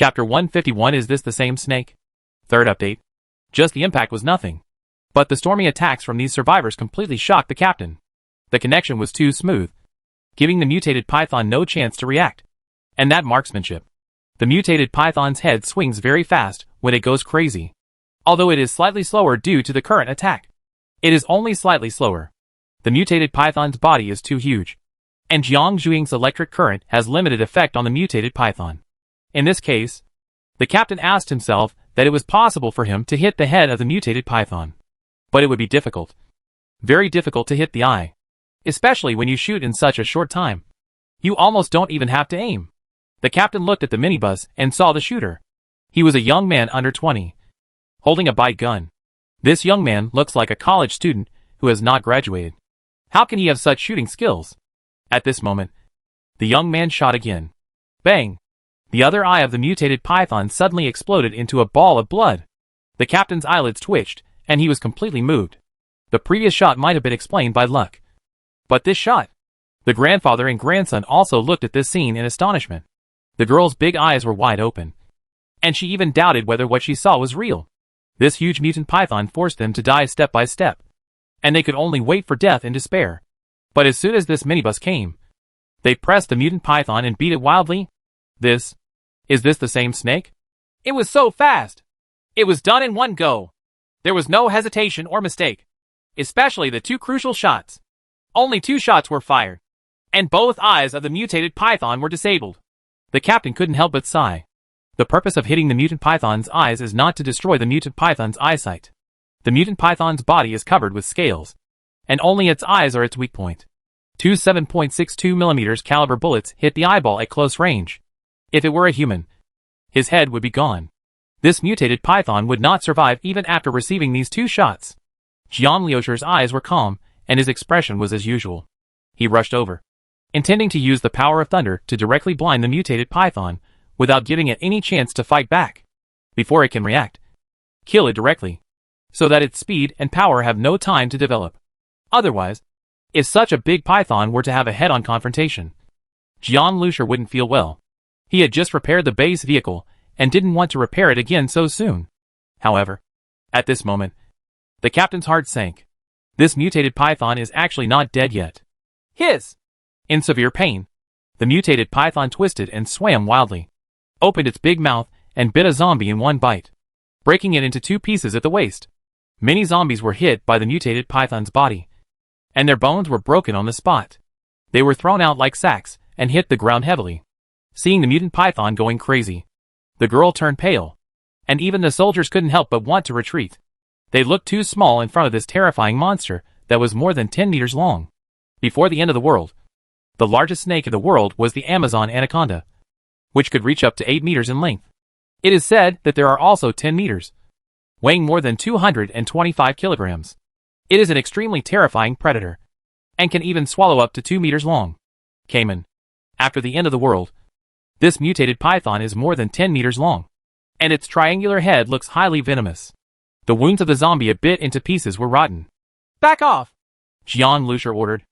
Chapter 151. Is this the same snake? Third update. Just the impact was nothing. But the stormy attacks from these survivors completely shocked the captain. The connection was too smooth, giving the mutated python no chance to react. And that marksmanship. The mutated python's head swings very fast when it goes crazy. Although it is slightly slower due to the current attack. It is only slightly slower. The mutated python's body is too huge. And Jiang Zhuing's electric current has limited effect on the mutated python. In this case, the captain asked himself that it was possible for him to hit the head of the mutated python. But it would be difficult. Very difficult to hit the eye. Especially when you shoot in such a short time. You almost don't even have to aim. The captain looked at the minibus and saw the shooter. He was a young man under 20, holding a bite gun. This young man looks like a college student who has not graduated. How can he have such shooting skills? At this moment, the young man shot again. Bang! The other eye of the mutated python suddenly exploded into a ball of blood. The captain's eyelids twitched, and he was completely moved. The previous shot might have been explained by luck. But this shot! The grandfather and grandson also looked at this scene in astonishment. The girl's big eyes were wide open. And she even doubted whether what she saw was real. This huge mutant python forced them to die step by step. And they could only wait for death in despair. But as soon as this minibus came, they pressed the mutant python and beat it wildly. Is this the same snake? It was so fast! It was done in one go. There was no hesitation or mistake. Especially the two crucial shots. Only 2 shots were fired. And both eyes of the mutated python were disabled. The captain couldn't help but sigh. The purpose of hitting the mutant python's eyes is not to destroy the mutant python's eyesight. The mutant python's body is covered with scales. And only its eyes are its weak point. 2 7.62mm caliber bullets hit the eyeball at close range. If it were a human, his head would be gone. This mutated python would not survive even after receiving these 2 shots. Jiang Liusher's eyes were calm, and his expression was as usual. He rushed over, intending to use the power of thunder to directly blind the mutated python, without giving it any chance to fight back. Before it can react, kill it directly, so that its speed and power have no time to develop. Otherwise, if such a big python were to have a head-on confrontation, Jiang Liusher wouldn't feel well. He had just repaired the base vehicle, and didn't want to repair it again so soon. However, at this moment, the captain's heart sank. This mutated python is actually not dead yet. Hiss! In severe pain, the mutated python twisted and swam wildly, opened its big mouth, and bit a zombie in one bite, breaking it into 2 pieces at the waist. Many zombies were hit by the mutated python's body, and their bones were broken on the spot. They were thrown out like sacks, and hit the ground heavily. Seeing the mutant python going crazy, the girl turned pale, and even the soldiers couldn't help but want to retreat. They looked too small in front of this terrifying monster that was more than 10 meters long. Before the end of the world, the largest snake in the world was the Amazon anaconda, which could reach up to 8 meters in length. It is said that there are also 10 meters, weighing more than 225 kilograms. It is an extremely terrifying predator, and can even swallow up to 2 meters long. Cayman. After the end of the world, this mutated python is more than 10 meters long, and its triangular head looks highly venomous. The wounds of the zombie it bit into pieces were rotten. Back off! Jiang Liusher ordered.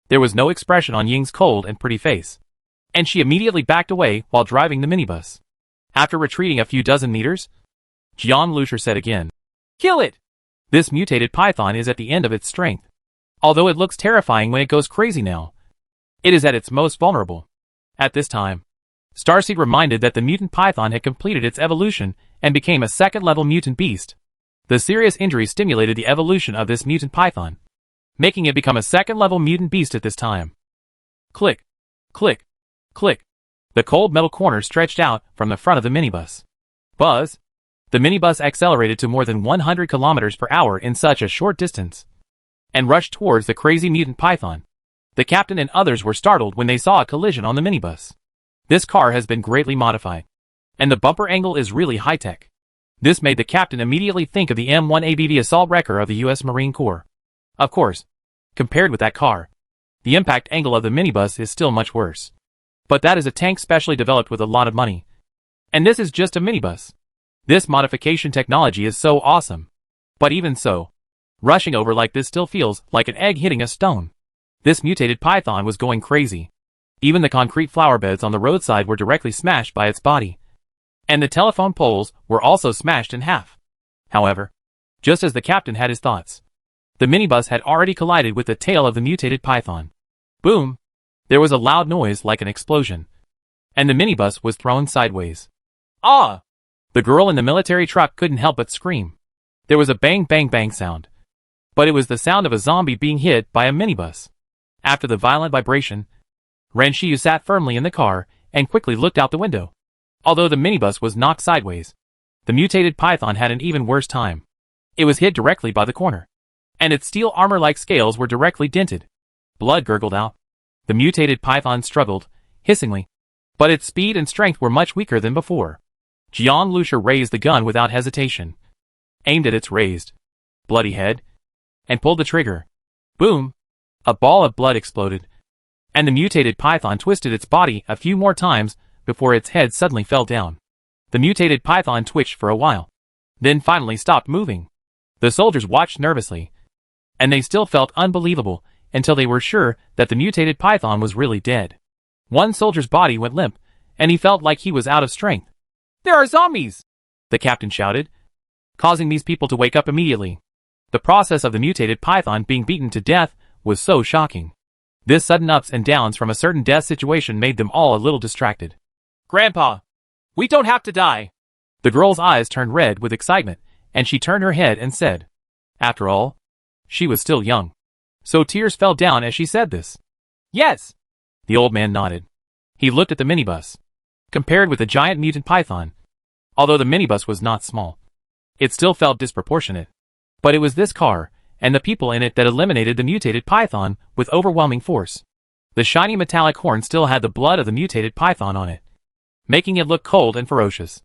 There was no expression on Ying's cold and pretty face, and she immediately backed away while driving the minibus. After retreating a few dozen meters, Jiang Liusher said again, "Kill it! This mutated python is at the end of its strength. Although it looks terrifying when it goes crazy now, it is at its most vulnerable." At this time, Starseed reminded that the mutant python had completed its evolution and became a second-level mutant beast. The serious injury stimulated the evolution of this mutant python, making it become a second-level mutant beast at this time. Click, click, click. The cold metal corner stretched out from the front of the minibus. Buzz! The minibus accelerated to more than 100 kilometers per hour in such a short distance, and rushed towards the crazy mutant python. The captain and others were startled when they saw a collision on the minibus. This car has been greatly modified, and the bumper angle is really high-tech. This made the captain immediately think of the M1 ABV assault wrecker of the U.S. Marine Corps. Of course, compared with that car, the impact angle of the minibus is still much worse. But that is a tank specially developed with a lot of money. And this is just a minibus. This modification technology is so awesome. But even so, rushing over like this still feels like an egg hitting a stone. This mutated python was going crazy. Even the concrete flower beds on the roadside were directly smashed by its body. and the telephone poles were also smashed in half. However, just as the captain had his thoughts, the minibus had already collided with the tail of the mutated python. Boom! There was a loud noise like an explosion, and the minibus was thrown sideways. Ah! The girl in the military truck couldn't help but scream. There was a bang bang bang sound, but it was the sound of a zombie being hit by a minibus. After the violent vibration, Renshiyu sat firmly in the car and quickly looked out the window. Although the minibus was knocked sideways, the mutated python had an even worse time. It was hit directly by the corner, and its steel armor-like scales were directly dented. Blood gurgled out. The mutated python struggled, hissingly, but its speed and strength were much weaker than before. Jiang Lucia raised the gun without hesitation, aimed at its raised, bloody head, and pulled the trigger. Boom! A ball of blood exploded, and the mutated python twisted its body a few more times before its head suddenly fell down. The mutated python twitched for a while, then finally stopped moving. The soldiers watched nervously, and they still felt unbelievable until they were sure that the mutated python was really dead. One soldier's body went limp, and he felt like he was out of strength. "There are zombies!" the captain shouted, causing these people to wake up immediately. The process of the mutated python being beaten to death was so shocking. This sudden ups and downs from a certain death situation made them all a little distracted. "Grandpa, we don't have to die!" The girl's eyes turned red with excitement, and she turned her head and said, after all, she was still young, so tears fell down as she said this. "Yes!" The old man nodded. He looked at the minibus. Compared with the giant mutant python, although the minibus was not small, it still felt disproportionate. But it was this car, and the people in it that eliminated the mutated python with overwhelming force. The shiny metallic horn still had the blood of the mutated python on it, making it look cold and ferocious.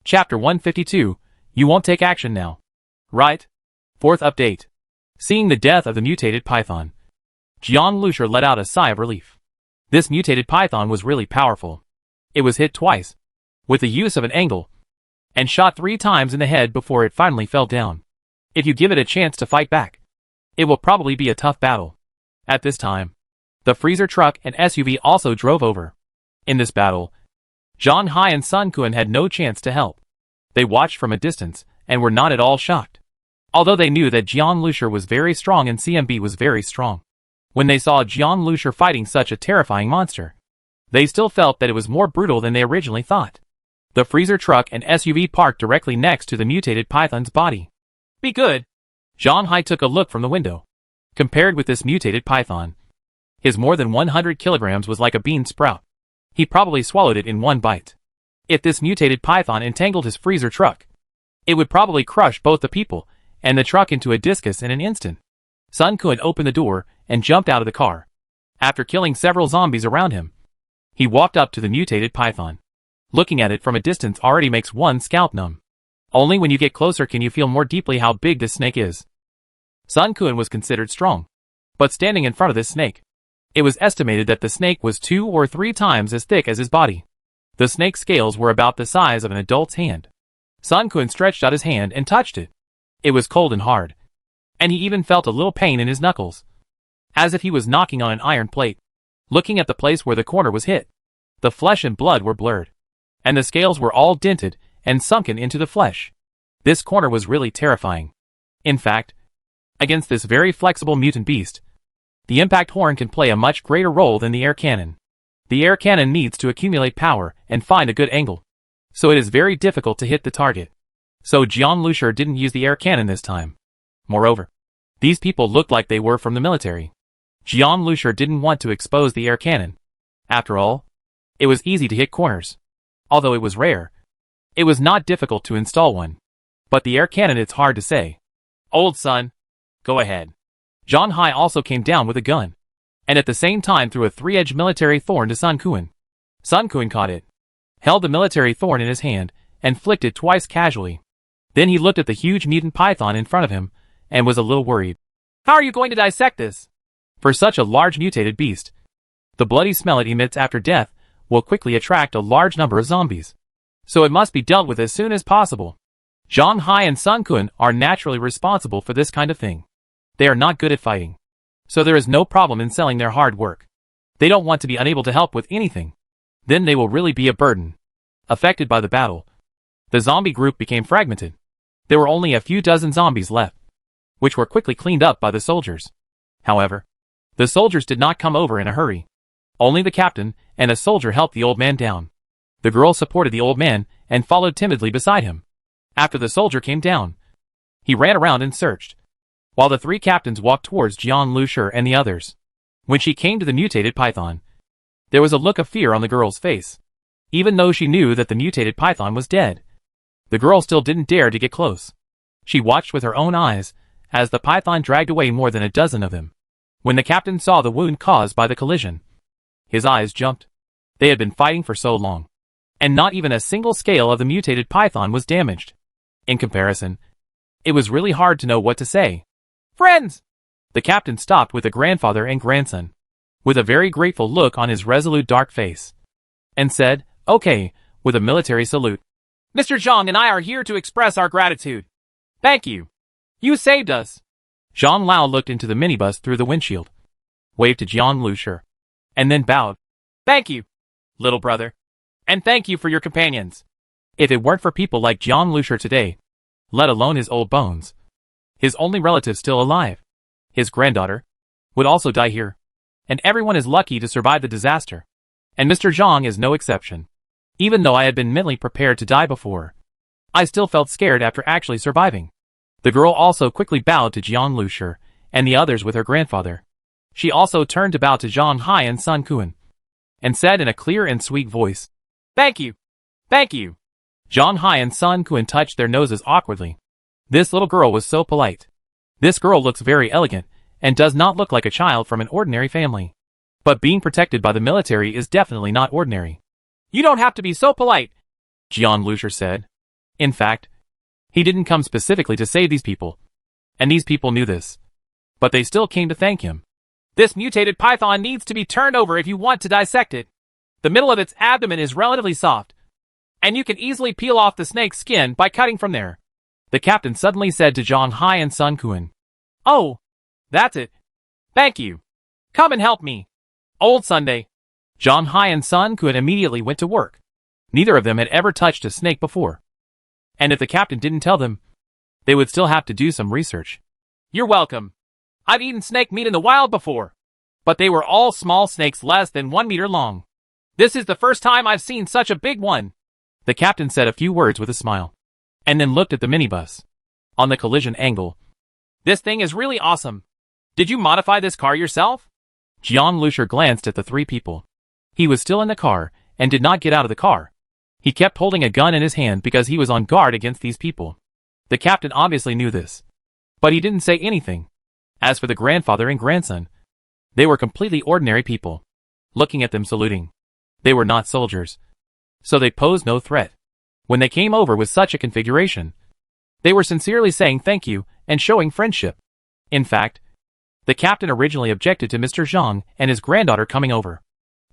Chapter 152, You Won't Take Action Now. Right? Fourth update. Seeing the death of the mutated python, Jiang Lucia let out a sigh of relief. This mutated python was really powerful. It was hit twice, with the use of an angle, and shot 3 times in the head before it finally fell down. If you give it a chance to fight back, it will probably be a tough battle. At this time, the freezer truck and SUV also drove over. In this battle, Zhang Hai and Sun Quan had no chance to help. They watched from a distance and were not at all shocked, although they knew that Jiang Lucia was very strong and CMB was very strong. When they saw Jiang Lucia fighting such a terrifying monster, they still felt that it was more brutal than they originally thought. The freezer truck and SUV parked directly next to the mutated python's body. "Be good." Zhang Hai took a look from the window. Compared with this mutated python, his more than 100 kilograms was like a bean sprout. He probably swallowed it in one bite. If this mutated python entangled his freezer truck, it would probably crush both the people and the truck into a discus in an instant. Sun Quan opened the door and jumped out of the car. After killing several zombies around him, he walked up to the mutated python. Looking at it from a distance already makes one's scalp numb. Only when you get closer can you feel more deeply how big this snake is. Sun Quan was considered strong, but standing in front of this snake, it was estimated that the snake was 2 or 3 times as thick as his body. The snake's scales were about the size of an adult's hand. Sun Quan stretched out his hand and touched it. It was cold and hard, and he even felt a little pain in his knuckles, as if he was knocking on an iron plate. Looking at the place where the corner was hit, the flesh and blood were blurred, and the scales were all dented and sunken into the flesh. This corner was really terrifying. In fact, against this very flexible mutant beast, the impact horn can play a much greater role than the air cannon. The air cannon needs to accumulate power and find a good angle, so it is very difficult to hit the target. So Jiang Lucia didn't use the air cannon this time. Moreover, these people looked like they were from the military. Jiang Lucia didn't want to expose the air cannon. After all, it was easy to hit corners. Although it was rare, it was not difficult to install one. But the air cannon, it's hard to say. "Old son, go ahead." Zhang Hai also came down with a gun, and at the same time threw a 3-edged military thorn to Sun Quan. Sun Quan caught it, held the military thorn in his hand, and flicked it twice casually. Then he looked at the huge mutant python in front of him, and was a little worried. "How are you going to dissect this?" For such a large mutated beast, the bloody smell it emits after death will quickly attract a large number of zombies. So it must be dealt with as soon as possible. Zhang Hai and Sun Quan are naturally responsible for this kind of thing. They are not good at fighting, so there is no problem in selling their hard work. They don't want to be unable to help with anything. Then they will really be a burden. Affected by the battle, The zombie group became fragmented. There were only a few dozen zombies left, which were quickly cleaned up by the soldiers. However, the soldiers did not come over in a hurry. Only the captain and a soldier helped the old man down. The girl supported the old man and followed timidly beside him. After the soldier came down, he ran around and searched, while the three captains walked towards Jian Lushi and the others. When she came to the mutated python, there was a look of fear on the girl's face. Even though she knew that the mutated python was dead, the girl still didn't dare to get close. She watched with her own eyes as the python dragged away more than a dozen of them. When the captain saw the wound caused by the collision, his eyes jumped. They had been fighting for so long, and not even a single scale of the mutated python was damaged. In comparison, it was really hard to know what to say. "Friends!" The captain stopped with the grandfather and grandson, with a very grateful look on his resolute dark face, and said, "Okay," with a military salute. "Mr. Zhang and I are here to express our gratitude. Thank you. You saved us." Zhang Lao looked into the minibus through the windshield, waved to Jian Lushi, and then bowed. "Thank you, little brother. And thank you for your companions. If it weren't for people like Jian Lushi today, let alone his old bones, his only relative still alive, his granddaughter, would also die here. And everyone is lucky to survive the disaster. And Mr. Zhang is no exception. Even though I had been mentally prepared to die before, I still felt scared after actually surviving." The girl also quickly bowed to Jian Lushi and the others with her grandfather. She also turned to bow to Zhang Hai and Sun Quan, and said in a clear and sweet voice, "Thank you. Thank you." Zhang Hai and Sun Quan touched their noses awkwardly. This little girl was so polite. This girl looks very elegant and does not look like a child from an ordinary family. But being protected by the military is definitely not ordinary. "You don't have to be so polite," Jian Lushi said. In fact, he didn't come specifically to save these people, and these people knew this. But they still came to thank him. "This mutated python needs to be turned over if you want to dissect it. The middle of its abdomen is relatively soft, and you can easily peel off the snake's skin by cutting from there," the captain suddenly said to Zhang Hai and Sun Quan. "Oh, that's it. Thank you. Come and help me, old Sunday." Zhang Hai and Sun Quan immediately went to work. Neither of them had ever touched a snake before, and if the captain didn't tell them, they would still have to do some research. "You're welcome. I've eaten snake meat in the wild before, but they were all small snakes less than 1 meter long. This is the first time I've seen such a big one." The captain said a few words with a smile, and then looked at the minibus. On the collision angle, "This thing is really awesome. Did you modify this car yourself?" Jian Lushi glanced at the three people. He was still in the car and did not get out of the car. He kept holding a gun in his hand because he was on guard against these people. The captain obviously knew this, but he didn't say anything. As for the grandfather and grandson, they were completely ordinary people, looking at them saluting. They were not soldiers, so they posed no threat. When they came over with such a configuration, they were sincerely saying thank you and showing friendship. In fact, the captain originally objected to Mr. Zhang and his granddaughter coming over.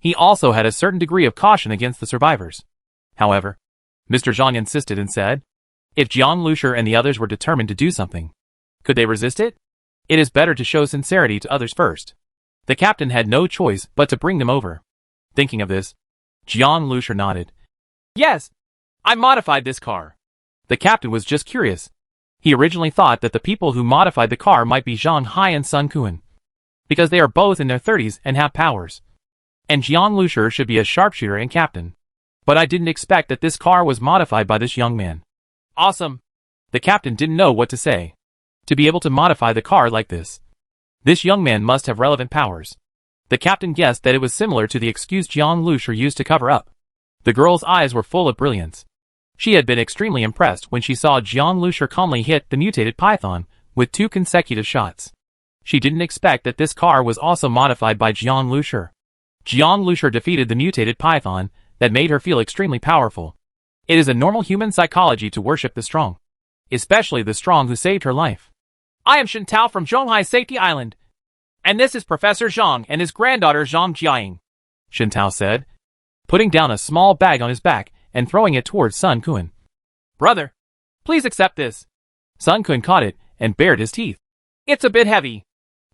He also had a certain degree of caution against the survivors. However, Mr. Zhang insisted and said, if Jian Lushi and the others were determined to do something, could they resist it? It is better to show sincerity to others first. The captain had no choice but to bring them over. Thinking of this, Jian Lushi nodded. "Yes, I modified this car." The captain was just curious. He originally thought that the people who modified the car might be Zhang Hai and Sun Quan, because they are both in their 30s and have powers. And Jian Lushi should be a sharpshooter and captain. But I didn't expect that this car was modified by this young man. "Awesome." The captain didn't know what to say. To be able to modify the car like this young man must have relevant powers. The captain guessed that it was similar to the excuse Jian Lushi used to cover up. The girl's eyes were full of brilliance. She had been extremely impressed when she saw Jian Lushi calmly hit the mutated python with 2 consecutive shots. She didn't expect that this car was also modified by Jian Lushi. Jian Lushi defeated the mutated python that made her feel extremely powerful. It is a normal human psychology to worship the strong, especially the strong who saved her life. "I am Shintao from Zhonghai Safety Island, and this is Professor Zhang and his granddaughter Zhang Jiaying," Shintao said, putting down a small bag on his back and throwing it towards Sun Quan. "Brother, please accept this." Sun Quan caught it and bared his teeth. "It's a bit heavy."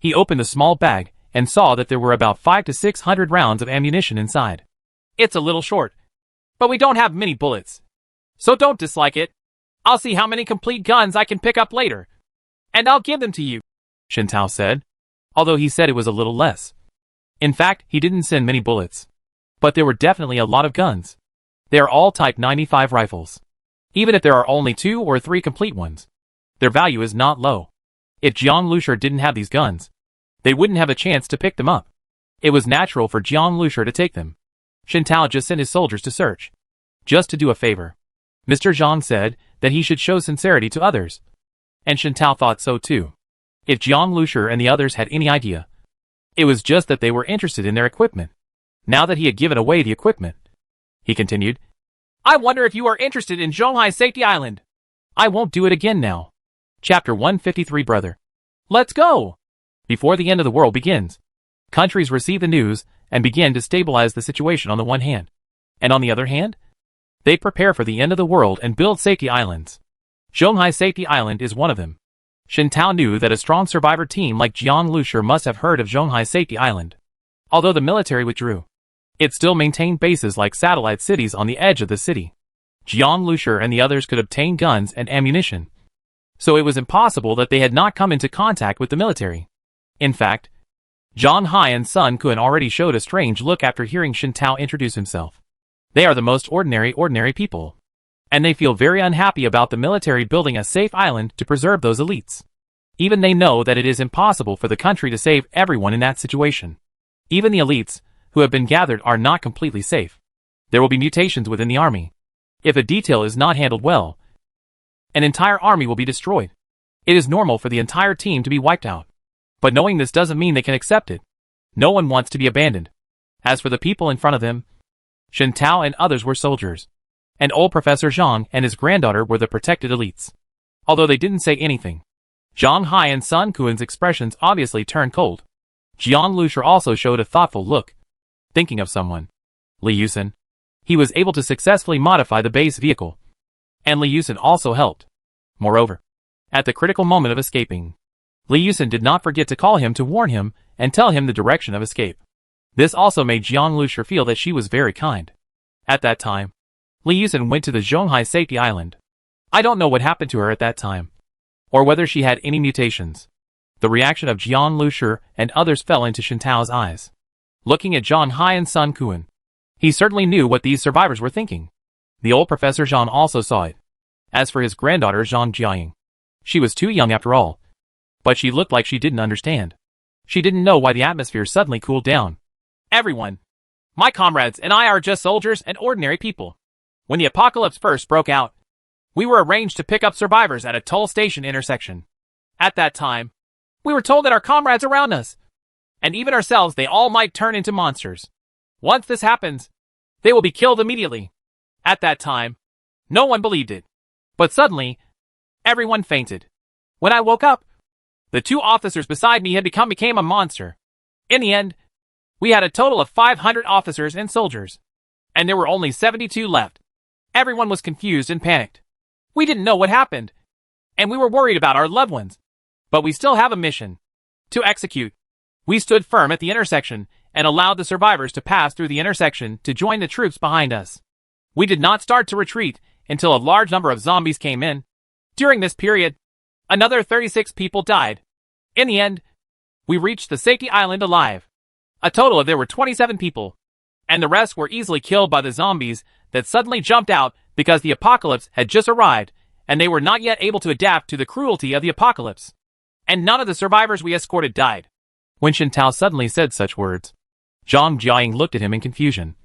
He opened the small bag and saw that there were about 500 to 600 rounds of ammunition inside. "It's a little short, but we don't have many bullets. So don't dislike it. I'll see how many complete guns I can pick up later, and I'll give them to you, Shintao said, although he said it was a little less. In fact, he didn't send many bullets. But there were definitely a lot of guns. They are all Type 95 rifles. Even if there are only 2 or 3 complete ones, their value is not low. If Jiang Lusher didn't have these guns, they wouldn't have a chance to pick them up. It was natural for Jiang Lusher to take them. Shintao just sent his soldiers to search, just to do a favor. Mr. Zhang said that he should show sincerity to others. And Shintao thought so too. If Jiang Lusher and the others had any idea, it was just that they were interested in their equipment. Now that he had given away the equipment, he continued, I wonder if you are interested in Zhonghai Safety Island. I won't do it again now. Chapter 153 Brother. Let's go! Before the end of the world begins, countries receive the news and begin to stabilize the situation on the one hand. And on the other hand, they prepare for the end of the world and build safety islands. Zhonghai Safety Island is one of them. Shintao knew that a strong survivor team like Jiang Lusher must have heard of Zhonghai Safety Island. Although the military withdrew, it still maintained bases like satellite cities on the edge of the city. Jiang Lusher and the others could obtain guns and ammunition, so it was impossible that they had not come into contact with the military. In fact, Zhang Hai and Sun Kun already showed a strange look after hearing Shintao introduce himself. They are the most ordinary people, and they feel very unhappy about the military building a safe island to preserve those elites. Even they know that it is impossible for the country to save everyone in that situation. Even the elites who have been gathered are not completely safe. There will be mutations within the army. If a detail is not handled well, an entire army will be destroyed. It is normal for the entire team to be wiped out. But knowing this doesn't mean they can accept it. No one wants to be abandoned. As for the people in front of them, Shintao and others were soldiers. And old Professor Zhang and his granddaughter were the protected elites. Although they didn't say anything, Zhang Hai and Sun Kuan's expressions obviously turned cold. Jiang Lusher also showed a thoughtful look, thinking of someone. Li Yusen. He was able to successfully modify the base vehicle. And Li Yusen also helped. Moreover, at the critical moment of escaping, Li Yusen did not forget to call him to warn him and tell him the direction of escape. This also made Jiang Lusher feel that she was very kind. At that time, Li Yusen went to the Zhonghai Safety Island. I don't know what happened to her at that time, or whether she had any mutations. The reaction of Jiang Lusher and others fell into Shintao's eyes. Looking at Zhang Hai and Sun Kuan, he certainly knew what these survivors were thinking. The old Professor Zhang also saw it. As for his granddaughter Zhang Jiaying, she was too young after all. But she looked like she didn't understand. She didn't know why the atmosphere suddenly cooled down. Everyone, my comrades and I are just soldiers and ordinary people. When the apocalypse first broke out, we were arranged to pick up survivors at a toll station intersection. At that time, we were told that our comrades around us, and even ourselves, they all might turn into monsters. Once this happens, they will be killed immediately. At that time, no one believed it. But suddenly, everyone fainted. When I woke up, the 2 officers beside me had became a monster. In the end, we had a total of 500 officers and soldiers, and there were only 72 left. Everyone was confused and panicked. We didn't know what happened, and we were worried about our loved ones. But we still have a mission to execute. We stood firm at the intersection and allowed the survivors to pass through the intersection to join the troops behind us. We did not start to retreat until a large number of zombies came in. During this period, another 36 people died. In the end, we reached the safety island alive. A total of there were 27 people, and the rest were easily killed by the zombies that suddenly jumped out because the apocalypse had just arrived and they were not yet able to adapt to the cruelty of the apocalypse. And none of the survivors we escorted died. When Shintao suddenly said such words, Zhang Jiaying looked at him in confusion,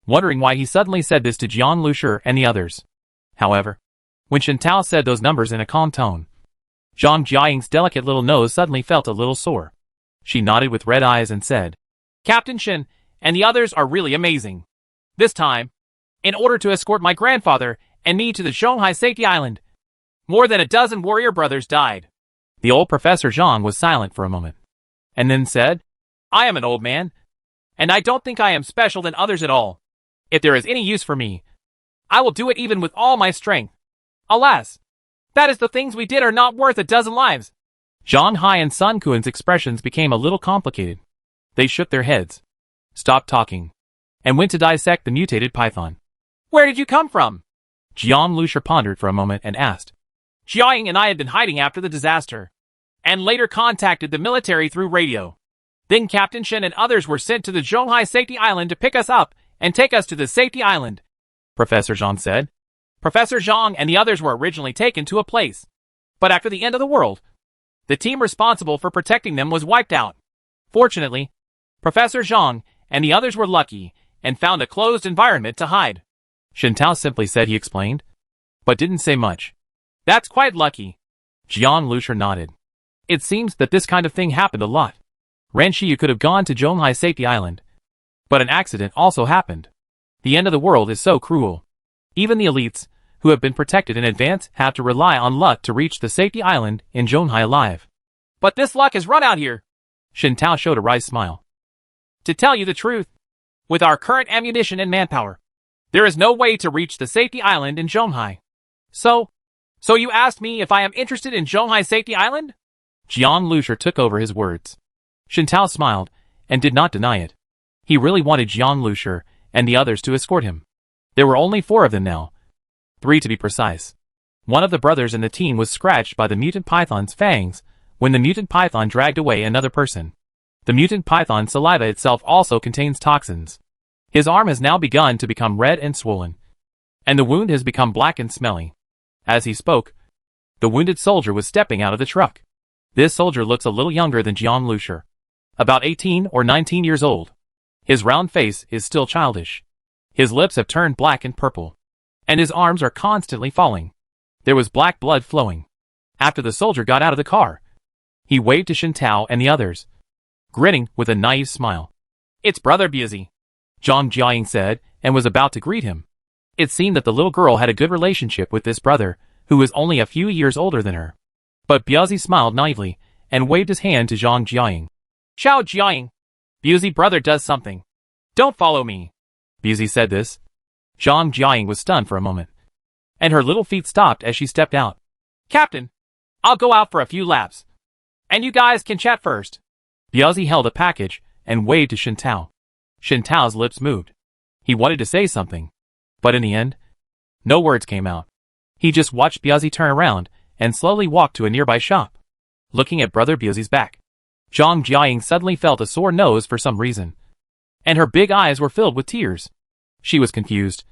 wondering why he suddenly said this to Jiang Lusher and the others. However, when Shintao said those numbers in a calm tone, Zhang Jiaying's delicate little nose suddenly felt a little sore. She nodded with red eyes and said, Captain Shin and the others are really amazing. This time, in order to escort my grandfather and me to the Zhonghai Safety Island, more than a dozen warrior brothers died. The old Professor Zhang was silent for a moment, and then said, I am an old man, and I don't think I am special than others at all. If there is any use for me, I will do it even with all my strength. Alas, that is the things we did are not worth a dozen lives. Zhang Hai and Sun Kuan's expressions became a little complicated. They shook their heads, stopped talking, and went to dissect the mutated python. Where did you come from? Jiang Lusher pondered for a moment and asked. Jiang and I had been hiding after the disaster, and later contacted the military through radio. Then Captain Shen and others were sent to the Zhonghai Safety Island to pick us up and take us to the Safety Island, Professor Zhang said. Professor Zhang and the others were originally taken to a place, but after the end of the world, the team responsible for protecting them was wiped out. Fortunately, Professor Zhang and the others were lucky and found a closed environment to hide. Shen Tao simply said he explained, but didn't say much. That's quite lucky. Jiang Lusher nodded. It seems that this kind of thing happened a lot. Ran Shiyu could have gone to Zhonghai Safety Island, but an accident also happened. The end of the world is so cruel. Even the elites, who have been protected in advance, have to rely on luck to reach the Safety Island in Zhonghai alive. But this luck has run out here. Shen Tao showed a wry smile. To tell you the truth, with our current ammunition and manpower, there is no way to reach the Safety Island in Zhonghai. So you asked me if I am interested in Zhonghai Safety Island? Jiang Lusher took over his words. Shen Tao smiled and did not deny it. He really wanted Jiang Lusher and the others to escort him. There were only 4 of them now. 3 to be precise. One of the brothers in the team was scratched by the mutant python's fangs when the mutant python dragged away another person. The mutant python's saliva itself also contains toxins. His arm has now begun to become red and swollen, and the wound has become black and smelly. As he spoke, the wounded soldier was stepping out of the truck. This soldier looks a little younger than Jiang Lusher, about 18 or 19 years old. His round face is still childish. His lips have turned black and purple, and his arms are constantly falling. There was black blood flowing. After the soldier got out of the car, he waved to Shen Tao and the others, grinning with a naive smile. It's Brother Biazi, Zhang Jiaying said, and was about to greet him. It seemed that the little girl had a good relationship with this brother, who was only a few years older than her. But Biazi smiled naively and waved his hand to Zhang Jiaying. Xiao Jiaying, Biazi brother does something. Don't follow me. Biazi said this. Zhang Jiaying was stunned for a moment, and her little feet stopped as she stepped out. Captain, I'll go out for a few laps, and you guys can chat first. Biazi held a package and waved to Shen Tao. Shen Tao's lips moved. He wanted to say something, but in the end, no words came out. He just watched Biazi turn around and slowly walk to a nearby shop. Looking at Brother Biazi's back, Zhang Jiaying suddenly felt a sore nose for some reason, and her big eyes were filled with tears. She was confused,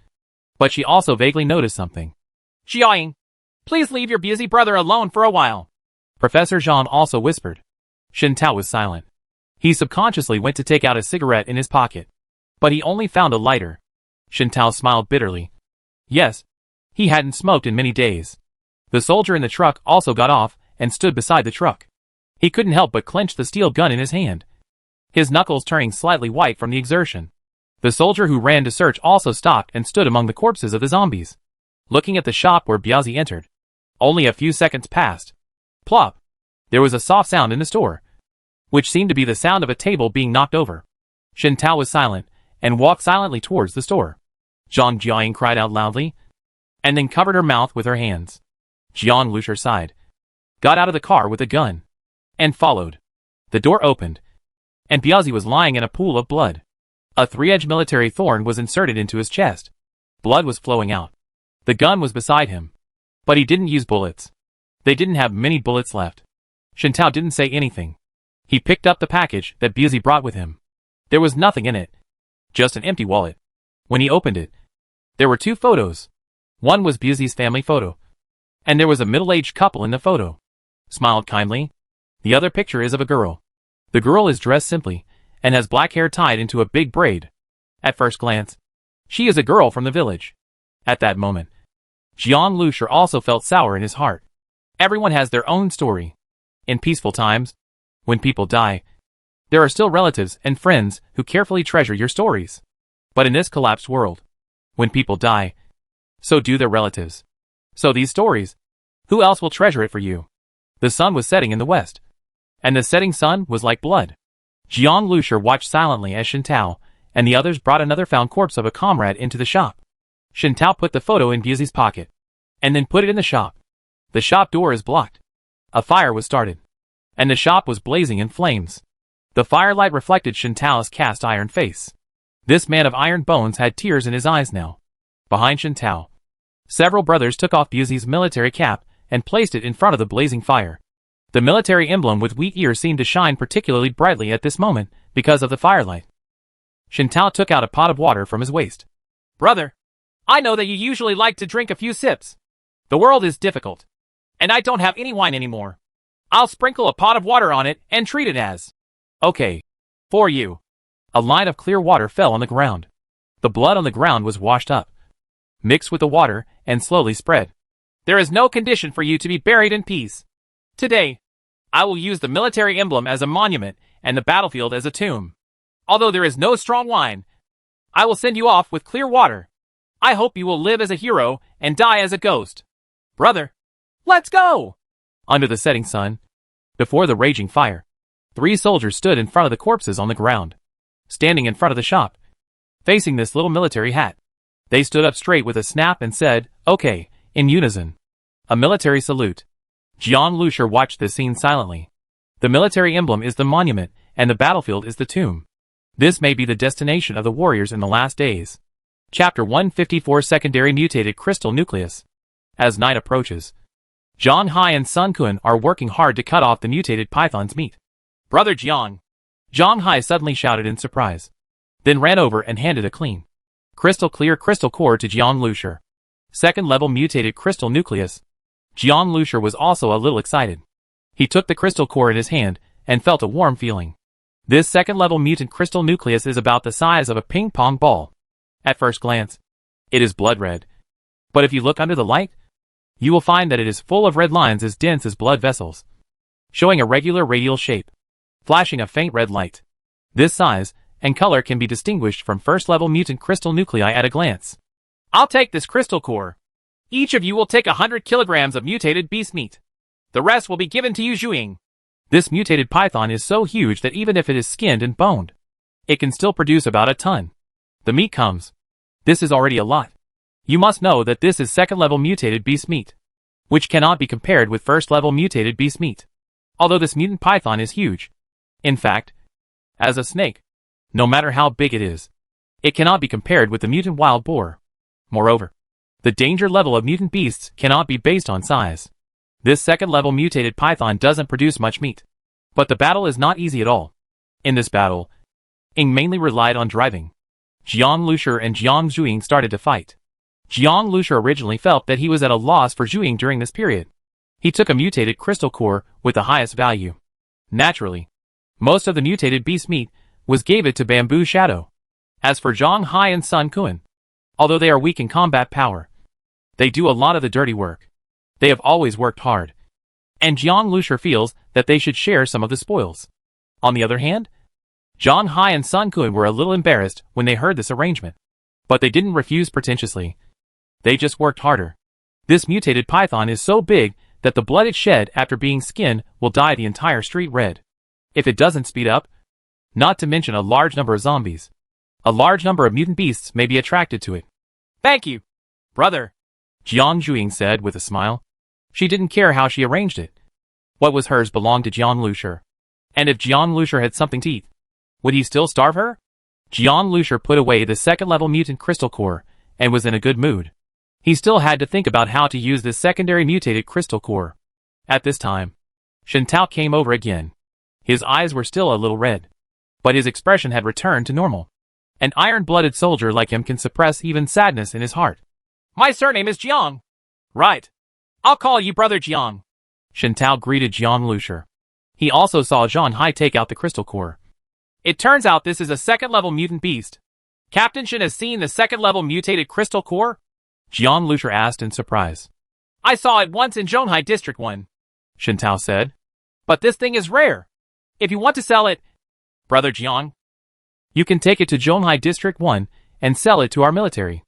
but she also vaguely noticed something. Jiaying, please leave your Biazi brother alone for a while. Professor Zhang also whispered. Shen Tao was silent. He subconsciously went to take out a cigarette in his pocket, but he only found a lighter. Shen Tao smiled bitterly. Yes, he hadn't smoked in many days. The soldier in the truck also got off and stood beside the truck. He couldn't help but clench the steel gun in his hand, his knuckles turning slightly white from the exertion. The soldier who ran to search also stopped and stood among the corpses of the zombies, looking at the shop where Biazi entered. Only a few seconds passed. Plop! There was a soft sound in the store, which seemed to be the sound of a table being knocked over. Shen Tao was silent and walked silently towards the store. Zhang Jiaying cried out loudly, and then covered her mouth with her hands. Jiang Lusher sighed, got out of the car with a gun, and followed. The door opened, and Biazi was lying in a pool of blood. A 3-edged military thorn was inserted into his chest. Blood was flowing out. The gun was beside him, but he didn't use bullets. They didn't have many bullets left. Shen Tao didn't say anything. He picked up the package that Biazi brought with him. There was nothing in it, just an empty wallet. When he opened it, there were 2 photos. One was Biazi's family photo, and there was a middle-aged couple in the photo, smiled kindly. The other picture is of a girl. The girl is dressed simply and has black hair tied into a big braid. At first glance, she is a girl from the village. At that moment, Jiang Lusher also felt sour in his heart. Everyone has their own story. In peaceful times, when people die, there are still relatives and friends who carefully treasure your stories. But in this collapsed world, when people die, so do their relatives. So these stories, who else will treasure it for you? The sun was setting in the west, and the setting sun was like blood. Jiang Lusher watched silently as Shen Tao and the others brought another found corpse of a comrade into the shop. Shen Tao put the photo in Biazi's pocket, and then put it in the shop. The shop door is blocked. A fire was started, and the shop was blazing in flames. The firelight reflected Shen Tao's cast iron face. This man of iron bones had tears in his eyes now. Behind Shen Tao, Several brothers took off Busy's military cap and placed it in front of the blazing fire. The military emblem with wheat ears seemed to shine particularly brightly at this moment because of the firelight. Shintao took out a pot of water from his waist. Brother, I know that you usually like to drink a few sips. The world is difficult, and I don't have any wine anymore. I'll sprinkle a pot of water on it and treat it as. Okay. For you. A line of clear water fell on the ground. The blood on the ground was washed up, mixed with the water, and slowly spread. There is no condition for you to be buried in peace. Today, I will use the military emblem as a monument and the battlefield as a tomb. Although there is no strong wine, I will send you off with clear water. I hope you will live as a hero and die as a ghost. Brother, let's go! Under the setting sun, before the raging fire, 3 soldiers stood in front of the corpses on the ground, standing in front of the shop, facing this little military hat. They stood up straight with a snap and said, "Okay," in unison. A military salute. Jiang Lushur watched this scene silently. The military emblem is the monument, and the battlefield is the tomb. This may be the destination of the warriors in the last days. Chapter 154 Secondary Mutated Crystal Nucleus. As night approaches, Zhang Hai and Sun Kun are working hard to cut off the mutated python's meat. Brother Jiang! Zhang Hai suddenly shouted in surprise, then ran over and handed a clean, crystal clear crystal core to Jiang Lushur. Second level mutated crystal nucleus. Jiang Lushur was also a little excited. He took the crystal core in his hand and felt a warm feeling. This second level mutant crystal nucleus is about the size of a ping pong ball. At first glance, it is blood red. But if you look under the light, you will find that it is full of red lines as dense as blood vessels, showing a regular radial shape, flashing a faint red light. This size and color can be distinguished from first-level mutant crystal nuclei at a glance. I'll take this crystal core. Each of you will take 100 kilograms of mutated beast meat. The rest will be given to you, Zhuing. This mutated python is so huge that even if it is skinned and boned, it can still produce about a ton. The meat comes. This is already a lot. You must know that this is second-level mutated beast meat, which cannot be compared with first-level mutated beast meat. Although this mutant python is huge. In fact, as a snake, no matter how big it is, it cannot be compared with the mutant wild boar. Moreover, the danger level of mutant beasts cannot be based on size. This second-level mutated python doesn't produce much meat. But the battle is not easy at all. In this battle, Ying mainly relied on driving. Jiang Lushur and Jiang Zhuing started to fight. Jiang Lushur originally felt that he was at a loss for Zhuing during this period. He took a mutated crystal core with the highest value. Naturally, most of the mutated beast meat was gave it to Bamboo Shadow. As for Zhang Hai and Sun Kun, although they are weak in combat power, they do a lot of the dirty work. They have always worked hard. And Jiang Lushur feels that they should share some of the spoils. On the other hand, Zhang Hai and Sun Kun were a little embarrassed when they heard this arrangement. But they didn't refuse pretentiously. They just worked harder. This mutated python is so big that the blood it shed after being skinned will dye the entire street red. If it doesn't speed up, not to mention a large number of zombies, a large number of mutant beasts may be attracted to it. Thank you, brother, Jiang Zhuing said with a smile. She didn't care how she arranged it. What was hers belonged to Jiang Lushur. And if Jiang Lushur had something to eat, would he still starve her? Jiang Lushur put away the second-level mutant crystal core and was in a good mood. He still had to think about how to use this secondary mutated crystal core. At this time, Shintao came over again. His eyes were still a little red, but his expression had returned to normal. An iron-blooded soldier like him can suppress even sadness in his heart. My surname is Jiang. Right. I'll call you Brother Jiang. Shintao greeted Jiang Lushur. He also saw Zhang Hai take out the crystal core. It turns out this is a second-level mutant beast. Captain Shin has seen the second-level mutated crystal core? Jiang Lushur asked in surprise. I saw it once in Zhonghai District 1, Shintao said. But this thing is rare. If you want to sell it, Brother Jiang, you can take it to Zhonghai District 1 and sell it to our military.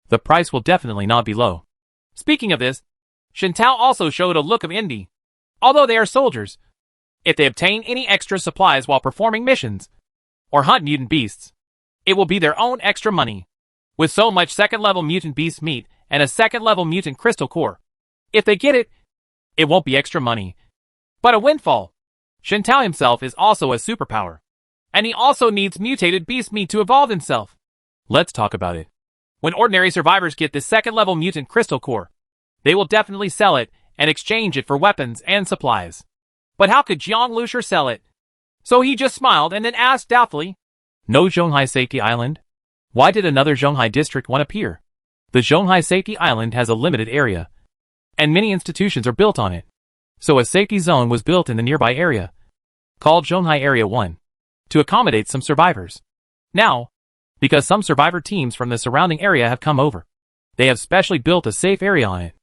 The price will definitely not be low. Speaking of this, Shintao also showed a look of envy. Although they are soldiers, if they obtain any extra supplies while performing missions, or hunt mutant beasts, it will be their own extra money. With so much second-level mutant beast meat and a second-level mutant crystal core, if they get it, it won't be extra money, but a windfall. Shintao himself is also a superpower, and he also needs mutated beast meat to evolve himself. Let's talk about it. When ordinary survivors get this second-level mutant crystal core, they will definitely sell it and exchange it for weapons and supplies. But how could Jiang Lushur sell it? So he just smiled and then asked doubtfully, "No Zhonghai Safety Island? Why did another Zhonghai District one appear? The Zhonghai Safety Island has a limited area, and many institutions are built on it. So a safety zone was built in the nearby area, called Zhonghai Area 1, to accommodate some survivors. Now, because some survivor teams from the surrounding area have come over, they have specially built a safe area on it.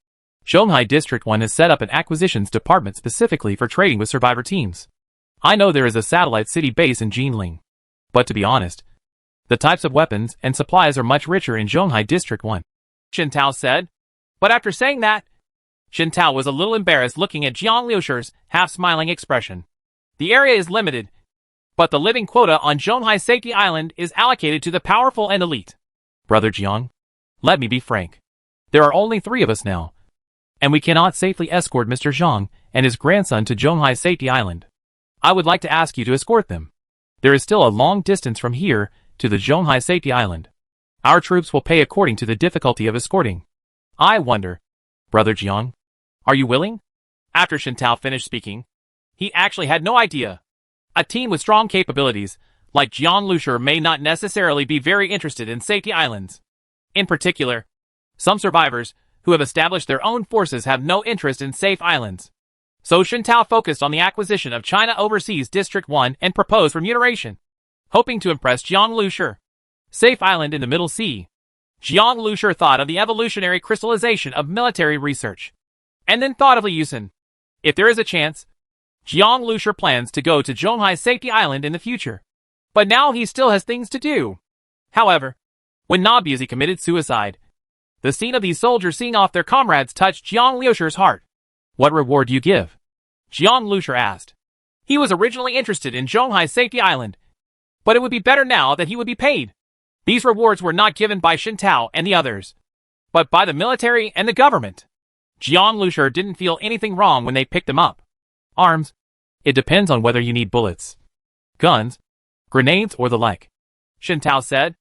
Zhonghai District 1 has set up an acquisitions department specifically for trading with survivor teams. I know there is a satellite city base in Jinling, but to be honest, the types of weapons and supplies are much richer in Zhonghai District 1. Shen Tao said. But after saying that, Shen Tao was a little embarrassed looking at Jiang Lushur's half-smiling expression. The area is limited, but the living quota on Zhonghai Safety Island is allocated to the powerful and elite. Brother Jiang, let me be frank. There are only 3 of us now, and we cannot safely escort Mr. Zhang and his grandson to Zhonghai Safety Island. I would like to ask you to escort them. There is still a long distance from here to the Zhonghai Safety Island. Our troops will pay according to the difficulty of escorting. I wonder, Brother Jiang, are you willing?" After Shen Tao finished speaking, he actually had no idea. A team with strong capabilities, like Jiang Lushur, may not necessarily be very interested in safety islands. In particular, some survivors who have established their own forces have no interest in safe islands. So Shen Tao focused on the acquisition of China Overseas District 1 and proposed remuneration, hoping to impress Jiang Lushur. Safe island in the Middle Sea. Jiang Lushur thought of the evolutionary crystallization of military research, and then thought of Li Yusen. If there is a chance, Jiang Lushur plans to go to Zhonghai Safety Island in the future. But now he still has things to do. However, when Nabizi committed suicide, the scene of these soldiers seeing off their comrades touched Jiang Lushur's heart. "What reward do you give?" Jiang Lushur asked. He was originally interested in Zhonghai Safety Island, but it would be better now that he would be paid. These rewards were not given by Shen Tao and the others, but by the military and the government. Jiang Lushur didn't feel anything wrong when they picked them up. Arms? It depends on whether you need bullets, guns, grenades, or the like, Shen Tao said.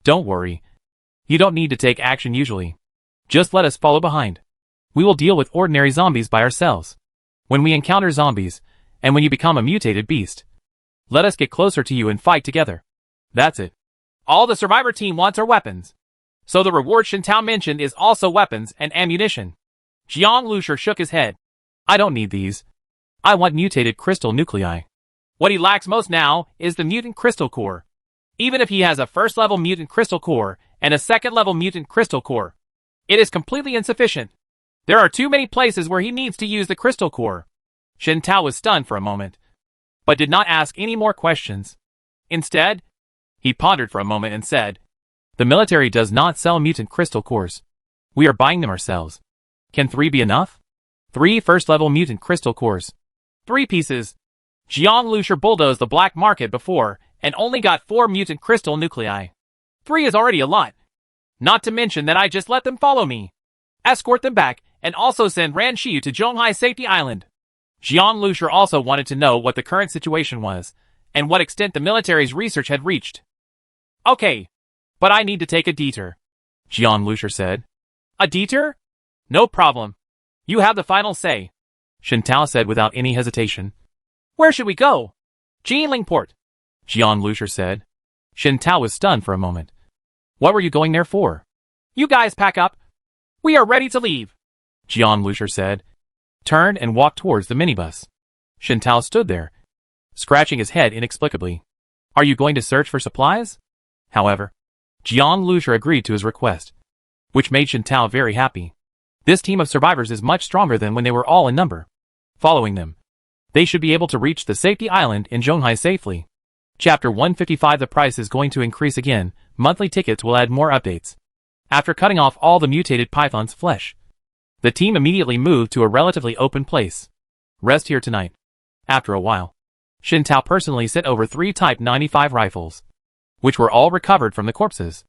Don't worry. You don't need to take action usually. Just let us follow behind. We will deal with ordinary zombies by ourselves. When we encounter zombies, and when you become a mutated beast, let us get closer to you and fight together. That's it. All the survivor team wants are weapons. So the reward Shen Tao mentioned is also weapons and ammunition. Jiang Lushur shook his head. I don't need these. I want mutated crystal nuclei. What he lacks most now is the mutant crystal core. Even if he has a first-level mutant crystal core and a second-level mutant crystal core, it is completely insufficient. There are too many places where he needs to use the crystal core. Shen Tao was stunned for a moment, but did not ask any more questions. Instead, he pondered for a moment and said, "The military does not sell mutant crystal cores. We are buying them ourselves. Can 3 be enough? 3 first-level mutant crystal cores. 3 pieces." Jiang Lushur bulldozed the black market before and only got 4 mutant crystal nuclei. 3 is already a lot. Not to mention that I just let them follow me. Escort them back and also send Ran Shiyu to Zhonghai Safety Island. Jiang Lushur also wanted to know what the current situation was and what extent the military's research had reached. Okay, but I need to take a detour, Jiang Lushur said. A detour? No problem. You have the final say, Shen Tao said without any hesitation. Where should we go? Jinling Port, Jiang Lushur said. Shen Tao was stunned for a moment. What were you going there for? You guys pack up. We are ready to leave, Jiang Lushur said. Turned and walked towards the minibus. Shen Tao stood there, scratching his head inexplicably. Are you going to search for supplies? However, Jiang Lushur agreed to his request, which made Shen Tao very happy. This team of survivors is much stronger than when they were all in number. Following them, they should be able to reach the safety island in Zhonghai safely. Chapter 155. The price is going to increase again. Monthly tickets will add more updates. After cutting off all the mutated python's flesh, the team immediately moved to a relatively open place. Rest here tonight. After a while, Shen Tao personally sent over 3 Type 95 rifles, which were all recovered from the corpses.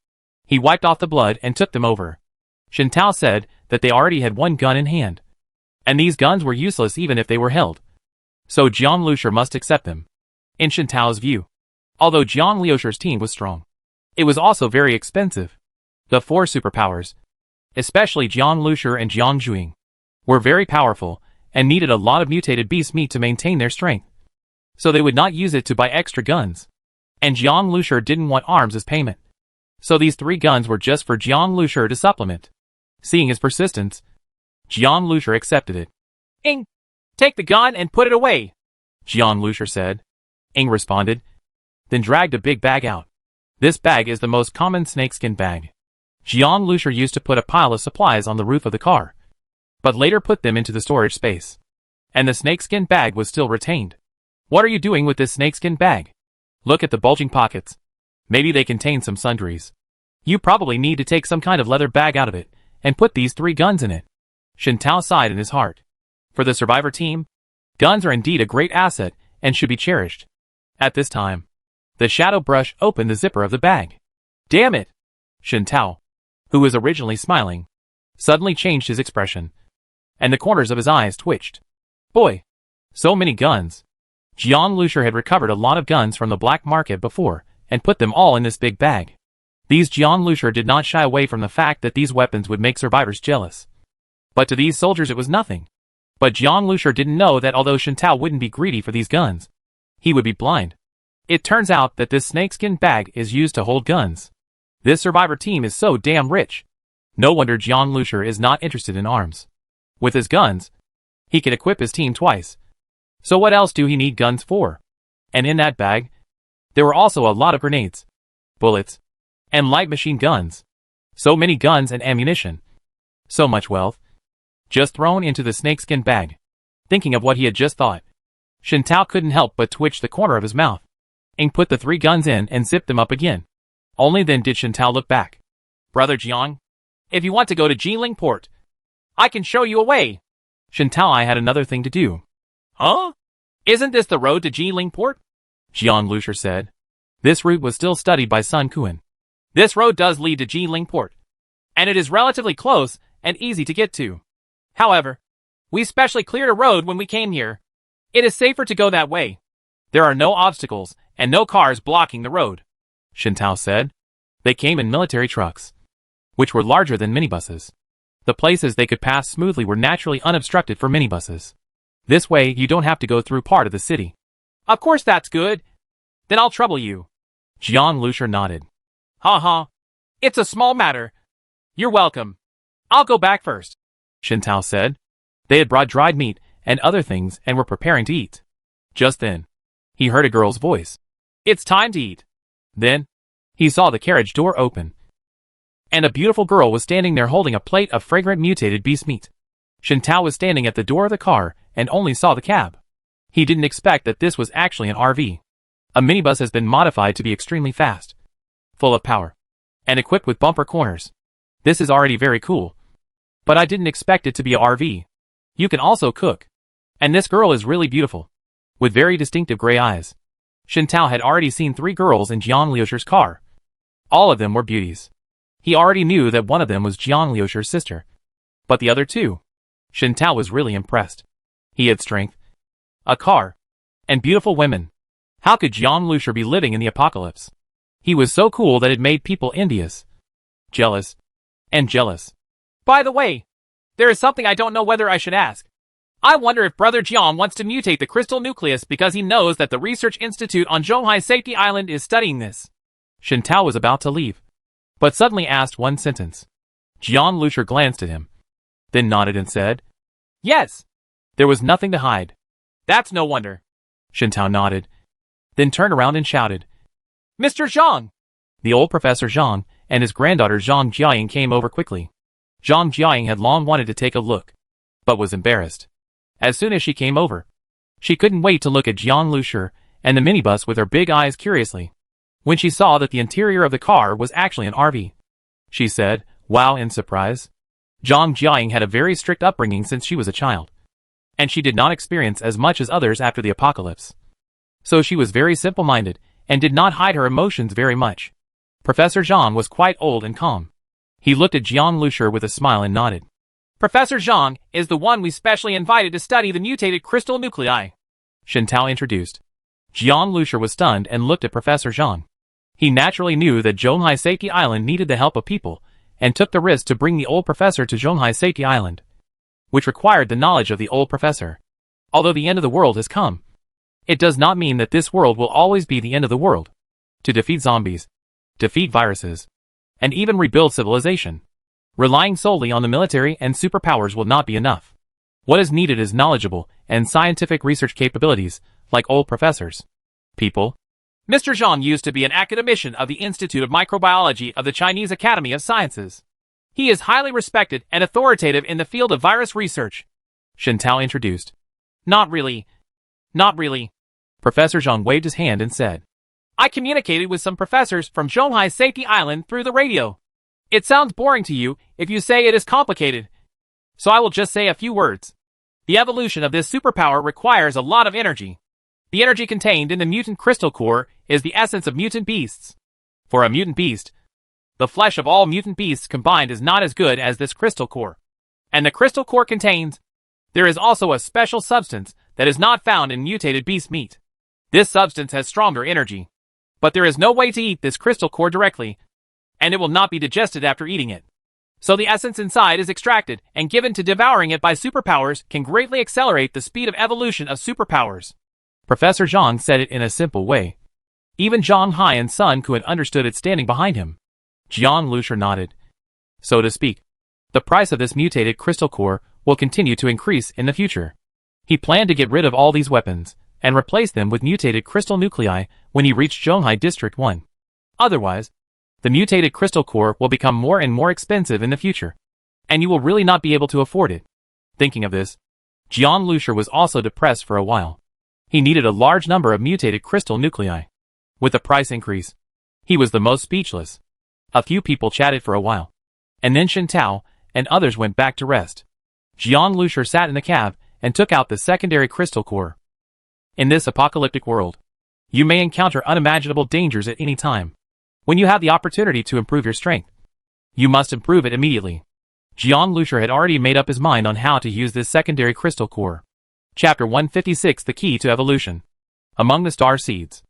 He wiped off the blood and took them over. Shen Tao said that they already had 1 gun in hand, and these guns were useless even if they were held. So Jiang Lushur must accept them. In Shen Tao's view, although Jiang Lushur's team was strong, it was also very expensive. The four superpowers, especially Jiang Lusher and Jiang Juing, were very powerful and needed a lot of mutated beast meat to maintain their strength. So they would not use it to buy extra guns. And Jiang Lusher didn't want arms as payment. So these 3 guns were just for Jiang Lusher to supplement. Seeing his persistence, Jiang Lusher accepted it. Ing! Take the gun and put it away, Jiang Lusher said. Ing responded, then dragged a big bag out. This bag is the most common snakeskin bag. Jiang Lusher used to put a pile of supplies on the roof of the car, but later put them into the storage space. And the snakeskin bag was still retained. What are you doing with this snakeskin bag? Look at the bulging pockets. Maybe they contain some sundries. You probably need to take some kind of leather bag out of it and put these 3 guns in it. Shen Tao sighed in his heart. For the survivor team, guns are indeed a great asset and should be cherished. At this time, the shadow brush opened the zipper of the bag. Damn it! Shen Tao, who was originally smiling, suddenly changed his expression, and the corners of his eyes twitched. Boy! So many guns! Jiang Lusher had recovered a lot of guns from the black market before, and put them all in this big bag. These Jiang Lusher did not shy away from the fact that these weapons would make survivors jealous. But to these soldiers it was nothing. But Jiang Lusher didn't know that although Shen Tao wouldn't be greedy for these guns, he would be blind. It turns out that this snakeskin bag is used to hold guns. This survivor team is so damn rich. No wonder Jiang Lusher is not interested in arms. With his guns, he can equip his team twice. So what else do he need guns for? And in that bag, there were also a lot of grenades, bullets, and light machine guns. So many guns and ammunition. So much wealth. Just thrown into the snakeskin bag. Thinking of what he had just thought, Shen Tao couldn't help but twitch the corner of his mouth. Ing put the 3 guns in and zipped them up again. Only then did Shen Tao look back. Brother Jiang, if you want to go to Jiling Port, I can show you a way. Shen Tao, I had another thing to do. Huh? Isn't this the road to Jiling Port? Jiang Lusher said. This route was still studied by Sun Quan. This road does lead to Jiling Port, and it is relatively close and easy to get to. However, we specially cleared a road when we came here. It is safer to go that way. There are no obstacles and no cars blocking the road, Shen Tao said. They came in military trucks, which were larger than minibuses. The places they could pass smoothly were naturally unobstructed for minibuses. This way you don't have to go through part of the city. Of course that's good. Then I'll trouble you. Jiang Lusher nodded. Ha ha. It's a small matter. You're welcome. I'll go back first, Shen Tao said. They had brought dried meat and other things and were preparing to eat. Just then, he heard a girl's voice. It's time to eat. Then, he saw the carriage door open, and a beautiful girl was standing there holding a plate of fragrant mutated beast meat. Shen Tao was standing at the door of the car and only saw the cab. He didn't expect that this was actually an RV. A minibus has been modified to be extremely fast, full of power, and equipped with bumper corners. This is already very cool. But I didn't expect it to be a RV. You can also cook. And this girl is really beautiful, with very distinctive gray eyes. Shen Tao had already seen 3 girls in Jiang Lusher's car. All of them were beauties. He already knew that one of them was Jiang Lusher's sister. But the other 2, Shen Tao was really impressed. He had strength, a car, and beautiful women. How could Jiang Lusher be living in the apocalypse? He was so cool that it made people envious, jealous, and jealous. By the way, there is something I don't know whether I should ask. I wonder if Brother Jiang wants to mutate the crystal nucleus because he knows that the Research Institute on Zhonghai Safety Island is studying this. Shen Tao was about to leave, but suddenly asked one sentence. Jiang Lusher glanced at him, then nodded and said, Yes. There was nothing to hide. That's no wonder. Shen Tao nodded, then turned around and shouted, Mr. Zhang! The old Professor Zhang and his granddaughter Zhang Jiaying came over quickly. Zhang Jiaying had long wanted to take a look, but was embarrassed. As soon as she came over, she couldn't wait to look at Jiang Lusher and the minibus with her big eyes curiously. When she saw that the interior of the car was actually an RV, she said, wow, in surprise. Zhang Jiaying had a very strict upbringing since she was a child, and she did not experience as much as others after the apocalypse. So she was very simple-minded and did not hide her emotions very much. Professor Zhang was quite old and calm. He looked at Jiang Lusher with a smile and nodded. Professor Zhang is the one we specially invited to study the mutated crystal nuclei, Shen Tao introduced. Jiang Lusher was stunned and looked at Professor Zhang. He naturally knew that Zhonghai Safety Island needed the help of people, and took the risk to bring the old professor to Zhonghai Safety Island, which required the knowledge of the old professor. Although the end of the world has come, it does not mean that this world will always be the end of the world. To defeat zombies, defeat viruses, and even rebuild civilization, relying solely on the military and superpowers will not be enough. What is needed is knowledgeable and scientific research capabilities, like old professors. People. Mr. Zhang used to be an academician of the Institute of Microbiology of the Chinese Academy of Sciences. He is highly respected and authoritative in the field of virus research, Shen Tao introduced. Not really. Not really. Professor Zhang waved his hand and said, I communicated with some professors from Zhonghai Safety Island through the radio. It sounds boring to you if you say it is complicated. So I will just say a few words. The evolution of this superpower requires a lot of energy. The energy contained in the mutant crystal core is the essence of mutant beasts. For a mutant beast, the flesh of all mutant beasts combined is not as good as this crystal core. And the crystal core contains, there is also a special substance that is not found in mutated beast meat. This substance has stronger energy. But there is no way to eat this crystal core directly, and it will not be digested after eating it. So the essence inside is extracted and given to devouring it by superpowers can greatly accelerate the speed of evolution of superpowers. Professor Zhang said it in a simple way. Even Zhang Hai and Sun Ku had understood it standing behind him. Jiang Lushi nodded. So to speak, the price of this mutated crystal core will continue to increase in the future. He planned to get rid of all these weapons and replace them with mutated crystal nuclei when he reached Zhonghai District 1. Otherwise, the mutated crystal core will become more and more expensive in the future, and you will really not be able to afford it. Thinking of this, Jiang Lushi was also depressed for a while. He needed a large number of mutated crystal nuclei. With the price increase, he was the most speechless. A few people chatted for a while, and then Shen Tao and others went back to rest. Jiang Lushi sat in the cab and took out the secondary crystal core. In this apocalyptic world, you may encounter unimaginable dangers at any time. When you have the opportunity to improve your strength, you must improve it immediately. Jiang Lushi had already made up his mind on how to use this secondary crystal core. Chapter 156 The Key to Evolution. Among the star seeds,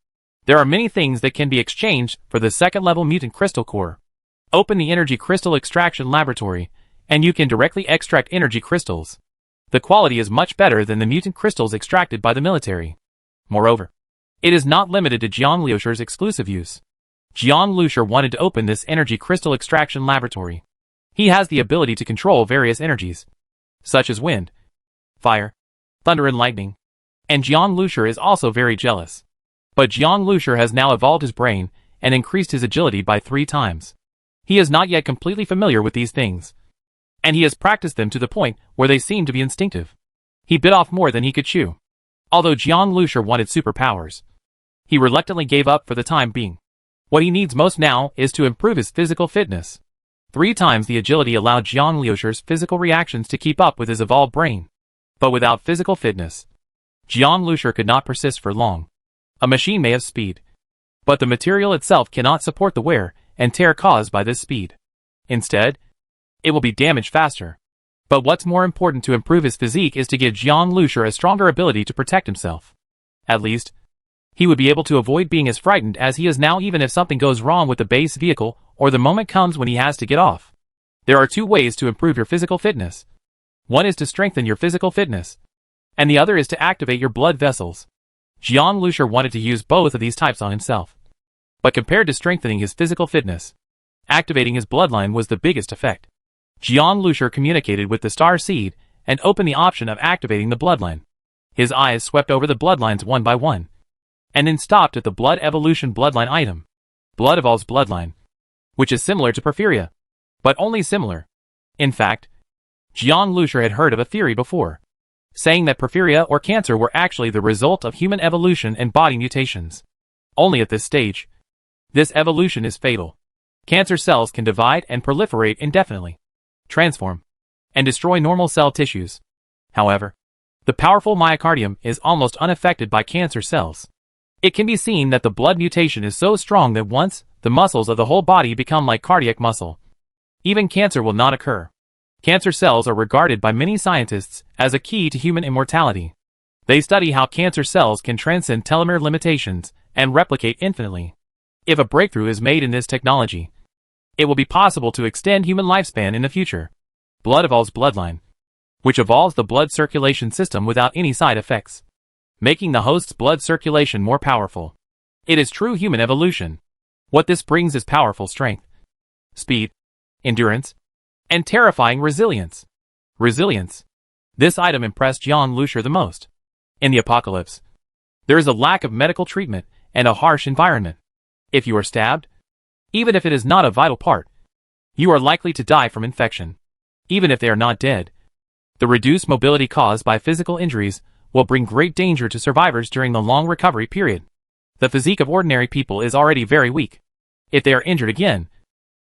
there are many things that can be exchanged for the second-level mutant crystal core. Open the Energy Crystal Extraction Laboratory, and you can directly extract energy crystals. The quality is much better than the mutant crystals extracted by the military. Moreover, it is not limited to Jiang Lushi's exclusive use. Jiang Lushi wanted to open this Energy Crystal Extraction Laboratory. He has the ability to control various energies, such as wind, fire, thunder and lightning. And Jiang Lushi is also very jealous. But Jiang Lushi has now evolved his brain and increased his agility by 3 times. He is not yet completely familiar with these things, and he has practiced them to the point where they seem to be instinctive. He bit off more than he could chew. Although Jiang Lushi wanted superpowers, he reluctantly gave up for the time being. What he needs most now is to improve his physical fitness. 3 times the agility allowed Jiang Lushi's physical reactions to keep up with his evolved brain. But without physical fitness, Jiang Lushi could not persist for long. A machine may have speed, but the material itself cannot support the wear and tear caused by this speed. Instead, it will be damaged faster. But what's more important to improve his physique is to give Jiang Lushi a stronger ability to protect himself. At least, he would be able to avoid being as frightened as he is now even if something goes wrong with the base vehicle or the moment comes when he has to get off. There are 2 ways to improve your physical fitness. One is to strengthen your physical fitness, and the other is to activate your blood vessels. Jiang Lushi wanted to use both of these types on himself. But compared to strengthening his physical fitness, activating his bloodline was the biggest effect. Jiang Lushi communicated with the star seed and opened the option of activating the bloodline. His eyes swept over the bloodlines one by one, and then stopped at the blood evolution bloodline item. Blood evolves bloodline, which is similar to porphyria, but only similar. In fact, Jiang Lushi had heard of a theory before, saying that porphyria or cancer were actually the result of human evolution and body mutations. Only at this stage, this evolution is fatal. Cancer cells can divide and proliferate indefinitely, transform, and destroy normal cell tissues. However, the powerful myocardium is almost unaffected by cancer cells. It can be seen that the blood mutation is so strong that once the muscles of the whole body become like cardiac muscle, even cancer will not occur. Cancer cells are regarded by many scientists as a key to human immortality. They study how cancer cells can transcend telomere limitations and replicate infinitely. If a breakthrough is made in this technology, it will be possible to extend human lifespan in the future. Blood evolves bloodline, which evolves the blood circulation system without any side effects, making the host's blood circulation more powerful. It is true human evolution. What this brings is powerful strength, speed, endurance, and terrifying resilience. Resilience. This item impressed Jiang Lushur the most. In the apocalypse, there is a lack of medical treatment and a harsh environment. If you are stabbed, even if it is not a vital part, you are likely to die from infection. Even if they are not dead, the reduced mobility caused by physical injuries will bring great danger to survivors during the long recovery period. The physique of ordinary people is already very weak. If they are injured again,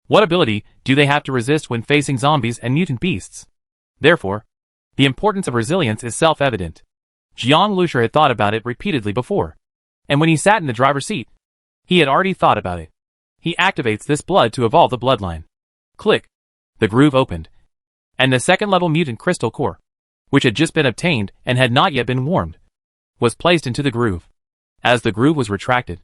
what ability do they have to resist when facing zombies and mutant beasts? Therefore, the importance of resilience is self-evident. Jiang Lushur had thought about it repeatedly before, and when he sat in the driver's seat, he had already thought about it. He activates this blood to evolve the bloodline. Click. The groove opened, and the second-level mutant crystal core, which had just been obtained and had not yet been warmed, was placed into the groove. As the groove was retracted,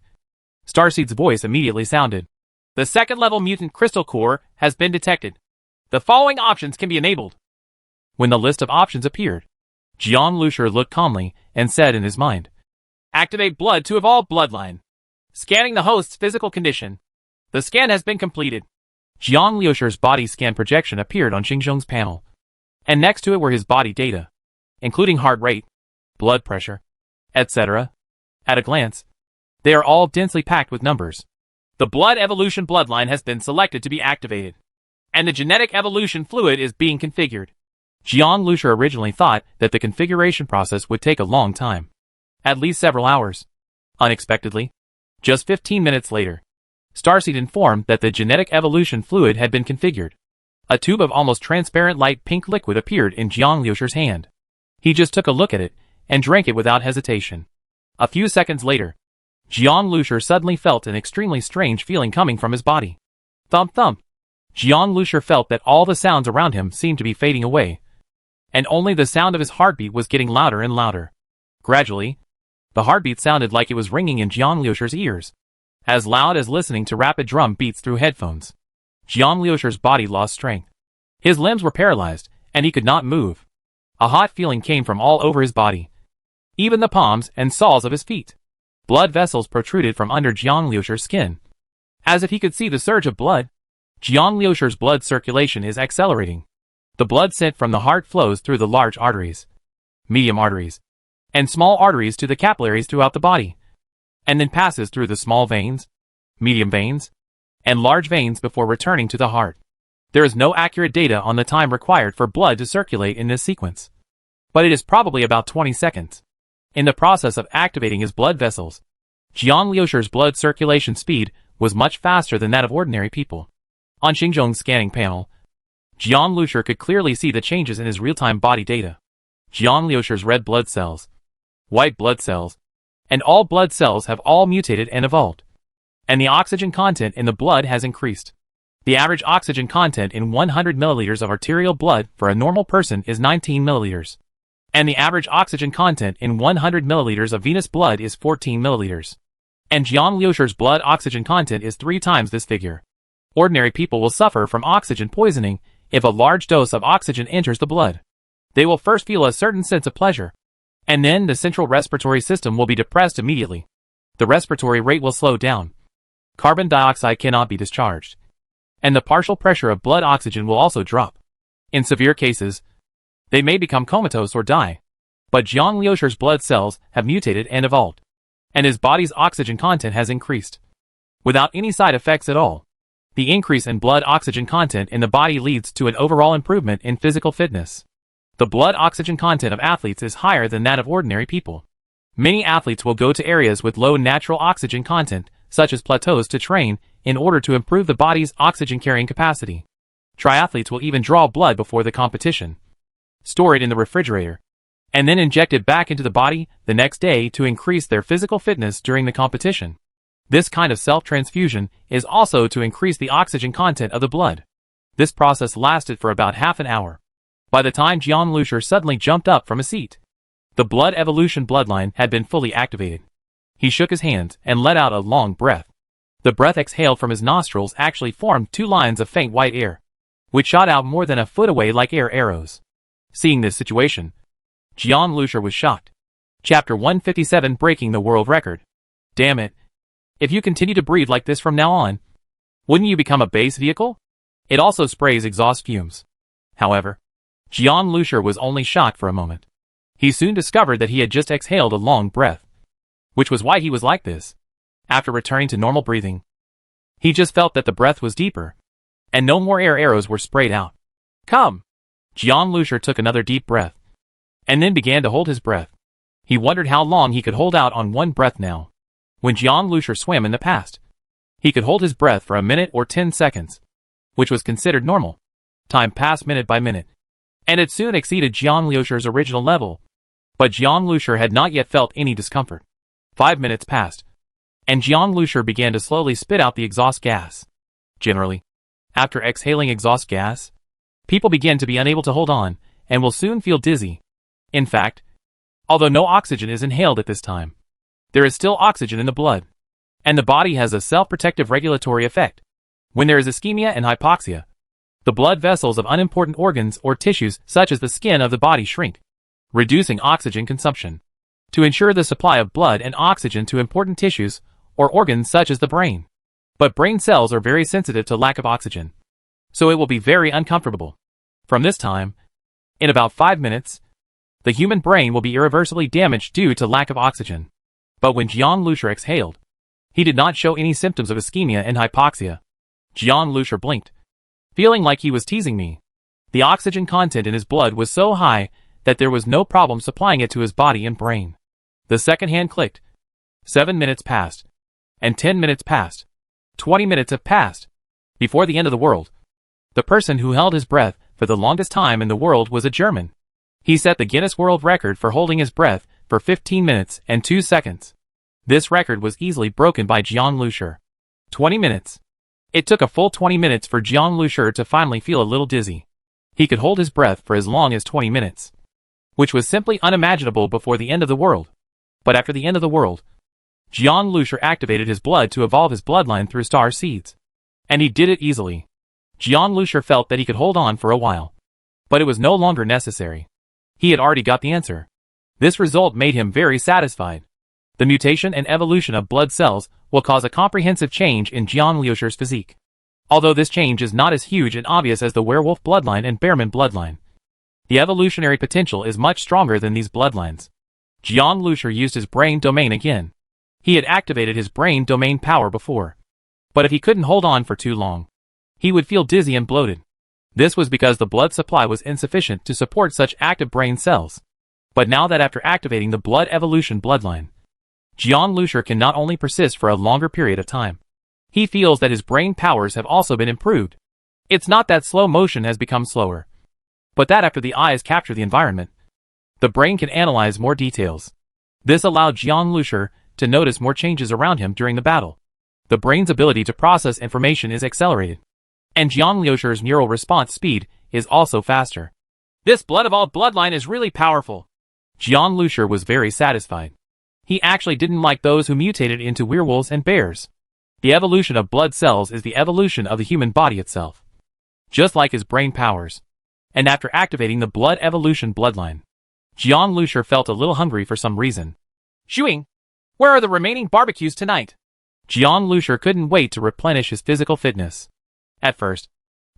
Starseed's voice immediately sounded. The second-level mutant crystal core has been detected. The following options can be enabled. When the list of options appeared, Jiang Lushur looked calmly and said in his mind, activate blood to evolve bloodline. Scanning the host's physical condition. The scan has been completed. Jiang Lushur's body scan projection appeared on Xingzhong's panel, and next to it were his body data, including heart rate, blood pressure, etc. At a glance, they are all densely packed with numbers. The blood evolution bloodline has been selected to be activated, and the genetic evolution fluid is being configured. Jiang Lushur originally thought that the configuration process would take a long time, at least several hours. Unexpectedly, just 15 minutes later, Starseed informed that the genetic evolution fluid had been configured. A tube of almost transparent light pink liquid appeared in Jiang Lushur's hand. He just took a look at it and drank it without hesitation. A few seconds later, Jiang Lushur suddenly felt an extremely strange feeling coming from his body. Thump thump. Jiang Lushur felt that all the sounds around him seemed to be fading away, and only the sound of his heartbeat was getting louder and louder. Gradually, the heartbeat sounded like it was ringing in Jiang Lushur's ears, as loud as listening to rapid drum beats through headphones. Jiang Lushur's body lost strength. His limbs were paralyzed, and he could not move. A hot feeling came from all over his body, even the palms and soles of his feet. Blood vessels protruded from under Jiang Lushur's skin, as if he could see the surge of blood. Jiang Lushur's blood circulation is accelerating. The blood sent from the heart flows through the large arteries, medium arteries, and small arteries to the capillaries throughout the body, and then passes through the small veins, medium veins, and large veins before returning to the heart. There is no accurate data on the time required for blood to circulate in this sequence, but it is probably about 20 seconds. In the process of activating his blood vessels, Jiang Lushur's blood circulation speed was much faster than that of ordinary people. On Xingzhong's scanning panel, Jiang Lushur could clearly see the changes in his real-time body data. Jiang Lushur's red blood cells, white blood cells, and all blood cells have all mutated and evolved, and the oxygen content in the blood has increased. The average oxygen content in 100 milliliters of arterial blood for a normal person is 19 milliliters, and the average oxygen content in 100 milliliters of venous blood is 14 milliliters. And Jiang Lushur's blood oxygen content is 3 times this figure. Ordinary people will suffer from oxygen poisoning if a large dose of oxygen enters the blood. They will first feel a certain sense of pleasure, and then the central respiratory system will be depressed immediately. The respiratory rate will slow down. Carbon dioxide cannot be discharged, and the partial pressure of blood oxygen will also drop. In severe cases, they may become comatose or die. But Jiang Lushur's blood cells have mutated and evolved, and his body's oxygen content has increased, without any side effects at all. The increase in blood oxygen content in the body leads to an overall improvement in physical fitness. The blood oxygen content of athletes is higher than that of ordinary people. Many athletes will go to areas with low natural oxygen content, such as plateaus, to train in order to improve the body's oxygen carrying capacity. Triathletes will even draw blood before the competition, store it in the refrigerator, and then inject it back into the body the next day to increase their physical fitness during the competition. This kind of self-transfusion is also to increase the oxygen content of the blood. This process lasted for about half an hour. By the time Jiang Lushur suddenly jumped up from a seat, the blood evolution bloodline had been fully activated. He shook his hands and let out a long breath. The breath exhaled from his nostrils actually formed 2 lines of faint white air, which shot out more than a foot away like air arrows. Seeing this situation, Jian Lushur was shocked. Chapter 157, Breaking the World Record. Damn it. If you continue to breathe like this from now on, wouldn't you become a base vehicle? It also sprays exhaust fumes. However, Jian Lushur was only shocked for a moment. He soon discovered that he had just exhaled a long breath, which was why he was like this. After returning to normal breathing, he just felt that the breath was deeper, and no more air arrows were sprayed out. Come! Jian Lushur took another deep breath, and then began to hold his breath. He wondered how long he could hold out on one breath now. When Jian Lushur swam in the past, he could hold his breath for a minute or 10 seconds, which was considered normal. Time passed minute by minute, and it soon exceeded Jian Lushur's original level. But Jian Lushur had not yet felt any discomfort. 5 minutes passed, and Jian Lushur began to slowly spit out the exhaust gas. Generally, after exhaling exhaust gas, people begin to be unable to hold on, and will soon feel dizzy. In fact, although no oxygen is inhaled at this time, there is still oxygen in the blood, and the body has a self-protective regulatory effect. When there is ischemia and hypoxia, the blood vessels of unimportant organs or tissues such as the skin of the body shrink, reducing oxygen consumption. To ensure the supply of blood and oxygen to important tissues or organs such as the brain. But brain cells are very sensitive to lack of oxygen, so it will be very uncomfortable. From this time, in about 5 minutes, the human brain will be irreversibly damaged due to lack of oxygen. But when Jian Lushur exhaled, he did not show any symptoms of ischemia and hypoxia. Jian Lushur blinked, feeling like he was teasing me. The oxygen content in his blood was so high that there was no problem supplying it to his body and brain. The second hand clicked. 7 minutes passed, and 10 minutes passed. 20 minutes have passed. Before the end of the world, the person who held his breath for the longest time in the world was a German. He set the Guinness World Record for holding his breath for 15 minutes and 2 seconds. This record was easily broken by Jian Lushur. 20 minutes. It took a full 20 minutes for Jian Lushur to finally feel a little dizzy. He could hold his breath for as long as 20 minutes, which was simply unimaginable before the end of the world. But after the end of the world, Jian Lushur activated his blood to evolve his bloodline through star seeds. And he did it easily. Jian Lushur felt that he could hold on for a while, but it was no longer necessary. He had already got the answer. This result made him very satisfied. The mutation and evolution of blood cells will cause a comprehensive change in Jian Lushur's physique. Although this change is not as huge and obvious as the werewolf bloodline and bearman bloodline, the evolutionary potential is much stronger than these bloodlines. Jian Lushur used his brain domain again. He had activated his brain domain power before, but if he couldn't hold on for too long, he would feel dizzy and bloated. This was because the blood supply was insufficient to support such active brain cells. But now that after activating the blood evolution bloodline, Jian Lushur can not only persist for a longer period of time, he feels that his brain powers have also been improved. It's not that slow motion has become slower, but that after the eyes capture the environment, the brain can analyze more details. This allowed Jian Lushur to notice more changes around him during the battle. The brain's ability to process information is accelerated, and Jian Lushur's neural response speed is also faster. This blood evolved bloodline is really powerful. Jian Lushur was very satisfied. He actually didn't like those who mutated into werewolves and bears. The evolution of blood cells is the evolution of the human body itself, just like his brain powers. And after activating the blood evolution bloodline, Jian Lushur felt a little hungry for some reason. Shuing, where are the remaining barbecues tonight? Jian Lushur couldn't wait to replenish his physical fitness. At first,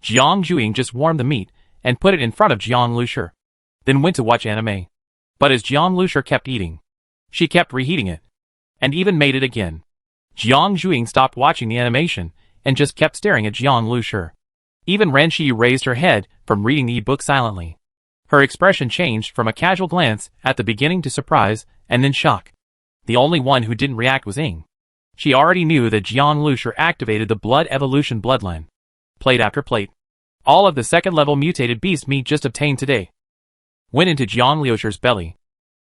Jiang Juing just warmed the meat and put it in front of Jian Lushur, then went to watch anime. But as Jian Lushur kept eating, she kept reheating it, and even made it again. Jiang Juing stopped watching the animation and just kept staring at Jian Lushur. Even Ren Shi raised her head from reading the e-book silently. Her expression changed from a casual glance at the beginning to surprise and then shock. The only one who didn't react was Ying. She already knew that Jian Lushur activated the blood evolution bloodline. Plate after plate, all of the second-level mutated beast meat just obtained today went into Jian Lushur's belly.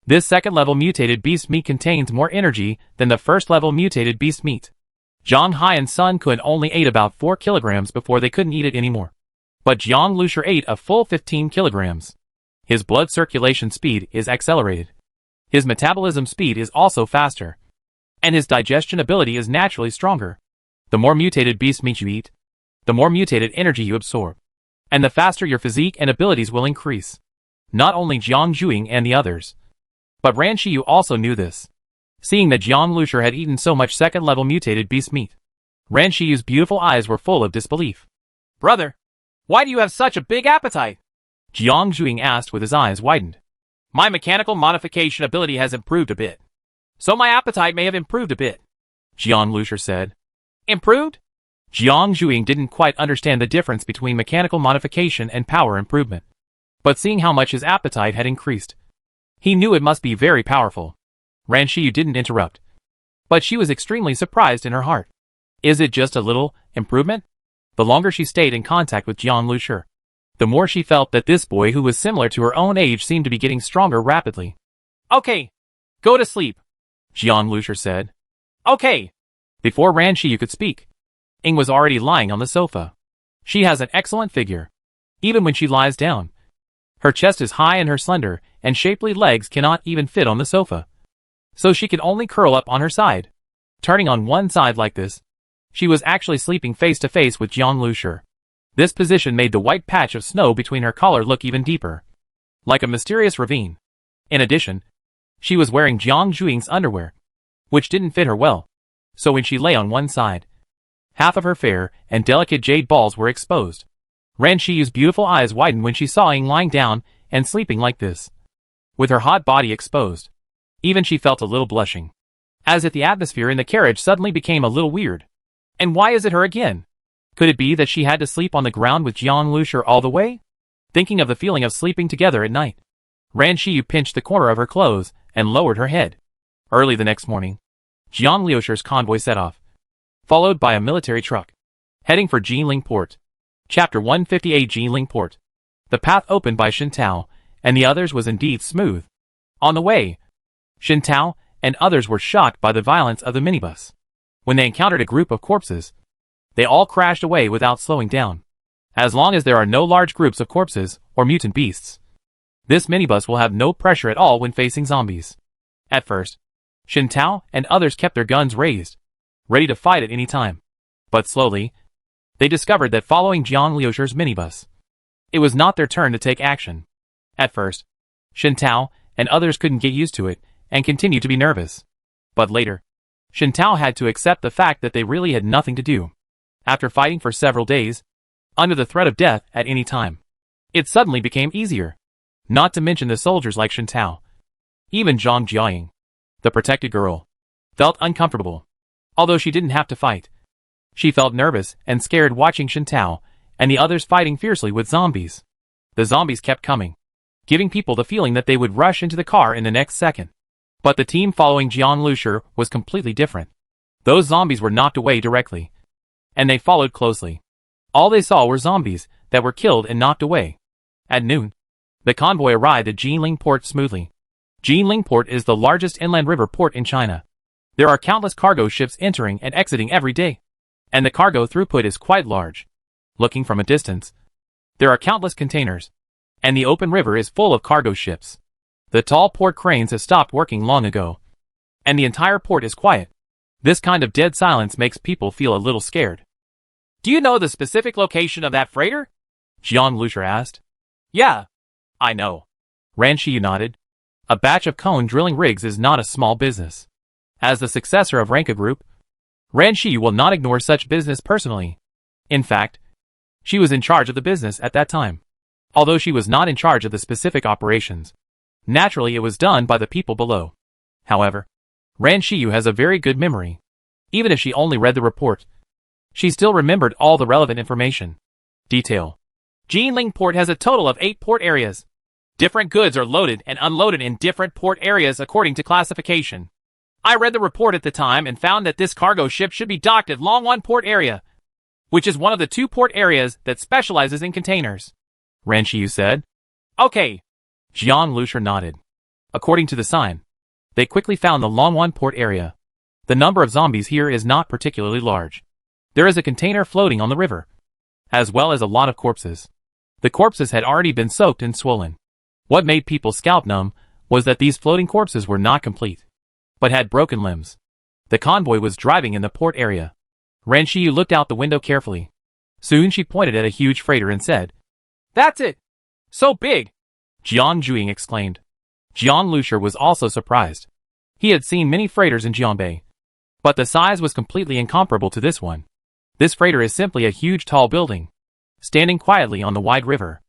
This second-level mutated beast meat contains more energy than the first-level mutated beast meat. Zhang Hai and Sun Kun only ate about 4 kilograms before they couldn't eat it anymore. But Jian Lushur ate a full 15 kilograms. His blood circulation speed is accelerated. His metabolism speed is also faster. And his digestion ability is naturally stronger. The more mutated beast meat you eat, the more mutated energy you absorb, and the faster your physique and abilities will increase. Not only Jiang Juing and the others, but Ran Shiyu also knew this. Seeing that Jiang Lushur had eaten so much second-level mutated beast meat, Ran Shiyu's beautiful eyes were full of disbelief. "Brother, why do you have such a big appetite?" Jiang Juing asked with his eyes widened. "My mechanical modification ability has improved a bit, so my appetite may have improved a bit," Jiang Lushur said. "Improved?" Jiang Juing didn't quite understand the difference between mechanical modification and power improvement. But seeing how much his appetite had increased, he knew it must be very powerful. Ran Shiyu didn't interrupt, but she was extremely surprised in her heart. Is it just a little improvement? The longer she stayed in contact with Jiang Lushur, the more she felt that this boy who was similar to her own age seemed to be getting stronger rapidly. "Okay, go to sleep," Jiang Lushur said. "Okay." Before Ran Shiyu could speak, Ing was already lying on the sofa. She has an excellent figure. Even when she lies down, her chest is high and her slender and shapely legs cannot even fit on the sofa, so she can only curl up on her side. Turning on one side like this, she was actually sleeping face to face with Jiang Lushur. This position made the white patch of snow between her collar look even deeper, like a mysterious ravine. In addition, she was wearing Jiang Juing's underwear, which didn't fit her well, so when she lay on one side, half of her fair and delicate jade balls were exposed. Ran Shiyu's beautiful eyes widened when she saw Ing lying down and sleeping like this, with her hot body exposed. Even she felt a little blushing, as if the atmosphere in the carriage suddenly became a little weird. And why is it her again? Could it be that she had to sleep on the ground with Jiang Lushur all the way? Thinking of the feeling of sleeping together at night, Ran Shiyu pinched the corner of her clothes and lowered her head. Early the next morning, Jiang Lushur's convoy set off, followed by a military truck, heading for Jinling Port. Chapter 158 Jinling Port. The path opened by Shintao and the others was indeed smooth. On the way, Shintao and others were shocked by the violence of the minibus. When they encountered a group of corpses, they all crashed away without slowing down. As long as there are no large groups of corpses or mutant beasts, this minibus will have no pressure at all when facing zombies. At first, Shintao and others kept their guns raised, ready to fight at any time. But slowly, they discovered that following Jiang Lushur's minibus, it was not their turn to take action. At first, Shintao and others couldn't get used to it and continued to be nervous. But later, Shintao had to accept the fact that they really had nothing to do. After fighting for several days, under the threat of death at any time, it suddenly became easier. Not to mention the soldiers like Shintao. Even Zhang Jiaying, the protected girl, felt uncomfortable. Although she didn't have to fight, she felt nervous and scared watching Shintao and the others fighting fiercely with zombies. The zombies kept coming, giving people the feeling that they would rush into the car in the next second. But the team following Jiang Lushur was completely different. Those zombies were knocked away directly, and they followed closely. All they saw were zombies that were killed and knocked away. At noon, the convoy arrived at Jinling Port smoothly. Jinling Port is the largest inland river port in China. There are countless cargo ships entering and exiting every day, and the cargo throughput is quite large. Looking from a distance, there are countless containers, and the open river is full of cargo ships. The tall port cranes have stopped working long ago, and the entire port is quiet. This kind of dead silence makes people feel a little scared. "Do you know the specific location of that freighter?" Jiang Lushur asked. "Yeah, I know." Ran Shiyu nodded. A batch of cone drilling rigs is not a small business. As the successor of Ranka Group, Ran Shiyu will not ignore such business personally. In fact, she was in charge of the business at that time. Although she was not in charge of the specific operations, naturally it was done by the people below. However, Ran Shiyu has a very good memory. Even if she only read the report, she still remembered all the relevant information. Detail. Jinling Port has a total of 8 port areas. Different goods are loaded and unloaded in different port areas according to classification. I read the report at the time and found that this cargo ship should be docked at Longwan Port Area, which is one of the 2 port areas that specializes in containers. Ran Shiyu said. Okay. Jiang Lushur nodded. According to the sign, they quickly found the Longwan Port Area. The number of zombies here is not particularly large. There is a container floating on the river, as well as a lot of corpses. The corpses had already been soaked and swollen. What made people scalp numb was that these floating corpses were not complete, but had broken limbs. The convoy was driving in the port area. Ren Shiyu looked out the window carefully. Soon she pointed at a huge freighter and said, "That's it! So big!" Jiang Juing exclaimed. Jiang Lusher was also surprised. He had seen many freighters in Jianbei, but the size was completely incomparable to this one. This freighter is simply a huge tall building, standing quietly on the wide river.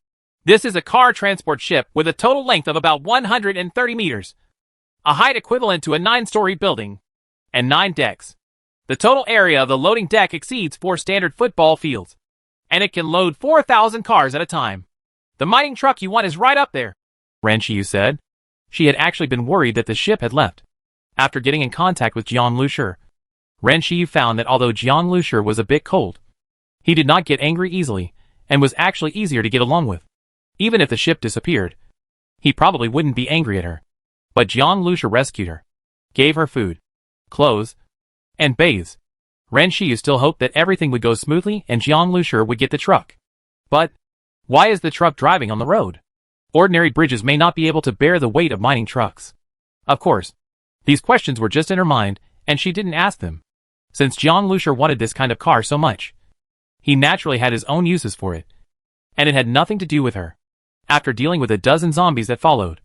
This is a car transport ship with a total length of about 130 meters, a height equivalent to a 9-story building, and 9 decks. The total area of the loading deck exceeds 4 standard football fields, and it can load 4,000 cars at a time. The mining truck you want is right up there, Ren Shiyu said. She had actually been worried that the ship had left. After getting in contact with Jiang Lusher, Ren Shiyu found that although Jiang Lusher was a bit cold, he did not get angry easily, and was actually easier to get along with. Even if the ship disappeared, he probably wouldn't be angry at her. But Jiang Lusher rescued her, gave her food, clothes, and bathes. Ren Shiyu still hoped that everything would go smoothly and Jiang Lusher would get the truck. But why is the truck driving on the road? Ordinary bridges may not be able to bear the weight of mining trucks. Of course, these questions were just in her mind, and she didn't ask them. Since Jiang Lusher wanted this kind of car so much, he naturally had his own uses for it, and it had nothing to do with her. After dealing with a dozen zombies that followed,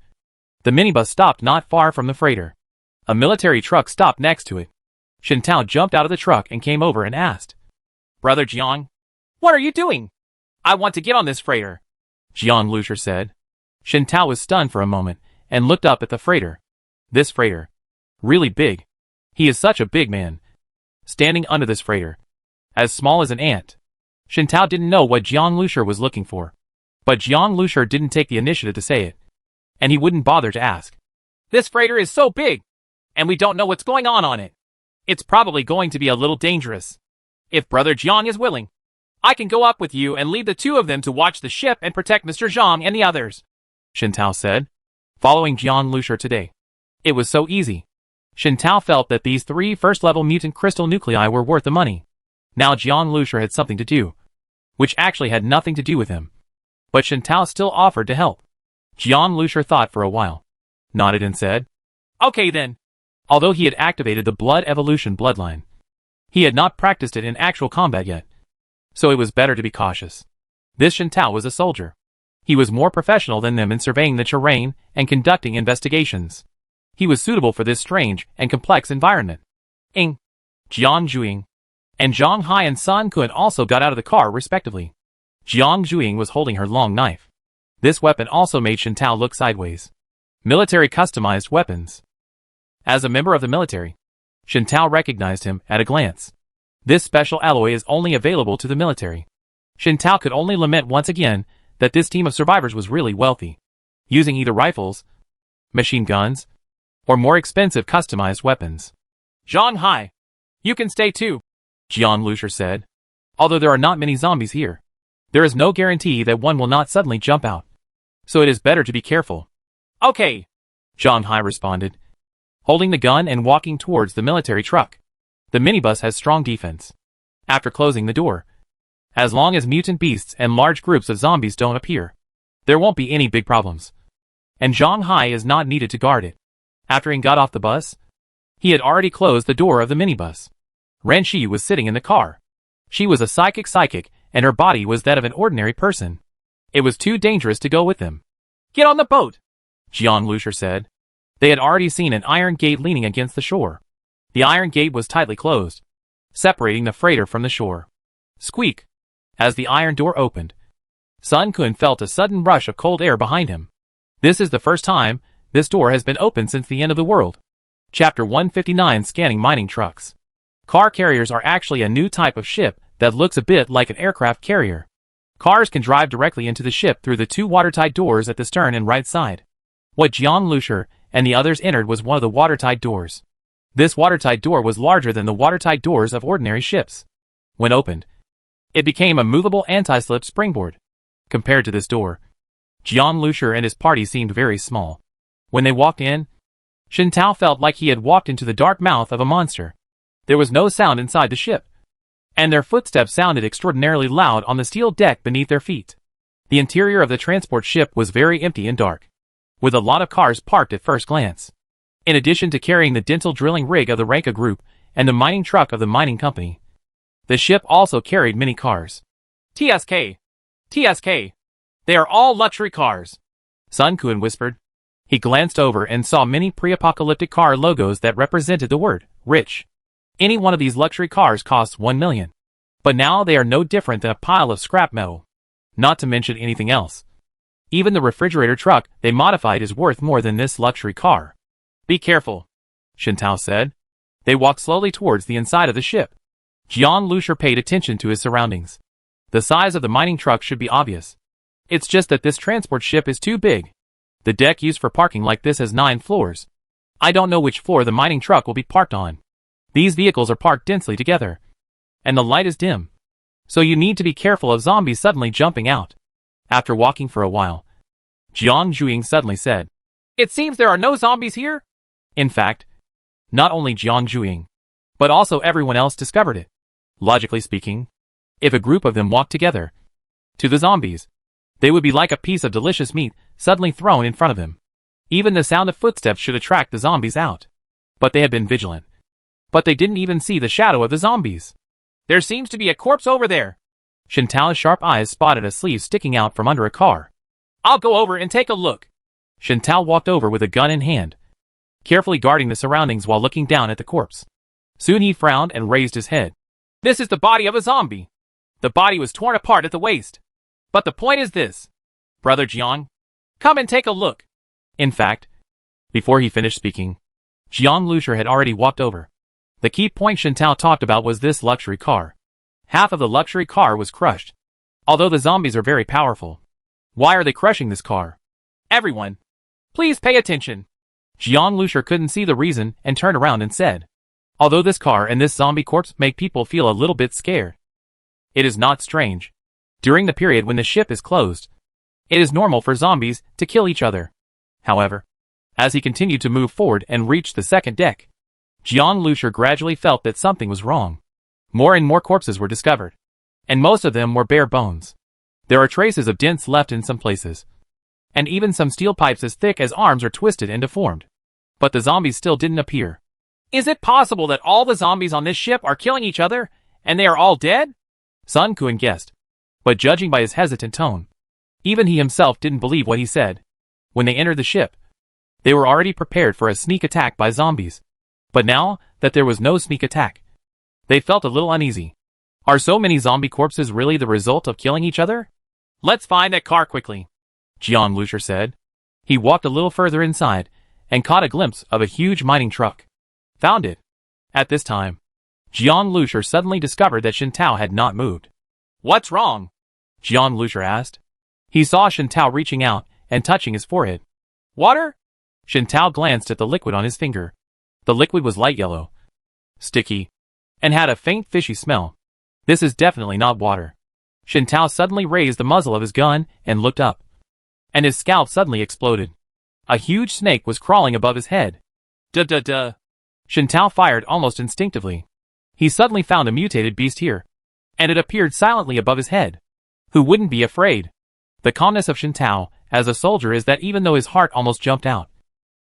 the minibus stopped not far from the freighter. A military truck stopped next to it. Shen Tao jumped out of the truck and came over and asked, "Brother Jiang, what are you doing?" "I want to get on this freighter," Jiang Lusher said. Shen Tao was stunned for a moment and looked up at the freighter. This freighter, really big. He is such a big man, standing under this freighter, as small as an ant. Shen Tao didn't know what Jiang Lusher was looking for, but Jiang Lusher didn't take the initiative to say it, and he wouldn't bother to ask. "This freighter is so big, and we don't know what's going on it. It's probably going to be a little dangerous. If Brother Jiang is willing, I can go up with you and leave the two of them to watch the ship and protect Mr. Zhang and the others," Shen Tao said. Following Jiang Lusher today, it was so easy. Shen Tao felt that these 3 first-level mutant crystal nuclei were worth the money. Now Jiang Lusher had something to do, which actually had nothing to do with him. But Shen Tao still offered to help. Jiang Lusher thought for a while, nodded and said, "Okay then." Although he had activated the blood evolution bloodline, he had not practiced it in actual combat yet, so it was better to be cautious. This Shen Tao was a soldier. He was more professional than them in surveying the terrain and conducting investigations. He was suitable for this strange and complex environment. Jiang Juing and Zhang Hai and Sun Kun also got out of the car respectively. Jiang Juing was holding her long knife. This weapon also made Shen Tao look sideways. Military customized weapons. As a member of the military, Shen Tao recognized him at a glance. This special alloy is only available to the military. Shen Tao could only lament once again that this team of survivors was really wealthy, using either rifles, machine guns, or more expensive customized weapons. "Zhang Hai, you can stay too," Jiang Lusher said. "Although there are not many zombies here, there is no guarantee that one will not suddenly jump out, so it is better to be careful." "Okay," Zhang Hai responded, holding the gun and walking towards the military truck. The minibus has strong defense. After closing the door, as long as mutant beasts and large groups of zombies don't appear, there won't be any big problems. And Zhang Hai is not needed to guard it. After he got off the bus, he had already closed the door of the minibus. Ren Shiyu was sitting in the car. She was a psychic, and her body was that of an ordinary person. It was too dangerous to go with them. "Get on the boat," Jiang Lusher said. They had already seen an iron gate leaning against the shore. The iron gate was tightly closed, separating the freighter from the shore. Squeak! As the iron door opened, Sun Kun felt a sudden rush of cold air behind him. This is the first time this door has been opened since the end of the world. Chapter 159: Scanning Mining Trucks. Car carriers are actually a new type of ship that looks a bit like an aircraft carrier. Cars can drive directly into the ship through the 2 watertight doors at the stern and right side. What Jiang Lusher and the others entered was one of the watertight doors. This watertight door was larger than the watertight doors of ordinary ships. When opened, it became a movable anti-slip springboard. Compared to this door, Jiang Lusher and his party seemed very small. When they walked in, Shen Tao felt like he had walked into the dark mouth of a monster. There was no sound inside the ship, and their footsteps sounded extraordinarily loud on the steel deck beneath their feet. The interior of the transport ship was very empty and dark, with a lot of cars parked at first glance. In addition to carrying the dental drilling rig of the Ranka Group and the mining truck of the mining company, The ship also carried many cars. TSK. TSK. They are all luxury cars, Sun Quan whispered. He glanced over and saw many pre-apocalyptic car logos that represented the word rich. Any one of these luxury cars costs 1 million. But now they are no different than a pile of scrap metal. Not to mention anything else. Even the refrigerator truck they modified is worth more than this luxury car. Be careful, Shintao said. They walked slowly towards the inside of the ship. Jiang Lushur paid attention to his surroundings. The size of the mining truck should be obvious. It's just that this transport ship is too big. The deck used for parking like this has 9 floors. I don't know which floor the mining truck will be parked on. These vehicles are parked densely together. And the light is dim. So you need to be careful of zombies suddenly jumping out. After walking for a while, Jiang Zhuing suddenly said, "It seems there are no zombies here." In fact, not only Jiang Zhuing, but also everyone else discovered it. Logically speaking, if a group of them walked together to the zombies, they would be like a piece of delicious meat suddenly thrown in front of them. Even the sound of footsteps should attract the zombies out. But they had been vigilant. But they didn't even see the shadow of the zombies. There seems to be a corpse over there. Shintao's sharp eyes spotted a sleeve sticking out from under a car. I'll go over and take a look. Shintao walked over with a gun in hand, carefully guarding the surroundings while looking down at the corpse. Soon he frowned and raised his head. This is the body of a zombie. The body was torn apart at the waist. But the point is this. Brother Jiang, come and take a look. In fact, before he finished speaking, Jiang Lushur had already walked over. The key point Shintao talked about was this luxury car. Half of the luxury car was crushed. Although the zombies are very powerful. Why are they crushing this car? Everyone, please pay attention. Jiang Lushur couldn't see the reason and turned around and said, although this car and this zombie corpse make people feel a little bit scared, it is not strange. During the period when the ship is closed, it is normal for zombies to kill each other. However, as he continued to move forward and reached the second deck, Jiang Lushur gradually felt that something was wrong. More and more corpses were discovered, and most of them were bare bones. There are traces of dents left in some places, and even some steel pipes as thick as arms are twisted and deformed. But the zombies still didn't appear. Is it possible that all the zombies on this ship are killing each other, and they are all dead? Sun Quan guessed. But judging by his hesitant tone, even he himself didn't believe what he said. When they entered the ship, they were already prepared for a sneak attack by zombies. But now that there was no sneak attack, they felt a little uneasy. Are so many zombie corpses really the result of killing each other? Let's find that car quickly, Jiang Lushur said. He walked a little further inside and caught a glimpse of a huge mining truck. Found it. At this time, Jiang Lushur suddenly discovered that Shintao had not moved. What's wrong? Jiang Lushur asked. He saw Shintao reaching out and touching his forehead. Water? Shintao glanced at the liquid on his finger. The liquid was light yellow, sticky, and had a faint fishy smell. This is definitely not water. Shintao suddenly raised the muzzle of his gun and looked up. And his scalp suddenly exploded. A huge snake was crawling above his head. Duh. Shintao fired almost instinctively. He suddenly found a mutated beast here, and it appeared silently above his head. Who wouldn't be afraid? The calmness of Shintao as a soldier is that even though his heart almost jumped out,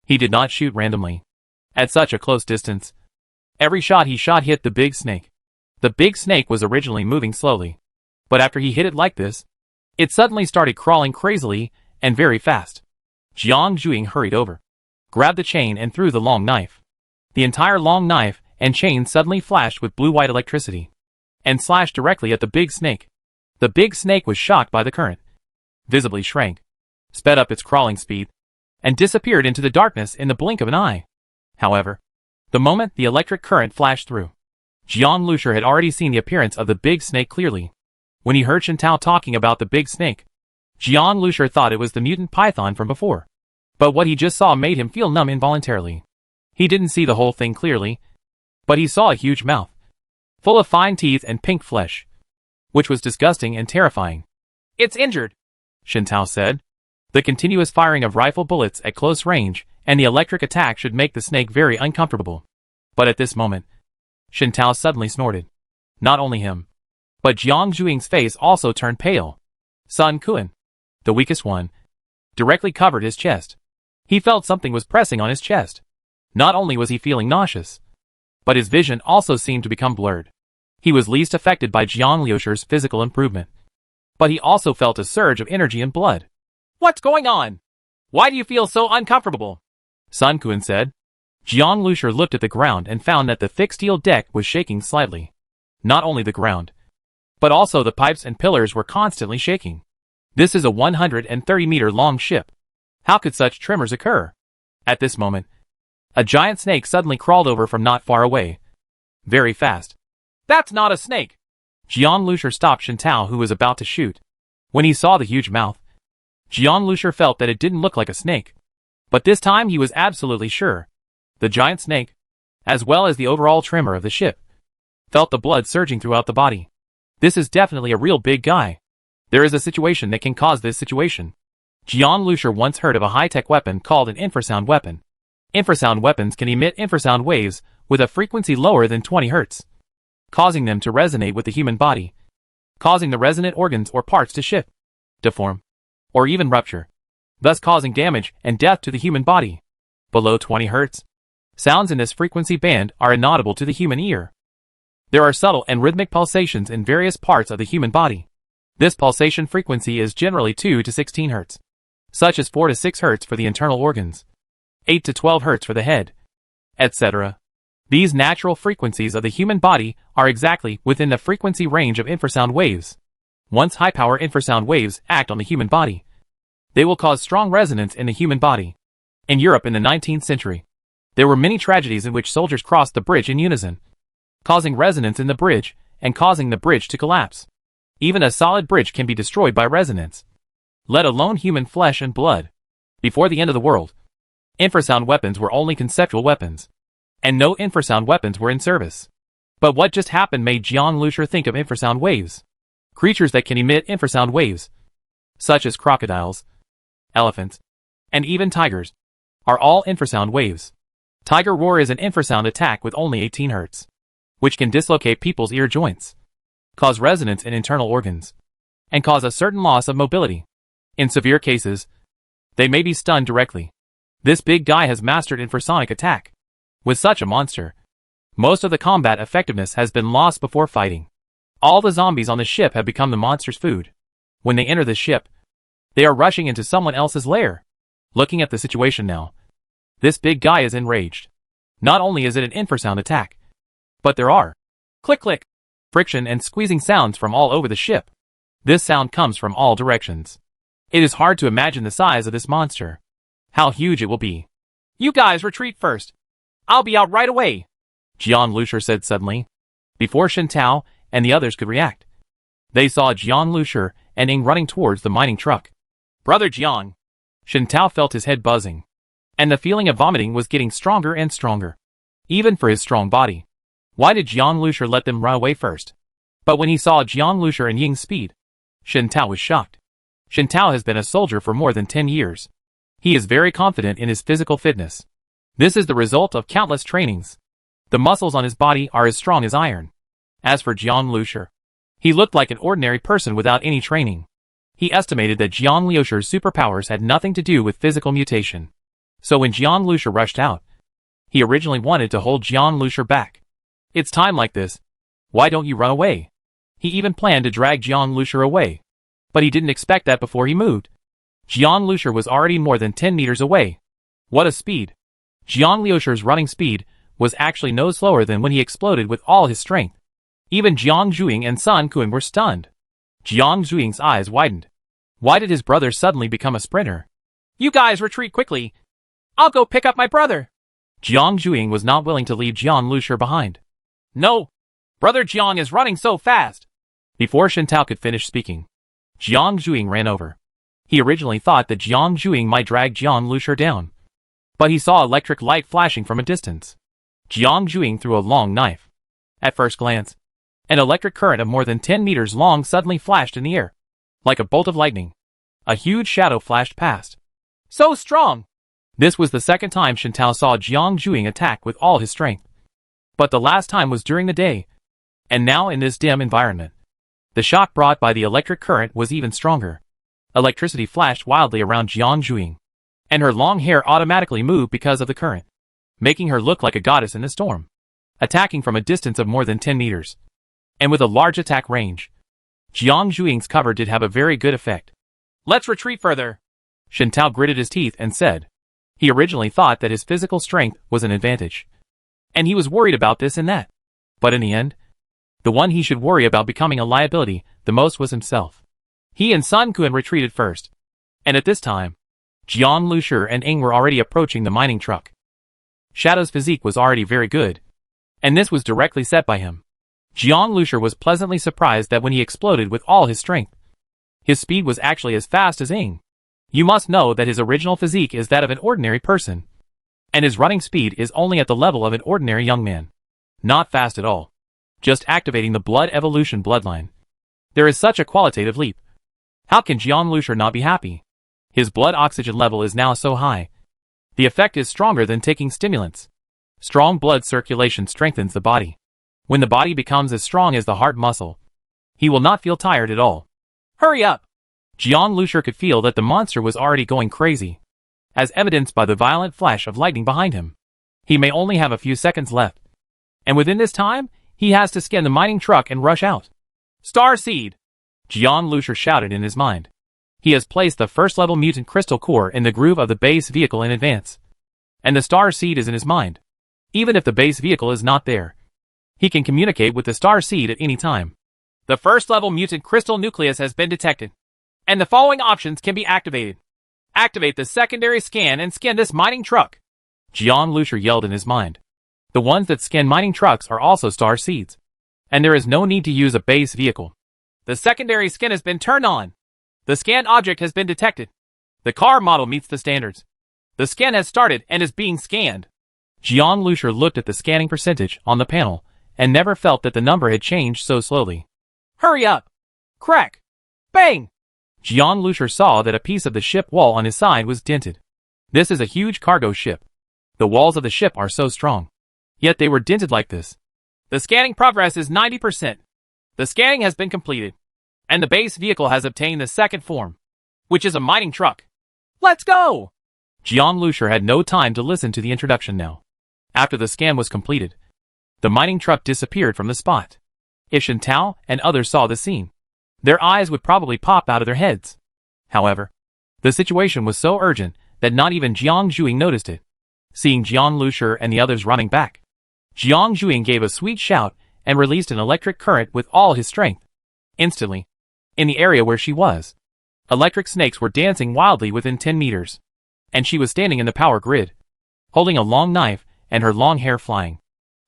he did not shoot randomly. At such a close distance, every shot he shot hit the big snake. The big snake was originally moving slowly, but after he hit it like this, it suddenly started crawling crazily and very fast. Jiang Zhuing hurried over, grabbed the chain and threw the long knife. The entire long knife and chain suddenly flashed with blue-white electricity and slashed directly at the big snake. The big snake was shocked by the current, visibly shrank, sped up its crawling speed, and disappeared into the darkness in the blink of an eye. However, the moment the electric current flashed through, Jiang Lushur had already seen the appearance of the big snake clearly. When he heard Shintao talking about the big snake, Jiang Lushur thought it was the mutant python from before. But what he just saw made him feel numb involuntarily. He didn't see the whole thing clearly, but he saw a huge mouth, full of fine teeth and pink flesh, which was disgusting and terrifying. It's injured, Shintao said. The continuous firing of rifle bullets at close range and the electric attack should make the snake very uncomfortable. But at this moment, Shintao suddenly snorted. Not only him, but Jiang Zhuing's face also turned pale. Sun Quan, the weakest one, directly covered his chest. He felt something was pressing on his chest. Not only was he feeling nauseous, but his vision also seemed to become blurred. He was least affected by Jiang Liusher's physical improvement. But he also felt a surge of energy and blood. What's going on? Why do you feel so uncomfortable? Sun Quan said. Jiang Liusher looked at the ground and found that the thick steel deck was shaking slightly. Not only the ground, but also the pipes and pillars were constantly shaking. This is a 130-meter-long ship. How could such tremors occur? At this moment, a giant snake suddenly crawled over from not far away. Very fast. That's not a snake! Jiang Liusher stopped Shen Tao, who was about to shoot. When he saw the huge mouth, Jiang Liusher felt that it didn't look like a snake. But this time he was absolutely sure. The giant snake, as well as the overall tremor of the ship, felt the blood surging throughout the body. This is definitely a real big guy. There is a situation that can cause this situation. Jiang Liusher once heard of a high-tech weapon called an infrasound weapon. Infrasound weapons can emit infrasound waves with a frequency lower than 20 Hz, causing them to resonate with the human body, causing the resonant organs or parts to shift, deform, or even rupture, thus causing damage and death to the human body. Below 20 Hz, sounds in this frequency band are inaudible to the human ear. There are subtle and rhythmic pulsations in various parts of the human body. This pulsation frequency is generally 2 to 16 Hz, such as 4 to 6 Hz for the internal organs, 8 to 12 Hz for the head, etc. These natural frequencies of the human body are exactly within the frequency range of infrasound waves. Once high-power infrasound waves act on the human body, they will cause strong resonance in the human body. In Europe in the 19th century, there were many tragedies in which soldiers crossed the bridge in unison, causing resonance in the bridge and causing the bridge to collapse. Even a solid bridge can be destroyed by resonance, let alone human flesh and blood. Before the end of the world, infrasound weapons were only conceptual weapons, and no infrasound weapons were in service. But what just happened made Jiang Liusher think of infrasound waves. Creatures that can emit infrasound waves, such as crocodiles, elephants, and even tigers, are all infrasound waves. Tiger roar is an infrasound attack with only 18 Hz, which can dislocate people's ear joints, cause resonance in internal organs, and cause a certain loss of mobility. In severe cases, they may be stunned directly. This big guy has mastered infrasonic attack. With such a monster, most of the combat effectiveness has been lost before fighting. All the zombies on the ship have become the monster's food. When they enter the ship, they are rushing into someone else's lair. Looking at the situation now, this big guy is enraged. Not only is it an infrasound attack, but there are click-click, friction and squeezing sounds from all over the ship. This sound comes from all directions. It is hard to imagine the size of this monster. How huge it will be. You guys retreat first. I'll be out right away, Jiang Liusher said suddenly, before Shen Tao and the others could react. They saw Jiang Liusher and Ing running towards the mining truck. Brother Jiang. Shen Tao felt his head buzzing, and the feeling of vomiting was getting stronger and stronger, even for his strong body. Why did Jiang Liusher let them run away first? But when he saw Jiang Liusher and Ying's speed, Shen Tao was shocked. Shen Tao has been a soldier for more than 10 years. He is very confident in his physical fitness. This is the result of countless trainings. The muscles on his body are as strong as iron. As for Jiang Liusher, he looked like an ordinary person without any training. He estimated that Jiang Liusher's superpowers had nothing to do with physical mutation. So when Jiang Liusher rushed out, he originally wanted to hold Jiang Liusher back. It's time like this. Why don't you run away? He even planned to drag Jiang Liusher away. But he didn't expect that before he moved. Jiang Liusher was already more than 10 meters away. What a speed! Jiang Liusher's running speed was actually no slower than when he exploded with all his strength. Even Jiang Zhuing and Sun Quan were stunned. Jiang Zhuing's eyes widened. Why did his brother suddenly become a sprinter? You guys retreat quickly. I'll go pick up my brother. Jiang Zhuing was not willing to leave Jiang Liusher behind. No! Brother Jiang is running so fast! Before Shen Tao could finish speaking, Jiang Zhuing ran over. He originally thought that Jiang Zhuing might drag Jiang Liusher down, but he saw electric light flashing from a distance. Jiang Zhuing threw a long knife. At first glance, an electric current of more than 10 meters long suddenly flashed in the air. Like a bolt of lightning, a huge shadow flashed past. So strong! This was the second time Shen Tao saw Jiang Zhuing attack with all his strength. But the last time was during the day, and now in this dim environment. The shock brought by the electric current was even stronger. Electricity flashed wildly around Jiang Zhuing, and her long hair automatically moved because of the current, making her look like a goddess in the storm, attacking from a distance of more than 10 meters. and with a large attack range. Jiang Zhuing's cover did have a very good effect. Let's retreat further. Shen Tao gritted his teeth and said. He originally thought that his physical strength was an advantage. And he was worried about this and that. But in the end, the one he should worry about becoming a liability the most was himself. He and Sun Quan retreated first. And at this time, Jiang Lushi and Ing were already approaching the mining truck. Shadow's physique was already very good, and this was directly set by him. Jiang Lushi was pleasantly surprised that when he exploded with all his strength, his speed was actually as fast as Ing. You must know that his original physique is that of an ordinary person, and his running speed is only at the level of an ordinary young man. Not fast at all. Just activating the blood evolution bloodline. There is such a qualitative leap. How can Jiang Lushi not be happy? His blood oxygen level is now so high. The effect is stronger than taking stimulants. Strong blood circulation strengthens the body. When the body becomes as strong as the heart muscle, he will not feel tired at all. Hurry up! Jiang Lushi could feel that the monster was already going crazy, as evidenced by the violent flash of lightning behind him. He may only have a few seconds left, and within this time, he has to scan the mining truck and rush out. Star Seed! Jiang Lushi shouted in his mind. He has placed the first-level mutant crystal core in the groove of the base vehicle in advance, and the Star Seed is in his mind. Even if the base vehicle is not there, he can communicate with the Star Seed at any time. The first-level mutant crystal nucleus has been detected, and the following options can be activated. Activate the secondary scan and scan this mining truck. Jiang Lushi yelled in his mind. The ones that scan mining trucks are also Star Seeds, and there is no need to use a base vehicle. The secondary scan has been turned on. The scanned object has been detected. The car model meets the standards. The scan has started and is being scanned. Jiang Lushi looked at the scanning percentage on the panel and never felt that the number had changed so slowly. Hurry up! Crack! Bang! Jiang Lushi saw that a piece of the ship wall on his side was dented. This is a huge cargo ship. The walls of the ship are so strong. Yet they were dented like this. The scanning progress is 90%. The scanning has been completed, and the base vehicle has obtained the second form, which is a mining truck. Let's go! Jiang Lushi had no time to listen to the introduction now. After the scan was completed, the mining truck disappeared from the spot. If Shen Tao and others saw the scene, their eyes would probably pop out of their heads. However, the situation was so urgent that not even Jiang Zhuing noticed it. Seeing Jiang Lushi and the others running back, Jiang Zhuing gave a sweet shout and released an electric current with all his strength. Instantly, in the area where she was, electric snakes were dancing wildly within 10 meters, and she was standing in the power grid, holding a long knife and her long hair flying,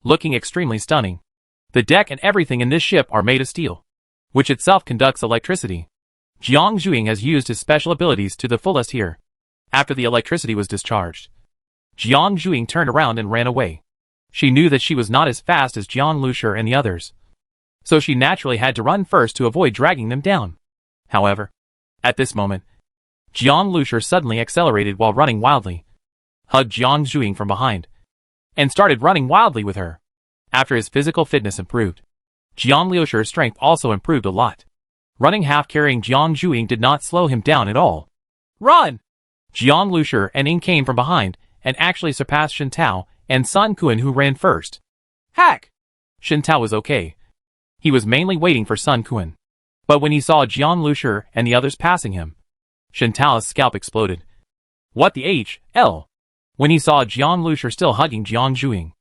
looking extremely stunning. The deck and everything in this ship are made of steel, which itself conducts electricity. Jiang Zhuing has used his special abilities to the fullest here. After the electricity was discharged, Jiang Zhuing turned around and ran away. She knew that she was not as fast as Jiang Lushi and the others, so she naturally had to run first to avoid dragging them down. However, at this moment, Jiang Lushi suddenly accelerated while running wildly, hugged Jiang Zhuing from behind, and started running wildly with her. After his physical fitness improved, Jiang Lushi's strength also improved a lot. Running half-carrying Jiang Zhuing did not slow him down at all. Run! Jiang Lushi and Ing came from behind and actually surpassed Shen Tao and Sun Quan, who ran first. Hack! Shen Tao was okay. He was mainly waiting for Sun Quan. But when he saw Jiang Lushi and the others passing him, Shen Tao's scalp exploded. What the hell? When he saw Jiang Lushi still hugging Jiang Zhuing,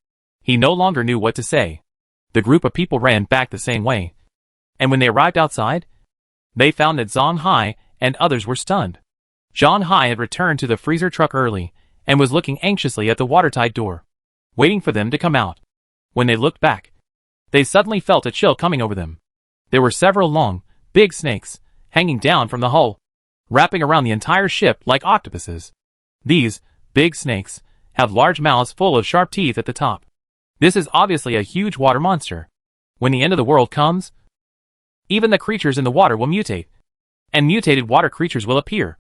he no longer knew what to say. The group of people ran back the same way, and when they arrived outside, they found that Zhang Hai and others were stunned. Zhang Hai had returned to the freezer truck early and was looking anxiously at the watertight door, waiting for them to come out. When they looked back, they suddenly felt a chill coming over them. There were several long, big snakes hanging down from the hull, wrapping around the entire ship like octopuses. These big snakes have large mouths full of sharp teeth at the top. This is obviously a huge water monster. When the end of the world comes, even the creatures in the water will mutate, and mutated water creatures will appear.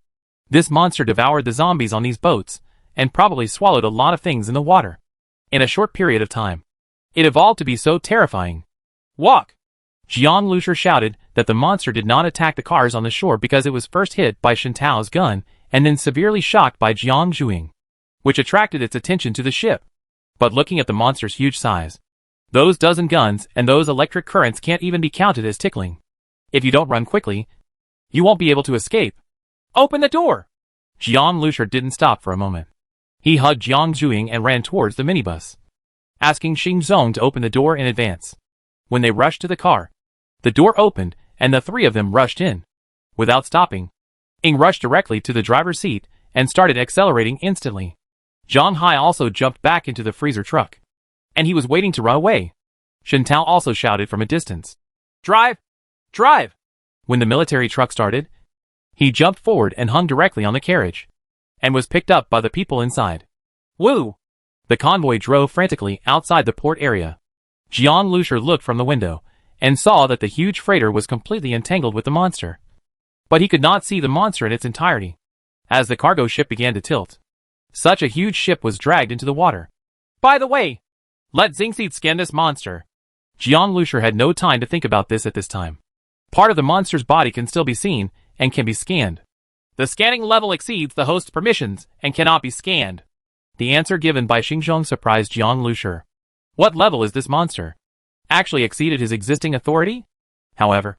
This monster devoured the zombies on these boats, and probably swallowed a lot of things in the water. In a short period of time, it evolved to be so terrifying. Walk! Jiang Lushi shouted that the monster did not attack the cars on the shore because it was first hit by Shen Tao's gun and then severely shocked by Jiang Zhuing, which attracted its attention to the ship. But looking at the monster's huge size, Those dozen guns and those electric currents can't even be counted as tickling. If you don't run quickly, you won't be able to escape. Open the door! Jiang Lushur didn't stop for a moment. He hugged Jiang Zhuing and ran towards the minibus, asking Xing Zong to open the door in advance. When they rushed to the car, the door opened and the three of them rushed in. Without stopping, Ying rushed directly to the driver's seat and started accelerating instantly. Zhang Hai also jumped back into the freezer truck, and he was waiting to run away. Shen Tao also shouted from a distance, "Drive! Drive!" When the military truck started, he jumped forward and hung directly on the carriage, and was picked up by the people inside. Woo! The convoy drove frantically outside the port area. Jiang Lushur looked from the window, and saw that the huge freighter was completely entangled with the monster. But he could not see the monster in its entirety, as the cargo ship began to tilt. Such a huge ship was dragged into the water. By the way, let Xingxi scan this monster. Jiang Lushur had no time to think about this at this time. Part of the monster's body can still be seen, and can be scanned. The scanning level exceeds the host's permissions, and cannot be scanned. The answer given by Xingzhong surprised Jiang Lushur. What level is this monster? Actually exceeded his existing authority? However,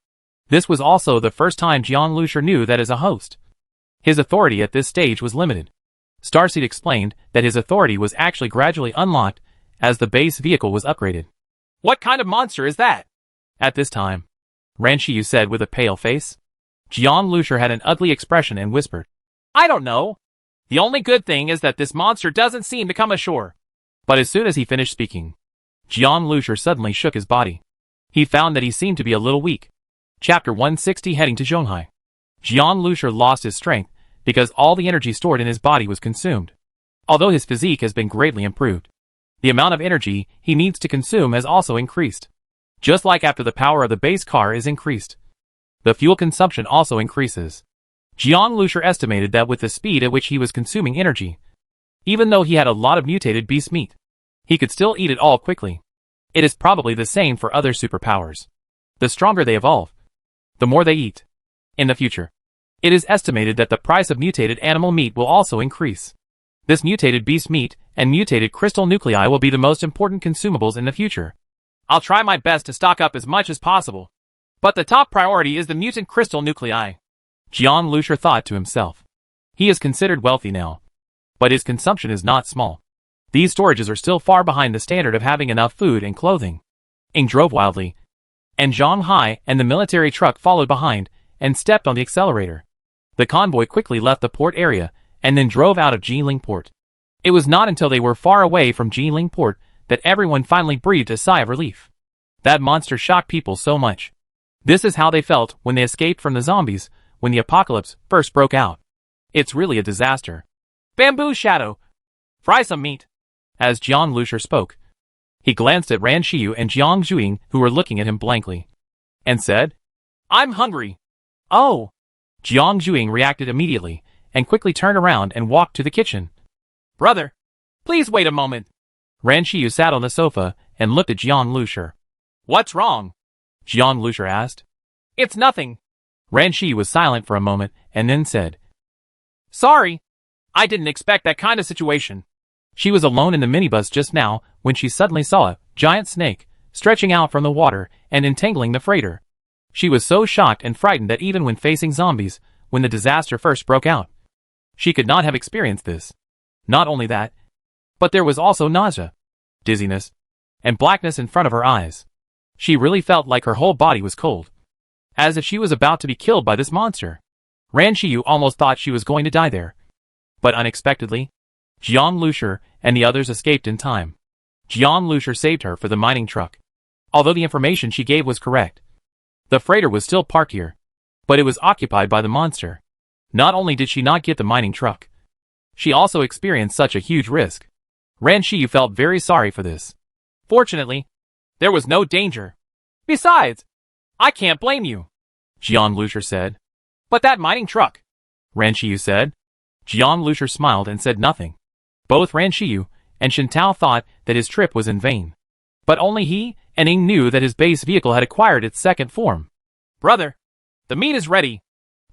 this was also the first time Jiang Lushur knew that as a host, his authority at this stage was limited. Starseed explained that his authority was actually gradually unlocked as the base vehicle was upgraded. What kind of monster is that? At this time, Ran Shiyu said with a pale face. Jiang Lushur had an ugly expression and whispered, I don't know. The only good thing is that this monster doesn't seem to come ashore. But as soon as he finished speaking, Jiang Lushur suddenly shook his body. He found that he seemed to be a little weak. Chapter 160 heading to Zhonghai. Jiang Lushur lost his strength because all the energy stored in his body was consumed. Although his physique has been greatly improved, the amount of energy he needs to consume has also increased. Just like after the power of the base car is increased, the fuel consumption also increases. Jiang Lushur estimated that with the speed at which he was consuming energy, even though he had a lot of mutated beast meat, he could still eat it all quickly. It is probably the same for other superpowers. The stronger they evolve, the more they eat. In the future, it is estimated that the price of mutated animal meat will also increase. This mutated beast meat and mutated crystal nuclei will be the most important consumables in the future. I'll try my best to stock up as much as possible, but the top priority is the mutant crystal nuclei. Jiang Lushur thought to himself. He is considered wealthy now, but his consumption is not small. These storages are still far behind the standard of having enough food and clothing. Ying drove wildly, and Zhang Hai and the military truck followed behind and stepped on the accelerator. The convoy quickly left the port area and then drove out of Jiling Port. It was not until they were far away from Jiling Port that everyone finally breathed a sigh of relief. That monster shocked people so much. This is how they felt when they escaped from the zombies when the apocalypse first broke out. It's really a disaster. Bamboo Shadow! Fry some meat! As Jiang Lushur spoke, he glanced at Ran Shiyu and Jiang Zhuing who were looking at him blankly, and said, I'm hungry. Oh! Jiang Zhuing reacted immediately, and quickly turned around and walked to the kitchen. Brother, please wait a moment. Ran Shiyu sat on the sofa and looked at Jiang Lushur. What's wrong? Jiang Lushur asked. It's nothing. Ran Shiyu was silent for a moment and then said, Sorry, I didn't expect that kind of situation. She was alone in the minibus just now when she suddenly saw a giant snake stretching out from the water and entangling the freighter. She was so shocked and frightened that even when facing zombies, when the disaster first broke out, she could not have experienced this. Not only that, but there was also nausea, dizziness, and blackness in front of her eyes. She really felt like her whole body was cold, as if she was about to be killed by this monster. Ran Shiyu almost thought she was going to die there. But unexpectedly, Jiang Lushur and the others escaped in time. Jiang Lushur saved her for the mining truck. Although the information she gave was correct, the freighter was still parked here, but it was occupied by the monster. Not only did she not get the mining truck, she also experienced such a huge risk. Ran Shiyu felt very sorry for this. Fortunately, there was no danger. Besides, I can't blame you, Jiang Lushur said. But that mining truck, Ran Shiyu said. Jiang Lushur smiled and said nothing. Both Ran Shiyu and Shen Tao thought that his trip was in vain. But only he and Ying knew that his base vehicle had acquired its second form. Brother, the meat is ready.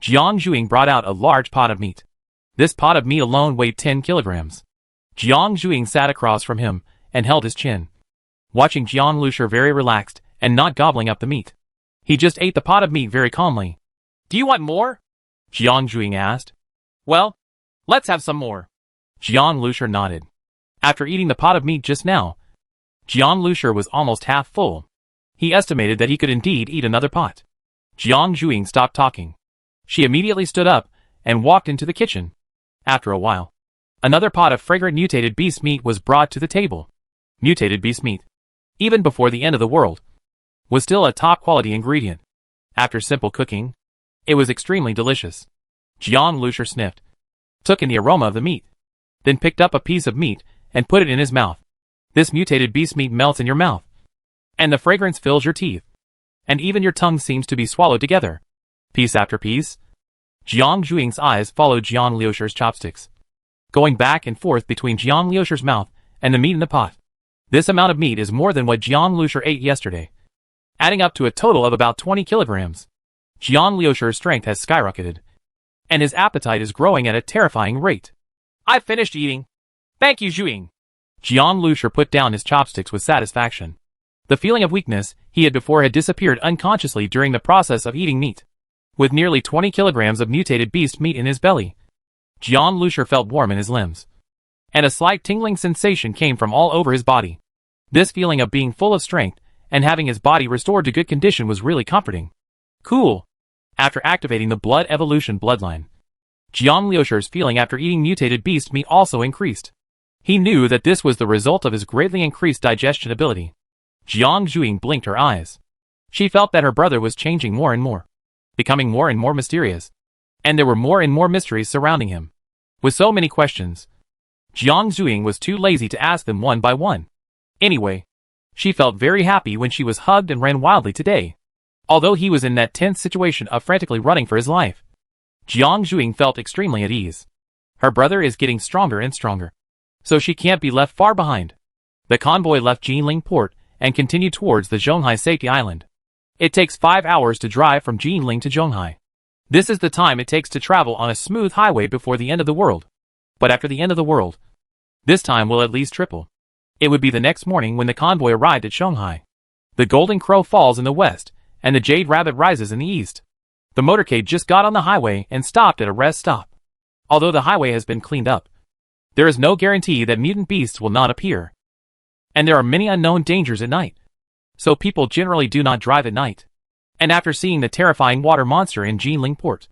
Jiang Zhuing brought out a large pot of meat. This pot of meat alone weighed 10 kilograms. Jiang Zhuing sat across from him and held his chin. watching Jiang Lusher very relaxed and not gobbling up the meat. He just ate the pot of meat very calmly. Do you want more? Jiang Juing asked. Well, let's have some more. Jiang Lusher nodded. After eating the pot of meat just now, Jiang Lusher was almost half full. He estimated that he could indeed eat another pot. Jiang Juing stopped talking. She immediately stood up and walked into the kitchen. After a while, another pot of fragrant mutated beast meat was brought to the table. Mutated beast meat, even before the end of the world, was still a top-quality ingredient. After simple cooking, it was extremely delicious. Jiang Lusher sniffed, took in the aroma of the meat, then picked up a piece of meat and put it in his mouth. This mutated beast meat melts in your mouth, and the fragrance fills your teeth, and even your tongue seems to be swallowed together. Piece after piece, Jiang Juing's eyes followed Jiang Lusher's chopsticks, going back and forth between Jiang Lusher's mouth and the meat in the pot. This amount of meat is more than what Jiang Lusher ate yesterday, adding up to a total of about 20 kilograms. Jiang Lusher's strength has skyrocketed, and his appetite is growing at a terrifying rate. I've finished eating. Thank you, Juing. Jiang Lusher put down his chopsticks with satisfaction. The feeling of weakness he had before had disappeared unconsciously during the process of eating meat. With nearly 20 kilograms of mutated beast meat in his belly, Jiang Lusher felt warm in his limbs, and a slight tingling sensation came from all over his body. This feeling of being full of strength and having his body restored to good condition was really comforting. Cool. After activating the blood evolution bloodline, Jiang Lusher's feeling after eating mutated beast meat also increased. He knew that this was the result of his greatly increased digestion ability. Jiang Juing blinked her eyes. She felt that her brother was changing more and more, becoming more and more mysterious, and there were more and more mysteries surrounding him. With so many questions, Jiang Juing was too lazy to ask them one by one. Anyway, she felt very happy when she was hugged and ran wildly today. Although he was in that tense situation of frantically running for his life, Jiang Juing felt extremely at ease. Her brother is getting stronger and stronger, so she can't be left far behind. The convoy left Jinling Port and continued towards the Zhonghai Safety Island. It takes 5 hours to drive from Jinling to Zhonghai. This is the time it takes to travel on a smooth highway before the end of the world. But after the end of the world, this time will at least triple. It would be the next morning when the convoy arrived at Shanghai. The Golden Crow falls in the west, and the Jade Rabbit rises in the east. The motorcade just got on the highway and stopped at a rest stop. Although the highway has been cleaned up, there is no guarantee that mutant beasts will not appear. And there are many unknown dangers at night, so people generally do not drive at night. And after seeing the terrifying water monster in Jinling Port,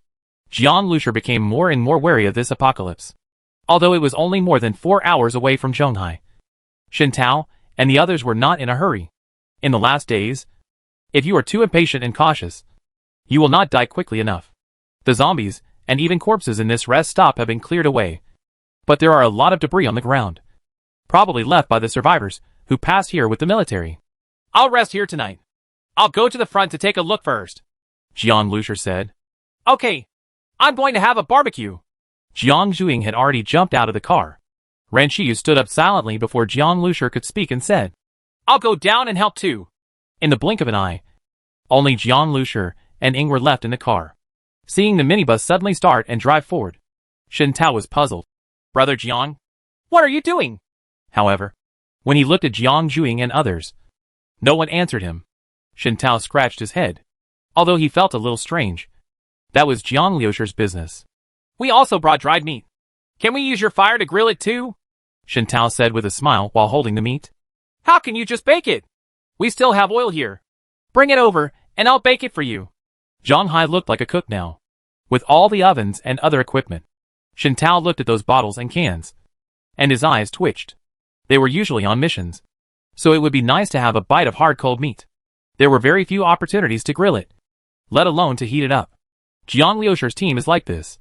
Jiang Lusher became more and more wary of this apocalypse. Although it was only more than 4 hours away from Zhonghai, Shintao and the others were not in a hurry. In the last days, if you are too impatient and cautious, you will not die quickly enough. The zombies and even corpses in this rest stop have been cleared away, but there are a lot of debris on the ground, probably left by the survivors who passed here with the military. I'll rest here tonight. I'll go to the front to take a look first, Jiang Lusher said. Okay, I'm going to have a barbecue. Jiang Juing had already jumped out of the car. Ren Shiyu stood up silently before Jiang Lusher could speak and said, I'll go down and help too. In the blink of an eye, only Jiang Lusher and Ing were left in the car. Seeing the minibus suddenly start and drive forward, Shen Tao was puzzled. Brother Jiang, what are you doing? However, when he looked at Jiang Juing and others, no one answered him. Shen Tao scratched his head, although he felt a little strange. That was Jiang Lusher's business. We also brought dried meat. Can we use your fire to grill it too? Shen Tao said with a smile while holding the meat. How can you just bake it? We still have oil here. Bring it over, and I'll bake it for you. Zhonghai looked like a cook now, with all the ovens and other equipment. Shen Tao looked at those bottles and cans, and his eyes twitched. They were usually on missions, so it would be nice to have a bite of hard cold meat. There were very few opportunities to grill it, let alone to heat it up. Jiang Lusher's team is like this,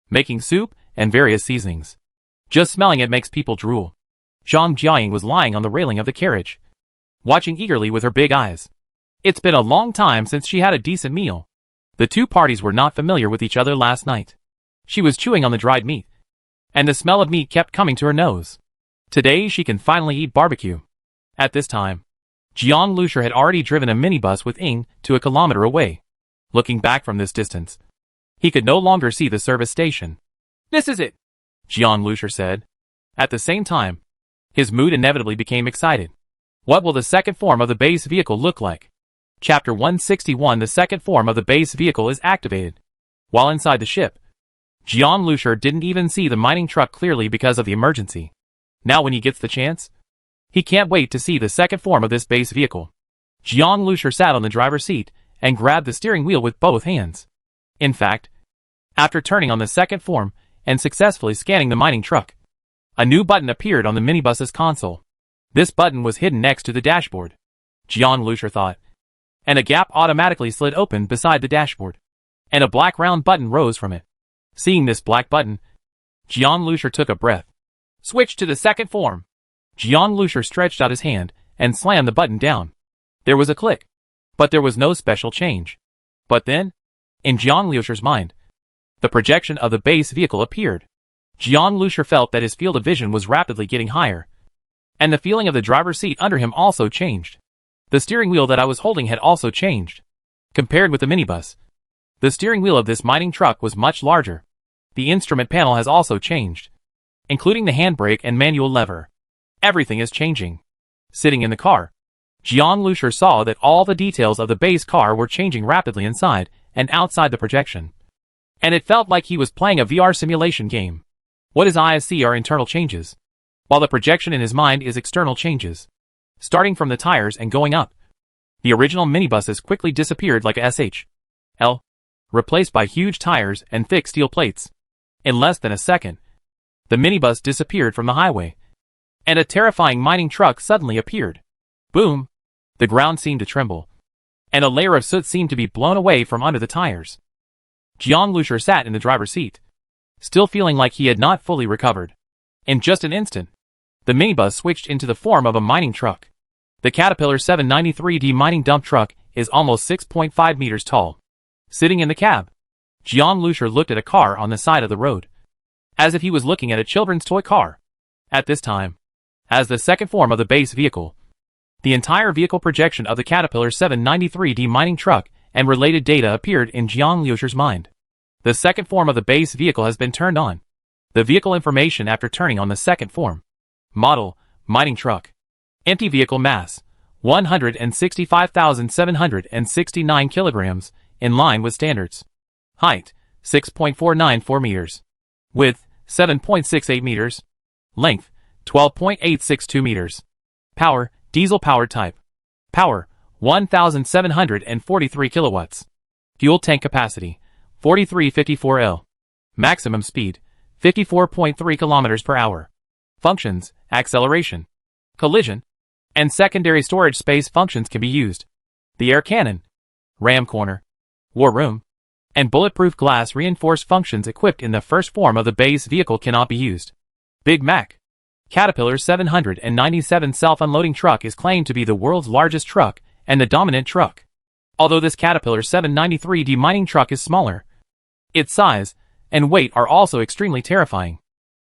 making soup and various seasonings. Just smelling it makes people drool. Zhang Jiaying was lying on the railing of the carriage, watching eagerly with her big eyes. It's been a long time since she had a decent meal. The two parties were not familiar with each other last night. She was chewing on the dried meat, and the smell of meat kept coming to her nose. Today she can finally eat barbecue. At this time, Jiang Lusher had already driven a minibus with Ing to a kilometer away. Looking back from this distance, he could no longer see the service station. This is it, Jiang Lusher said. At the same time, his mood inevitably became excited. What will the second form of the base vehicle look like? Chapter 161. The second form of the base vehicle is activated. While inside the ship, Jian Lushur didn't even see the mining truck clearly because of the emergency. Now when he gets the chance, he can't wait to see the second form of this base vehicle. Jian Lushur sat on the driver's seat and grabbed the steering wheel with both hands. In fact, after turning on the second form and successfully scanning the mining truck, a new button appeared on the minibus's console. This button was hidden next to the dashboard, Jian Lushur thought, and a gap automatically slid open beside the dashboard, and a black round button rose from it. Seeing this black button, Jian Lushur took a breath. Switch to the second form. Jian Lushur stretched out his hand and slammed the button down. There was a click, but there was no special change. But then, in Jian Lushur's mind, the projection of the base vehicle appeared. Jian Lushur felt that his field of vision was rapidly getting higher, and the feeling of the driver's seat under him also changed. The steering wheel that I was holding had also changed. Compared with the minibus, the steering wheel of this mining truck was much larger. The instrument panel has also changed, including the handbrake and manual lever. Everything is changing. Sitting in the car, Jian Lushur saw that all the details of the base car were changing rapidly inside and outside the projection. And it felt like he was playing a VR simulation game. What his eyes see are internal changes, while the projection in his mind is external changes. Starting from the tires and going up, the original minibuses quickly disappeared like a SH.L, replaced by huge tires and thick steel plates. In less than a second, the minibus disappeared from the highway, and a terrifying mining truck suddenly appeared. Boom! The ground seemed to tremble, and a layer of soot seemed to be blown away from under the tires. Jian Lushur sat in the driver's seat, still feeling like he had not fully recovered. In just an instant, the minibus switched into the form of a mining truck. The Caterpillar 793D mining dump truck is almost 6.5 meters tall. Sitting in the cab, Jian Lushur looked at a car on the side of the road, as if he was looking at a children's toy car. At this time, as the second form of the base vehicle, the entire vehicle projection of the Caterpillar 793D mining truck and related data appeared in Jian Lushur's mind. The second form of the base vehicle has been turned on. The vehicle information after turning on the second form. Model, mining truck. Empty vehicle mass, 165,769 kilograms, in line with standards. Height, 6.494 meters. Width, 7.68 meters. Length, 12.862 meters. Power, diesel-powered type. Power, 1,743 kilowatts. Fuel tank capacity, 4354 L. Maximum speed, 54.3 kilometers per hour. Functions, acceleration, collision, and secondary storage space functions can be used. The air cannon, ram corner, war room, and bulletproof glass reinforced functions equipped in the first form of the base vehicle cannot be used. Big Mac. Caterpillar 797 self-unloading truck is claimed to be the world's largest truck and the dominant truck. Although this Caterpillar 793D mining truck is smaller, its size and weight are also extremely terrifying.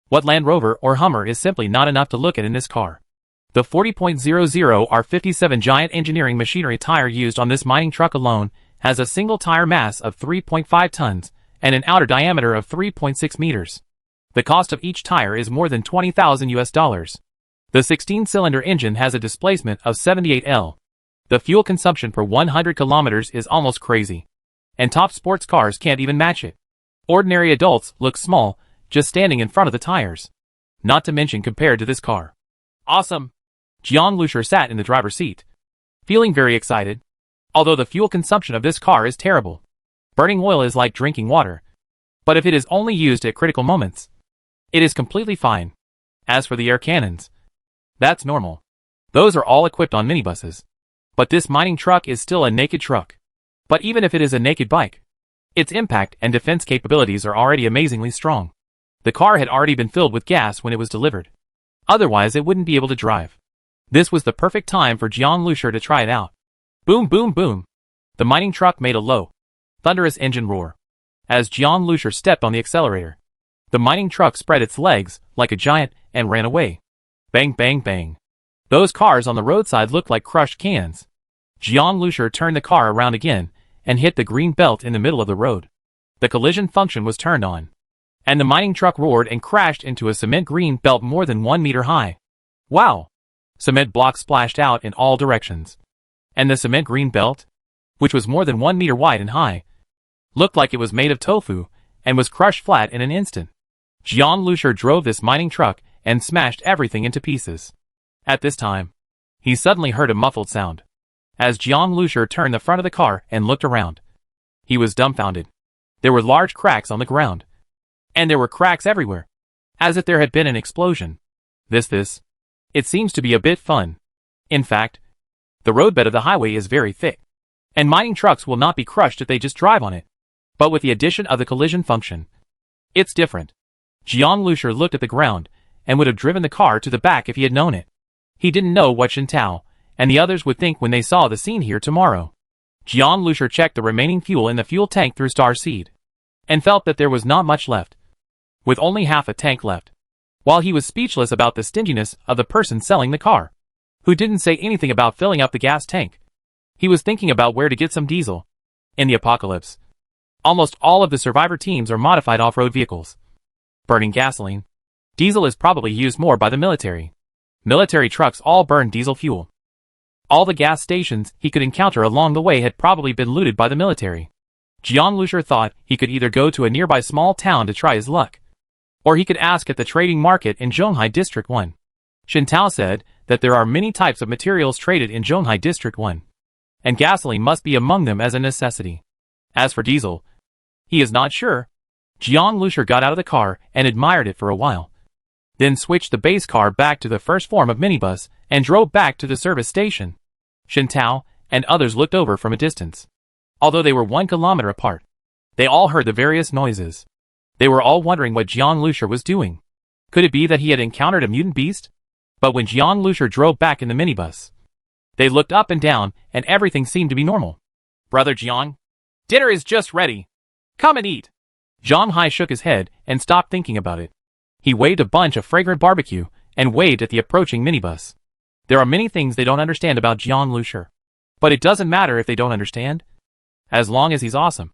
What Land Rover or Hummer is simply not enough to look at in this car. The 40.00 R57 giant engineering machinery tire used on this mining truck alone has a single tire mass of 3.5 tons and an outer diameter of 3.6 meters. The cost of each tire is more than $20,000. The 16-cylinder engine has a displacement of 78 L. The fuel consumption per 100 kilometers is almost crazy, and top sports cars can't even match it. Ordinary adults look small just standing in front of the tires, not to mention compared to this car. Awesome! Jian Lushur sat in the driver's seat, feeling very excited. Although the fuel consumption of this car is terrible. Burning oil is like drinking water. But if it is only used at critical moments, it is completely fine. As for the air cannons, that's normal. Those are all equipped on minibuses. But this mining truck is still a naked truck. But even if it is a naked bike, its impact and defense capabilities are already amazingly strong. The car had already been filled with gas when it was delivered. Otherwise it wouldn't be able to drive. This was the perfect time for Jian Lushur to try it out. Boom boom boom. The mining truck made a low, thunderous engine roar. As Jian Lushur stepped on the accelerator, the mining truck spread its legs like a giant and ran away. Bang bang bang. Those cars on the roadside looked like crushed cans. Jian Lushur turned the car around again and hit the green belt in the middle of the road. The collision function was turned on, and the mining truck roared and crashed into a cement green belt more than 1 meter high. Wow! Cement blocks splashed out in all directions. And the cement green belt, which was more than 1 meter wide and high, looked like it was made of tofu and was crushed flat in an instant. Jiang Lusher drove this mining truck and smashed everything into pieces. At this time, he suddenly heard a muffled sound. As Jiang Lusher turned the front of the car and looked around, he was dumbfounded. There were large cracks on the ground. And there were cracks everywhere, as if there had been an explosion. It seems to be a bit fun. In fact, the roadbed of the highway is very thick, and mining trucks will not be crushed if they just drive on it. But with the addition of the collision function, it's different. Jiang Lusher looked at the ground and would have driven the car to the back if he had known it. He didn't know what Shen Tao and the others would think when they saw the scene here tomorrow. Jiang Lusher checked the remaining fuel in the fuel tank through Starseed, and felt that there was not much left, with only half a tank left. While he was speechless about the stinginess of the person selling the car, who didn't say anything about filling up the gas tank, he was thinking about where to get some diesel. In the apocalypse, almost all of the survivor teams are modified off-road vehicles, burning gasoline. Diesel is probably used more by the military. Military trucks all burn diesel fuel. All the gas stations he could encounter along the way had probably been looted by the military. Jiang Lusher thought he could either go to a nearby small town to try his luck, or he could ask at the trading market in Zhonghai District 1. Shen Tao said that there are many types of materials traded in Zhonghai District 1, and gasoline must be among them as a necessity. As for diesel, he is not sure. Jiang Lusher got out of the car and admired it for a while, then switched the base car back to the first form of minibus and drove back to the service station. Shen Tao and others looked over from a distance. Although they were 1 kilometer apart, they all heard the various noises. They were all wondering what Jiang Lusher was doing. Could it be that he had encountered a mutant beast? But when Jiang Lusher drove back in the minibus, they looked up and down and everything seemed to be normal. "Brother Jiang, dinner is just ready. Come and eat." Zhang Hai shook his head and stopped thinking about it. He waved a bunch of fragrant barbecue and waved at the approaching minibus. There are many things they don't understand about Jiang Lusher. But it doesn't matter if they don't understand. As long as he's awesome,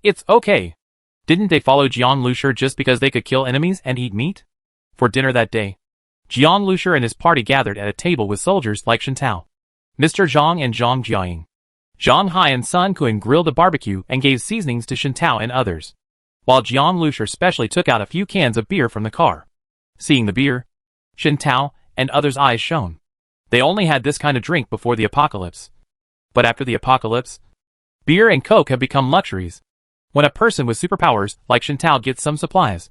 it's okay. Didn't they follow Jiang Lusher just because they could kill enemies and eat meat? For dinner that day, Jiang Lusher and his party gathered at a table with soldiers like Shen Tao, Mr. Zhang and Zhang Jiaying. Zhang Hai and Sun Kun grilled the barbecue and gave seasonings to Shen Tao and others, while Jiang Lusher specially took out a few cans of beer from the car. Seeing the beer, Shen Tao and others' eyes shone. They only had this kind of drink before the apocalypse. But after the apocalypse, beer and coke have become luxuries. When a person with superpowers like Shen Tao gets some supplies,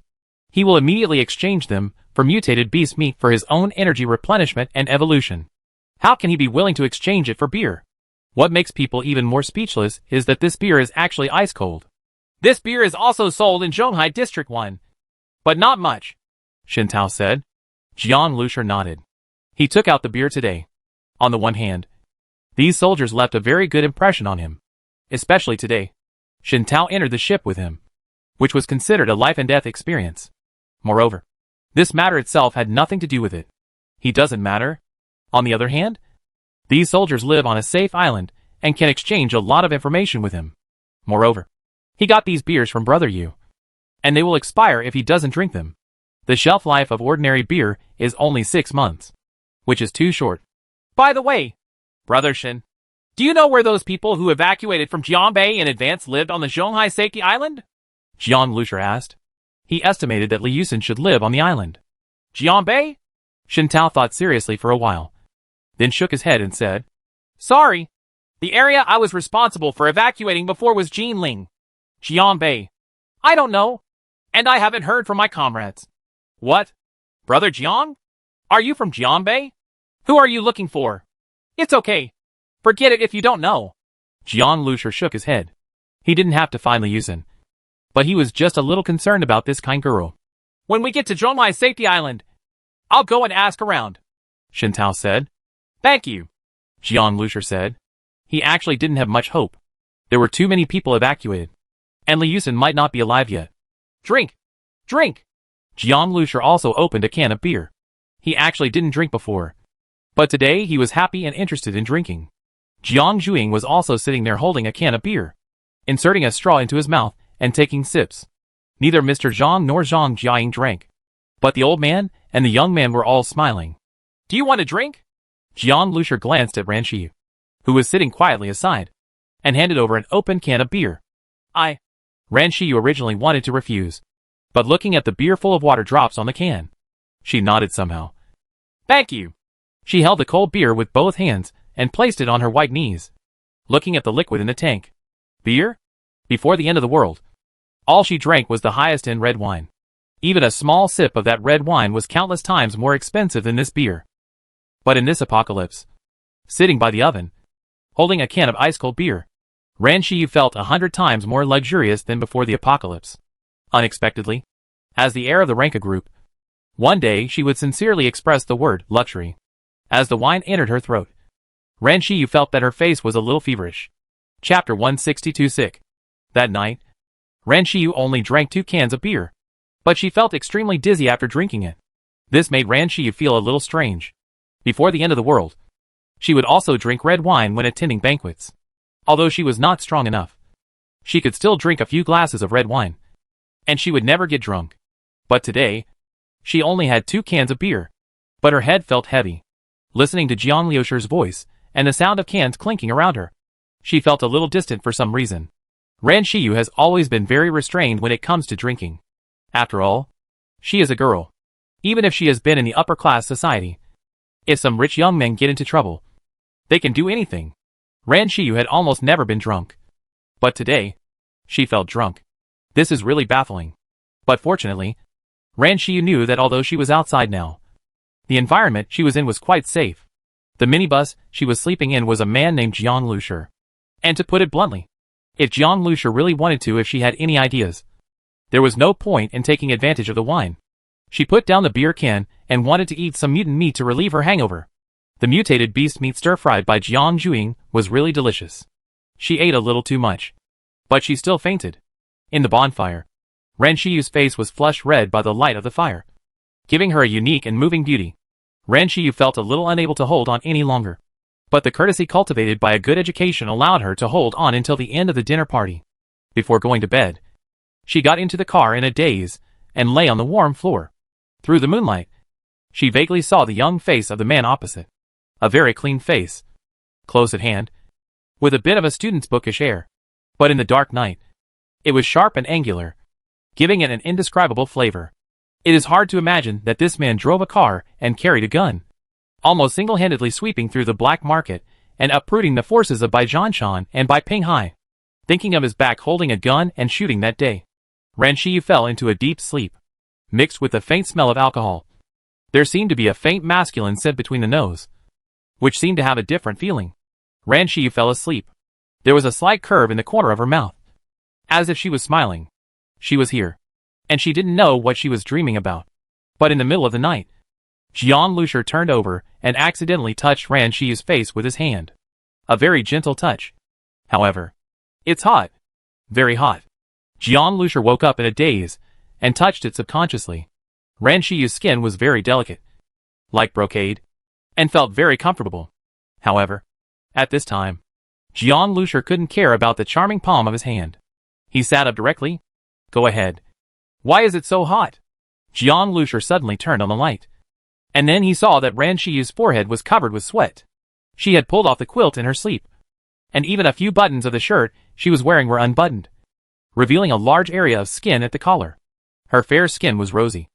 he will immediately exchange them for mutated beast meat for his own energy replenishment and evolution. How can he be willing to exchange it for beer? What makes people even more speechless is that this beer is actually ice cold. "This beer is also sold in Zhonghai District 1. But not much," Shen Tao said. Jiang Lusher nodded. He took out the beer today. On the one hand, these soldiers left a very good impression on him. Especially today, Shen Tao entered the ship with him, which was considered a life and death experience. Moreover, this matter itself had nothing to do with it. He doesn't matter. On the other hand, these soldiers live on a safe island and can exchange a lot of information with him. Moreover, he got these beers from Brother Yu, and they will expire if he doesn't drink them. The shelf life of ordinary beer is only 6 months, which is too short. "By the way, Brother Shen, do you know where those people who evacuated from Jianbei in advance lived on the Zhonghai Safety Island?" Jiang Lusher asked. He estimated that Li Yusen should live on the island. "Jianbei?" Shen Tao thought seriously for a while, then shook his head and said, "Sorry. The area I was responsible for evacuating before was Jinling. Jianbei. I don't know. And I haven't heard from my comrades." "What? Brother Jiang? Are you from Jianbei? Who are you looking for?" "It's okay. Forget it if you don't know." Jiang Lusher shook his head. He didn't have to find Li Yusen, but he was just a little concerned about this kind girl. "When we get to Zhonghai Safety Island, I'll go and ask around," Shen Tao said. "Thank you," Jiang Lusher said. He actually didn't have much hope. There were too many people evacuated, and Li Yusen might not be alive yet. "Drink! Drink!" Jiang Lusher also opened a can of beer. He actually didn't drink before, but today he was happy and interested in drinking. Jiang Zhuing was also sitting there holding a can of beer, inserting a straw into his mouth and taking sips. Neither Mr. Zhang nor Zhang Jiaying drank, but the old man and the young man were all smiling. "Do you want a drink?" Jiang Lucier glanced at Ran Shiyu, who was sitting quietly aside, and handed over an open can of beer. Ran Shiyu originally wanted to refuse, but looking at the beer full of water drops on the can, she nodded somehow. Thank you. She held the cold beer with both hands and placed it on her white knees, looking at the liquid in the tank. Beer? Before the end of the world, all she drank was the highest-end red wine. Even a small sip of that red wine was countless times more expensive than this beer. But in this apocalypse, sitting by the oven, holding a can of ice-cold beer, Ran Shiyu felt 100 times more luxurious than before the apocalypse. Unexpectedly, as the heir of the Ranka group, one day she would sincerely express the word luxury. As the wine entered her throat, Ran Shiyu felt that her face was a little feverish. Chapter 162 Sick. That night, Ran Shiyu only drank 2 cans of beer, but she felt extremely dizzy after drinking it. This made Ran Shiyu feel a little strange. Before the end of the world, she would also drink red wine when attending banquets. Although she was not strong enough, she could still drink a few glasses of red wine, and she would never get drunk. But today, she only had 2 cans of beer, but her head felt heavy. Listening to Jiang Lucier's voice and the sound of cans clinking around her, she felt a little distant for some reason. Ran Shiyu has always been very restrained when it comes to drinking. After all, she is a girl. Even if she has been in the upper-class society, if some rich young men get into trouble, they can do anything. Ran Shiyu had almost never been drunk. But today, she felt drunk. This is really baffling. But fortunately, Ran Shiyu knew that although she was outside now, the environment she was in was quite safe. The minibus she was sleeping in was a man named Jiang Lucier. And to put it bluntly, if Jiang Lucier really wanted to, if she had any ideas, there was no point in taking advantage of the wine. She put down the beer can and wanted to eat some mutant meat to relieve her hangover. The mutated beast meat stir-fried by Jiang Juing was really delicious. She ate a little too much, but she still fainted. In the bonfire, Ran Shiyu's face was flushed red by the light of the fire, giving her a unique and moving beauty. Ran Shiyu felt a little unable to hold on any longer, but the courtesy cultivated by a good education allowed her to hold on until the end of the dinner party. Before going to bed, she got into the car in a daze and lay on the warm floor. Through the moonlight, she vaguely saw the young face of the man opposite. A very clean face, close at hand, with a bit of a student's bookish air. But in the dark night, it was sharp and angular, giving it an indescribable flavor. It is hard to imagine that this man drove a car and carried a gun, almost single-handedly sweeping through the black market and uprooting the forces of Bai Zhanshan and Bai Pinghai. Thinking of his back holding a gun and shooting that day, Ran Shiyu fell into a deep sleep, mixed with the faint smell of alcohol. There seemed to be a faint masculine scent between the nose, which seemed to have a different feeling. Ran Shiyu fell asleep. There was a slight curve in the corner of her mouth, as if she was smiling. She was here, and she didn't know what she was dreaming about. But in the middle of the night, Jiang Lucier turned over and accidentally touched Ran Shiyu's face with his hand. A very gentle touch. However, it's hot. Very hot. Jiang Lucier woke up in a daze and touched it subconsciously. Ran Shiyu's skin was very delicate, like brocade, and felt very comfortable. However, at this time, Jiang Lucier couldn't care about the charming palm of his hand. He sat up directly. Go ahead. Why is it so hot? Jiang Lucier suddenly turned on the light. And then he saw that Ran Shiyu's forehead was covered with sweat. She had pulled off the quilt in her sleep, and even a few buttons of the shirt she was wearing were unbuttoned, revealing a large area of skin at the collar. Her fair skin was rosy,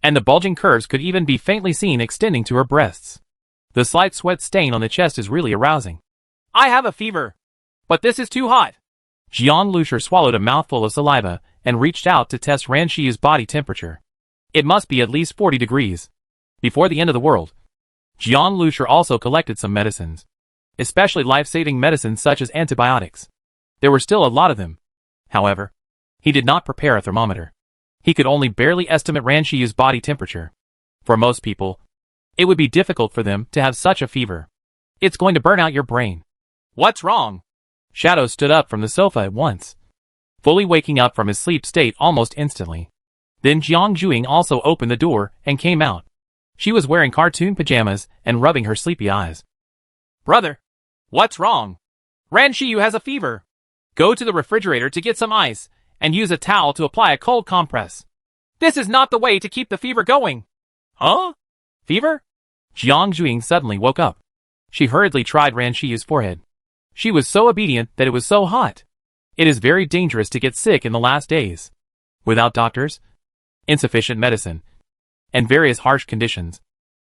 and the bulging curves could even be faintly seen extending to her breasts. The slight sweat stain on the chest is really arousing. I have a fever, but this is too hot. Jiang Lucier swallowed a mouthful of saliva and reached out to test Ran Shiyu's body temperature. It must be at least 40 degrees. Before the end of the world, Jiang Lucier also collected some medicines, especially life-saving medicines such as antibiotics. There were still a lot of them. However, he did not prepare a thermometer. He could only barely estimate Ran Shiyu's body temperature. For most people, it would be difficult for them to have such a fever. It's going to burn out your brain. What's wrong? Shadow stood up from the sofa at once, fully waking up from his sleep state almost instantly. Then Jiang Juing also opened the door and came out. She was wearing cartoon pajamas and rubbing her sleepy eyes. Brother, what's wrong? Ran Shiyu has a fever. Go to the refrigerator to get some ice and use a towel to apply a cold compress. This is not the way to keep the fever going. Huh? Fever? Jiang Juing suddenly woke up. She hurriedly tried Ran Shiyu's forehead. She was so obedient that it was so hot. It is very dangerous to get sick in the last days. Without doctors, insufficient medicine, and various harsh conditions,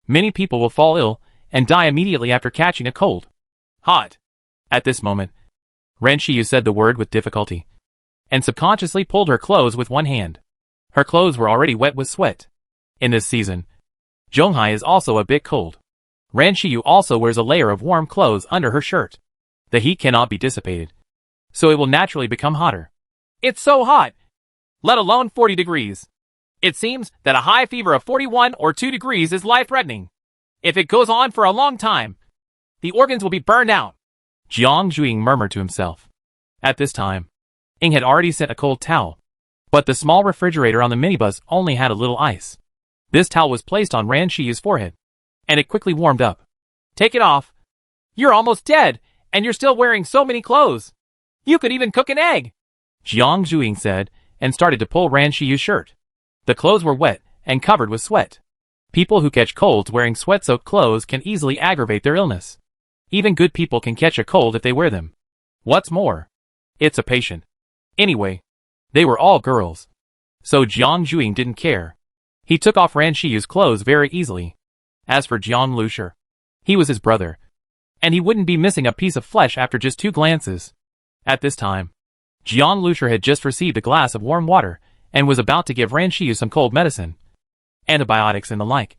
many people will fall ill and die immediately after catching a cold. Hot. At this moment, Ran Shiyu said the word with difficulty, and subconsciously pulled her clothes with one hand. Her clothes were already wet with sweat. In this season, Zhonghai is also a bit cold. Ran Shiyu also wears a layer of warm clothes under her shirt. The heat cannot be dissipated, so it will naturally become hotter. It's so hot! Let alone 40 degrees. It seems that a high fever of 41 or 2 degrees is life-threatening. If it goes on for a long time, the organs will be burned out. Jiang Zhuing murmured to himself. At this time, Ying had already sent a cold towel, but the small refrigerator on the minibus only had a little ice. This towel was placed on Ran Shiyu's forehead, and it quickly warmed up. Take it off. You're almost dead, and you're still wearing so many clothes. You could even cook an egg, Jiang Zhuing said, and started to pull Ran Shiyu's shirt. The clothes were wet and covered with sweat. People who catch colds wearing sweat-soaked clothes can easily aggravate their illness. Even good people can catch a cold if they wear them. What's more, it's a patient. Anyway, they were all girls. So Jiang Zhuing didn't care. He took off Ran Shiyu's clothes very easily. As for Jiang Lushi, he was his brother, and he wouldn't be missing a piece of flesh after just 2 glances. At this time, Jiang Lushi had just received a glass of warm water and was about to give Ran Shiyu some cold medicine, antibiotics and the like,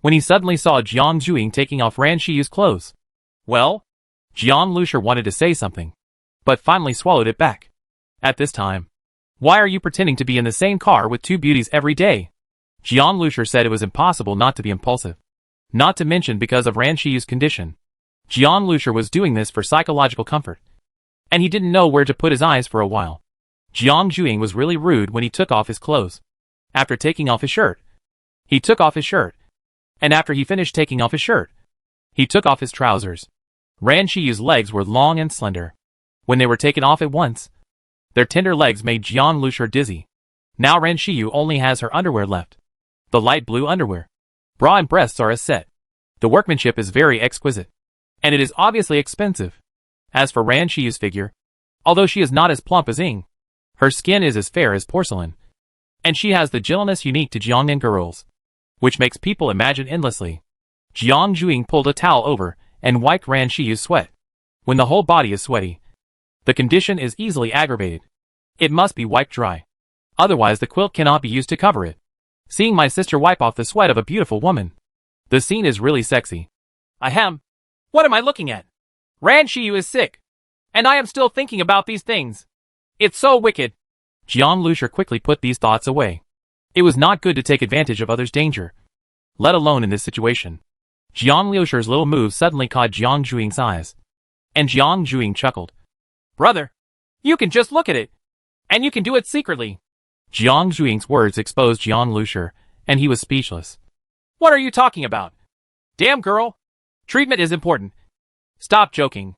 when he suddenly saw Jiang Zhuing taking off Ran Shiyu's clothes. Well, Jiang Lushi wanted to say something, but finally swallowed it back. At this time, why are you pretending to be in the same car with 2 beauties every day? Jiang Lushi said it was impossible not to be impulsive. Not to mention because of Ran Shiyu's condition. Jiang Lushi was doing this for psychological comfort, and he didn't know where to put his eyes for a while. Jiang Zhuing was really rude when he took off his clothes. After taking off his shirt, he took off his shirt, and after he finished taking off his shirt, he took off his trousers. Ran Shiyu's legs were long and slender. When they were taken off at once, their tender legs made Jiang Lushi dizzy. Now Ran Shiyu only has her underwear left. The light blue underwear. Bra and breasts are a set. The workmanship is very exquisite, and it is obviously expensive. As for Ran Shiyu's figure, although she is not as plump as Ying, her skin is as fair as porcelain, and she has the gentleness unique to Jiangnan girls, which makes people imagine endlessly. Jiang Zhuing pulled a towel over and wiped Ran Shiyu's sweat. When the whole body is sweaty, the condition is easily aggravated. It must be wiped dry. Otherwise the quilt cannot be used to cover it. Seeing my sister wipe off the sweat of a beautiful woman, the scene is really sexy. Ahem. What am I looking at? Ran Shiyu is sick, and I am still thinking about these things. It's so wicked. Jiang Lushi quickly put these thoughts away. It was not good to take advantage of others' danger, let alone in this situation. Jiang Lushi's little move suddenly caught Jiang Zhuing's eyes, and Jiang Zhuing chuckled. Brother, you can just look at it, and you can do it secretly. Jiang Zhuing's words exposed Jiang Lushi, and he was speechless. What are you talking about? Damn girl. Treatment is important. Stop joking.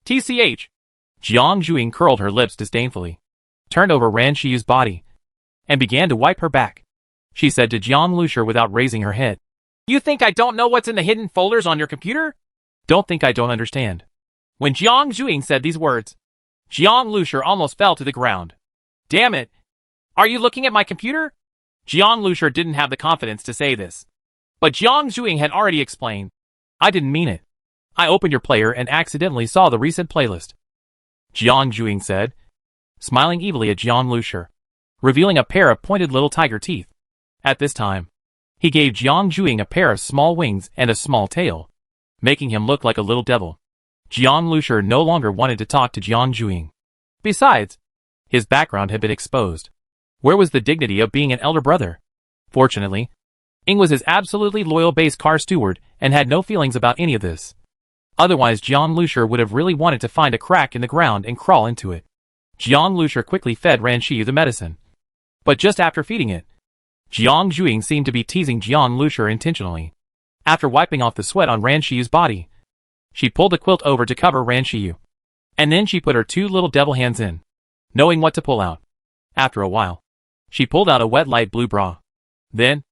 TCH. Jiang Zhuing curled her lips disdainfully, turned over Ran Shiyu's body, and began to wipe her back. She said to Jiang Lushi without raising her head. You think I don't know what's in the hidden folders on your computer? Don't think I don't understand. When Jiang Zhuing said these words, Jiang Lushi almost fell to the ground. Damn it. Are you looking at my computer? Jiang Lushi didn't have the confidence to say this, but Jiang Zhuing had already explained. I didn't mean it. I opened your player and accidentally saw the recent playlist, Jiang Zhuing said, smiling evilly at Jiang Lushi, revealing a pair of pointed little tiger teeth. At this time, he gave Jiang Zhuing a pair of small wings and a small tail, making him look like a little devil. Jiang Lushi no longer wanted to talk to Jiang Zhuing. Besides, his background had been exposed. Where was the dignity of being an elder brother? Fortunately, Ying was his absolutely loyal base car steward and had no feelings about any of this. Otherwise Jiang Lushi would have really wanted to find a crack in the ground and crawl into it. Jiang Lushi quickly fed Ran Shiyu the medicine. But just after feeding it, Jiang Zhuing seemed to be teasing Jiang Lushi intentionally. After wiping off the sweat on Ran Shiyu's body, she pulled the quilt over to cover Ran Shiyu. And then she put her 2 little devil hands in, knowing what to pull out. After a while, she pulled out a wet light blue bra. Then,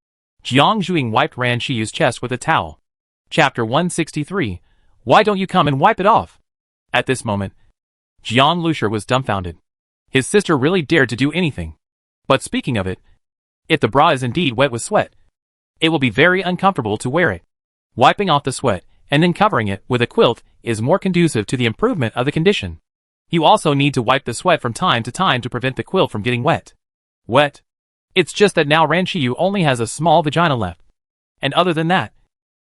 Jiang Zhuing wiped Ran Shiyu's chest with a towel. Chapter 163, Why don't you come and wipe it off? At this moment, Jiang Lucier was dumbfounded. His sister really dared to do anything. But speaking of it, if the bra is indeed wet with sweat, it will be very uncomfortable to wear it. Wiping off the sweat and then covering it with a quilt is more conducive to the improvement of the condition. You also need to wipe the sweat from time to time to prevent the quilt from getting wet. Wet? It's just that now Ran Shiyu only has a small vagina left. And other than that,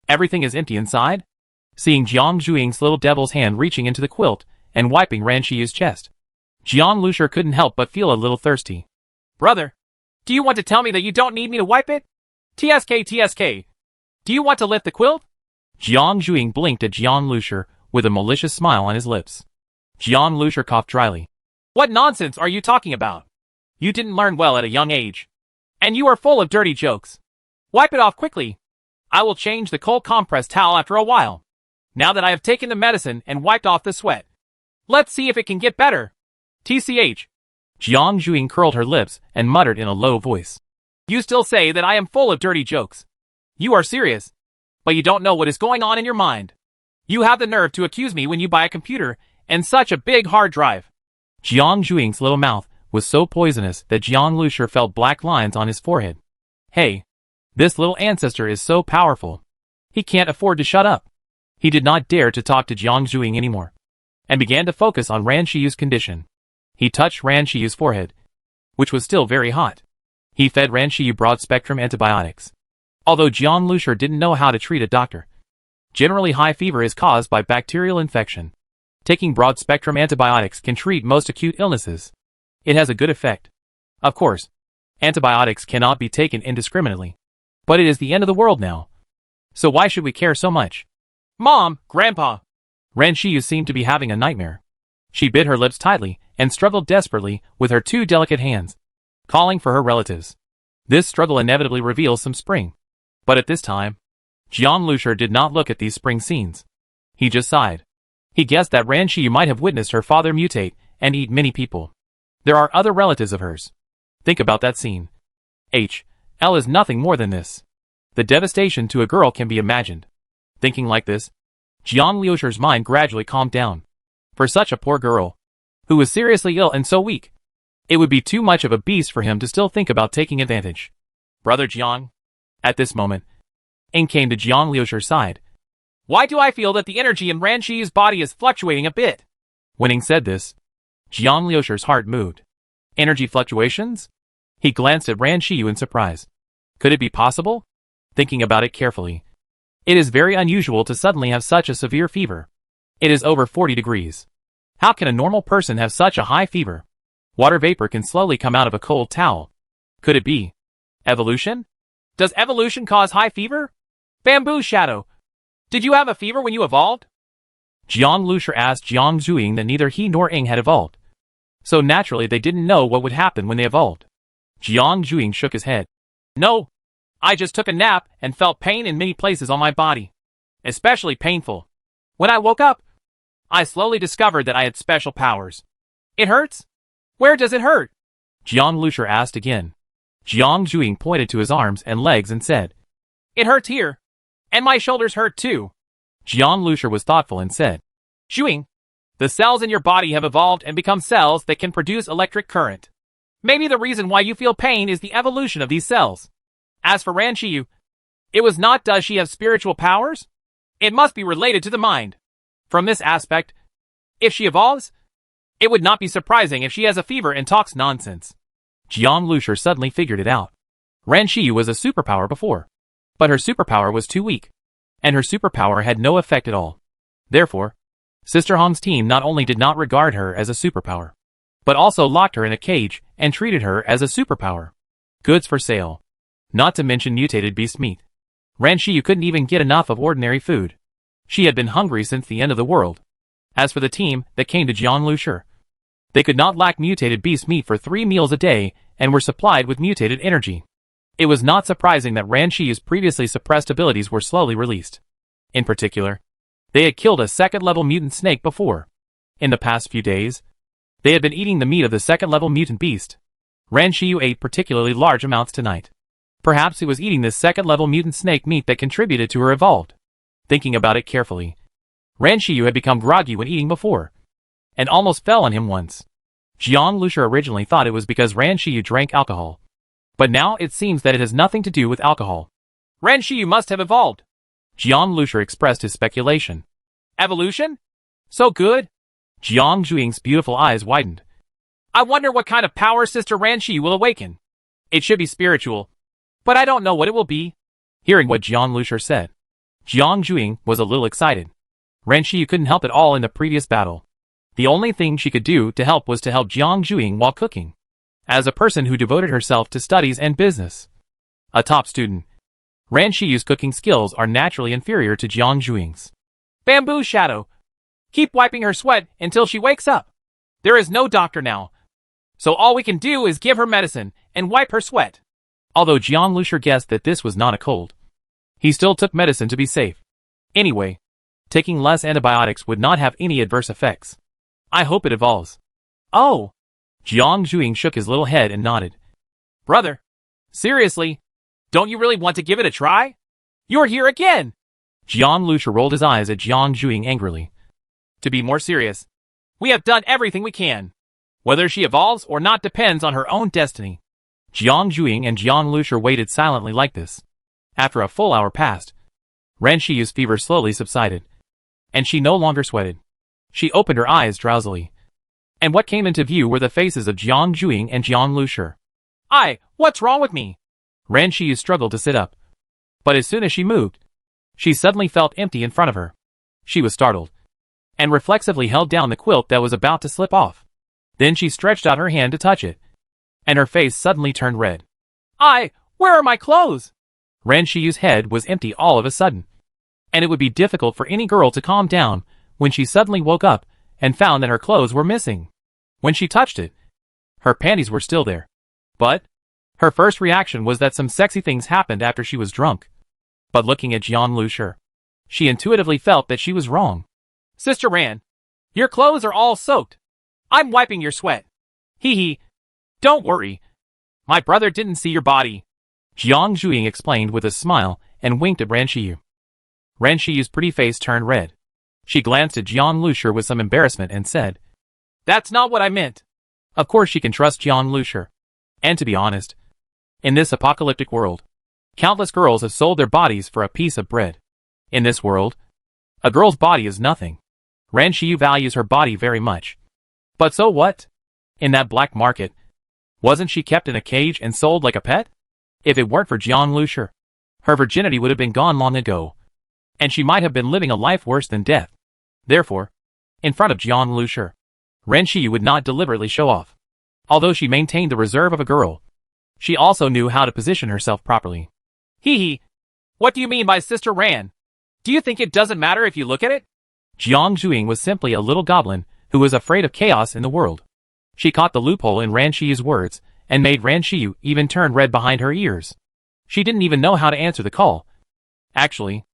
everything is empty inside? Seeing Jiang Zhuing's little devil's hand reaching into the quilt and wiping Ran Shiyu's chest, Jiang Lucier couldn't help but feel a little thirsty. Brother, do you want to tell me that you don't need me to wipe it? TSK. Do you want to lift the quilt? Jiang Zhuing blinked at Jiang Lucier with a malicious smile on his lips. Jiang Lucier coughed dryly. What nonsense are you talking about? You didn't learn well at a young age. And you are full of dirty jokes. Wipe it off quickly. I will change the cold compressed towel after a while. Now that I have taken the medicine and wiped off the sweat. Let's see if it can get better. TCH. Jiang Zhuing curled her lips and muttered in a low voice. You still say that I am full of dirty jokes. You are serious. But you don't know what is going on in your mind. You have the nerve to accuse me when you buy a computer and such a big hard drive. Jiang Zhuing's little mouth was so poisonous that Jiang Lucier felt black lines on his forehead. Hey, this little ancestor is so powerful. He can't afford to shut up. He did not dare to talk to Jiang Zhuing anymore, and began to focus on Ran Shiyu's condition. He touched Ran Shiyu's forehead, which was still very hot. He fed Ran Shiyu broad-spectrum antibiotics. Although Jiang Lucier didn't know how to treat a doctor. Generally high fever is caused by bacterial infection. Taking broad-spectrum antibiotics can treat most acute illnesses. It has a good effect. Of course, antibiotics cannot be taken indiscriminately. But it is the end of the world now. So why should we care so much? Mom, Grandpa! Ran Shiyu seemed to be having a nightmare. She bit her lips tightly and struggled desperately with her two delicate hands, calling for her relatives. This struggle inevitably reveals some spring. But at this time, Jiang Lucier did not look at these spring scenes. He just sighed. He guessed that Ran Shiyu might have witnessed her father mutate and eat many people. There are other relatives of hers. Think about that scene. L is nothing more than this. The devastation to a girl can be imagined. Thinking like this, Jiang Lucier's mind gradually calmed down. For such a poor girl, who was seriously ill and so weak, it would be too much of a beast for him to still think about taking advantage. Brother Jiang. At this moment, Ing came to Jiang Lucier's side. Why do I feel that the energy in Ran Shiyu's body is fluctuating a bit? When Ing said this, Jiang Lucier's heart moved. Energy fluctuations? He glanced at Ran Shiyu in surprise. Could it be possible? Thinking about it carefully, it is very unusual to suddenly have such a severe fever. It is over 40 degrees. How can a normal person have such a high fever? Water vapor can slowly come out of a cold towel. Could it be evolution? Does evolution cause high fever? Bamboo Shadow, did you have a fever when you evolved? Jiang Lucier asked Jiang Zhuing that neither he nor Ing had evolved. So naturally they didn't know what would happen when they evolved. Jiang Zhuing shook his head. No, I just took a nap and felt pain in many places on my body. Especially painful. When I woke up, I slowly discovered that I had special powers. It hurts? Where does it hurt? Jiang Lucier asked again. Jiang Zhuing pointed to his arms and legs and said, It hurts here. And my shoulders hurt too. Jiang Lucier was thoughtful and said, Zhuing, the cells in your body have evolved and become cells that can produce electric current. Maybe the reason why you feel pain is the evolution of these cells. As for Ran Shiyu, it was not does she have spiritual powers? It must be related to the mind. From this aspect, if she evolves, it would not be surprising if she has a fever and talks nonsense. Jiang Lucier suddenly figured it out. Ran Shiyu was a superpower before, but her superpower was too weak, and her superpower had no effect at all. Therefore, Sister Hong's team not only did not regard her as a superpower, but also locked her in a cage and treated her as a superpower. Goods for sale. Not to mention mutated beast meat. Ran Shiyu couldn't even get enough of ordinary food. She had been hungry since the end of the world. As for the team that came to Jiang Lucier, they could not lack mutated beast meat for 3 meals a day and were supplied with mutated energy. It was not surprising that Ran Shiyu's previously suppressed abilities were slowly released. In particular, they had killed a second-level mutant snake before. In the past few days, they had been eating the meat of the second-level mutant beast. Ran Shiyu ate particularly large amounts tonight. Perhaps he was eating this second-level mutant snake meat that contributed to her evolved. Thinking about it carefully, Ran Shiyu had become groggy when eating before, and almost fell on him once. Jiang Luxia originally thought it was because Ran Shiyu drank alcohol, but now it seems that it has nothing to do with alcohol. Ran Shiyu must have evolved. Jiang Luxia expressed his speculation. Evolution? So good? Jiang Zhuing's beautiful eyes widened. I wonder what kind of power Sister Ran Shiyu will awaken. It should be spiritual, but I don't know what it will be. Hearing what Jiang Luxia said, Jiang Zhuing was a little excited. Ran Shiyu couldn't help at all in the previous battle. The only thing she could do to help was to help Jiang Zhuing while cooking. As a person who devoted herself to studies and business, a top student, Ran Shiyu's cooking skills are naturally inferior to Jiang Zhuing's. Bamboo Shadow. Keep wiping her sweat until she wakes up. There is no doctor now, so all we can do is give her medicine and wipe her sweat. Although Jiang Luxia guessed that this was not a cold, he still took medicine to be safe. Anyway, taking less antibiotics would not have any adverse effects. I hope it evolves. Oh! Jiang Zhuing shook his little head and nodded. Brother, seriously? Don't you really want to give it a try? You're here again! Jiang Luxia rolled his eyes at Jiang Zhuing angrily. To be more serious, we have done everything we can. Whether she evolves or not depends on her own destiny. Jiang Zhuing and Jiang Luxia waited silently like this. After a full hour passed, Ran Shiyu's fever slowly subsided, and she no longer sweated. She opened her eyes drowsily, and what came into view were the faces of Jiang Zhuing and Jiang Luxia. What's wrong with me? Ran Shiyu struggled to sit up, but as soon as she moved, she suddenly felt empty in front of her. She was startled, and reflexively held down the quilt that was about to slip off. Then she stretched out her hand to touch it, and her face suddenly turned red. Where are my clothes? Ran Shiyu's head was empty all of a sudden, and it would be difficult for any girl to calm down when she suddenly woke up and found that her clothes were missing. When she touched it, her panties were still there. But her first reaction was that some sexy things happened after she was drunk. But looking at Jiang Luxia, she intuitively felt that she was wrong. Sister Ran, your clothes are all soaked. I'm wiping your sweat. Hee. Don't worry. My brother didn't see your body. Jiang Zhuing explained with a smile and winked at Ran Shiyu. Ran Shiyu's pretty face turned red. She glanced at Jiang Luxia with some embarrassment and said, That's not what I meant. Of course she can trust Jiang Luxia. And to be honest, in this apocalyptic world, countless girls have sold their bodies for a piece of bread. In this world, a girl's body is nothing. Ran Shiyu values her body very much. But so what? In that black market, wasn't she kept in a cage and sold like a pet? If it weren't for Jiang Luxia, her virginity would have been gone long ago, and she might have been living a life worse than death. Therefore, in front of Jiang Luxia, Ran Shiyu would not deliberately show off. Although she maintained the reserve of a girl, she also knew how to position herself properly. Hee. What do you mean by Sister Ran? Do you think it doesn't matter if you look at it? Jiang Zhuing was simply a little goblin who was afraid of chaos in the world. She caught the loophole in Ran Shiyu's words and made Ran Shiyu even turn red behind her ears. She didn't even know how to answer the call. Actually,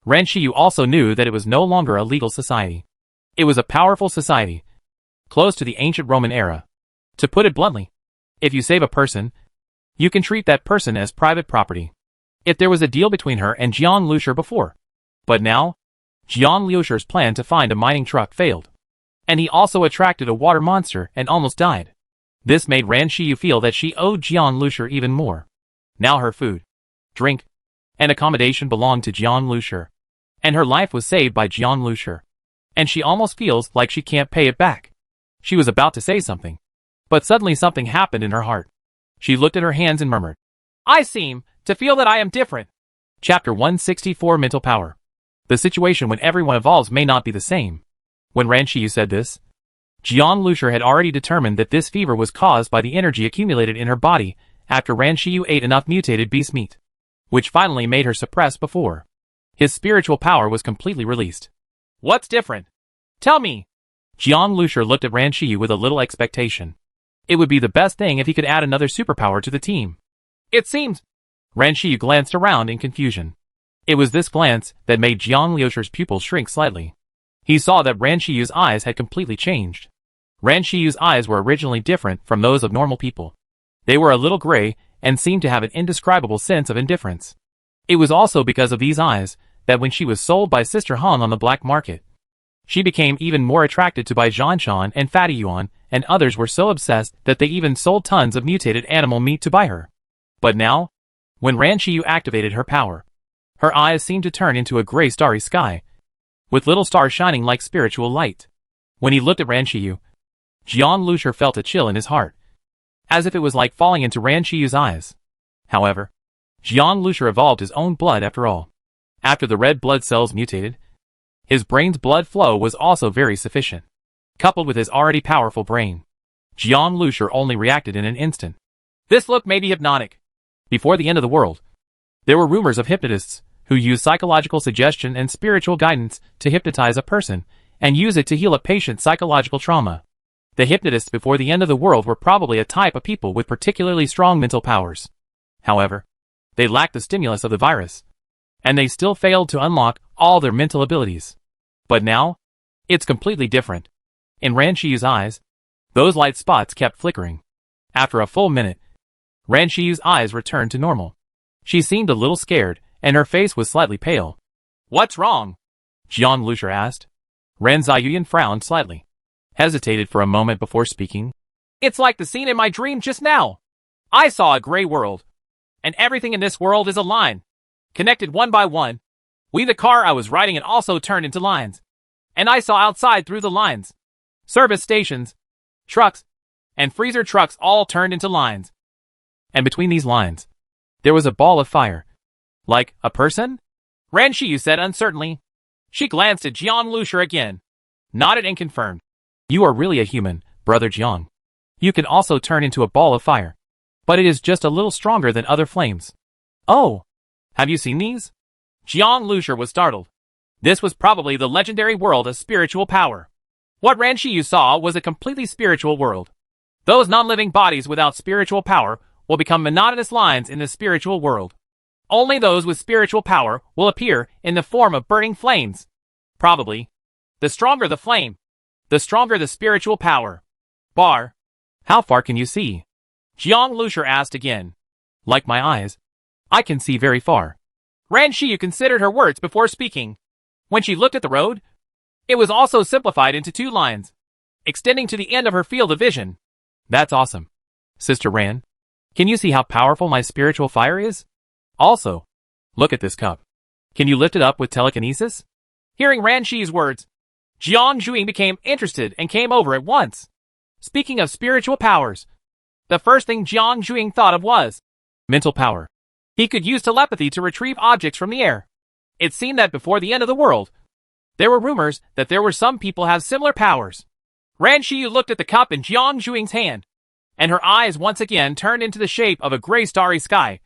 Ran Shiyu also knew that it was no longer a legal society. It was a powerful society, close to the ancient Roman era. To put it bluntly, if you save a person, you can treat that person as private property. If there was a deal between her and Jiang Luxia before. But now, Jiang Luxia's plan to find a mining truck failed. And he also attracted a water monster and almost died. This made Ran Shiyu feel that she owed Jiang Luxia even more. Now her food, drink, and accommodation belonged to Jiang Luxia. And her life was saved by Jiang Luxia. And she almost feels like she can't pay it back. She was about to say something, but suddenly something happened in her heart. She looked at her hands and murmured, I seem to feel that I am different. Chapter 164 Mental Power. The situation when everyone evolves may not be the same. When Ran Shiyu said this, Jiang Luxia had already determined that this fever was caused by the energy accumulated in her body after Ran Shiyu ate enough mutated beast meat, which finally made her suppressed before. His spiritual power was completely released. What's different? Tell me. Jiang Luxia looked at Ran Shiyu with a little expectation. It would be the best thing if he could add another superpower to the team. It seems. Ran Shiyu glanced around in confusion. It was this glance that made Jiang Luxia's pupils shrink slightly. He saw that Ran Shiyu's eyes had completely changed. Ran Shiyu's eyes were originally different from those of normal people. They were a little gray and seemed to have an indescribable sense of indifference. It was also because of these eyes that when she was sold by Sister Han on the black market, She became even more attracted to Bai Zhanshan and Fatty Yuan, and others were so obsessed that they even sold tons of mutated animal meat to buy her. But now, when Ran Shiyu activated her power, her eyes seemed to turn into a gray starry sky, with little stars shining like spiritual light. When he looked at Ran Shiyu, Jiang Lushur felt a chill in his heart, as if it was like falling into Ran Shiyu's eyes. However, Jiang Lushur evolved his own blood after all. After the red blood cells mutated, his brain's blood flow was also very sufficient. Coupled with his already powerful brain, Jiang Lushur only reacted in an instant. This look may be hypnotic. Before the end of the world, there were rumors of hypnotists who use psychological suggestion and spiritual guidance to hypnotize a person and use it to heal a patient's psychological trauma. The hypnotists before the end of the world were probably a type of people with particularly strong mental powers. However, they lacked the stimulus of the virus, and they still failed to unlock all their mental abilities. But now, it's completely different. In Ran Shiyu's eyes, those light spots kept flickering. After a full minute, Ran Shiyu's eyes returned to normal. She seemed a little scared, and her face was slightly pale. "What's wrong?" Jiang Lushur asked. Ran Ziyuyan frowned slightly, hesitated for a moment before speaking. "It's like the scene in my dream just now. I saw a gray world, and everything in this world is a line, connected one by one. The car I was riding in also turned into lines, and I saw outside through the lines. Service stations, trucks, and freezer trucks all turned into lines. And between these lines, there was a ball of fire. Like a person?" Ran Shiyu said uncertainly. She glanced at Jiang Lushur again, nodded and confirmed. "You are really a human, Brother Jiang. You can also turn into a ball of fire, but it is just a little stronger than other flames." "Oh, have you seen these?" Jiang Lushur was startled. This was probably the legendary world of spiritual power. What Ran Shiyu saw was a completely spiritual world. Those non-living bodies without spiritual power will become monotonous lines in the spiritual world. Only those with spiritual power will appear in the form of burning flames. Probably, the stronger the flame, the stronger the spiritual power. "Bar, how far can you see?" Jiang Lushur asked again. "Like my eyes, I can see very far." Ran Shiyu considered her words before speaking. When she looked at the road, it was also simplified into 2 lines, extending to the end of her field of vision. "That's awesome. Sister Ran, can you see how powerful my spiritual fire is? Also, look at this cup. Can you lift it up with telekinesis?" Hearing Ran Shiyu's words, Jiang Zhuing became interested and came over at once. Speaking of spiritual powers, the first thing Jiang Zhuing thought of was mental power. He could use telepathy to retrieve objects from the air. It seemed that before the end of the world, there were rumors that there were some people have similar powers. Ran Shiyu looked at the cup in Jiang Zhuing's hand, and her eyes once again turned into the shape of a gray starry sky,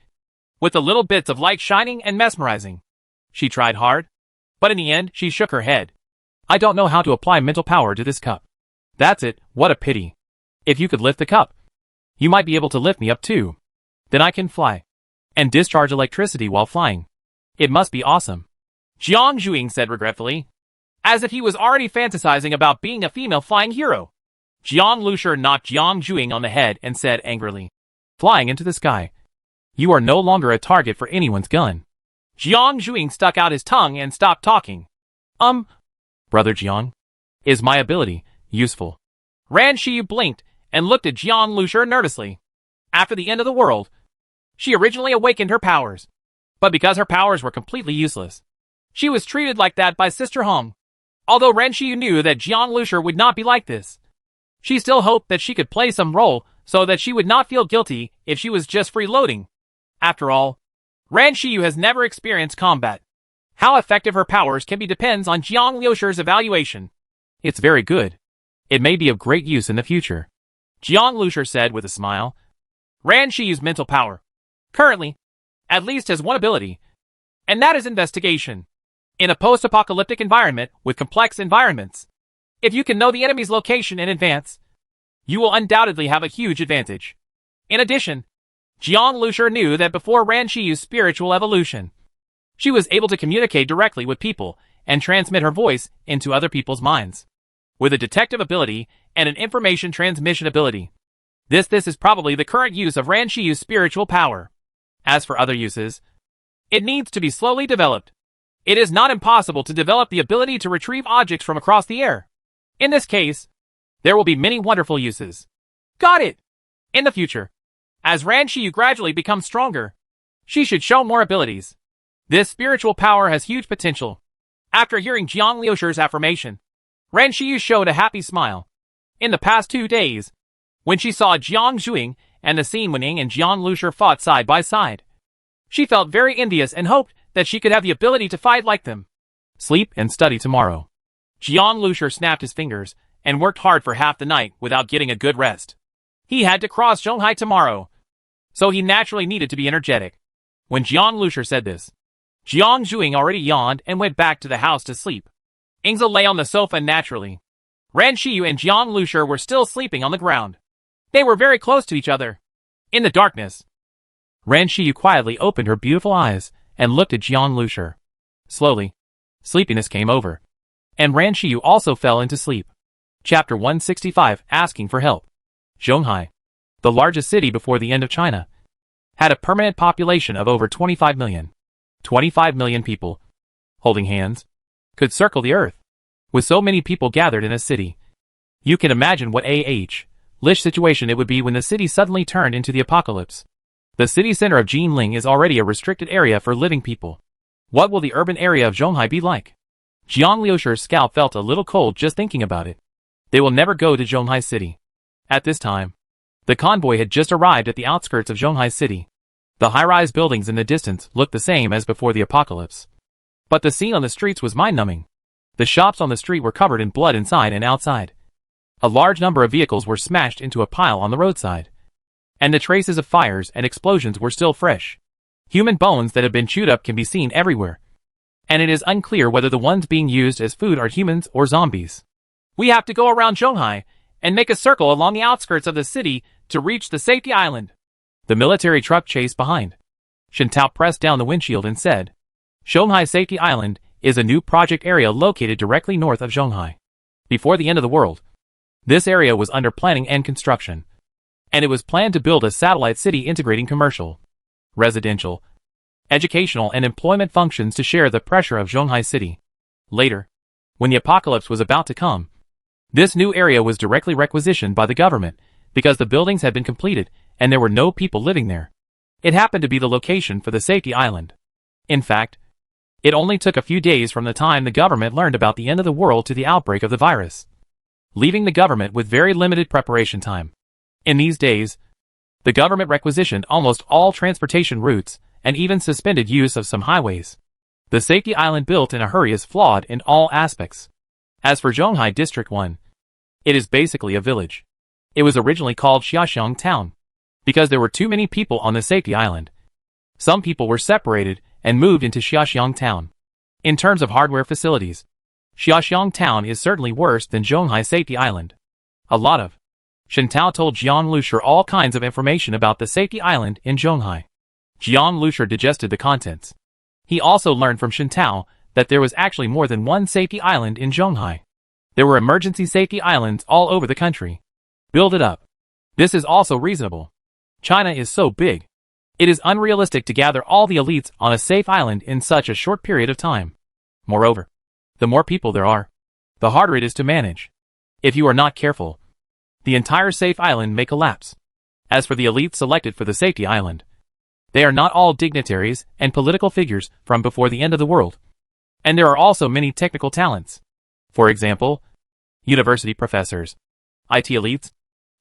with the little bits of light shining and mesmerizing. She tried hard, but in the end she shook her head. "I don't know how to apply mental power to this cup." "That's it, what a pity. If you could lift the cup, you might be able to lift me up too. Then I can fly, and discharge electricity while flying. It must be awesome," Jiang Zhuing said regretfully, as if he was already fantasizing about being a female flying hero. Jiang Lushur knocked Jiang Zhuing on the head and said angrily, "Flying into the sky. You are no longer a target for anyone's gun." Jiang Zhuing stuck out his tongue and stopped talking. Brother Jiang, is my ability useful?" Ran Shiyu blinked and looked at Jiang Lushur nervously. After the end of the world, she originally awakened her powers, but because her powers were completely useless, she was treated like that by Sister Hong. Although Ran Shiyu knew that Jiang Lushur would not be like this, she still hoped that she could play some role so that she would not feel guilty if she was just freeloading. After all, Ran Shiyu has never experienced combat. How effective her powers can be depends on Jiang Lushur's evaluation. "It's very good. It may be of great use in the future," Jiang Lushur said with a smile. Ran Shiyu's mental power, currently, at least has one ability, and that is investigation. In a post-apocalyptic environment with complex environments, if you can know the enemy's location in advance, you will undoubtedly have a huge advantage. In addition, Jiang Lushur knew that before Ran Shiyu's spiritual evolution, she was able to communicate directly with people and transmit her voice into other people's minds, with a detective ability and an information transmission ability. This is probably the current use of Ran Shiyu's spiritual power. As for other uses, it needs to be slowly developed. It is not impossible to develop the ability to retrieve objects from across the air. In this case, there will be many wonderful uses. Got it! In the future, as Ran Xiyu gradually becomes stronger, she should show more abilities. This spiritual power has huge potential. After hearing Jiang Liusher's affirmation, Ran Xiyu showed a happy smile. In the past 2 days, when she saw Jiang Zhuing and the scene when Ning and Jiang Liusher fought side by side, she felt very envious and hoped that she could have the ability to fight like them. Sleep and study tomorrow. Jiang Liusher snapped his fingers and worked hard for half the night without getting a good rest. He had to cross Zhonghai tomorrow, so he naturally needed to be energetic. When Jiang Liusher said this, Jiang Zhuing already yawned and went back to the house to sleep. Ingzi lay on the sofa naturally. Ran Xiyu and Jiang Liusher were still sleeping on the ground. They were very close to each other. In the darkness, Ran Xiyu quietly opened her beautiful eyes and looked at Jiang Liusher. Slowly, sleepiness came over, and Ran Xiyu also fell into sleep. Chapter 165, Asking for Help. Zhonghai, the largest city before the end of China, had a permanent population of over 25 million. 25 million people, holding hands, could circle the earth. With so many people gathered in a city, you can imagine what lish situation it would be when the city suddenly turned into the apocalypse. The city center of Jinling is already a restricted area for living people. What will the urban area of Zhonghai be like? Jiang Liusher's scalp felt a little cold just thinking about it. They will never go to Zhonghai city. At this time, the convoy had just arrived at the outskirts of Zhonghai city. The high-rise buildings in the distance looked the same as before the apocalypse. But the scene on the streets was mind-numbing. The shops on the street were covered in blood inside and outside. A large number of vehicles were smashed into a pile on the roadside. And the traces of fires and explosions were still fresh. Human bones that have been chewed up can be seen everywhere. And it is unclear whether the ones being used as food are humans or zombies. We have to go around Zhonghai and make a circle along the outskirts of the city to reach the safety island. The military truck chased behind. Shen Tao pressed down the windshield and said, Zhonghai Safety Island is a new project area located directly north of Zhonghai. Before the end of the world, this area was under planning and construction, and it was planned to build a satellite city integrating commercial, residential, educational and employment functions to share the pressure of Zhonghai city. Later, when the apocalypse was about to come, this new area was directly requisitioned by the government because the buildings had been completed and there were no people living there. It happened to be the location for the safety island. In fact, it only took a few days from the time the government learned about the end of the world to the outbreak of the virus, leaving the government with very limited preparation time. In these days, the government requisitioned almost all transportation routes and even suspended use of some highways. The safety island built in a hurry is flawed in all aspects. As for Zhonghai District 1, it is basically a village. It was originally called Xiaoxiang Town, because there were too many people on the safety island. Some people were separated and moved into Xiaoxiang Town. In terms of hardware facilities, Xiaoxiang Town is certainly worse than Zhonghai Safety Island. A lot of. Shen Tao told Jiang Liusher all kinds of information about the safety island in Zhonghai. Jiang Liusher digested the contents. He also learned from Shen Tao that there was actually more than one safety island in Zhonghai. There were emergency safety islands all over the country. Build it up. This is also reasonable. China is so big. It is unrealistic to gather all the elites on a safe island in such a short period of time. Moreover, the more people there are, the harder it is to manage. If you are not careful, the entire safe island may collapse. As for the elites selected for the safety island, they are not all dignitaries and political figures from before the end of the world. And there are also many technical talents. For example, university professors, IT elites,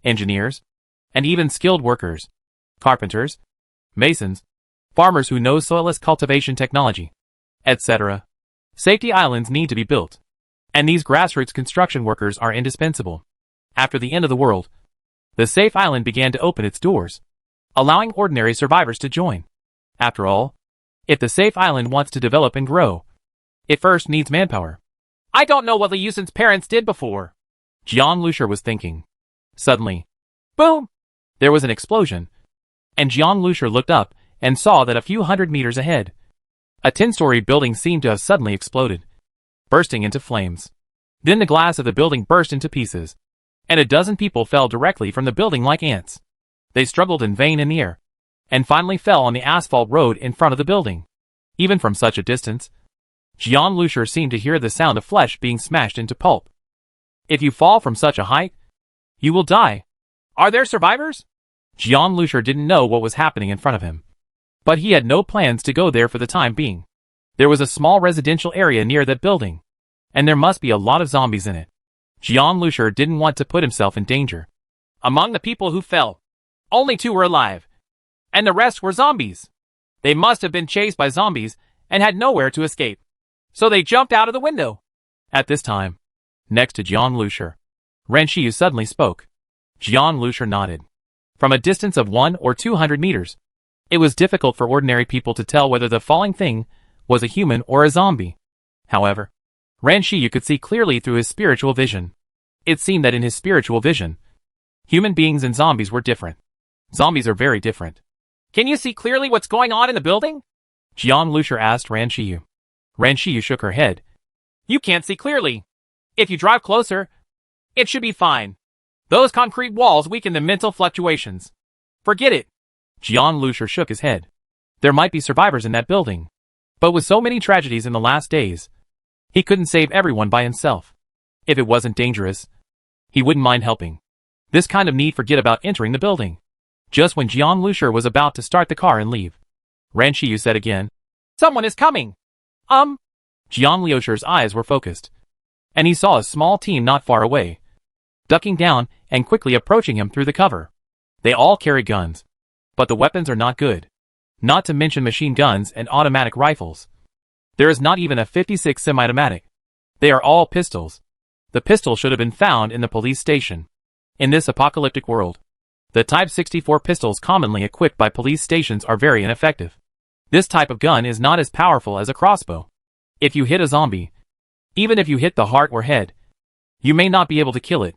engineers, and even skilled workers, carpenters, masons, farmers who know soilless cultivation technology, etc. Safety islands need to be built, and these grassroots construction workers are indispensable. After the end of the world, the safe island began to open its doors, allowing ordinary survivors to join. After all, if the safe island wants to develop and grow, it first needs manpower. I don't know what Liu Yushen's parents did before, Jiang Liusher was thinking. Suddenly, boom! There was an explosion, and Jiang Liusher looked up and saw that a few hundred meters ahead, a 10-story building seemed to have suddenly exploded, bursting into flames. Then the glass of the building burst into pieces, and a dozen people fell directly from the building like ants. They struggled in vain in the air, and finally fell on the asphalt road in front of the building. Even from such a distance, Jian Lucier seemed to hear the sound of flesh being smashed into pulp. If you fall from such a height, you will die. Are there survivors? Jian Lucier didn't know what was happening in front of him. But he had no plans to go there for the time being. There was a small residential area near that building, and there must be a lot of zombies in it. Jian Lucier didn't want to put himself in danger. Among the people who fell, only 2 were alive, and the rest were zombies. They must have been chased by zombies and had nowhere to escape. So they jumped out of the window. At this time, next to Jian Lucier, Ren Shiyu suddenly spoke. Jian Lucier nodded. From a distance of 100 or 200 meters, it was difficult for ordinary people to tell whether the falling thing was a human or a zombie. However, Ren Shiyu could see clearly through his spiritual vision. It seemed that in his spiritual vision, human beings and zombies were different. Zombies are very different. Can you see clearly what's going on in the building? Jian Lucier asked Ren Shiyu. Ren Shiyu shook her head. You can't see clearly. If you drive closer, it should be fine. Those concrete walls weaken the mental fluctuations. Forget it. Jian Lucier shook his head. There might be survivors in that building. But with so many tragedies in the last days, he couldn't save everyone by himself. If it wasn't dangerous, he wouldn't mind helping. This kind of need forget about entering the building. Just when Jian Lucier was about to start the car and leave, Ren Shiyu said again, Someone is coming! Jian Lucier's eyes were focused, and he saw a small team not far away, ducking down and quickly approaching him through the cover. They all carry guns, but the weapons are not good. Not to mention machine guns and automatic rifles. There is not even a 56 semi-automatic. They are all pistols. The pistol should have been found in the police station. In this apocalyptic world, the Type 64 pistols commonly equipped by police stations are very ineffective. This type of gun is not as powerful as a crossbow. If you hit a zombie, even if you hit the heart or head, you may not be able to kill it.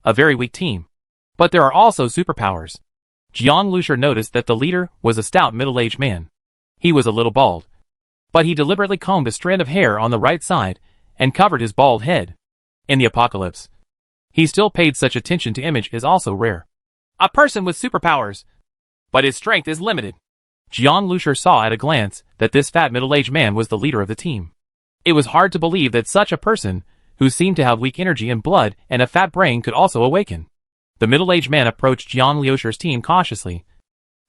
A very weak team. But there are also superpowers. Jian Lucier noticed that the leader was a stout middle-aged man. He was a little bald, but he deliberately combed a strand of hair on the right side and covered his bald head. In the apocalypse, he still paid such attention to image is also rare. A person with superpowers, but his strength is limited. Jian Lucier saw at a glance that this fat middle-aged man was the leader of the team. It was hard to believe that such a person, who seemed to have weak energy and blood and a fat brain, could also awaken. The middle-aged man approached Jian Lucier's team cautiously,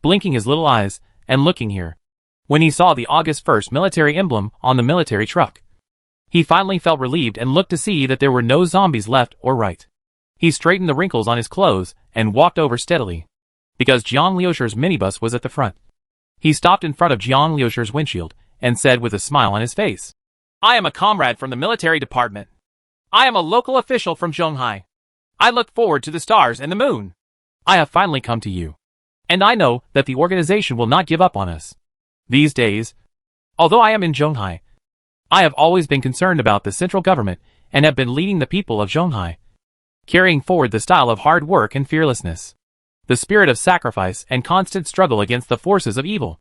blinking his little eyes and looking here. When he saw the August 1st military emblem on the military truck, he finally felt relieved and looked to see that there were no zombies left or right. He straightened the wrinkles on his clothes and walked over steadily, because Jian Lucier's minibus was at the front. He stopped in front of Jian Lucier's windshield and said with a smile on his face, I am a comrade from the military department. I am a local official from Zhonghai. I look forward to the stars and the moon. I have finally come to you. And I know that the organization will not give up on us. These days, although I am in Zhonghai, I have always been concerned about the central government and have been leading the people of Zhonghai, carrying forward the style of hard work and fearlessness, the spirit of sacrifice and constant struggle against the forces of evil.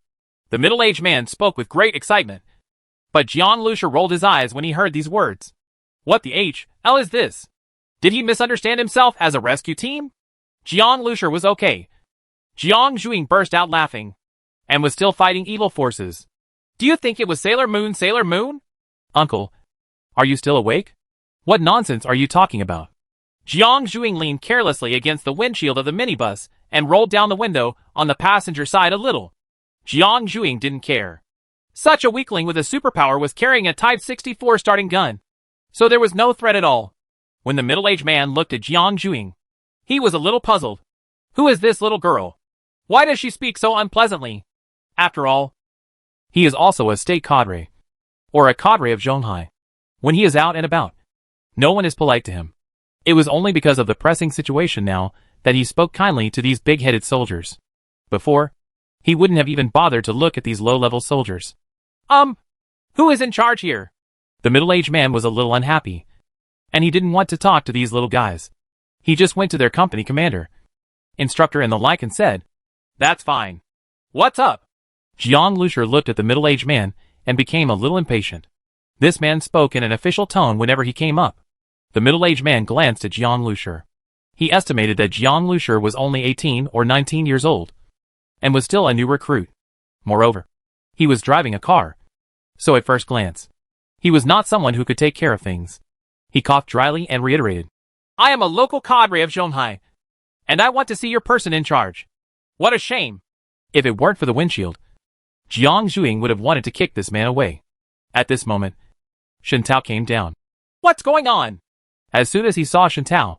The middle-aged man spoke with great excitement, but Jian Lucier rolled his eyes when he heard these words. What the hell is this? Did he misunderstand himself as a rescue team? Jian Lucier was okay. Jiang Zhuing burst out laughing, and was still fighting evil forces. Do you think it was Sailor Moon, Sailor Moon? Uncle, are you still awake? What nonsense are you talking about? Jiang Zhuing leaned carelessly against the windshield of the minibus and rolled down the window on the passenger side a little. Jiang Zhuing didn't care. Such a weakling with a superpower was carrying a Type 64 starting gun, so there was no threat at all. When the middle-aged man looked at Jiang Zhuing, he was a little puzzled. Who is this little girl? Why does she speak so unpleasantly? After all, he is also a state cadre, or a cadre of Zhonghai. When he is out and about, no one is polite to him. It was only because of the pressing situation now that he spoke kindly to these big-headed soldiers. Before, he wouldn't have even bothered to look at these low-level soldiers. Who is in charge here? The middle-aged man was a little unhappy, and he didn't want to talk to these little guys. He just went to their company commander, instructor and the like and said, That's fine. What's up? Jian Lucier looked at the middle-aged man and became a little impatient. This man spoke in an official tone whenever he came up. The middle-aged man glanced at Jian Lucier. He estimated that Jian Lucier was only 18 or 19 years old, and was still a new recruit. Moreover, he was driving a car, so at first glance, He was not someone who could take care of things. He coughed dryly and reiterated, I am a local cadre of Zhonghai, and I want to see your person in charge. What a shame. If it weren't for the windshield, Jiang Zhuing would have wanted to kick this man away. At this moment, Shintao came down. What's going on? As soon as he saw Shintao,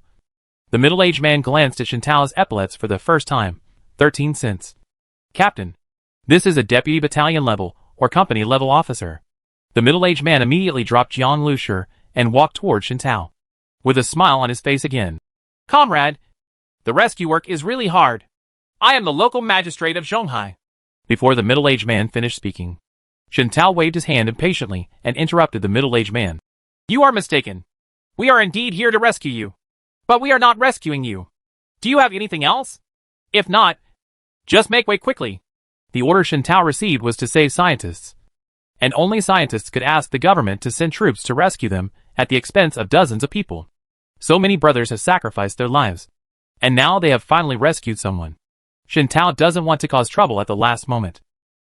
the middle-aged man glanced at Shintao's epaulets for the first time. 13 cents. Captain, this is a deputy battalion level or company level officer. The middle-aged man immediately dropped Jiang Lushi and walked toward Shintao, with a smile on his face again. Comrade, the rescue work is really hard. I am the local magistrate of Zhonghai. Before the middle-aged man finished speaking, Shintao waved his hand impatiently and interrupted the middle-aged man. You are mistaken. We are indeed here to rescue you. But we are not rescuing you. Do you have anything else? If not, just make way quickly. The order Shintao received was to save scientists, and only scientists could ask the government to send troops to rescue them at the expense of dozens of people. So many brothers have sacrificed their lives, and now they have finally rescued someone. Shintao doesn't want to cause trouble at the last moment.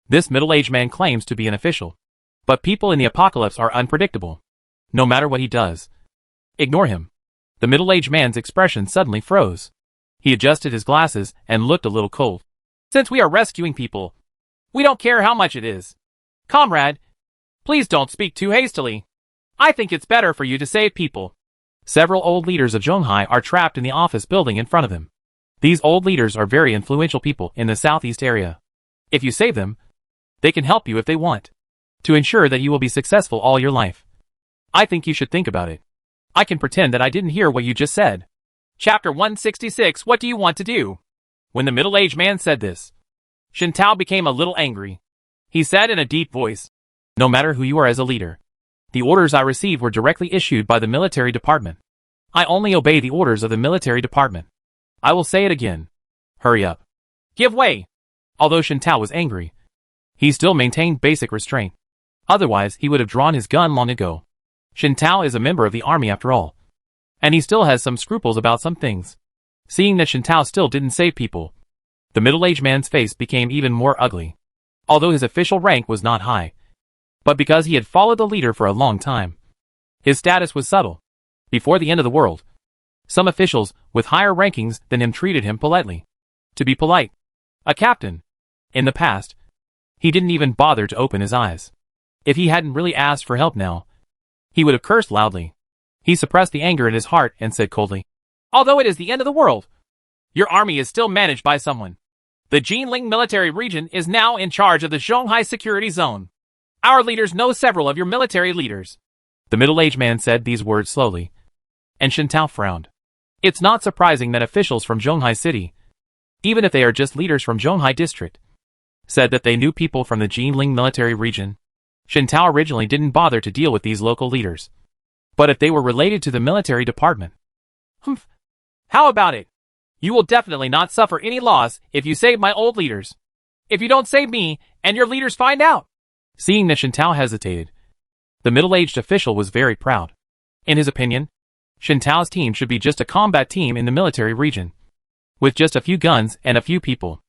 This middle-aged man claims to be an official, but people in the apocalypse are unpredictable. No matter what he does, ignore him. The middle-aged man's expression suddenly froze. He adjusted his glasses and looked a little cold. Since we are rescuing people, we don't care how much it is. Comrade, please don't speak too hastily. I think it's better for you to save people. Several old leaders of Zhonghai are trapped in the office building in front of him. These old leaders are very influential people in the southeast area. If you save them, they can help you if they want, to ensure that you will be successful all your life. I think you should think about it. I can pretend that I didn't hear what you just said. Chapter 166. What do you want to do? When the middle-aged man said this, Shintao became a little angry. He said in a deep voice, no matter who you are as a leader, the orders I received were directly issued by the military department. I only obey the orders of the military department. I will say it again. Hurry up. Give way. Although Shintao was angry, he still maintained basic restraint. Otherwise, he would have drawn his gun long ago. Shintao is a member of the army after all, and he still has some scruples about some things. Seeing that Shintao still didn't save people, the middle-aged man's face became even more ugly. Although his official rank was not high, but because he had followed the leader for a long time, his status was subtle. Before the end of the world, some officials with higher rankings than him treated him politely. To be polite, a captain. In the past, he didn't even bother to open his eyes. If he hadn't really asked for help now, he would have cursed loudly. He suppressed the anger in his heart and said coldly, although it is the end of the world, your army is still managed by someone. The Jinling military region is now in charge of the Zhonghai security zone. Our leaders know several of your military leaders. The middle-aged man said these words slowly, and Shintao frowned. It's not surprising that officials from Zhonghai City, even if they are just leaders from Zhonghai District, said that they knew people from the Jinling military region. Shintao originally didn't bother to deal with these local leaders, but if they were related to the military department, how about it? You will definitely not suffer any loss if you save my old leaders. If you don't save me, and your leaders find out. Seeing that Shintao hesitated, the middle-aged official was very proud. In his opinion, Shintao's team should be just a combat team in the military region, with just a few guns and a few people.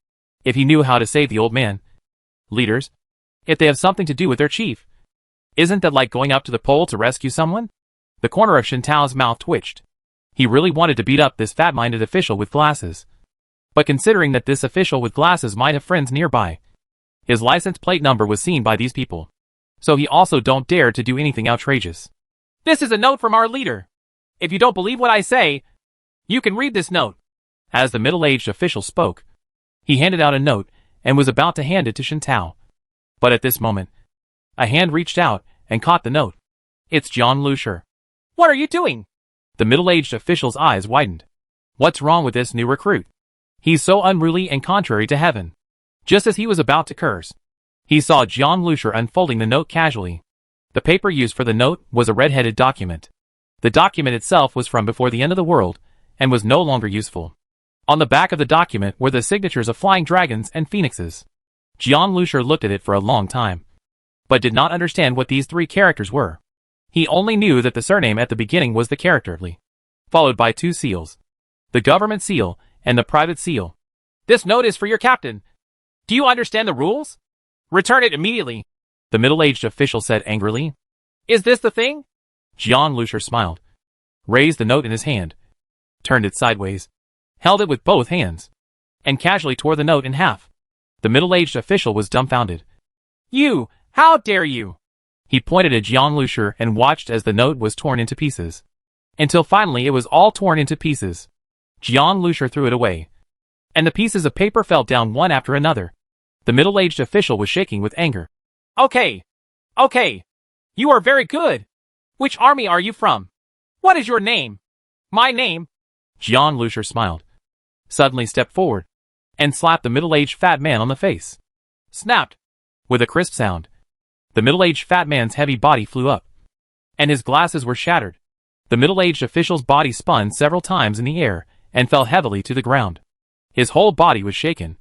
If he knew how to save the old man, leaders, if they have something to do with their chief, isn't that like going up to the pole to rescue someone? The corner of Shintao's mouth twitched. He really wanted to beat up this fat-minded official with glasses. But considering that this official with glasses might have friends nearby, his license plate number was seen by these people, so he also don't dare to do anything outrageous. This is a note from our leader. If you don't believe what I say, you can read this note. As the middle-aged official spoke, he handed out a note and was about to hand it to Shintao. But at this moment, a hand reached out and caught the note. It's Jiang Lushi. What are you doing? The middle-aged official's eyes widened. What's wrong with this new recruit? He's so unruly and contrary to heaven. Just as he was about to curse, he saw Jiang Lushi unfolding the note casually. The paper used for the note was a red-headed document. The document itself was from before the end of the world and was no longer useful. On the back of the document were the signatures of flying dragons and phoenixes. Jiang Lushi looked at it for a long time, but did not understand what these three characters were. He only knew that the surname at the beginning was the character Li, followed by two seals, the government seal and the private seal. This note is for your captain. Do you understand the rules? Return it immediately, the middle-aged official said angrily. Is this the thing? Jiang Lusher smiled, raised the note in his hand, turned it sideways, held it with both hands, and casually tore the note in half. The middle-aged official was dumbfounded. You! How dare you! He pointed at Jiang Lusher and watched as the note was torn into pieces. Until finally it was all torn into pieces. Jiang Lusher threw it away, and the pieces of paper fell down one after another. The middle-aged official was shaking with anger. Okay. Okay. You are very good. Which army are you from? What is your name? My name? Jiang Lusher smiled, suddenly stepped forward, and slapped the middle-aged fat man on the face. Snapped. With a crisp sound, the middle-aged fat man's heavy body flew up, and his glasses were shattered. The middle-aged official's body spun several times in the air and fell heavily to the ground. His whole body was shaken.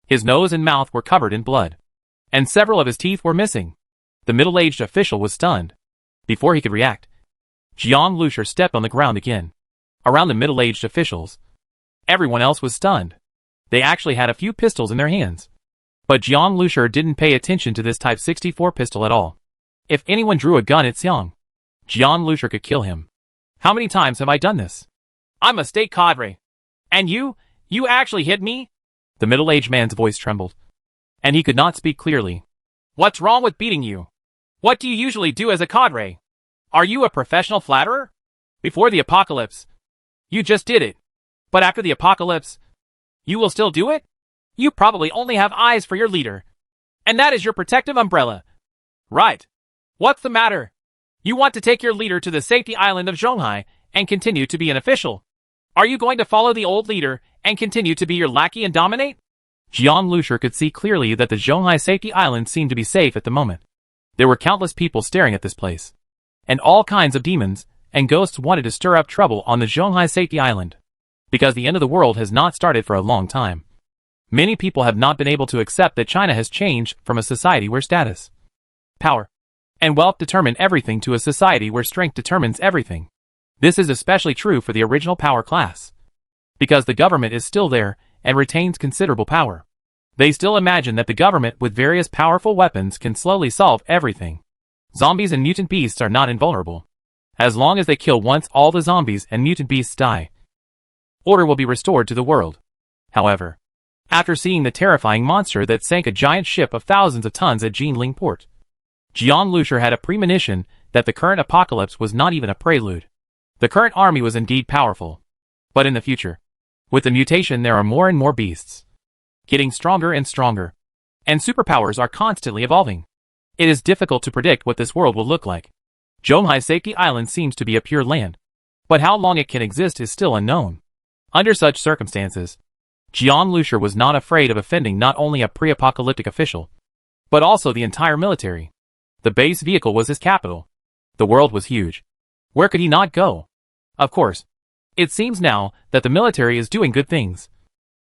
His nose and mouth were covered in blood, and several of his teeth were missing. The middle-aged official was stunned. Before he could react, Jiang Lusher stepped on the ground again. Around the middle-aged officials, everyone else was stunned. They actually had a few pistols in their hands. But Jiang Lusher didn't pay attention to this Type 64 pistol at all. If anyone drew a gun at Jiang Lusher could kill him. How many times have I done this? I'm a state cadre. And you actually hit me? The middle-aged man's voice trembled, and he could not speak clearly. What's wrong with beating you? What do you usually do as a cadre? Are you a professional flatterer? Before the apocalypse, you just did it. But after the apocalypse, you will still do it? You probably only have eyes for your leader. And that is your protective umbrella. Right. What's the matter? You want to take your leader to the safety island of Zhonghai and continue to be an official? Are you going to follow the old leader and continue to be your lackey and dominate? Jiang Lusher could see clearly that the Zhonghai safety island seemed to be safe at the moment. There were countless people staring at this place, and all kinds of demons and ghosts wanted to stir up trouble on the Zhonghai safety island, because the end of the world has not started for a long time. Many people have not been able to accept that China has changed from a society where status, power, and wealth determine everything to a society where strength determines everything. This is especially true for the original power class, because the government is still there and retains considerable power. They still imagine that the government with various powerful weapons can slowly solve everything. Zombies and mutant beasts are not invulnerable. As long as they kill once all the zombies and mutant beasts die, order will be restored to the world. However, after seeing the terrifying monster that sank a giant ship of thousands of tons at Jinling port, Jiang Lusher had a premonition that the current apocalypse was not even a prelude. The current army was indeed powerful. But in the future, with the mutation there are more and more beasts, getting stronger and stronger, and superpowers are constantly evolving. It is difficult to predict what this world will look like. Zhonghai Safety Island seems to be a pure land, but how long it can exist is still unknown. Under such circumstances, Jiang Lusher was not afraid of offending not only a pre-apocalyptic official, but also the entire military. The base vehicle was his capital. The world was huge. Where could he not go? Of course, it seems now that the military is doing good things,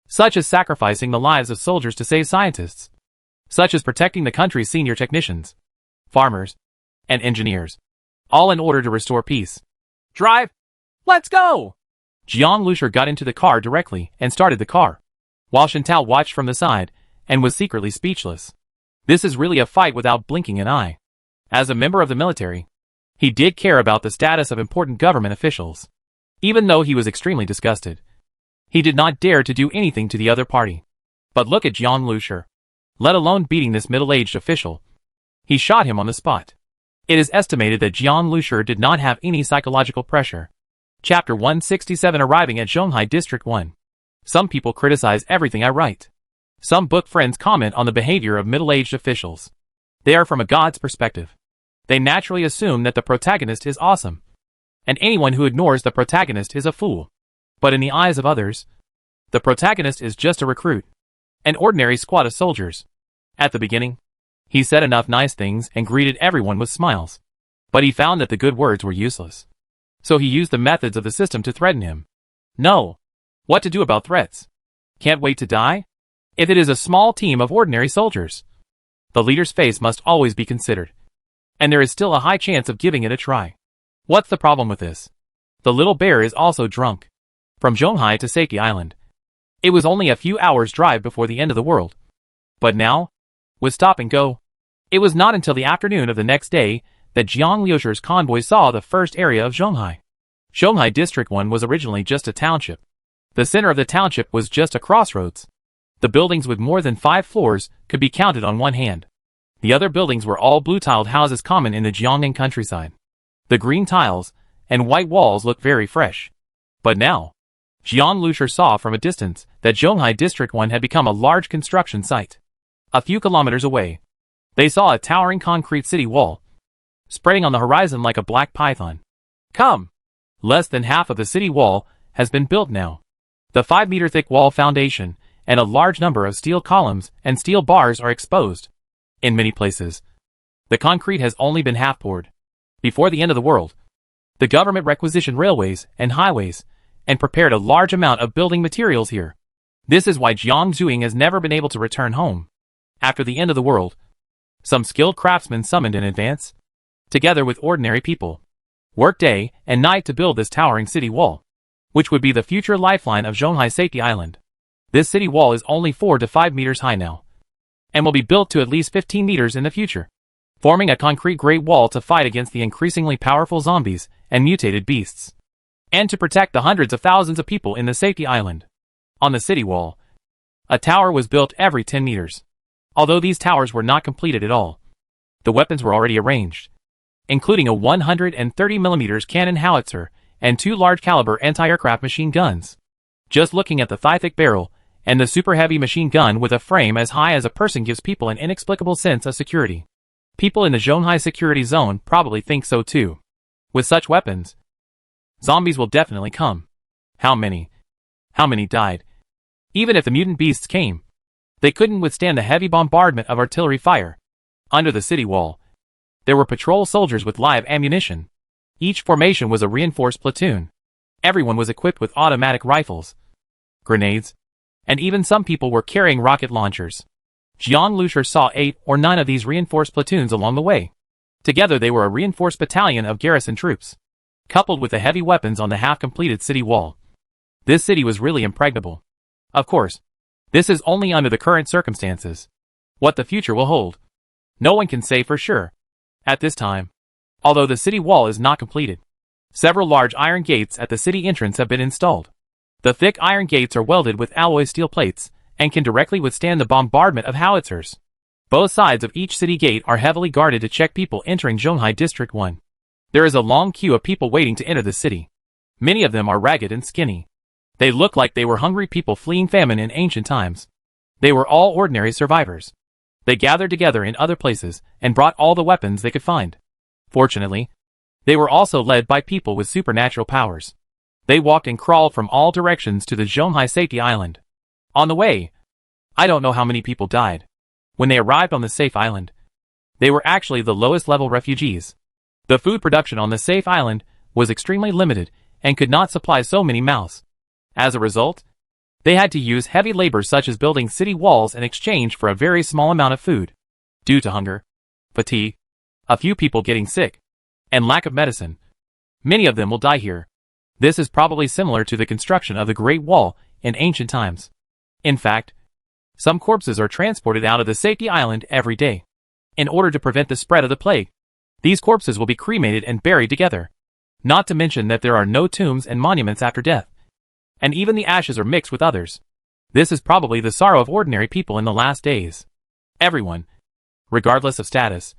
such as sacrificing the lives of soldiers to save scientists, such as protecting the country's senior technicians, farmers, and engineers, all in order to restore peace. Drive! Let's go! Jiang Lusher got into the car directly and started the car, while Shantao watched from the side and was secretly speechless. This is really a fight without blinking an eye. As a member of the military, he did care about the status of important government officials. Even though he was extremely disgusted, he did not dare to do anything to the other party. But look at Jiang Lusher. Let alone beating this middle-aged official, he shot him on the spot. It is estimated that Jiang Lusher did not have any psychological pressure. Chapter 167 Arriving at Zhonghai District 1. Some people criticize everything I write. Some book friends comment on the behavior of middle-aged officials. They are from a god's perspective. They naturally assume that the protagonist is awesome, and anyone who ignores the protagonist is a fool. But in the eyes of others, the protagonist is just a recruit, an ordinary squad of soldiers. At the beginning, he said enough nice things and greeted everyone with smiles. But he found that the good words were useless. So he used the methods of the system to threaten him. No. What to do about threats? Can't wait to die? If it is a small team of ordinary soldiers, the leader's face must always be considered. And there is still a high chance of giving it a try. What's the problem with this? The little bear is also drunk. From Zhonghai to Saki Island, it was only a few hours' drive before the end of the world. But now, with stop and go, it was not until the afternoon of the next day that Jiang Liusher's convoy saw the first area of Zhonghai. Zhonghai District 1 was originally just a township. The center of the township was just a crossroads. The buildings with more than 5 floors could be counted on one hand. The other buildings were all blue-tiled houses common in the Jiangnan countryside. The green tiles and white walls looked very fresh. But now, Jiang Liusher saw from a distance that Zhonghai District 1 had become a large construction site. A few kilometers away, they saw a towering concrete city wall, spreading on the horizon like a black python. Come! Less than half of the city wall has been built now. The 5-meter-thick wall foundation and a large number of steel columns and steel bars are exposed. In many places, the concrete has only been half poured. Before the end of the world, the government requisitioned railways and highways and prepared a large amount of building materials here. This is why Jiang Zuing has never been able to return home. After the end of the world, some skilled craftsmen summoned in advance, together with ordinary people, worked day and night to build this towering city wall, which would be the future lifeline of Zhonghai Safety Island. This city wall is only 4 to 5 meters high now, and will be built to at least 15 meters in the future, forming a concrete great wall to fight against the increasingly powerful zombies and mutated beasts, and to protect the hundreds of thousands of people in the Safety Island. On the city wall, a tower was built every 10 meters. Although these towers were not completed at all, the weapons were already arranged, including a 130mm cannon howitzer and 2 large-caliber anti-aircraft machine guns. Just looking at the thigh-thick barrel and the super-heavy machine gun with a frame as high as a person gives people an inexplicable sense of security. People in the Zhonghai security zone probably think so too. With such weapons, zombies will definitely come. How many? How many died? Even if the mutant beasts came, they couldn't withstand the heavy bombardment of artillery fire. Under the city wall, there were patrol soldiers with live ammunition. Each formation was a reinforced platoon. Everyone was equipped with automatic rifles, grenades, and even some people were carrying rocket launchers. Jiang Liusher saw 8 or 9 of these reinforced platoons along the way. Together they were a reinforced battalion of garrison troops, coupled with the heavy weapons on the half-completed city wall. This city was really impregnable. Of course, this is only under the current circumstances. What the future will hold, no one can say for sure. At this time, although the city wall is not completed, several large iron gates at the city entrance have been installed. The thick iron gates are welded with alloy steel plates and can directly withstand the bombardment of howitzers. Both sides of each city gate are heavily guarded to check people entering Zhonghai District 1. There is a long queue of people waiting to enter the city. Many of them are ragged and skinny. They look like they were hungry people fleeing famine in ancient times. They were all ordinary survivors. They gathered together in other places and brought all the weapons they could find. Fortunately, they were also led by people with supernatural powers. They walked and crawled from all directions to the Zhonghai Safety Island. On the way, I don't know how many people died. When they arrived on the safe island, they were actually the lowest level refugees. The food production on the safe island was extremely limited and could not supply so many mouths. As a result, they had to use heavy labor such as building city walls in exchange for a very small amount of food. Due to hunger, fatigue, a few people getting sick, and lack of medicine, many of them will die here. This is probably similar to the construction of the Great Wall in ancient times. In fact, some corpses are transported out of the Safety Island every day. In order to prevent the spread of the plague, these corpses will be cremated and buried together. Not to mention that there are no tombs and monuments after death, and even the ashes are mixed with others. This is probably the sorrow of ordinary people in the last days. Everyone, regardless of status,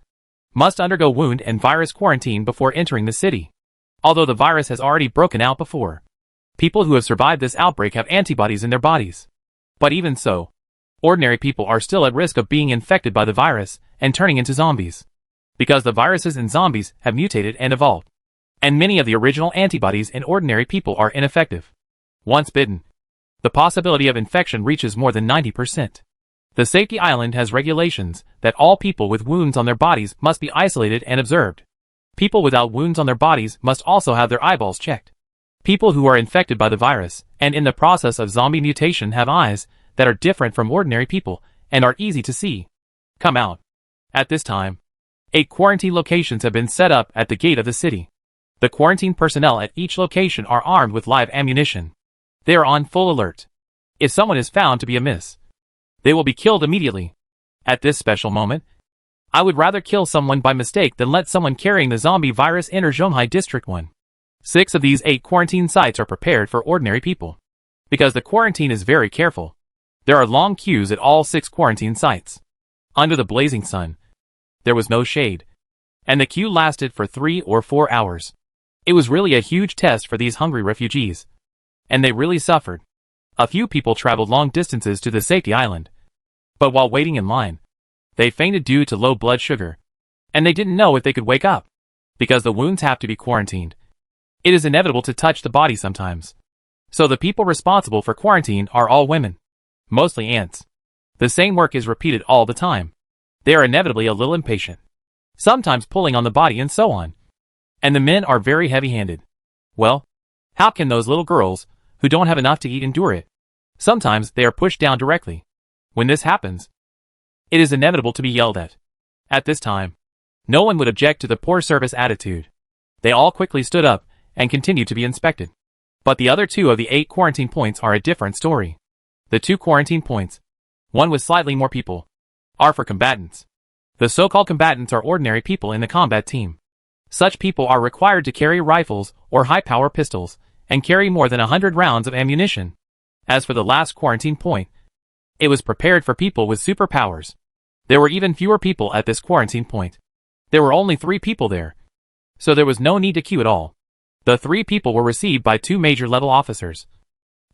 must undergo wound and virus quarantine before entering the city. Although the virus has already broken out before, people who have survived this outbreak have antibodies in their bodies. But even so, ordinary people are still at risk of being infected by the virus and turning into zombies, because the viruses in zombies have mutated and evolved, and many of the original antibodies in ordinary people are ineffective. Once bitten, the possibility of infection reaches more than 90%. The Safety Island has regulations that all people with wounds on their bodies must be isolated and observed. People without wounds on their bodies must also have their eyeballs checked. People who are infected by the virus and in the process of zombie mutation have eyes that are different from ordinary people and are easy to see. Come out. At this time, 8 quarantine locations have been set up at the gate of the city. The quarantine personnel at each location are armed with live ammunition. They are on full alert. If someone is found to be amiss, they will be killed immediately. At this special moment, I would rather kill someone by mistake than let someone carrying the zombie virus enter Zhonghai District 1. 6 of these 8 quarantine sites are prepared for ordinary people. Because the quarantine is very careful. There are long queues at all 6 quarantine sites. Under the blazing sun. There was no shade. And the queue lasted for 3 or 4 hours. It was really a huge test for these hungry refugees. And they really suffered. A few people traveled long distances to the safety island. But while waiting in line, they fainted due to low blood sugar. And they didn't know if they could wake up. Because the wounds have to be quarantined. It is inevitable to touch the body sometimes. So the people responsible for quarantine are all women. Mostly aunts. The same work is repeated all the time. They are inevitably a little impatient. Sometimes pulling on the body and so on. And the men are very heavy-handed. Well, how can those little girls, who don't have enough to eat, endure it? Sometimes they are pushed down directly. When this happens, it is inevitable to be yelled at. At this time, no one would object to the poor service attitude. They all quickly stood up and continued to be inspected. But the other 2 of the 8 quarantine points are a different story. The 2 quarantine points, one with slightly more people, are for combatants. The so-called combatants are ordinary people in the combat team. Such people are required to carry rifles or high-power pistols and carry more than 100 rounds of ammunition. As for the last quarantine point, it was prepared for people with superpowers. There were even fewer people at this quarantine point. There were only 3 people there. So there was no need to queue at all. The 3 people were received by 2 major-level officers.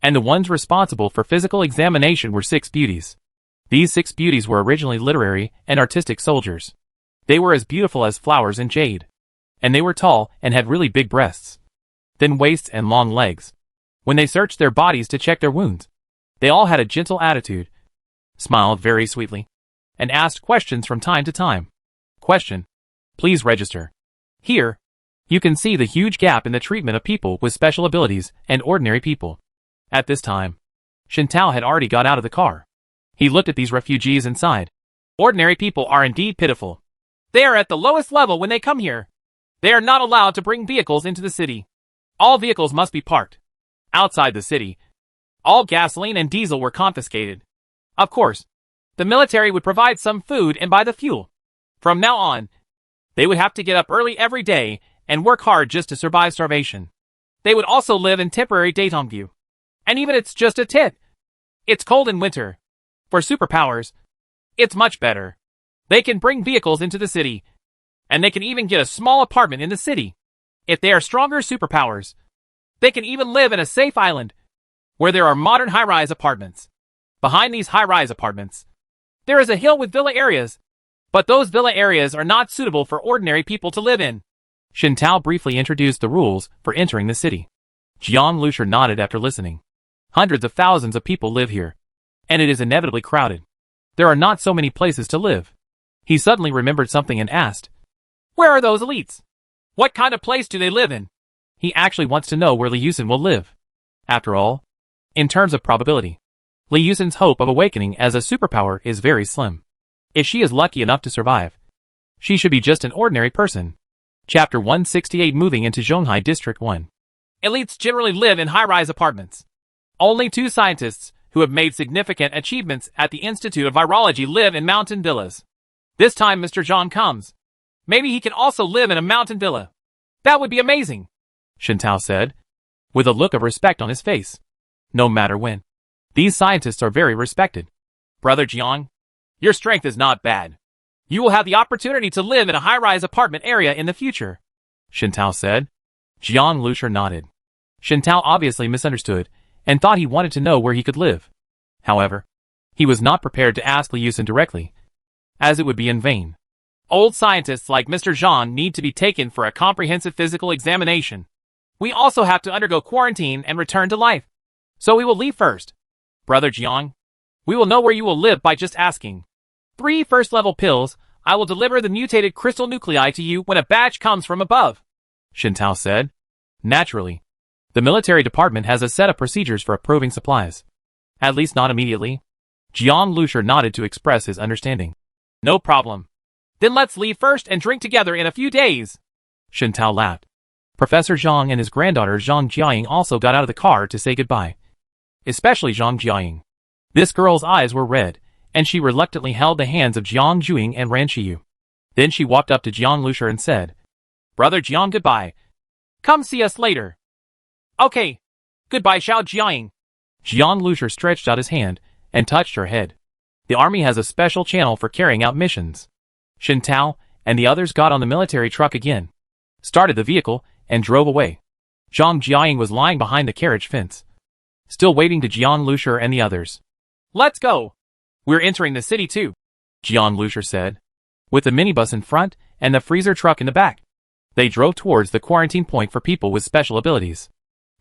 And the ones responsible for physical examination were 6 beauties. These 6 beauties were originally literary and artistic soldiers. They were as beautiful as flowers and jade. And they were tall and had really big breasts, thin waists and long legs. When they searched their bodies to check their wounds, they all had a gentle attitude, smiled very sweetly, and asked questions from time to time. Question. Please register. Here, you can see the huge gap in the treatment of people with special abilities and ordinary people. At this time, Shintao had already got out of the car. He looked at these refugees and sighed. Ordinary people are indeed pitiful. They are at the lowest level when they come here. They are not allowed to bring vehicles into the city. All vehicles must be parked outside the city. All gasoline and diesel were confiscated. Of course, the military would provide some food and buy the fuel. From now on, they would have to get up early every day and work hard just to survive starvation. They would also live in temporary daytime view. And even it's just a tit. It's cold in winter. For superpowers, it's much better. They can bring vehicles into the city. And they can even get a small apartment in the city. If they are stronger superpowers, they can even live in a safe island, where there are modern high-rise apartments. Behind these high-rise apartments, there is a hill with villa areas. But those villa areas are not suitable for ordinary people to live in. Shintao briefly introduced the rules for entering the city. Jiang Lucier nodded after listening. Hundreds of thousands of people live here. And it is inevitably crowded. There are not so many places to live. He suddenly remembered something and asked, where are those elites? What kind of place do they live in? He actually wants to know where Li Yusen will live. After all, in terms of probability, Li Yusen's hope of awakening as a superpower is very slim. If she is lucky enough to survive, she should be just an ordinary person. Chapter 168 Moving into Zhonghai District 1. Elites generally live in high-rise apartments. Only 2 scientists who have made significant achievements at the Institute of Virology live in mountain villas. This time Mr. Zhang comes. Maybe he can also live in a mountain villa. That would be amazing, Shintao said, with a look of respect on his face. No matter when. These scientists are very respected. Brother Jiang, your strength is not bad. You will have the opportunity to live in a high-rise apartment area in the future, Shintao said. Jiang Lucier nodded. Shintao obviously misunderstood and thought he wanted to know where he could live. However, he was not prepared to ask Li Yusen directly, as it would be in vain. Old scientists like Mr. Zhang need to be taken for a comprehensive physical examination. We also have to undergo quarantine and return to life. So we will leave first. Brother Jiang, we will know where you will live by just asking. 3 first-level pills. I will deliver the mutated crystal nuclei to you when a batch comes from above, Shintao said. Naturally, the military department has a set of procedures for approving supplies. At least not immediately. Jiang Lucier nodded to express his understanding. No problem. Then let's leave first and drink together in a few days. Shintao laughed. Professor Zhang and his granddaughter Zhang Jiaying also got out of the car to say goodbye. Especially Zhang Jiaying. This girl's eyes were red, and she reluctantly held the hands of Jiang Juing and Ran Shiyu. Then she walked up to Jiang Lushur and said, "Brother Jiang, goodbye. Come see us later." "Okay. Goodbye, Xiao Jiang." Jiang Lushur stretched out his hand and touched her head. The army has a special channel for carrying out missions. Shen Tao and the others got on the military truck again, started the vehicle, and drove away. Zhang Jiaying was lying behind the carriage fence, still waiting to Jiang Lushur and the others. "Let's go. We're entering the city too," Jiang Lushur said, with the minibus in front and the freezer truck in the back. They drove towards the quarantine point for people with special abilities.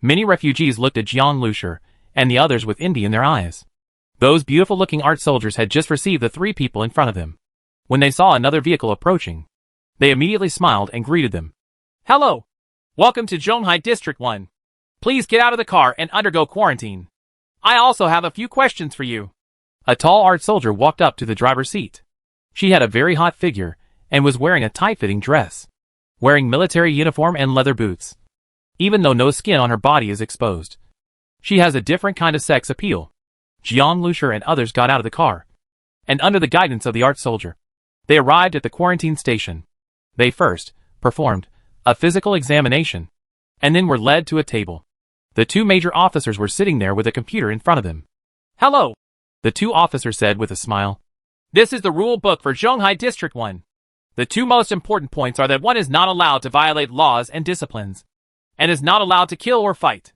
Many refugees looked at Jiang Lushur and the others with envy in their eyes. Those beautiful-looking art soldiers had just received the 3 people in front of them. When they saw another vehicle approaching, they immediately smiled and greeted them. "Hello. Welcome to Zhonghai District 1. Please get out of the car and undergo quarantine. I also have a few questions for you." A tall art soldier walked up to the driver's seat. She had a very hot figure and was wearing a tight-fitting dress, wearing military uniform and leather boots. Even though no skin on her body is exposed, she has a different kind of sex appeal. Jiang Lushur and others got out of the car, and under the guidance of the art soldier, they arrived at the quarantine station. They first performed a physical examination, and then were led to a table. The 2 major officers were sitting there with a computer in front of them. "Hello," the 2 officers said with a smile. "This is the rule book for Zhonghai District 1. The 2 most important points are that one is not allowed to violate laws and disciplines, and is not allowed to kill or fight.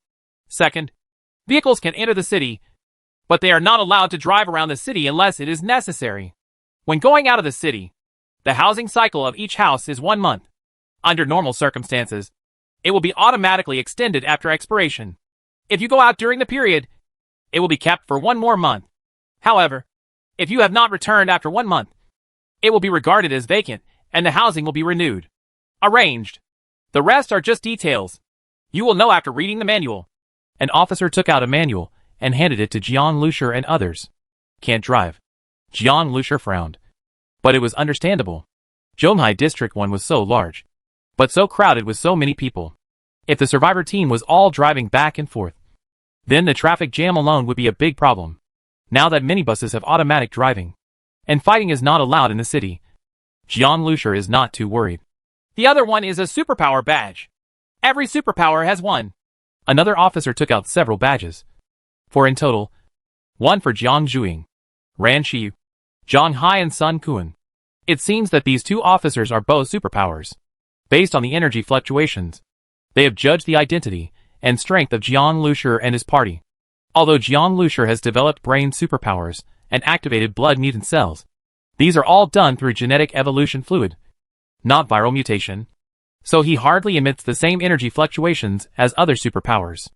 Second, vehicles can enter the city, but they are not allowed to drive around the city unless it is necessary. When going out of the city, the housing cycle of each house is 1 month. Under normal circumstances, it will be automatically extended after expiration. If you go out during the period, it will be kept for 1 more month. However, if you have not returned after 1 month, it will be regarded as vacant, and the housing will be renewed. Arranged. The rest are just details. You will know after reading the manual." An officer took out a manual and handed it to Jiang Lushur and others. "Can't drive." Jiang Lushur frowned. But it was understandable. Zhonghai District 1 was so large, but so crowded with so many people. If the survivor team was all driving back and forth, then the traffic jam alone would be a big problem. Now that minibuses have automatic driving, and fighting is not allowed in the city, Jiang Lushur is not too worried. "The other one is a superpower badge. Every superpower has one." Another officer took out several badges, 4 in total, 1 for Jiang Zhuing, Ran Xiu, Zhang Hai and Sun Kuan. It seems that these 2 officers are both superpowers. Based on the energy fluctuations, they have judged the identity and strength of Jiang Lushur and his party. Although Jiang Lushur has developed brain superpowers and activated blood mutant cells, these are all done through genetic evolution fluid, not viral mutation, so he hardly emits the same energy fluctuations as other superpowers.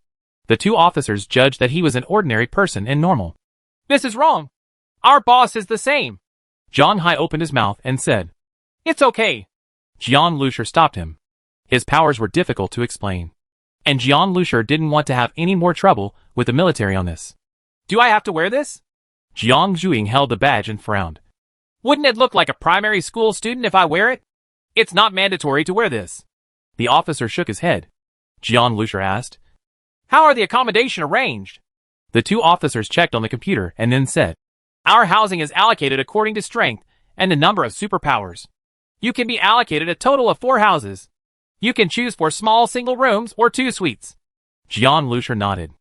The 2 officers judged that he was an ordinary person and normal. "This is wrong. Our boss is the same." Zhang Hai opened his mouth and said, "It's okay." Jiang Lushur stopped him. His powers were difficult to explain, and Jiang Lushur didn't want to have any more trouble with the military on this. "Do I have to wear this?" Jiang Zhuing held the badge and frowned. "Wouldn't it look like a primary school student if I wear it?" "It's not mandatory to wear this." The officer shook his head. Jiang Lushur asked, "How are the accommodation arranged?" The 2 officers checked on the computer and then said, "Our housing is allocated according to strength and the number of superpowers. You can be allocated a total of 4 houses. You can choose for small single rooms or 2 suites." Jiang Lushur nodded.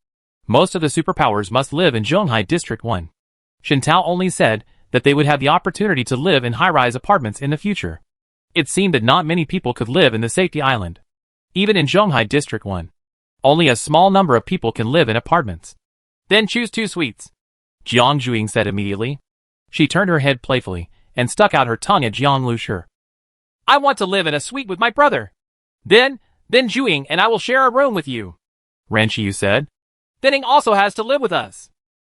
Most of the superpowers must live in Zhonghai District 1. Shen Tao only said that they would have the opportunity to live in high-rise apartments in the future. It seemed that not many people could live in the safety island. Even in Zhonghai District 1, only a small number of people can live in apartments. "Then choose 2 suites," Jiang Zhuing said immediately. She turned her head playfully and stuck out her tongue at Jiang Lushur. "I want to live in a suite with my brother. Then Zhuing and I will share a room with you," Ran Xiu said. "Then Ing also has to live with us."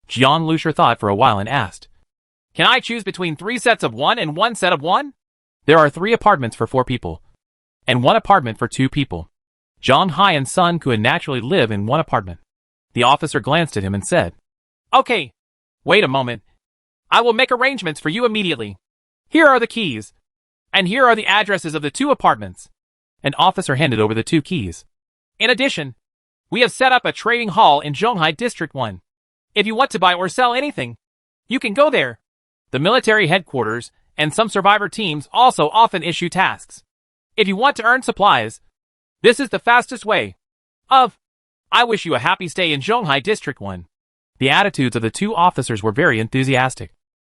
Jiang Lushur thought for a while and asked, "Can I choose between 3 sets of 1 and 1 set of 1? "There are 3 apartments for 4 people, and 1 apartment for 2 people. Zhang Hai and Sun Kuan naturally live in 1 apartment." The officer glanced at him and said, "Okay, wait a moment. I will make arrangements for you immediately. Here are the keys, and here are the addresses of the 2 apartments." An officer handed over the 2 keys. "In addition, we have set up a trading hall in Zhonghai District 1. If you want to buy or sell anything, you can go there." The military headquarters And some survivor teams also often issue tasks. If you want to earn supplies, this is the fastest way. I wish you a happy stay in Zhonghai District 1. The attitudes of the two officers were very enthusiastic.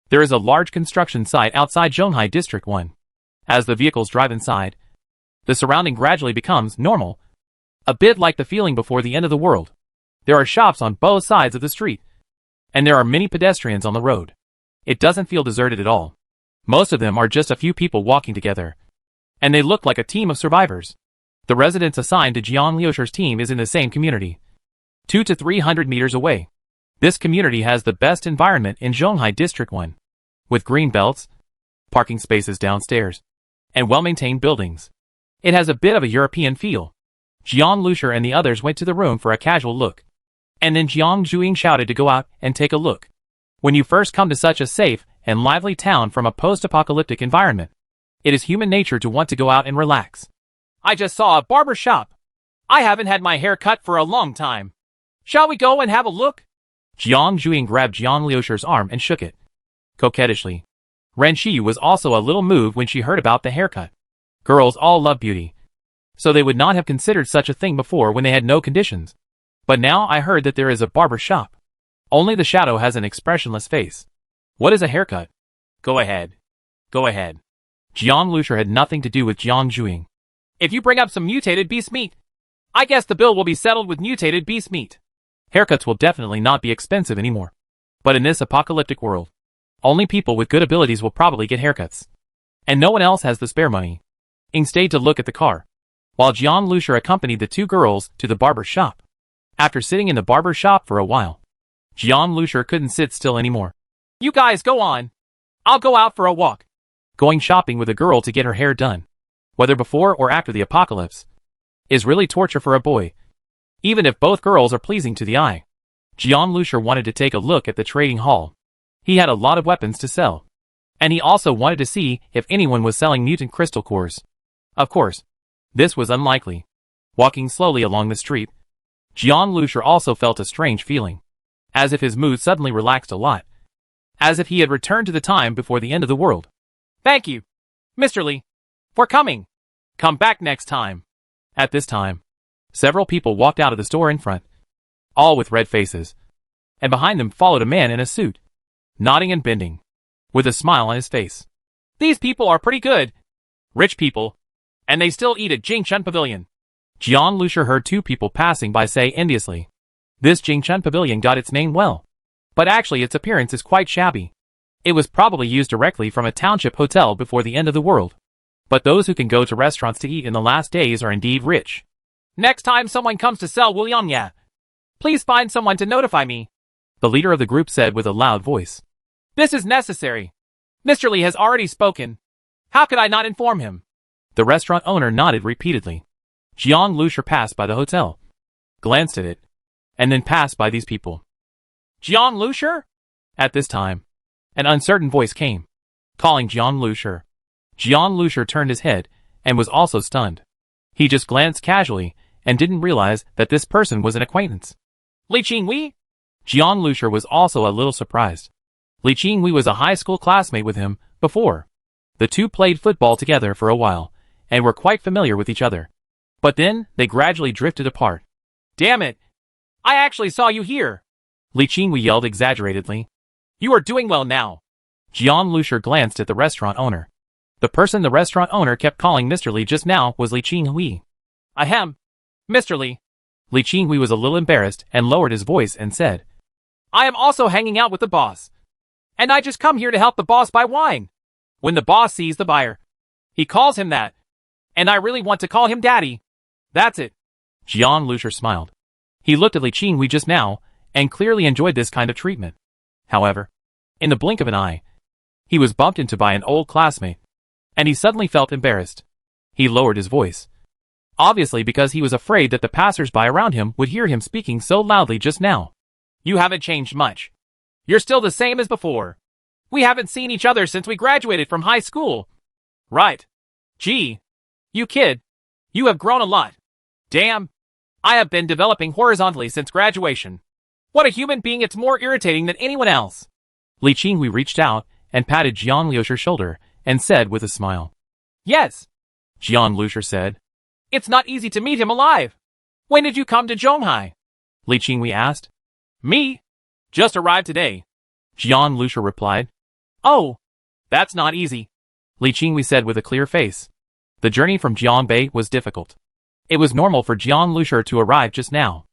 There is a large construction site outside Zhonghai District 1. As the vehicles drive inside, the surrounding gradually becomes normal, a bit like the feeling before the end of the world. There are shops on both sides of the street, and there are many pedestrians on the road. It doesn't feel deserted at all. Most of them are just a few people walking together, and they look like a team of survivors. The residence assigned to Jiang Liusher's team is in the same community, 200 to 300 meters away. This community has the best environment in Zhonghai District 1, with green belts, parking spaces downstairs, and well-maintained buildings. It has a bit of a European feel. Jiang Liusher and the others went to the room for a casual look, and then Jiang Zhuing shouted to go out and take a look. When you first come to such a safe and lively town from a post-apocalyptic environment, it is human nature to want to go out and relax. I just saw a barber shop. I haven't had my hair cut for a long time. Shall we go and have a look? Jiang Zhuing grabbed Jiang Liusher's arm and shook it coquettishly. Ren Shi was also a little moved when she heard about the haircut. Girls all love beauty, so they would not have considered such a thing before when they had no conditions. But now I heard that there is a barber shop. Only the shadow has an expressionless face. What is a haircut? Go ahead. Go ahead. Jiang Liusher had nothing to do with Jiang Zhuing. If you bring up some mutated beast meat, I guess the bill will be settled with mutated beast meat. Haircuts will definitely not be expensive anymore. But in this apocalyptic world, only people with good abilities will probably get haircuts. And no one else has the spare money. Ing stayed to look at the car, while Jiang Liusher accompanied the two girls to the barber shop. After sitting in the barber shop for a while, Jiang Liusher couldn't sit still anymore. You guys go on. I'll go out for a walk. Going shopping with a girl to get her hair done, whether before or after the apocalypse, is really torture for a boy, even if both girls are pleasing to the eye. Jiang Liusher wanted to take a look at the trading hall. He had a lot of weapons to sell, and he also wanted to see if anyone was selling mutant crystal cores. Of course, this was unlikely. Walking slowly along the street, Jiang Liusher also felt a strange feeling, as if his mood suddenly relaxed a lot, as if he had returned to the time before the end of the world. Thank you, Mr. Li, for coming. Come back next time. At this time, several people walked out of the store in front, all with red faces, and behind them followed a man in a suit, nodding and bending, with a smile on his face. These people are pretty good. Rich people, and they still eat at Jingchun Pavilion. Jiang Liusher heard two people passing by say enviously, this Jingchun Pavilion got its name well, but actually its appearance is quite shabby. It was probably used directly from a township hotel before the end of the world. But those who can go to restaurants to eat in the last days are indeed rich. Next time someone comes to sell Wuliangya, please find someone to notify me, the leader of the group said with a loud voice. This is necessary. Mr. Li has already spoken. How could I not inform him? The restaurant owner nodded repeatedly. Jiang Liusher passed by the hotel, glanced at it, and then passed by these people. Jiang Liusher? At this time, an uncertain voice came, calling Jiang Liusher. Jiang Liusher turned his head and was also stunned. He just glanced casually and didn't realize that this person was an acquaintance. Li Qingwei? Jiang Liusher was also a little surprised. Li Qingwei was a high school classmate with him before. The two played football together for a while and were quite familiar with each other. But then they gradually drifted apart. Damn it! I actually saw you here! Li Qingwei yelled exaggeratedly. You are doing well now. Jiang Liusher glanced at the restaurant owner. The person the restaurant owner kept calling Mr. Li just now was Li Qingwei. Ahem, Mr. Li. Li Qingwei was a little embarrassed and lowered his voice and said, I am also hanging out with the boss. And I just come here to help the boss buy wine. When the boss sees the buyer, he calls him that. And I really want to call him daddy. That's it. Jiang Liusher smiled. He looked at Li Qingwei just now and clearly enjoyed this kind of treatment. However, in the blink of an eye, he was bumped into by an old classmate, and he suddenly felt embarrassed. He lowered his voice, obviously because he was afraid that the passers-by around him would hear him speaking so loudly just now. You haven't changed much. You're still the same as before. We haven't seen each other since we graduated from high school. Right. Gee, you kid, you have grown a lot. Damn, I have been developing horizontally since graduation. What a human being, it's more irritating than anyone else. Li Qingwei reached out and patted Jiang Liusher's shoulder and said with a smile. Yes, Jian Lucia said. it's not easy to meet him alive. When did you come to Zhonghai? Li Qingwei asked. Me? Just arrived today. Jian Lucia replied. Oh, that's not easy. Li Qingwei said with a clear face. The journey from Jianbei was difficult. It was normal for Jian Lucia to arrive just now.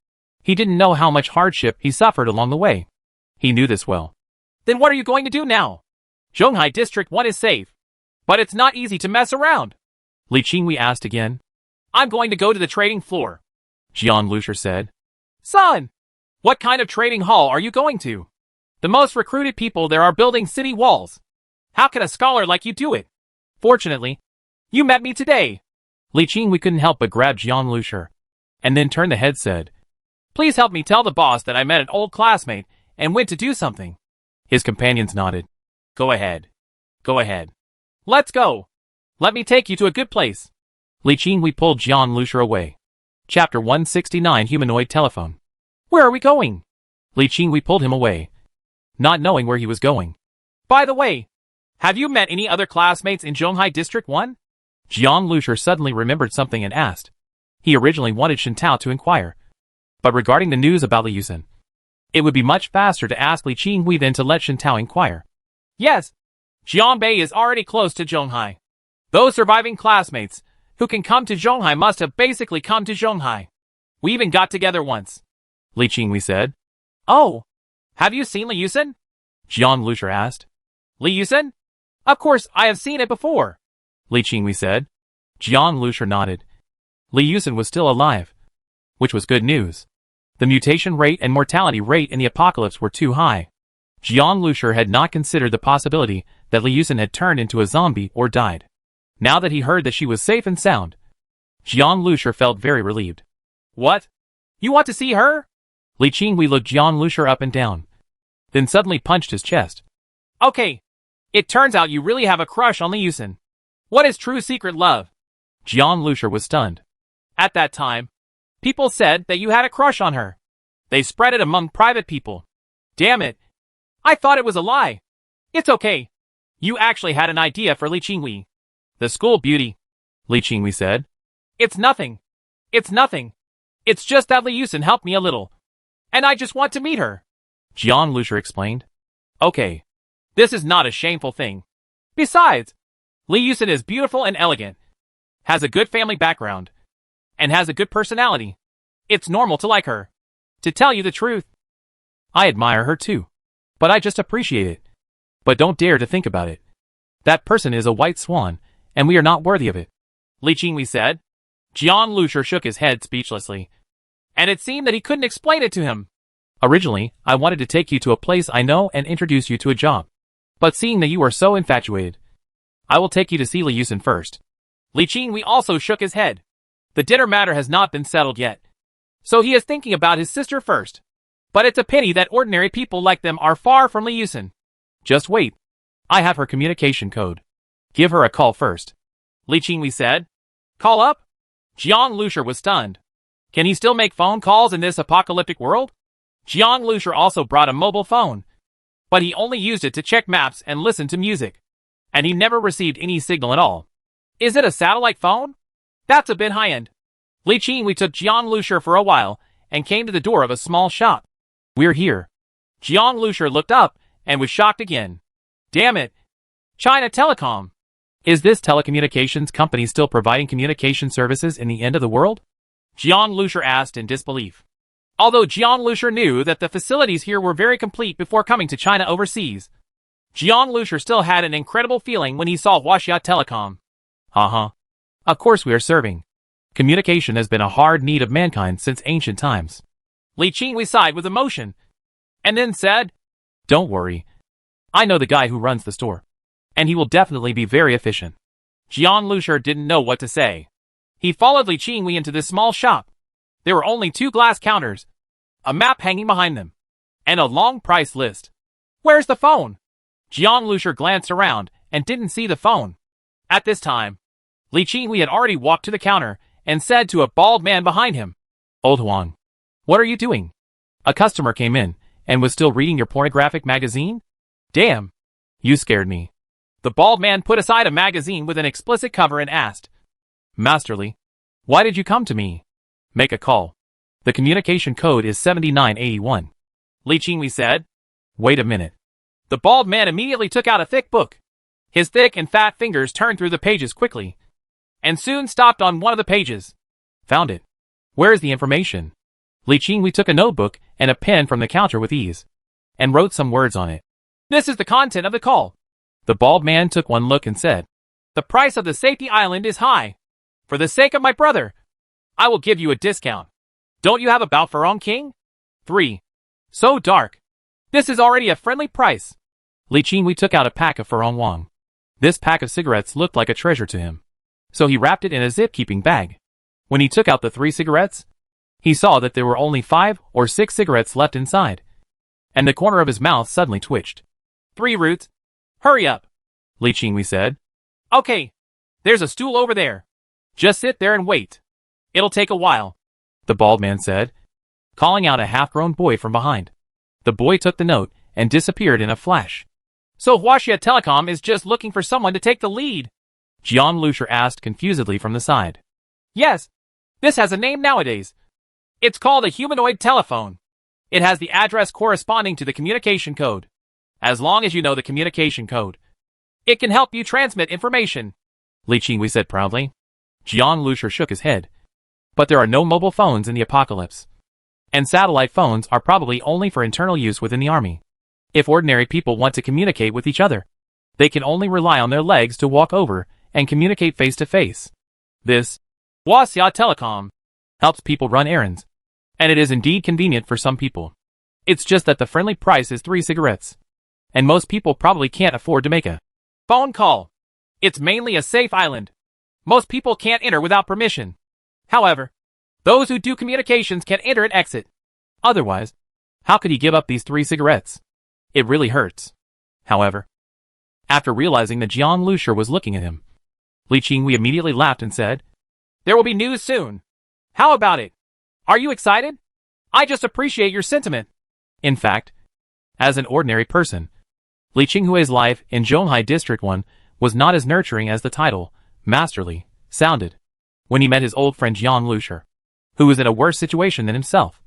He didn't know how much hardship he suffered along the way. He knew this well. Then what are you going to do now? Zhonghai District 1 is safe. But it's not easy to mess around. Li Qingwei asked again. I'm going to go to the trading floor. Jian Lucia said. Son, what kind of trading hall are you going to? The most recruited people there are building city walls. How can a scholar like you do it? Fortunately, you met me today. Li Qingwei couldn't help but grab Jian Lucia, and then turned the head said. Please help me tell the boss that I met an old classmate and went to do something. His companions nodded. Go ahead. Go ahead. Let's go. Let me take you to a good place. Li Qingwei pulled Jian Lucia away. Chapter 169 Humanoid Telephone. Where are we going? Li Qingwei pulled him away, not knowing where he was going. By the way, have you met any other classmates in Zhonghai District 1? Jian Lucia suddenly remembered something and asked. He originally wanted Shen Tao to inquire, but regarding the news about Li Yusen, it would be much faster to ask Li Qingwei than to let Shen Tao inquire. Yes, Jianbei is already close to Zhonghai. Those surviving classmates who can come to Zhonghai must have basically come to Zhonghai. We even got together once. Li Qingwei said. Oh, have you seen Li Yusen? Jian Lucia asked. Li Yusen? Of course, I have seen it before. Li Qingwei said. Jian Lucia nodded. Li Yusen was still alive, which was good news. The mutation rate and mortality rate in the apocalypse were too high. Jian Lucia had not considered the possibility that Li Yusen had turned into a zombie or died. Now that he heard that she was safe and sound, Jian Lucia felt very relieved. What? You want to see her? Li Qingwei looked Jian Lucia up and down, then suddenly punched his chest. Okay. It turns out you really have a crush on Li Yusen. What is true secret love? Jian Lucia was stunned. At that time, people said that you had a crush on her. They spread it among private people. Damn it. I thought it was a lie. It's okay. You actually had an idea for Li Qingwei. The school beauty. Li Qingwei said. It's nothing. It's nothing. It's just that Li Yusen helped me a little. And I just want to meet her. Jian Lucia explained. Okay. This is not a shameful thing. Besides, Li Yusen is beautiful and elegant, has a good family background, and has a good personality. It's normal to like her. To tell you the truth, I admire her too. But I just appreciate it. But don't dare to think about it. That person is a white swan, and we are not worthy of it. Li Qingwei said. Jian Lucia shook his head speechlessly, and it seemed that he couldn't explain it to him. Originally, I wanted to take you to a place I know and introduce you to a job. But seeing that you are so infatuated, I will take you to see Li Yusen first. Li Qingwei also shook his head. The dinner matter has not been settled yet, so he is thinking about his sister first. But it's a pity that ordinary people like them are far from Li Yusen. Just wait. I have her communication code. Give her a call first. Li Qingwei said. Call up? Jian Lucia was stunned. Can he still make phone calls in this apocalyptic world? Jian Lucia also brought a mobile phone, but he only used it to check maps and listen to music. And he never received any signal at all. Is it a satellite phone? That's a bit high-end. Li Qingwei took Jian Lucia for a while and came to the door of a small shop. We're here. Jian Lucia looked up and was shocked again. Damn it. China Telecom. Is this telecommunications company still providing communication services in the end of the world? Jian Lucia asked in disbelief. Although Jian Lucia knew that the facilities here were very complete before coming to China overseas, Jian Lucia still had an incredible feeling when he saw Huaxia Telecom. Of course we are serving. Communication has been a hard need of mankind since ancient times. Li Qingwei sighed with emotion, and then said, Don't worry. I know the guy who runs the store, and he will definitely be very efficient. Jian Lucia didn't know what to say. He followed Li Qingwei into this small shop. There were only 2 glass counters, a map hanging behind them, and a long price list. Where's the phone? Jian Lucia glanced around and didn't see the phone. At this time, Li Qingwei had already walked to the counter and said to a bald man behind him, Old Huang, what are you doing? A customer came in and was still reading your pornographic magazine? Damn, you scared me. The bald man put aside a magazine with an explicit cover and asked, Master Li, why did you come to me? Make a call. The communication code is 7981. Li Qingwei said. Wait a minute. The bald man immediately took out a thick book. His thick and fat fingers turned through the pages quickly, and soon stopped on one of the pages. Found it. Where is the information? Li Qingwei took a notebook and a pen from the counter with ease, and wrote some words on it. This is the content of the call. The bald man took one look and said, The price of the safety island is high. For the sake of my brother, I will give you a discount. Don't you have a Bao Farong King? 3. So dark. This is already a friendly price. Li Qingwei took out a pack of Farong Wang. This pack of cigarettes looked like a treasure to him, so he wrapped it in a zip-keeping bag. When he took out the 3 cigarettes, he saw that there were only 5 or 6 cigarettes left inside, and the corner of his mouth suddenly twitched. 3 roots. Hurry up, Li Qingwei said. Okay, there's a stool over there. Just sit there and wait. It'll take a while, the bald man said, calling out a half-grown boy from behind. The boy took the note and disappeared in a flash. So Huaxia Telecom is just looking for someone to take the lead? Jiang Lusher asked confusedly from the side. Yes, this has a name nowadays. It's called a humanoid telephone. It has the address corresponding to the communication code. As long as you know the communication code, it can help you transmit information, Li Qingwei said proudly. Jiang Lusher shook his head. But there are no mobile phones in the apocalypse. And satellite phones are probably only for internal use within the army. If ordinary people want to communicate with each other, they can only rely on their legs to walk over and communicate face to face. This, Huaxia Telecom, helps people run errands. And it is indeed convenient for some people. It's just that the friendly price is 3 cigarettes. And most people probably can't afford to make a phone call. It's mainly a safe island. Most people can't enter without permission. However, those who do communications can enter and exit. Otherwise, how could he give up these 3 cigarettes? It really hurts. However, after realizing that Jiang Lusher was looking at him, Li Qingwei immediately laughed and said, There will be news soon. How about it? Are you excited? I just appreciate your sentiment. In fact, as an ordinary person, Li Qinghui's life in Zhonghai District 1 was not as nurturing as the title, Master Li, sounded, when he met his old friend Jiang Lusher, who was in a worse situation than himself.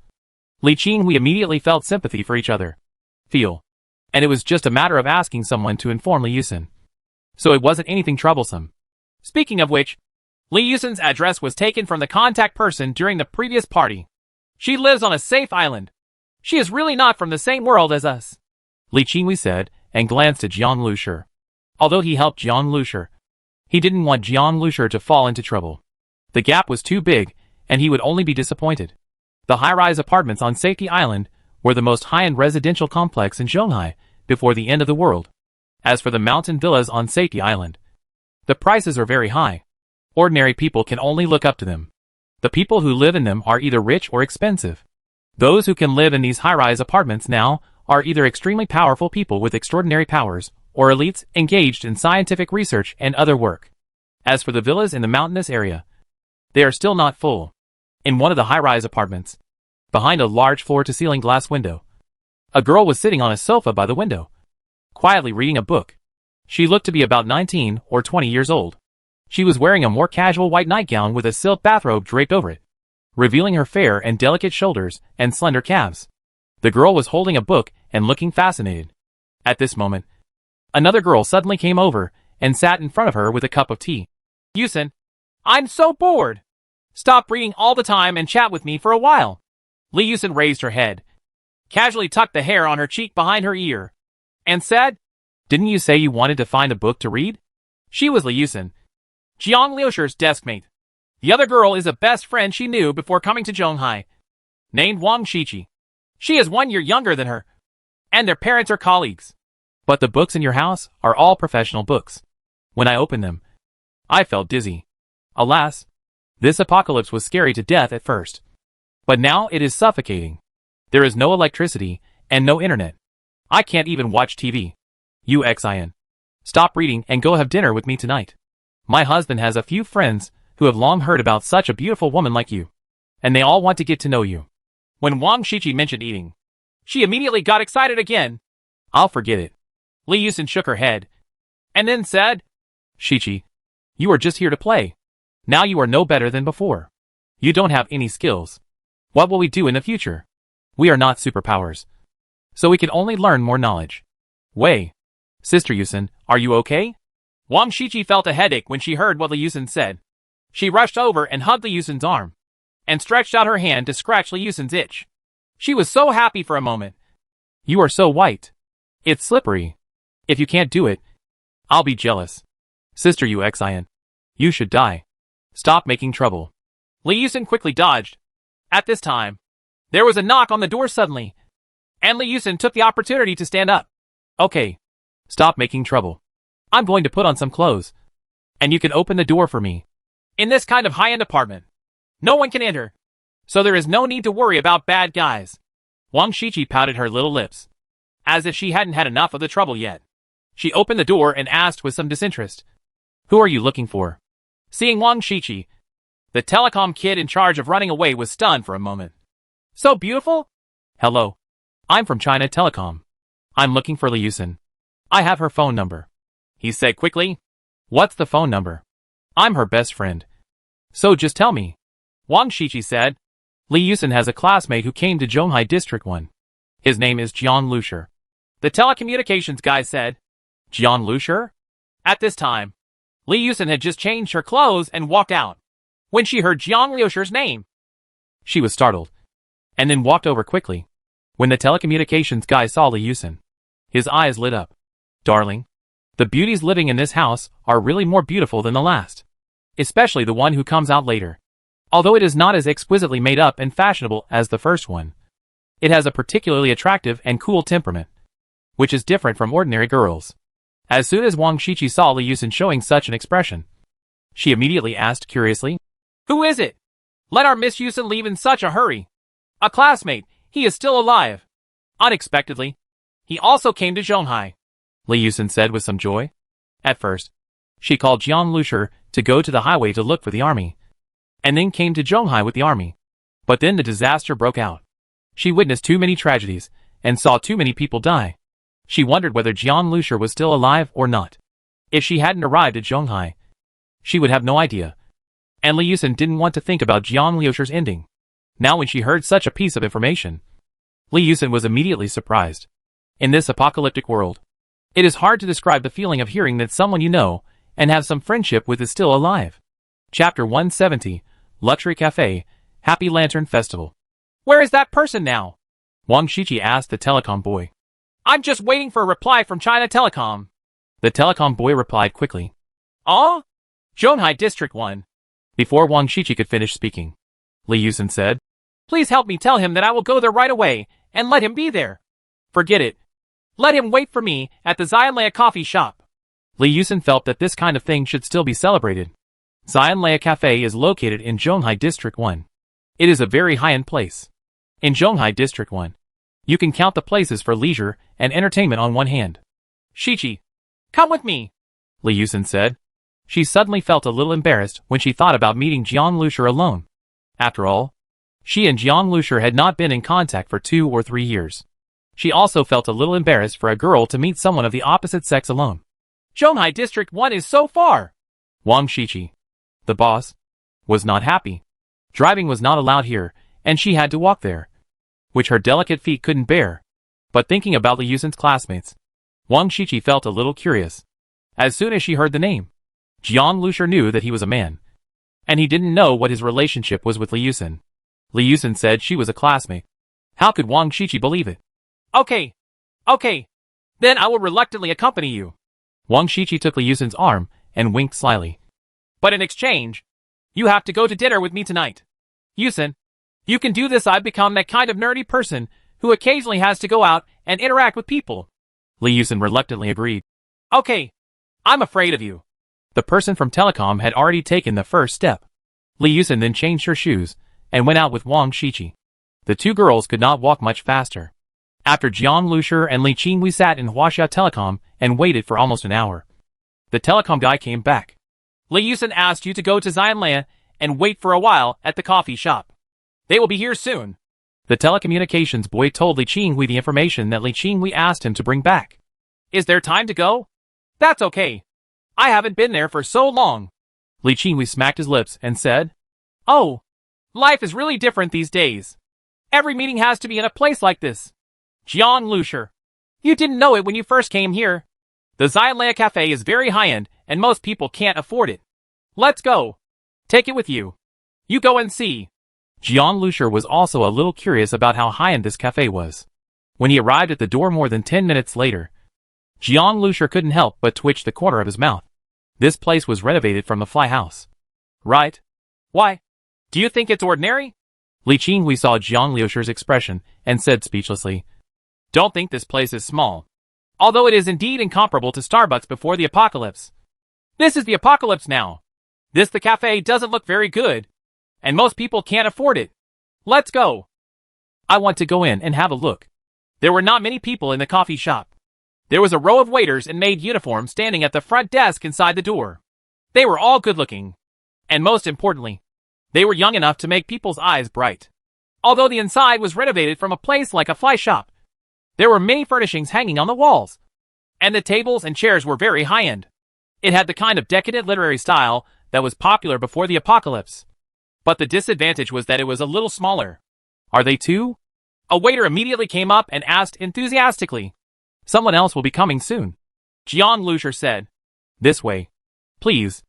Li Qinghui immediately felt sympathy for each other. And it was just a matter of asking someone to inform Li Yusen. So it wasn't anything troublesome. Speaking of which, Li Yusen's address was taken from the contact person during the previous party. She lives on a safe island. She is really not from the same world as us, Li Qinghui said, and glanced at Jiang Lusher. Although he helped Jiang Lusher, he didn't want Jiang Lusher to fall into trouble. The gap was too big, and he would only be disappointed. The high-rise apartments on Safety Island were the most high-end residential complex in Zhonghai before the end of the world. As for the mountain villas on Safety Island, the prices are very high. Ordinary people can only look up to them. The people who live in them are either rich or expensive. Those who can live in these high-rise apartments now are either extremely powerful people with extraordinary powers or elites engaged in scientific research and other work. As for the villas in the mountainous area, they are still not full. In one of the high-rise apartments, behind a large floor-to-ceiling glass window, a girl was sitting on a sofa by the window, quietly reading a book. She looked to be about 19 or 20 years old. She was wearing a more casual white nightgown with a silk bathrobe draped over it, revealing her fair and delicate shoulders and slender calves. The girl was holding a book and looking fascinated. At this moment, another girl suddenly came over and sat in front of her with a cup of tea. Yusen, I'm so bored. Stop reading all the time and chat with me for a while. Li Yusen raised her head, casually tucked the hair on her cheek behind her ear, and said, Didn't you say you wanted to find a book to read? She was Li Yusen, Jiang Lusher's deskmate. The other girl is a best friend she knew before coming to Zhonghai, named Wang Shiqi. She is 1 year younger than her, and their parents are colleagues. But the books in your house are all professional books. When I opened them, I felt dizzy. Alas, this apocalypse was scary to death at first. But now it is suffocating. There is no electricity and no internet. I can't even watch TV. Uxin. Stop reading and go have dinner with me tonight. My husband has a few friends who have long heard about such a beautiful woman like you, and they all want to get to know you. When Wang Shiqi mentioned eating, she immediately got excited again. I'll forget it. Li Yusen shook her head. and then said, Shichi, you are just here to play. Now you are no better than before. You don't have any skills. What will we do in the future? We are not superpowers. So we can only learn more knowledge. Wei. Sister Yusen, are you okay? Wang Shichi felt a headache when she heard what Li Yusen said. She rushed over and hugged Li Yusen's arm, and stretched out her hand to scratch Li Yusen's itch. She was so happy for a moment. You are so white. It's slippery. If you can't do it, I'll be jealous. Sister Yuxian, you should die. Stop making trouble. Li Yusen quickly dodged. At this time, there was a knock on the door suddenly, and Li Yusen took the opportunity to stand up. Okay. Stop making trouble. I'm going to put on some clothes, and you can open the door for me. In this kind of high-end apartment, no one can enter, so there is no need to worry about bad guys. Wang Shichi pouted her little lips, as if she hadn't had enough of the trouble yet. She opened the door and asked with some disinterest, Who are you looking for? Seeing Wang Shichi, the telecom kid in charge of running away was stunned for a moment. So beautiful? Hello. I'm from China Telecom. I'm looking for Li Yusen. I have her phone number. He said quickly. What's the phone number? I'm her best friend. So just tell me. Wang Shichi said. Li Yusen has a classmate who came to Zhonghai District 1. His name is Jiang Lusher. The telecommunications guy said. Jiang Lusher? At this time, Li Yusen had just changed her clothes and walked out. When she heard Jiang Lusher's name, she was startled, and then walked over quickly. When the telecommunications guy saw Li Yusen, his eyes lit up. Darling, the beauties living in this house are really more beautiful than the last. Especially the one who comes out later. Although it is not as exquisitely made up and fashionable as the first one, it has a particularly attractive and cool temperament, which is different from ordinary girls. As soon as Wang Shichi saw Li Yusen showing such an expression, she immediately asked curiously, Who is it? Let our Miss Yusen leave in such a hurry. A classmate, he is still alive. Unexpectedly, he also came to Zhonghai, Li Yusen said with some joy. At first, she called Jiang Lusher to go to the highway to look for the army, and then came to Zhonghai with the army. But then the disaster broke out. She witnessed too many tragedies, and saw too many people die. She wondered whether Jiang Lusher was still alive or not. If she hadn't arrived at Zhonghai, she would have no idea. And Li Yusen didn't want to think about Jiang Lusher's ending. Now when she heard such a piece of information, Li Yusen was immediately surprised. In this apocalyptic world, it is hard to describe the feeling of hearing that someone you know and have some friendship with is still alive. Chapter 170, Luxury Cafe, Happy Lantern Festival. Where is that person now? Wang Shichi asked the telecom boy. I'm just waiting for a reply from China Telecom. The telecom boy replied quickly. Oh? Zhonghai District 1. Before Wang Shichi could finish speaking, Li Yusen said, Please help me tell him that I will go there right away, and let him be there. Forget it. Let him wait for me at the Xianlea coffee shop. Li Yusen felt that this kind of thing should still be celebrated. Xianlea Cafe is located in Zhonghai District 1. It is a very high-end place. In Zhonghai District 1, you can count the places for leisure and entertainment on one hand. Shichi, come with me, Li Yusen said. She suddenly felt a little embarrassed when she thought about meeting Jiang Lusher alone. After all, she and Jiang Lusher had not been in contact for 2 or 3 years. She also felt a little embarrassed for a girl to meet someone of the opposite sex alone. Zhonghai District 1 is so far. Wang Shichi, the boss, was not happy. Driving was not allowed here, and she had to walk there, which her delicate feet couldn't bear. But thinking about Li Yusen's classmates, Wang Shichi felt a little curious. As soon as she heard the name, Jiang Lusher knew that he was a man, and he didn't know what his relationship was with Li Yusen. Li Yusen said she was a classmate. How could Wang Shichi believe it? Okay. Then I will reluctantly accompany you. Wang Shichi took Li Yusen's arm and winked slyly. But in exchange, you have to go to dinner with me tonight. Yusen, you can do this. I've become that kind of nerdy person who occasionally has to go out and interact with people. Li Yusen reluctantly agreed. Okay. I'm afraid of you. The person from Telecom had already taken the first step. Li Yusen then changed her shoes and went out with Wang Shichi. The two girls could not walk much faster. After Jiang Lusher and Li Qinghui sat in Huaxia Telecom and waited for almost an hour, the telecom guy came back. Li Yusen asked you to go to Xianlea and wait for a while at the coffee shop. They will be here soon. The telecommunications boy told Li Qinghui the information that Li Qinghui asked him to bring back. Is there time to go? That's okay. I haven't been there for so long. Li Qingwei smacked his lips and said, Oh, life is really different these days. Every meeting has to be in a place like this. Jiang Lusher, you didn't know it when you first came here. The Xianlea Cafe is very high-end, and most people can't afford it. Let's go. Take it with you. You go and see. Jiang Lusher was also a little curious about how high-end this cafe was. When he arrived at the door more than 10 minutes later, Jiang Lusher couldn't help but twitch the corner of his mouth. This place was renovated from a fly house. Right? Why? Do you think it's ordinary? Li Qingwei saw Jiang Lusher's expression and said speechlessly, Don't think this place is small. Although it is indeed incomparable to Starbucks before the apocalypse. This is the apocalypse now. The cafe doesn't look very good. And most people can't afford it. Let's go. I want to go in and have a look. There were not many people in the coffee shop. There was a row of waiters in maid uniforms standing at the front desk inside the door. They were all good-looking. And most importantly, they were young enough to make people's eyes bright. Although the inside was renovated from a place like a fly shop, there were many furnishings hanging on the walls. And the tables and chairs were very high-end. It had the kind of decadent literary style that was popular before the apocalypse. But the disadvantage was that it was a little smaller. Are they two? A waiter immediately came up and asked enthusiastically. Someone else will be coming soon. Jiang Lusher said. This way. Please.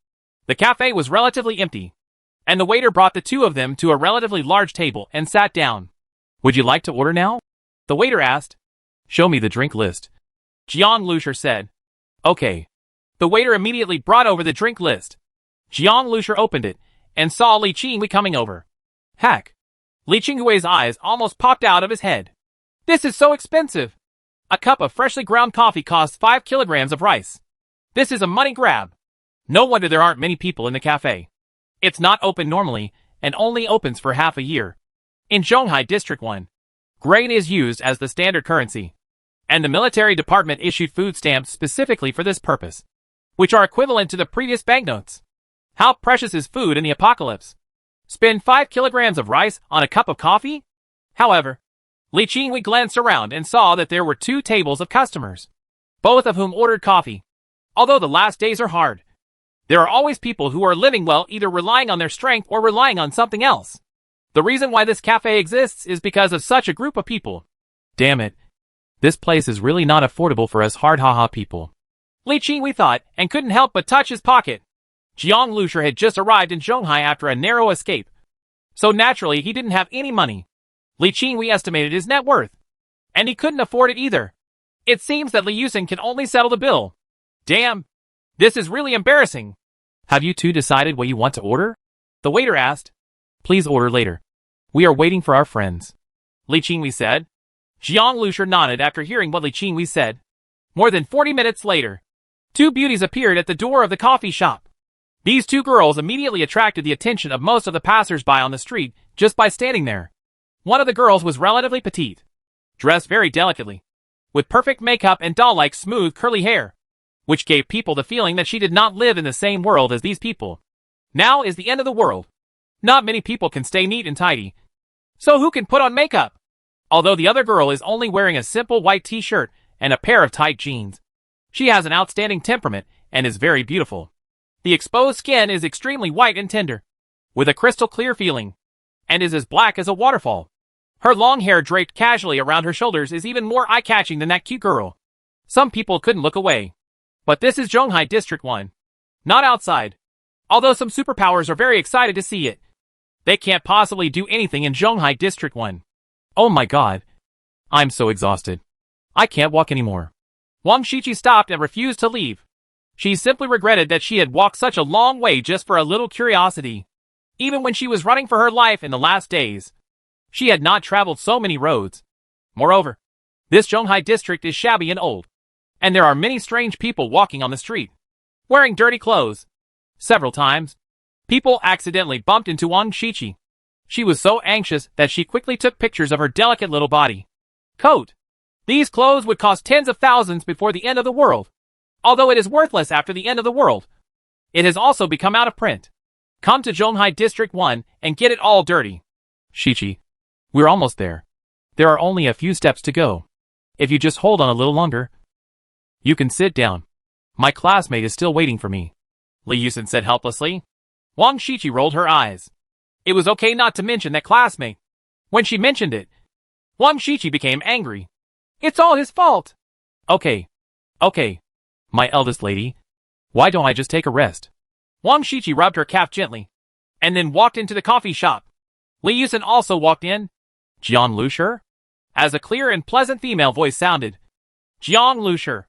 The cafe was relatively empty. And the waiter brought the two of them to a relatively large table and sat down. Would you like to order now? The waiter asked. Show me the drink list. Jiang Lusher said. Okay. The waiter immediately brought over the drink list. Jiang Lusher opened it and saw Li Qingwei coming over. Heck! Li Qingwei's eyes almost popped out of his head. This is so expensive! A cup of freshly ground coffee costs 5 kilograms of rice. This is a money grab. No wonder there aren't many people in the cafe. It's not open normally and only opens for half a year. In Zhonghai District 1, grain is used as the standard currency. And the military department issued food stamps specifically for this purpose, which are equivalent to the previous banknotes. How precious is food in the apocalypse? Spend 5 kilograms of rice on a cup of coffee? However, Li Qingwei glanced around and saw that there were 2 tables of customers, both of whom ordered coffee. Although the last days are hard, there are always people who are living well, either relying on their strength or relying on something else. The reason why this cafe exists is because of such a group of people. Damn it. This place is really not affordable for us hard-ha-ha people. Li Qingwei thought and couldn't help but touch his pocket. Jiang Lusher had just arrived in Zhonghai after a narrow escape. So naturally he didn't have any money. Li Qingwei estimated his net worth. And he couldn't afford it either. It seems that Li Yusen can only settle the bill. Damn. This is really embarrassing. Have you two decided what you want to order? The waiter asked. Please order later. We are waiting for our friends. Li Qingwei said. Jiang Lusher nodded after hearing what Li Qingwei said. More than 40 minutes later, 2 beauties appeared at the door of the coffee shop. These 2 girls immediately attracted the attention of most of the passers-by on the street just by standing there. One of the girls was relatively petite, dressed very delicately, with perfect makeup and doll-like smooth curly hair, which gave people the feeling that she did not live in the same world as these people. Now is the end of the world. Not many people can stay neat and tidy. So who can put on makeup? Although the other girl is only wearing a simple white t-shirt and a pair of tight jeans. She has an outstanding temperament and is very beautiful. The exposed skin is extremely white and tender, with a crystal clear feeling, and is as black as a waterfall. Her long hair draped casually around her shoulders is even more eye-catching than that cute girl. Some people couldn't look away. But this is Zhonghai District 1. Not outside. Although some superpowers are very excited to see it. They can't possibly do anything in Zhonghai District 1. Oh my god. I'm so exhausted. I can't walk anymore. Wang Shiqi stopped and refused to leave. She simply regretted that she had walked such a long way just for a little curiosity. Even when she was running for her life in the last days, she had not traveled so many roads. Moreover, this Zhonghai district is shabby and old, and there are many strange people walking on the street, wearing dirty clothes. Several times, people accidentally bumped into Wang Shiqi. She was so anxious that she quickly took pictures of her delicate little body. Coat. These clothes would cost tens of thousands before the end of the world. Although it is worthless after the end of the world, it has also become out of print. Come to Zhonghai District 1 and get it all dirty. Shiqi, we're almost there. There are only a few steps to go. If you just hold on a little longer, you can sit down. My classmate is still waiting for me, Li Yusen said helplessly. Wang Shiqi rolled her eyes. It was okay not to mention that classmate. When she mentioned it, Wang Shiqi became angry. It's all his fault. Okay. My eldest lady. Why don't I just take a rest? Wang Shiqi rubbed her calf gently, and then walked into the coffee shop. Li Yusen also walked in. Jiang Lushi? As a clear and pleasant female voice sounded. Jiang Lushi,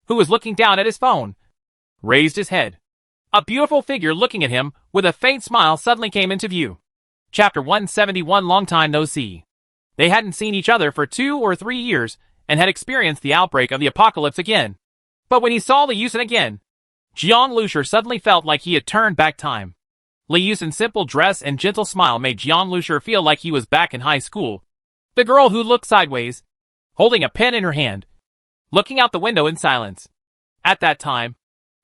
who was looking down at his phone, raised his head. A beautiful figure looking at him with a faint smile suddenly came into view. Chapter 171 Long Time No See. They hadn't seen each other for 2 or 3 years and had experienced the outbreak of the apocalypse again. But when he saw Li Yusen again, Jiang Lushi suddenly felt like he had turned back time. Li Yusen's simple dress and gentle smile made Jiang Lushi feel like he was back in high school. The girl who looked sideways, holding a pen in her hand, looking out the window in silence. At that time,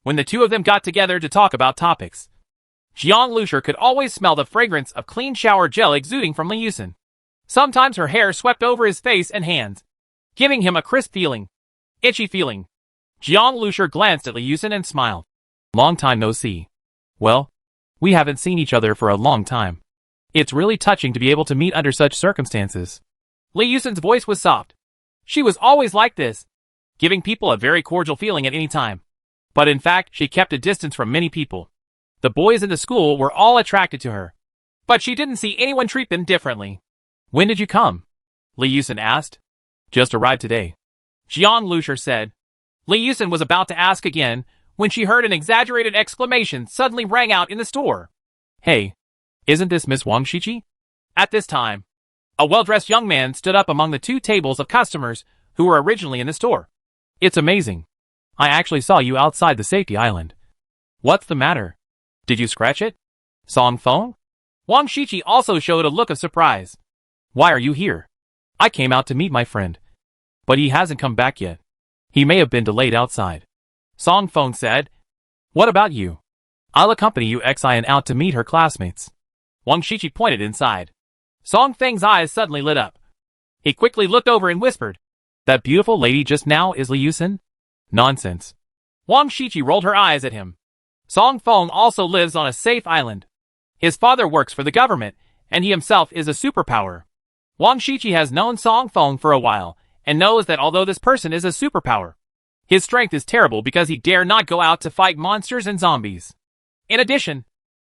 when the two of them got together to talk about topics, Jiang Lushi could always smell the fragrance of clean shower gel exuding from Li Yusen. Sometimes her hair swept over his face and hands, giving him a crisp feeling. Itchy feeling. Jiang Lushi glanced at Li Yusen and smiled. Long time no see. Well, we haven't seen each other for a long time. It's really touching to be able to meet under such circumstances. Li Yusen's voice was soft. She was always like this, giving people a very cordial feeling at any time. But in fact, she kept a distance from many people. The boys in the school were all attracted to her. But she didn't see anyone treat them differently. When did you come? Li Yusen asked. Just arrived today, Jiang Lushi said. Li Yusen was about to ask again when she heard an exaggerated exclamation suddenly rang out in the store. Hey, isn't this Miss Wang Shiqi? At this time, a well-dressed young man stood up among the 2 tables of customers who were originally in the store. It's amazing. I actually saw you outside the safety island. What's the matter? Did you scratch it? Song phone? Wang Shiqi also showed a look of surprise. Why are you here? I came out to meet my friend, but he hasn't come back yet. He may have been delayed outside. Song phone said. What about you? I'll accompany you Xian out to meet her classmates. Wang Shiqi pointed inside. Song Feng's eyes suddenly lit up. He quickly looked over and whispered. That beautiful lady just now is Li Yusen? Nonsense. Wang Shiqi rolled her eyes at him. Song Feng also lives on a safe island. His father works for the government, and he himself is a superpower. Wang Shiqi has known Song Feng for a while, and knows that although this person is a superpower, his strength is terrible because he dare not go out to fight monsters and zombies. In addition,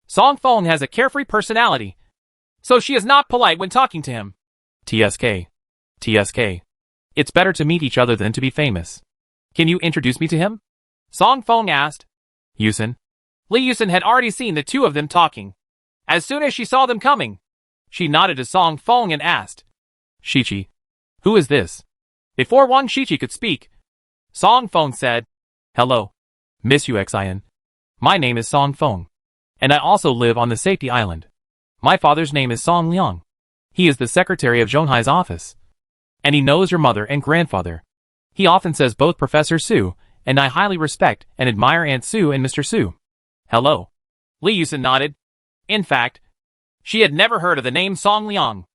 Song Feng has a carefree personality, so she is not polite when talking to him. TSK. It's better to meet each other than to be famous. Can you introduce me to him? Song Feng asked. Yusen. Li Yusen had already seen the 2 of them talking. As soon as she saw them coming, she nodded to Song Feng and asked. Shiqi. Who is this? Before Wang Shiqi could speak, Song Feng said. Hello. Miss Xian. My name is Song Feng, and I also live on the safety island. My father's name is Song Liang. He is the secretary of Zhonghai's office, and he knows your mother and grandfather. He often says both Professor Su, and I highly respect and admire Aunt Su and Mr. Su. Hello. Li Yusen nodded. In fact, she had never heard of the name Song Liang.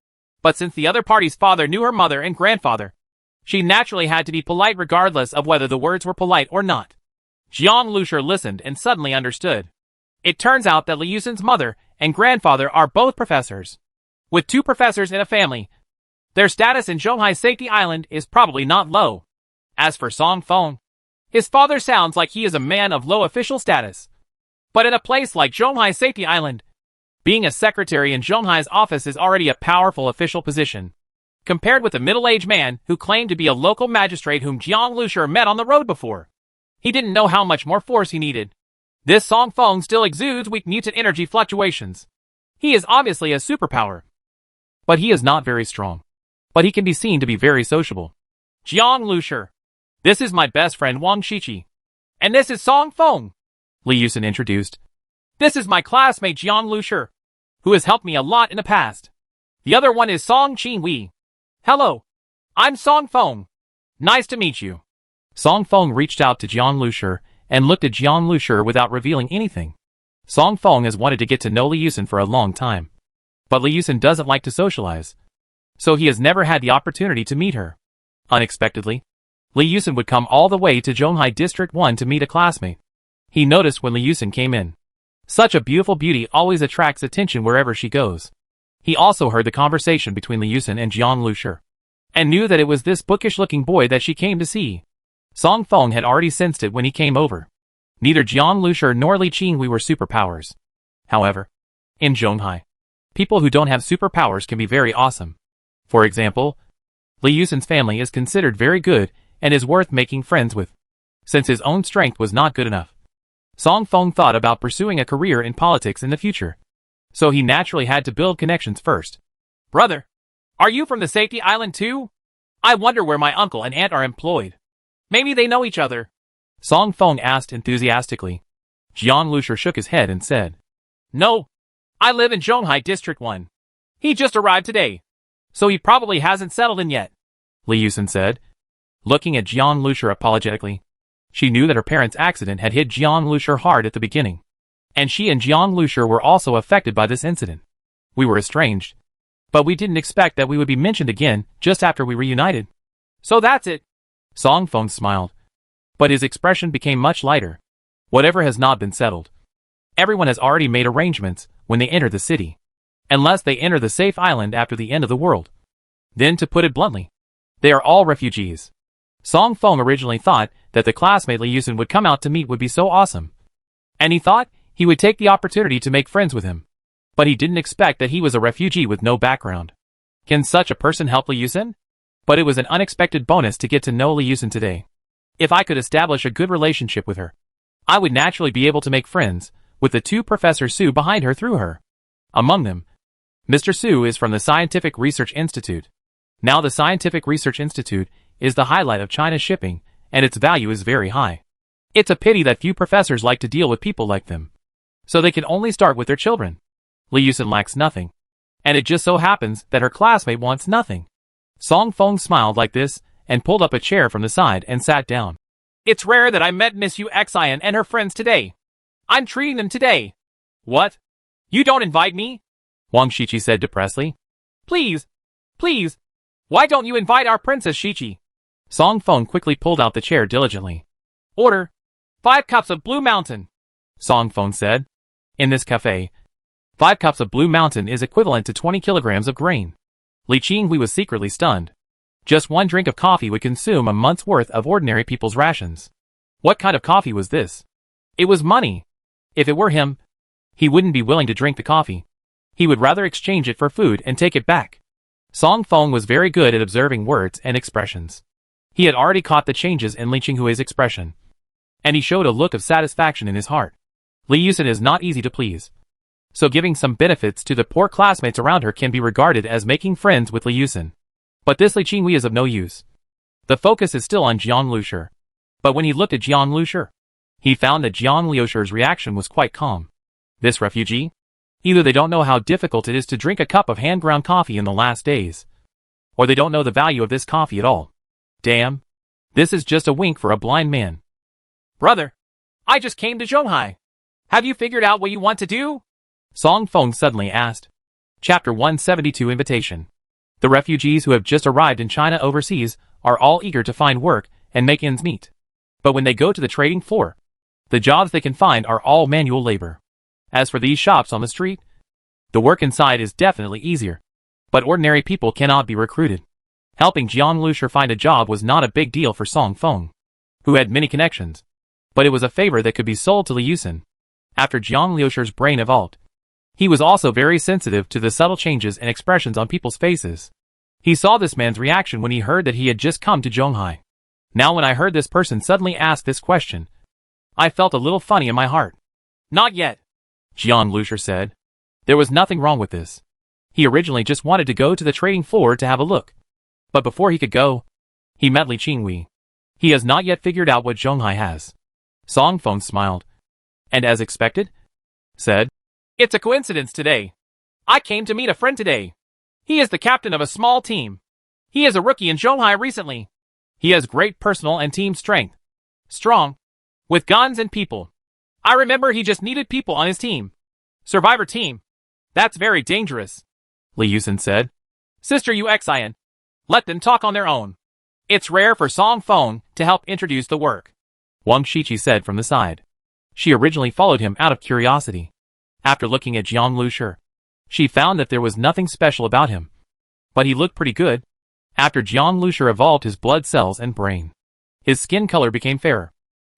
But since the other party's father knew her mother and grandfather, she naturally had to be polite regardless of whether the words were polite or not. Jiang Lushi listened and suddenly understood. It turns out that Li Yusen's mother and grandfather are both professors. With 2 professors in a family, their status in Zhonghai Safety Island is probably not low. As for Song Feng, his father sounds like he is a man of low official status. But in a place like Zhonghai Safety Island, being a secretary in Zhonghai's office is already a powerful official position, compared with the middle-aged man who claimed to be a local magistrate whom Jiang Lushi met on the road before. He didn't know how much more force he needed. This Song Feng still exudes weak mutant energy fluctuations. He is obviously a superpower. But he is not very strong. But he can be seen to be very sociable. Jiang Lushi. This is my best friend Wang Shiqi. And this is Song Feng. Li Yusen introduced. This is my classmate Jiang Lushi, who has helped me a lot in the past. The other one is Song Qingwei. Hello. I'm Song Feng. Nice to meet you. Song Feng reached out to Jiang Lushi and looked at Jiang Lushi without revealing anything. Song Feng has wanted to get to know Li Yusen for a long time. But Li Yusen doesn't like to socialize, so he has never had the opportunity to meet her. Unexpectedly, Li Yusin would come all the way to Zhonghai District 1 to meet a classmate. He noticed when Li Yusin came in. Such a beautiful beauty always attracts attention wherever she goes. He also heard the conversation between Li Yusin and Jiang Lushi, and knew that it was this bookish-looking boy that she came to see. Song Feng had already sensed it when he came over. Neither Jiang Lushi nor Li Qinghui were superpowers. However, in Zhonghai, people who don't have superpowers can be very awesome. For example, Li Yusin's family is considered very good and is worth making friends with. Since his own strength was not good enough, Song Feng thought about pursuing a career in politics in the future. So he naturally had to build connections first. Brother, are you from the safety island too? I wonder where my uncle and aunt are employed. Maybe they know each other. Song Feng asked enthusiastically. Jiang Lushi shook his head and said, No, I live in Zhonghai District 1. He just arrived today, so he probably hasn't settled in yet, Li Yusin said, looking at Jiang Lushi apologetically. She knew that her parents' accident had hit Jiang Lushi hard at the beginning, and she and Jiang Lushi were also affected by this incident. We were estranged, but we didn't expect that we would be mentioned again just after we reunited. So that's it. Song Feng smiled, but his expression became much lighter. Whatever has not been settled. Everyone has already made arrangements when they enter the city, unless they enter the safe island after the end of the world. Then, to put it bluntly, they are all refugees. Song Feng originally thought that the classmate Li Yusin would come out to meet would be so awesome, and he thought he would take the opportunity to make friends with him. But he didn't expect that he was a refugee with no background. Can such a person help Li Yusin? But it was an unexpected bonus to get to know Li Yusin today. If I could establish a good relationship with her, I would naturally be able to make friends with the two Professor Su behind her through her. Among them, Mr. Su is from the Scientific Research Institute. Now the Scientific Research Institute is the highlight of China's shipping, and its value is very high. It's a pity that few professors like to deal with people like them, so they can only start with their children. Li Yusin lacks nothing, and it just so happens that her classmate wants nothing. Song Feng smiled like this, and pulled up a chair from the side and sat down. It's rare that I met Miss Yu Xian and her friends today. I'm treating them today. What? You don't invite me? Wang Shiqi said depressedly. Please, please, why don't you invite our Princess Shiqi? Song Feng quickly pulled out the chair diligently. Order 5 cups of Blue Mountain, Song Feng said. In this cafe, 5 cups of Blue Mountain is equivalent to 20 kilograms of grain. Li Qinghui was secretly stunned. Just one drink of coffee would consume a month's worth of ordinary people's rations. What kind of coffee was this? It was money. If it were him, he wouldn't be willing to drink the coffee. He would rather exchange it for food and take it back. Song Feng was very good at observing words and expressions. He had already caught the changes in Li Qinghui's expression, and he showed a look of satisfaction in his heart. Li Yusin is not easy to please, so giving some benefits to the poor classmates around her can be regarded as making friends with Li Yusin. But this Li Qinghui is of no use. The focus is still on Jiang Lushi. But when he looked at Jiang Lushi, he found that Jiang Lushi's reaction was quite calm. This refugee? Either they don't know how difficult it is to drink a cup of hand-ground coffee in the last days, or they don't know the value of this coffee at all. Damn. This is just a wink for a blind man. Brother, I just came to Zhonghai. Have you figured out what you want to do? Song Feng suddenly asked. Chapter 172 Invitation. The refugees who have just arrived in China overseas are all eager to find work and make ends meet. But when they go to the trading floor, the jobs they can find are all manual labor. As for these shops on the street, the work inside is definitely easier. But ordinary people cannot be recruited. Helping Jiang Lushi find a job was not a big deal for Song Feng, who had many connections. But it was a favor that could be sold to Li Yusin. After Jiang Lushi's brain evolved, he was also very sensitive to the subtle changes and expressions on people's faces. He saw this man's reaction when he heard that he had just come to Zhonghai. Now when I heard this person suddenly ask this question, I felt a little funny in my heart. Not yet, Jiang Lushi said. There was nothing wrong with this. He originally just wanted to go to the trading floor to have a look. But before he could go, he met Li Qinghui. He has not yet figured out what Zhonghai has. Song Feng smiled. And as expected, said, It's a coincidence today. I came to meet a friend today. He is the captain of a small team. He is a rookie in Zhonghai recently. He has great personal and team strength. Strong. With guns and people. I remember he just needed people on his team. Survivor team. That's very dangerous, Li Yusin said. Sister Yu Xian. Let them talk on their own. It's rare for Song Feng to help introduce the work, Wang Shiqi said from the side. She originally followed him out of curiosity. After looking at Jiang Lushi, she found that there was nothing special about him. But he looked pretty good. After Jiang Lushi evolved his blood cells and brain, his skin color became fairer,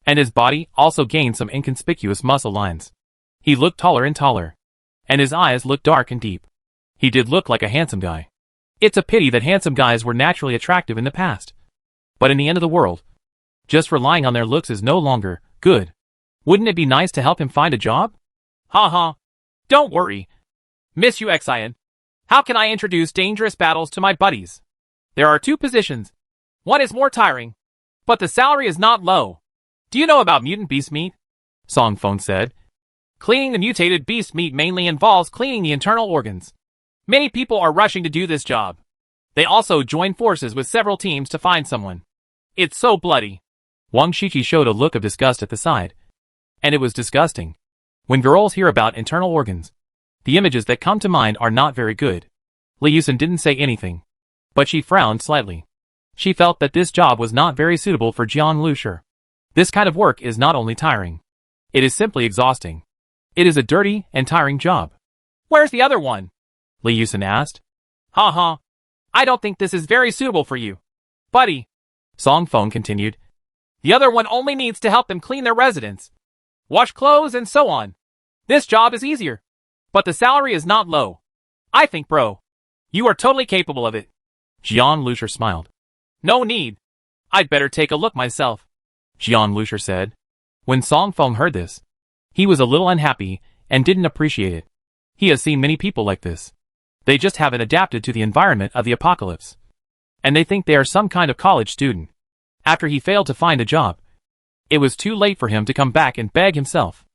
and his body also gained some inconspicuous muscle lines. He looked taller and taller, and his eyes looked dark and deep. He did look like a handsome guy. It's a pity that handsome guys were naturally attractive in the past. But in the end of the world, just relying on their looks is no longer good. Wouldn't it be nice to help him find a job? Haha. Don't worry, Miss Uxian. How can I introduce dangerous battles to my buddies? There are 2 positions. One is more tiring, but the salary is not low. Do you know about mutant beast meat? Song Feng said. Cleaning the mutated beast meat mainly involves cleaning the internal organs. Many people are rushing to do this job. They also join forces with several teams to find someone. It's so bloody. Wang Shiqi showed a look of disgust at the side. And it was disgusting. When girls hear about internal organs, the images that come to mind are not very good. Li Yusen didn't say anything, but she frowned slightly. She felt that this job was not very suitable for Jiang Lushi. This kind of work is not only tiring. It is simply exhausting. It is a dirty and tiring job. Where's the other one? Li Yusen asked. Haha. I don't think this is very suitable for you, buddy. Song Feng continued. The other one only needs to help them clean their residence, wash clothes and so on. This job is easier, but the salary is not low. I think, bro, you are totally capable of it. Jiang Lushi smiled. No need. I'd better take a look myself, Jiang Lushi said. When Song Feng heard this, he was a little unhappy and didn't appreciate it. He has seen many people like this. They just haven't adapted to the environment of the apocalypse. And they think they are some kind of college student. After he failed to find a job, it was too late for him to come back and beg himself.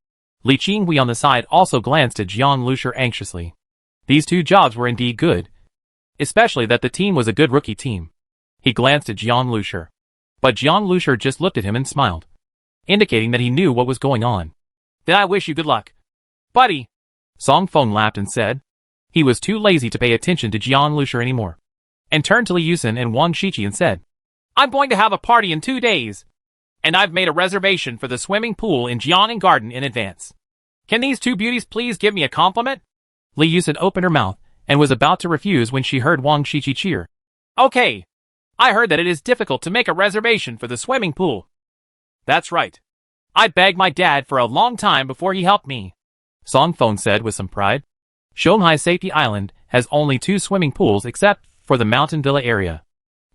Li Qinghui on the side also glanced at Jiang Lushi anxiously. These 2 jobs were indeed good, especially that the team was a good rookie team. He glanced at Jiang Lushi, but Jiang Lushi just looked at him and smiled, indicating that he knew what was going on. Then I wish you good luck, buddy. Song Feng laughed and said. He was too lazy to pay attention to Jiang Lushi anymore, and turned to Li Yusen and Wang Shiqi and said, I'm going to have a party in 2 days, and I've made a reservation for the swimming pool in Jiangnan Garden in advance. Can these 2 beauties please give me a compliment? Li Yusen opened her mouth and was about to refuse when she heard Wang Shiqi cheer. Okay. I heard that it is difficult to make a reservation for the swimming pool. That's right. I begged my dad for a long time before he helped me, Song Feng said with some pride. Shanghai Safety Island has only 2 swimming pools except for the mountain villa area.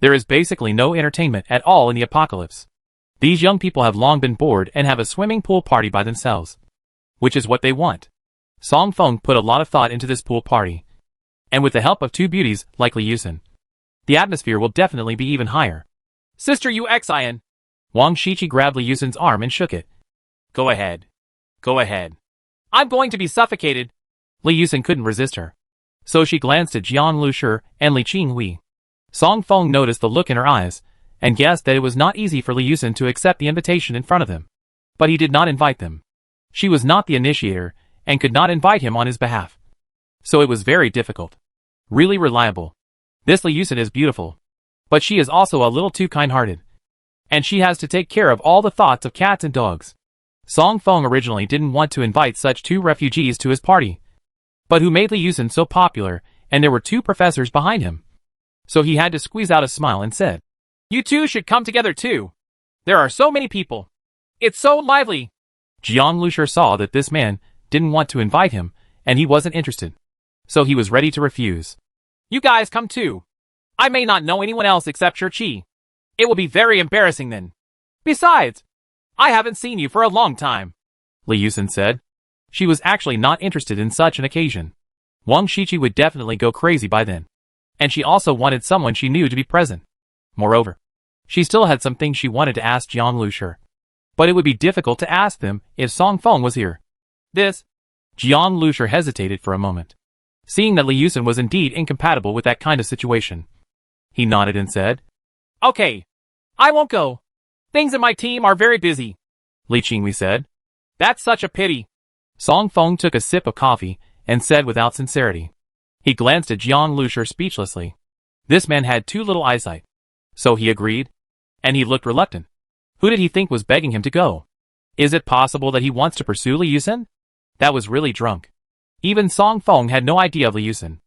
There is basically no entertainment at all in the apocalypse. These young people have long been bored and have a swimming pool party by themselves, which is what they want. Song Feng put a lot of thought into this pool party, and with the help of 2 beauties like Li Yusen, the atmosphere will definitely be even higher. Sister Uxian. Wang Shiqi grabbed Li Yusen's arm and shook it. Go ahead. Go ahead. I'm going to be suffocated. Li Yusen couldn't resist her, so she glanced at Jiang Lushi and Li Qinghui. Song Feng noticed the look in her eyes, and guessed that it was not easy for Li Yusen to accept the invitation in front of them. But he did not invite them. She was not the initiator, and could not invite him on his behalf. So it was very difficult. Really reliable. This Li Yusen is beautiful. But she is also a little too kind-hearted. And she has to take care of all the thoughts of cats and dogs. Song Feng originally didn't want to invite such 2 refugees to his party. But who made Li Yusen so popular, and there were 2 professors behind him. So he had to squeeze out a smile and said, You 2 should come together too. There are so many people. It's so lively. Jiang Lushi saw that this man didn't want to invite him, and he wasn't interested. So he was ready to refuse. You guys come too. I may not know anyone else except Chi. It will be very embarrassing then. Besides, I haven't seen you for a long time, Li Yusen said. She was actually not interested in such an occasion. Wang Shiqi would definitely go crazy by then. And she also wanted someone she knew to be present. Moreover, she still had some things she wanted to ask Jiang Lushi. But it would be difficult to ask them if Song Feng was here. Jiang Lushi hesitated for a moment, seeing that Li Yusen was indeed incompatible with that kind of situation. He nodded and said, Okay, I won't go. Things in my team are very busy, Li Qinghui said. That's such a pity. Song Feng took a sip of coffee and said without sincerity. He glanced at Jiang Lushi speechlessly. This man had too little eyesight. So he agreed. And he looked reluctant. Who did he think was begging him to go? Is it possible that he wants to pursue Li Yusen? That was really drunk. Even Song Feng had no idea of Li Yusen.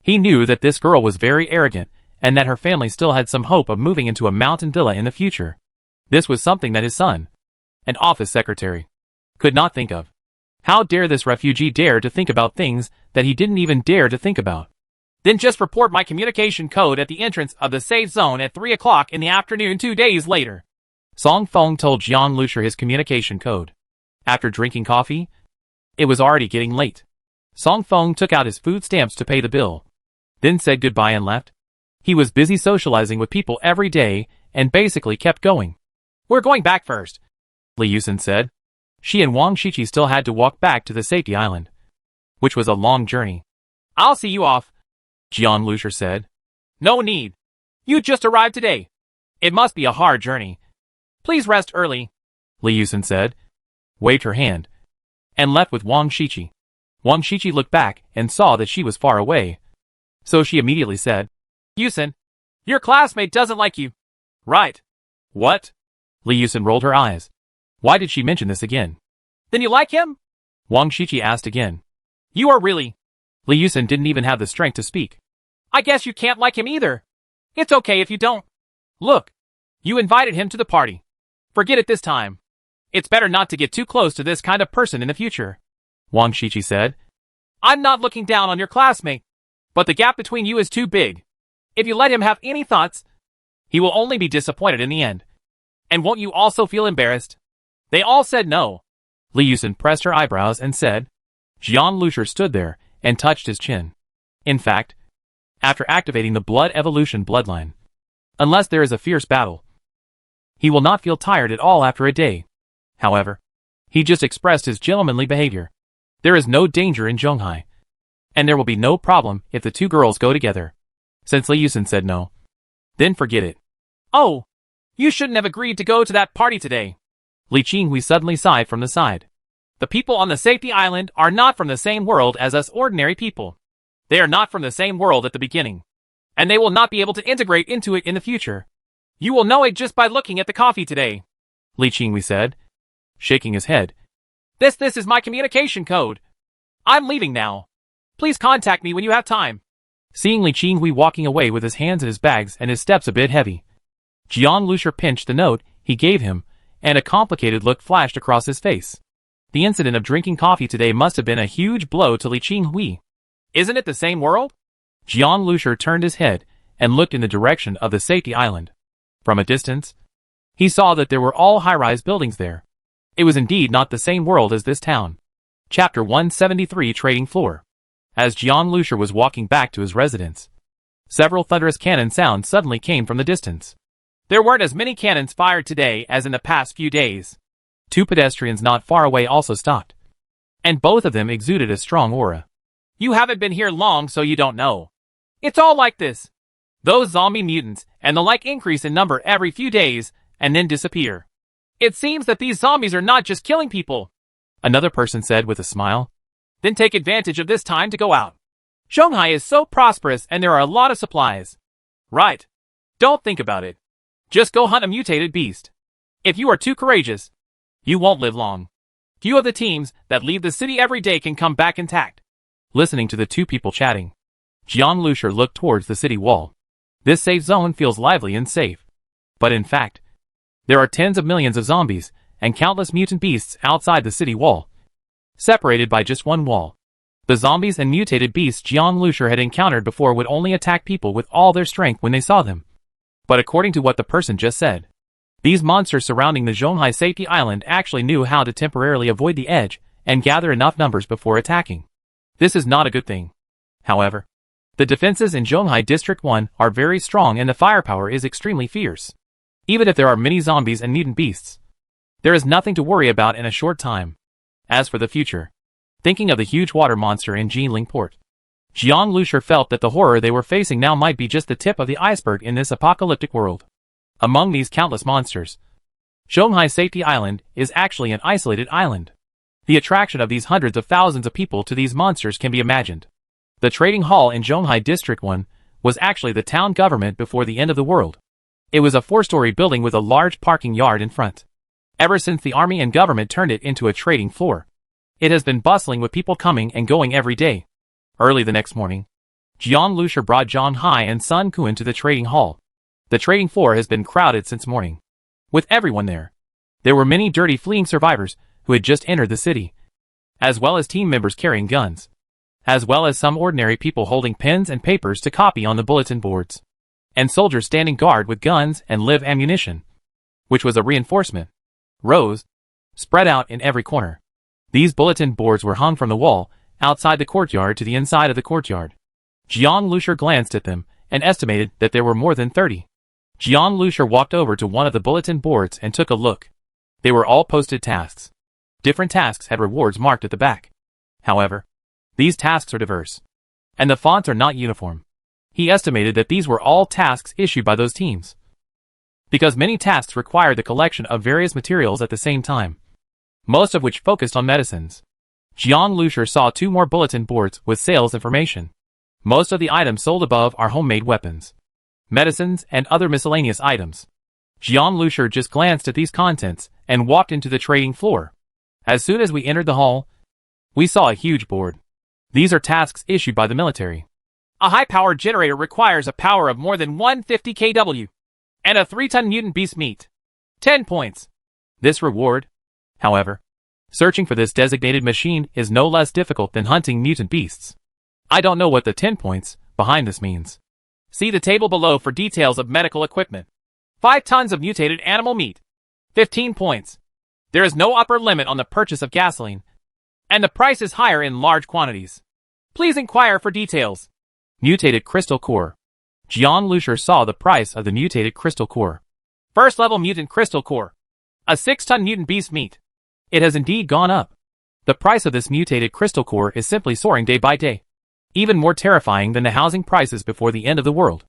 He knew that this girl was very arrogant, and that her family still had some hope of moving into a mountain villa in the future. This was something that his son, an office secretary, could not think of. How dare this refugee dare to think about things that he didn't even dare to think about? Then just report my communication code at the entrance of the safe zone at 3 o'clock in the afternoon 2 days later. Song Feng told Jiang Lusher his communication code. After drinking coffee, it was already getting late. Song Feng took out his food stamps to pay the bill, then said goodbye and left. He was busy socializing with people every day and basically kept going. We're going back first, Li Yusen said. She and Wang Shiqi still had to walk back to the safety island, which was a long journey. I'll see you off, Jiang Lusher said. No need. You just arrived today. It must be a hard journey. Please rest early, Li Yusen said, waved her hand, and left with Wang Shiqi. Wang Shiqi looked back and saw that she was far away. So she immediately said, Yusen, your classmate doesn't like you. Right. What? Li Yusen rolled her eyes. Why did she mention this again? Then you like him? Wang Shiqi asked again. You are really... Li Yusen didn't even have the strength to speak. I guess you can't like him either. It's okay if you don't. Look, you invited him to the party. Forget it this time. It's better not to get too close to this kind of person in the future, Wang Shiqi said. I'm not looking down on your classmate, but the gap between you is too big. If you let him have any thoughts, he will only be disappointed in the end. And won't you also feel embarrassed? They all said no. Li Yusen pressed her eyebrows and said. Jiang Lusher stood there and touched his chin. In fact, after activating the blood evolution bloodline, unless there is a fierce battle, he will not feel tired at all after a day. However, he just expressed his gentlemanly behavior. There is no danger in Zhonghai, and there will be no problem if the two girls go together. Since Li Yusen said no, then forget it. Oh, you shouldn't have agreed to go to that party today. Li Qinghui suddenly sighed from the side. The people on the safety island are not from the same world as us ordinary people. They are not from the same world at the beginning, and they will not be able to integrate into it in the future. You will know it just by looking at the coffee today, Li Qinghui said, shaking his head. This is my communication code. I'm leaving now. Please contact me when you have time. Seeing Li Qinghui walking away with his hands in his bags and his steps a bit heavy, Jiang Lusher pinched the note he gave him, and a complicated look flashed across his face. The incident of drinking coffee today must have been a huge blow to Li Qinghui. Isn't it the same world? Jiang Lusher turned his head and looked in the direction of the safety island. From a distance, he saw that there were all high-rise buildings there. It was indeed not the same world as this town. Chapter 173 Trading Floor. As Jiang Lusher was walking back to his residence, several thunderous cannon sounds suddenly came from the distance. There weren't as many cannons fired today as in the past few days. Two pedestrians not far away also stopped, and both of them exuded a strong aura. You haven't been here long, so you don't know. It's all like this. Those zombie mutants and the like increase in number every few days and then disappear. It seems that these zombies are not just killing people, another person said with a smile. Then take advantage of this time to go out. Shanghai is so prosperous and there are a lot of supplies. Right. Don't think about it. Just go hunt a mutated beast. If you are too courageous, you won't live long. Few of the teams that leave the city every day can come back intact. Listening to the two people chatting, Jiang Lusher looked towards the city wall. This safe zone feels lively and safe. But in fact, there are tens of millions of zombies and countless mutant beasts outside the city wall, separated by just one wall. The zombies and mutated beasts Jiang Lusher had encountered before would only attack people with all their strength when they saw them. But according to what the person just said, these monsters surrounding the Zhonghai safety island actually knew how to temporarily avoid the edge and gather enough numbers before attacking. This is not a good thing. However, the defenses in Zhonghai District 1 are very strong and the firepower is extremely fierce. Even if there are many zombies and mutant beasts, there is nothing to worry about in a short time. As for the future, thinking of the huge water monster in Jinling Port, Jiang Lusher felt that the horror they were facing now might be just the tip of the iceberg in this apocalyptic world. Among these countless monsters, Zhonghai Safety Island is actually an isolated island. The attraction of these hundreds of thousands of people to these monsters can be imagined. The trading hall in Zhonghai District 1 was actually the town government before the end of the world. It was a 4-story building with a large parking yard in front. Ever since the army and government turned it into a trading floor, it has been bustling with people coming and going every day. Early the next morning, Jiang Lusher brought Zhang Hai and Sun Kuan to the trading hall. The trading floor has been crowded since morning. With everyone there, there were many dirty fleeing survivors who had just entered the city, as well as team members carrying guns, as well as some ordinary people holding pens and papers to copy on the bulletin boards, and soldiers standing guard with guns and live ammunition, which was a reinforcement, rows, spread out in every corner. These bulletin boards were hung from the wall outside the courtyard to the inside of the courtyard. Jiang Lusher glanced at them and estimated that there were more than 30. Jiang Lusher walked over to one of the bulletin boards and took a look. They were all posted tasks. Different tasks had rewards marked at the back. However, these tasks are diverse, and the fonts are not uniform. He estimated that these were all tasks issued by those teams, because many tasks required the collection of various materials at the same time, most of which focused on medicines. Jiang Lusher saw 2 more bulletin boards with sales information. Most of the items sold above are homemade weapons, medicines, and other miscellaneous items. Jiang Lusher just glanced at these contents and walked into the trading floor. As soon as we entered the hall, we saw a huge board. These are tasks issued by the military. A high-powered generator requires a power of more than 150 kW, and a 3-ton mutant beast meat. 10 points. This reward, however, searching for this designated machine is no less difficult than hunting mutant beasts. I don't know what the 10 points behind this means. See the table below for details of medical equipment. 5 tons of mutated animal meat. 15 points. There is no upper limit on the purchase of gasoline, and the price is higher in large quantities. Please inquire for details. Mutated crystal core. Jiang Lusher saw the price of the mutated crystal core. First level mutant crystal core. A 6-ton mutant beast meat. It has indeed gone up. The price of this mutated crystal core is simply soaring day by day, even more terrifying than the housing prices before the end of the world.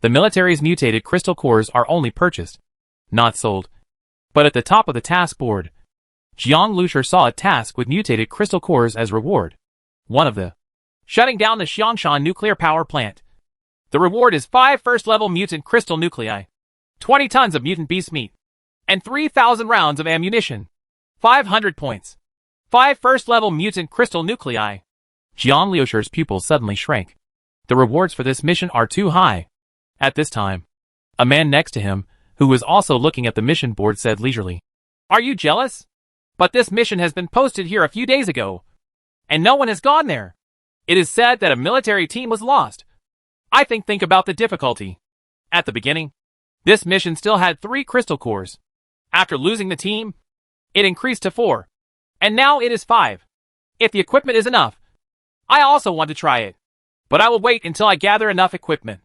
The military's mutated crystal cores are only purchased, not sold. But at the top of the task board, Jiang Lusher saw a task with mutated crystal cores as reward. One of the shutting down the Xiangshan nuclear power plant. The reward is 5 first-level mutant crystal nuclei, 20 tons of mutant beast meat, and 3,000 rounds of ammunition. 500 points. 5 first-level mutant crystal nuclei. Jiang Lusher's pupils suddenly shrank. The rewards for this mission are too high. At this time, a man next to him, who was also looking at the mission board, said leisurely, "Are you jealous? But this mission has been posted here a few days ago, and no one has gone there. It is said that a military team was lost. I think about the difficulty. At the beginning, this mission still had 3 crystal cores. After losing the team, it increased to 4. And now it is 5. If the equipment is enough, I also want to try it. But I will wait until I gather enough equipment."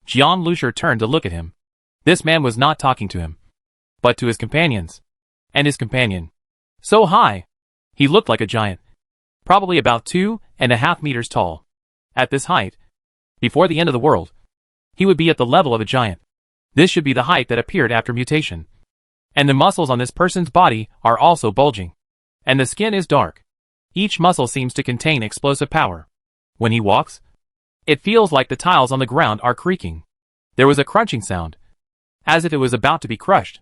Jiang Lusher turned to look at him. This man was not talking to him, but to his companions. And his companion, so high, he looked like a giant, probably about 2.5 meters tall. At this height, before the end of the world, he would be at the level of a giant. This should be the height that appeared after mutation. And the muscles on this person's body are also bulging. And the skin is dark. Each muscle seems to contain explosive power. When he walks, it feels like the tiles on the ground are creaking. There was a crunching sound, as if it was about to be crushed.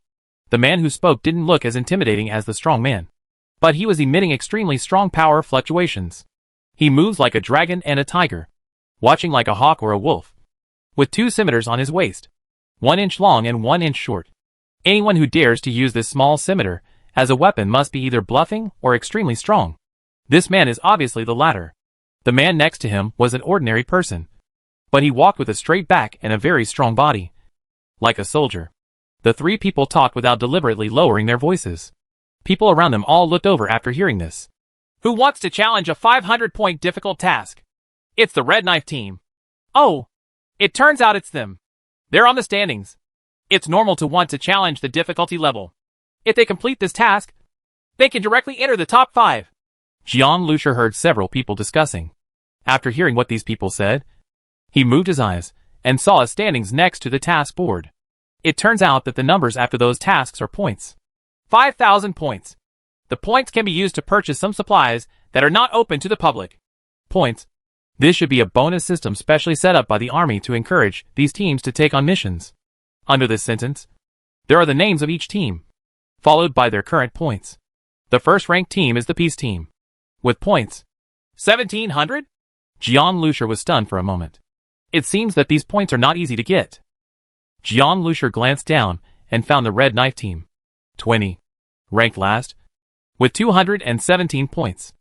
The man who spoke didn't look as intimidating as the strong man, but he was emitting extremely strong power fluctuations. He moves like a dragon and a tiger, watching like a hawk or a wolf, with 2 scimitars on his waist, 1 inch long and 1 inch short. Anyone who dares to use this small scimitar as a weapon must be either bluffing or extremely strong. This man is obviously the latter. The man next to him was an ordinary person, but he walked with a straight back and a very strong body, like a soldier. The 3 people talked without deliberately lowering their voices. People around them all looked over after hearing this. Who wants to challenge a 500-point difficult task? It's the Red Knife team. Oh, it turns out it's them. They're on the standings. It's normal to want to challenge the difficulty level. If they complete this task, they can directly enter the top 5. Jiang Lusher heard several people discussing. After hearing what these people said, he moved his eyes and saw a standings next to the task board. It turns out that the numbers after those tasks are points. 5,000 points. The points can be used to purchase some supplies that are not open to the public. Points. This should be a bonus system specially set up by the army to encourage these teams to take on missions. Under this sentence, there are the names of each team, followed by their current points. The first ranked team is the peace team, with points 1,700? Jian Lucier was stunned for a moment. It seems that these points are not easy to get. Jian Lucier glanced down and found the red knife team, 20, ranked last, with 217 points.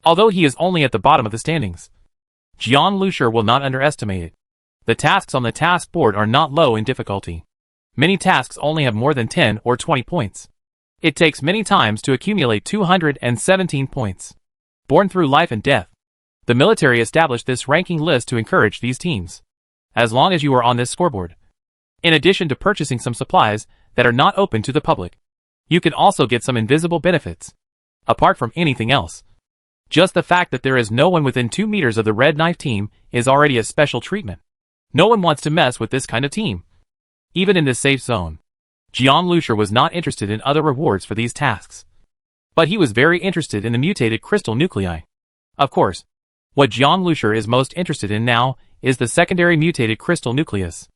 Although he is only at the bottom of the standings, Jian Lucier will not underestimate it. The tasks on the task board are not low in difficulty. Many tasks only have more than 10 or 20 points. It takes many times to accumulate 217 points. Born through life and death, the military established this ranking list to encourage these teams. As long as you are on this scoreboard, in addition to purchasing some supplies that are not open to the public, you can also get some invisible benefits. Apart from anything else, just the fact that there is no one within 2 meters of the red knife team is already a special treatment. No one wants to mess with this kind of team. Even in this safe zone, Jian Lucier was not interested in other rewards for these tasks. But he was very interested in the mutated crystal nuclei. Of course, what Jian Lucier is most interested in now is the secondary mutated crystal nucleus.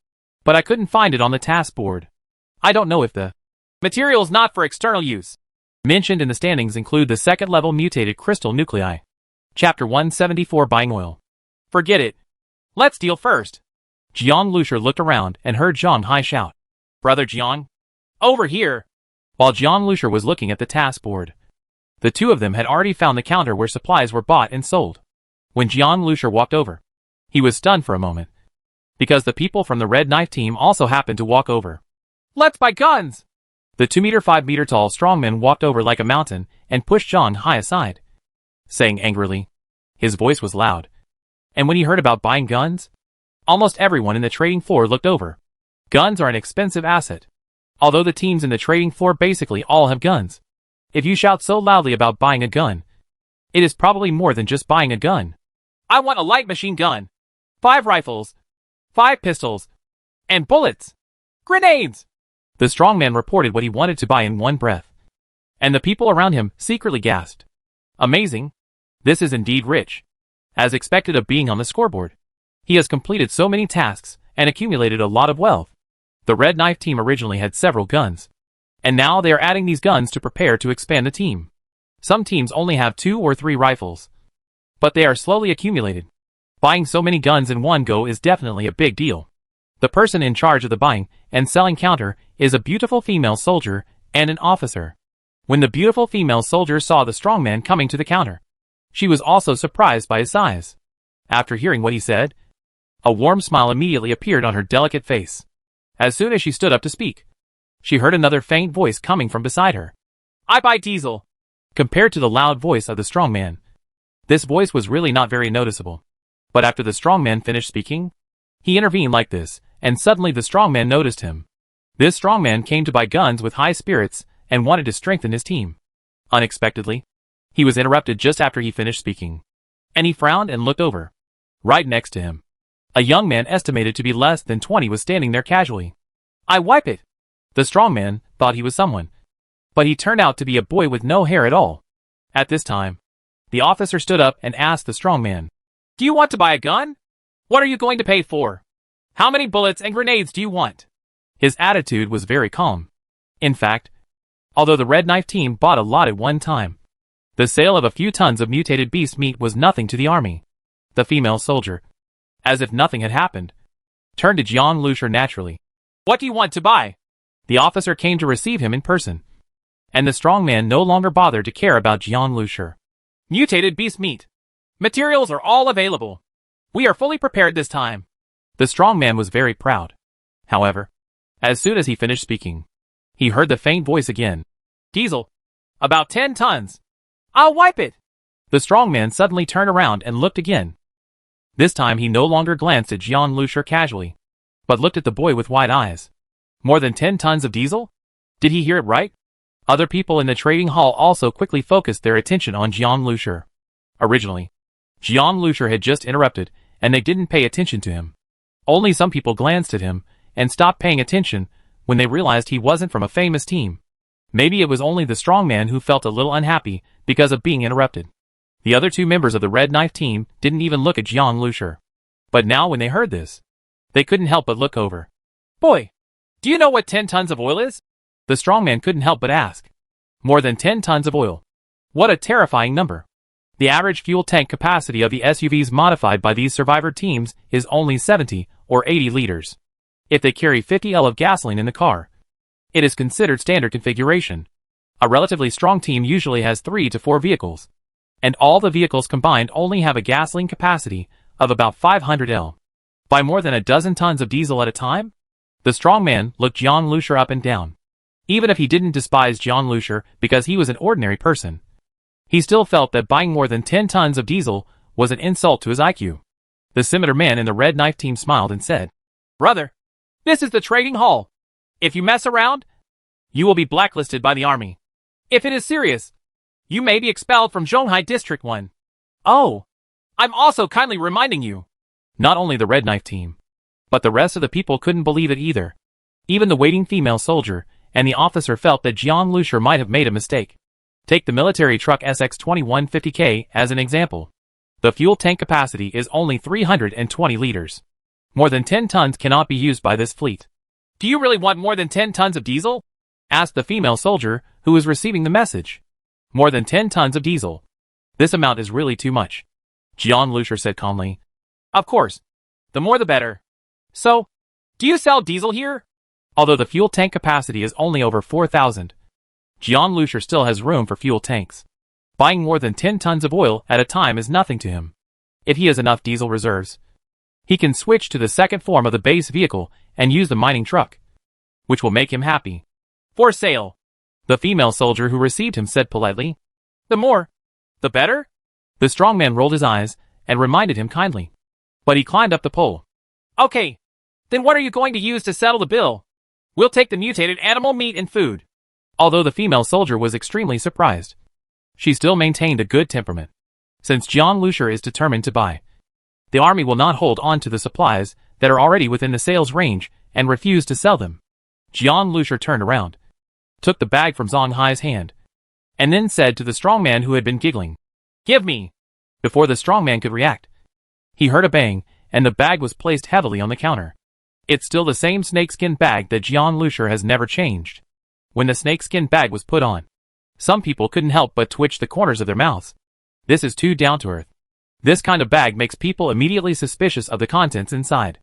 But I couldn't find it on the task board. I don't know if the materials not for external use mentioned in the standings include the second level mutated crystal nuclei. Chapter 174 Buying Oil. Forget it. Let's deal first. Jian Lucier looked around and heard Zhang Hai shout, Brother Jiang, over here. While Jian Lucier was looking at the task board, the two of them had already found the counter where supplies were bought and sold. When Jian Lucier walked over, he was stunned for a moment, because the people from the red knife team also happened to walk over. Let's buy guns! The 2-5 meter tall strongman walked over like a mountain and pushed Zhang Hai aside, saying angrily. His voice was loud. And when he heard about buying guns, almost everyone in the trading floor looked over. Guns are an expensive asset. Although the teams in the trading floor basically all have guns. If you shout so loudly about buying a gun, it is probably more than just buying a gun. I want a light machine gun, 5 rifles, 5 pistols, and bullets. Grenades! The strongman reported what he wanted to buy in one breath. And the people around him secretly gasped. Amazing. This is indeed rich. As expected of being on the scoreboard, he has completed so many tasks and accumulated a lot of wealth. The red knife team originally had several guns, and now they are adding these guns to prepare to expand the team. Some teams only have 2 or 3 rifles, but they are slowly accumulated. Buying so many guns in one go is definitely a big deal. The person in charge of the buying and selling counter is a beautiful female soldier and an officer. When the beautiful female soldier saw the strongman coming to the counter, she was also surprised by his size. After hearing what he said, a warm smile immediately appeared on her delicate face. As soon as she stood up to speak, she heard another faint voice coming from beside her. I buy diesel. Compared to the loud voice of the strongman, this voice was really not very noticeable. But after the strongman finished speaking, he intervened like this, and suddenly the strongman noticed him. This strongman came to buy guns with high spirits and wanted to strengthen his team. Unexpectedly, he was interrupted just after he finished speaking, and he frowned and looked over. Right next to him, a young man estimated to be less than 20 was standing there casually. I wipe it. The strongman thought he was someone, but he turned out to be a boy with no hair at all. At this time, the officer stood up and asked the strongman, Do you want to buy a gun? What are you going to pay for? How many bullets and grenades do you want? His attitude was very calm. In fact, although the red knife team bought a lot at one time, the sale of a few tons of mutated beast meat was nothing to the army. The female soldier, as if nothing had happened, turned to Jian Lucier naturally. What do you want to buy? The officer came to receive him in person, and the strongman no longer bothered to care about Jian Lucier. Mutated beast meat. Materials are all available. We are fully prepared this time. The strongman was very proud. However, as soon as he finished speaking, he heard the faint voice again. Diesel. About 10 tons. I'll wipe it. The strongman suddenly turned around and looked again. This time he no longer glanced at Jian Lucier casually, but looked at the boy with wide eyes. More than 10 tons of diesel? Did he hear it right? Other people in the trading hall also quickly focused their attention on Jian Lucier. Originally, Jian Lucier had just interrupted, and they didn't pay attention to him. Only some people glanced at him and stopped paying attention when they realized he wasn't from a famous team. Maybe it was only the strongman who felt a little unhappy because of being interrupted. The other 2 members of the red knife team didn't even look at Jian Lucier. But now when they heard this, they couldn't help but look over. Boy, Do you know what 10 tons of oil is? The strongman couldn't help but ask. More than 10 tons of oil. What a terrifying number. The average fuel tank capacity of the SUVs modified by these survivor teams is only 70 or 80 liters. If they carry 50 L of gasoline in the car, it is considered standard configuration. A relatively strong team usually has 3 to 4 vehicles, and all the vehicles combined only have a gasoline capacity of about 500 L. By more than a dozen tons of diesel at a time? The strongman looked John Lucier up and down. Even if he didn't despise John Lucier because he was an ordinary person, he still felt that buying more than 10 tons of diesel was an insult to his IQ. The scimitar man in the red knife team smiled and said, Brother, this is the trading hall. If you mess around, you will be blacklisted by the army. If it is serious, you may be expelled from Zhonghai District 1. Oh, I'm also kindly reminding you. Not only the red knife team, but the rest of the people couldn't believe it either. Even the waiting female soldier and the officer felt that John Lucier might have made a mistake. Take the military truck SX-2150K as an example. The fuel tank capacity is only 320 liters. More than 10 tons cannot be used by this fleet. Do you really want more than 10 tons of diesel? Asked the female soldier who was receiving the message. More than 10 tons of diesel. This amount is really too much. John Lucier said calmly. Of course. The more the better. So, do you sell diesel here? Although the fuel tank capacity is only over 4,000, John Lucier still has room for fuel tanks. Buying more than 10 tons of oil at a time is nothing to him. If he has enough diesel reserves, he can switch to the second form of the base vehicle and use the mining truck, which will make him happy. For sale. The female soldier who received him said politely. The more, the better? The strongman rolled his eyes and reminded him kindly. But he climbed up the pole. Okay, then what are you going to use to settle the bill? We'll take the mutated animal meat and food. Although the female soldier was extremely surprised, she still maintained a good temperament. Since John Lucier is determined to buy, the army will not hold on to the supplies that are already within the sales range and refuse to sell them. John Lucier turned around, took the bag from Zhang Hai's hand, and then said to the strongman who had been giggling, Give me. Before the strongman could react, he heard a bang, and the bag was placed heavily on the counter. It's still the same snakeskin bag that John Lucier has never changed. When the snakeskin bag was put on, some people couldn't help but twitch the corners of their mouths. This is too down-to-earth. This kind of bag makes people immediately suspicious of the contents inside.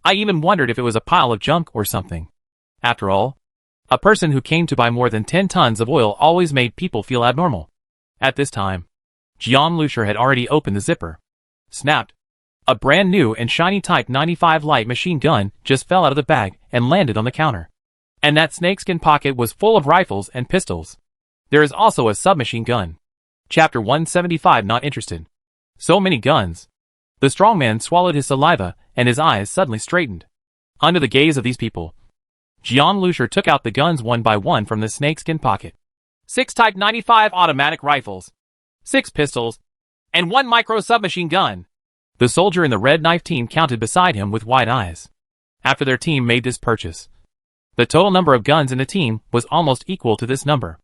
I even wondered if it was a pile of junk or something. After all, a person who came to buy more than 10 tons of oil always made people feel abnormal. At this time, John Lucier had already opened the zipper. Snapped. A brand new and shiny Type 95 light machine gun just fell out of the bag and landed on the counter. And that snakeskin pocket was full of rifles and pistols. There is also a submachine gun. Chapter 175 Not interested. So many guns. The strongman swallowed his saliva and his eyes suddenly straightened. Under the gaze of these people, John Lucier took out the guns one by one from the snakeskin pocket. 6 Type 95 automatic rifles, 6 pistols, and 1 micro submachine gun. The soldier in the red knife team counted beside him with wide eyes. After their team made this purchase, the total number of guns in the team was almost equal to this number.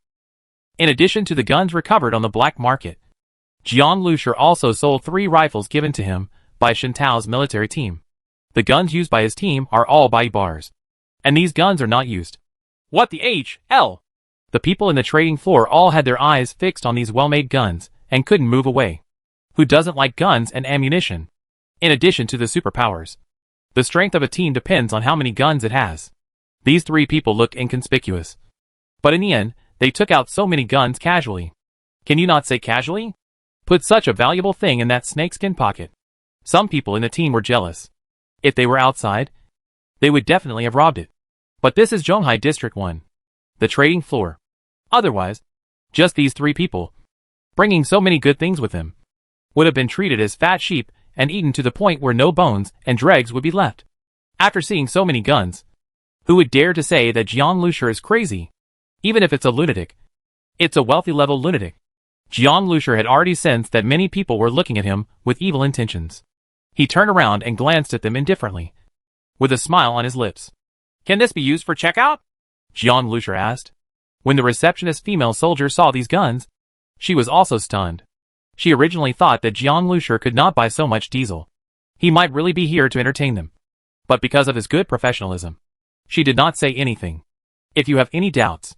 In addition to the guns recovered on the black market, John Lucier also sold 3 rifles given to him by Shintao's military team. The guns used by his team are all by bars, and these guns are not used. What the hell? The people in the trading floor all had their eyes fixed on these well-made guns and couldn't move away. Who doesn't like guns and ammunition? In addition to the superpowers, the strength of a team depends on how many guns it has. These 3 people looked inconspicuous, but in the end, they took out so many guns casually. Can you not say casually? Put such a valuable thing in that snakeskin pocket. Some people in the team were jealous. If they were outside, they would definitely have robbed it. But this is Zhonghai District 1, the trading floor. Otherwise, just these 3 people, bringing so many good things with them, would have been treated as fat sheep and eaten to the point where no bones and dregs would be left. After seeing so many guns, who would dare to say that John Lucier is crazy? Even if it's a lunatic, it's a wealthy-level lunatic. John Lucier had already sensed that many people were looking at him with evil intentions. He turned around and glanced at them indifferently, with a smile on his lips. Can this be used for checkout? John Lucier asked. When the receptionist female soldier saw these guns, she was also stunned. She originally thought that John Lucier could not buy so much diesel. He might really be here to entertain them. But because of his good professionalism, She did not say anything. If you have any doubts.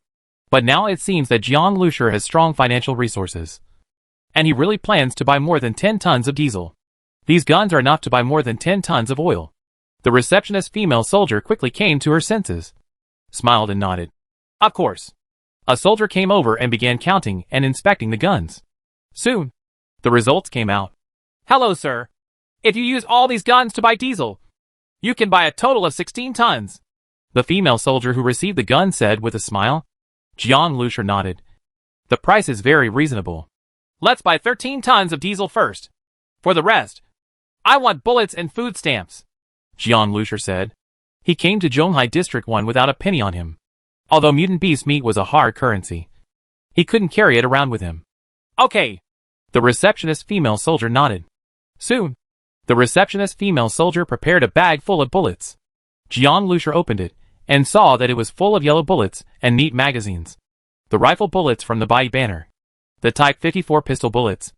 But now it seems that Jiang Lusher has strong financial resources. And he really plans to buy more than 10 tons of diesel. These guns are enough to buy more than 10 tons of oil. The receptionist female soldier quickly came to her senses. Smiled and nodded. Of course. A soldier came over and began counting and inspecting the guns. Soon, the results came out. Hello, sir. If you use all these guns to buy diesel, you can buy a total of 16 tons. The female soldier who received the gun said with a smile. Jiang Lusher nodded. The price is very reasonable. Let's buy 13 tons of diesel first. For the rest, I want bullets and food stamps. Jiang Lusher said. He came to Zhonghai District 1 without a penny on him. Although mutant beast meat was a hard currency, he couldn't carry it around with him. Okay. The receptionist female soldier nodded. Soon, the receptionist female soldier prepared a bag full of bullets. Jiang Lusher opened it and saw that it was full of yellow bullets and neat magazines. The rifle bullets from the Bai banner, the Type 54 pistol bullets,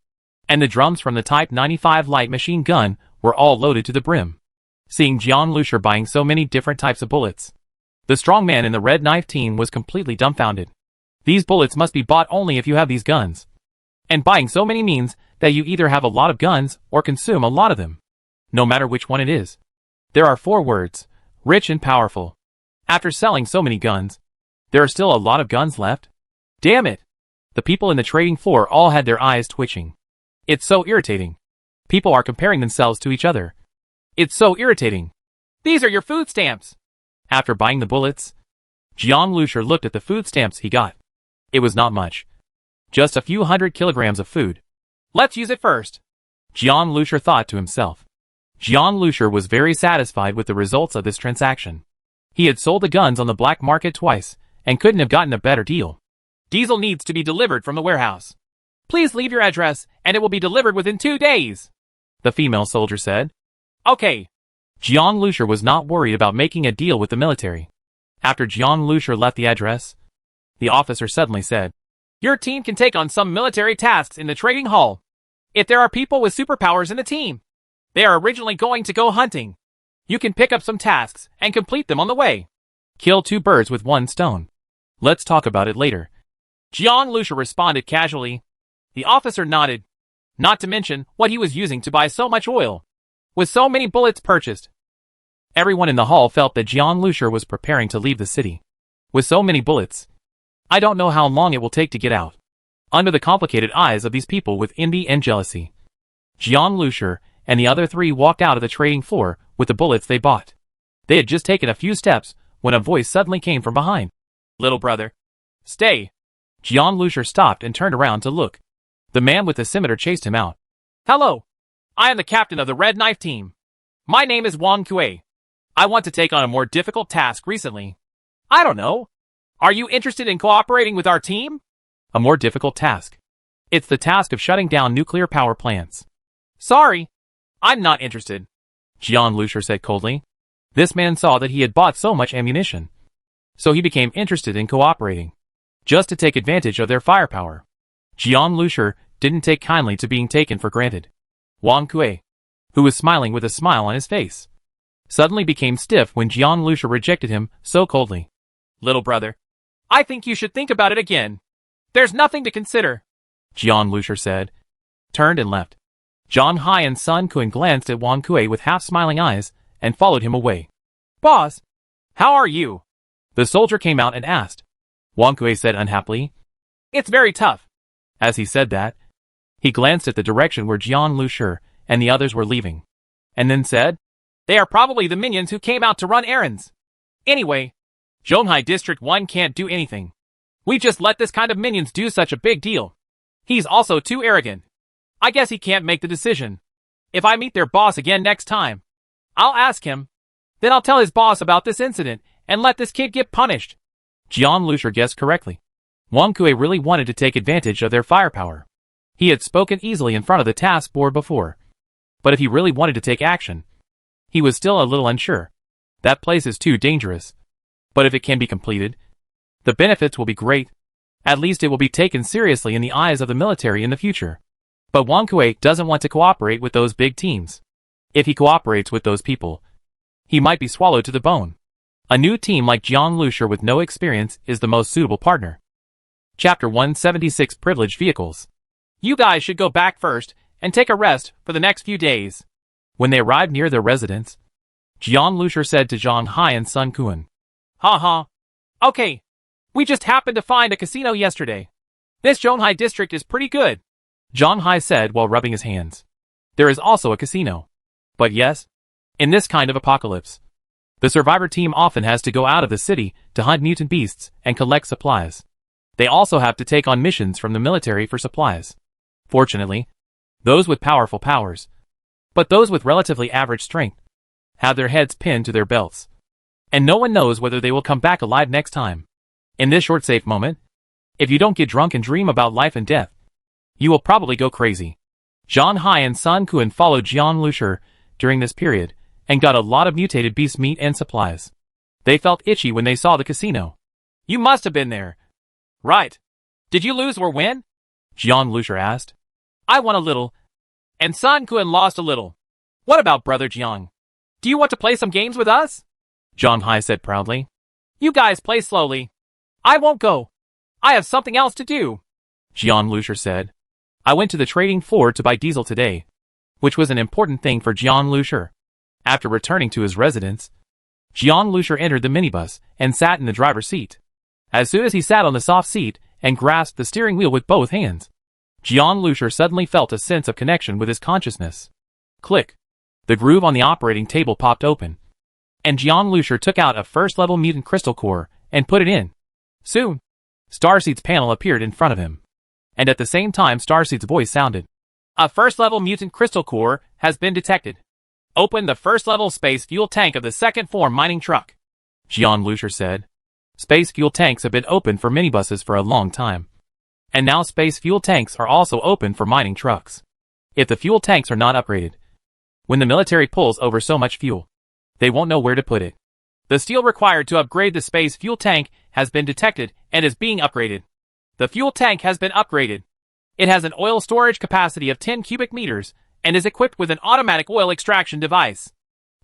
and the drums from the Type 95 light machine gun were all loaded to the brim. Seeing Jiang Lusher buying so many different types of bullets, the strong man in the red knife team was completely dumbfounded. These bullets must be bought only if you have these guns. And buying so many means that you either have a lot of guns or consume a lot of them. No matter which one it is. There are 4 words: rich and powerful. After selling so many guns, there are still a lot of guns left. Damn it! The people in the trading floor all had their eyes twitching. It's so irritating. People are comparing themselves to each other. It's so irritating. These are your food stamps. After buying the bullets, Jiang Lusher looked at the food stamps he got. It was not much. Just a few 100 kilograms of food. Let's use it first. Jiang Lusher thought to himself. Jiang Lusher was very satisfied with the results of this transaction. He had sold the guns on the black market twice, and couldn't have gotten a better deal. Diesel needs to be delivered from the warehouse. Please leave your address, and it will be delivered within 2 days. The female soldier said. Okay. Jiang Lusher was not worried about making a deal with the military. After Jiang Lusher left the address, the officer suddenly said, Your team can take on some military tasks in the trading hall. If there are people with superpowers in the team, they are originally going to go hunting. You can pick up some tasks and complete them on the way. Kill 2 birds with 1 stone. Let's talk about it later. Jiang Lusher responded casually. The officer nodded. Not to mention what he was using to buy so much oil. With so many bullets purchased. Everyone in the hall felt that Jiang Lusher was preparing to leave the city. With so many bullets, I don't know how long it will take to get out. Under the complicated eyes of these people with envy and jealousy, Jiang Lusher and the other 3 walked out of the trading floor with the bullets they bought. They had just taken a few steps when a voice suddenly came from behind. Little brother. Stay. Jiang Lusher stopped and turned around to look. The man with the scimitar chased him out. Hello. I am the captain of the Red Knife team. My name is Wang Kui. I want to take on a more difficult task recently. I don't know. Are you interested in cooperating with our team? A more difficult task. It's the task of shutting down nuclear power plants. Sorry. I'm not interested. Jiang Lusher said coldly. This man saw that he had bought so much ammunition. So he became interested in cooperating. Just to take advantage of their firepower. Jiang Lusher didn't take kindly to being taken for granted. Wang Kui, who was smiling with a smile on his face, suddenly became stiff when Jiang Lusher rejected him so coldly. Little brother, I think you should think about it again. There's nothing to consider. Jiang Lusher said, turned and left. Zhang Hai and Sun Kun glanced at Wang Kui with half-smiling eyes and followed him away. Boss, how are you? The soldier came out and asked. Wang Kui said unhappily, It's very tough. As he said that, he glanced at the direction where Jiang Lusher and the others were leaving, and then said, They are probably the minions who came out to run errands. Anyway, Zhonghai District 1 can't do anything. We just let this kind of minions do such a big deal. He's also too arrogant. I guess he can't make the decision. If I meet their boss again next time, I'll ask him. Then I'll tell his boss about this incident and let this kid get punished. Jiang Lusher guessed correctly. Wang Kui really wanted to take advantage of their firepower. He had spoken easily in front of the task board before. But if he really wanted to take action, he was still a little unsure. That place is too dangerous. But if it can be completed, the benefits will be great. At least it will be taken seriously in the eyes of the military in the future. But Wang Kui doesn't want to cooperate with those big teams. If he cooperates with those people, he might be swallowed to the bone. A new team like Jiang Lusher with no experience is the most suitable partner. Chapter 176 Privileged Vehicles. You guys should go back first and take a rest for the next few days. When they arrived near their residence, Jiang Lusher said to Zhang Hai and Sun Kuan, Ha. Okay. We just happened to find a casino yesterday. This Zhonghai district is pretty good. Zhang Hai said while rubbing his hands. There is also a casino. But yes, in this kind of apocalypse, the survivor team often has to go out of the city to hunt mutant beasts and collect supplies. They also have to take on missions from the military for supplies. Fortunately, those with powerful powers, but those with relatively average strength, have their heads pinned to their belts. And no one knows whether they will come back alive next time. In this short safe moment, if you don't get drunk and dream about life and death, you will probably go crazy. Zhang Hai and Sun Kuan followed Jiang Lusher during this period and got a lot of mutated beast meat and supplies. They felt itchy when they saw the casino. You must have been there. Right. Did you lose or win? Jiang Lusher asked. I won a little, and Sun Kuan lost a little. What about Brother Jiang? Do you want to play some games with us? Zhang Hai said proudly. You guys play slowly. I won't go. I have something else to do. Jiang Lusher said. I went to the trading floor to buy diesel today, which was an important thing for Jiang Lusher. After returning to his residence, Jiang Lusher entered the minibus and sat in the driver's seat. As soon as he sat on the soft seat and grasped the steering wheel with both hands, Jiang Lusher suddenly felt a sense of connection with his consciousness. Click. The groove on the operating table popped open, and Jiang Lusher took out a first-level mutant crystal core and put it in. Soon, Starseed's panel appeared in front of him, and at the same time Starseed's voice sounded. A first-level mutant crystal core has been detected. Open the first-level space fuel tank of the second form mining truck. Jiang Lusher said. Space fuel tanks have been open for minibuses for a long time, and now space fuel tanks are also open for mining trucks. If the fuel tanks are not upgraded, when the military pulls over so much fuel, they won't know where to put it. The steel required to upgrade the space fuel tank has been detected and is being upgraded. The fuel tank has been upgraded. It has an oil storage capacity of 10 cubic meters and is equipped with an automatic oil extraction device.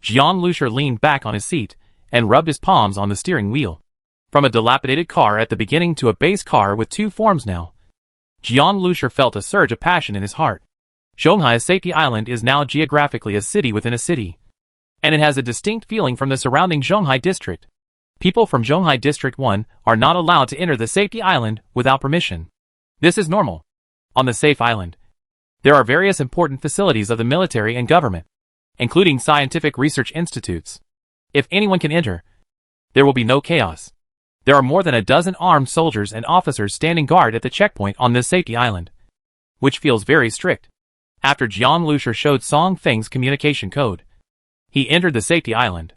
Jiang Lusher leaned back on his seat and rubbed his palms on the steering wheel. From a dilapidated car at the beginning to a base car with two forms now, Jiang Lusher felt a surge of passion in his heart. Zhonghai's Safety Island is now geographically a city within a city, and it has a distinct feeling from the surrounding Zhonghai district. People from Zhonghai District 1 are not allowed to enter the Safety Island without permission. This is normal. On the Safe Island, there are various important facilities of the military and government, including scientific research institutes. If anyone can enter, there will be no chaos. There are more than a dozen armed soldiers and officers standing guard at the checkpoint on this Safety Island, which feels very strict. After Jiang Lusher showed Song Feng's communication code, he entered the Safety Island.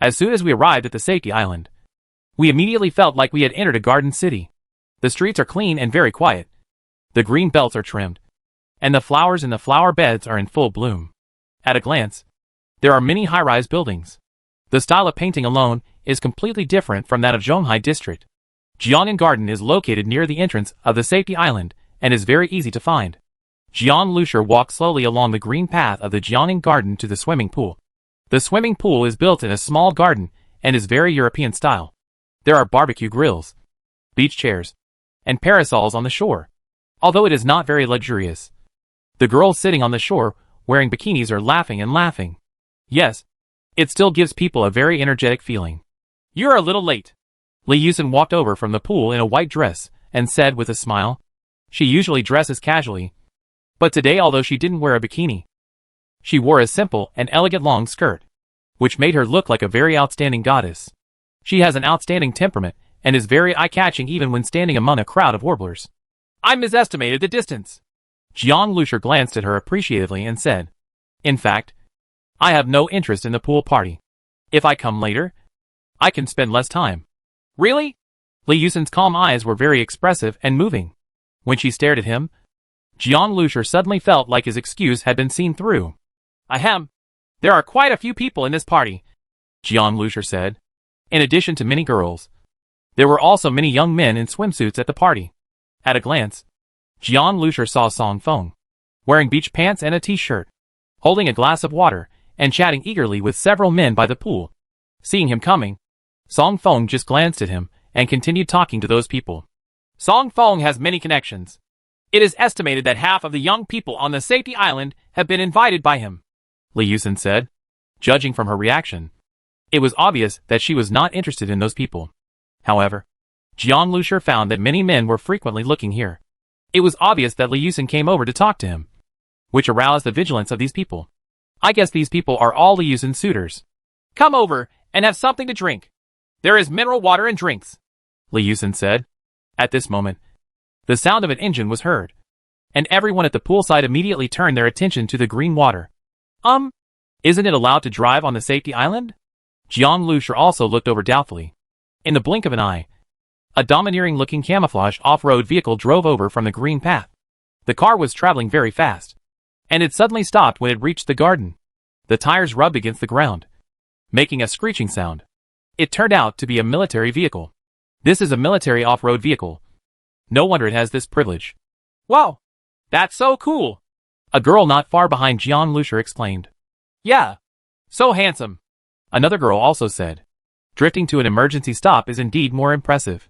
As soon as we arrived at the Safety Island, we immediately felt like we had entered a garden city. The streets are clean and very quiet. The green belts are trimmed, and the flowers in the flower beds are in full bloom. At a glance, there are many high-rise buildings. The style of painting alone is completely different from that of Zhonghai District. Jiangnan Garden is located near the entrance of the Safety Island and is very easy to find. Jiang Lusher walked slowly along the green path of the Jiangnan Garden to the swimming pool. The swimming pool is built in a small garden and is very European style. There are barbecue grills, beach chairs, and parasols on the shore, although it is not very luxurious. The girls sitting on the shore wearing bikinis are laughing and laughing. Yes, it still gives people a very energetic feeling. You're a little late. Li Yusen walked over from the pool in a white dress and said with a smile. She usually dresses casually, but today, although she didn't wear a bikini, she wore a simple and elegant long skirt, which made her look like a very outstanding goddess. She has an outstanding temperament and is very eye-catching even when standing among a crowd of warblers. I misestimated the distance. Jiang Lusher glanced at her appreciatively and said, In fact, I have no interest in the pool party. If I come later, I can spend less time. Really? Li Yusen's calm eyes were very expressive and moving. When she stared at him, Jiang Lusher suddenly felt like his excuse had been seen through. Ahem. There are quite a few people in this party, Jiang Lusher said. In addition to many girls, there were also many young men in swimsuits at the party. At a glance, Jiang Lusher saw Song Feng, wearing beach pants and a t-shirt, holding a glass of water and chatting eagerly with several men by the pool. Seeing him coming, Song Feng just glanced at him and continued talking to those people. Song Feng has many connections. It is estimated that half of the young people on the safety island have been invited by him, Li Yusen said. Judging from her reaction, it was obvious that she was not interested in those people. However, Jiang Lusher found that many men were frequently looking here. It was obvious that Li Yusen came over to talk to him, which aroused the vigilance of these people. I guess these people are all Li Yusen's suitors. Come over and have something to drink. There is mineral water and drinks, Li Yusen said. At this moment, the sound of an engine was heard, and everyone at the poolside immediately turned their attention to the green water. Isn't it allowed to drive on the safety island? Jiang Lusher also looked over doubtfully. In the blink of an eye, a domineering-looking camouflage off-road vehicle drove over from the green path. The car was traveling very fast, and it suddenly stopped when it reached the garden. The tires rubbed against the ground, making a screeching sound. It turned out to be a military vehicle. This is a military off-road vehicle. No wonder it has this privilege. Wow, that's so cool, a girl not far behind Jiang Lusher exclaimed. Yeah, so handsome, another girl also said. Drifting to an emergency stop is indeed more impressive.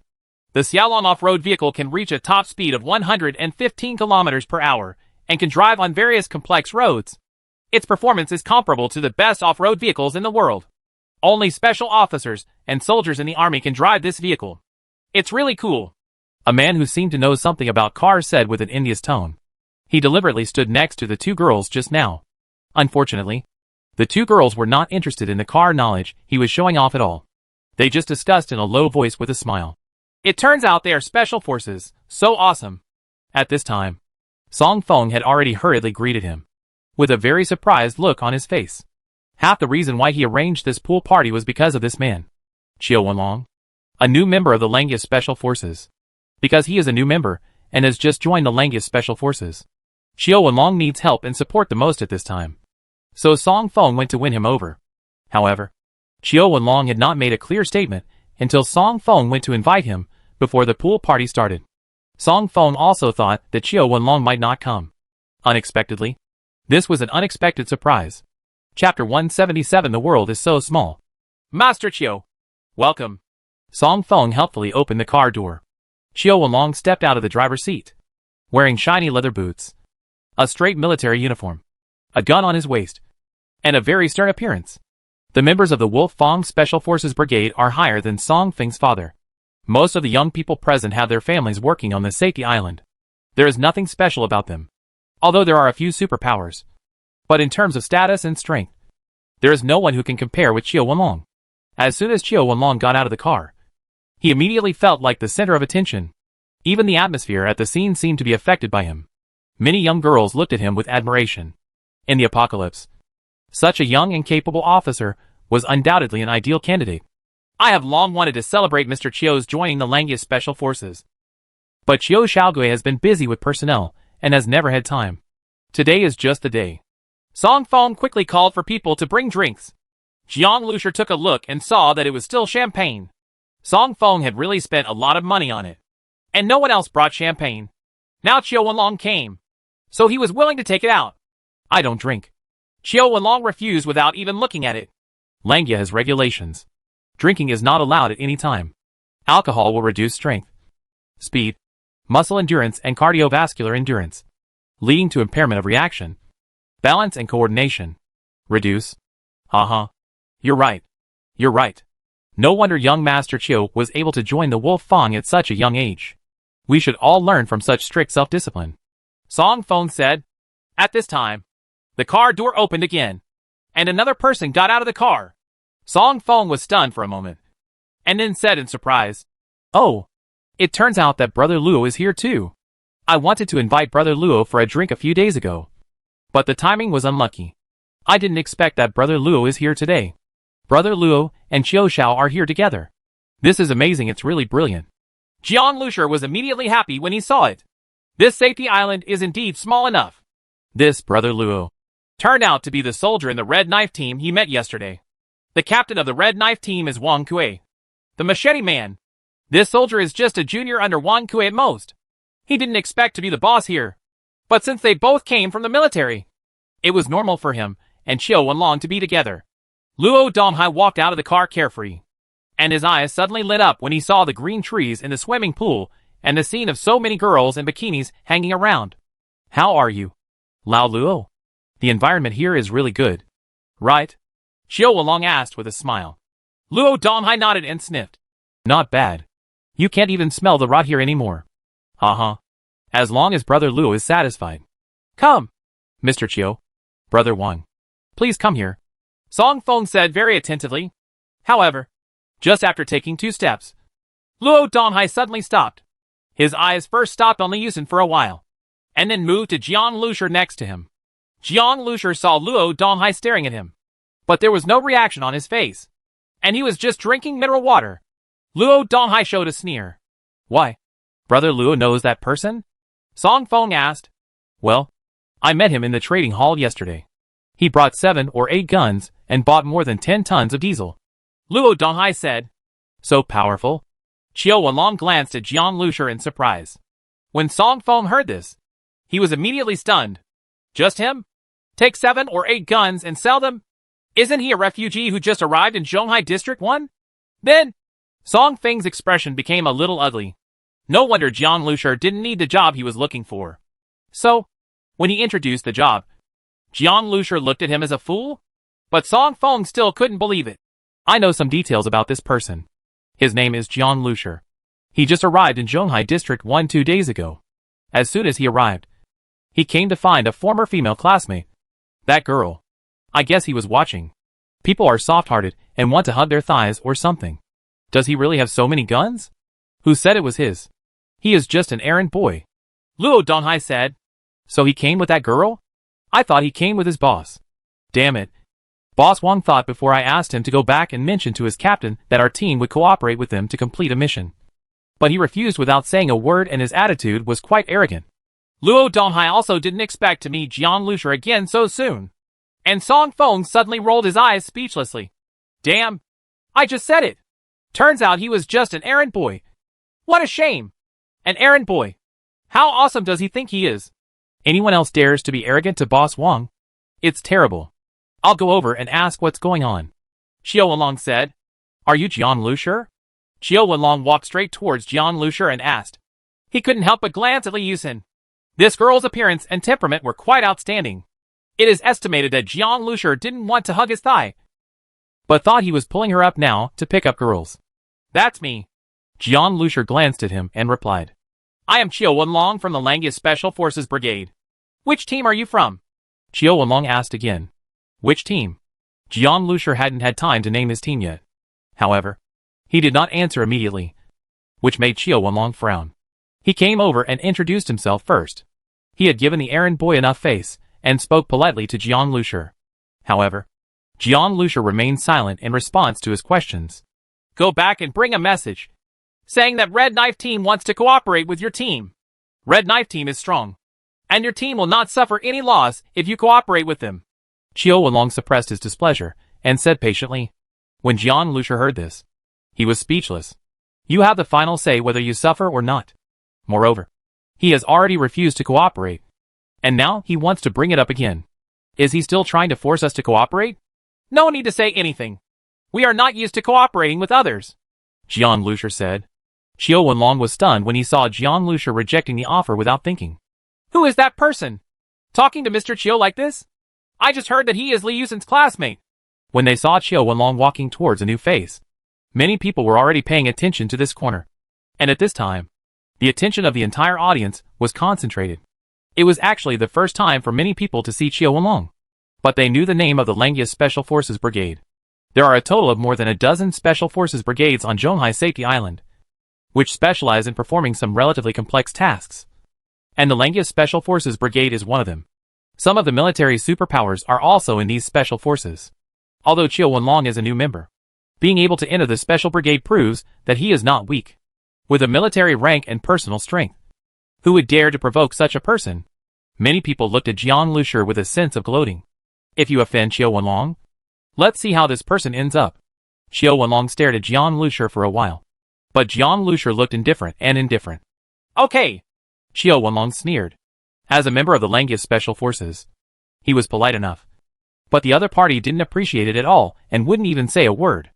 The Xiaolong off-road vehicle can reach a top speed of 115 kilometers per hour and can drive on various complex roads. Its performance is comparable to the best off-road vehicles in the world. Only special officers and soldiers in the army can drive this vehicle. It's really cool, a man who seemed to know something about cars said with an envious tone. He deliberately stood next to the two girls just now. Unfortunately, the two girls were not interested in the car knowledge he was showing off at all. They just discussed in a low voice with a smile. It turns out they are special forces. So awesome. At this time, Song Feng had already hurriedly greeted him, with a very surprised look on his face. Half the reason why he arranged this pool party was because of this man, Qiu Wenlong, a new member of the Langia Special Forces. Because he is a new member and has just joined the Langia Special Forces, Qiu Wenlong needs help and support the most at this time. So Song Feng went to win him over. However, Qiu Wenlong had not made a clear statement until Song Feng went to invite him before the pool party started. Song Feng also thought that Qiu Wenlong might not come. Unexpectedly, this was an unexpected surprise. Chapter 177. The world is so small. Master Qiu, welcome. Song Feng helpfully opened the car door. Qiu Wenlong stepped out of the driver's seat, wearing shiny leather boots, a straight military uniform, a gun on his waist, and a very stern appearance. The members of the Wolf Fang Special Forces Brigade are higher than Song Feng's father. Most of the young people present have their families working on the safety island. There is nothing special about them, although there are a few superpowers. But in terms of status and strength, there is no one who can compare with Qiu Wenlong. As soon as Qiu Wenlong got out of the car, he immediately felt like the center of attention. Even the atmosphere at the scene seemed to be affected by him. Many young girls looked at him with admiration. In the apocalypse, such a young and capable officer was undoubtedly an ideal candidate. I have long wanted to celebrate Mr. Qiu's joining the Langia Special Forces. But Qiu Shaogui has been busy with personnel and has never had time. Today is just the day. Song Feng quickly called for people to bring drinks. Jiang Lusher took a look and saw that it was still champagne. Song Feng had really spent a lot of money on it, and no one else brought champagne. Now Qiu Wenlong came, so he was willing to take it out. I don't drink. Qiu Wenlong refused without even looking at it. Langia has regulations. Drinking is not allowed at any time. Alcohol will reduce strength, speed, muscle endurance and cardiovascular endurance, leading to impairment of reaction, balance and coordination. Reduce. You're right. You're right. No wonder young Master Qiu was able to join the Wolf Fang at such a young age. We should all learn from such strict self-discipline, Song Feng said. At this time, the car door opened again, and another person got out of the car. Song Feng was stunned for a moment, and then said in surprise, "Oh, it turns out that Brother Luo is here too. I wanted to invite Brother Luo for a drink a few days ago, but the timing was unlucky. I didn't expect that Brother Luo is here today. Brother Luo and Qiu Shao are here together. This is amazing, it's really brilliant." Jiang Lusher was immediately happy when he saw it. This safety island is indeed small enough. This Brother Luo turned out to be the soldier in the Red Knife team he met yesterday. The captain of the Red Knife team is Wang Kui, the machete man. This soldier is just a junior under Wang Kui at most. He didn't expect to be the boss here. But since they both came from the military, it was normal for him and Qiu Wenlong to be together. Luo Donghai walked out of the car carefree. and his eyes suddenly lit up when he saw the green trees in the swimming pool and the scene of so many girls in bikinis hanging around. How are you? Lao Luo. The environment here is really good. Right? Xiao Wenlong asked with a smile. Luo Donghai nodded and sniffed. Not bad. You can't even smell the rot here anymore. Uh-huh. As long as Brother Luo is satisfied. Come, Mr. Chiu. Brother Wang. Please come here. Song Feng said very attentively. However, just after taking 2 steps, Luo Donghai suddenly stopped. His eyes first stopped on Li Yusen for a while, and then moved to Jiang Lusher next to him. Jiang Lusher saw Luo Donghai staring at him, but there was no reaction on his face, and he was just drinking mineral water. Luo Donghai showed a sneer. Why? Brother Luo knows that person? Song Feng asked. Well, I met him in the trading hall yesterday. He brought 7 or 8 guns and bought more than 10 tons of diesel. Luo Donghai said. So powerful? Xiao Wenlong glanced at Jiang Lusher in surprise. When Song Feng heard this, he was immediately stunned. Just him? Take 7 or 8 guns and sell them? Isn't he a refugee who just arrived in Zhonghai District 1? Then, Song Feng's expression became a little ugly. No wonder Jiang Lusher didn't need the job he was looking for. So, when he introduced the job, Jiang Lusher looked at him as a fool? But Song Feng still couldn't believe it. I know some details about this person. His name is Jiang Lusher. He just arrived in Zhonghai District 1 2 days ago. As soon as he arrived, he came to find a former female classmate. That girl. I guess he was watching. People are soft-hearted and want to hug their thighs or something. Does he really have so many guns? Who said it was his? He is just an errand boy. Luo Donghai said. So he came with that girl? I thought he came with his boss. Damn it. Boss Wang thought before I asked him to go back and mention to his captain that our team would cooperate with them to complete a mission. But he refused without saying a word and his attitude was quite arrogant. Luo Donghai also didn't expect to meet Jiang Lusher again so soon. And Song Feng suddenly rolled his eyes speechlessly. Damn! I just said it! Turns out he was just an errand boy. What a shame! An errand boy. How awesome does he think he is? Anyone else dares to be arrogant to Boss Wang? It's terrible. I'll go over and ask what's going on. Xiao Wenlong said. Are you Jiang Lusher? Xiao Wenlong walked straight towards Jiang Lusher and asked. He couldn't help but glance at Li Yusen. This girl's appearance and temperament were quite outstanding. It is estimated that Jiang Lusher didn't want to hug his thigh, but thought he was pulling her up now to pick up girls. That's me. Jiang Lusher glanced at him and replied. I am Xiao Wenlong from the Langia Special Forces Brigade. Which team are you from? Xiao Wenlong asked again. Which team? Jiang Lusher hadn't had time to name his team yet. However, he did not answer immediately, which made Xiao Wenlong frown. He came over and introduced himself first. He had given the errand boy enough face and spoke politely to Jiang Lusher. However, Jiang Lusher remained silent in response to his questions. Go back and bring a message, saying that Red Knife Team wants to cooperate with your team. Red Knife Team is strong, and your team will not suffer any loss if you cooperate with them. Xiao Wenlong suppressed his displeasure and said patiently. When Jiang Lusher heard this, he was speechless. You have the final say whether you suffer or not. Moreover, he has already refused to cooperate, and now he wants to bring it up again. Is he still trying to force us to cooperate? No need to say anything. We are not used to cooperating with others, Jiang Lusher said. Xiao Wenlong was stunned when he saw Jiang Lusher rejecting the offer without thinking. Who is that person? Talking to Mr. Chiu like this? I just heard that he is Li Yusen's classmate. When they saw Xiao Wenlong walking towards a new face, many people were already paying attention to this corner. And at this time, the attention of the entire audience was concentrated. It was actually the first time for many people to see Xiao Wenlong. But they knew the name of the Langia Special Forces Brigade. There are a total of more than a dozen Special Forces Brigades on Zhonghai Safety Island, which specialize in performing some relatively complex tasks. And the Langia Special Forces Brigade is one of them. Some of the military superpowers are also in these special forces. Although Xiao Wenlong is a new member, being able to enter the special brigade proves that he is not weak, with a military rank and personal strength. Who would dare to provoke such a person? Many people looked at Jiang Lusher with a sense of gloating. If you offend Xiao Wenlong, let's see how this person ends up. Xiao Wenlong stared at Jiang Lusher for a while, but Jiang Lusher looked indifferent. Okay, Xiao Wenlong sneered. As a member of the Langia Special Forces, he was polite enough. But the other party didn't appreciate it at all and wouldn't even say a word.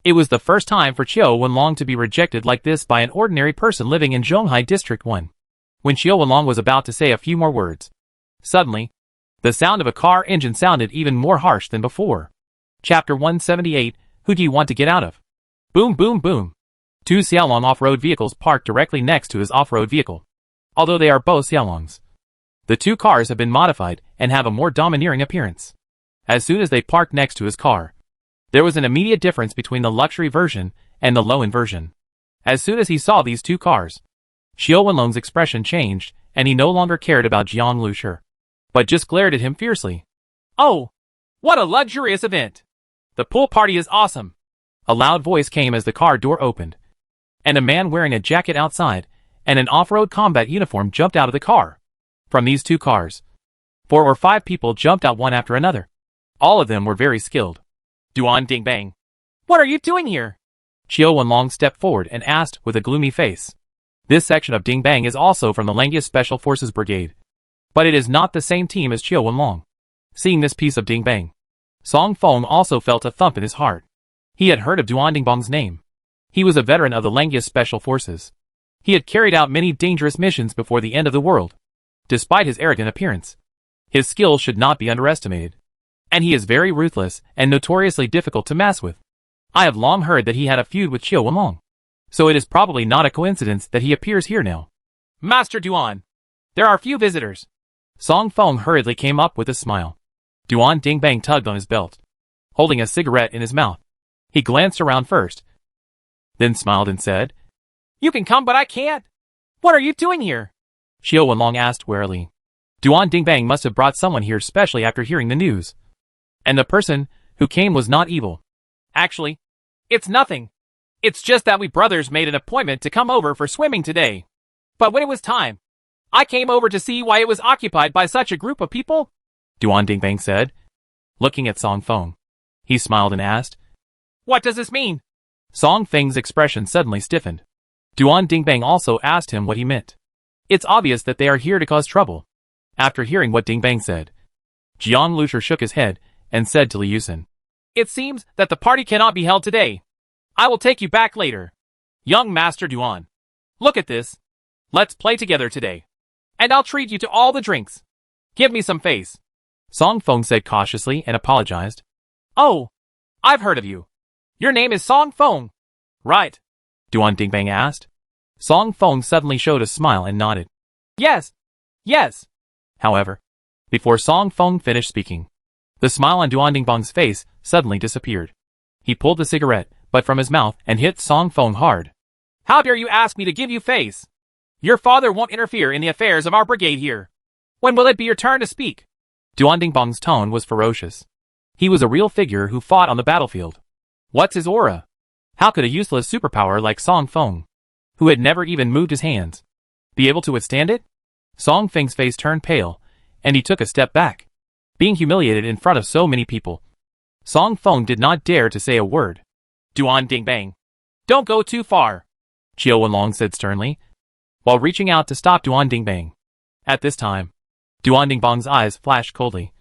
It was the first time for Qiu Wenlong to be rejected like this by an ordinary person living in Zhonghai District 1. When Qiu Wenlong was about to say a few more words, suddenly, the sound of a car engine sounded even more harsh than before. Chapter 178, Who do you want to get out of? Boom boom boom. Two Xiaolong off-road vehicles parked directly next to his off-road vehicle. Although they are both Xiaolongs, the two cars have been modified and have a more domineering appearance. As soon as they parked next to his car, there was an immediate difference between the luxury version and the low-end version. As soon as he saw these two cars, Qiu Wenlong's expression changed, and he no longer cared about Jiang Lushi, but just glared at him fiercely. Oh! What a luxurious event! The pool party is awesome! A loud voice came as the car door opened, and a man wearing a jacket outside and an off-road combat uniform jumped out of the car. From these two cars, 4 or 5 people jumped out one after another. All of them were very skilled. Duan Dingbang, what are you doing here? Qiu Wenlong stepped forward and asked with a gloomy face. This section of Dingbang is also from the Langius Special Forces Brigade, but it is not the same team as Qiu Wenlong. Seeing this piece of Dingbang, Song Feng also felt a thump in his heart. He had heard of Duan Dingbang's name. He was a veteran of the Langius Special Forces. He had carried out many dangerous missions before the end of the world. Despite his arrogant appearance, his skills should not be underestimated. And he is very ruthless and notoriously difficult to mess with. I have long heard that he had a feud with Qiu Wenlong, so it is probably not a coincidence that he appears here now. Master Duan, there are few visitors. Song Feng hurriedly came up with a smile. Duan Dingbang tugged on his belt, holding a cigarette in his mouth. He glanced around first, then smiled and said, You can come, but I can't. What are you doing here? Qiu Wenlong asked warily. Duan Dingbang must have brought someone here specially after hearing the news. And the person who came was not evil. Actually, it's nothing. It's just that we brothers made an appointment to come over for swimming today. But when it was time, I came over to see why it was occupied by such a group of people, Duan Dingbang said. Looking at Song Feng, he smiled and asked, What does this mean? Song Feng's expression suddenly stiffened. Duan Dingbang also asked him what he meant. It's obvious that they are here to cause trouble. After hearing what Dingbang said, Jiang Lushi shook his head and said to Li Yusen, It seems that the party cannot be held today. I will take you back later. Young Master Duan, look at this. Let's play together today. And I'll treat you to all the drinks. Give me some face. Song Feng said cautiously and apologized. Oh, I've heard of you. Your name is Song Feng, right? Duan Dingbang asked. Song Feng suddenly showed a smile and nodded. Yes, yes. However, before Song Feng finished speaking, the smile on Duan Dingbang's face suddenly disappeared. He pulled the cigarette butt from his mouth and hit Song Feng hard. How dare you ask me to give you face? Your father won't interfere in the affairs of our brigade here. When will it be your turn to speak? Duan Dingbang's tone was ferocious. He was a real figure who fought on the battlefield. What's his aura? How could a useless superpower like Song Feng, who had never even moved his hands, be able to withstand it? Song Feng's face turned pale, and he took a step back, being humiliated in front of so many people. Song Feng did not dare to say a word. Duan Dingbang, don't go too far, Qiu Wenlong said sternly, while reaching out to stop Duan Dingbang. At this time, Duan Dingbang's eyes flashed coldly,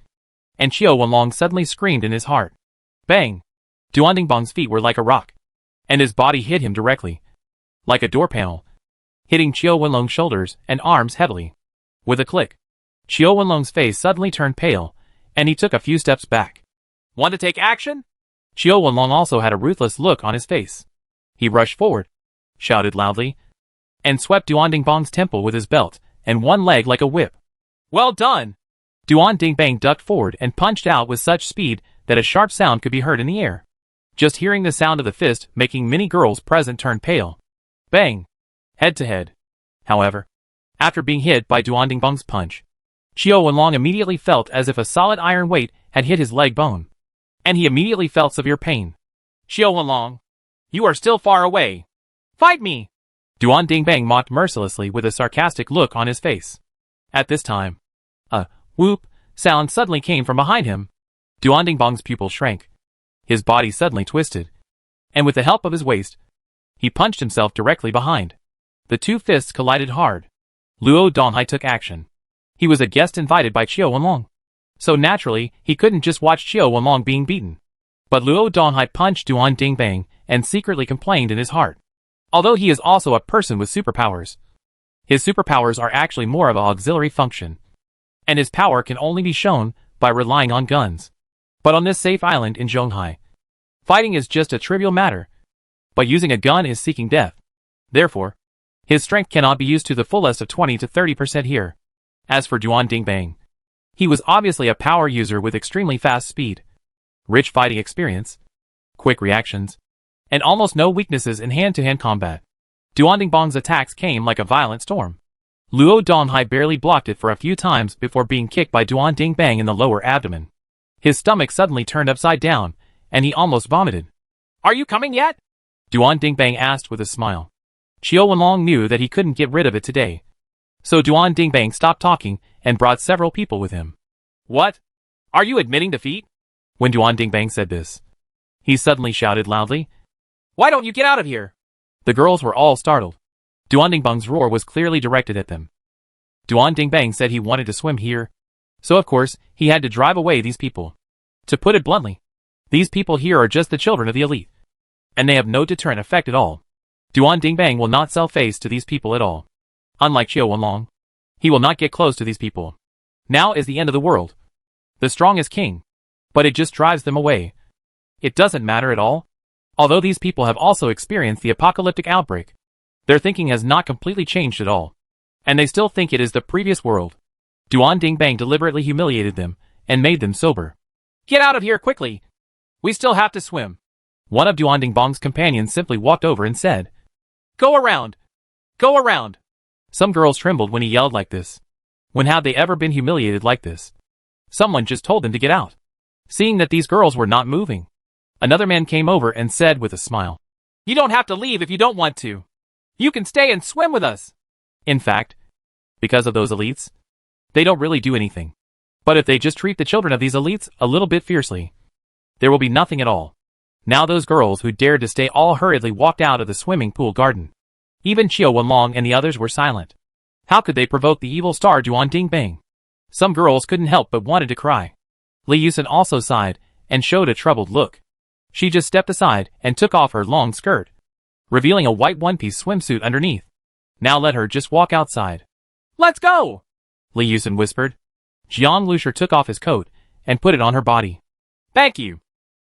and Qiu Wenlong suddenly screamed in his heart. Bang! Duan Dingbang's feet were like a rock, and his body hit him directly, like a door panel, hitting Qiu Wenlong's shoulders and arms heavily. With a click, Qiu Wenlong's face suddenly turned pale, and he took a few steps back. Want to take action? Qiu Wenlong also had a ruthless look on his face. He rushed forward, shouted loudly, and swept Duan Dingbang's temple with his belt and one leg like a whip. Well done! Duan Dingbang ducked forward and punched out with such speed that a sharp sound could be heard in the air. Just hearing the sound of the fist making many girls present turn pale. Bang! Head to head. However, after being hit by Duan Dingbang's punch, Qiu Wenlong immediately felt as if a solid iron weight had hit his leg bone, and he immediately felt severe pain. Qiu Wenlong, you are still far away. Fight me! Duan Dingbang mocked mercilessly with a sarcastic look on his face. At this time, a whoop sound suddenly came from behind him. Duan Dingbang's pupil shrank. His body suddenly twisted, and with the help of his waist, he punched himself directly behind. The two fists collided hard. Luo Donghai took action. He was a guest invited by Qiu Wenlong, so naturally he couldn't just watch Qiu Wenlong being beaten. But Luo Donghai punched Duan Dingbang and secretly complained in his heart. Although he is also a person with superpowers, his superpowers are actually more of an auxiliary function, and his power can only be shown by relying on guns. But on this safe island in Zhonghai, fighting is just a trivial matter, but using a gun is seeking death. Therefore, his strength cannot be used to the fullest of 20 to 30% here. As for Duan Dingbang, he was obviously a power user with extremely fast speed, rich fighting experience, quick reactions, and almost no weaknesses in hand-to-hand combat. Duan Dingbang's attacks came like a violent storm. Luo Donghai barely blocked it for a few times before being kicked by Duan Dingbang in the lower abdomen. His stomach suddenly turned upside down, and he almost vomited. Are you coming yet? Duan Dingbang asked with a smile. Qiao Wenlong knew that he couldn't get rid of it today. So Duan Dingbang stopped talking and brought several people with him. What? Are you admitting defeat? When Duan Dingbang said this, he suddenly shouted loudly, Why don't you get out of here? The girls were all startled. Duan Dingbang's roar was clearly directed at them. Duan Dingbang said he wanted to swim here, so of course he had to drive away these people. To put it bluntly, these people here are just the children of the elite, and they have no deterrent effect at all. Duan Dingbang will not sell face to these people at all. Unlike Qiao Wenlong, he will not get close to these people. Now is the end of the world. The strong is king, but it just drives them away. It doesn't matter at all. Although these people have also experienced the apocalyptic outbreak, their thinking has not completely changed at all, and they still think it is the previous world. Duan Dingbang deliberately humiliated them and made them sober. Get out of here quickly. We still have to swim. One of Duan Dingbang's companions simply walked over and said, Go around. Go around. Some girls trembled when he yelled like this. When had they ever been humiliated like this? Someone just told them to get out. Seeing that these girls were not moving, another man came over and said with a smile, You don't have to leave if you don't want to. You can stay and swim with us. In fact, because of those elites, they don't really do anything. But if they just treat the children of these elites a little bit fiercely, there will be nothing at all. Now those girls who dared to stay all hurriedly walked out of the swimming pool garden. Even Qiao Wenlong and the others were silent. How could they provoke the evil star Duan Dingbang? Some girls couldn't help but wanted to cry. Li Yusen also sighed and showed a troubled look. She just stepped aside and took off her long skirt, revealing a white one-piece swimsuit underneath. Now let her just walk outside. Let's go, Li Yusen whispered. Jiang Lucier took off his coat and put it on her body. Thank you.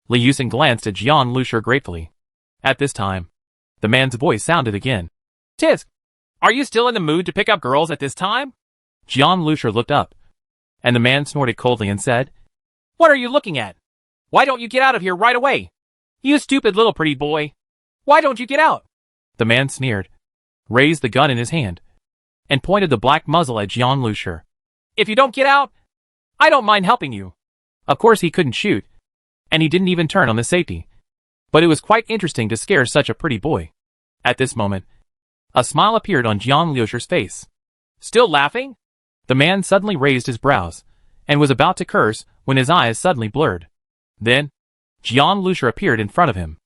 Li Yusen glanced at Jiang Lucier gratefully. At this time, the man's voice sounded again. Tisk, are you still in the mood to pick up girls at this time? Jiang Lucier looked up, and the man snorted coldly and said, What are you looking at? Why don't you get out of here right away? You stupid little pretty boy. Why don't you get out? The man sneered, raised the gun in his hand, and pointed the black muzzle at Jiang Lucier. If you don't get out, I don't mind helping you. Of course he couldn't shoot, and he didn't even turn on the safety. But it was quite interesting to scare such a pretty boy. At this moment, a smile appeared on Jiang Lucier's face. Still laughing? The man suddenly raised his brows, and was about to curse when his eyes suddenly blurred. Then, Jiang Lucier appeared in front of him.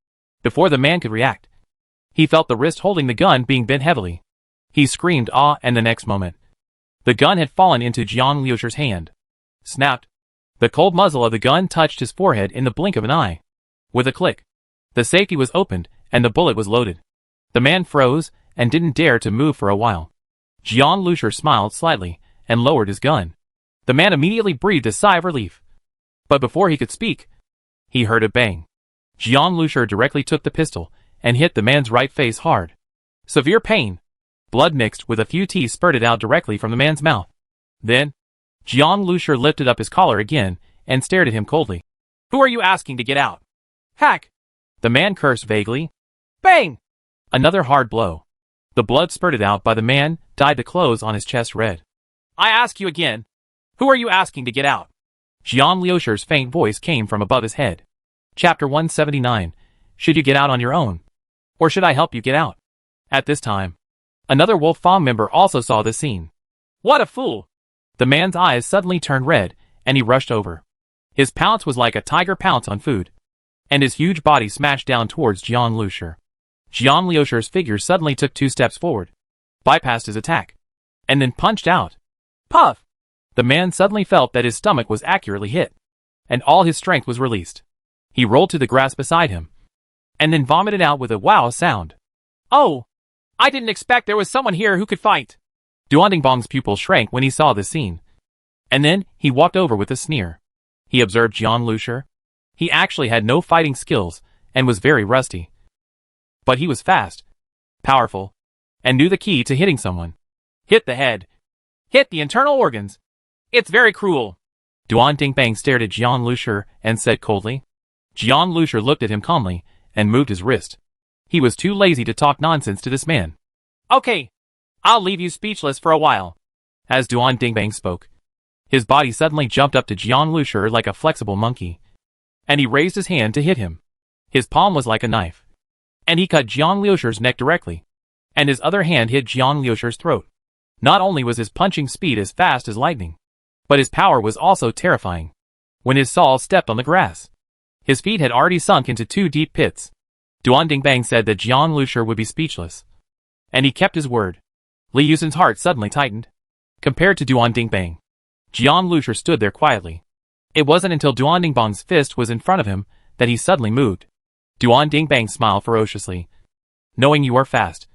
Before the man could react, he felt the wrist holding the gun being bent heavily. He screamed "Ah!" and the next moment, the gun had fallen into Jiang Lucier's hand. Snapped. The cold muzzle of the gun touched his forehead in the blink of an eye. With a click, the safety was opened and the bullet was loaded. The man froze and didn't dare to move for a while. Jiang Lucier smiled slightly and lowered his gun. The man immediately breathed a sigh of relief. But before he could speak, he heard a bang. Jiang Lucier directly took the pistol and hit the man's right face hard. Severe pain. Blood mixed with a few teeth spurted out directly from the man's mouth. Then, Jiang Lucier lifted up his collar again and stared at him coldly. Who are you asking to get out? Hack! The man cursed vaguely. Bang! Another hard blow. The blood spurted out by the man dyed the clothes on his chest red. I ask you again. Who are you asking to get out? Jiang Lucier's faint voice came from above his head. Chapter 179. Should you get out on your own? Or should I help you get out? At this time, another Wolf Farm member also saw this scene. What a fool! The man's eyes suddenly turned red, and he rushed over. His pounce was like a tiger pounce on food, and his huge body smashed down towards Jiang Lucier. Jiang Lucier's figure suddenly took 2 steps forward, bypassed his attack, and then punched out. Puff! The man suddenly felt that his stomach was accurately hit, and all his strength was released. He rolled to the grass beside him, and then vomited out with a wow sound. Oh! I didn't expect there was someone here who could fight. Duandingbong's pupil shrank when he saw this scene. And then, he walked over with a sneer. He observed Jiang Lusher. He actually had no fighting skills, and was very rusty. But he was fast, powerful, and knew the key to hitting someone. Hit the head. Hit the internal organs. It's very cruel. Duandingbang stared at Jiang Lusher and said coldly. Jiang Lusher looked at him calmly, and moved his wrist. He was too lazy to talk nonsense to this man. Okay. I'll leave you speechless for a while. As Duandingbang spoke, his body suddenly jumped up to Jiang Lusher like a flexible monkey. And he raised his hand to hit him. His palm was like a knife. And he cut Jiang Lusher's neck directly. And his other hand hit Jiang Lusher's throat. Not only was his punching speed as fast as lightning, but his power was also terrifying. When his Saul stepped on the grass, his feet had already sunk into 2 deep pits. Duandingbang said that Jiang Lusher would be speechless. And he kept his word. Li Yusen's heart suddenly tightened. Compared to Duandingbang, Jiang Lusher stood there quietly. It wasn't until Duandingbang's fist was in front of him that he suddenly moved. Duandingbang smiled ferociously. Knowing you are fast,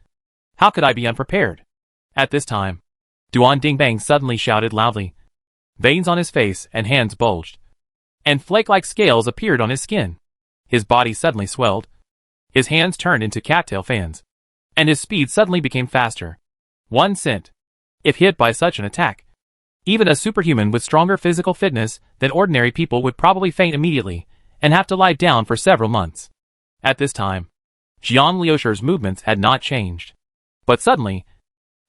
how could I be unprepared? At this time, Duandingbang suddenly shouted loudly. Veins on his face and hands bulged. And flake-like scales appeared on his skin. His body suddenly swelled. His hands turned into cattail fans. And his speed suddenly became faster. 1 cent. If hit by such an attack, even a superhuman with stronger physical fitness than ordinary people would probably faint immediately and have to lie down for several months. At this time, Jiang Lusher's movements had not changed. But suddenly,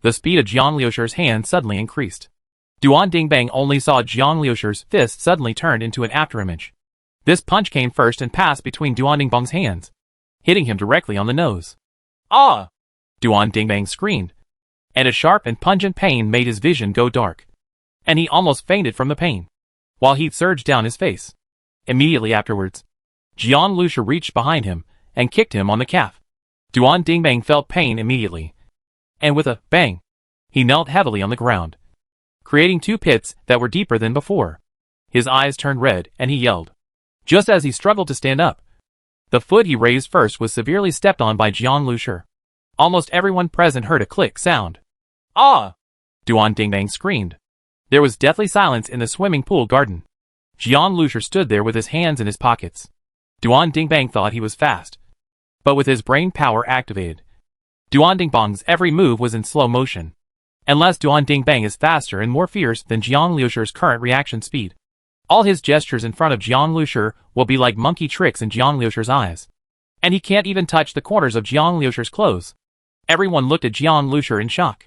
the speed of Jiang Lusher's hand suddenly increased. Duandingbang only saw Jiang Lusher's fist suddenly turned into an afterimage. This punch came first and passed between Duandingbang's hands, hitting him directly on the nose. Ah! Duandingbang screamed, and a sharp and pungent pain made his vision go dark. And he almost fainted from the pain, while heat surged down his face. Immediately afterwards, Jiang Lusher reached behind him and kicked him on the calf. Duandingbang felt pain immediately, and with a bang, he knelt heavily on the ground, creating 2 pits that were deeper than before. His eyes turned red and he yelled. Just as he struggled to stand up, the foot he raised first was severely stepped on by Jiang Lusher. Almost everyone present heard a click sound. Ah! Duandingbang screamed. There was deathly silence in the swimming pool garden. Jiang Lusher stood there with his hands in his pockets. Duandingbang thought he was fast, but with his brain power activated, Duandingbang's every move was in slow motion. Unless Duandingbang is faster and more fierce than Jiang Lusher's current reaction speed, all his gestures in front of Jiang Lusher will be like monkey tricks in Jiang Lusher's eyes. And he can't even touch the corners of Jiang Lusher's clothes. Everyone looked at Jiang Lusher in shock.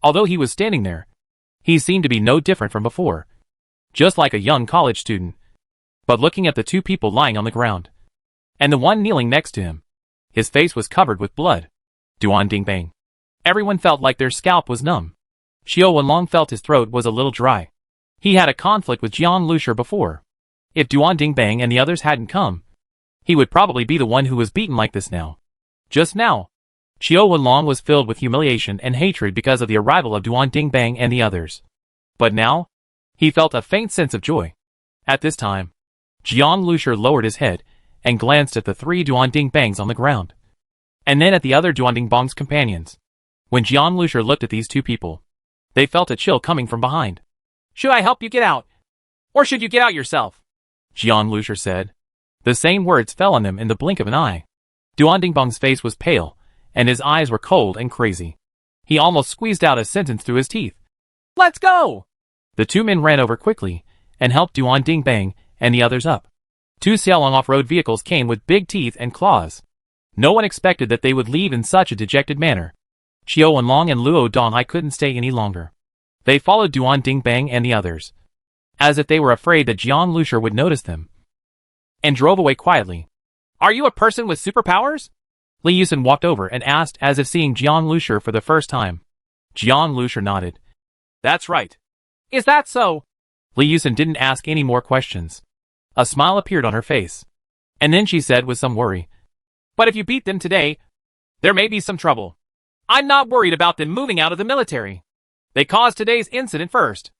Although he was standing there, he seemed to be no different from before, just like a young college student. But looking at the 2 people lying on the ground, and the one kneeling next to him, his face was covered with blood. Duandingbang. Everyone felt like their scalp was numb. Xiao Wenlong felt his throat was a little dry. He had a conflict with Jiang Lusher before. If Duandingbang and the others hadn't come, he would probably be the one who was beaten like this now. Just now, Xiao Wenlong was filled with humiliation and hatred because of the arrival of Duandingbang and the others. But now, he felt a faint sense of joy. At this time, Jiang Lusher lowered his head and glanced at the 3 Duandingbangs on the ground, and then at the other Duandingbang's companions. When Jiang Lusher looked at these 2 people, they felt a chill coming from behind. Should I help you get out? Or should you get out yourself? Jiang Lusher said. The same words fell on them in the blink of an eye. Duandingbang's face was pale, and his eyes were cold and crazy. He almost squeezed out a sentence through his teeth. Let's go! The 2 men ran over quickly and helped Duandingbang and the others up. 2 Xiaolong off-road vehicles came with big teeth and claws. No one expected that they would leave in such a dejected manner. Xiao Wenlong and Luo Donghai couldn't stay any longer. They followed Duandingbang and the others, as if they were afraid that Jiang Lusher would notice them, and drove away quietly. Are you a person with superpowers? Li Yusen walked over and asked as if seeing Jiang Lusher for the first time. Jiang Lusher nodded. That's right. Is that so? Li Yusen didn't ask any more questions. A smile appeared on her face. And then she said with some worry. But if you beat them today, there may be some trouble. I'm not worried about them moving out of the military. They caused today's incident first.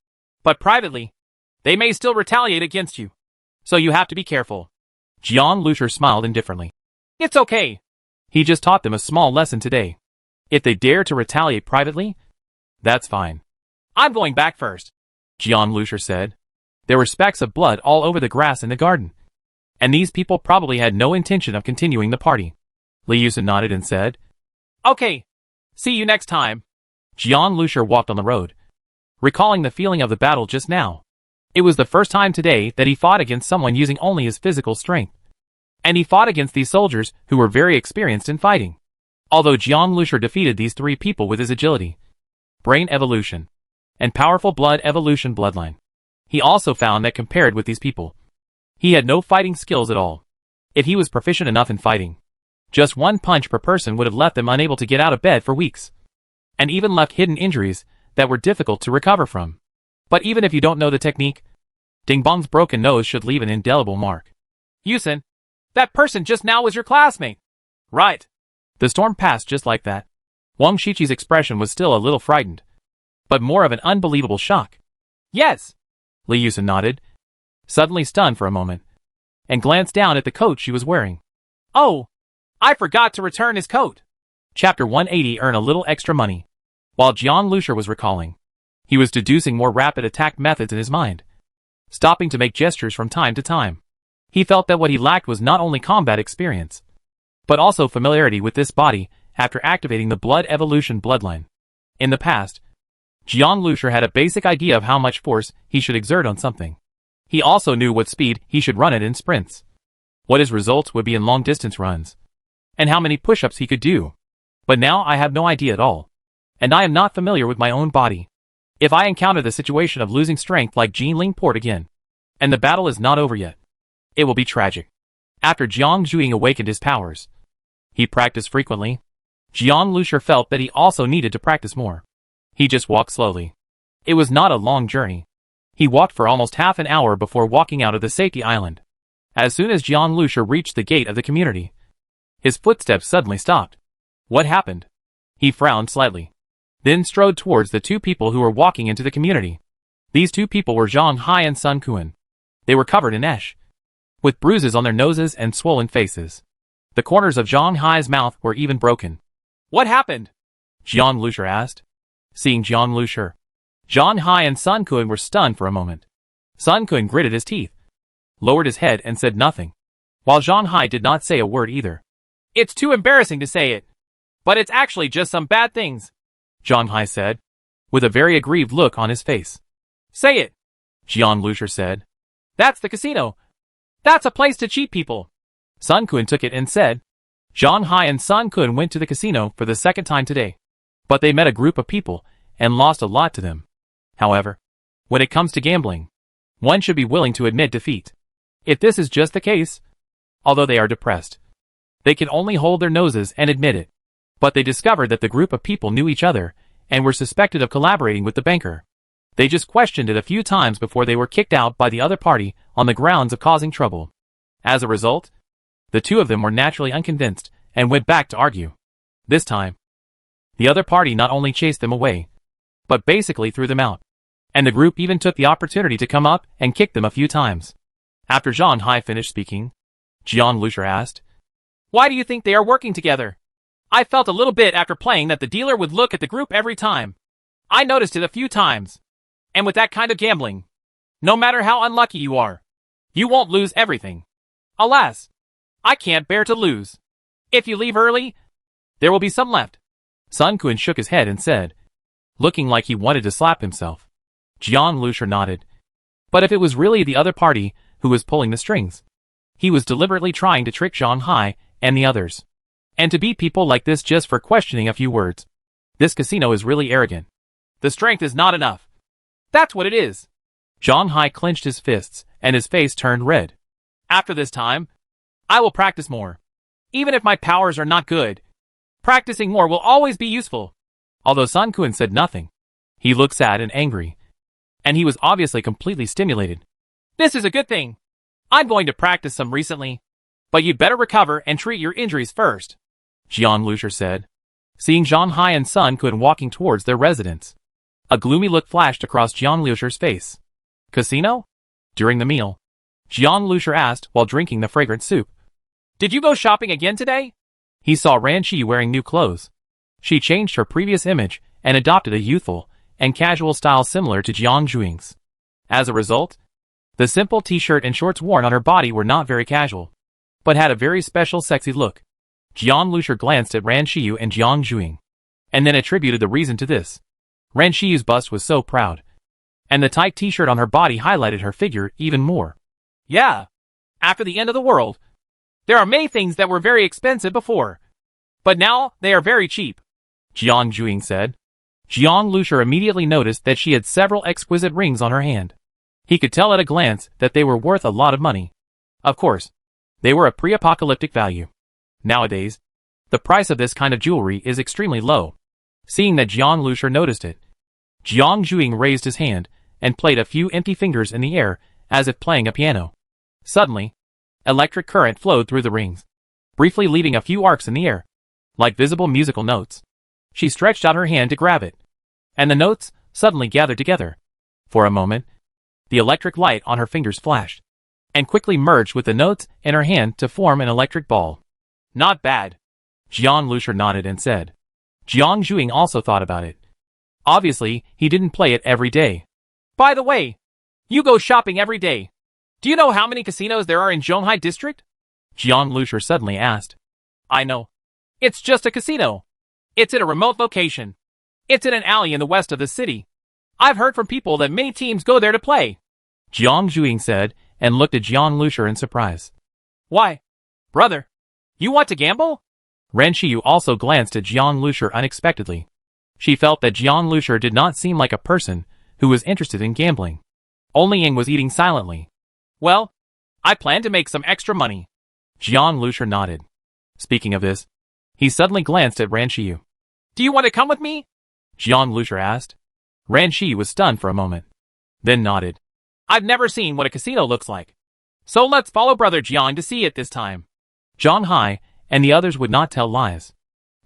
But privately, they may still retaliate against you. So you have to be careful. Jiang Lusher smiled indifferently. It's okay. He just taught them a small lesson today. If they dare to retaliate privately, that's fine. I'm going back first, Jian Lucier said. There were specks of blood all over the grass in the garden. And these people probably had no intention of continuing the party. Li Yusen nodded and said, Okay. See you next time. Jian Lucier walked on the road, recalling the feeling of the battle just now. It was the first time today that he fought against someone using only his physical strength. And he fought against these soldiers who were very experienced in fighting. Although Jian Lucier defeated these three people with his agility, brain evolution, and powerful blood evolution bloodline, he also found that compared with these people, he had no fighting skills at all. If he was proficient enough in fighting, just one punch per person would have left them unable to get out of bed for weeks, and even left hidden injuries that were difficult to recover from. But even if you don't know the technique, Ding Bong's broken nose should leave an indelible mark. Yusen, that person just now was your classmate. Right. The storm passed just like that. Wang Shiqi's expression was still a little frightened, but more of an unbelievable shock. Yes. Li Yusen nodded, suddenly stunned for a moment, and glanced down at the coat she was wearing. Oh, I forgot to return his coat. Chapter 180 Earn a little extra money. While Jian Lucier was recalling, he was deducing more rapid attack methods in his mind, stopping to make gestures from time to time. He felt that what he lacked was not only combat experience, but also familiarity with this body after activating the blood evolution bloodline. In the past, Jian Lucier had a basic idea of how much force he should exert on something. He also knew what speed he should run at in sprints, what his results would be in long-distance runs, and how many push-ups he could do. But now I have no idea at all, and I am not familiar with my own body. If I encounter the situation of losing strength like Jinling Port again, and the battle is not over yet, it will be tragic. After Jiang Zhuing awakened his powers, he practiced frequently. Jian Lucier felt that he also needed to practice more. He just walked slowly. It was not a long journey. He walked for almost half an hour before walking out of the safety island. As soon as Jian Lucier reached the gate of the community, his footsteps suddenly stopped. What happened? He frowned slightly, then strode towards the two people who were walking into the community. These two people were Zhang Hai and Sun Kuan. They were covered in ash, with bruises on their noses and swollen faces. The corners of Zhang Hai's mouth were even broken. What happened? Jian Lucier asked. Seeing Jian Lucier, Zhang Hai and Sun Kuan were stunned for a moment. Sun Kuan gritted his teeth, lowered his head and said nothing, while Zhang Hai did not say a word either. It's too embarrassing to say it, but it's actually just some bad things, Zhang Hai said, with a very aggrieved look on his face. Say it, Jian Lucier said. That's the casino. That's a place to cheat people. Sun Kuan took it and said. Zhang Hai and Sun Kuan went to the casino for the second time today, but they met a group of people and lost a lot to them. However, when it comes to gambling, one should be willing to admit defeat. If this is just the case, although they are depressed, they can only hold their noses and admit it. But they discovered that the group of people knew each other and were suspected of collaborating with the banker. They just questioned it a few times before they were kicked out by the other party on the grounds of causing trouble. As a result, the two of them were naturally unconvinced and went back to argue. This time, the other party not only chased them away, but basically threw them out. And the group even took the opportunity to come up and kick them a few times. After Zhang Hai finished speaking, Jian Lucier asked, Why do you think they are working together? I felt a little bit after playing that the dealer would look at the group every time. I noticed it a few times. And with that kind of gambling, no matter how unlucky you are, you won't lose everything. Alas, I can't bear to lose. If you leave early, there will be some left. Sun Kuan shook his head and said, looking like he wanted to slap himself. Jian Lucier nodded. But if it was really the other party who was pulling the strings, he was deliberately trying to trick Zhang Hai and the others. And to beat people like this just for questioning a few words. This casino is really arrogant. The strength is not enough. That's what it is. Zhang Hai clenched his fists and his face turned red. After this time, I will practice more. Even if my powers are not good, practicing more will always be useful. Although Sun Kuan said nothing, he looked sad and angry. And he was obviously completely stimulated. This is a good thing. I'm going to practice some recently. But you'd better recover and treat your injuries first, Jian Lucier said, seeing Zhang Hai and Sun Kuan walking towards their residence. A gloomy look flashed across Jian Lucier's face. Casino? During the meal, Jian Lucier asked while drinking the fragrant soup. Did you go shopping again today? He saw Ran Shi wearing new clothes. She changed her previous image and adopted a youthful and casual style similar to Jiang Zhuing's. As a result, the simple t-shirt and shorts worn on her body were not very casual, but had a very special sexy look. Jiang Lusher glanced at Ran Shiyu and Jiang Zhuing, and then attributed the reason to this. Ran Shiyu's bust was so proud, and the tight t-shirt on her body highlighted her figure even more. Yeah. After the end of the world, there are many things that were very expensive before, but now they are very cheap, Jiang Zhuing said. Jiang Lusher immediately noticed that she had several exquisite rings on her hand. He could tell at a glance that they were worth a lot of money. Of course, they were a pre-apocalyptic value. Nowadays, the price of this kind of jewelry is extremely low. Seeing that Jiang Lusher noticed it, Jiang Zhuing raised his hand and played a few empty fingers in the air as if playing a piano. Suddenly, electric current flowed through the rings, briefly leaving a few arcs in the air, like visible musical notes. She stretched out her hand to grab it, and the notes suddenly gathered together. For a moment, the electric light on her fingers flashed, and quickly merged with the notes in her hand to form an electric ball. Not bad. Jiang Lusher nodded and said. Jiang Zhuing also thought about it. Obviously, he didn't play it every day. By the way, you go shopping every day. Do you know how many casinos there are in Zhonghai district? Jiang Lusher suddenly asked. I know. It's just a casino. It's in a remote location. It's in an alley in the west of the city. I've heard from people that many teams go there to play, Jiang Zhuing said, and looked at Jiang Lusher in surprise. Why? Brother, you want to gamble? Ran Shiyu also glanced at Jiang Lusher unexpectedly. She felt that Jiang Lusher did not seem like a person who was interested in gambling. Only Ying was eating silently. Well, I plan to make some extra money. Jiang Lusher nodded. Speaking of this, he suddenly glanced at Ran Shiyu. Do you want to come with me? Jiang Lusher asked. Ran Shiyu was stunned for a moment, then nodded. I've never seen what a casino looks like. So let's follow Brother Jiang to see it this time. Zhang Hai and the others would not tell lies.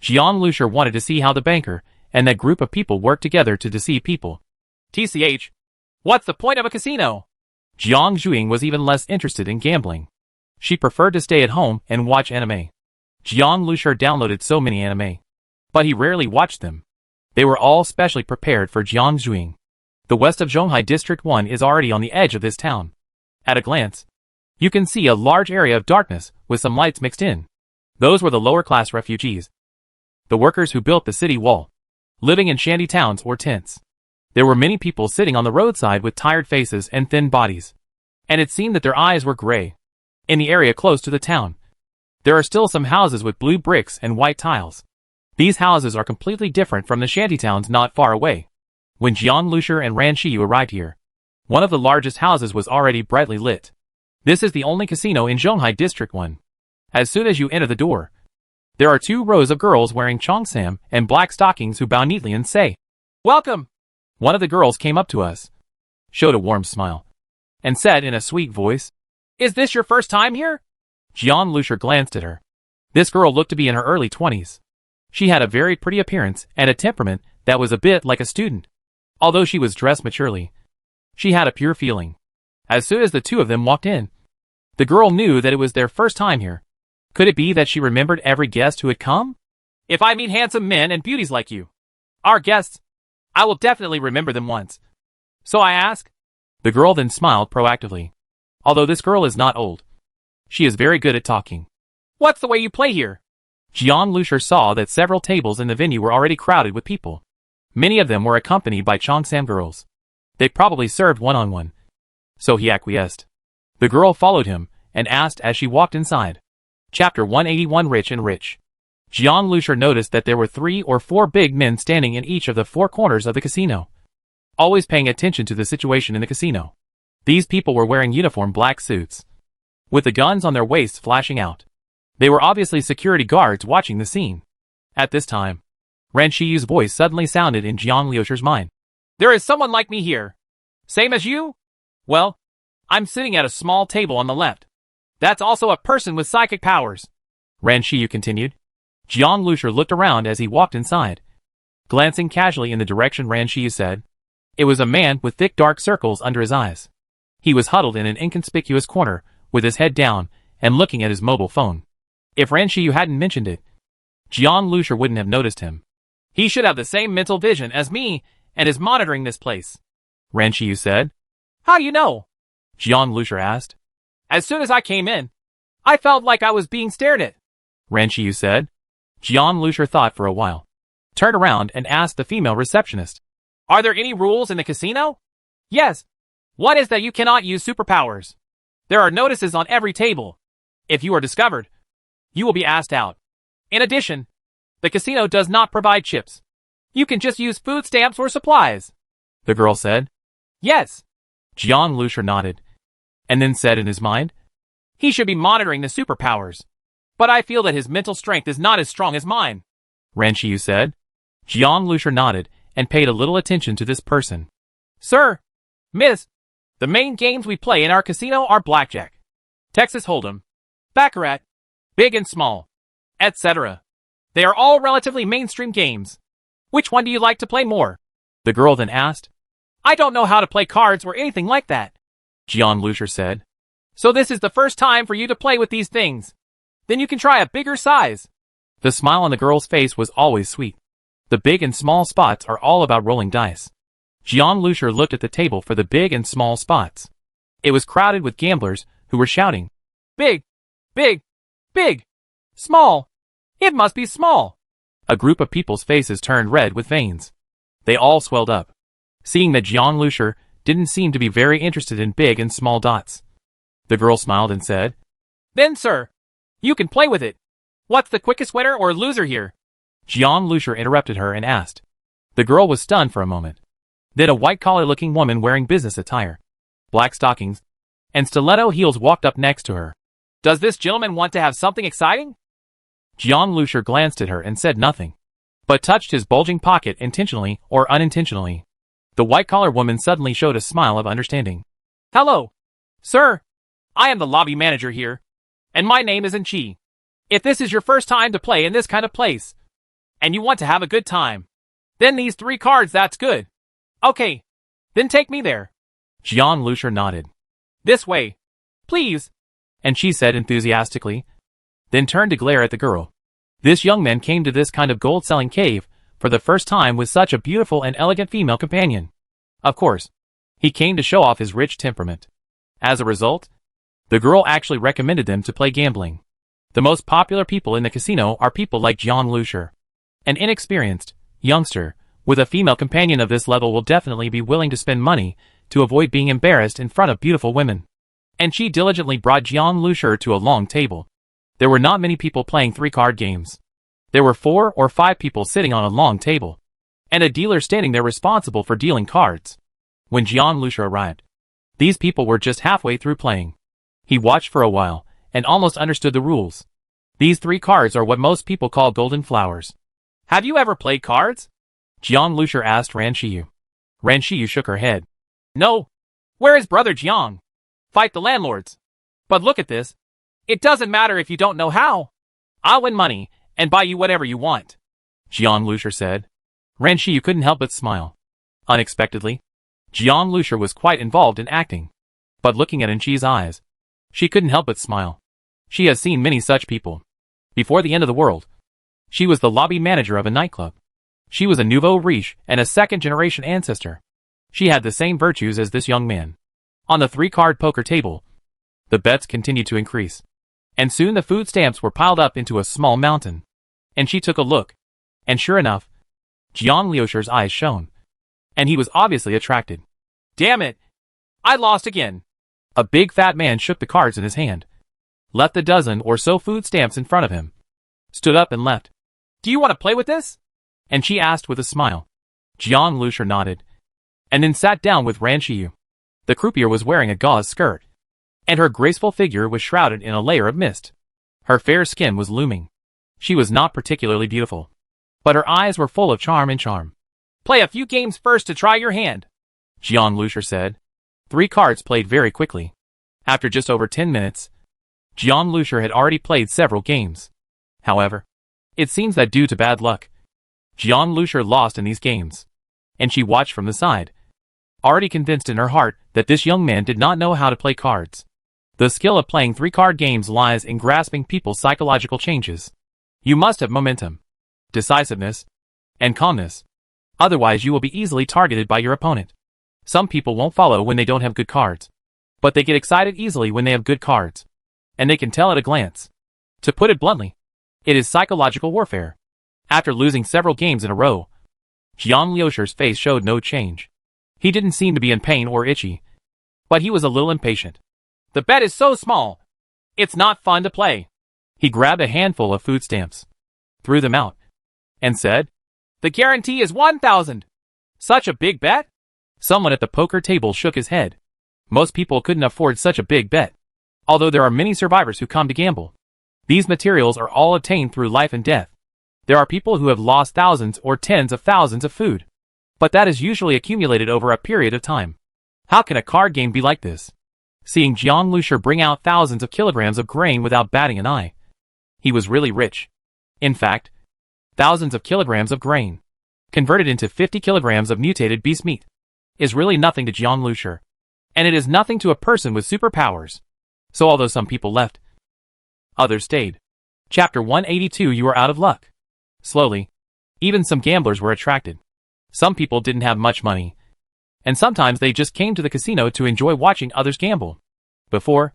Jiang Lusher wanted to see how the banker and that group of people worked together to deceive people. TCH, what's the point of a casino? Jiang Zhuing was even less interested in gambling. She preferred to stay at home and watch anime. Jiang Lusher downloaded so many anime, but he rarely watched them. They were all specially prepared for Jiang Zhuing. The west of Zhonghai District 1 is already on the edge of this town. At a glance, you can see a large area of darkness with some lights mixed in. Those were the lower-class refugees, the workers who built the city wall, living in shanty towns or tents. There were many people sitting on the roadside with tired faces and thin bodies, and it seemed that their eyes were gray. In the area close to the town, there are still some houses with blue bricks and white tiles. These houses are completely different from the shantytowns not far away. When Jiang Lusher and Ran Shiyu arrived here, one of the largest houses was already brightly lit. This is the only casino in Zhonghai District 1. As soon as you enter the door, there are 2 rows of girls wearing cheongsam and black stockings who bow neatly and say, "Welcome." One of the girls came up to us, showed a warm smile, and said in a sweet voice, "Is this your first time here?" Jiang Lusher glanced at her. This girl looked to be in her early 20s. She had a very pretty appearance and a temperament that was a bit like a student. Although she was dressed maturely, she had a pure feeling. As soon as the 2 of them walked in, the girl knew that it was their first time here. Could it be that she remembered every guest who had come? If I meet handsome men and beauties like you, our guests, I will definitely remember them once. So I ask? The girl then smiled proactively. Although this girl is not old, she is very good at talking. What's the way you play here? Jiang Lusher saw that several tables in the venue were already crowded with people. Many of them were accompanied by cheongsam girls. They probably served one-on-one. So he acquiesced. The girl followed him and asked as she walked inside. Chapter 181 Rich and Rich. Jiang Lusher noticed that there were 3 or 4 big men standing in each of the 4 corners of the casino, always paying attention to the situation in the casino. These people were wearing uniform black suits, with the guns on their waists flashing out. They were obviously security guards watching the scene. At this time, Ran Shiyu's voice suddenly sounded in Jiang Lusher's mind. There is someone like me here. Same as you? Well, I'm sitting at a small table on the left. That's also a person with psychic powers, Ran Shiyu continued. Jiang Lusher looked around as he walked inside. Glancing casually in the direction Ran Shiyu said, it was a man with thick dark circles under his eyes. He was huddled in an inconspicuous corner, with his head down, and looking at his mobile phone. If Ran Shiyu hadn't mentioned it, Jiang Lusher wouldn't have noticed him. He should have the same mental vision as me and is monitoring this place, Ran Shiyu said. How you know? Jiang Lusher asked. As soon as I came in, I felt like I was being stared at, Ran Shiyu said. Jiang Lusher thought for a while, turned around and asked the female receptionist. Are there any rules in the casino? Yes. One is that you cannot use superpowers. There are notices on every table. If you are discovered, you will be asked out. In addition, the casino does not provide chips. You can just use food stamps or supplies, the girl said. Yes. Jiang Lusher nodded, and then said in his mind, he should be monitoring the superpowers. But I feel that his mental strength is not as strong as mine, Ran Shiyu said. Jiang Lusher nodded and paid a little attention to this person. Sir, Miss, the main games we play in our casino are blackjack, Texas Hold'em, baccarat, big and small, etc. They are all relatively mainstream games. Which one do you like to play more? The girl then asked. I don't know how to play cards or anything like that, Jiang Lusher said. So this is the first time for you to play with these things. Then you can try a bigger size. The smile on the girl's face was always sweet. The big and small spots are all about rolling dice. Jiang Lusher looked at the table for the big and small spots. It was crowded with gamblers who were shouting, Big, big, big, small. It must be small. A group of people's faces turned red with veins. They all swelled up, seeing that Jiang Lusher didn't seem to be very interested in big and small dots. The girl smiled and said, Then, sir, you can play with it. What's the quickest winner or loser here? Jiang Lusher interrupted her and asked. The girl was stunned for a moment. Then a white-collar-looking woman wearing business attire, black stockings, and stiletto heels walked up next to her. Does this gentleman want to have something exciting? Jiang Lusher glanced at her and said nothing, but touched his bulging pocket intentionally or unintentionally. The white-collar woman suddenly showed a smile of understanding. Hello, sir. I am the lobby manager here, and my name is Chi. If this is your first time to play in this kind of place, and you want to have a good time, then these 3 cards, that's good. Okay, then take me there. Jiang Lusher nodded. This way, please, and she said enthusiastically, then turned to glare at the girl. This young man came to this kind of gold-selling cave for the first time with such a beautiful and elegant female companion. Of course, he came to show off his rich temperament. As a result, the girl actually recommended them to play gambling. The most popular people in the casino are people like Jiang Lusher. An inexperienced youngster with a female companion of this level will definitely be willing to spend money to avoid being embarrassed in front of beautiful women. And she diligently brought Jiang Lusher to a long table. There were not many people playing 3-card games. There were 4 or 5 people sitting on a long table, and a dealer standing there responsible for dealing cards. When Jiang Lusher arrived, these people were just halfway through playing. He watched for a while, and almost understood the rules. These 3 cards are what most people call golden flowers. Have you ever played cards? Jiang Lusher asked Ran Shiyu. Ran Shiyu shook her head. No. Where is brother Jiang? Fight the landlords. But look at this. It doesn't matter if you don't know how. I'll win money and buy you whatever you want, Jiang Lusher said. Ran Shiyu couldn't help but smile. Unexpectedly, Jiang Lusher was quite involved in acting. But looking at Chi's eyes, she couldn't help but smile. She has seen many such people. Before the end of the world, she was the lobby manager of a nightclub. She was a nouveau riche and a second-generation ancestor. She had the same virtues as this young man. On the 3-card poker table, the bets continued to increase. And soon the food stamps were piled up into a small mountain. And she took a look. And sure enough, Jiang Lusher's eyes shone. And he was obviously attracted. Damn it! I lost again. A big fat man shook the cards in his hand, left a dozen or so food stamps in front of him, stood up and left. Do you want to play with this? And she asked with a smile. Jiang Lusher nodded, and then sat down with Ran Shiyu. The croupier was wearing a gauze skirt, and her graceful figure was shrouded in a layer of mist. Her fair skin was looming. She was not particularly beautiful, but her eyes were full of charm and charm. Play a few games first to try your hand, Jiang Lusher said. 3 cards played very quickly. After just over 10 minutes, Jiang Lusher had already played several games. However, it seems that due to bad luck, Jiang Lusher lost in these games, and she watched from the side, already convinced in her heart that this young man did not know how to play cards. The skill of playing 3-card games lies in grasping people's psychological changes. You must have momentum, decisiveness, and calmness. Otherwise you will be easily targeted by your opponent. Some people won't follow when they don't have good cards. But they get excited easily when they have good cards. And they can tell at a glance. To put it bluntly, it is psychological warfare. After losing several games in a row, Jiang Liusher's face showed no change. He didn't seem to be in pain or itchy, but he was a little impatient. The bet is so small. It's not fun to play. He grabbed a handful of food stamps, threw them out, and said, The guarantee is 1,000. Such a big bet? Someone at the poker table shook his head. Most people couldn't afford such a big bet. Although there are many survivors who come to gamble. These materials are all obtained through life and death. There are people who have lost thousands or tens of thousands of food. But that is usually accumulated over a period of time. How can a card game be like this? Seeing Jiang Lusher bring out thousands of kilograms of grain without batting an eye. He was really rich. In fact, thousands of kilograms of grain, converted into 50 kilograms of mutated beast meat, is really nothing to Jiang Lusher. And it is nothing to a person with superpowers. So although some people left, others stayed. Chapter 182. You are out of luck. Slowly, even some gamblers were attracted. Some people didn't have much money, and sometimes they just came to the casino to enjoy watching others gamble. Before,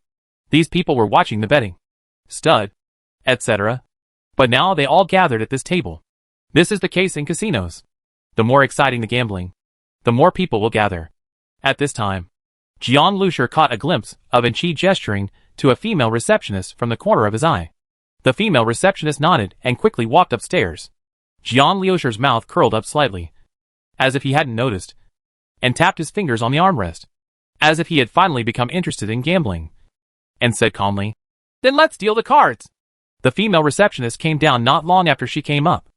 these people were watching the betting, stud, etc. But now they all gathered at this table. This is the case in casinos. The more exciting the gambling, the more people will gather. At this time, Jiang Lusher caught a glimpse of Enchi gesturing to a female receptionist from the corner of his eye. The female receptionist nodded and quickly walked upstairs. Jiang Lusher's mouth curled up slightly, as if he hadn't noticed, and tapped his fingers on the armrest, as if he had finally become interested in gambling, and said calmly, Then let's deal the cards. The female receptionist came down not long after she came up.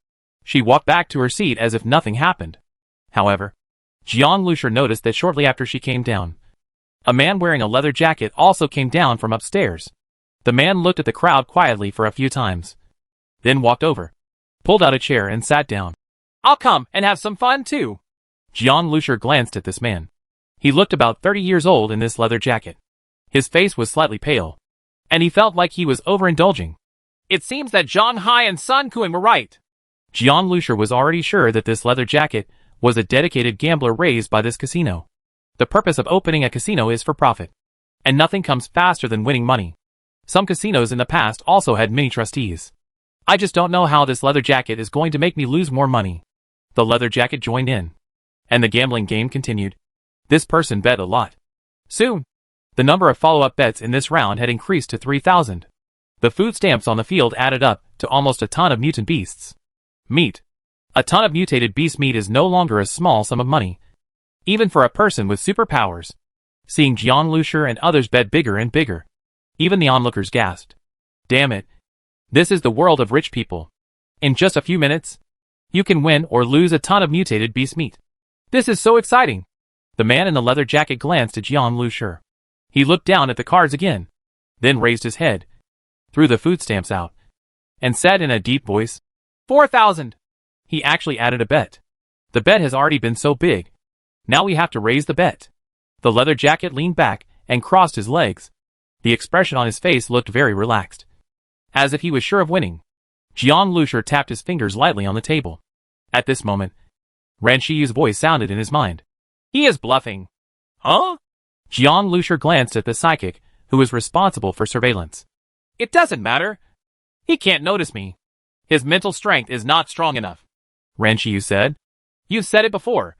She walked back to her seat as if nothing happened. However, Jiang Lusher noticed that shortly after she came down, a man wearing a leather jacket also came down from upstairs. The man looked at the crowd quietly for a few times, then walked over, pulled out a chair and sat down. I'll come and have some fun too. Jiang Lusher glanced at this man. He looked about 30 years old in this leather jacket. His face was slightly pale, and he felt like he was overindulging. It seems that Zhang Hai and Sun Kuan were right. Jiang Lusher was already sure that this leather jacket was a dedicated gambler raised by this casino. The purpose of opening a casino is for profit, and nothing comes faster than winning money. Some casinos in the past also had many trustees. I just don't know how this leather jacket is going to make me lose more money. The leather jacket joined in, and the gambling game continued. This person bet a lot. Soon, the number of follow-up bets in this round had increased to 3,000. The food stamps on the field added up to almost a ton of mutant beasts. Meat. A ton of mutated beast meat is no longer a small sum of money, even for a person with superpowers. Seeing Jiang Lusher and others bet bigger and bigger, even the onlookers gasped. Damn it. This is the world of rich people. In just a few minutes, you can win or lose a ton of mutated beast meat. This is so exciting. The man in the leather jacket glanced at Jiang Lusher. He looked down at the cards again, then raised his head, threw the food stamps out, and said in a deep voice, 4,000. He actually added a bet. The bet has already been so big. Now we have to raise the bet. The leather jacket leaned back and crossed his legs. The expression on his face looked very relaxed, as if he was sure of winning. Jiang Lusher tapped his fingers lightly on the table. At this moment, Ran Shiyu's voice sounded in his mind. He is bluffing. Huh? Jiang Lusher glanced at the psychic, who was responsible for surveillance. It doesn't matter. He can't notice me. His mental strength is not strong enough. Ran Shiyu said. You've said it before.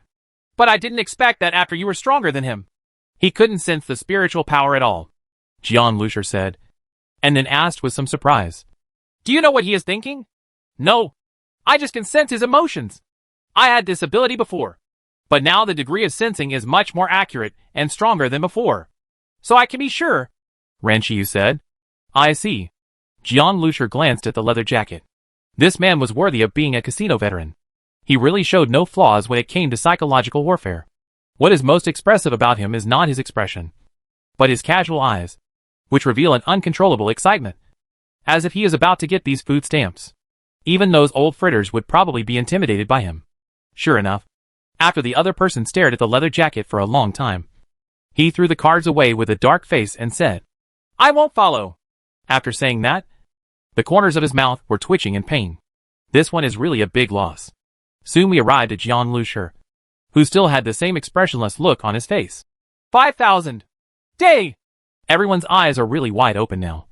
But I didn't expect that after you were stronger than him. He couldn't sense the spiritual power at all, Jiang Lusher said, and then asked with some surprise. Do you know what he is thinking? No. I just can sense his emotions. I had this ability before, but now the degree of sensing is much more accurate and stronger than before. So I can be sure. Ran Shiyu said. I see. Jiang Lusher glanced at the leather jacket. This man was worthy of being a casino veteran. He really showed no flaws when it came to psychological warfare. What is most expressive about him is not his expression, but his casual eyes, which reveal an uncontrollable excitement, as if he is about to get these food stamps. Even those old fritters would probably be intimidated by him. Sure enough, after the other person stared at the leather jacket for a long time, he threw the cards away with a dark face and said, I won't follow. After saying that, the corners of his mouth were twitching in pain. This one is really a big loss. Soon we arrived at Jiang Lusher, who still had the same expressionless look on his face. 5,000. Day! Everyone's eyes are really wide open now.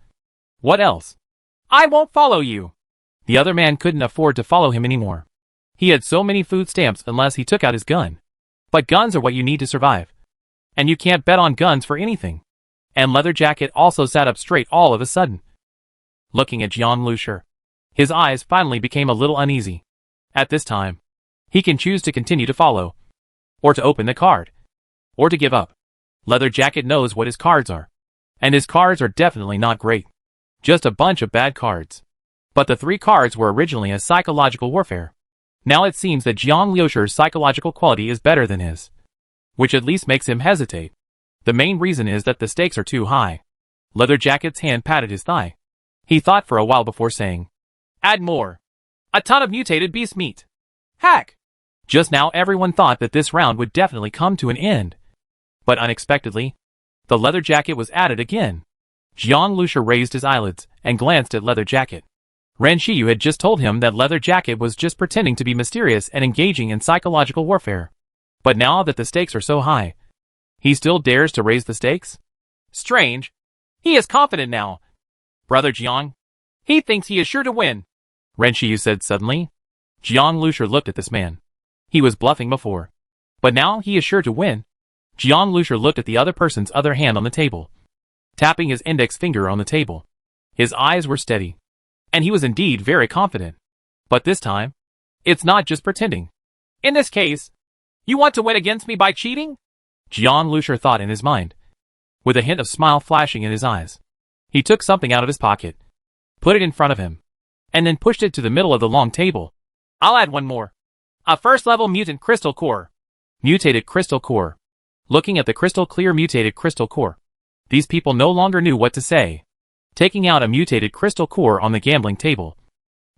What else? I won't follow you. The other man couldn't afford to follow him anymore. He had so many food stamps unless he took out his gun. But guns are what you need to survive. And you can't bet on guns for anything. And Leather Jacket also sat up straight all of a sudden. Looking at Jiang Lusher, his eyes finally became a little uneasy. At this time, he can choose to continue to follow, or to open the card, or to give up. Leather Jacket knows what his cards are. And his cards are definitely not great. Just a bunch of bad cards. But the 3 cards were originally a psychological warfare. Now it seems that Jiang Lusher's psychological quality is better than his, which at least makes him hesitate. The main reason is that the stakes are too high. Leather Jacket's hand patted his thigh. He thought for a while before saying, Add more. A ton of mutated beast meat. Hack! Just now everyone thought that this round would definitely come to an end. But unexpectedly, the Leather Jacket was added again. Jiang Lusher raised his eyelids and glanced at Leather Jacket. Ren Shiyu had just told him that Leather Jacket was just pretending to be mysterious and engaging in psychological warfare. But now that the stakes are so high, he still dares to raise the stakes? Strange. He is confident now. Brother Jiang, he thinks he is sure to win. Ren Shiyu said suddenly. Jiang Lusher looked at this man. He was bluffing before. But now he is sure to win. Jiang Lusher looked at the other person's other hand on the table, tapping his index finger on the table. His eyes were steady. And he was indeed very confident. But this time, it's not just pretending. In this case, you want to win against me by cheating? Jiang Lusher thought in his mind, with a hint of smile flashing in his eyes. He took something out of his pocket, put it in front of him, and then pushed it to the middle of the long table. I'll add one more. A first-level mutant crystal core. Mutated crystal core. Looking at the crystal clear mutated crystal core, these people no longer knew what to say. Taking out a mutated crystal core on the gambling table.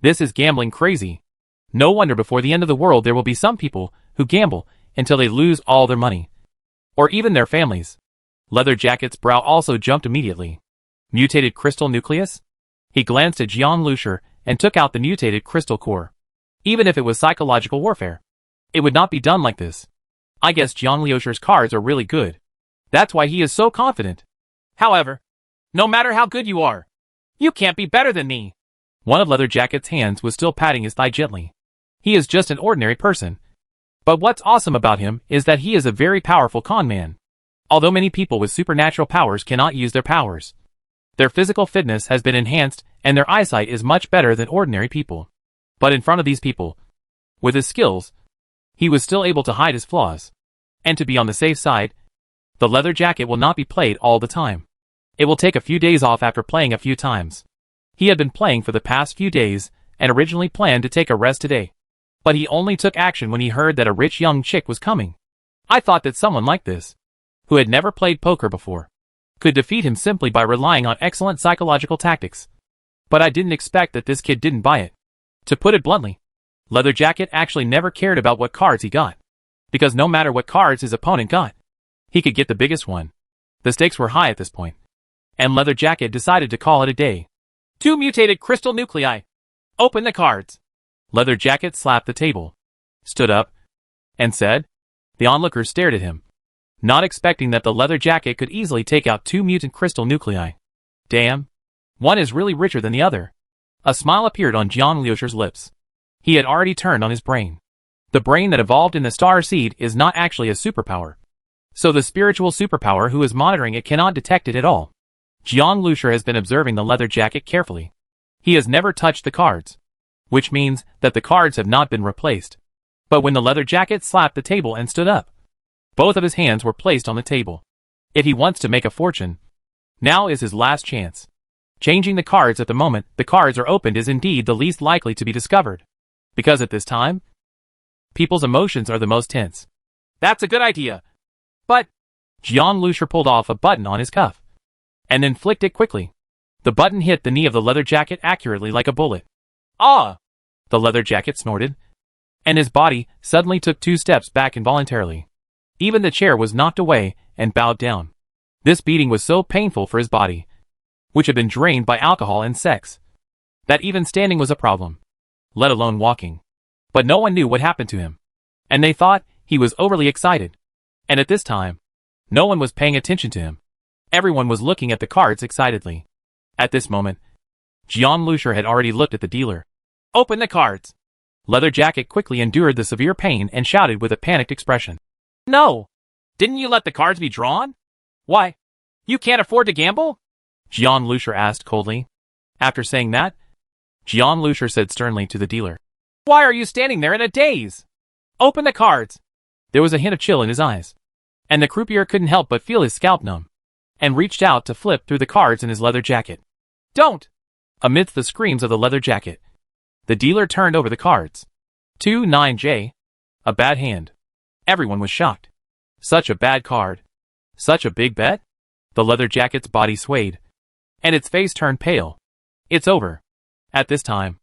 This is gambling crazy. No wonder before the end of the world there will be some people who gamble until they lose all their money. Or even their families. Leather Jacket's brow also jumped immediately. Mutated crystal nucleus? He glanced at Jiang Lusher and took out the mutated crystal core. Even if it was psychological warfare, it would not be done like this. I guess Jiang Lusher's cards are really good. That's why he is so confident. However, no matter how good you are, you can't be better than me. One of Leather Jacket's hands was still patting his thigh gently. He is just an ordinary person. But what's awesome about him is that he is a very powerful con man. Although many people with supernatural powers cannot use their powers, their physical fitness has been enhanced and their eyesight is much better than ordinary people. But in front of these people, with his skills, he was still able to hide his flaws. And to be on the safe side, the Leather Jacket will not be played all the time. It will take a few days off after playing a few times. He had been playing for the past few days and originally planned to take a rest today. But he only took action when he heard that a rich young chick was coming. I thought that someone like this, who had never played poker before, could defeat him simply by relying on excellent psychological tactics. But I didn't expect that this kid didn't buy it. To put it bluntly, Leather Jacket actually never cared about what cards he got. Because no matter what cards his opponent got, he could get the biggest one. The stakes were high at this point. And Leather Jacket decided to call it a day. 2 mutated crystal nuclei. Open the cards. Leather Jacket slapped the table, stood up, and said. The onlookers stared at him, not expecting that the Leather Jacket could easily take out 2 mutant crystal nuclei. Damn. One is really richer than the other. A smile appeared on Jiang Lusher's lips. He had already turned on his brain. The brain that evolved in the star seed is not actually a superpower. So the spiritual superpower who is monitoring it cannot detect it at all. Jiang Lusher has been observing the Leather Jacket carefully. He has never touched the cards, which means that the cards have not been replaced. But when the Leather Jacket slapped the table and stood up, both of his hands were placed on the table. If he wants to make a fortune, now is his last chance. Changing the cards at the moment the cards are opened is indeed the least likely to be discovered. Because at this time, people's emotions are the most tense. That's a good idea. But Jiang Lusher pulled off a button on his cuff, and then flicked it quickly. The button hit the knee of the Leather Jacket accurately like a bullet. Ah! The Leather Jacket snorted, and his body suddenly took 2 steps back involuntarily. Even the chair was knocked away and bowed down. This beating was so painful for his body which had been drained by alcohol and sex. That even standing was a problem, let alone walking. But no one knew what happened to him, and they thought he was overly excited. And at this time, no one was paying attention to him. Everyone was looking at the cards excitedly. At this moment, John Lucier had already looked at the dealer. Open the cards. Leather Jacket quickly endured the severe pain and shouted with a panicked expression. No! Didn't you let the cards be drawn? Why? You can't afford to gamble? John Lucier asked coldly. After saying that, John Lucier said sternly to the dealer. Why are you standing there in a daze? Open the cards. There was a hint of chill in his eyes, and the croupier couldn't help but feel his scalp numb, and reached out to flip through the cards in his leather jacket. Don't! Amidst the screams of the leather jacket, the dealer turned over the cards. 2-9J. A bad hand. Everyone was shocked. Such a bad card. Such a big bet? The leather jacket's body swayed, and its face turned pale. It's over. At this time,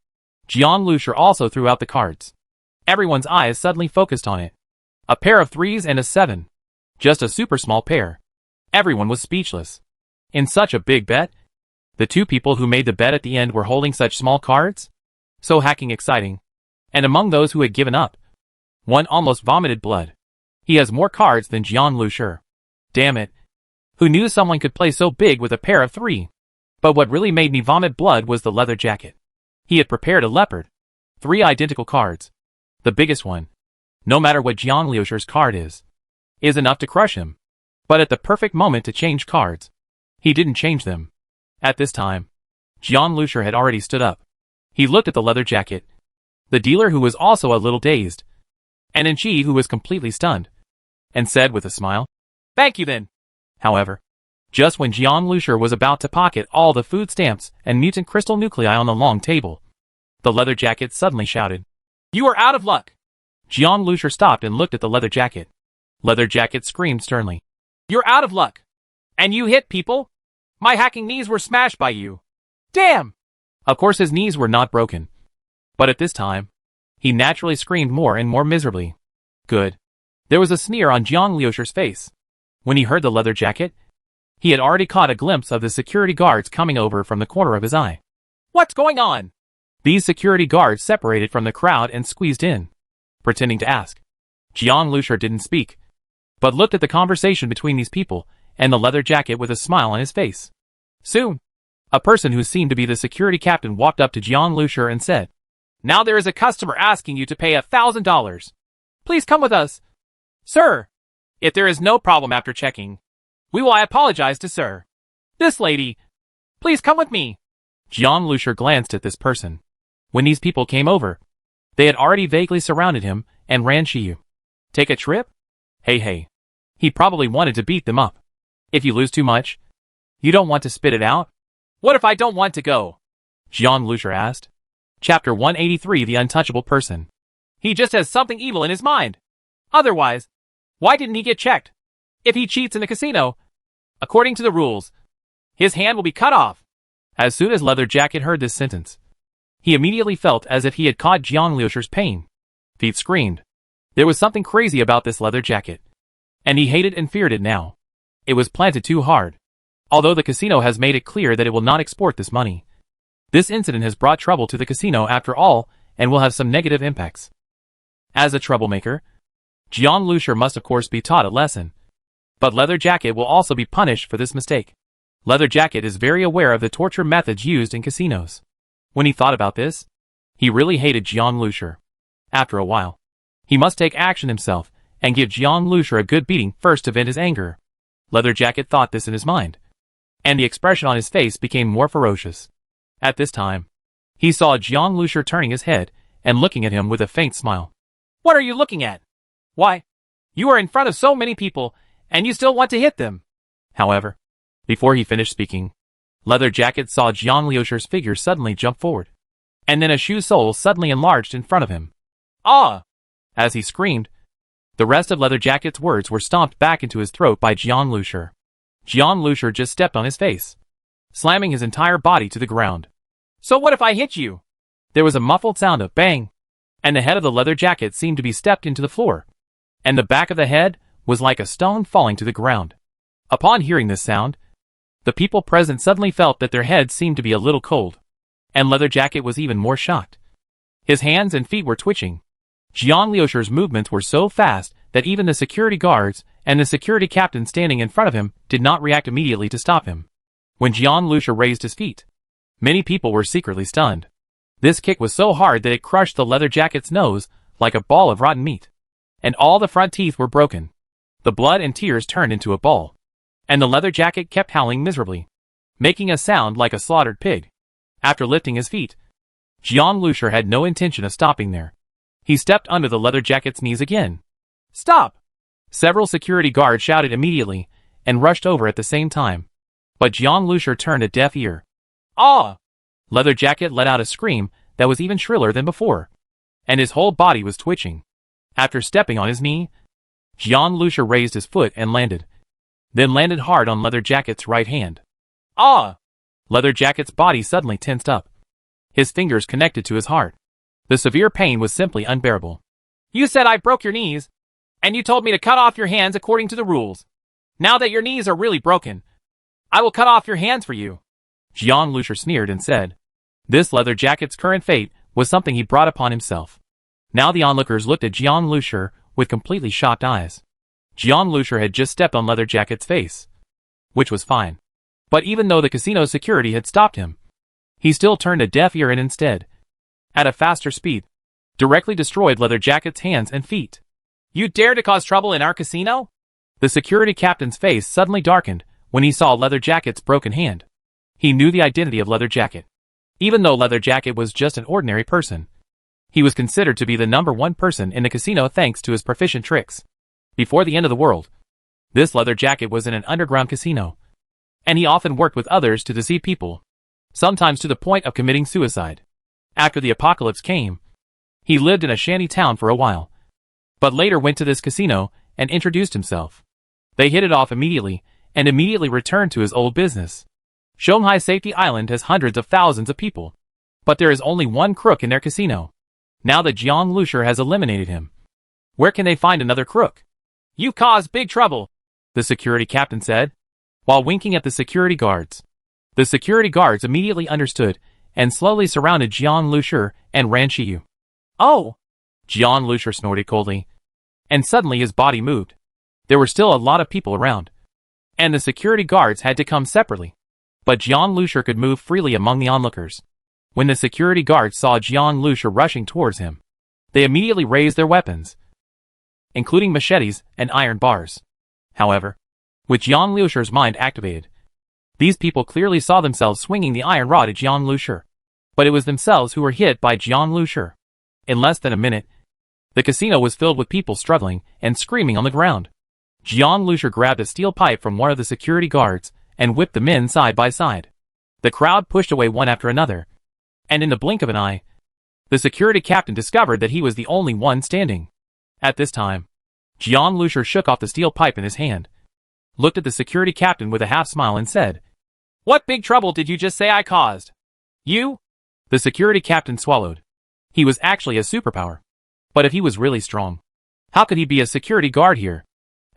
John Lucier also threw out the cards. Everyone's eyes suddenly focused on it. A pair of 3s and a 7. Just a super small pair. Everyone was speechless. In such a big bet? The two people who made the bet at the end were holding such small cards? So hacking exciting. And among those who had given up, one almost vomited blood. He has more cards than John Lucier. Damn it. Who knew someone could play so big with a pair of 3? But what really made me vomit blood was the leather jacket. He had prepared a leopard. 3 identical cards. The biggest one, no matter what John Lucier's card is enough to crush him. But at the perfect moment to change cards, he didn't change them. At this time, John Lucier had already stood up. He looked at the leather jacket, the dealer who was also a little dazed, and Enchi who was completely stunned, and said with a smile, Thank you then. However, just when John Lucier was about to pocket all the food stamps and mutant crystal nuclei on the long table, the leather jacket suddenly shouted, You are out of luck. John Lucier stopped and looked at the leather jacket. Leather jacket screamed sternly, You're out of luck. And you hit people? My hacking knees were smashed by you. Damn! Of course his knees were not broken. But at this time, he naturally screamed more and more miserably. Good. There was a sneer on John Lucier's face. When he heard the leather jacket, he had already caught a glimpse of the security guards coming over from the corner of his eye. What's going on? These security guards separated from the crowd and squeezed in, pretending to ask. John Lucier didn't speak, but looked at the conversation between these people and the leather jacket with a smile on his face. Soon, a person who seemed to be the security captain walked up to John Lucier and said, Now there is a customer asking you to pay $1,000. Please come with us. Sir, if there is no problem after checking, we will apologize to sir. This lady, please come with me. John Lucier glanced at this person. When these people came over, they had already vaguely surrounded him and ran Shiyu. Take a trip? Hey. He probably wanted to beat them up. If you lose too much, you don't want to spit it out? What if I don't want to go? John Lucier asked. Chapter 183 The Untouchable Person. He just has something evil in his mind. Otherwise, why didn't he get checked? If he cheats in the casino, according to the rules, his hand will be cut off. As soon as Leather Jacket heard this sentence, he immediately felt as if he had caught John Lucier's pain. Feet screamed. There was something crazy about this leather jacket, and he hated and feared it now. It was planted too hard. Although the casino has made it clear that it will not export this money, this incident has brought trouble to the casino after all and will have some negative impacts. As a troublemaker, John Lucier must of course be taught a lesson. But Leather Jacket will also be punished for this mistake. Leather Jacket is very aware of the torture methods used in casinos. When he thought about this, he really hated John Lucier. After a while, he must take action himself and give John Lucier a good beating first to vent his anger. Leather Jacket thought this in his mind, and the expression on his face became more ferocious. At this time, he saw John Lucier turning his head and looking at him with a faint smile. What are you looking at? Why, you are in front of so many people, and you still want to hit them. However, before he finished speaking, Leather Jacket saw John Lucier's figure suddenly jump forward, and then a shoe sole suddenly enlarged in front of him. Ah! As he screamed, the rest of Leather Jacket's words were stomped back into his throat by John Lucier. John Lucier just stepped on his face, slamming his entire body to the ground. So what if I hit you? There was a muffled sound of bang, and the head of the Leather Jacket seemed to be stepped into the floor, and the back of the head was like a stone falling to the ground. Upon hearing this sound, The people present suddenly felt that their heads seemed to be a little cold. And Leather Jacket was even more shocked. His hands and feet were twitching. Jiang Liusher's movements were so fast that even the security guards and the security captain standing in front of him did not react immediately to stop him. When Jiang Liusher raised his feet, many people were secretly stunned. This kick was so hard that it crushed the Leather Jacket's nose like a ball of rotten meat. And all the front teeth were broken. The blood and tears turned into a ball. And the Leather Jacket kept howling miserably, making a sound like a slaughtered pig. After lifting his feet, Jiang Liusher had no intention of stopping there. He stepped under the Leather Jacket's knees again. "Stop!" Several security guards shouted immediately and rushed over at the same time. But Jiang Liusher turned a deaf ear. "Ah!" Leather Jacket let out a scream that was even shriller than before. And his whole body was twitching. After stepping on his knee, Jiang Liusher raised his foot and landed. Then landed hard on Leather Jacket's right hand. "Ah!" Leather Jacket's body suddenly tensed up. His fingers connected to his heart. The severe pain was simply unbearable. "You said I broke your knees, and you told me to cut off your hands according to the rules. Now that your knees are really broken, I will cut off your hands for you." Jiang Liusher sneered and said. This Leather Jacket's current fate was something he brought upon himself. Now the onlookers looked at Jiang Liusher with completely shocked eyes. Jiang Liusher had just stepped on Leather Jacket's face, which was fine. But even though the casino security had stopped him, he still turned a deaf ear and instead, at a faster speed, directly destroyed Leather Jacket's hands and feet. "You dare to cause trouble in our casino?" The security captain's face suddenly darkened when he saw Leather Jacket's broken hand. He knew the identity of Leather Jacket. Even though Leather Jacket was just an ordinary person, he was considered to be the #1 person in the casino thanks to his proficient tricks. Before the end of the world, this Leather Jacket was in an underground casino, and he often worked with others to deceive people, sometimes to the point of committing suicide. After the apocalypse came, he lived in a shanty town for a while, but later went to this casino and introduced himself. They hit it off immediately, and immediately returned to his old business. Shanghai Safety Island has hundreds of thousands of people, but there is only one crook in their casino. Now that Jiang Liusher has eliminated him, where can they find another crook? "You've caused big trouble," the security captain said, while winking at the security guards. The security guards immediately understood and slowly surrounded Jiang Liusher and ran Shiyu. "Oh!" Jiang Liusher snorted coldly, and suddenly his body moved. There were still a lot of people around, and the security guards had to come separately. But Jiang Liusher could move freely among the onlookers. When the security guards saw Jiang Liusher rushing towards him, they immediately raised their weapons, including machetes and iron bars. However, with Jiang Liusher's mind activated, these people clearly saw themselves swinging the iron rod at Jiang Liusher. But it was themselves who were hit by Jiang Liusher. In less than a minute, the casino was filled with people struggling and screaming on the ground. Jiang Liusher grabbed a steel pipe from one of the security guards and whipped the men side by side. The crowd pushed away one after another, and in the blink of an eye, the security captain discovered that he was the only one standing. At this time, Jiang Liusher shook off the steel pipe in his hand, looked at the security captain with a half smile and said, "What big trouble did you just say I caused?" "You?" The security captain swallowed. He was actually a superpower. But if he was really strong, how could he be a security guard here?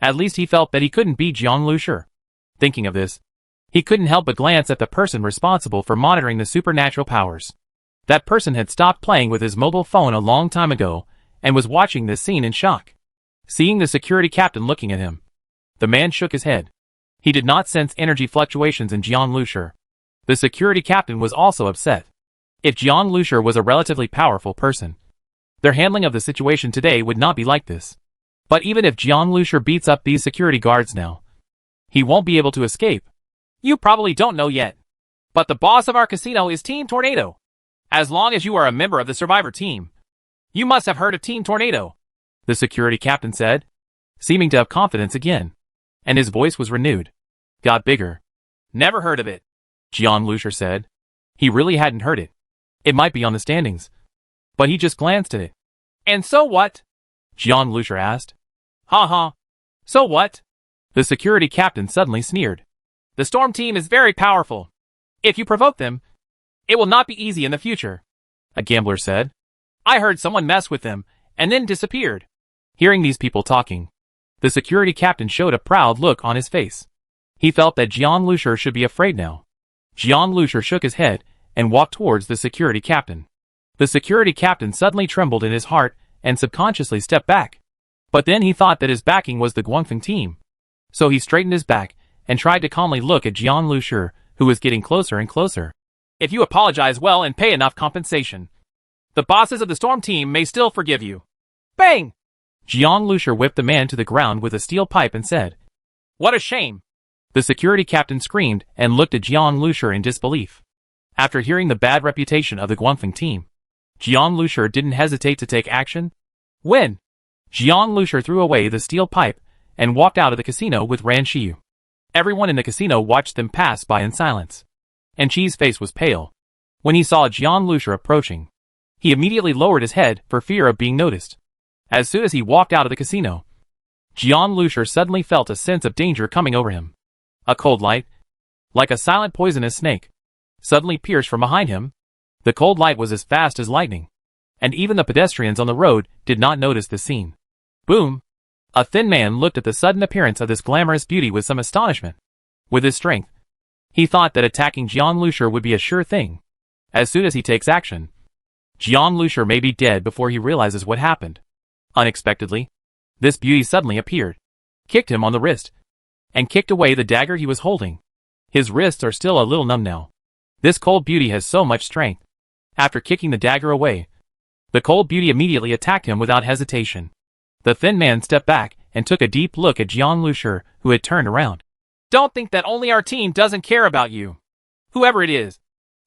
At least he felt that he couldn't beat Jiang Liusher. Thinking of this, he couldn't help but glance at the person responsible for monitoring the supernatural powers. That person had stopped playing with his mobile phone a long time ago and was watching this scene in shock. Seeing the security captain looking at him, the man shook his head. He did not sense energy fluctuations in Jiang Liusher. The security captain was also upset. If Jiang Liusher was a relatively powerful person, their handling of the situation today would not be like this. But even if Jiang Liusher beats up these security guards now, he won't be able to escape. "You probably don't know yet, but the boss of our casino is Team Tornado. As long as you are a member of the Survivor team, you must have heard of Team Tornado," the security captain said, seeming to have confidence again, and his voice was renewed. Got bigger. "Never heard of it," Jiang Liusher said. He really hadn't heard it. It might be on the standings, but he just glanced at it. "And so what?" Jiang Liusher asked. "Ha ha. So what?" The security captain suddenly sneered. "The storm team is very powerful. If you provoke them, it will not be easy in the future," a gambler said. "I heard someone mess with them and then disappeared." Hearing these people talking, the security captain showed a proud look on his face. He felt that Jiang Lusher should be afraid now. Jiang Lusher shook his head and walked towards the security captain. The security captain suddenly trembled in his heart and subconsciously stepped back. But then he thought that his backing was the Guangfeng team. So he straightened his back and tried to calmly look at Jiang Lusher, who was getting closer and closer. If you apologize well and pay enough compensation, the bosses of the storm team may still forgive you. Bang! Jiang Lusher whipped the man to the ground with a steel pipe and said, "What a shame." The security captain screamed and looked at Jiang Lusher in disbelief. After hearing the bad reputation of the Guangfeng team, Jiang Lusher didn't hesitate to take action. When Jiang Lusher threw away the steel pipe and walked out of the casino with Ran Shiyu. Everyone in the casino watched them pass by in silence. And Chi's face was pale. When he saw Jiang Lusher approaching, he immediately lowered his head for fear of being noticed. As soon as he walked out of the casino, Jiang Lusher suddenly felt a sense of danger coming over him. A cold light, like a silent poisonous snake, suddenly pierced from behind him. The cold light was as fast as lightning, and even the pedestrians on the road did not notice the scene. Boom! A thin man looked at the sudden appearance of this glamorous beauty with some astonishment. With his strength, he thought that attacking Jiang Lusher would be a sure thing. As soon as he takes action, Jiang Lusher may be dead before he realizes what happened. Unexpectedly, this beauty suddenly appeared, kicked him on the wrist, and kicked away the dagger he was holding. His wrists are still a little numb now. This cold beauty has so much strength. After kicking the dagger away, the cold beauty immediately attacked him without hesitation. The thin man stepped back and took a deep look at Jiang Lusher, who had turned around. Don't think that only our team doesn't care about you. Whoever it is,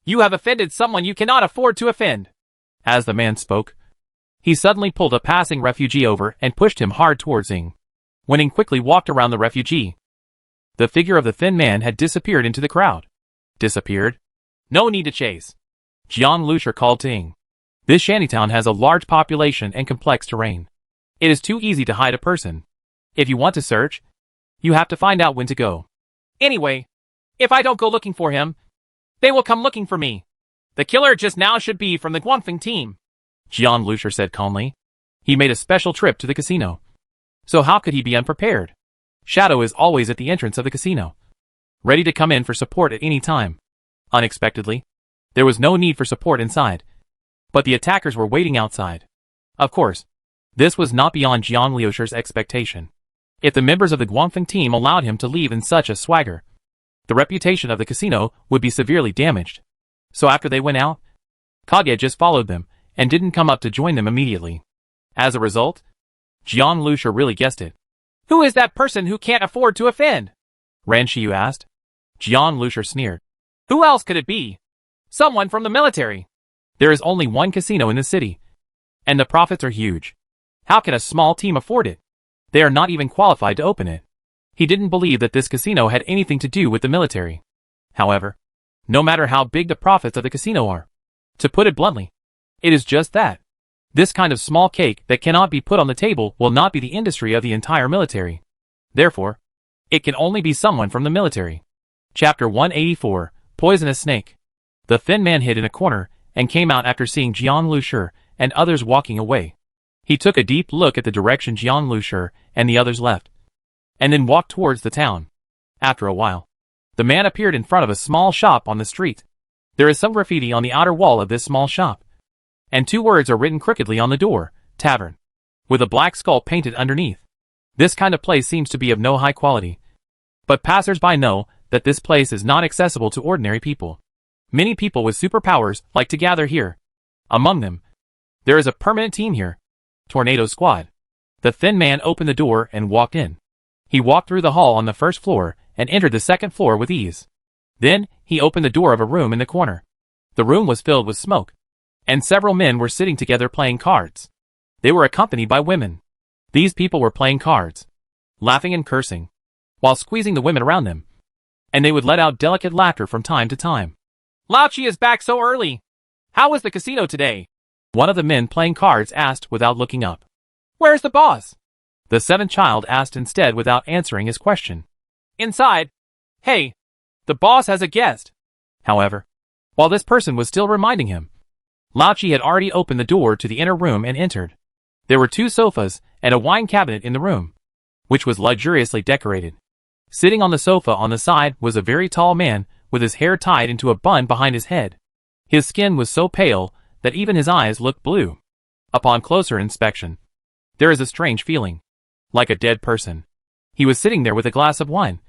you have offended someone you cannot afford to offend. As the man spoke, he suddenly pulled a passing refugee over and pushed him hard towards Ying. When Ying quickly walked around the refugee, the figure of the thin man had disappeared into the crowd. Disappeared? No need to chase. Jiang Lusher called to Ying. This shantytown has a large population and complex terrain. It is too easy to hide a person. If you want to search, you have to find out when to go. Anyway, if I don't go looking for him, they will come looking for me. The killer just now should be from the Guangfeng team. Jiang Lusher said calmly. He made a special trip to the casino. So how could he be unprepared? Shadow is always at the entrance of the casino, ready to come in for support at any time. Unexpectedly, there was no need for support inside, but the attackers were waiting outside. Of course, this was not beyond Jiang Lusher's expectation. If the members of the Guangfeng team allowed him to leave in such a swagger, the reputation of the casino would be severely damaged. So after they went out, Kage just followed them and didn't come up to join them immediately. As a result, Jiang Lusher really guessed it. Who is that person who can't afford to offend? Ran Shiyu asked. Jiang Lusher sneered. Who else could it be? Someone from the military. There is only one casino in the city, and the profits are huge. How can a small team afford it? They are not even qualified to open it. He didn't believe that this casino had anything to do with the military. However, no matter how big the profits of the casino are, to put it bluntly, it is just that. This kind of small cake that cannot be put on the table will not be the industry of the entire military. Therefore, it can only be someone from the military. Chapter 184, Poisonous Snake. The thin man hid in a corner and came out after seeing Jiang Lusher and others walking away. He took a deep look at the direction Jiang Lusher and the others left, and then walked towards the town. After a while, the man appeared in front of a small shop on the street. There is some graffiti on the outer wall of this small shop, and 2 words are written crookedly on the door, Tavern, with a black skull painted underneath. This kind of place seems to be of no high quality, but passers-by know that this place is not accessible to ordinary people. Many people with superpowers like to gather here. Among them, there is a permanent team here, Tornado Squad. The thin man opened the door and walked in. He walked through the hall on the first floor and entered the second floor with ease. Then, he opened the door of a room in the corner. The room was filled with smoke, and several men were sitting together playing cards. They were accompanied by women. These people were playing cards, laughing and cursing, while squeezing the women around them, and they would let out delicate laughter from time to time. Lao Chi is back so early. How was the casino today? One of the men playing cards asked without looking up. Where's the boss? The 7th child asked instead without answering his question. Inside. Hey, the boss has a guest. However, while this person was still reminding him, Lao Chi had already opened the door to the inner room and entered. There were 2 sofas and a wine cabinet in the room, which was luxuriously decorated. Sitting on the sofa on the side was a very tall man with his hair tied into a bun behind his head. His skin was so pale that even his eyes looked blue. Upon closer inspection, there is a strange feeling, like a dead person. He was sitting there with a glass of wine,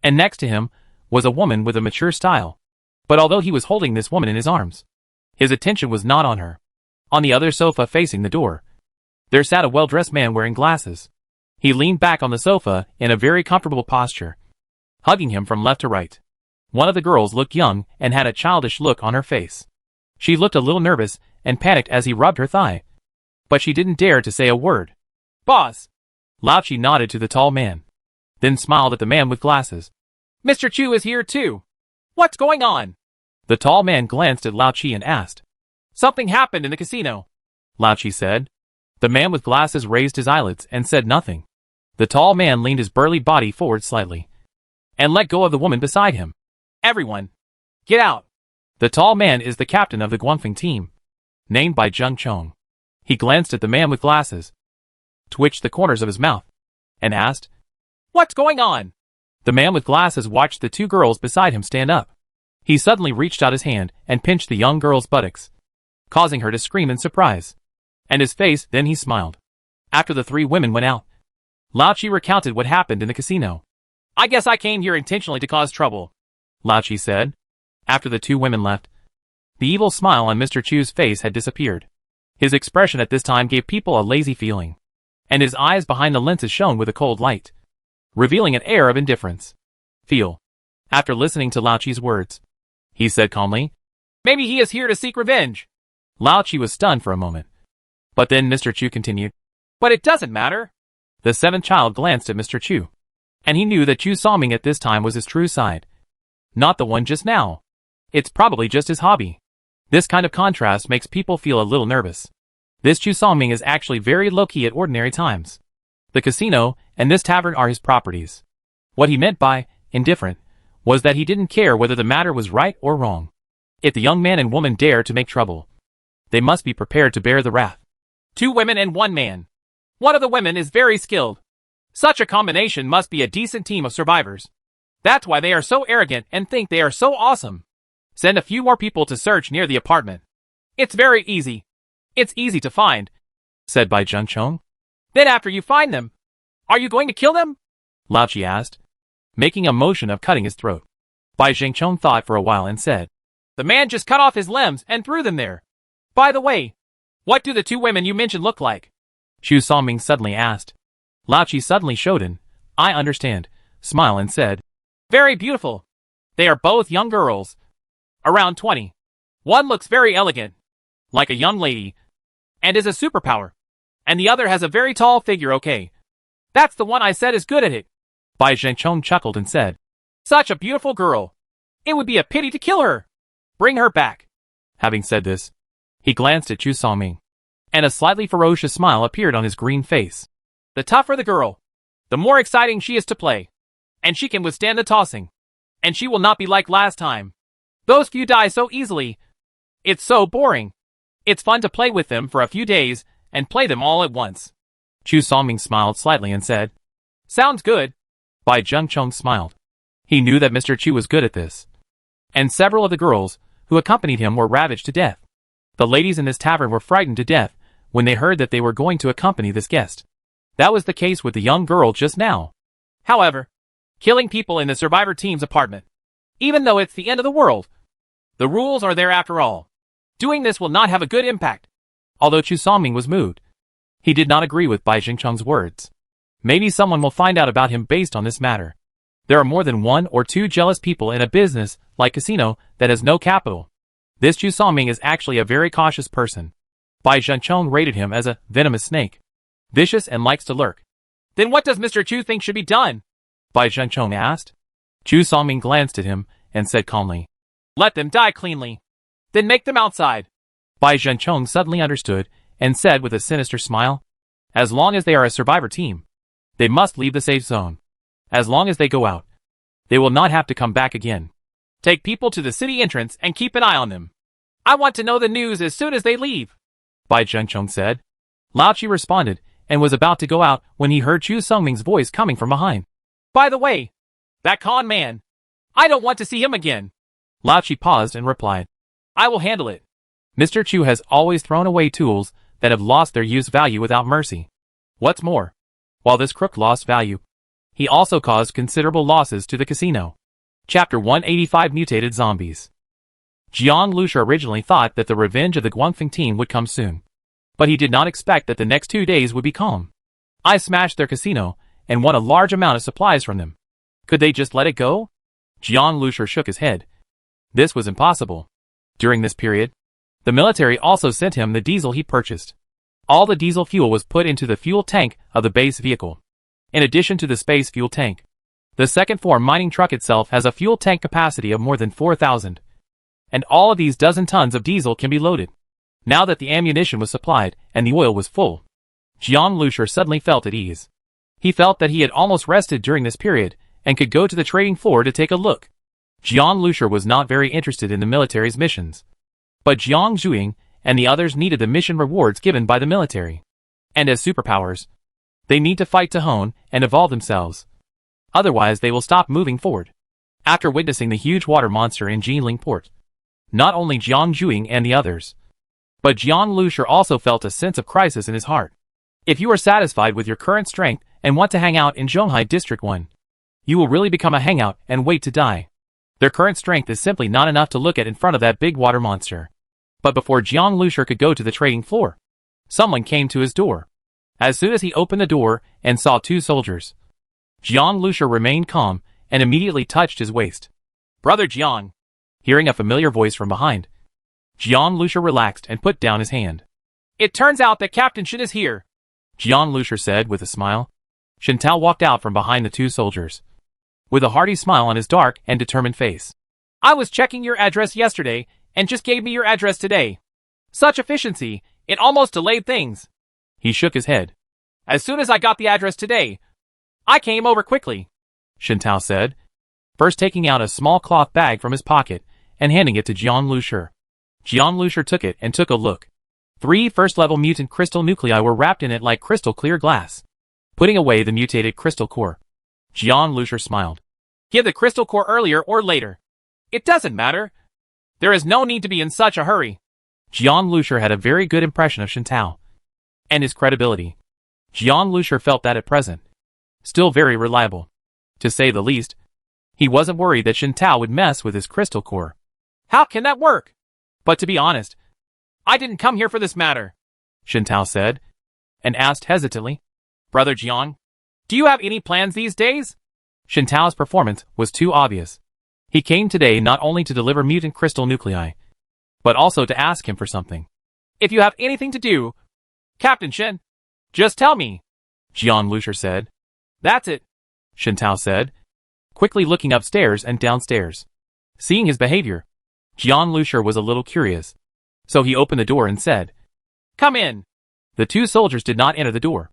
and next to him was a woman with a mature style. But although he was holding this woman in his arms, his attention was not on her. On the other sofa facing the door, there sat a well-dressed man wearing glasses. He leaned back on the sofa in a very comfortable posture, hugging him from left to right. One of the girls looked young and had a childish look on her face. She looked a little nervous and panicked as he rubbed her thigh, but she didn't dare to say a word. Boss! Lao Chi nodded to the tall man, then smiled at the man with glasses. Mr. Chu is here too. What's going on? The tall man glanced at Lao Chi and asked. Something happened in the casino, Lao Chi said. The man with glasses raised his eyelids and said nothing. The tall man leaned his burly body forward slightly and let go of the woman beside him. Everyone, get out. The tall man is the captain of the Guangfeng team, named by Zheng Chong. He glanced at the man with glasses, twitched the corners of his mouth, and asked, What's going on? The man with glasses watched the two girls beside him stand up. He suddenly reached out his hand and pinched the young girl's buttocks, causing her to scream in surprise. And his face, then he smiled. After the three women went out, Lao Chi recounted what happened in the casino. I guess I came here intentionally to cause trouble, Lao Chi said. After the two women left, the evil smile on Mr. Chu's face had disappeared. His expression at this time gave people a lazy feeling, and his eyes behind the lenses shone with a cold light, revealing an air of indifference. Feel. After listening to Lao Chi's words, he said calmly, Maybe he is here to seek revenge. Lao Chi was stunned for a moment. But then Mr. Chu continued, But it doesn't matter. The seventh child glanced at Mr. Chu, and he knew that Chu Songming at this time was his true side, not the one just now. It's probably just his hobby. This kind of contrast makes people feel a little nervous. This Chu Songming is actually very low-key at ordinary times. The casino and this tavern are his properties. What he meant by indifferent was that he didn't care whether the matter was right or wrong. If the young man and woman dare to make trouble, they must be prepared to bear the wrath. 2 women and 1 man. One of the women is very skilled. Such a combination must be a decent team of survivors. That's why they are so arrogant and think they are so awesome. Send a few more people to search near the apartment. It's very easy. It's easy to find, said Bai Zhengchong. Then after you find them, are you going to kill them? Lao Chi asked, making a motion of cutting his throat. Bai Zhengchong thought for a while and said, The man just cut off his limbs and threw them there. By the way, what do the 2 women you mentioned look like? Chu Songming suddenly asked. Lao Chi suddenly showed an I understand smile and said, Very beautiful. They are both young girls. Around 20. One looks very elegant, like a young lady, and is a superpower. And the other has a very tall figure. Okay. That's the one I said is good at it. Bai Zhengchong chuckled and said, Such a beautiful girl. It would be a pity to kill her. Bring her back. Having said this, he glanced at Chu Songming, and a slightly ferocious smile appeared on his green face. The tougher the girl, the more exciting she is to play. And she can withstand the tossing. And she will not be like last time. Those few die so easily. It's so boring. It's fun to play with them for a few days and play them all at once. Chu Songming smiled slightly and said, Sounds good. Bai Zhengchong smiled. He knew that Mr. Chu was good at this. And several of the girls who accompanied him were ravaged to death. The ladies in this tavern were frightened to death when they heard that they were going to accompany this guest. That was the case with the young girl just now. However, killing people in the survivor team's apartment, even though it's the end of the world, the rules are there after all. Doing this will not have a good impact. Although Chu Songming was moved, he did not agree with Bai Zhengchong's words. Maybe someone will find out about him based on this matter. There are more than 1 or 2 jealous people in a business like casino that has no capital. This Chu Songming is actually a very cautious person. Bai Zhengchong rated him as a venomous snake, vicious and likes to lurk. Then what does Mr. Chu think should be done? Bai Zhengchong asked. Chu Songming glanced at him and said calmly, Let them die cleanly. Then make them outside. Bai Zhengchong suddenly understood and said with a sinister smile, As long as they are a survivor team, they must leave the safe zone. As long as they go out, they will not have to come back again. Take people to the city entrance and keep an eye on them. I want to know the news as soon as they leave, Bai Zhengchong said. Lao Chi responded and was about to go out when he heard Chu Songming's voice coming from behind. By the way, That con man. I don't want to see him again. Lao Chi paused and replied. I will handle it. Mr. Chu has always thrown away tools that have lost their use value without mercy. What's more, while this crook lost value, he also caused considerable losses to the casino. Chapter 185 Mutated Zombies. Jiang Lusha originally thought that the revenge of the Guangfeng team would come soon. But he did not expect that the next 2 days would be calm. I smashed their casino and won a large amount of supplies from them. Could they just let it go? Jiang Lusha shook his head. This was impossible. During this period, the military also sent him the diesel he purchased. All the diesel fuel was put into the fuel tank of the base vehicle. In addition to the space fuel tank, the second floor mining truck itself has a fuel tank capacity of more than 4,000. And all of these dozen tons of diesel can be loaded. Now that the ammunition was supplied and the oil was full, Jiang Lusha suddenly felt at ease. He felt that he had almost rested during this period and could go to the trading floor to take a look. Jiang Lusha was not very interested in the military's missions. But Jiang Zhuing and the others needed the mission rewards given by the military. And as superpowers, they need to fight to hone and evolve themselves. Otherwise they will stop moving forward. After witnessing the huge water monster in Jinling Port, not only Jiang Zhuing and the others, but Jiang Lusha also felt a sense of crisis in his heart. If you are satisfied with your current strength and want to hang out in Zhonghai District 1, you will really become a hangout and wait to die. Their current strength is simply not enough to look at in front of that big water monster. But before Jiang Lusha could go to the trading floor, someone came to his door. As soon as he opened the door and saw 2 soldiers, Jiang Lusha remained calm and immediately touched his waist. Brother Jiang. Hearing a familiar voice from behind, Jiang Lusha relaxed and put down his hand. It turns out that Captain Shin is here, Jiang Lusha said with a smile. Shin Tao walked out from behind the 2 soldiers, with a hearty smile on his dark and determined face. I was checking your address yesterday and just gave me your address today. Such efficiency, it almost delayed things. He shook his head. As soon as I got the address today, I came over quickly, Shin Tao said, first taking out a small cloth bag from his pocket and handing it to Jiang Lusha. Jiang Lusha took it and took a look. 3 first-level mutant crystal nuclei were wrapped in it like crystal clear glass. Putting away the mutated crystal core, Jiang Lusha smiled. Give the crystal core earlier or later. It doesn't matter. There is no need to be in such a hurry. Jiang Lusha had a very good impression of Shin Tao and his credibility. Jiang Lusha felt that at present, still very reliable. To say the least, he wasn't worried that Shin Tao would mess with his crystal core. How can that work? But to be honest, I didn't come here for this matter, Shin Tao said, and asked hesitantly, Brother Jiang, do you have any plans these days? Shin Tao's performance was too obvious. He came today not only to deliver mutant crystal nuclei, but also to ask him for something. If you have anything to do, Captain Shin, just tell me, Jiang Lusha said. That's it, Shin Tao said, quickly looking upstairs and downstairs. Seeing his behavior, Jiang Lusha was a little curious, so he opened the door and said, Come in. The 2 soldiers did not enter the door,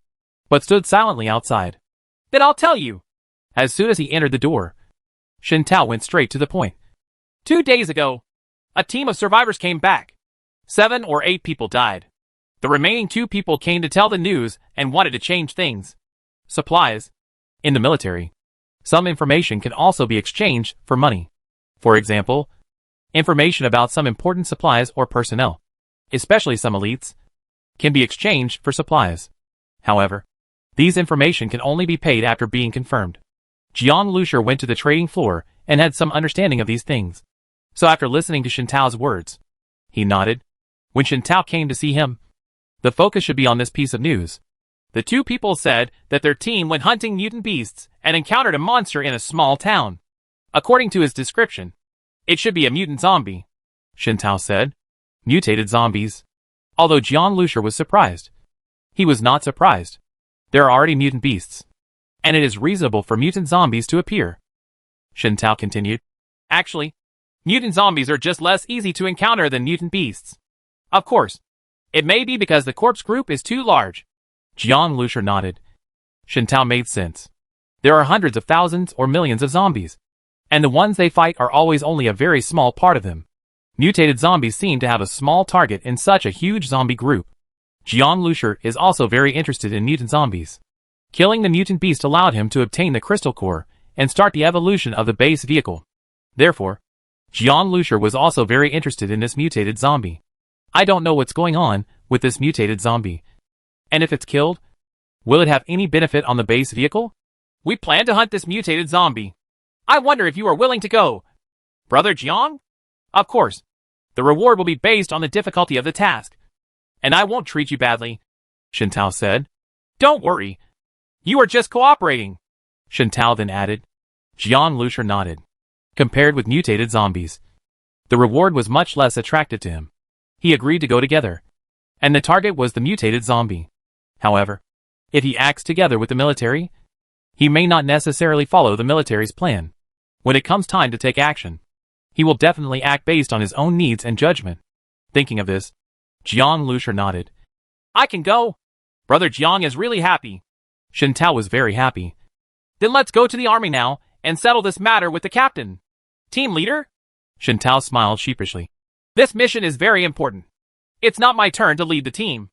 but stood silently outside. Then I'll tell you. As soon as he entered the door, Shin Tao went straight to the point. 2 days ago, a team of survivors came back. 7 or 8 people died. The remaining 2 people came to tell the news and wanted to change things. Supplies. In the military, some information can also be exchanged for money. For example, information about some important supplies or personnel, especially some elites, can be exchanged for supplies. However, these information can only be paid after being confirmed. Jiang Lusha went to the trading floor and had some understanding of these things. So after listening to Shin Tao's words, he nodded. When Shin Tao came to see him, the focus should be on this piece of news. The 2 people said that their team went hunting mutant beasts and encountered a monster in a small town. According to his description, it should be a mutant zombie, Shin Tao said. Mutated zombies. Although Jiang Lusha was surprised, he was not surprised. There are already mutant beasts, and it is reasonable for mutant zombies to appear. Shin Tao continued. Actually, mutant zombies are just less easy to encounter than mutant beasts. Of course, it may be because the corpse group is too large. Jiang Lusha nodded. Shin Tao made sense. There are hundreds of thousands or millions of zombies, and the ones they fight are always only a very small part of them. Mutated zombies seem to have a small target in such a huge zombie group. Jiang Lusha is also very interested in mutant zombies. Killing the mutant beast allowed him to obtain the crystal core and start the evolution of the base vehicle. Therefore, Jiang Lusher was also very interested in this mutated zombie. I don't know what's going on with this mutated zombie. And if it's killed, will it have any benefit on the base vehicle? We plan to hunt this mutated zombie. I wonder if you are willing to go. Brother Jiang? Of course. The reward will be based on the difficulty of the task. And I won't treat you badly, Shintao said. Don't worry. You are just cooperating. Shintao then added. Jiang Lusher nodded. Compared with mutated zombies, the reward was much less attractive to him. He agreed to go together, and the target was the mutated zombie. However, if he acts together with the military, he may not necessarily follow the military's plan. When it comes time to take action, he will definitely act based on his own needs and judgment. Thinking of this, Jiang Lusher nodded. I can go. Brother Jiang is really happy. Shintao was very happy. Then let's go to the army now and settle this matter with the captain. Team leader? Shintao smiled sheepishly. This mission is very important. It's not my turn to lead the team.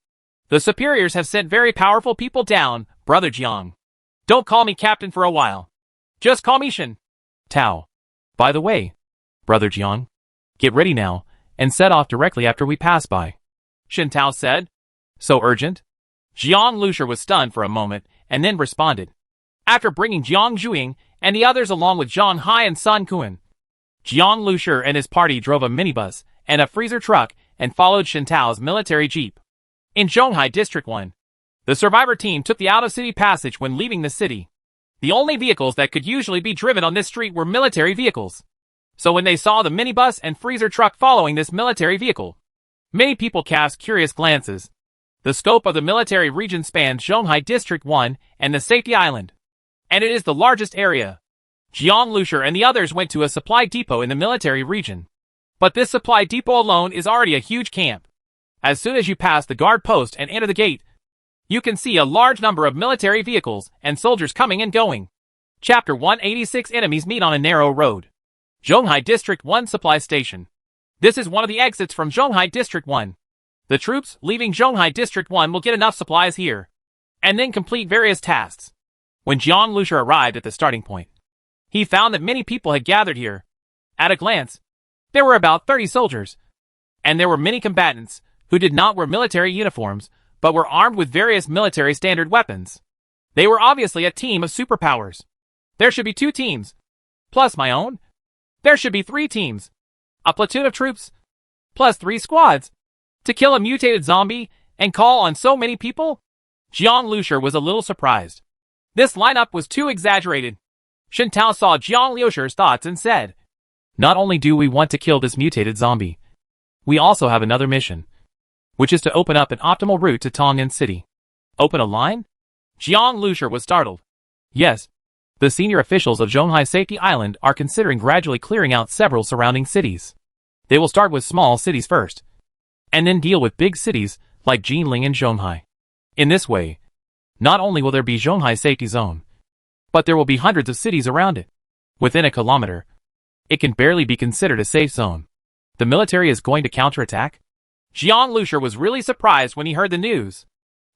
The superiors have sent very powerful people down, Brother Jiang. Don't call me captain for a while. Just call me Shin. Tao. By the way, Brother Jiang, get ready now and set off directly after we pass by. Shintao said. So urgent? Jiang Lusher was stunned for a moment and then responded. After bringing Jiang Zhuing and the others along with Zhang Hai and Sun Kuan, Jiang Lusher and his party drove a minibus and a freezer truck and followed Shintao's military jeep. In Zhonghai District 1, the survivor team took the out-of-city passage when leaving the city. The only vehicles that could usually be driven on this street were military vehicles. So when they saw the minibus and freezer truck following this military vehicle, many people cast curious glances. The scope of the military region spans Zhonghai District 1 and the Safety Island, and it is the largest area. Jiang Lusher and the others went to a supply depot in the military region. But this supply depot alone is already a huge camp. As soon as you pass the guard post and enter the gate, you can see a large number of military vehicles and soldiers coming and going. Chapter 186 Enemies meet on a narrow road. Zhonghai District 1 Supply Station. This is one of the exits from Zhonghai District 1. The troops leaving Zhonghai District 1 will get enough supplies here, and then complete various tasks. When Jiang Lusher arrived at the starting point, he found that many people had gathered here. At a glance, there were about 30 soldiers, and there were many combatants who did not wear military uniforms, but were armed with various military standard weapons. They were obviously a team of superpowers. There should be 2 teams, plus my own. There should be 3 teams, a platoon of troops, plus 3 squads, to kill a mutated zombie and call on so many people? Jiang Lusher was a little surprised. This lineup was too exaggerated. Shintao saw Jiang Lusher's thoughts and said, Not only do we want to kill this mutated zombie, we also have another mission, which is to open up an optimal route to Tong'an City. Open a line? Jiang Lusher was startled. Yes. The senior officials of Zhonghai Safety Island are considering gradually clearing out several surrounding cities. They will start with small cities first, and then deal with big cities like Jinling and Zhonghai. In this way, not only will there be Zhonghai Safety Zone, but there will be hundreds of cities around it. Within a kilometer, it can barely be considered a safe zone. The military is going to counterattack? Jiang Lusher was really surprised when he heard the news.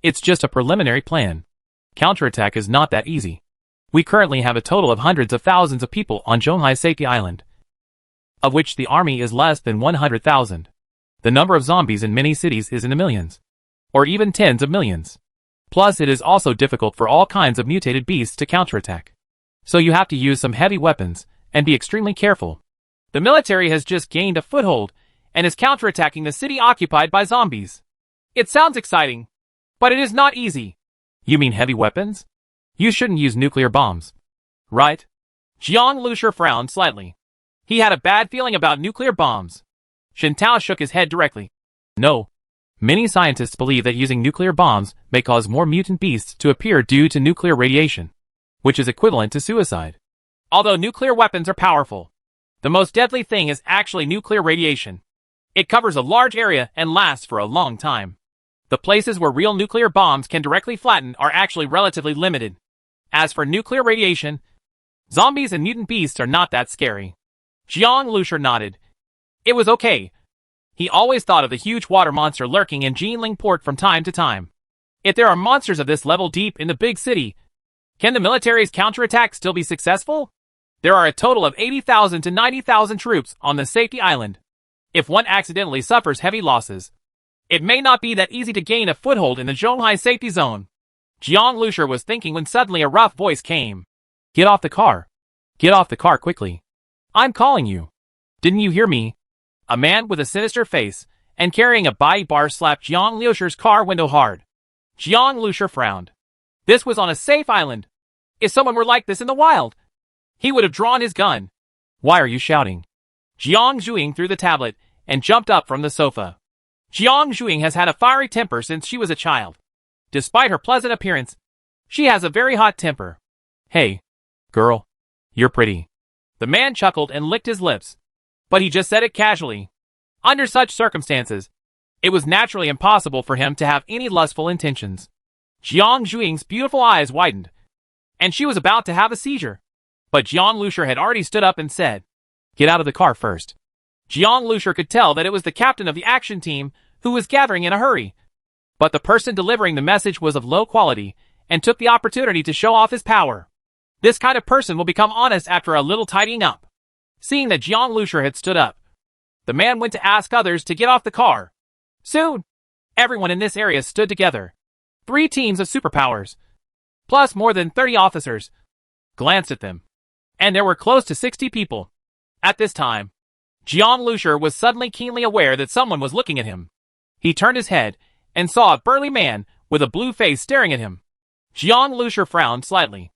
It's just a preliminary plan. Counterattack is not that easy. We currently have a total of hundreds of thousands of people on Zhonghai Safety Island, of which the army is less than 100,000. The number of zombies in many cities is in the millions, or even tens of millions. Plus, it is also difficult for all kinds of mutated beasts to counterattack. So you have to use some heavy weapons and be extremely careful. The military has just gained a foothold and is counterattacking the city occupied by zombies. It sounds exciting, but it is not easy. You mean heavy weapons? You shouldn't use nuclear bombs, right? Jiang Lusher frowned slightly. He had a bad feeling about nuclear bombs. Shintao shook his head directly. No. Many scientists believe that using nuclear bombs may cause more mutant beasts to appear due to nuclear radiation, which is equivalent to suicide. Although nuclear weapons are powerful, the most deadly thing is actually nuclear radiation. It covers a large area and lasts for a long time. The places where real nuclear bombs can directly flatten are actually relatively limited. As for nuclear radiation, zombies and mutant beasts are not that scary. Jiang Lusher nodded. It was okay. He always thought of the huge water monster lurking in Jinling Port from time to time. If there are monsters of this level deep in the big city, can the military's counterattack still be successful? There are a total of 80,000 to 90,000 troops on the safety island. If one accidentally suffers heavy losses, it may not be that easy to gain a foothold in the Zhonghai safety zone. Jiang Lusher was thinking when suddenly a rough voice came. Get off the car. Get off the car quickly. I'm calling you. Didn't you hear me? A man with a sinister face and carrying a body bar slapped Jiang Lusher's car window hard. Jiang Lusher frowned. This was on a safe island. If someone were like this in the wild, he would have drawn his gun. Why are you shouting? Jiang Zhuing threw the tablet and jumped up from the sofa. Jiang Zhuing has had a fiery temper since she was a child. Despite her pleasant appearance, she has a very hot temper. Hey, girl, you're pretty. The man chuckled and licked his lips, but he just said it casually. Under such circumstances, it was naturally impossible for him to have any lustful intentions. Jiang Zhuing's beautiful eyes widened, and she was about to have a seizure. But Jiang Lusher had already stood up and said, Get out of the car first. Jiang Lusher could tell that it was the captain of the action team who was gathering in a hurry. But the person delivering the message was of low quality and took the opportunity to show off his power. This kind of person will become honest after a little tidying up. Seeing that Jiang Lusher had stood up, the man went to ask others to get off the car. Soon, everyone in this area stood together. 3 teams of superpowers, plus more than 30 officers, glanced at them. And there were close to 60 people. At this time, Jiang Lusher was suddenly keenly aware that someone was looking at him. He turned his head and saw a burly man with a blue face staring at him. Jiang Lusher frowned slightly.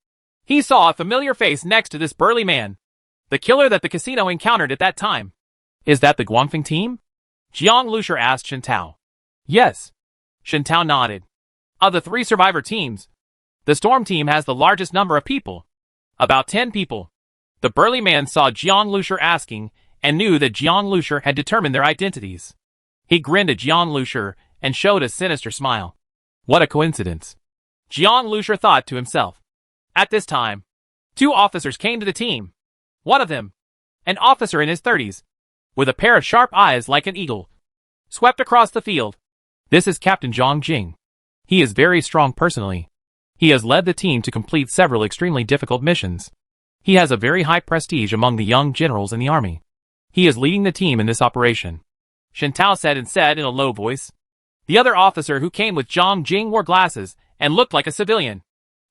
He saw a familiar face next to this burly man, the killer that the casino encountered at that time. Is that the Guangfeng team? Jiang Lusher asked Shen Tao. Yes. Shen Tao nodded. Of the 3 survivor teams, the storm team has the largest number of people. About 10 people. The burly man saw Jiang Lusher asking and knew that Jiang Lusher had determined their identities. He grinned at Jiang Lusher and showed a sinister smile. What a coincidence. Jiang Lusher thought to himself. At this time, 2 officers came to the team. One of them, an officer in his 30s, with a pair of sharp eyes like an eagle, swept across the field. This is Captain Zhang Jing. He is very strong personally. He has led the team to complete several extremely difficult missions. He has a very high prestige among the young generals in the army. He is leading the team in this operation. Shen Tao said in a low voice. The other officer who came with Zhang Jing wore glasses and looked like a civilian,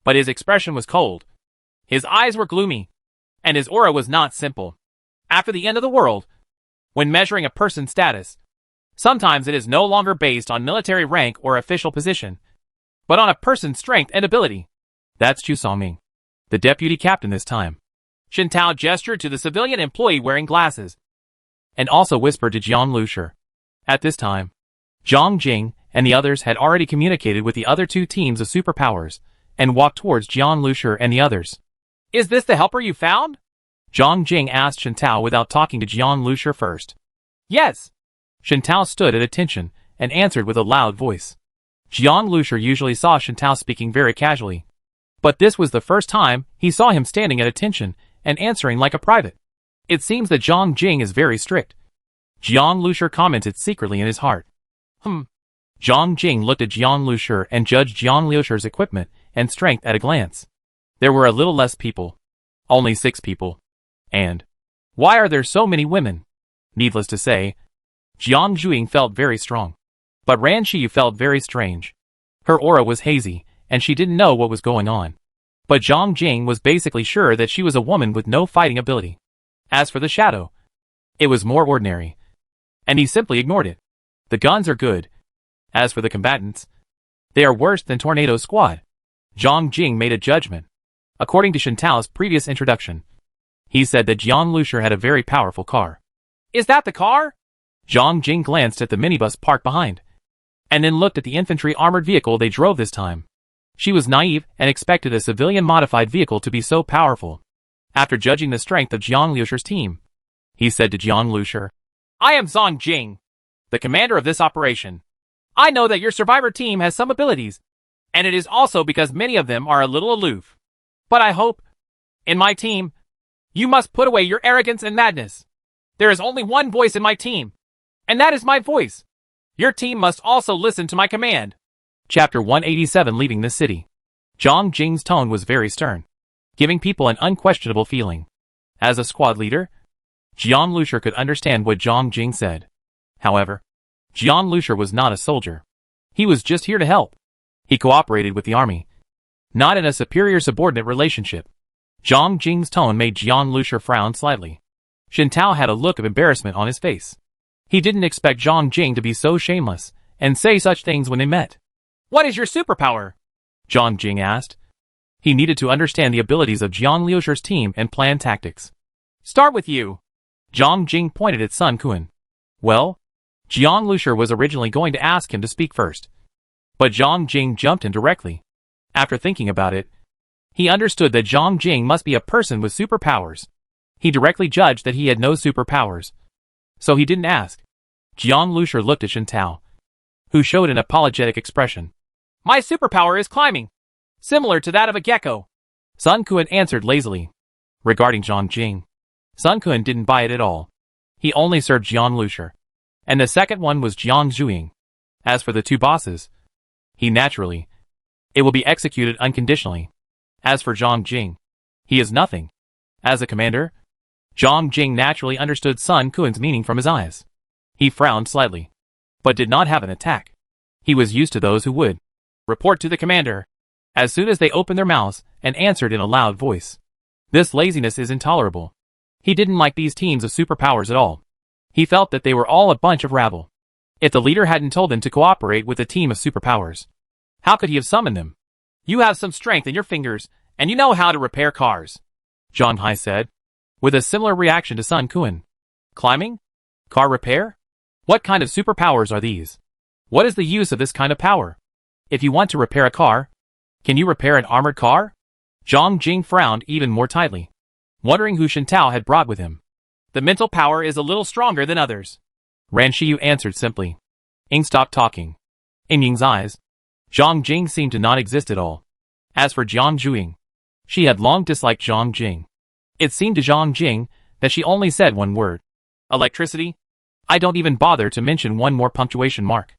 but his expression was cold. His eyes were gloomy, and his aura was not simple. After the end of the world, when measuring a person's status, sometimes it is no longer based on military rank or official position, but on a person's strength and ability. That's Chu Songming, the deputy captain this time. Shen Tao gestured to the civilian employee wearing glasses, and also whispered to Jiang Lusher. At this time, Zhang Jing and the others had already communicated with the other 2 teams of superpowers, and walked towards Jiang Lusher and the others. Is this the helper you found? Zhang Jing asked Shen Tao without talking to Jiang Lusher first. Yes. Shen Tao stood at attention and answered with a loud voice. Jiang Lusher usually saw Shen Tao speaking very casually, but this was the first time he saw him standing at attention and answering like a private. It seems that Zhang Jing is very strict. Jiang Lusher commented secretly in his heart. Zhang Jing looked at Jiang Lusher and judged Jiang Lusher's equipment and strength at a glance. There were a little less people. Only 6 people. And why are there so many women? Needless to say, Jiang Zhuing felt very strong. But Ran Shi felt very strange. Her aura was hazy, and she didn't know what was going on. But Zhang Jing was basically sure that she was a woman with no fighting ability. As for the shadow, it was more ordinary, and he simply ignored it. The guns are good. As for the combatants, they are worse than Tornado Squad. Zhang Jing made a judgment. According to Shen Tao's previous introduction, he said that Jiang Lusher had a very powerful car. Is that the car? Zhang Jing glanced at the minibus parked behind, and then looked at the infantry armored vehicle they drove this time. She was naive and expected a civilian modified vehicle to be so powerful. After judging the strength of Jiang Lusher's team, he said to Jiang Lusher, I am Zhang Jing, the commander of this operation. I know that your survivor team has some abilities, and it is also because many of them are a little aloof. But I hope, in my team, you must put away your arrogance and madness. There is only one voice in my team, and that is my voice. Your team must also listen to my command. Chapter 187 Leaving the City. Zhang Jing's tone was very stern, giving people an unquestionable feeling. As a squad leader, Jiang Lusher could understand what Zhang Jing said. However, Jiang Lusher was not a soldier. He was just here to help. He cooperated with the army, not in a superior-subordinate relationship. Zhang Jing's tone made Jiang Lusher frown slightly. Shen Tao had a look of embarrassment on his face. He didn't expect Zhang Jing to be so shameless and say such things when they met. What is your superpower? Zhang Jing asked. He needed to understand the abilities of Jiang Lusher's team and plan tactics. Start with you. Zhang Jing pointed at Sun Quan. Well, Jiang Lusher was originally going to ask him to speak first, but Zhang Jing jumped in directly. After thinking about it, he understood that Zhang Jing must be a person with superpowers. He directly judged that he had no superpowers, so he didn't ask. Jiang Lusher looked at Shen Tao, who showed an apologetic expression. My superpower is climbing, similar to that of a gecko. Sun Quan answered lazily. Regarding Zhang Jing, Sun Quan didn't buy it at all. He only served Jiang Lusher, and the second one was Jiang Zhuing. As for the two bosses, it will be executed unconditionally. As for Zhang Jing, he is nothing. As a commander, Zhang Jing naturally understood Sun Quan's meaning from his eyes. He frowned slightly, but did not have an attack. He was used to those who would report to the commander as soon as they opened their mouths and answered in a loud voice. This laziness is intolerable. He didn't like these teams of superpowers at all. He felt that they were all a bunch of rabble. If the leader hadn't told them to cooperate with a team of superpowers, how could he have summoned them? You have some strength in your fingers, and you know how to repair cars, Zhang Hai said, with a similar reaction to Sun Quan. Climbing? Car repair? What kind of superpowers are these? What is the use of this kind of power? If you want to repair a car, can you repair an armored car? Zhang Jing frowned even more tightly, wondering who Shen Tao had brought with him. The mental power is a little stronger than others, Ran Shiyu answered simply. Ying stopped talking. In Ying's eyes, Zhang Jing seemed to not exist at all. As for Jiang Zhuing, she had long disliked Zhang Jing. It seemed to Zhang Jing that she only said one word. Electricity? I don't even bother to mention one more punctuation mark.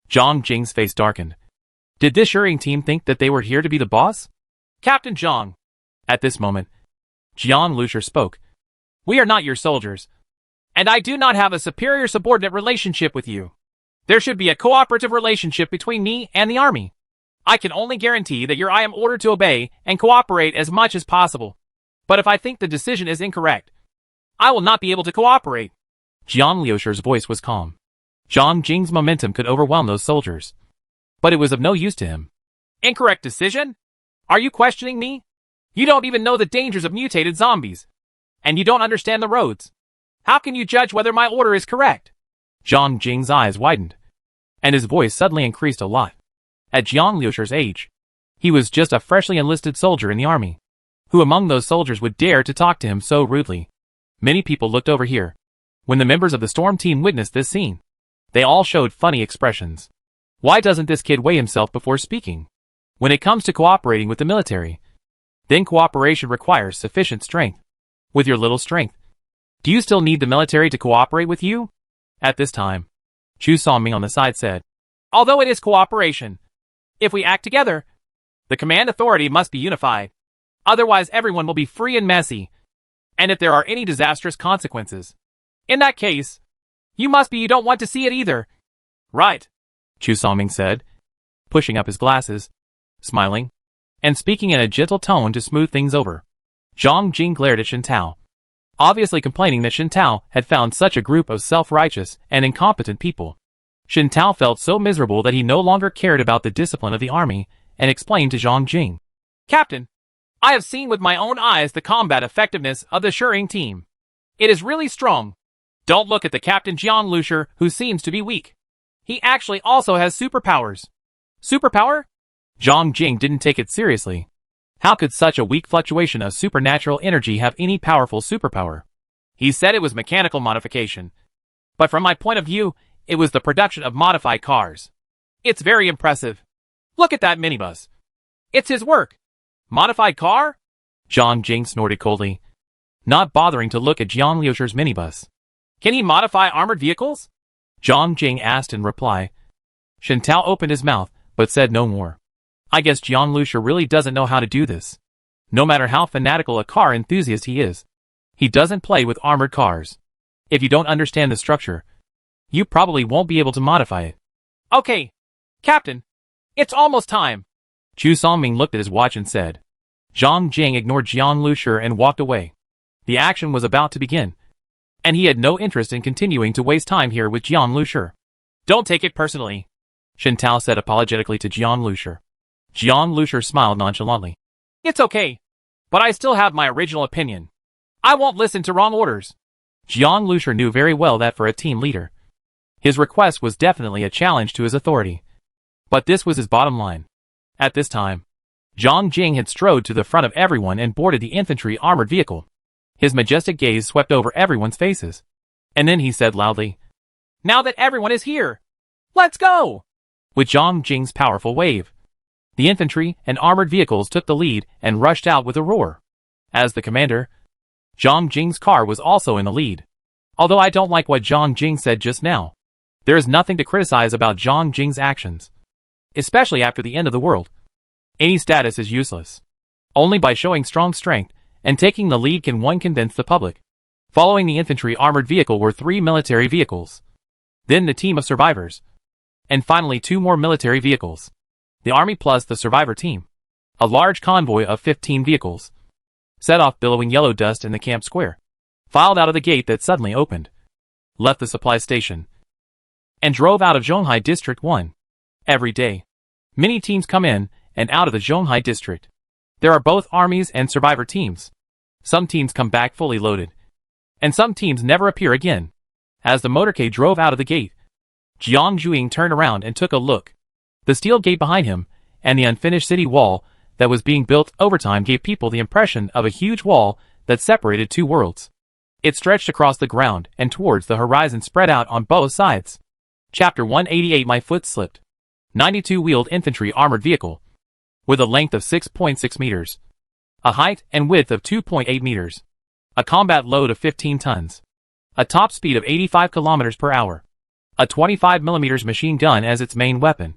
Zhang Jing's face darkened. Did this Shering team think that they were here to be the boss? Captain Zhang. At this moment, Jiang Lusher spoke. We are not your soldiers, and I do not have a superior subordinate relationship with you. There should be a cooperative relationship between me and the army. I can only guarantee that I am ordered to obey and cooperate as much as possible. But if I think the decision is incorrect, I will not be able to cooperate. Jiang Lusher's voice was calm. Zhang Jing's momentum could overwhelm those soldiers, but it was of no use to him. Incorrect decision? Are you questioning me? You don't even know the dangers of mutated zombies, and you don't understand the roads. How can you judge whether my order is correct? Zhang Jing's eyes widened, and his voice suddenly increased a lot. At Jiang Lusher's age, he was just a freshly enlisted soldier in the army. Who among those soldiers would dare to talk to him so rudely? Many people looked over here. When the members of the storm team witnessed this scene, they all showed funny expressions. Why doesn't this kid weigh himself before speaking? When it comes to cooperating with the military, then cooperation requires sufficient strength. With your little strength, do you still need the military to cooperate with you? At this time, Chu Songming on the side said, Although it is cooperation, if we act together, the command authority must be unified. Otherwise everyone will be free and messy. And if there are any disastrous consequences, in that case, you don't want to see it either. Right, Chu Songming said, pushing up his glasses, smiling, and speaking in a gentle tone to smooth things over. Zhang Jing glared at Shen Tao, obviously complaining that Shen Tao had found such a group of self-righteous and incompetent people. Shen Tao felt so miserable that he no longer cared about the discipline of the army and explained to Zhang Jing. Captain, I have seen with my own eyes the combat effectiveness of the Shering team. It is really strong. Don't look at the Captain Jiang Lusher, who seems to be weak. He actually also has superpowers. Superpower? Zhang Jing didn't take it seriously. How could such a weak fluctuation of supernatural energy have any powerful superpower? He said it was mechanical modification. But from my point of view, it was the production of modified cars. It's very impressive. Look at that minibus. It's his work. Modified car? Zhang Jing snorted coldly, not bothering to look at Jiang Lusher's minibus. Can he modify armored vehicles? Zhang Jing asked in reply. Shen Tao opened his mouth, but said no more. I guess Jiang Lusher really doesn't know how to do this. No matter how fanatical a car enthusiast he is, He doesn't play with armored cars. If you don't understand the structure, you probably won't be able to modify it. Okay, Captain. It's almost time. Chu Songming looked at his watch and said. Zhang Jing ignored Jiang Lushi and walked away. The action was about to begin, and he had no interest in continuing to waste time here with Jiang Lushi. Don't take it personally, Shen Tao said apologetically to Jiang Lushi. Jiang Lushi smiled nonchalantly. It's okay, but I still have my original opinion. I won't listen to wrong orders. Jiang Lushi knew very well that for a team leader, his request was definitely a challenge to his authority. But this was his bottom line. At this time, Zhang Jing had strode to the front of everyone and boarded the infantry armored vehicle. His majestic gaze swept over everyone's faces. And then he said loudly, Now that everyone is here, let's go! With Zhang Jing's powerful wave, the infantry and armored vehicles took the lead and rushed out with a roar. As the commander, Zhang Jing's car was also in the lead. Although I don't like what Zhang Jing said just now, there is nothing to criticize about Zhang Jing's actions. Especially after the end of the world. Any status is useless. Only by showing strong strength and taking the lead can one convince the public. Following the infantry armored vehicle were 3 military vehicles. Then the team of survivors. And finally 2 more military vehicles. The army plus the survivor team. A large convoy of 15 vehicles set off billowing yellow dust in the camp square, filed out of the gate that suddenly opened, left the supply station, and drove out of Zhonghai District 1. Every day, many teams come in and out of the Zhonghai district. There are both armies and survivor teams. Some teams come back fully loaded, and some teams never appear again. As the motorcade drove out of the gate, Jiang Zhuing turned around and took a look. The steel gate behind him and the unfinished city wall that was being built over time gave people the impression of a huge wall that separated 2 worlds. It stretched across the ground and towards the horizon spread out on both sides. Chapter 188 My foot slipped. 92-wheeled infantry armored vehicle, with a length of 6.6 meters, a height and width of 2.8 meters, a combat load of 15 tons, a top speed of 85 kilometers per hour, a 25mm machine gun as its main weapon,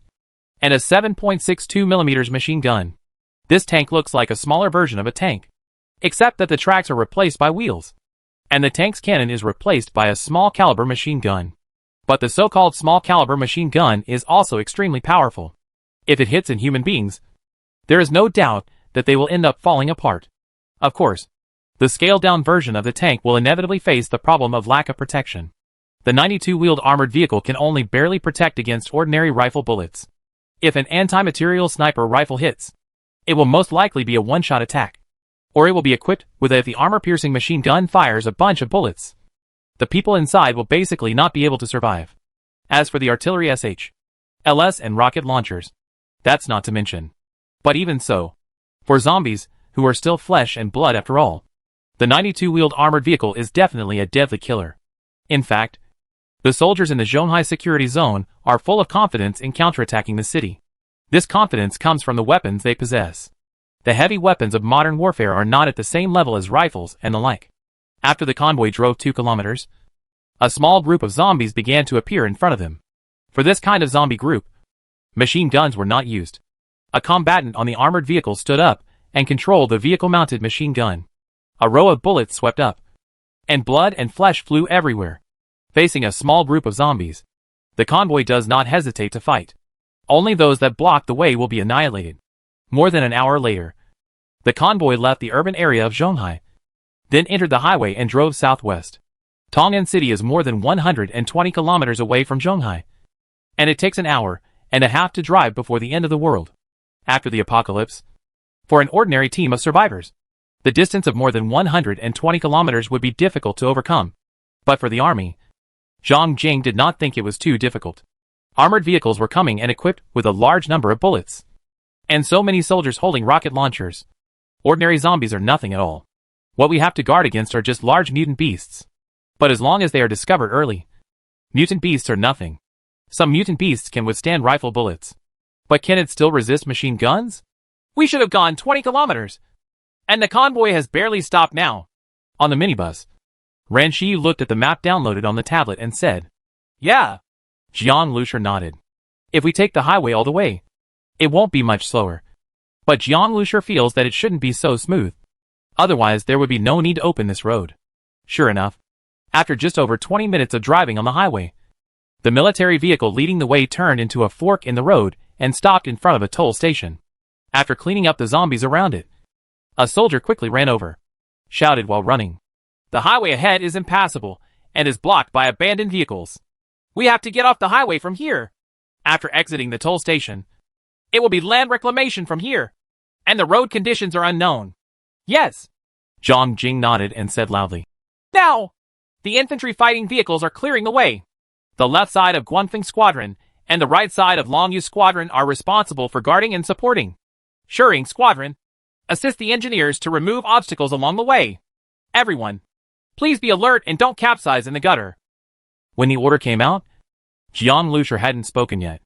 and a 7.62mm machine gun. This tank looks like a smaller version of a tank, except that the tracks are replaced by wheels, and the tank's cannon is replaced by a small caliber machine gun. But the so-called small caliber machine gun is also extremely powerful. If it hits in human beings, there is no doubt that they will end up falling apart. Of course, the scaled-down version of the tank will inevitably face the problem of lack of protection. The 92-wheeled armored vehicle can only barely protect against ordinary rifle bullets. If an anti-material sniper rifle hits, it will most likely be a one-shot attack. Or it will be equipped with if the armor-piercing machine gun fires a bunch of bullets. The people inside will basically not be able to survive. As for the artillery SH, LS and rocket launchers, that's not to mention. But even so, for zombies, who are still flesh and blood after all, the 92-wheeled armored vehicle is definitely a deadly killer. In fact, the soldiers in the Zhonghai security zone are full of confidence in counterattacking the city. This confidence comes from the weapons they possess. The heavy weapons of modern warfare are not at the same level as rifles and the like. After the convoy drove 2 kilometers, a small group of zombies began to appear in front of them. For this kind of zombie group, machine guns were not used. A combatant on the armored vehicle stood up and controlled the vehicle-mounted machine gun. A row of bullets swept up, and blood and flesh flew everywhere. Facing a small group of zombies, the convoy does not hesitate to fight. Only those that block the way will be annihilated. More than an hour later, the convoy left the urban area of Zhonghai, then entered the highway and drove southwest. Tong'an City is more than 120 kilometers away from Zhonghai, and it takes an hour and a half to drive before the end of the world. After the apocalypse, for an ordinary team of survivors, the distance of more than 120 kilometers would be difficult to overcome. But for the army, Zhang Jing did not think it was too difficult. Armored vehicles were coming and equipped with a large number of bullets, and so many soldiers holding rocket launchers. Ordinary zombies are nothing at all. What we have to guard against are just large mutant beasts. But as long as they are discovered early, mutant beasts are nothing. Some mutant beasts can withstand rifle bullets. But can it still resist machine guns? We should have gone 20 kilometers. And the convoy has barely stopped now. On the minibus, Ran Shi looked at the map downloaded on the tablet and said, Yeah. Jiang Lushi nodded. If we take the highway all the way, it won't be much slower. But Jiang Lushi feels that it shouldn't be so smooth. Otherwise there would be no need to open this road. Sure enough, after just over 20 minutes of driving on the highway, the military vehicle leading the way turned into a fork in the road and stopped in front of a toll station. After cleaning up the zombies around it, a soldier quickly ran over, shouted while running. The highway ahead is impassable and is blocked by abandoned vehicles. We have to get off the highway from here. After exiting the toll station, it will be land reclamation from here, and the road conditions are unknown. Yes. Zhang Jing nodded and said loudly. Now! The infantry fighting vehicles are clearing the way. The left side of Guanfeng Squadron and the right side of Longyu Squadron are responsible for guarding and supporting. Shuring Squadron, assist the engineers to remove obstacles along the way. Everyone, please be alert and don't capsize in the gutter. When the order came out, Jiang Lusher hadn't spoken yet.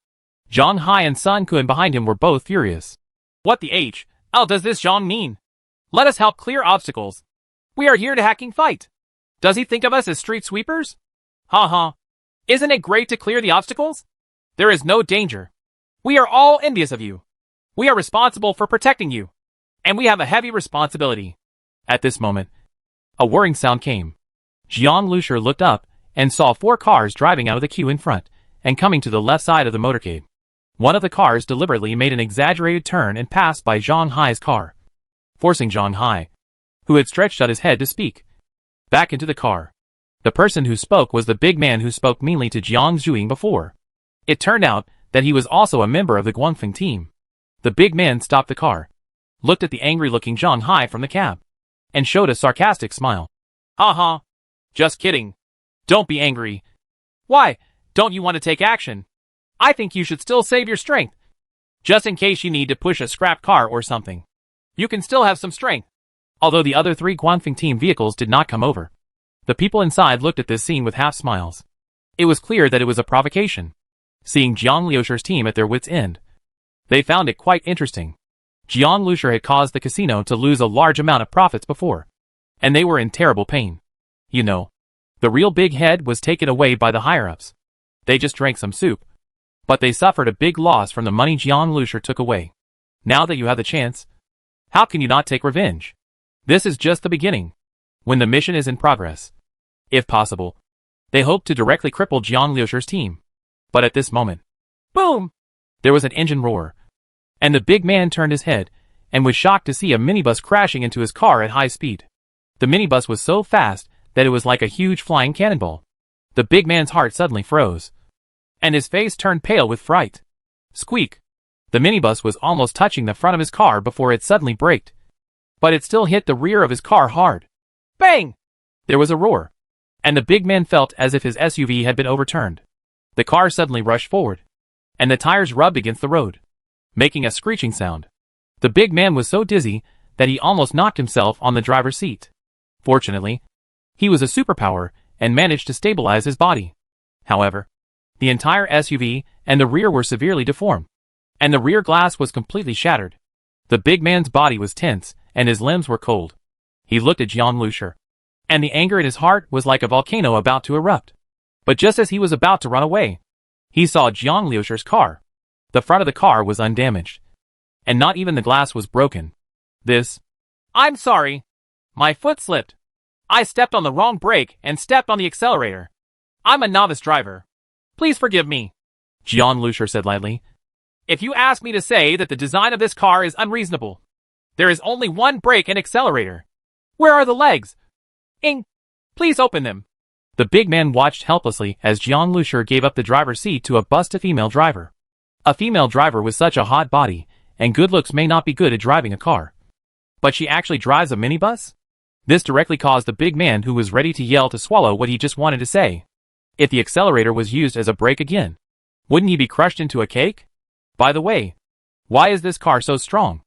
Zhang Hai and Sun Kun behind him were both furious. What the hell does this Zhang mean? Let us help clear obstacles. We are here to hacking fight. Does he think of us as street sweepers? Ha ha. Isn't it great to clear the obstacles? There is no danger. We are all envious of you. We are responsible for protecting you. And we have a heavy responsibility. At this moment, a whirring sound came. Jiang Lusher looked up and saw 4 cars driving out of the queue in front and coming to the left side of the motorcade. One of the cars deliberately made an exaggerated turn and passed by Zhang Hai's car, forcing Zhang Hai, who had stretched out his head to speak, back into the car. The person who spoke was the big man who spoke meanly to Jiang Zhuing before. It turned out that he was also a member of the Guanfeng team. The big man stopped the car, looked at the angry-looking Zhang Hai from the cab, and showed a sarcastic smile. Ha ha. Just kidding. Don't be angry. Why, don't you want to take action? I think you should still save your strength. Just in case you need to push a scrap car or something. You can still have some strength. Although the other 3 Guanfeng team vehicles did not come over, the people inside looked at this scene with half smiles. It was clear that it was a provocation. Seeing Jiang Lusher's team at their wits' end, they found it quite interesting. Jiang Lusher had caused the casino to lose a large amount of profits before, and they were in terrible pain. You know, the real big head was taken away by the higher-ups. They just drank some soup, but they suffered a big loss from the money Jiang Lusher took away. Now that you have the chance, how can you not take revenge? This is just the beginning. When the mission is in progress, if possible, they hope to directly cripple Jiang Lusher's team. But at this moment, boom! There was an engine roar, and the big man turned his head and was shocked to see a minibus crashing into his car at high speed. The minibus was so fast that it was like a huge flying cannonball. The big man's heart suddenly froze, and his face turned pale with fright. Squeak! The minibus was almost touching the front of his car before it suddenly braked, but it still hit the rear of his car hard. Bang! There was a roar, and the big man felt as if his SUV had been overturned. The car suddenly rushed forward, and the tires rubbed against the road, making a screeching sound. The big man was so dizzy that he almost knocked himself on the driver's seat. Fortunately, he was a superpower and managed to stabilize his body. However, the entire SUV and the rear were severely deformed, and the rear glass was completely shattered. The big man's body was tense, and his limbs were cold. He looked at Jiang Lusher, and the anger in his heart was like a volcano about to erupt. But just as he was about to run away, he saw Jiang Lusher's car. The front of the car was undamaged, and not even the glass was broken. I'm sorry. My foot slipped. I stepped on the wrong brake and stepped on the accelerator. I'm a novice driver. Please forgive me, Jiang Lusher said lightly. If you ask me to say that the design of this car is unreasonable, there is only one brake and accelerator. Where are the legs? Please open them. The big man watched helplessly as Jiang Lusher gave up the driver's seat to a busted female driver. A female driver with such a hot body and good looks may not be good at driving a car, but she actually drives a minibus? This directly caused the big man who was ready to yell to swallow what he just wanted to say. If the accelerator was used as a brake again, wouldn't he be crushed into a cake? By the way, why is this car so strong?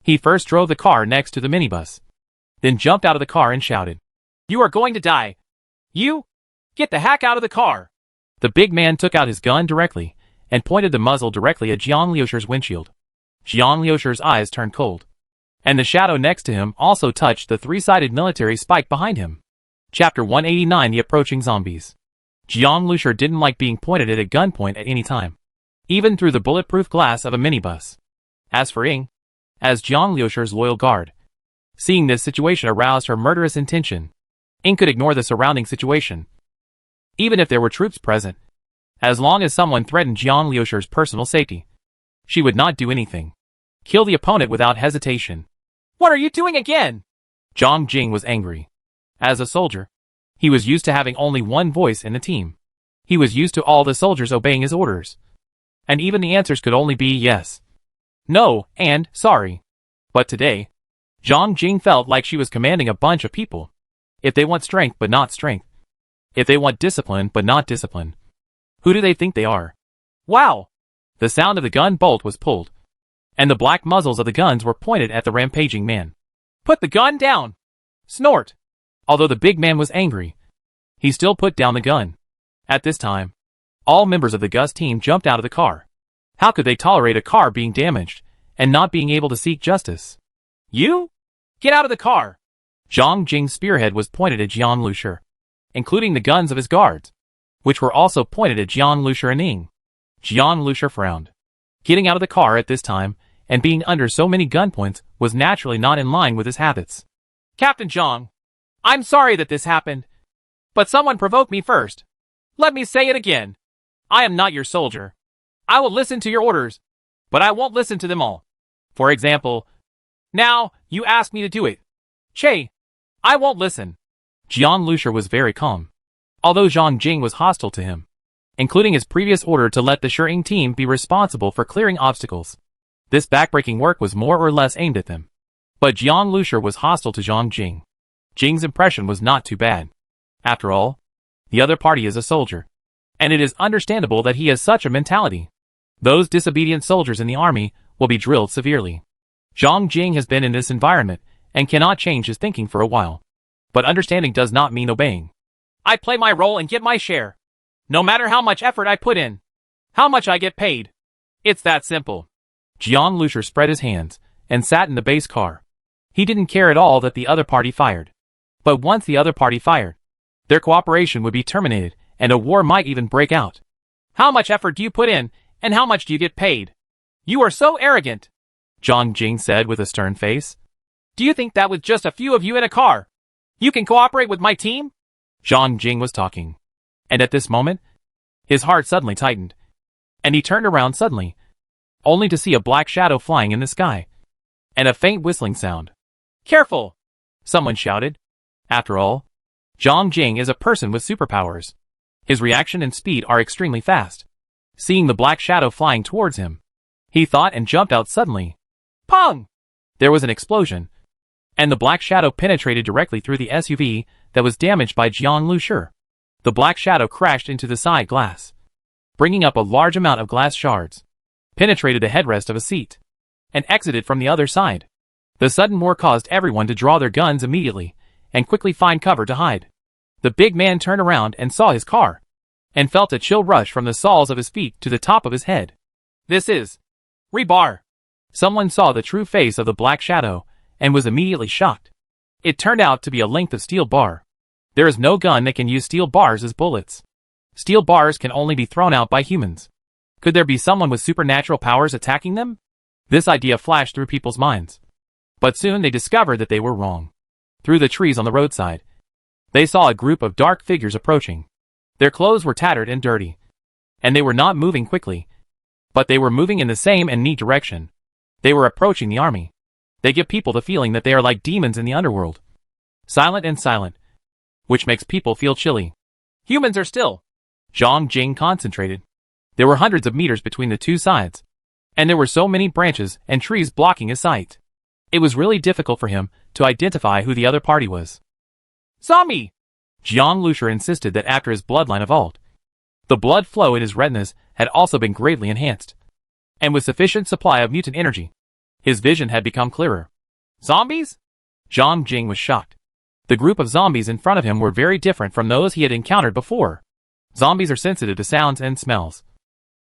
He first drove the car next to the minibus, then jumped out of the car and shouted, You are going to die. You! Get the heck out of the car! The big man took out his gun directly and pointed the muzzle directly at Jiang Lusher's windshield. Jiang Lusher's eyes turned cold, and the shadow next to him also touched the 3-sided military spike behind him. Chapter 189: The Approaching Zombies. Jiang Lusher didn't like being pointed at gunpoint at any time, even through the bulletproof glass of a minibus. As for Ying, as Jiang Lusher's loyal guard, seeing this situation aroused her murderous intention. Ing could ignore the surrounding situation, even if there were troops present. As long as someone threatened Jiang Liusher's personal safety, she would not do anything. Kill the opponent without hesitation. What are you doing again? Zhang Jing was angry. As a soldier, he was used to having only one voice in the team. He was used to all the soldiers obeying his orders. And even the answers could only be yes, no, and sorry. But today, Zhang Jing felt like she was commanding a bunch of people. If they want strength but not strength. If they want discipline but not discipline. Who do they think they are? Wow! The sound of the gun bolt was pulled, and the black muzzles of the guns were pointed at the rampaging man. Put the gun down! Snort! Although the big man was angry, he still put down the gun. At this time, all members of the Gus team jumped out of the car. How could they tolerate a car being damaged and not being able to seek justice? You? Get out of the car! Zhang Jing's spearhead was pointed at Jiang Liusher, including the guns of his guards, which were also pointed at Jiang Liusher and Ing. Jiang Liusher frowned. Getting out of the car at this time and being under so many gun points was naturally not in line with his habits. Captain Zhang, I'm sorry that this happened, but someone provoked me first. Let me say it again. I am not your soldier. I will listen to your orders, but I won't listen to them all. For example, now you ask me to do it. Che, I won't listen. Jiang Liusher was very calm, although Zhang Jing was hostile to him, including his previous order to let the Shering team be responsible for clearing obstacles. This backbreaking work was more or less aimed at them. But Jiang Liusher was hostile to Zhang Jing. Jing's impression was not too bad. After all, the other party is a soldier, and it is understandable that he has such a mentality. Those disobedient soldiers in the army will be drilled severely. Zhang Jing has been in this environment and cannot change his thinking for a while. But understanding does not mean obeying. I play my role and get my share. No matter how much effort I put in, how much I get paid. It's that simple. Jiang Liusher spread his hands and sat in the base car. He didn't care at all that the other party fired. But once the other party fired, their cooperation would be terminated and a war might even break out. How much effort do you put in, and how much do you get paid? You are so arrogant, Zhang Jing said with a stern face. Do you think that with just a few of you in a car, you can cooperate with my team? Zhang Jing was talking. And at this moment, his heart suddenly tightened. And he turned around suddenly, only to see a black shadow flying in the sky, and a faint whistling sound. Careful! Someone shouted. After all, Zhang Jing is a person with superpowers. His reaction and speed are extremely fast. Seeing the black shadow flying towards him, he thought and jumped out suddenly. Pong! There was an explosion, and the black shadow penetrated directly through the SUV that was damaged by Jiang Liusher. The black shadow crashed into the side glass, bringing up a large amount of glass shards, penetrated the headrest of a seat, and exited from the other side. The sudden war caused everyone to draw their guns immediately and quickly find cover to hide. The big man turned around and saw his car, and felt a chill rush from the soles of his feet to the top of his head. This is rebar. Someone saw the true face of the black shadow and was immediately shocked. It turned out to be a length of steel bar. There is no gun that can use steel bars as bullets. Steel bars can only be thrown out by humans. Could there be someone with supernatural powers attacking them? This idea flashed through people's minds. But soon they discovered that they were wrong. Through the trees on the roadside, they saw a group of dark figures approaching. Their clothes were tattered and dirty, and they were not moving quickly, but they were moving in the same and neat direction. They were approaching the army. They give people the feeling that they are like demons in the underworld. Silent and silent, which makes people feel chilly. Humans are still. Zhang Jing concentrated. There were hundreds of meters between the two sides, and there were so many branches and trees blocking his sight. It was really difficult for him to identify who the other party was. Zombie! Jiang Liusher insisted that after his bloodline evolved, the blood flow in his retinas had also been greatly enhanced, and with sufficient supply of mutant energy, his vision had become clearer. Zombies? Zhang Jing was shocked. The group of zombies in front of him were very different from those he had encountered before. Zombies are sensitive to sounds and smells,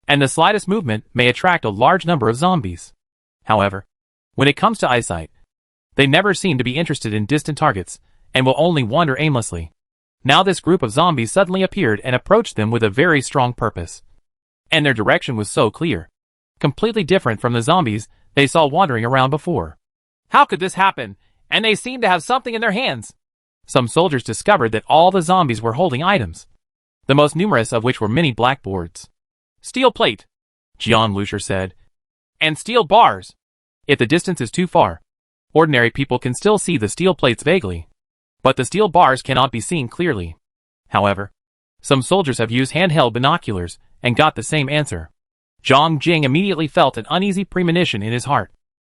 and the slightest movement may attract a large number of zombies. However, when it comes to eyesight, they never seem to be interested in distant targets, and will only wander aimlessly. Now this group of zombies suddenly appeared and approached them with a very strong purpose. And their direction was so clear, completely different from the zombies they saw wandering around before. How could this happen? And they seem to have something in their hands. some soldiers discovered that all the zombies were holding items, the most numerous of which were many blackboards. Steel plate, John Lucier said, and steel bars. if the distance is too far, ordinary people can still see the steel plates vaguely, but the steel bars cannot be seen clearly. However, some soldiers have used handheld binoculars and got the same answer. Zhang Jing immediately felt an uneasy premonition in his heart.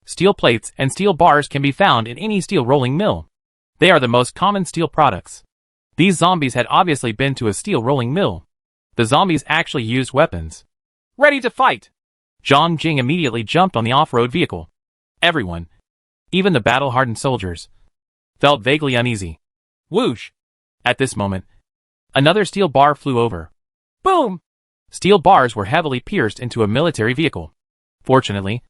Steel plates and steel bars can be found in any steel rolling mill. They are the most common steel products. These zombies had obviously been to a steel rolling mill. The zombies actually used weapons. Ready to fight. Zhang Jing immediately jumped on the off-road vehicle. Everyone, even the battle-hardened soldiers, felt vaguely uneasy. Whoosh! At this moment, another steel bar flew over. Boom! Steel bars were heavily pierced into a military vehicle. Fortunately,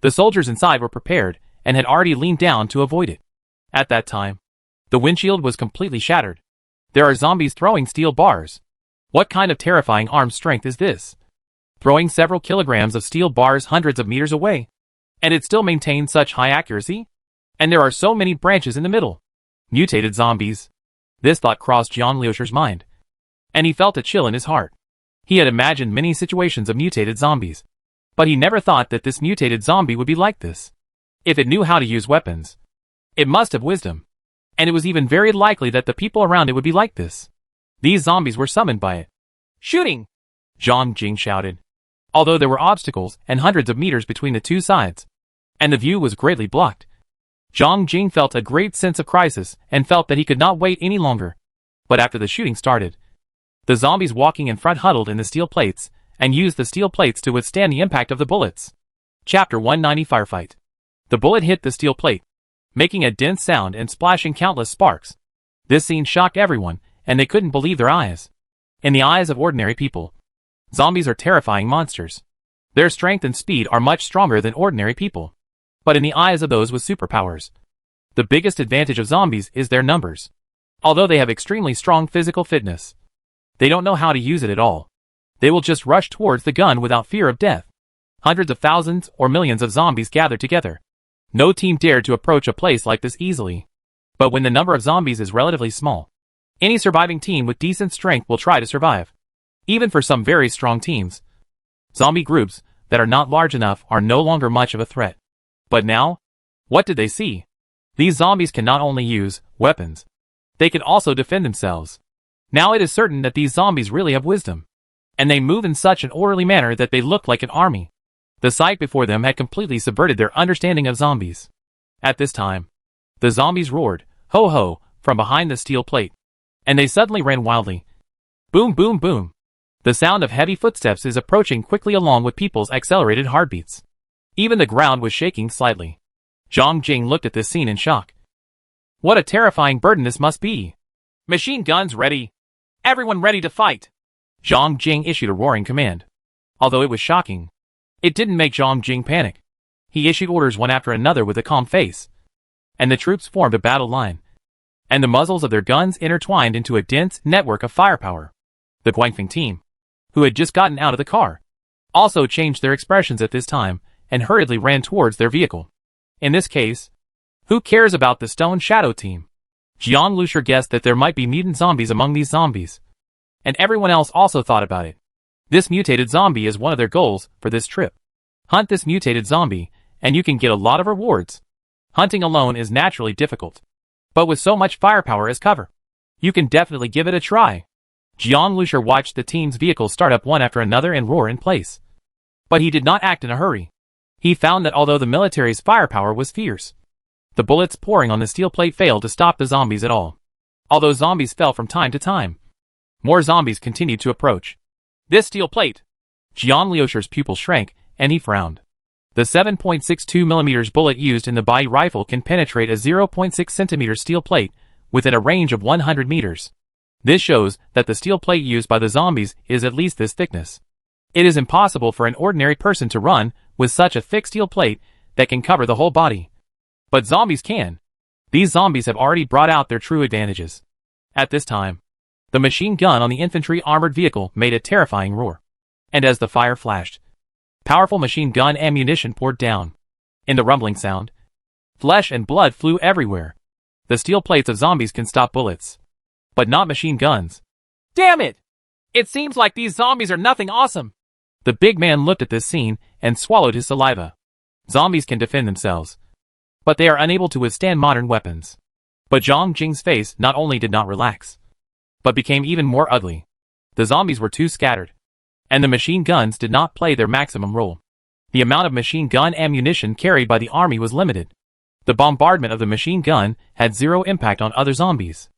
the soldiers inside were prepared and had already leaned down to avoid it. At that time, the windshield was completely shattered. There are zombies throwing steel bars. What kind of terrifying arm strength is this? Throwing several kilograms of steel bars hundreds of meters away. And it still maintains such high accuracy? And there are so many branches in the middle. Mutated zombies. This thought crossed John Lucier's mind, and he felt a chill in his heart. He had imagined many situations of mutated zombies, but he never thought that this mutated zombie would be like this. If it knew how to use weapons, it must have wisdom, and it was even very likely that the people around it would be like this. These zombies were summoned by it. Shooting! Zhang Jing shouted. Although there were obstacles and hundreds of meters between the two sides, and the view was greatly blocked, Zhang Jing felt a great sense of crisis and felt that he could not wait any longer. But after the shooting started, the zombies walking in front huddled in the steel plates and used the steel plates to withstand the impact of the bullets. Chapter 190 Firefight. The bullet hit the steel plate, making a dense sound and splashing countless sparks. This scene shocked everyone, and they couldn't believe their eyes. In the eyes of ordinary people, zombies are terrifying monsters. Their strength and speed are much stronger than ordinary people. But in the eyes of those with superpowers, the biggest advantage of zombies is their numbers. Although they have extremely strong physical fitness, they don't know how to use it at all. They will just rush towards the gun without fear of death. Hundreds of thousands or millions of zombies gathered together. No team dared to approach a place like this easily. But when the number of zombies is relatively small, any surviving team with decent strength will try to survive. Even for some very strong teams, zombie groups that are not large enough are no longer much of a threat. But now, what did they see? These zombies can not only use weapons, they can also defend themselves. Now it is certain that these zombies really have wisdom, and they move in such an orderly manner that they look like an army. The sight before them had completely subverted their understanding of zombies. At this time, the zombies roared, "Ho ho," from behind the steel plate, and they suddenly ran wildly. Boom boom boom. The sound of heavy footsteps is approaching quickly along with people's accelerated heartbeats. Even the ground was shaking slightly. Zhang Jing looked at this scene in shock. What a terrifying burden this must be. Machine guns ready. Everyone ready to fight. Zhang Jing issued a roaring command. Although it was shocking, it didn't make Zhang Jing panic. He issued orders one after another with a calm face, and the troops formed a battle line, and the muzzles of their guns intertwined into a dense network of firepower. The Guangfeng team, who had just gotten out of the car, also changed their expressions at this time and hurriedly ran towards their vehicle. In this case, who cares about the Stone Shadow team? John Lucier guessed that there might be mutant zombies among these zombies, and everyone else also thought about it. This mutated zombie is one of their goals for this trip. Hunt this mutated zombie, and you can get a lot of rewards. Hunting alone is naturally difficult, but with so much firepower as cover, you can definitely give it a try. John Lucier watched the team's vehicles start up one after another and roar in place. But he did not act in a hurry. He found that although the military's firepower was fierce, the bullets pouring on the steel plate failed to stop the zombies at all. Although zombies fell from time to time, more zombies continued to approach. This steel plate. John Lucier's pupil shrank, and he frowned. The 7.62mm bullet used in the Bai rifle can penetrate a 0.6cm steel plate within a range of 100 meters. This shows that the steel plate used by the zombies is at least this thickness. It is impossible for an ordinary person to run with such a thick steel plate that can cover the whole body. But zombies can. These zombies have already brought out their true advantages. At this time, the machine gun on the infantry armored vehicle made a terrifying roar. And as the fire flashed, powerful machine gun ammunition poured down. In the rumbling sound, flesh and blood flew everywhere. The steel plates of zombies can stop bullets, but not machine guns. Damn it! It seems like these zombies are nothing awesome. The big man looked at this scene and swallowed his saliva. Zombies can defend themselves, but they are unable to withstand modern weapons. But Jiang Jing's face not only did not relax, but became even more ugly. The zombies were too scattered, and the machine guns did not play their maximum role. The amount of machine gun ammunition carried by the army was limited. The bombardment of the machine gun had zero impact on other zombies.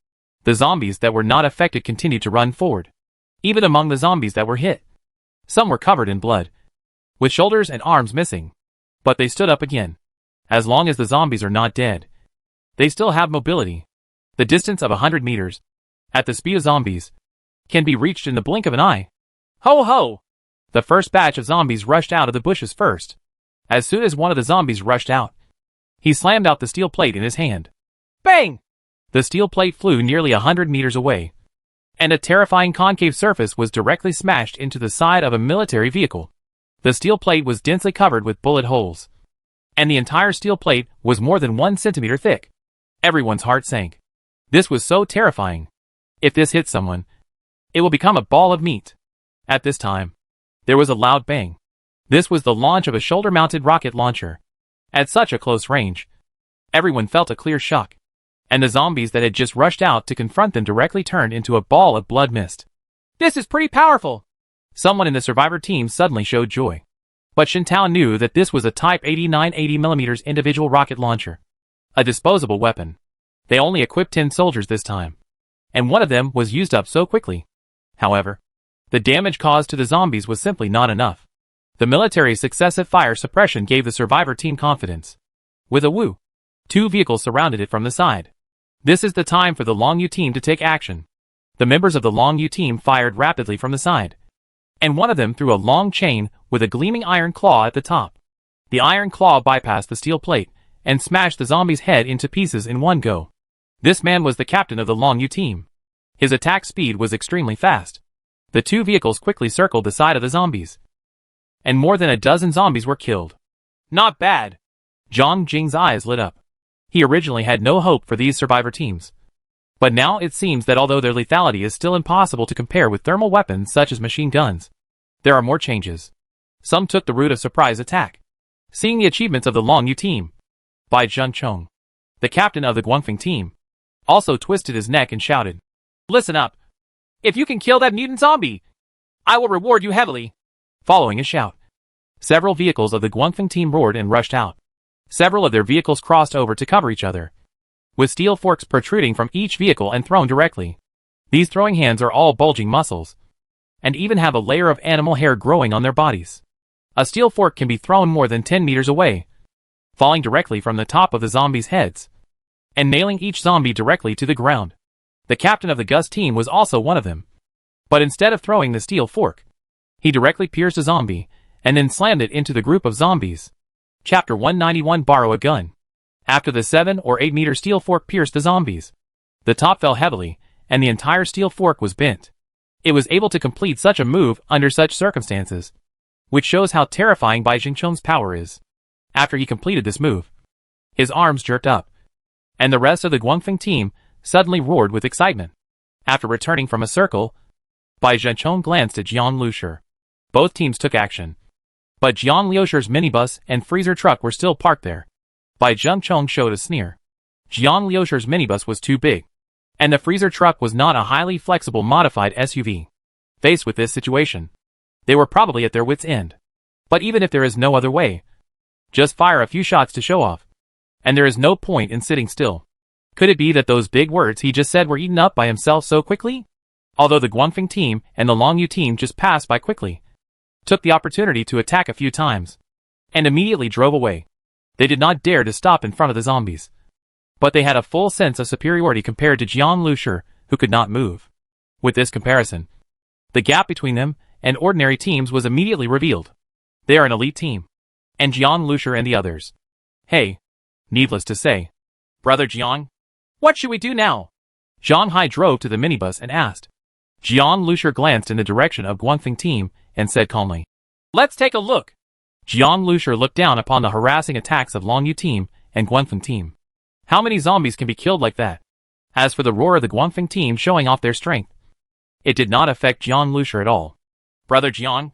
The zombies that were not affected continued to run forward. Even among the zombies that were hit, some were covered in blood, with shoulders and arms missing. But they stood up again. As long as the zombies are not dead, they still have mobility. The distance of 100 meters, at the speed of zombies, can be reached in the blink of an eye. Ho ho! The first batch of zombies rushed out of the bushes first. As soon as one of the zombies rushed out, he slammed out the steel plate in his hand. Bang! The steel plate flew nearly 100 meters away, and a terrifying concave surface was directly smashed into the side of a military vehicle. The steel plate was densely covered with bullet holes, and the entire steel plate was more than 1 centimeter thick. Everyone's heart sank. This was so terrifying. If this hits someone, it will become a ball of meat. At this time, there was a loud bang. This was the launch of a shoulder-mounted rocket launcher. At such a close range, everyone felt a clear shock, and the zombies that had just rushed out to confront them directly turned into a ball of blood mist. This is pretty powerful. Someone in the survivor team suddenly showed joy. But Shintao knew that this was a Type 89 80mm individual rocket launcher, a disposable weapon. They only equipped 10 soldiers this time, and one of them was used up so quickly. However, the damage caused to the zombies was simply not enough. The military's successive fire suppression gave the survivor team confidence. With a woo, 2 vehicles surrounded it from the side. This is the time for the Long Yu team to take action. The members of the Long Yu team fired rapidly from the side, and one of them threw a long chain with a gleaming iron claw at the top. The iron claw bypassed the steel plate and smashed the zombie's head into pieces in one go. This man was the captain of the Long Yu team. His attack speed was extremely fast. The 2 vehicles quickly circled the side of the zombies, and more than a dozen zombies were killed. Not bad. Jiang Jing's eyes lit up. He originally had no hope for these survivor teams, but now it seems that although their lethality is still impossible to compare with thermal weapons such as machine guns, there are more changes. Some took the route of surprise attack. Seeing the achievements of the Long Yu team, Bai Zhengchong, the captain of the Guangfeng team, also twisted his neck and shouted, "Listen up. If you can kill that mutant zombie, I will reward you heavily." Following his shout, several vehicles of the Guangfeng team roared and rushed out. Several of their vehicles crossed over to cover each other, with steel forks protruding from each vehicle and thrown directly. These throwing hands are all bulging muscles, and even have a layer of animal hair growing on their bodies. A steel fork can be thrown more than 10 meters away, falling directly from the top of the zombies' heads, and nailing each zombie directly to the ground. The captain of the Gus team was also one of them, but instead of throwing the steel fork, he directly pierced a zombie, and then slammed it into the group of zombies. Chapter 191 Borrow a Gun. After the 7 or 8 meter steel fork pierced the zombies, the top fell heavily, and the entire steel fork was bent. It was able to complete such a move under such circumstances, which shows how terrifying Bai Zhengchong's power is. After he completed this move, his arms jerked up, and the rest of the Guangfeng team suddenly roared with excitement. After returning from a circle, Bai Zhengchong glanced at Jiang Lushi. Both teams took action, but Jiang Liushi's minibus and freezer truck were still parked there. Bai Zhengchong showed a sneer. Jiang Liushi's minibus was too big, and the freezer truck was not a highly flexible modified SUV. Faced with this situation, they were probably at their wits' end. But even if there is no other way, just fire a few shots to show off, and there is no point in sitting still. Could it be that those big words he just said were eaten up by himself so quickly? Although the Guangfeng team and the Long Yu team just passed by quickly, took the opportunity to attack a few times, and immediately drove away. They did not dare to stop in front of the zombies, but they had a full sense of superiority compared to Jiang Lushi, who could not move. With this comparison, the gap between them and ordinary teams was immediately revealed. They are an elite team, and Jiang Lushi and the others. Hey, needless to say, Brother Jiang, what should we do now? Zhang Hai drove to the minibus and asked. Jiang Lushi glanced in the direction of Guangfeng team and said calmly, "Let's take a look." Jiang Lushi looked down upon the harassing attacks of Long Yu team and Guangfeng team. How many zombies can be killed like that? As for the roar of the Guangfeng team showing off their strength, it did not affect Jiang Lusher at all. Brother Jiang,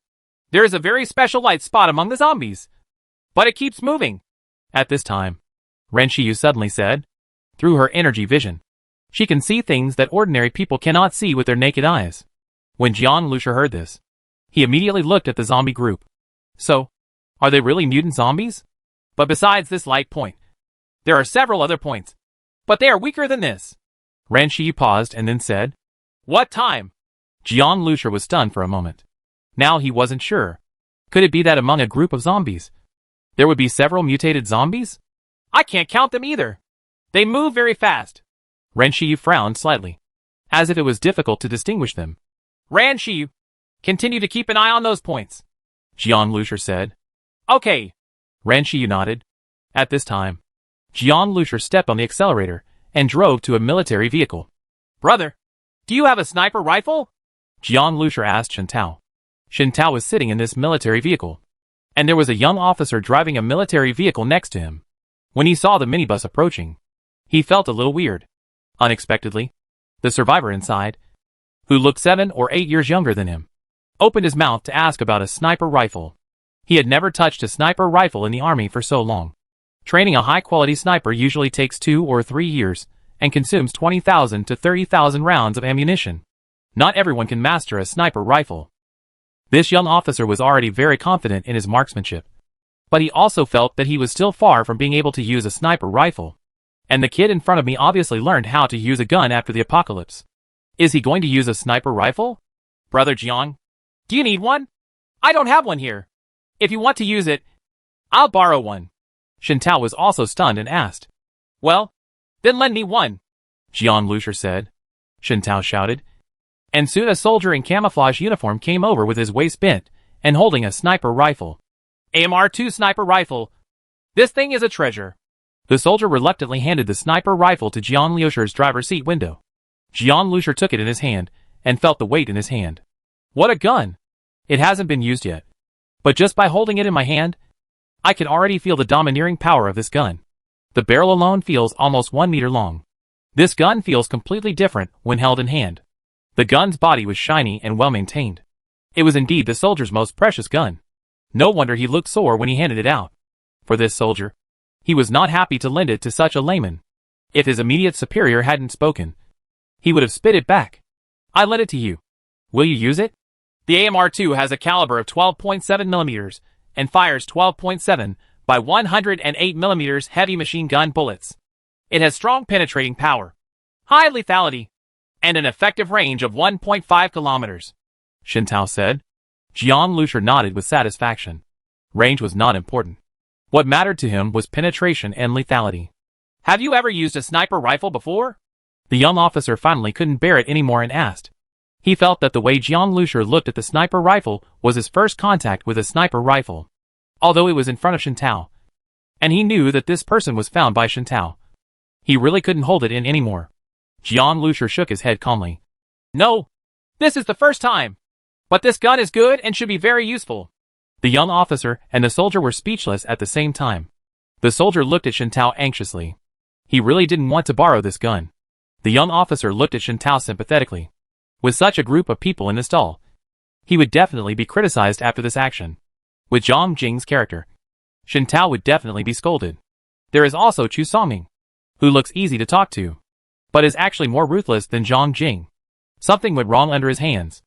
there is a very special light spot among the zombies. But it keeps moving. At this time, Ren Shiyu suddenly said, through her energy vision, she can see things that ordinary people cannot see with their naked eyes. When Jiang Lusher heard this, he immediately looked at the zombie group. So, are they really mutant zombies? But besides this light point, there are several other points. But they are weaker than this. Ren Shiyu paused and then said, What time? Jiang Lusher was stunned for a moment. Now he wasn't sure. Could it be that among a group of zombies, there would be several mutated zombies? I can't count them either. They move very fast. Ren Shiyu frowned slightly, as if it was difficult to distinguish them. Ren Shiyu, continue to keep an eye on those points, Jiang Lusher said. Okay. Ren Shiyu nodded. At this time, Jiang Lusher stepped on the accelerator and drove to a military vehicle. Brother, do you have a sniper rifle? Jiang Lusher asked Shen Tao. Shen Tao was sitting in this military vehicle, and there was a young officer driving a military vehicle next to him. When he saw the minibus approaching, he felt a little weird. Unexpectedly, the survivor inside, who looked 7 or 8 years younger than him, opened his mouth to ask about a sniper rifle. He had never touched a sniper rifle in the army for so long. Training a high-quality sniper usually takes 2 or 3 years and consumes 20,000 to 30,000 rounds of ammunition. Not everyone can master a sniper rifle. This young officer was already very confident in his marksmanship, but he also felt that he was still far from being able to use a sniper rifle. And the kid in front of me obviously learned how to use a gun after the apocalypse. Is he going to use a sniper rifle? Brother Jiang, do you need one? I don't have one here. If you want to use it, I'll borrow one. Shen Tao was also stunned and asked. Well, then lend me one, Jiang Lusher said. Shen Tao shouted. And soon a soldier in camouflage uniform came over with his waist bent and holding a sniper rifle. AMR-2 sniper rifle. This thing is a treasure. The soldier reluctantly handed the sniper rifle to Jiang Lusher's driver's seat window. Jiang Lusher took it in his hand and felt the weight in his hand. What a gun! It hasn't been used yet. But just by holding it in my hand, I can already feel the domineering power of this gun. The barrel alone feels almost 1 meter long. This gun feels completely different when held in hand. The gun's body was shiny and well maintained. It was indeed the soldier's most precious gun. No wonder he looked sore when he handed it out. For this soldier, he was not happy to lend it to such a layman. If his immediate superior hadn't spoken, he would have spit it back. I lent it to you. Will you use it? The AMR-2 has a caliber of 12.7 millimeters and fires 12.7 by 108 millimeters heavy machine gun bullets. It has strong penetrating power, high lethality, and an effective range of 1.5 kilometers, Shen Tao said. Jiang Lusher nodded with satisfaction. Range was not important. What mattered to him was penetration and lethality. Have you ever used a sniper rifle before? The young officer finally couldn't bear it anymore and asked. He felt that the way Jiang Lusher looked at the sniper rifle was his first contact with a sniper rifle. Although it was in front of Shen Tao, and he knew that this person was found by Shen Tao, he really couldn't hold it in anymore. Jiang Lusher shook his head calmly. No, this is the first time. But this gun is good and should be very useful. The young officer and the soldier were speechless at the same time. The soldier looked at Shen Tao anxiously. He really didn't want to borrow this gun. The young officer looked at Shen Tao sympathetically. With such a group of people in the stall, he would definitely be criticized after this action. With Zhang Jing's character, Shen Tao would definitely be scolded. There is also Chu Songming, who looks easy to talk to, but is actually more ruthless than Zhang Jing. Something went wrong under his hands,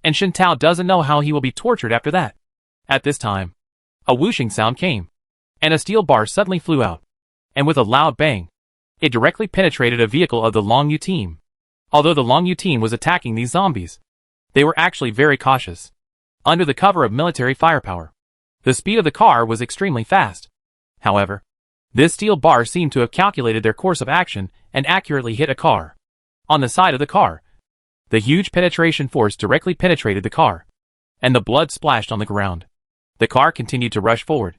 and Shen Tao doesn't know how he will be tortured after that. At this time, a whooshing sound came, and a steel bar suddenly flew out, and with a loud bang, it directly penetrated a vehicle of the Long Yu team. Although the Long Yu team was attacking these zombies, they were actually very cautious. Under the cover of military firepower, the speed of the car was extremely fast. However, this steel bar seemed to have calculated their course of action and accurately hit a car. On the side of the car, the huge penetration force directly penetrated the car, and the blood splashed on the ground. The car continued to rush forward,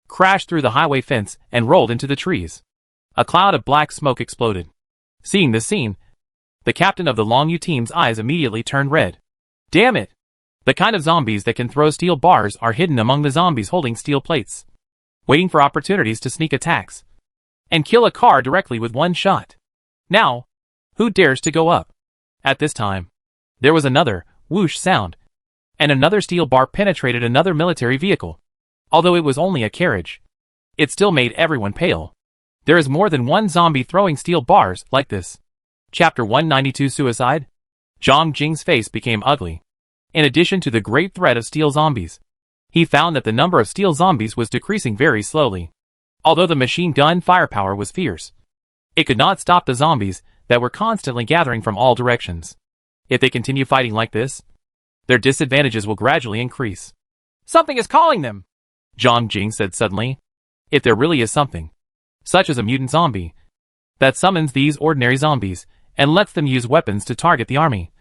crashed through the highway fence, and rolled into the trees. A cloud of black smoke exploded. Seeing this scene, the captain of the Long Yu team's eyes immediately turned red. Damn it! The kind of zombies that can throw steel bars are hidden among the zombies holding steel plates, waiting for opportunities to sneak attacks. and kill a car directly with one shot. Now, who dares to go up? At this time, there was another whoosh sound, and another steel bar penetrated another military vehicle. Although it was only a carriage, it still made everyone pale. There is more than one zombie throwing steel bars like this. Chapter 192 Suicide? Zhang Jing's face became ugly. In addition to the great threat of steel zombies, he found that the number of steel zombies was decreasing very slowly. Although the machine gun firepower was fierce, it could not stop the zombies that were constantly gathering from all directions. If they continue fighting like this, their disadvantages will gradually increase. Something is calling them, Zhang Jing said suddenly. If there really is something, such as a mutant zombie, that summons these ordinary zombies and lets them use weapons to target the army,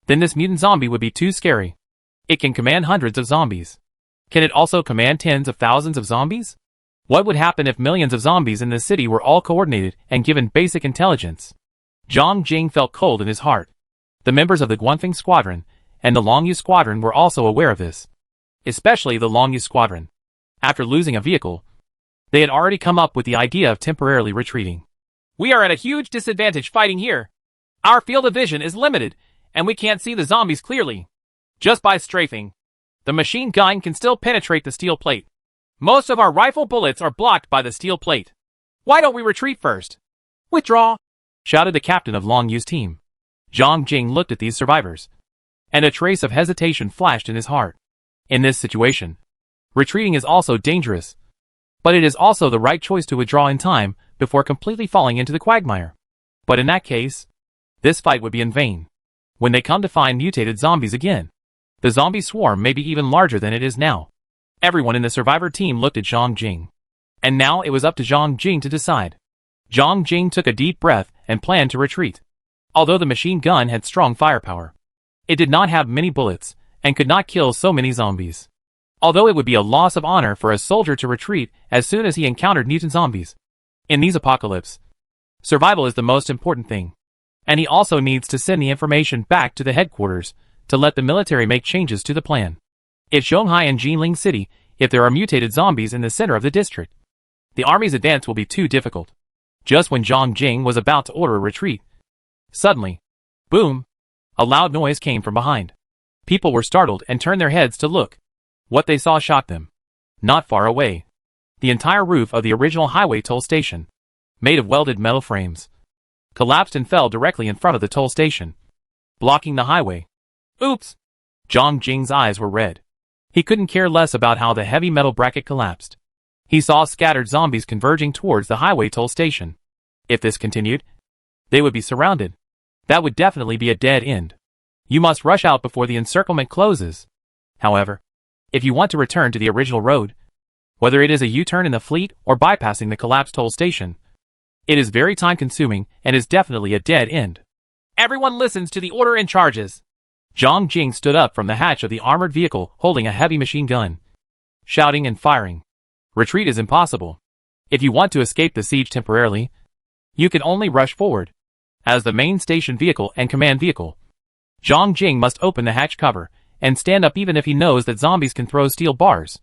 then this mutant zombie would be too scary. It can command hundreds of zombies. Can it also command tens of thousands of zombies? What would happen if millions of zombies in this city were all coordinated and given basic intelligence? Zhang Jing felt cold in his heart. The members of the Guanfeng Squadron and the Longyu Squadron were also aware of this. Especially the Longyu Squadron. After losing a vehicle, they had already come up with the idea of temporarily retreating. We are at a huge disadvantage fighting here. Our field of vision is limited, and we can't see the zombies clearly. Just by strafing, the machine gun can still penetrate the steel plate. Most of our rifle bullets are blocked by the steel plate. Why don't we retreat first? Withdraw, shouted the captain of Longyu's team. Zhang Jing looked at these survivors, and a trace of hesitation flashed in his heart. In this situation, retreating is also dangerous, but it is also the right choice to withdraw in time before completely falling into the quagmire. But in that case, this fight would be in vain. When they come to find mutated zombies again, the zombie swarm may be even larger than it is now. Everyone in the survivor team looked at Zhang Jing. And now it was up to Zhang Jing to decide. Zhang Jing took a deep breath and planned to retreat. Although the machine gun had strong firepower, it did not have many bullets and could not kill so many zombies. Although it would be a loss of honor for a soldier to retreat as soon as he encountered mutant zombies. In these apocalypse, survival is the most important thing. And he also needs to send the information back to the headquarters to let the military make changes to the plan. If Shanghai and Jinling City, if there are mutated zombies in the center of the district, the army's advance will be too difficult. Just when Zhang Jing was about to order a retreat, suddenly, boom, a loud noise came from behind. People were startled and turned their heads to look. What they saw shocked them. Not far away, the entire roof of the original highway toll station, made of welded metal frames, collapsed and fell directly in front of the toll station, blocking the highway. Oops! Zhang Jing's eyes were red. He couldn't care less about how the heavy metal bracket collapsed. He saw scattered zombies converging towards the highway toll station. If this continued, they would be surrounded. That would definitely be a dead end. You must rush out before the encirclement closes. However, if you want to return to the original road, whether it is a U-turn in the fleet or bypassing the collapsed toll station, it is very time-consuming and is definitely a dead end. Everyone listens to the order and charges. Zhang Jing stood up from the hatch of the armored vehicle holding a heavy machine gun, shouting and firing. Retreat is impossible. If you want to escape the siege temporarily, you can only rush forward. As the main station vehicle and command vehicle, Zhang Jing must open the hatch cover and stand up even if he knows that zombies can throw steel bars.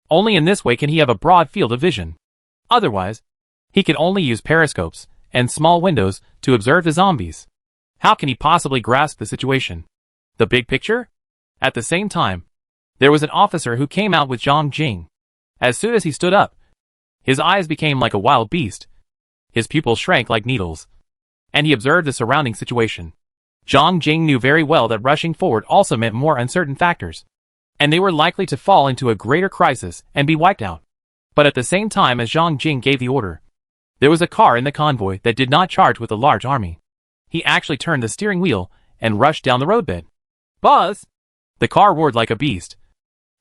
Only in this way can he have a broad field of vision. Otherwise, he can only use periscopes and small windows to observe the zombies. How can he possibly grasp the situation? The big picture? At the same time, there was an officer who came out with Zhang Jing. As soon as he stood up, his eyes became like a wild beast. His pupils shrank like needles, and he observed the surrounding situation. Zhang Jing knew very well that rushing forward also meant more uncertain factors, and they were likely to fall into a greater crisis and be wiped out. But at the same time as Zhang Jing gave the order, there was a car in the convoy that did not charge with a large army. He actually turned the steering wheel and rushed down the roadbed. Buzz! The car roared like a beast,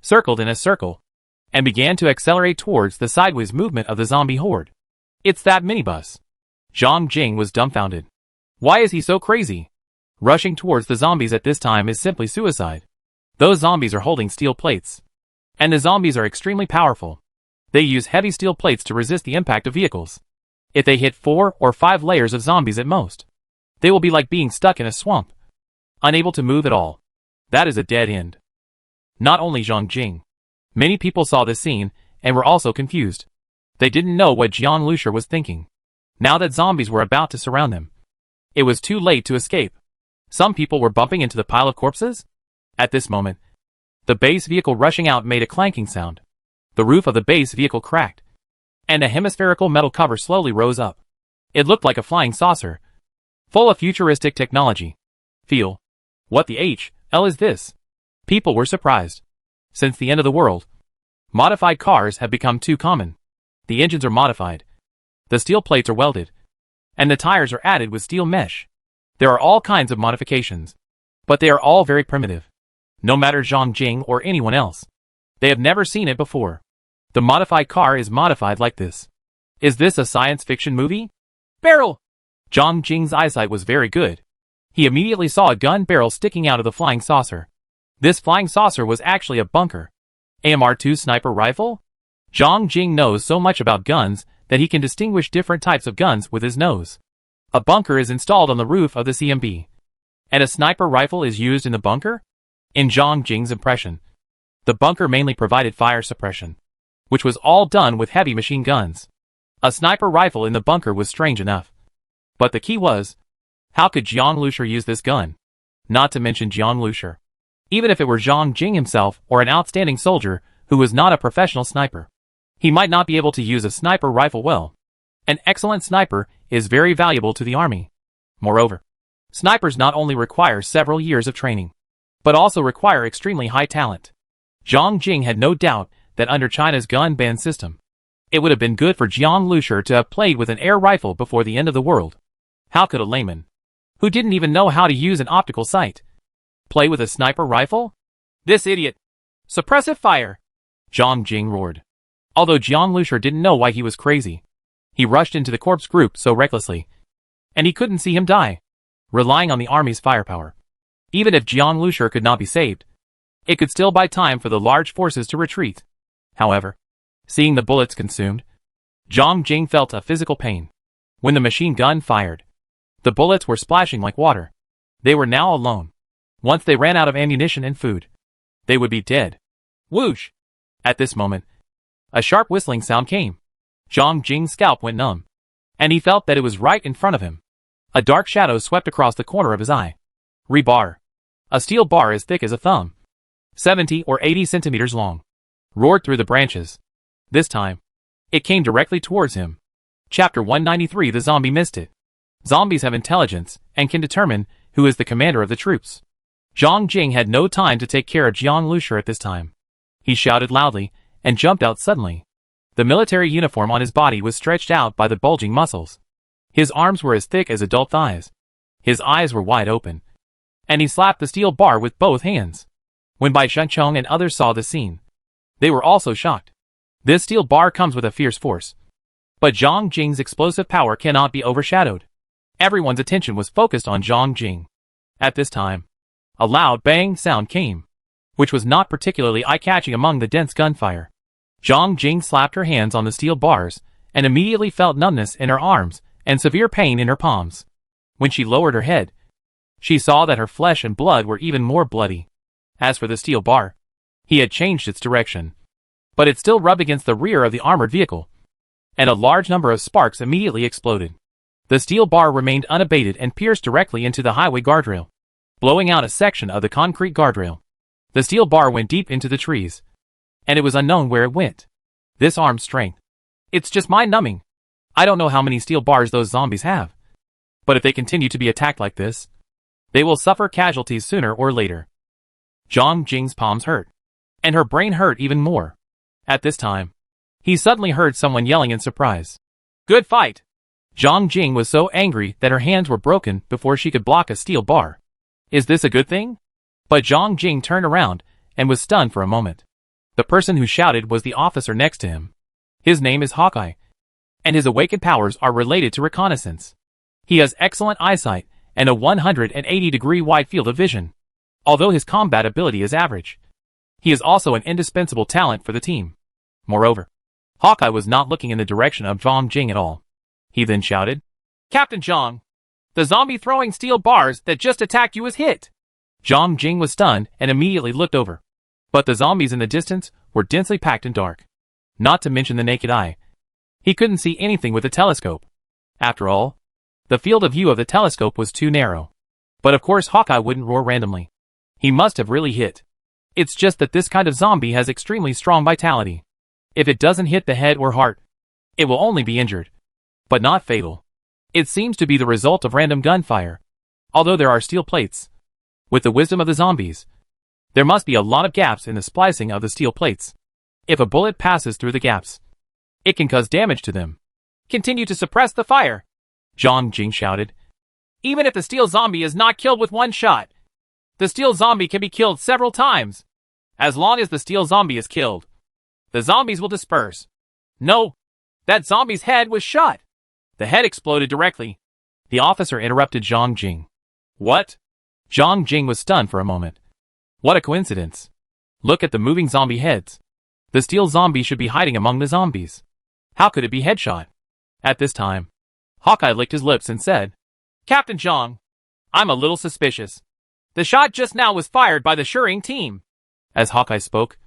circled in a circle, and began to accelerate towards the sideways movement of the zombie horde. It's that minibus. Zhang Jing was dumbfounded. Why is he so crazy? Rushing towards the zombies at this time is simply suicide. Those zombies are holding steel plates. And the zombies are extremely powerful. They use heavy steel plates to resist the impact of vehicles. If they hit 4 or 5 layers of zombies at most, they will be like being stuck in a swamp, unable to move at all. That is a dead end. Not only Zhang Jing. Many people saw this scene and were also confused. They didn't know what Jiang Lusher was thinking. Now that zombies were about to surround them, it was too late to escape. Some people were bumping into the pile of corpses. At this moment, the base vehicle rushing out made a clanking sound. The roof of the base vehicle cracked, and a hemispherical metal cover slowly rose up. It looked like a flying saucer, full of futuristic technology. Feel. What the hell is this? People were surprised. Since the end of the world, modified cars have become too common. The engines are modified. The steel plates are welded, and the tires are added with steel mesh. There are all kinds of modifications, but they are all very primitive. No matter Zhang Jing or anyone else, they have never seen it before. The modified car is modified like this. Is this a science fiction movie? Barrel! Zhang Jing's eyesight was very good. He immediately saw a gun barrel sticking out of the flying saucer. This flying saucer was actually a bunker. AMR-2 sniper rifle? Zhang Jing knows so much about guns that he can distinguish different types of guns with his nose. A bunker is installed on the roof of the CMB. And a sniper rifle is used in the bunker? In Zhang Jing's impression, the bunker mainly provided fire suppression, which was all done with heavy machine guns. A sniper rifle in the bunker was strange enough. But the key was, how could Jiang Lusher use this gun? Not to mention Jiang Lusher. Even if it were Zhang Jing himself or an outstanding soldier who was not a professional sniper, he might not be able to use a sniper rifle well. An excellent sniper is very valuable to the army. Moreover, snipers not only require several years of training, but also require extremely high talent. Zhang Jing had no doubt that under China's gun ban system, it would have been good for Jiang Lusher to have played with an air rifle before the end of the world. How could a layman, who didn't even know how to use an optical sight, play with a sniper rifle? This idiot! Suppressive fire! Zhang Jing roared. Although Jiang Lusher didn't know why he was crazy, he rushed into the corpse group so recklessly, and he couldn't see him die, relying on the army's firepower. Even if Jiang Lusher could not be saved, it could still buy time for the large forces to retreat. However, seeing the bullets consumed, Zhang Jing felt a physical pain. When the machine gun fired, the bullets were splashing like water. They were now alone. Once they ran out of ammunition and food, they would be dead. Whoosh! At this moment, a sharp whistling sound came. Zhang Jing's scalp went numb, and he felt that it was right in front of him. A dark shadow swept across the corner of his eye. Rebar. A steel bar as thick as a thumb, 70 or 80 centimeters long, roared through the branches. This time, it came directly towards him. Chapter 193. The zombie missed it. Zombies have intelligence and can determine who is the commander of the troops. Zhang Jing had no time to take care of Jiang Lusher at this time. He shouted loudly and jumped out suddenly. The military uniform on his body was stretched out by the bulging muscles. His arms were as thick as adult thighs. His eyes were wide open, and he slapped the steel bar with both hands. When Bai Shengchong and others saw the scene, they were also shocked. This steel bar comes with a fierce force, but Zhang Jing's explosive power cannot be overshadowed. Everyone's attention was focused on Zhang Jing. At this time, a loud bang sound came, which was not particularly eye-catching among the dense gunfire. Zhang Jing slapped her hands on the steel bars and immediately felt numbness in her arms and severe pain in her palms. When she lowered her head, she saw that her flesh and blood were even more bloody. As for the steel bar, he had changed its direction, but it still rubbed against the rear of the armored vehicle, and a large number of sparks immediately exploded. The steel bar remained unabated and pierced directly into the highway guardrail, blowing out a section of the concrete guardrail. The steel bar went deep into the trees, and it was unknown where it went. This arm strength. It's just mind-numbing. I don't know how many steel bars those zombies have, but if they continue to be attacked like this, they will suffer casualties sooner or later. Zhang Jing's palms hurt, and her brain hurt even more. At this time, he suddenly heard someone yelling in surprise. Good fight! Zhang Jing was so angry that her hands were broken before she could block a steel bar. Is this a good thing? But Zhang Jing turned around and was stunned for a moment. The person who shouted was the officer next to him. His name is Hawkeye, and his awakened powers are related to reconnaissance. He has excellent eyesight and a 180-degree wide field of vision. Although his combat ability is average, he is also an indispensable talent for the team. Moreover, Hawkeye was not looking in the direction of Zhang Jing at all. He then shouted, Captain Zhang, the zombie throwing steel bars that just attacked you is hit. Zhang Jing was stunned and immediately looked over. But the zombies in the distance were densely packed and dark. Not to mention the naked eye. He couldn't see anything with the telescope. After all, the field of view of the telescope was too narrow. But of course Hawkeye wouldn't roar randomly. He must have really hit. It's just that this kind of zombie has extremely strong vitality. If it doesn't hit the head or heart, it will only be injured, but not fatal. It seems to be the result of random gunfire. Although there are steel plates, with the wisdom of the zombies, there must be a lot of gaps in the splicing of the steel plates. If a bullet passes through the gaps, it can cause damage to them. Continue to suppress the fire, Jiang Jing shouted. Even if the steel zombie is not killed with one shot, the steel zombie can be killed several times. As long as the steel zombie is killed, the zombies will disperse. No, that zombie's head was shot. The head exploded directly. The officer interrupted Jiang Jing. What? Jiang Jing was stunned for a moment. What a coincidence. Look at the moving zombie heads. The steel zombie should be hiding among the zombies. How could it be headshot? At this time, Hawkeye licked his lips and said, Captain Zhang, I'm a little suspicious. The shot just now was fired by the Shering team. As Hawkeye spoke,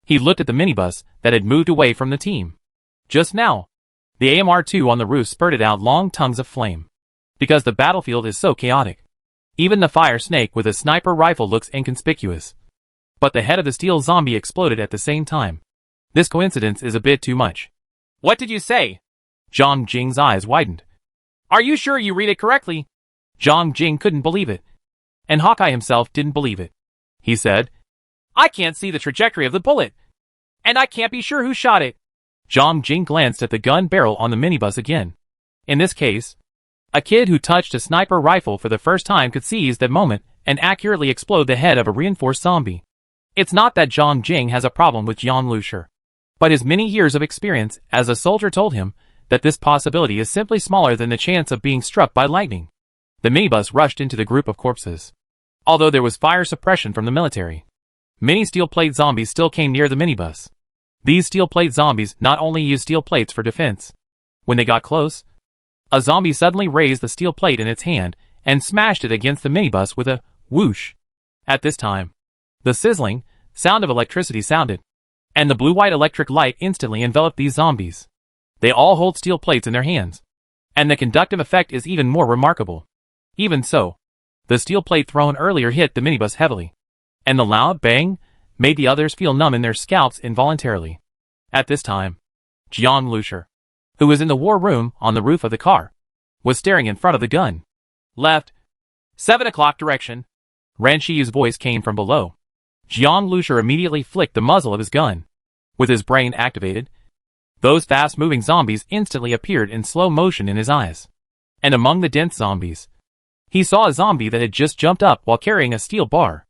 he looked at the minibus that had moved away from the team. Just now, the AMR-2 on the roof spurted out long tongues of flame. Because the battlefield is so chaotic, even the fire snake with a sniper rifle looks inconspicuous. But the head of the steel zombie exploded at the same time. This coincidence is a bit too much. What did you say? Jiang Jing's eyes widened. Are you sure you read it correctly? Jiang Jing couldn't believe it. And Hawkeye himself didn't believe it. He said, I can't see the trajectory of the bullet. And I can't be sure who shot it. Jiang Jing glanced at the gun barrel on the minibus again. In this case, a kid who touched a sniper rifle for the first time could seize that moment and accurately explode the head of a reinforced zombie. It's not that Jiang Jing has a problem with Jiang Lusher, but his many years of experience as a soldier told him that this possibility is simply smaller than the chance of being struck by lightning. The minibus rushed into the group of corpses. Although there was fire suppression from the military, many steel plate zombies still came near the minibus. These steel plate zombies not only used steel plates for defense. When they got close, a zombie suddenly raised the steel plate in its hand and smashed it against the minibus with a whoosh. At this time, the sizzling sound of electricity sounded, and the blue-white electric light instantly enveloped these zombies. They all hold steel plates in their hands, and the conductive effect is even more remarkable. Even so, the steel plate thrown earlier hit the minibus heavily, and the loud bang made the others feel numb in their scalps involuntarily. At this time, Jiang Lusher, who was in the war room on the roof of the car, was staring in front of the gun. Left. 7 o'clock direction. Ran Shiyu's voice came from below. Jiang Lusher immediately flicked the muzzle of his gun. With his brain activated, those fast-moving zombies instantly appeared in slow motion in his eyes. And among the dense zombies, he saw a zombie that had just jumped up while carrying a steel bar.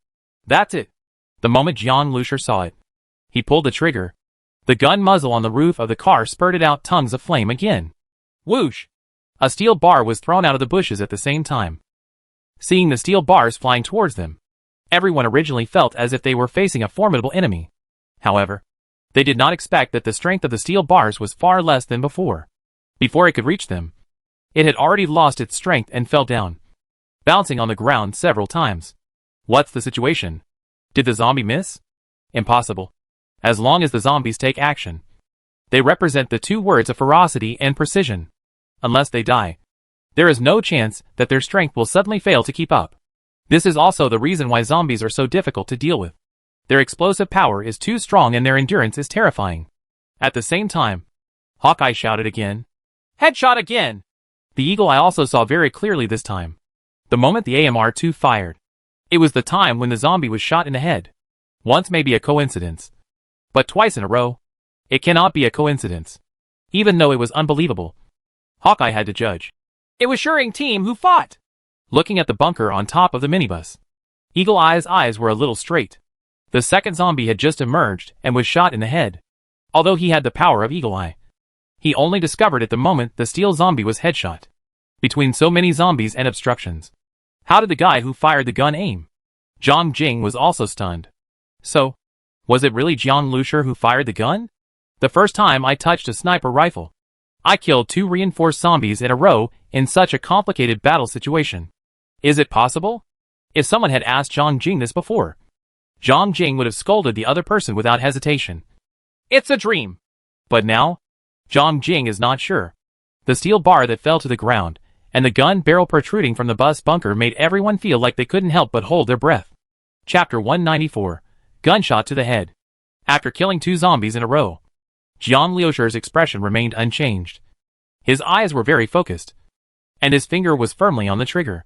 That's it. The moment Jiang Lusher saw it, he pulled the trigger. The gun muzzle on the roof of the car spurted out tongues of flame again. Whoosh! A steel bar was thrown out of the bushes at the same time. Seeing the steel bars flying towards them, everyone originally felt as if they were facing a formidable enemy. However, they did not expect that the strength of the steel bars was far less than before. Before it could reach them, it had already lost its strength and fell down, bouncing on the ground several times. What's the situation? Did the zombie miss? Impossible. As long as the zombies take action, they represent the two words of ferocity and precision. Unless they die, there is no chance that their strength will suddenly fail to keep up. This is also the reason why zombies are so difficult to deal with. Their explosive power is too strong and their endurance is terrifying. At the same time, Hawkeye shouted again. Headshot again! The eagle eye also saw very clearly this time. The moment the AMR-2 fired, it was the time when the zombie was shot in the head. Once may be a coincidence, but twice in a row, it cannot be a coincidence. Even though it was unbelievable, Hawkeye had to judge. It was Shering team who fought. Looking at the bunker on top of the minibus, Eagle Eye's eyes were a little straight. The second zombie had just emerged and was shot in the head. Although he had the power of Eagle Eye, he only discovered it the moment the steel zombie was headshot. Between so many zombies and obstructions, how did the guy who fired the gun aim? Jiang Jing was also stunned. So, was it really Jiang Lusher who fired the gun? The first time I touched a sniper rifle, I killed 2 reinforced zombies in a row in such a complicated battle situation. Is it possible? If someone had asked Jiang Jing this before, Jiang Jing would have scolded the other person without hesitation. It's a dream. But now, Zhang Jing is not sure. The steel bar that fell to the ground, and the gun barrel protruding from the bus bunker made everyone feel like they couldn't help but hold their breath. Chapter 194. Gunshot to the head. After killing 2 zombies in a row, Jiang Liusher's expression remained unchanged. His eyes were very focused, and his finger was firmly on the trigger.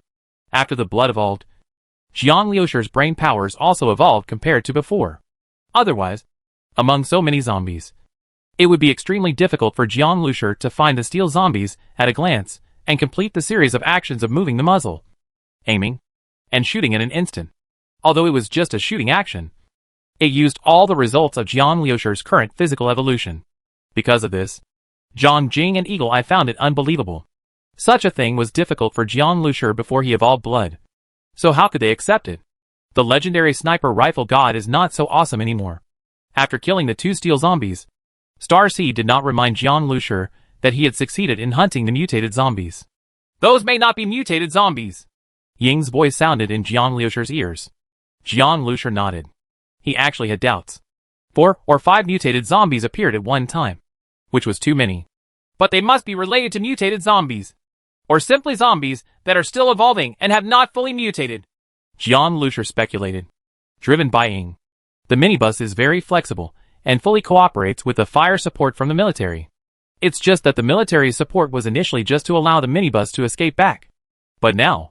After the blood evolved, Jiang Liusher's brain powers also evolved compared to before. Otherwise, among so many zombies, it would be extremely difficult for Jiang Liusher to find the steel zombies at a glance and complete the series of actions of moving the muzzle, aiming, and shooting in an instant. Although it was just a shooting action, it used all the results of Jiang Liusher's current physical evolution. Because of this, Zhang Jing and Eagle Eye found it unbelievable. Such a thing was difficult for Jiang Liusher before he evolved blood. So how could they accept it? The legendary sniper rifle god is not so awesome anymore. After killing the 2 steel zombies, Star Seed did not remind Jiang Liusher that he had succeeded in hunting the mutated zombies. Those may not be mutated zombies. Ying's voice sounded in Jiang Liusher's ears. Jiang Liusher nodded. He actually had doubts. 4 or 5 mutated zombies appeared at one time, which was too many. But they must be related to mutated zombies. Or simply zombies that are still evolving and have not fully mutated. Jiang Liusher speculated. Driven by Ying, the minibus is very flexible and fully cooperates with the fire support from the military. It's just that the military's support was initially just to allow the minibus to escape back. But now,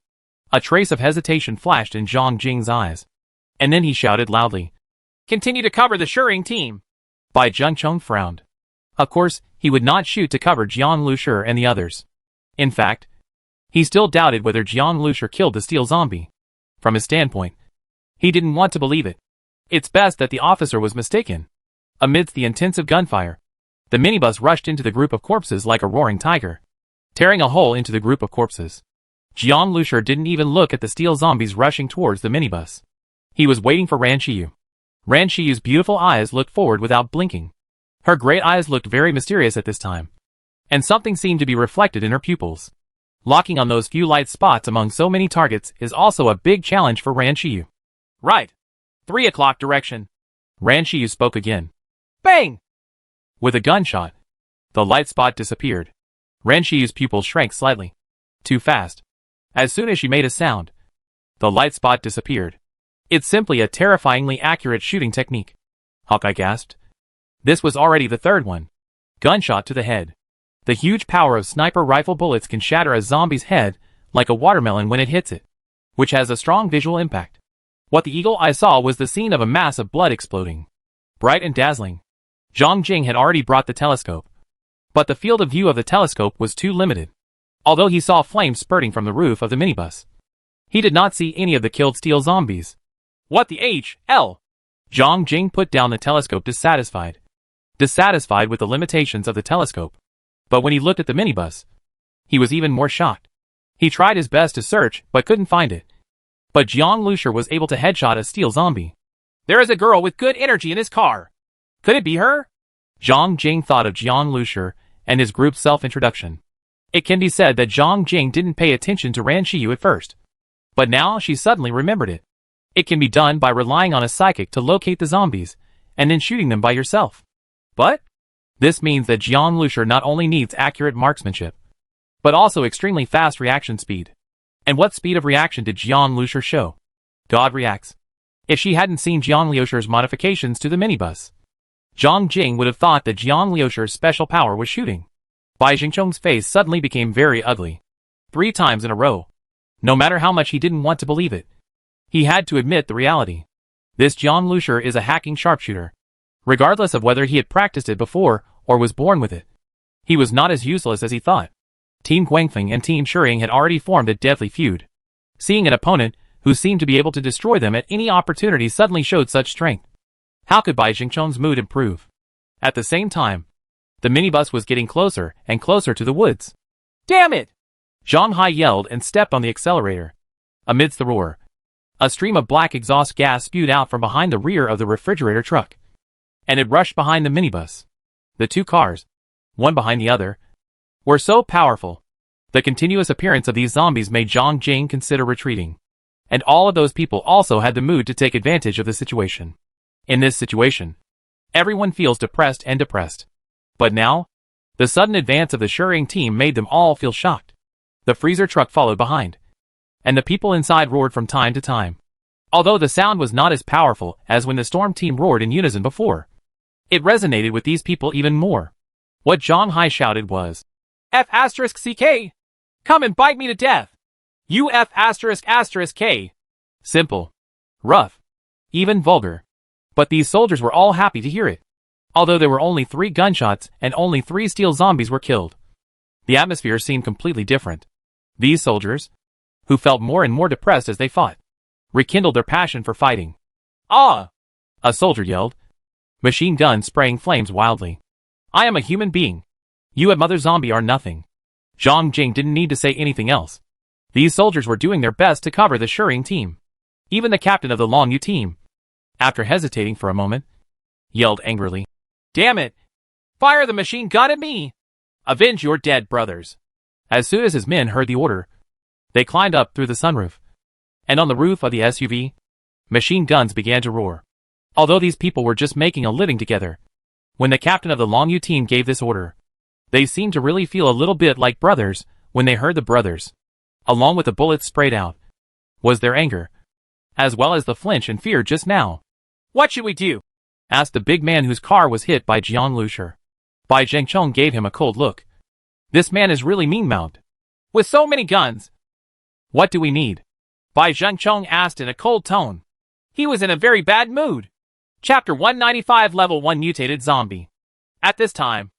a trace of hesitation flashed in Zhang Jing's eyes. And then he shouted loudly, "Continue to cover the Shering team." Bai Zhengcheng frowned. Of course, he would not shoot to cover Jiang Liusher and the others. In fact, he still doubted whether Jiang Liusher killed the steel zombie. From his standpoint, he didn't want to believe it. It's best that the officer was mistaken. Amidst the intensive gunfire, the minibus rushed into the group of corpses like a roaring tiger, tearing a hole into the group of corpses. Jiang Liusher didn't even look at the steel zombies rushing towards the minibus. He was waiting for Ran Qiyu. Ran Qiyu's beautiful eyes looked forward without blinking. Her great eyes looked very mysterious at this time, and something seemed to be reflected in her pupils. Locking on those few light spots among so many targets is also a big challenge for Ran Qiyu. Right. 3 o'clock direction. Ran Qiyu spoke again. Bang! With a gunshot, the light spot disappeared. Ran Qiyu's pupils shrank slightly. Too fast. As soon as she made a sound, the light spot disappeared. It's simply a terrifyingly accurate shooting technique. Hawkeye gasped. This was already the 3rd one. Gunshot to the head. The huge power of sniper rifle bullets can shatter a zombie's head like a watermelon when it hits it, which has a strong visual impact. What the eagle eye saw was the scene of a mass of blood exploding. Bright and dazzling. Zhang Jing had already brought the telescope, but the field of view of the telescope was too limited. Although he saw flames spurting from the roof of the minibus, he did not see any of the killed steel zombies. What the hell? Zhang Jing put down the telescope dissatisfied. Dissatisfied with the limitations of the telescope. But when he looked at the minibus, he was even more shocked. He tried his best to search, but couldn't find it. But Jiang Liusher was able to headshot a steel zombie. There is a girl with good energy in his car. Could it be her? Zhang Jing thought of Jiang Liusher and his group's self-introduction. It can be said that Zhang Jing didn't pay attention to Ran Qiyu at first. But now she suddenly remembered it. It can be done by relying on a psychic to locate the zombies, and then shooting them by yourself. But this means that Jiang Liusher not only needs accurate marksmanship, but also extremely fast reaction speed. And what speed of reaction did Jiang Liusher show? God reacts. If she hadn't seen Jiang Liusher's modifications to the minibus, Zhang Jing would have thought that Jiang Liusher's special power was shooting. Bai Jingcheng's face suddenly became very ugly. 3 times in a row. No matter how much he didn't want to believe it, he had to admit the reality. This Jiang Liusher is a hacking sharpshooter. Regardless of whether he had practiced it before or was born with it, he was not as useless as he thought. Team Guangfeng and Team Shering had already formed a deadly feud. Seeing an opponent who seemed to be able to destroy them at any opportunity suddenly showed such strength. How could Bai Jingcheng's mood improve? At the same time, the minibus was getting closer and closer to the woods. Damn it! Zhang Hai yelled and stepped on the accelerator. Amidst the roar, a stream of black exhaust gas spewed out from behind the rear of the refrigerator truck, and it rushed behind the minibus. The 2 cars, one behind the other, were so powerful. The continuous appearance of these zombies made Zhang Jing consider retreating. And all of those people also had the mood to take advantage of the situation. In this situation, everyone feels depressed. But now, The sudden advance of the Shering team made them all feel shocked. The freezer truck followed behind, and the people inside roared from time to time. Although the sound was not as powerful as when the storm team roared in unison before, it resonated with these people even more. What Zhang Hai shouted was, F***CK! Come and bite me to death! You F***K! Simple, rough, even vulgar. But these soldiers were all happy to hear it. Although there were only 3 gunshots and only 3 steel zombies were killed, the atmosphere seemed completely different. These soldiers, who felt more and more depressed as they fought, rekindled their passion for fighting. Ah! A soldier yelled, machine gun spraying flames wildly. I am a human being. You and Mother Zombie are nothing. Zhang Jing didn't need to say anything else. These soldiers were doing their best to cover the Shering team. Even the captain of the Long Yu team, after hesitating for a moment, yelled angrily, Damn it! Fire the machine gun at me! Avenge your dead brothers! As soon as his men heard the order, they climbed up through the sunroof. And on the roof of the SUV, machine guns began to roar. Although these people were just making a living together, when the captain of the Long Yu team gave this order, they seemed to really feel a little bit like brothers. When they heard the brothers, along with the bullets sprayed out, was their anger, as well as the flinch and fear just now. What should we do? Asked the big man whose car was hit by Jiang Lusher. Bai Zhengchong gave him a cold look. This man is really mean-mouthed. With so many guns. What do we need? Bai Zhengchong asked in a cold tone. He was in a very bad mood. Chapter 195 Level 1 Mutated Zombie. At this time,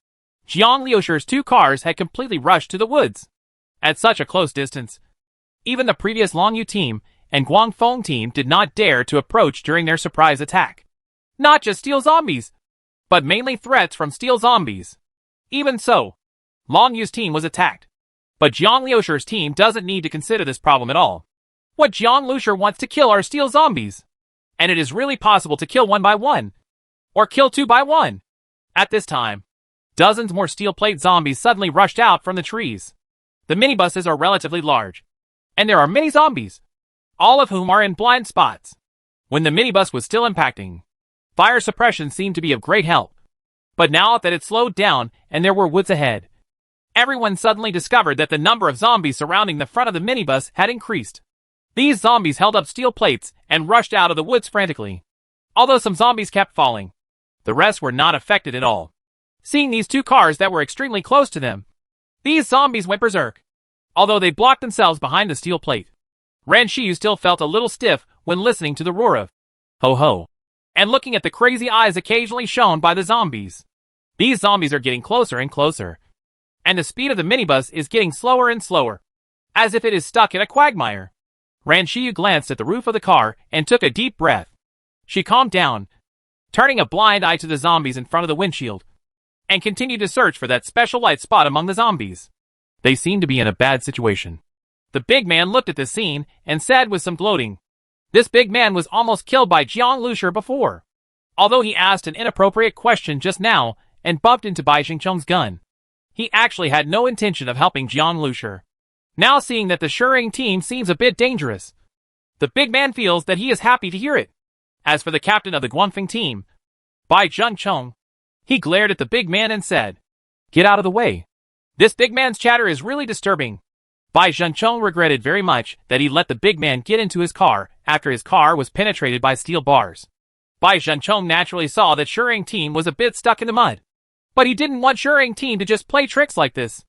Jiang Liusher's 2 cars had completely rushed to the woods. At such a close distance, even the previous Long Yu team and Guangfeng team did not dare to approach during their surprise attack. Not just steel zombies, but mainly threats from steel zombies. Even so, Long Yu's team was attacked. But Jiang Liusher's team doesn't need to consider this problem at all. What Jiang Lusher wants to kill are steel zombies. And it is really possible to kill 1 by 1. Or kill 2 by 1. At this time, dozens more steel plate zombies suddenly rushed out from the trees. The minibuses are relatively large, and there are many zombies, all of whom are in blind spots. When the minibus was still impacting, fire suppression seemed to be of great help. But now that it slowed down and there were woods ahead, everyone suddenly discovered that the number of zombies surrounding the front of the minibus had increased. These zombies held up steel plates and rushed out of the woods frantically. Although some zombies kept falling, the rest were not affected at all. Seeing these 2 cars that were extremely close to them, these zombies went berserk. Although they blocked themselves behind the steel plate, Ran Shiyu still felt a little stiff when listening to the roar of ho-ho, and looking at the crazy eyes occasionally shown by the zombies. These zombies are getting closer and closer, and the speed of the minibus is getting slower and slower, as if it is stuck in a quagmire. Ran Shiyu glanced at the roof of the car and took a deep breath. She calmed down, turning a blind eye to the zombies in front of the windshield, and continued to search for that special light spot among the zombies. They seemed to be in a bad situation. The big man looked at this scene and said with some gloating, This big man was almost killed by Jiang Lusher before. Although he asked an inappropriate question just now and bumped into Bai Xingcheng's gun, he actually had no intention of helping Jiang Lusher. Now seeing that the Shering team seems a bit dangerous, the big man feels that he is happy to hear it. As for the captain of the Guangfeng team, Bai Zhengchong, he glared at the big man and said, Get out of the way. This big man's chatter is really disturbing. Bai Zhengchong regretted very much that he let the big man get into his car after his car was penetrated by steel bars. Bai Zhengchong naturally saw that Shering team was a bit stuck in the mud. But he didn't want Shering team to just play tricks like this.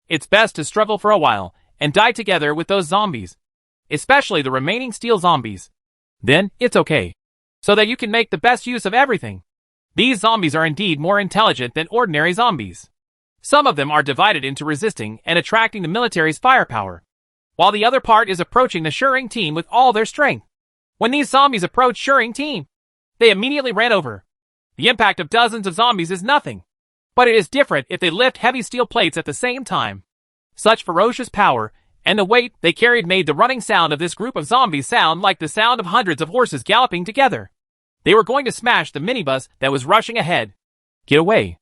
It's best to struggle for a while and die together with those zombies, especially the remaining steel zombies. Then, it's okay, so that you can make the best use of everything. These zombies are indeed more intelligent than ordinary zombies. Some of them are divided into resisting and attracting the military's firepower, while the other part is approaching the Shering team with all their strength. When these zombies approached Shering team, they immediately ran over. The impact of dozens of zombies is nothing, but it is different if they lift heavy steel plates at the same time. Such ferocious power and the weight they carried made the running sound of this group of zombies sound like the sound of hundreds of horses galloping together. They were going to smash the minibus that was rushing ahead. Get away!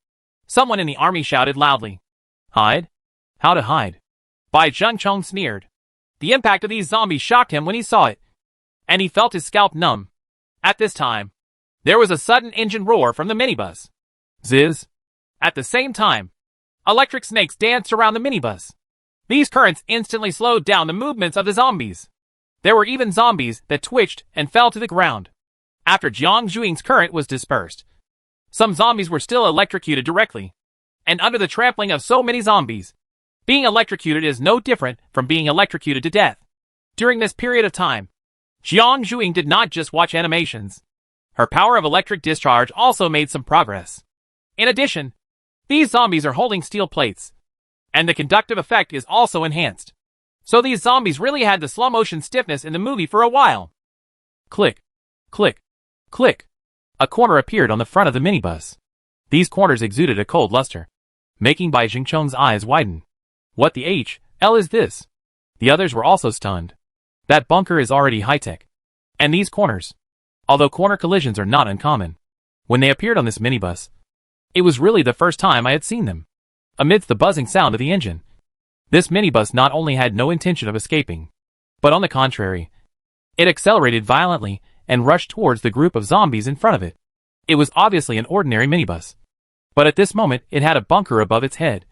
Someone in the army shouted loudly. Hide? How to hide? Bai Zhengchong sneered. The impact of these zombies shocked him when he saw it, and he felt his scalp numb. At this time, there was a sudden engine roar from the minibus. Ziz! At the same time, Electric snakes danced around the minibus. These currents instantly slowed down the movements of the zombies. There were even zombies that twitched and fell to the ground. After Jiang Zhuing's current was dispersed, some zombies were still electrocuted directly. And under the trampling of so many zombies, being electrocuted is no different from being electrocuted to death. During this period of time, Jiang Zhuing did not just watch animations. Her power of electric discharge also made some progress. In addition, these zombies are holding steel plates, and the conductive effect is also enhanced. So these zombies really had the slow-motion stiffness in the movie for a while. Click, click, click. A corner appeared on the front of the minibus. These corners exuded a cold luster, making Bai Jingcheng's eyes widen. What the hell is this? The others were also stunned. That bunker is already high-tech. And these corners, although corner collisions are not uncommon, when they appeared on this minibus, it was really the first time I had seen them. Amidst the buzzing sound of the engine, this minibus not only had no intention of escaping, but on the contrary, it accelerated violently and rushed towards the group of zombies in front of it. It was obviously an ordinary minibus, but at this moment it had a bunker above its head,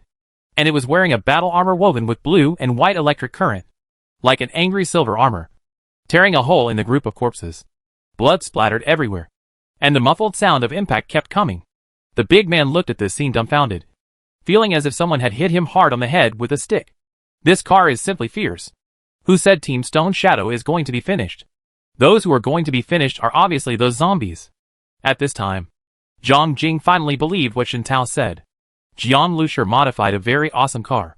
and it was wearing a battle armor woven with blue and white electric current, like an angry silver armor, tearing a hole in the group of corpses. Blood splattered everywhere, and the muffled sound of impact kept coming. The big man looked at this scene dumbfounded, feeling as if someone had hit him hard on the head with a stick. This car is simply fierce. Who said Team Stone Shadow is going to be finished? Those who are going to be finished are obviously those zombies. At this time, Zhang Jing finally believed what Shen Tao said. Jiang Lushur modified a very awesome car.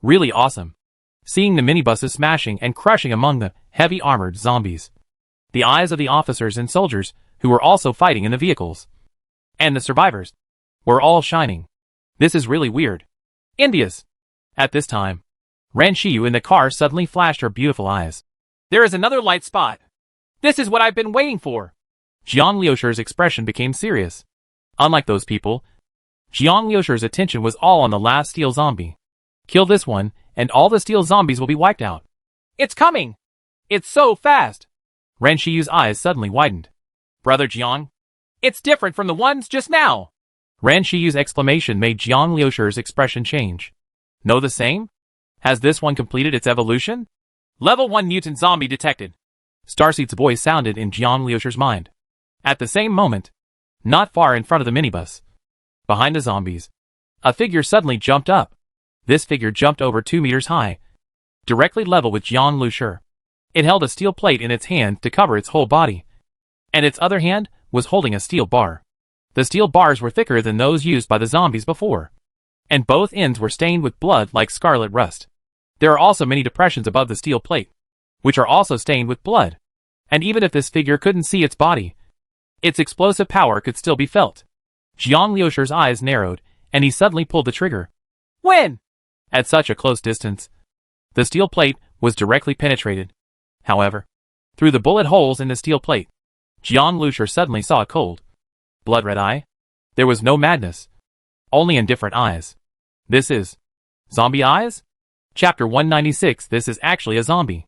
Really awesome. Seeing the minibuses smashing and crushing among the heavy armored zombies. The eyes of the officers and soldiers, who were also fighting in the vehicles, and the survivors, were all shining. This is really weird. India's. At this time, Ran Shiyu in the car suddenly flashed her beautiful eyes. There is another light spot. This is what I've been waiting for. Jiang Liushur's expression became serious. Unlike those people, Jiang Liushur's attention was all on the last steel zombie. Kill this one, and all the steel zombies will be wiped out. It's coming! It's so fast! Ran Shiyu's eyes suddenly widened. Brother Jiang, it's different from the ones just now. Ran Shiyu's exclamation made Jiang Liushur's expression change. No, the same? Has this one completed its evolution? Level 1 mutant zombie detected. Starseed's voice sounded in Jiang Liushur's mind. At the same moment, not far in front of the minibus, behind the zombies, a figure suddenly jumped up. This figure jumped over 2 meters high, directly level with Jiang Liushur. It held a steel plate in its hand to cover its whole body, and its other hand was holding a steel bar. The steel bars were thicker than those used by the zombies before, and both ends were stained with blood like scarlet rust. There are also many depressions above the steel plate, which are also stained with blood. And even if this figure couldn't see its body, its explosive power could still be felt. Jiang Liushur's eyes narrowed, and he suddenly pulled the trigger. When? At such a close distance, the steel plate was directly penetrated. However, through the bullet holes in the steel plate, Jiang Liushur suddenly saw a cold, blood-red eye. There was no madness, only indifferent eyes. This is zombie eyes? Chapter 196. This is actually a zombie.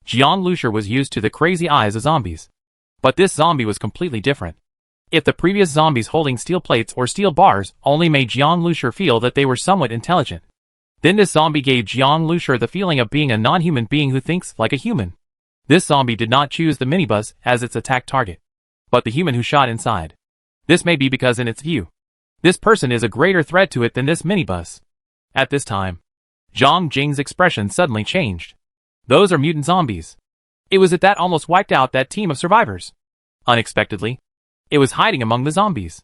Jiang Liushur was used to the crazy eyes of zombies, but this zombie was completely different. If the previous zombies holding steel plates or steel bars only made Jiang Liushur feel that they were somewhat intelligent, then this zombie gave Jiang Liushur the feeling of being a non-human being who thinks like a human. This zombie did not choose the minibus as its attack target, but the human who shot inside. This may be because in its view, this person is a greater threat to it than this minibus. At this time, Zhang Jing's expression suddenly changed. Those are mutant zombies. It was it that almost wiped out that team of survivors. Unexpectedly, it was hiding among the zombies.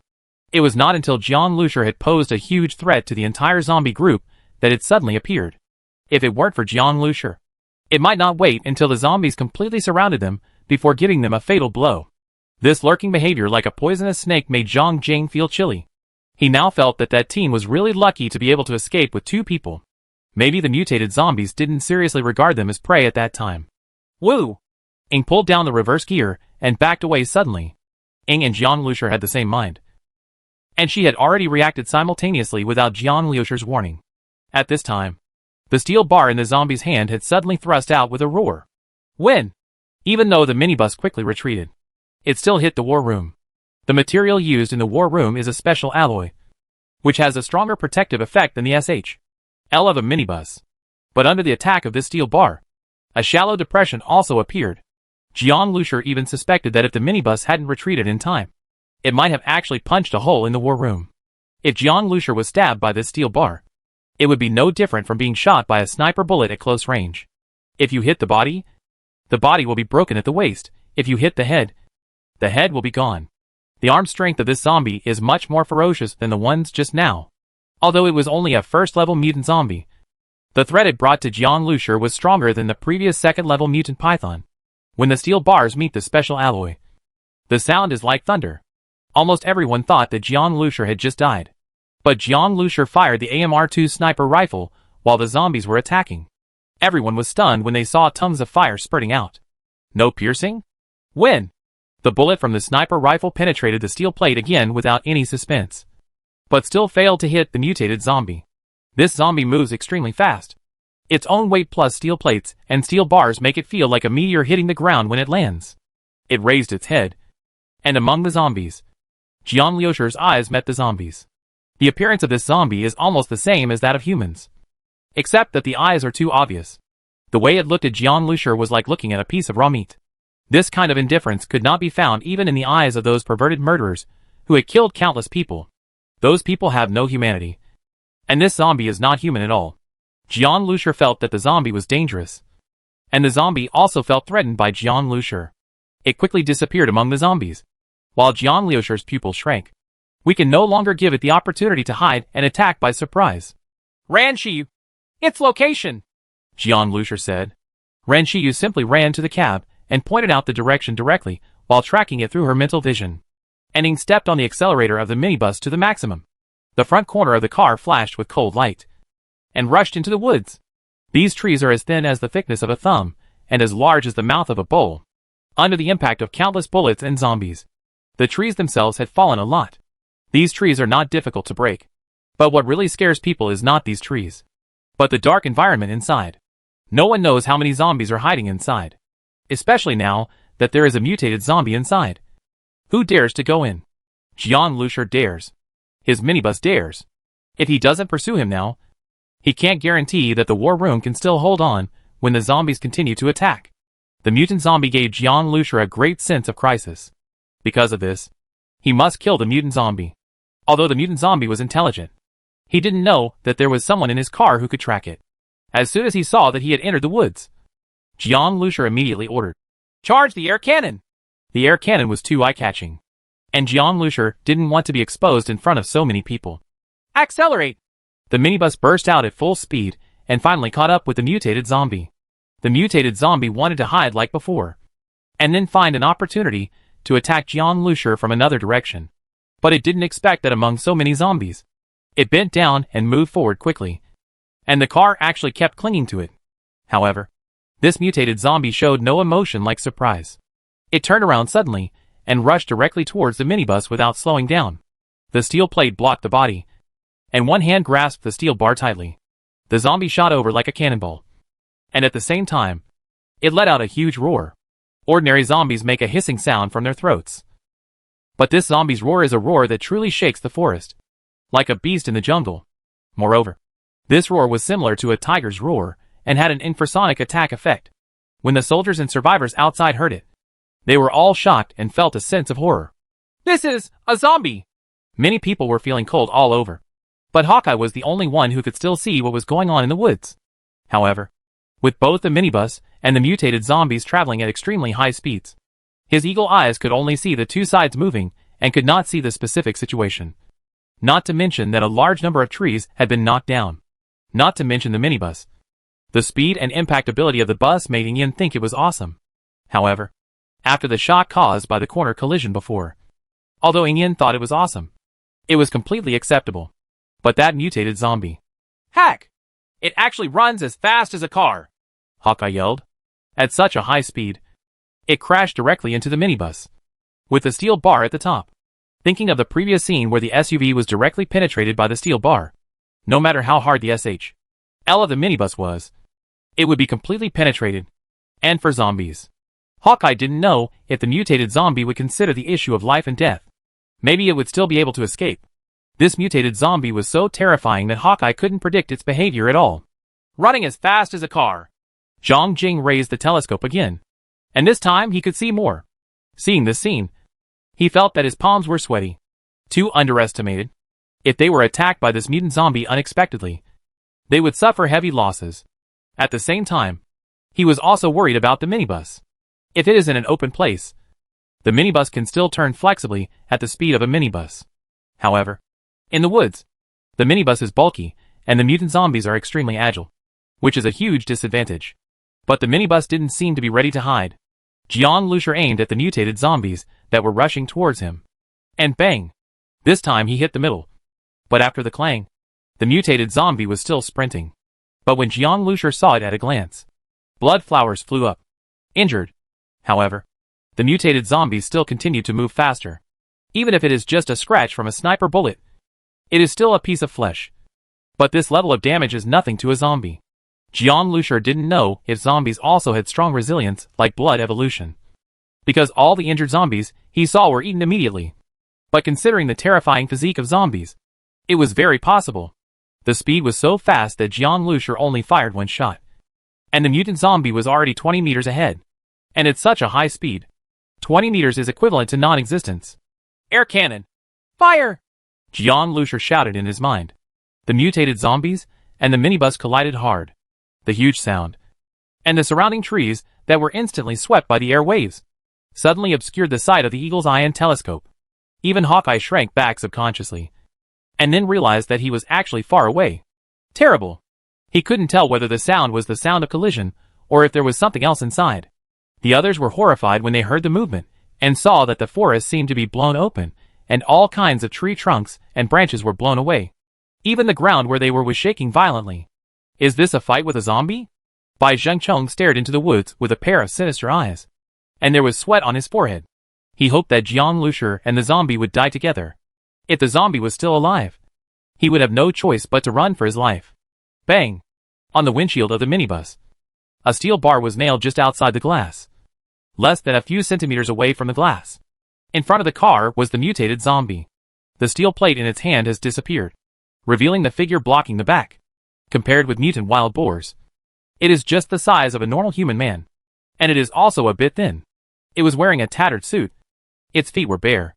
It was not until Jiang Liushur had posed a huge threat to the entire zombie group that it suddenly appeared. If it weren't for Jiang Liushur, it might not wait until the zombies completely surrounded them before giving them a fatal blow. This lurking behavior like a poisonous snake made Zhang Jing feel chilly. He now felt that that team was really lucky to be able to escape with 2 people. Maybe the mutated zombies didn't seriously regard them as prey at that time. Woo! Ing pulled down the reverse gear and backed away suddenly. Ing and Jiang Liushur had the same mind, and she had already reacted simultaneously without Jiang Liushur's warning. At this time, the steel bar in the zombie's hand had suddenly thrust out with a roar. When? Even though the minibus quickly retreated, it still hit the war room. The material used in the war room is a special alloy, which has a stronger protective effect than the SH.L of a minibus. But under the attack of this steel bar, a shallow depression also appeared. Jiang Lusher even suspected that if the minibus hadn't retreated in time, it might have actually punched a hole in the war room. If Jiang Lusher was stabbed by this steel bar, it would be no different from being shot by a sniper bullet at close range. If you hit the body will be broken at the waist. If you hit the head will be gone. The arm strength of this zombie is much more ferocious than the ones just now. Although it was only a first-level mutant zombie, the threat it brought to Jiang Lusher was stronger than the previous second-level mutant python. When the steel bars meet the special alloy, the sound is like thunder. Almost everyone thought that Jiang Lusher had just died. But Jiang Lusher fired the AMR-2 sniper rifle while the zombies were attacking. Everyone was stunned when they saw tons of fire spurting out. No piercing? When? The bullet from the sniper rifle penetrated the steel plate again without any suspense, but still failed to hit the mutated zombie. This zombie moves extremely fast. Its own weight plus steel plates and steel bars make it feel like a meteor hitting the ground when it lands. It raised its head, and among the zombies, Jiang Lusher's eyes met the zombies. The appearance of this zombie is almost the same as that of humans, except that the eyes are too obvious. The way it looked at Jiang Lusher was like looking at a piece of raw meat. This kind of indifference could not be found even in the eyes of those perverted murderers who had killed countless people. Those people have no humanity. And this zombie is not human at all. Jiang Lusher felt that the zombie was dangerous. And the zombie also felt threatened by Jiang Lusher. It quickly disappeared among the zombies, while Jiang Lusher's pupils shrank. We can no longer give it the opportunity to hide and attack by surprise. Ran Shiyu. Its location, Jiang Lusher said. Ran Shiyu simply ran to the cab and pointed out the direction directly while tracking it through her mental vision. Ending stepped on the accelerator of the minibus to the maximum. The front corner of the car flashed with cold light and rushed into the woods. These trees are as thin as the thickness of a thumb and as large as the mouth of a bowl. Under the impact of countless bullets and zombies, the trees themselves had fallen a lot. These trees are not difficult to break. But what really scares people is not these trees, but the dark environment inside. No one knows how many zombies are hiding inside, especially now that there is a mutated zombie inside. Who dares to go in? Jiang Lusher dares. His minibus dares. If he doesn't pursue him now, he can't guarantee that the war room can still hold on when the zombies continue to attack. The mutant zombie gave Jiang Lusher a great sense of crisis. Because of this, he must kill the mutant zombie. Although the mutant zombie was intelligent, he didn't know that there was someone in his car who could track it. As soon as he saw that he had entered the woods, Jiang Lusher immediately ordered, "Charge the air cannon!" The air cannon was too eye-catching, and Jiang Lusher didn't want to be exposed in front of so many people. "Accelerate!" The minibus burst out at full speed and finally caught up with the mutated zombie. The mutated zombie wanted to hide like before, and then find an opportunity to attack Jiang Lusher from another direction. But it didn't expect that among so many zombies. It bent down and moved forward quickly, and the car actually kept clinging to it. However, this mutated zombie showed no emotion like surprise. It turned around suddenly and rushed directly towards the minibus without slowing down. The steel plate blocked the body, and one hand grasped the steel bar tightly. The zombie shot over like a cannonball, and at the same time, it let out a huge roar. Ordinary zombies make a hissing sound from their throats, but this zombie's roar is a roar that truly shakes the forest, like a beast in the jungle. Moreover, this roar was similar to a tiger's roar and had an infrasonic attack effect. When the soldiers and survivors outside heard it, they were all shocked and felt a sense of horror. "This is a zombie!" Many people were feeling cold all over, but Hawkeye was the only one who could still see what was going on in the woods. However, with both the minibus and the mutated zombies traveling at extremely high speeds, his eagle eyes could only see the two sides moving and could not see the specific situation. Not to mention that a large number of trees had been knocked down. Not to mention the minibus. The speed and impactability of the bus made Ian think it was awesome. However, after the shock caused by the corner collision before, although Ian thought it was awesome, it was completely acceptable. But that mutated zombie. "Heck! It actually runs as fast as a car!" Hawkeye yelled. At such a high speed, it crashed directly into the minibus, with the steel bar at the top. Thinking of the previous scene where the SUV was directly penetrated by the steel bar, no matter how hard the SH.L of the minibus was, it would be completely penetrated. And for zombies, Hawkeye didn't know if the mutated zombie would consider the issue of life and death. Maybe it would still be able to escape. This mutated zombie was so terrifying that Hawkeye couldn't predict its behavior at all. Running as fast as a car, Zhang Jing raised the telescope again, and this time he could see more. Seeing this scene, he felt that his palms were sweaty. Too underestimated. If they were attacked by this mutant zombie unexpectedly, they would suffer heavy losses. At the same time, he was also worried about the minibus. If it is in an open place, the minibus can still turn flexibly at the speed of a minibus. However, in the woods, the minibus is bulky, and the mutant zombies are extremely agile, which is a huge disadvantage. But the minibus didn't seem to be ready to hide. Jiang Lucier aimed at the mutated zombies that were rushing towards him. And bang! This time he hit the middle. But after the clang, the mutated zombie was still sprinting. But when Jiang Lucier saw it at a glance, blood flowers flew up. Injured. However, the mutated zombies still continued to move faster. Even if it is just a scratch from a sniper bullet, it is still a piece of flesh. But this level of damage is nothing to a zombie. Jiang Lucier didn't know if zombies also had strong resilience like blood evolution. Because all the injured zombies he saw were eaten immediately. But considering the terrifying physique of zombies, it was very possible. The speed was so fast that Jiang Lucier only fired one shot. And the mutant zombie was already 20 meters ahead. And at such a high speed, 20 meters is equivalent to non-existence. Air cannon! Fire! Jiang Lucier shouted in his mind. The mutated zombies and the minibus collided hard. The huge sound, and the surrounding trees that were instantly swept by the air waves, suddenly obscured the sight of the eagle's eye and telescope. Even Hawkeye shrank back subconsciously, and then realized that he was actually far away. Terrible! He couldn't tell whether the sound was the sound of collision, or if there was something else inside. The others were horrified when they heard the movement, and saw that the forest seemed to be blown open, and all kinds of tree trunks and branches were blown away. Even the ground where they were was shaking violently. Is this a fight with a zombie? Bai Zhengcheng stared into the woods with a pair of sinister eyes. And there was sweat on his forehead. He hoped that Jiang Lucier and the zombie would die together. If the zombie was still alive, he would have no choice but to run for his life. Bang! On the windshield of the minibus, a steel bar was nailed just outside the glass, less than a few centimeters away from the glass. In front of the car was the mutated zombie. The steel plate in its hand has disappeared, revealing the figure blocking the back. Compared with mutant wild boars, it is just the size of a normal human man. And it is also a bit thin. It was wearing a tattered suit. Its feet were bare.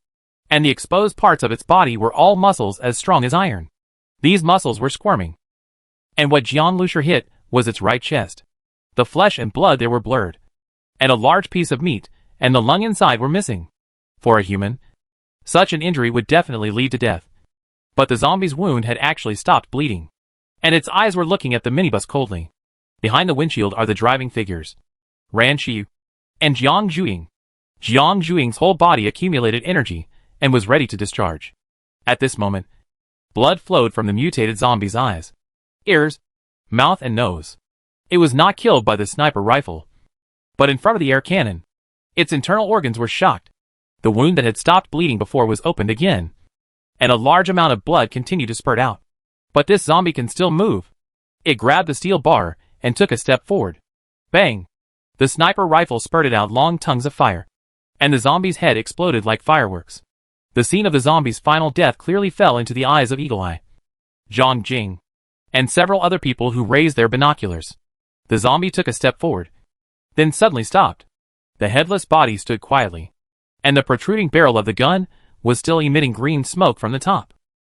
And the exposed parts of its body were all muscles as strong as iron. These muscles were squirming. And what Jiang Lucier hit was its right chest. The flesh and blood there were blurred. And a large piece of meat and the lung inside were missing. For a human, such an injury would definitely lead to death. But the zombie's wound had actually stopped bleeding. And its eyes were looking at the minibus coldly. Behind the windshield are the driving figures, Ran Qiu and Jiang Zhuiying. Jiang Zhuiying's whole body accumulated energy and was ready to discharge. At this moment, blood flowed from the mutated zombie's eyes, ears, mouth and nose. It was not killed by the sniper rifle, but in front of the air cannon. Its internal organs were shocked. The wound that had stopped bleeding before was opened again, and a large amount of blood continued to spurt out. But this zombie can still move. It grabbed the steel bar and took a step forward. Bang! The sniper rifle spurted out long tongues of fire, and the zombie's head exploded like fireworks. The scene of the zombie's final death clearly fell into the eyes of Eagle Eye, Zhang Jing, and several other people who raised their binoculars. The zombie took a step forward, then suddenly stopped. The headless body stood quietly, and the protruding barrel of the gun was still emitting green smoke from the top.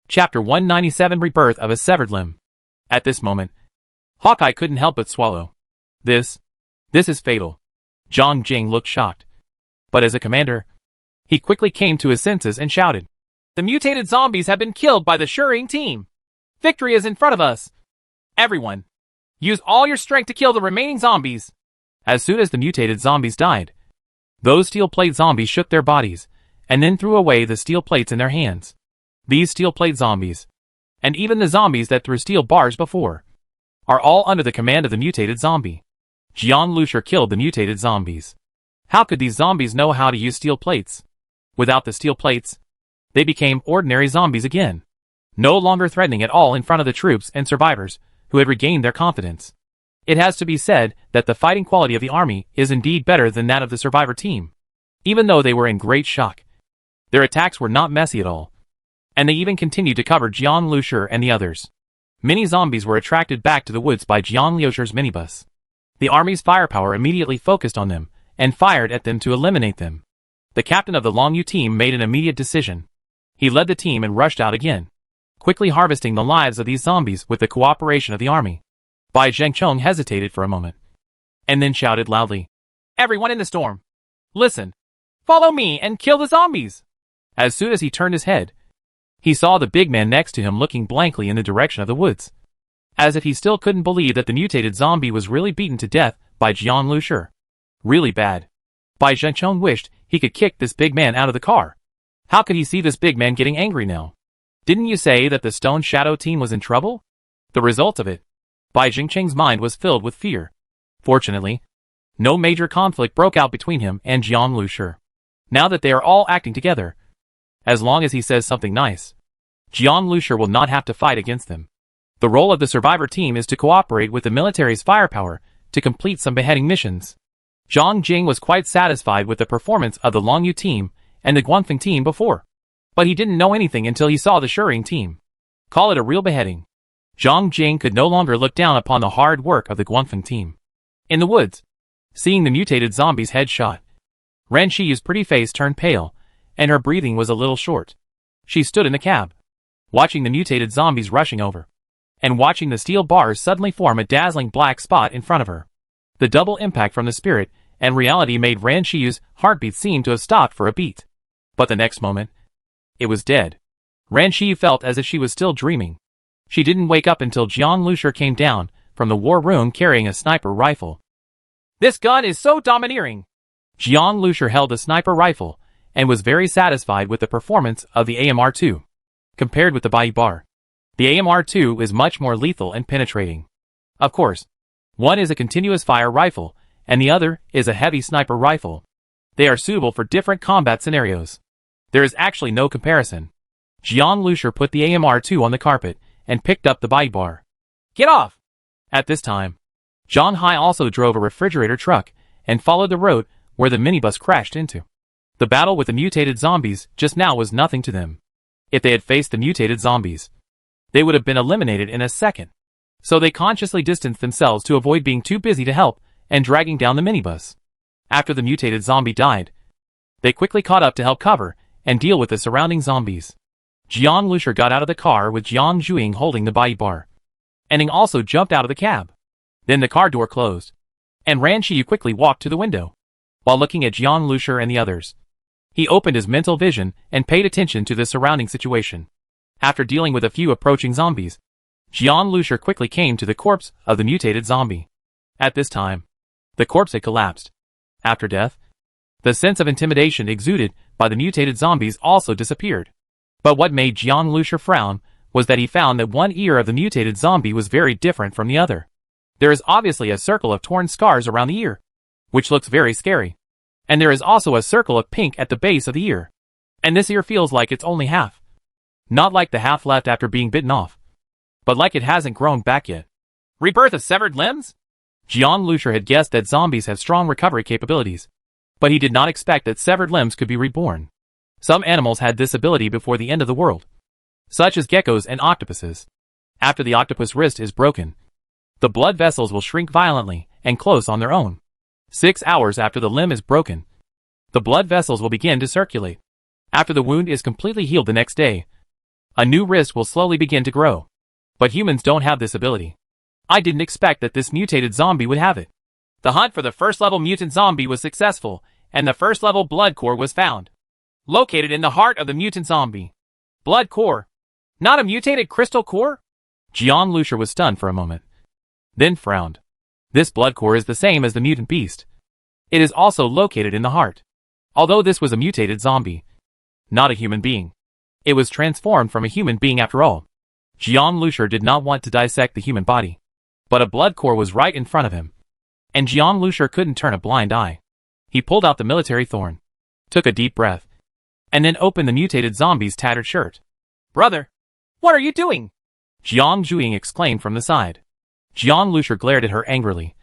Chapter 197 Rebirth of a Severed Limb. At this moment, Hawkeye couldn't help but swallow. This is fatal. Zhang Jing looked shocked. But as a commander, he quickly came to his senses and shouted, "The mutated zombies have been killed by the Shurring team! Victory is in front of us! Everyone, use all your strength to kill the remaining zombies!" As soon as the mutated zombies died, those steel plate zombies shook their bodies, and then threw away the steel plates in their hands. These steel plate zombies, and even the zombies that threw steel bars before, are all under the command of the mutated zombie. Jiang Lucier killed the mutated zombies. How could these zombies know how to use steel plates? Without the steel plates, they became ordinary zombies again, no longer threatening at all in front of the troops and survivors who had regained their confidence. It has to be said that the fighting quality of the army is indeed better than that of the survivor team. Even though they were in great shock, their attacks were not messy at all. And they even continued to cover Jiang Lushi and the others. Many zombies were attracted back to the woods by Jiang Lushi's minibus. The army's firepower immediately focused on them, and fired at them to eliminate them. The captain of the Longyu team made an immediate decision. He led the team and rushed out again, quickly harvesting the lives of these zombies with the cooperation of the army. Bai Zhengchong hesitated for a moment, and then shouted loudly, "Everyone in the storm! Listen! Follow me and kill the zombies!" As soon as he turned his head, he saw the big man next to him looking blankly in the direction of the woods, as if he still couldn't believe that the mutated zombie was really beaten to death by Jiang Lushi. Really bad. Bai Zhengchong wished he could kick this big man out of the car. How could he see this big man getting angry now? Didn't you say that the Stone Shadow team was in trouble? The result of it. Bai Zhengcheng's mind was filled with fear. Fortunately, no major conflict broke out between him and Jiang Lushi. Now that they are all acting together, as long as he says something nice, Jiang Lushi will not have to fight against them. The role of the survivor team is to cooperate with the military's firepower to complete some beheading missions. Zhang Jing was quite satisfied with the performance of the Longyu team and the Guanfeng team before, but he didn't know anything until he saw the Shiring team. Call it a real beheading. Zhang Jing could no longer look down upon the hard work of the Guanfeng team. In the woods, seeing the mutated zombie's head shot, Ran Shiyu's pretty face turned pale, and her breathing was a little short. She stood in the cab, watching the mutated zombies rushing over, and watching the steel bars suddenly form a dazzling black spot in front of her. The double impact from the spirit and reality made Ran Shiyu's heartbeat seem to have stopped for a beat. But the next moment, it was dead. Ran Shiyu felt as if she was still dreaming. She didn't wake up until Jiang Lushi came down from the war room carrying a sniper rifle. "This gun is so domineering!" Jiang Lushi held a sniper rifle and was very satisfied with the performance of the AMR-2. Compared with the Bai Bar, the AMR-2 is much more lethal and penetrating. Of course, one is a continuous fire rifle, and the other is a heavy sniper rifle. They are suitable for different combat scenarios. There is actually no comparison. Jiang Lushi put the AMR-2 on the carpet and picked up the Bai Bar. "Get off!" At this time, Zhang Hai also drove a refrigerator truck and followed the road where the minibus crashed into. The battle with the mutated zombies just now was nothing to them. If they had faced the mutated zombies, they would have been eliminated in a second. So they consciously distanced themselves to avoid being too busy to help and dragging down the minibus. After the mutated zombie died, they quickly caught up to help cover and deal with the surrounding zombies. Jiang Lushi got out of the car with Jiang Zhuing holding the Bai Bar. Enning also jumped out of the cab. Then the car door closed, and Ran Shiyu quickly walked to the window. While looking at Jiang Lushi and the others, he opened his mental vision and paid attention to the surrounding situation. After dealing with a few approaching zombies, Jiang Lushi quickly came to the corpse of the mutated zombie. At this time, the corpse had collapsed. After death, the sense of intimidation exuded by the mutated zombies also disappeared. But what made Jiang Lushi frown was that he found that one ear of the mutated zombie was very different from the other. There is obviously a circle of torn scars around the ear, which looks very scary. And there is also a circle of pink at the base of the ear. And this ear feels like it's only half. Not like the half left after being bitten off, but like it hasn't grown back yet. "Rebirth of severed limbs?" Jiang Lushi had guessed that zombies have strong recovery capabilities, but he did not expect that severed limbs could be reborn. Some animals had this ability before the end of the world, such as geckos and octopuses. After the octopus wrist is broken, the blood vessels will shrink violently and close on their own. 6 hours after the limb is broken, the blood vessels will begin to circulate. After the wound is completely healed the next day, a new wrist will slowly begin to grow. But humans don't have this ability. I didn't expect that this mutated zombie would have it. The hunt for the first-level mutant zombie was successful, and the first-level blood core was found. Located in the heart of the mutant zombie. Blood core? Not a mutated crystal core? Jiang Lushi was stunned for a moment, then frowned. This blood core is the same as the mutant beast. It is also located in the heart. Although this was a mutated zombie, not a human being, it was transformed from a human being after all. Jiang Lushi did not want to dissect the human body, but a blood core was right in front of him, and Jiang Lushi couldn't turn a blind eye. He pulled out the military thorn, took a deep breath, and then opened the mutated zombie's tattered shirt. "Brother, what are you doing?" Jiang Zhuing exclaimed from the side. Jiang Lushi glared at her angrily,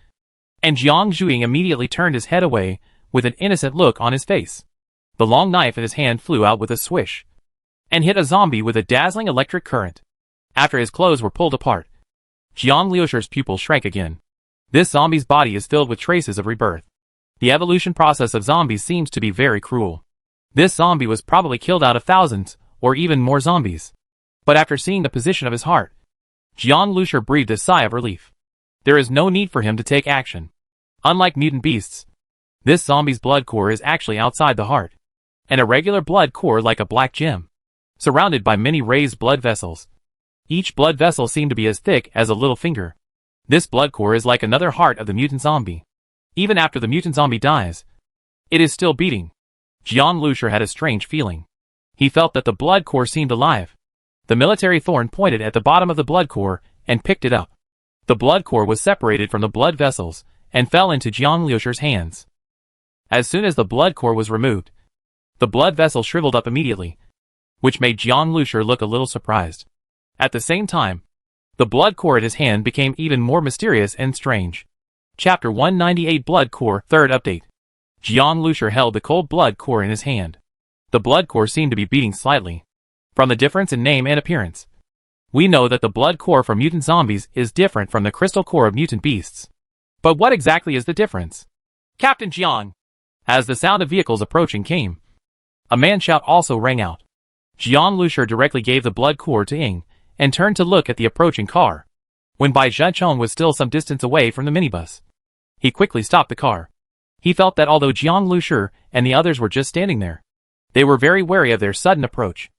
and Jiang Zhuing immediately turned his head away with an innocent look on his face. The long knife in his hand flew out with a swish, and hit a zombie with a dazzling electric current. After his clothes were pulled apart, Jiang Liusher's pupils shrank again. This zombie's body is filled with traces of rebirth. The evolution process of zombies seems to be very cruel. This zombie was probably killed out of thousands, or even more zombies. But after seeing the position of his heart, Jiang Liusher breathed a sigh of relief. There is no need for him to take action. Unlike mutant beasts, this zombie's blood core is actually outside the heart. An irregular blood core like a black gem, surrounded by many raised blood vessels. Each blood vessel seemed to be as thick as a little finger. This blood core is like another heart of the mutant zombie. Even after the mutant zombie dies, it is still beating. Jiang Liusher had a strange feeling. He felt that the blood core seemed alive. The military thorn pointed at the bottom of the blood core and picked it up. The blood core was separated from the blood vessels and fell into Jiang Liusher's hands. As soon as the blood core was removed, the blood vessel shriveled up immediately, which made Jiang Liusher look a little surprised. At the same time, the blood core at his hand became even more mysterious and strange. Chapter 198 Blood Core, Third Update. Jiang Liusher held the cold blood core in his hand. The blood core seemed to be beating slightly. From the difference in name and appearance, we know that the blood core for mutant zombies is different from the crystal core of mutant beasts. But what exactly is the difference? Captain Jiang! As the sound of vehicles approaching came, a man's shout also rang out. Jiang Liusher directly gave the blood core to Ying and turned to look at the approaching car. When Bai Zhenchong was still some distance away from the minibus, he quickly stopped the car. He felt that although Jiang Liusher and the others were just standing there, they were very wary of their sudden approach.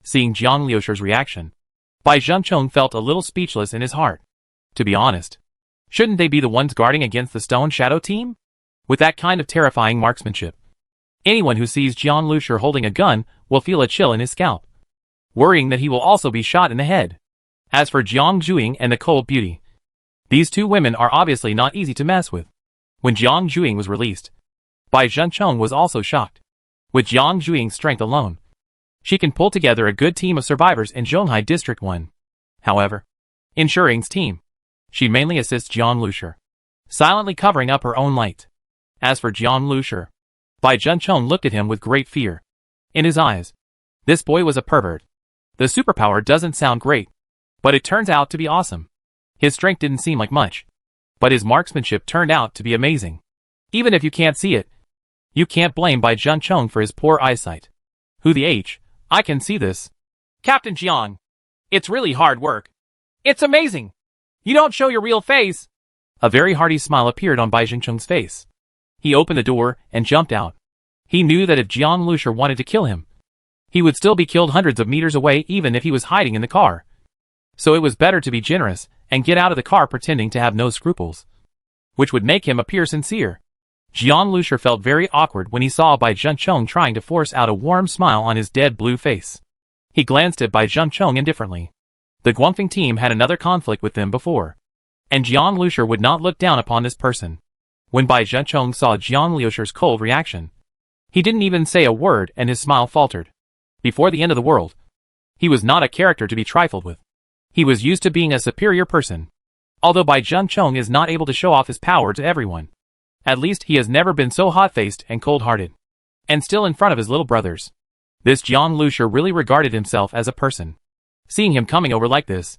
Seeing Jiang Liusher's reaction, Bai Zhenchong felt a little speechless in his heart. To be honest, shouldn't they be the ones guarding against the Stone Shadow team? With that kind of terrifying marksmanship, anyone who sees Jiang Liusher holding a gun will feel a chill in his scalp, worrying that he will also be shot in the head. As for Jiang Zhuing and the Cold Beauty, these two women are obviously not easy to mess with. When Jiang Zhuing was released, Bai Zhenchong was also shocked. With Jiang Zhuing's strength alone, she can pull together a good team of survivors in Zhonghai District 1. However, in Shuying's team, she mainly assists Jiang Liusher, silently covering up her own light. As for Jiang Liusher, Bai Zhenchong looked at him with great fear. In his eyes, this boy was a pervert. The superpower doesn't sound great, but it turns out to be awesome. His strength didn't seem like much, but his marksmanship turned out to be amazing. Even if you can't see it, you can't blame Bai Zhenchong for his poor eyesight. Who the H? I can see this. Captain Jiang, it's really hard work. It's amazing. You don't show your real face. A very hearty smile appeared on Bai Zhenchong's face. He opened the door and jumped out. He knew that if Jiang Liusher wanted to kill him, he would still be killed hundreds of meters away even if he was hiding in the car. So it was better to be generous and get out of the car pretending to have no scruples, which would make him appear sincere. Jiang Liusher felt very awkward when he saw Bai Zhenchong trying to force out a warm smile on his dead blue face. He glanced at Bai Zhenchong indifferently. The Guangfeng team had another conflict with them before, and Jiang Liusher would not look down upon this person. When Bai Zhenchong saw Jiang Liusher's cold reaction, he didn't even say a word and his smile faltered. Before the end of the world, he was not a character to be trifled with. He was used to being a superior person. Although Bai Zhenchong is not able to show off his power to everyone, at least he has never been so hot-faced and cold-hearted. And still in front of his little brothers. This Jiang Liusher really regarded himself as a person. Seeing him coming over like this,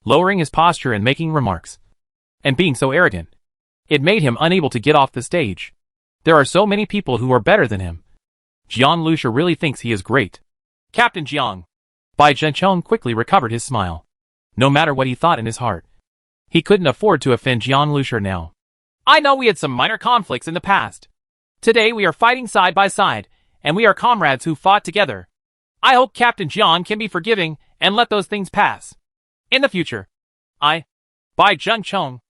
lowering his posture and making remarks, and being so arrogant, it made him unable to get off the stage. There are so many people who are better than him. Jiang Liusher really thinks he is great. Captain Jiang. Bai Zhenchong quickly recovered his smile. No matter what he thought in his heart, he couldn't afford to offend Jiang Liusher now. I know we had some minor conflicts in the past. Today we are fighting side by side, and we are comrades who fought together. I hope Captain Jiang can be forgiving and let those things pass. In the future, Bai Zhenchong,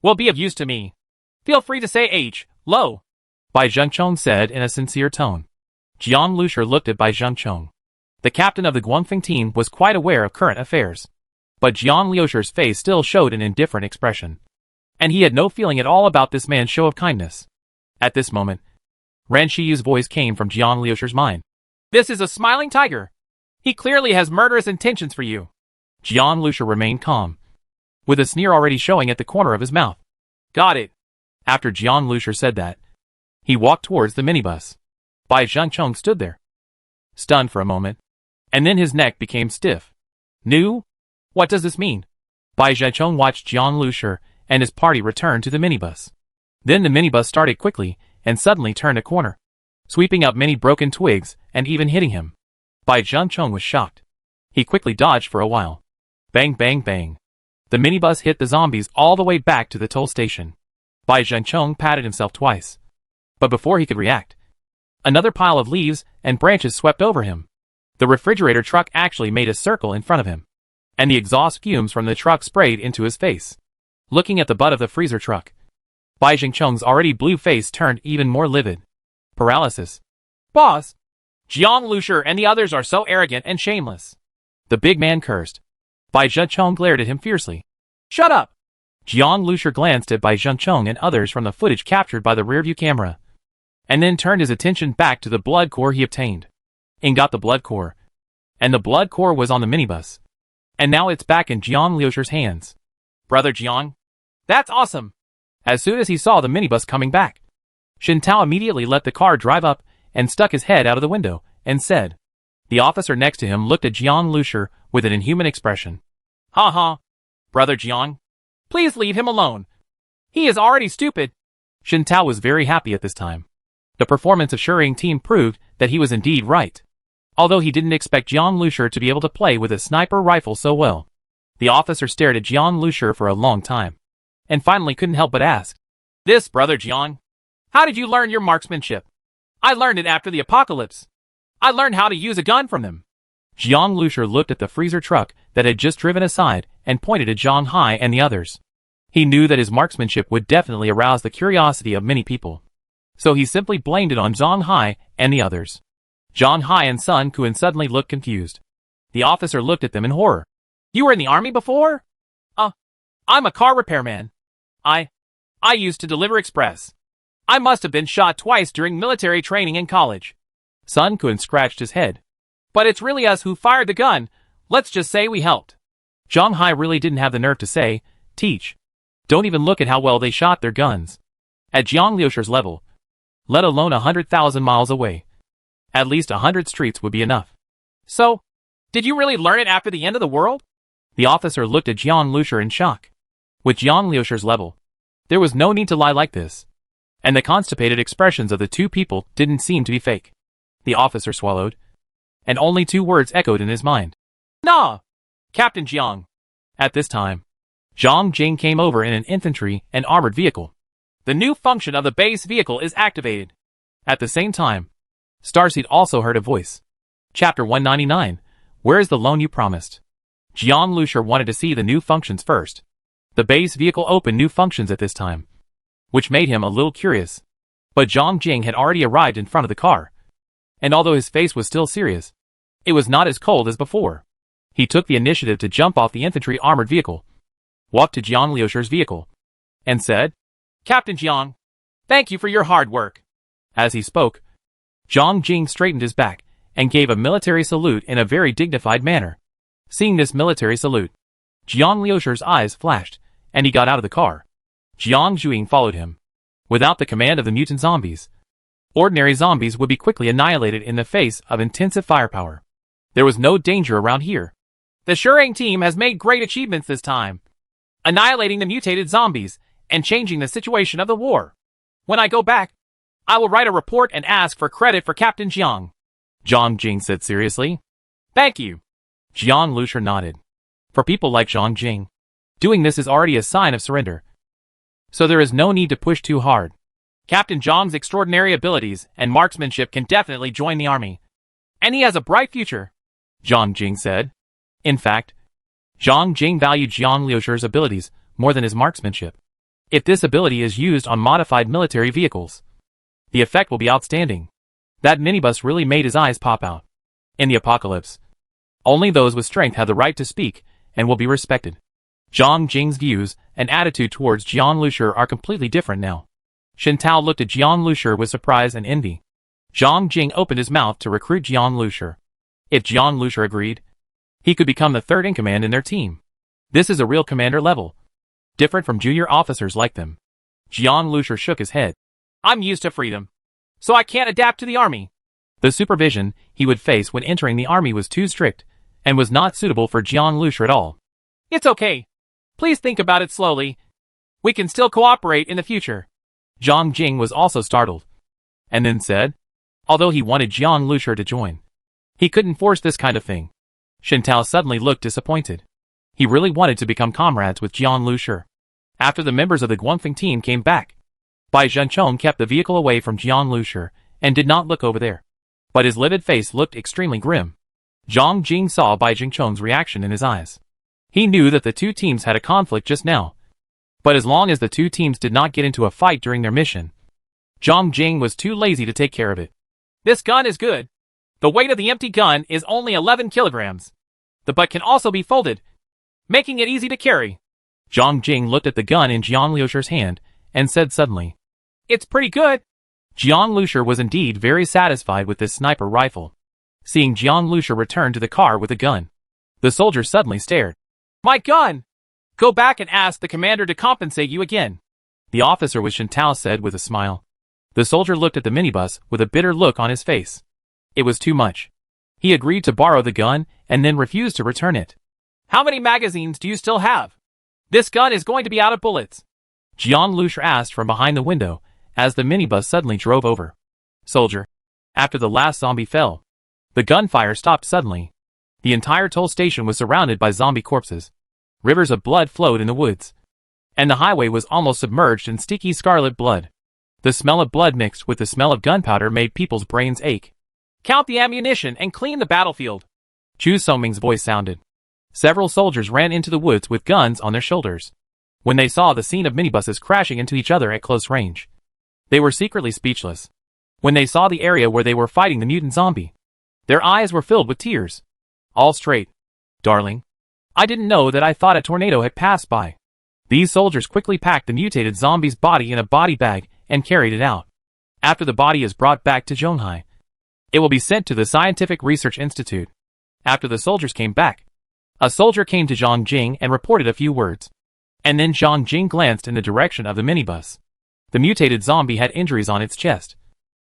will be of use to me. Feel free to say H. Lo. Bai Zhenchong said in a sincere tone. Jiang Liusher looked at Bai Zhenchong. The captain of the Guangfeng team was quite aware of current affairs. But Jiang Liusher's face still showed an indifferent expression. And he had no feeling at all about this man's show of kindness. At this moment, Ran Shiyu's voice came from Jiang Liusher's mind. This is a smiling tiger. He clearly has murderous intentions for you. Jiang Liusher remained calm, with a sneer already showing at the corner of his mouth. Got it. After Jiang Liusher said that, he walked towards the minibus. Bai Zhenchong stood there, stunned for a moment. and then his neck became stiff. New? What does this mean? Bai Zhechong watched Jiang Lusher and his party return to the minibus. Then the minibus started quickly and suddenly turned a corner, sweeping up many broken twigs and even hitting him. Bai Zhechong was shocked. He quickly dodged for a while. Bang bang bang. The minibus hit the zombies all the way back to the toll station. Bai Zhechong patted himself twice. But before he could react, another pile of leaves and branches swept over him. The refrigerator truck actually made a circle in front of him, and the exhaust fumes from the truck sprayed into his face. Looking at the butt of the freezer truck, Bai Zhechong's already blue face turned even more livid. Paralysis. Boss! Jiang Lusher and the others are so arrogant and shameless. The big man cursed. Bai Zhechong glared at him fiercely. Shut up! Jiang Lusher glanced at Bai Zhechong and others from the footage captured by the rearview camera, and then turned his attention back to the blood core he obtained. And got the blood core. And the blood core was on the minibus. And now it's back in Jiang Lusher's hands. Brother Jiang? That's awesome! As soon as he saw the minibus coming back, Shin Tao immediately let the car drive up and stuck his head out of the window and said. The officer next to him looked at Jiang Lusher with an inhuman expression. Ha ha. Brother Jiang, please leave him alone. He is already stupid. Shin Tao was very happy at this time. The performance of Shurang team proved that he was indeed right. Although he didn't expect Jiang Lusher to be able to play with a sniper rifle so well. The officer stared at Jiang Lusher for a long time, and finally couldn't help but ask. This, Brother Jiang. How did you learn your marksmanship? I learned it after the apocalypse. I learned how to use a gun from them. Jiang Lusher looked at the freezer truck that had just driven aside and pointed at Zhang Hai and the others. He knew that his marksmanship would definitely arouse the curiosity of many people. So he simply blamed it on Zhang Hai and the others. Zhang Hai and Sun Quan suddenly looked confused. The officer looked at them in horror. You were in the army before? I'm a car repairman. I used to deliver express. I must have been shot twice during military training in college. Sun Quan scratched his head. But it's really us who fired the gun. Let's just say we helped. Zhang Hai really didn't have the nerve to say, teach. Don't even look at how well they shot their guns. At Jiang Lusher's level, let alone 100,000 miles away. At least 100 streets would be enough. So, did you really learn it after the end of the world? The officer looked at Jiang Lusher in shock. With Jiang Lusher's level, there was no need to lie like this. And the constipated expressions of the two people didn't seem to be fake. The officer swallowed, and only two words echoed in his mind. Nah, Captain Jiang. At this time, Zhang Jing came over in an infantry and armored vehicle. The new function of the base vehicle is activated. At the same time, Starseed also heard a voice. Chapter 199, Where is the loan you promised? Jiang Lusher wanted to see the new functions first. The base vehicle opened new functions at this time, which made him a little curious. But Zhang Jing had already arrived in front of the car. And although his face was still serious, it was not as cold as before. He took the initiative to jump off the infantry armored vehicle, walked to Jiang Lusher's vehicle, and said, Captain Jiang, thank you for your hard work. As he spoke, Zhang Jing straightened his back and gave a military salute in a very dignified manner. Seeing this military salute, Jiang Lusher's eyes flashed, and he got out of the car. Jiang Juing followed him. Without the command of the mutant zombies, ordinary zombies would be quickly annihilated in the face of intensive firepower. There was no danger around here. The Shurang team has made great achievements this time, annihilating the mutated zombies and changing the situation of the war. When I go back, I will write a report and ask for credit for Captain Jiang. Zhang Jing said seriously. Thank you. Jiang Lusher nodded. For people like Zhang Jing, doing this is already a sign of surrender. So there is no need to push too hard. Captain Jiang's extraordinary abilities and marksmanship can definitely join the army. And he has a bright future, Zhang Jing said. In fact, Zhang Jing valued Jiang Lusher's abilities more than his marksmanship. If this ability is used on modified military vehicles, the effect will be outstanding. That minibus really made his eyes pop out. In the apocalypse, only those with strength have the right to speak and will be respected. Zhang Jing's views and attitude towards Jiang Lusher are completely different now. Shin Tao looked at Jiang Lusher with surprise and envy. Zhang Jing opened his mouth to recruit Jiang Lusher. If Jiang Lusher agreed, he could become the third in command in their team. This is a real commander level, different from junior officers like them. Jiang Lusher shook his head. I'm used to freedom, so I can't adapt to the army. The supervision he would face when entering the army was too strict, and was not suitable for Jiang Lusher at all. It's okay. Please think about it slowly. We can still cooperate in the future. Zhang Jing was also startled, and then said, although he wanted Jiang Lusher to join, he couldn't force this kind of thing. Shen Tao suddenly looked disappointed. He really wanted to become comrades with Jiang Lusher. After the members of the Guangfeng team came back, Bai Zhenchong kept the vehicle away from Jiang Lusher and did not look over there. But his livid face looked extremely grim. Zhang Jing saw Bai Zhenchong's reaction in his eyes. He knew that the two teams had a conflict just now. But as long as the two teams did not get into a fight during their mission, Zhang Jing was too lazy to take care of it. This gun is good. The weight of the empty gun is only 11 kilograms. The butt can also be folded, making it easy to carry. Zhang Jing looked at the gun in Jiang Lusher's hand and said suddenly, it's pretty good. Jiang Lusher was indeed very satisfied with this sniper rifle. Seeing Jiang Lusher return to the car with a gun, the soldier suddenly stared. My gun! Go back and ask the commander to compensate you again. The officer with Shen Tao said with a smile. The soldier looked at the minibus with a bitter look on his face. It was too much. He agreed to borrow the gun and then refused to return it. How many magazines do you still have? This gun is going to be out of bullets. Jiang Lusher asked from behind the window as the minibus suddenly drove over. Soldier. After the last zombie fell, the gunfire stopped suddenly. The entire toll station was surrounded by zombie corpses. Rivers of blood flowed in the woods, and the highway was almost submerged in sticky scarlet blood. The smell of blood mixed with the smell of gunpowder made people's brains ache. Count the ammunition and clean the battlefield. Chu Soming's voice sounded. Several soldiers ran into the woods with guns on their shoulders. When they saw the scene of minibuses crashing into each other at close range, they were secretly speechless. When they saw the area where they were fighting the mutant zombie, their eyes were filled with tears. All straight. Darling, I didn't know that. I thought a tornado had passed by. These soldiers quickly packed the mutated zombie's body in a body bag and carried it out. After the body is brought back to Zhonghai, it will be sent to the Scientific Research Institute. After the soldiers came back, a soldier came to Zhang Jing and reported a few words. And then Zhang Jing glanced in the direction of the minibus. The mutated zombie had injuries on its chest,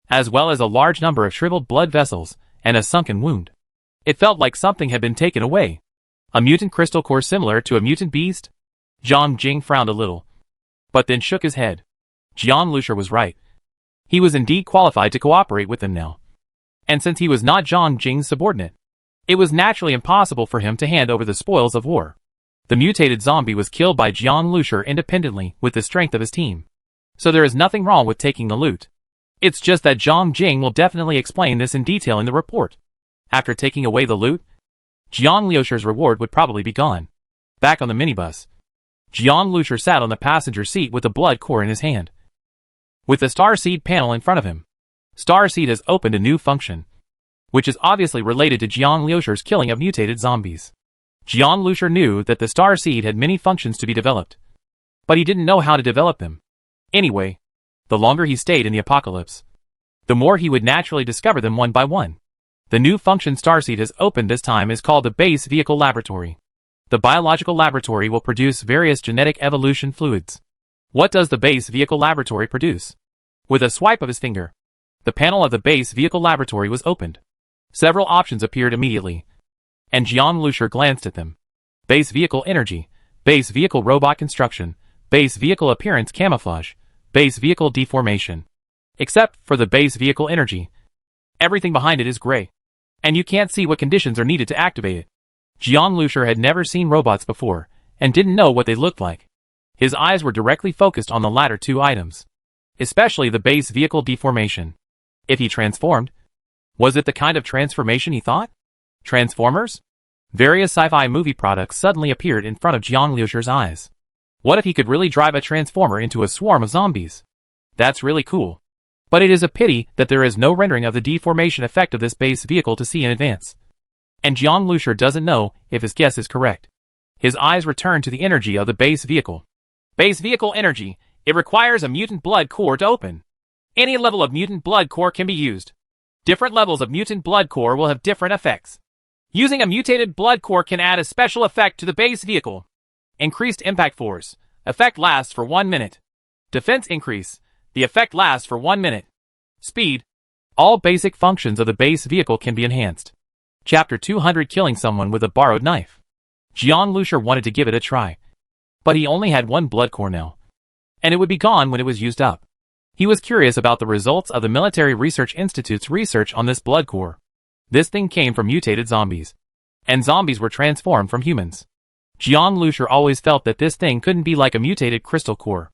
as well as a large number of shriveled blood vessels and a sunken wound. It felt like something had been taken away. A mutant crystal core similar to a mutant beast? Zhang Jing frowned a little, but then shook his head. Jiang Lusher was right. He was indeed qualified to cooperate with them now. And since he was not Zhang Jing's subordinate, it was naturally impossible for him to hand over the spoils of war. The mutated zombie was killed by Jiang Lusher independently with the strength of his team. So there is nothing wrong with taking the loot. It's just that Zhang Jing will definitely explain this in detail in the report. After taking away the loot, Jiang Lusher's reward would probably be gone. Back on the minibus, Jiang Lusher sat on the passenger seat with the blood core in his hand, with the Starseed panel in front of him. Starseed has opened a new function, which is obviously related to Jiang Lusher's killing of mutated zombies. Jiang Lusher knew that the Starseed had many functions to be developed, but he didn't know how to develop them. Anyway, the longer he stayed in the apocalypse, the more he would naturally discover them one by one. The new function Starseed has opened this time is called the Base Vehicle Laboratory. The biological laboratory will produce various genetic evolution fluids. What does the Base Vehicle Laboratory produce? With a swipe of his finger, the panel of the Base Vehicle Laboratory was opened. Several options appeared immediately, and Jiang Lusher glanced at them. Base Vehicle Energy, Base Vehicle Robot Construction, Base Vehicle Appearance Camouflage, Base Vehicle Deformation. Except for the Base Vehicle Energy, everything behind it is gray, and you can't see what conditions are needed to activate it. Jiang Lusher had never seen robots before, and didn't know what they looked like. His eyes were directly focused on the latter two items, especially the Base Vehicle Deformation. If he transformed, was it the kind of transformation he thought? Transformers? Various sci-fi movie products suddenly appeared in front of Jiang Lusher's eyes. What if he could really drive a transformer into a swarm of zombies? That's really cool. But it is a pity that there is no rendering of the deformation effect of this base vehicle to see in advance. And Jiang Lusher doesn't know if his guess is correct. His eyes return to the energy of the base vehicle. Base Vehicle Energy. It requires a mutant blood core to open. Any level of mutant blood core can be used. Different levels of mutant blood core will have different effects. Using a mutated blood core can add a special effect to the base vehicle. Increased impact force. Effect lasts for 1 minute. Defense increase. The effect lasts for 1 minute. Speed. All basic functions of the base vehicle can be enhanced. Chapter 200 Killing someone with a borrowed knife. Jiang Lushur wanted to give it a try. But he only had one blood core now. And it would be gone when it was used up. He was curious about the results of the Military Research Institute's research on this blood core. This thing came from mutated zombies. And zombies were transformed from humans. Jiang Lushur always felt that this thing couldn't be like a mutated crystal core.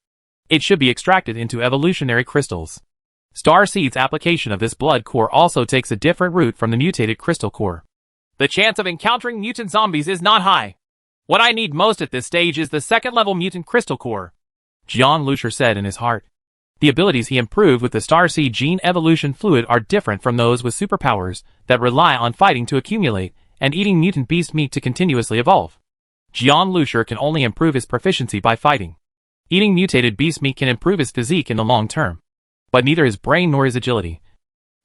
It should be extracted into evolutionary crystals. Starseed's application of this blood core also takes a different route from the mutated crystal core. The chance of encountering mutant zombies is not high. What I need most at this stage is the second-level mutant crystal core, Jiang Lushur said in his heart. The abilities he improved with the Starseed gene evolution fluid are different from those with superpowers that rely on fighting to accumulate and eating mutant beast meat to continuously evolve. Jiang Lushur can only improve his proficiency by fighting. Eating mutated beast meat can improve his physique in the long term. But neither his brain nor his agility,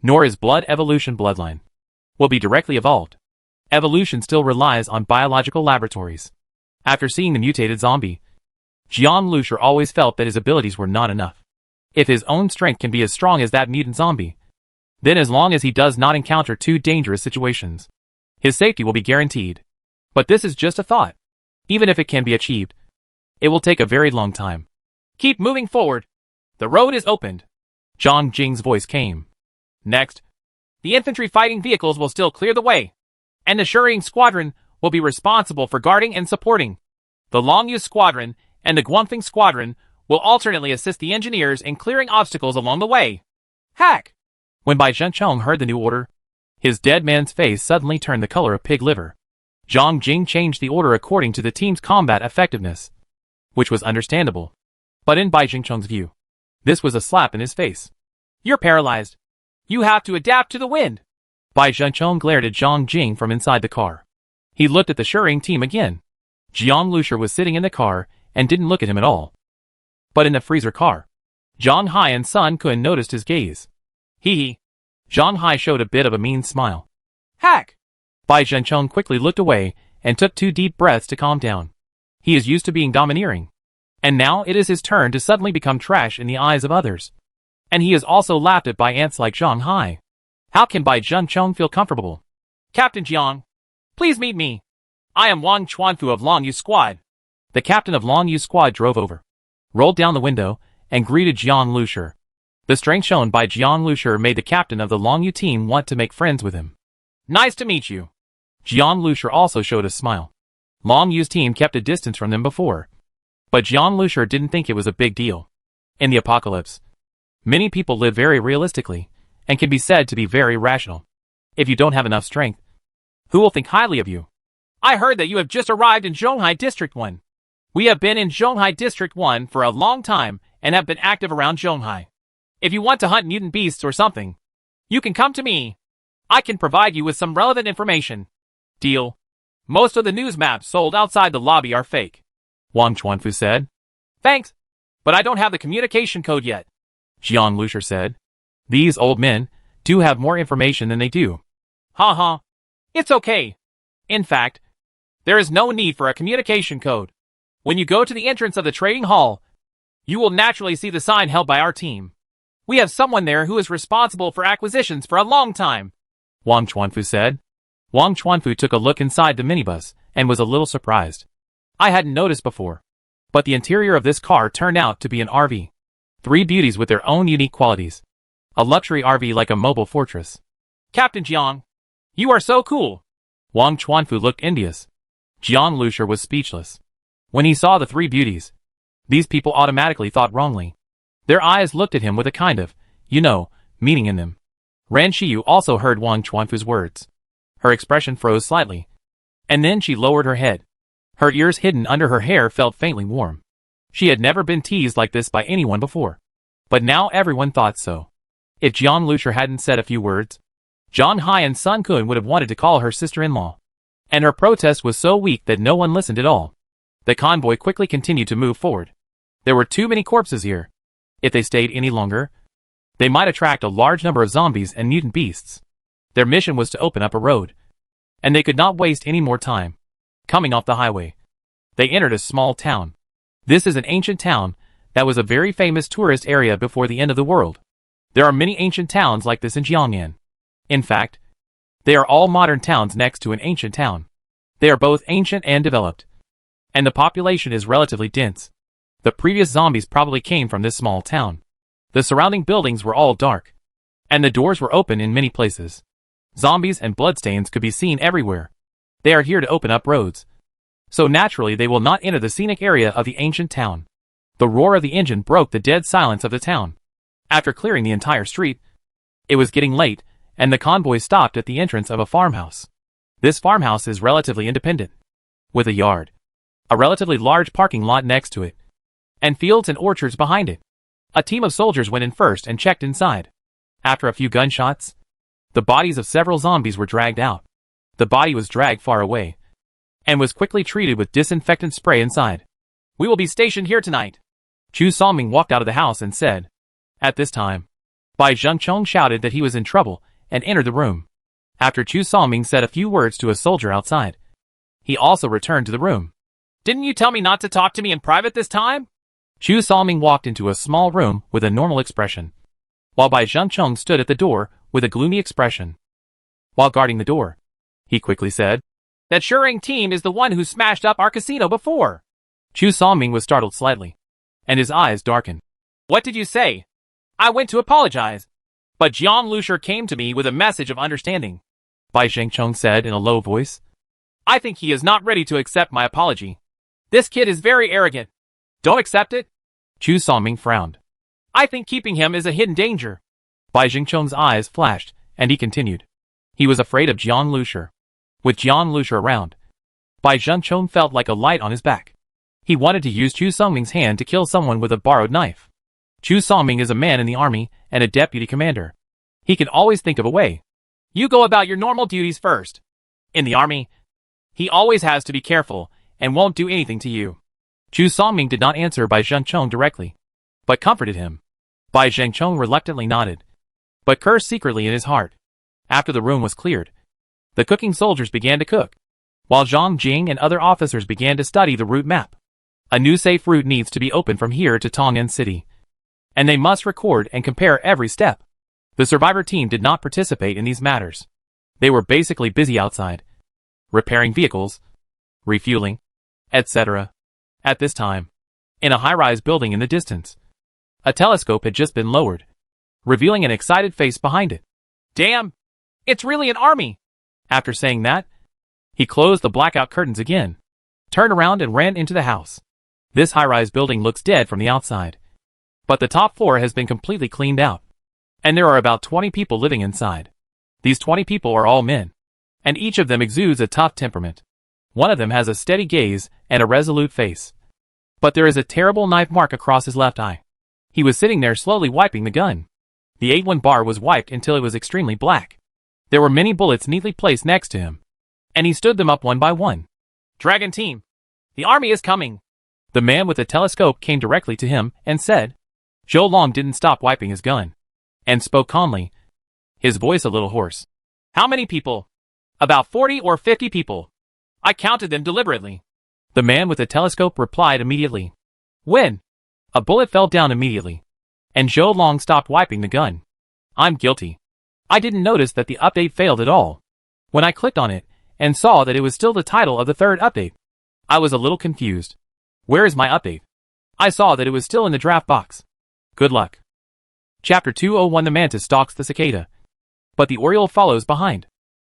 nor his blood evolution bloodline, will be directly evolved. Evolution still relies on biological laboratories. After seeing the mutated zombie, Jiang Lushur always felt that his abilities were not enough. If his own strength can be as strong as that mutant zombie, then as long as he does not encounter too dangerous situations, his safety will be guaranteed. But this is just a thought. Even if it can be achieved, it will take a very long time. Keep moving forward. The road is opened. Zhang Jing's voice came. Next, the infantry fighting vehicles will still clear the way, and the Shuriing Squadron will be responsible for guarding and supporting. The Longyu Squadron and the Guangfeng Squadron will alternately assist the engineers in clearing obstacles along the way. Hack! When Bai Zhenchong heard the new order, his dead man's face suddenly turned the color of pig liver. Zhang Jing changed the order according to the team's combat effectiveness, which was understandable. But in Bai Zhenchong's view, this was a slap in his face. You're paralyzed. You have to adapt to the wind. Bai Zhenchong glared at Zhang Jing from inside the car. He looked at the Shuriing team again. Jiang Lushur was sitting in the car and didn't look at him at all. But in the freezer car, Zhang Hai and Sun Kun noticed his gaze. Hee hee. Zhang Hai showed a bit of a mean smile. Hack! Bai Zhenchong quickly looked away and took 2 deep breaths to calm down. He is used to being domineering. And now it is his turn to suddenly become trash in the eyes of others. And he is also laughed at by ants like Zhang Hai. How can Bai Zhenchong feel comfortable? Captain Jiang, please meet me. I am Wang Chuanfu of Longyu Squad. The captain of Longyu Squad drove over, rolled down the window, and greeted Jiang Lushur. The strength shown by Jiang Lushur made the captain of the Longyu team want to make friends with him. Nice to meet you. Jiang Lushur also showed a smile. Longyu's team kept a distance from them before. But Jiang Lushur didn't think it was a big deal. In the apocalypse, many people live very realistically, and can be said to be very rational. If you don't have enough strength, who will think highly of you? I heard that you have just arrived in Zhonghai District 1. We have been in Zhonghai District 1 for a long time and have been active around Zhonghai. If you want to hunt mutant beasts or something, you can come to me. I can provide you with some relevant information. Deal. Most of the news maps sold outside the lobby are fake, Wang Chuanfu said. Thanks, but I don't have the communication code yet, Jiang Lushur said. These old men do have more information than they do. Ha ha. It's okay. In fact, there is no need for a communication code. When you go to the entrance of the trading hall, you will naturally see the sign held by our team. We have someone there who is responsible for acquisitions for a long time, Wang Chuanfu said. Wang Chuanfu took a look inside the minibus and was a little surprised. I hadn't noticed before. But the interior of this car turned out to be an RV. 3 beauties with their own unique qualities. A luxury RV like a mobile fortress. Captain Jiang, you are so cool. Wang Chuanfu looked envious. Jiang Lushur was speechless. When he saw the 3 beauties, these people automatically thought wrongly. Their eyes looked at him with a kind of, meaning in them. Ran Shiyu also heard Wang Chuanfu's words. Her expression froze slightly. And then she lowered her head. Her ears hidden under her hair felt faintly warm. She had never been teased like this by anyone before. But now everyone thought so. If Jiang Lushur hadn't said a few words, Zhang Hai and Sun Kun would have wanted to call her sister-in-law. And her protest was so weak that no one listened at all. The convoy quickly continued to move forward. There were too many corpses here. If they stayed any longer, they might attract a large number of zombies and mutant beasts. Their mission was to open up a road. And they could not waste any more time. Coming off the highway, they entered a small town. This is an ancient town that was a very famous tourist area before the end of the world. There are many ancient towns like this in Jiangnan. In fact, they are all modern towns next to an ancient town. They are both ancient and developed. And the population is relatively dense. The previous zombies probably came from this small town. The surrounding buildings were all dark. And the doors were open in many places. Zombies and bloodstains could be seen everywhere. They are here to open up roads. So naturally they will not enter the scenic area of the ancient town. The roar of the engine broke the dead silence of the town. After clearing the entire street, it was getting late, and the convoy stopped at the entrance of a farmhouse. This farmhouse is relatively independent, with a yard, a relatively large parking lot next to it, and fields and orchards behind it. A team of soldiers went in first and checked inside. After a few gunshots, the bodies of several zombies were dragged out. The body was dragged far away, and was quickly treated with disinfectant spray inside. We will be stationed here tonight. Chu Songming walked out of the house and said. At this time, Bai Zhengchong shouted that he was in trouble and entered the room. After Chu Songming said a few words to a soldier outside, he also returned to the room. Didn't you tell me not to talk to me in private this time? Chu Songming walked into a small room with a normal expression, while Bai Zhengchong stood at the door with a gloomy expression. While guarding the door, he quickly said, That Shurang team is the one who smashed up our casino before. Chu Songming was startled slightly, and his eyes darkened. What did you say? I went to apologize, but Jiang Lusher came to me with a message of understanding. Bai Zhengchong said in a low voice. I think he is not ready to accept my apology. This kid is very arrogant. Don't accept it? Chu Songming frowned. I think keeping him is a hidden danger. Bai Zhengchong's eyes flashed, and he continued. He was afraid of Jiang Lusher. With Jiang Lusher around, Bai Zhengchong felt like a light on his back. He wanted to use Chu Songming's hand to kill someone with a borrowed knife. Chu Songming is a man in the army and a deputy commander. He can always think of a way. You go about your normal duties first. In the army, he always has to be careful and won't do anything to you. Chu Songming did not answer Bai Zhengchong directly, but comforted him. Bai Zhengchong reluctantly nodded, but cursed secretly in his heart. After the room was cleared, the cooking soldiers began to cook, while Zhang Jing and other officers began to study the route map. A new safe route needs to be opened from here to Tong'an City, and they must record and compare every step. The survivor team did not participate in these matters. They were basically busy outside, repairing vehicles, refueling, etc. At this time, in a high-rise building in the distance, a telescope had just been lowered, revealing an excited face behind it. Damn! It's really an army! After saying that, he closed the blackout curtains again, turned around and ran into the house. This high-rise building looks dead from the outside, but the top floor has been completely cleaned out, and there are about 20 people living inside. These 20 people are all men, and each of them exudes a tough temperament. One of them has a steady gaze and a resolute face, but there is a terrible knife mark across his left eye. He was sitting there slowly wiping the gun. The 8-1 bar was wiped until it was extremely black. There were many bullets neatly placed next to him, and he stood them up one by one. Dragon team, the army is coming. The man with the telescope came directly to him and said. Zhou Long didn't stop wiping his gun, and spoke calmly, his voice a little hoarse. How many people? About 40 or 50 people. I counted them deliberately. The man with the telescope replied immediately. When? A bullet fell down immediately, and Zhou Long stopped wiping the gun. I'm guilty. I didn't notice that the update failed at all. When I clicked on it, and saw that it was still the title of the third update, I was a little confused. Where is my update? I saw that it was still in the draft box. Good luck. Chapter 201 The Mantis stalks the cicada, but the oriole follows behind.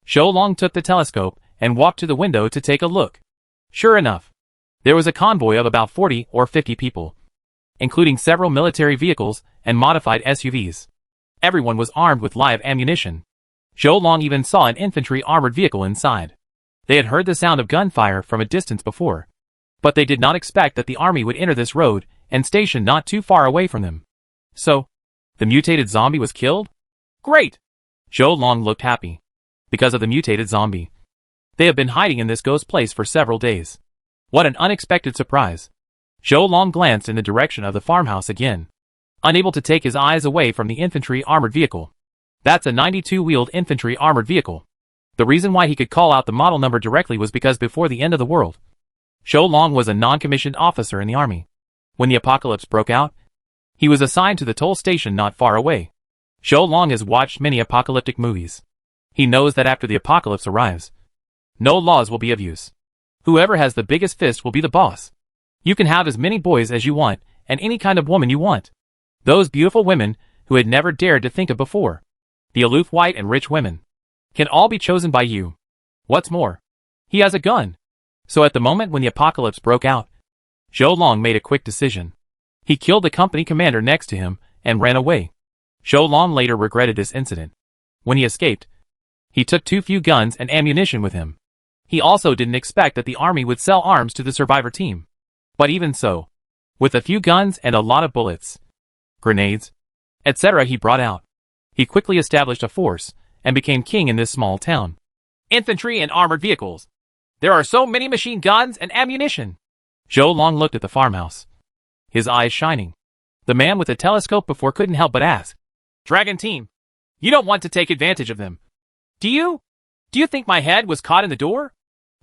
Zhou Long took the telescope and walked to the window to take a look. Sure enough, there was a convoy of about 40 or 50 people, including several military vehicles and modified SUVs. Everyone was armed with live ammunition. Zhou Long even saw an infantry armored vehicle inside. They had heard the sound of gunfire from a distance before, but they did not expect that the army would enter this road and station not too far away from them. So, the mutated zombie was killed? Great! Zhou Long looked happy. Because of the mutated zombie, they have been hiding in this ghost place for several days. What an unexpected surprise. Zhou Long glanced in the direction of the farmhouse again, unable to take his eyes away from the infantry armored vehicle. That's a 92-wheeled infantry armored vehicle. The reason why he could call out the model number directly was because before the end of the world, Zhou Long was a non-commissioned officer in the army. When the apocalypse broke out, he was assigned to the toll station not far away. Zhou Long has watched many apocalyptic movies. He knows that after the apocalypse arrives, no laws will be of use. Whoever has the biggest fist will be the boss. You can have as many boys as you want, and any kind of woman you want. Those beautiful women who had never dared to think of before. The aloof white and rich women can all be chosen by you. What's more, he has a gun. So at the moment when the apocalypse broke out, Zhou Long made a quick decision. He killed the company commander next to him and ran away. Zhou Long later regretted this incident. When he escaped, he took too few guns and ammunition with him. He also didn't expect that the army would sell arms to the survivor team. But even so, with a few guns and a lot of bullets, grenades, etc. he brought out, he quickly established a force and became king in this small town. Infantry and armored vehicles. There are so many machine guns and ammunition. Zhou Long looked at the farmhouse, his eyes shining. The man with the telescope before couldn't help but ask, Dragon team, you don't want to take advantage of them, do you? Do you think my head was caught in the door?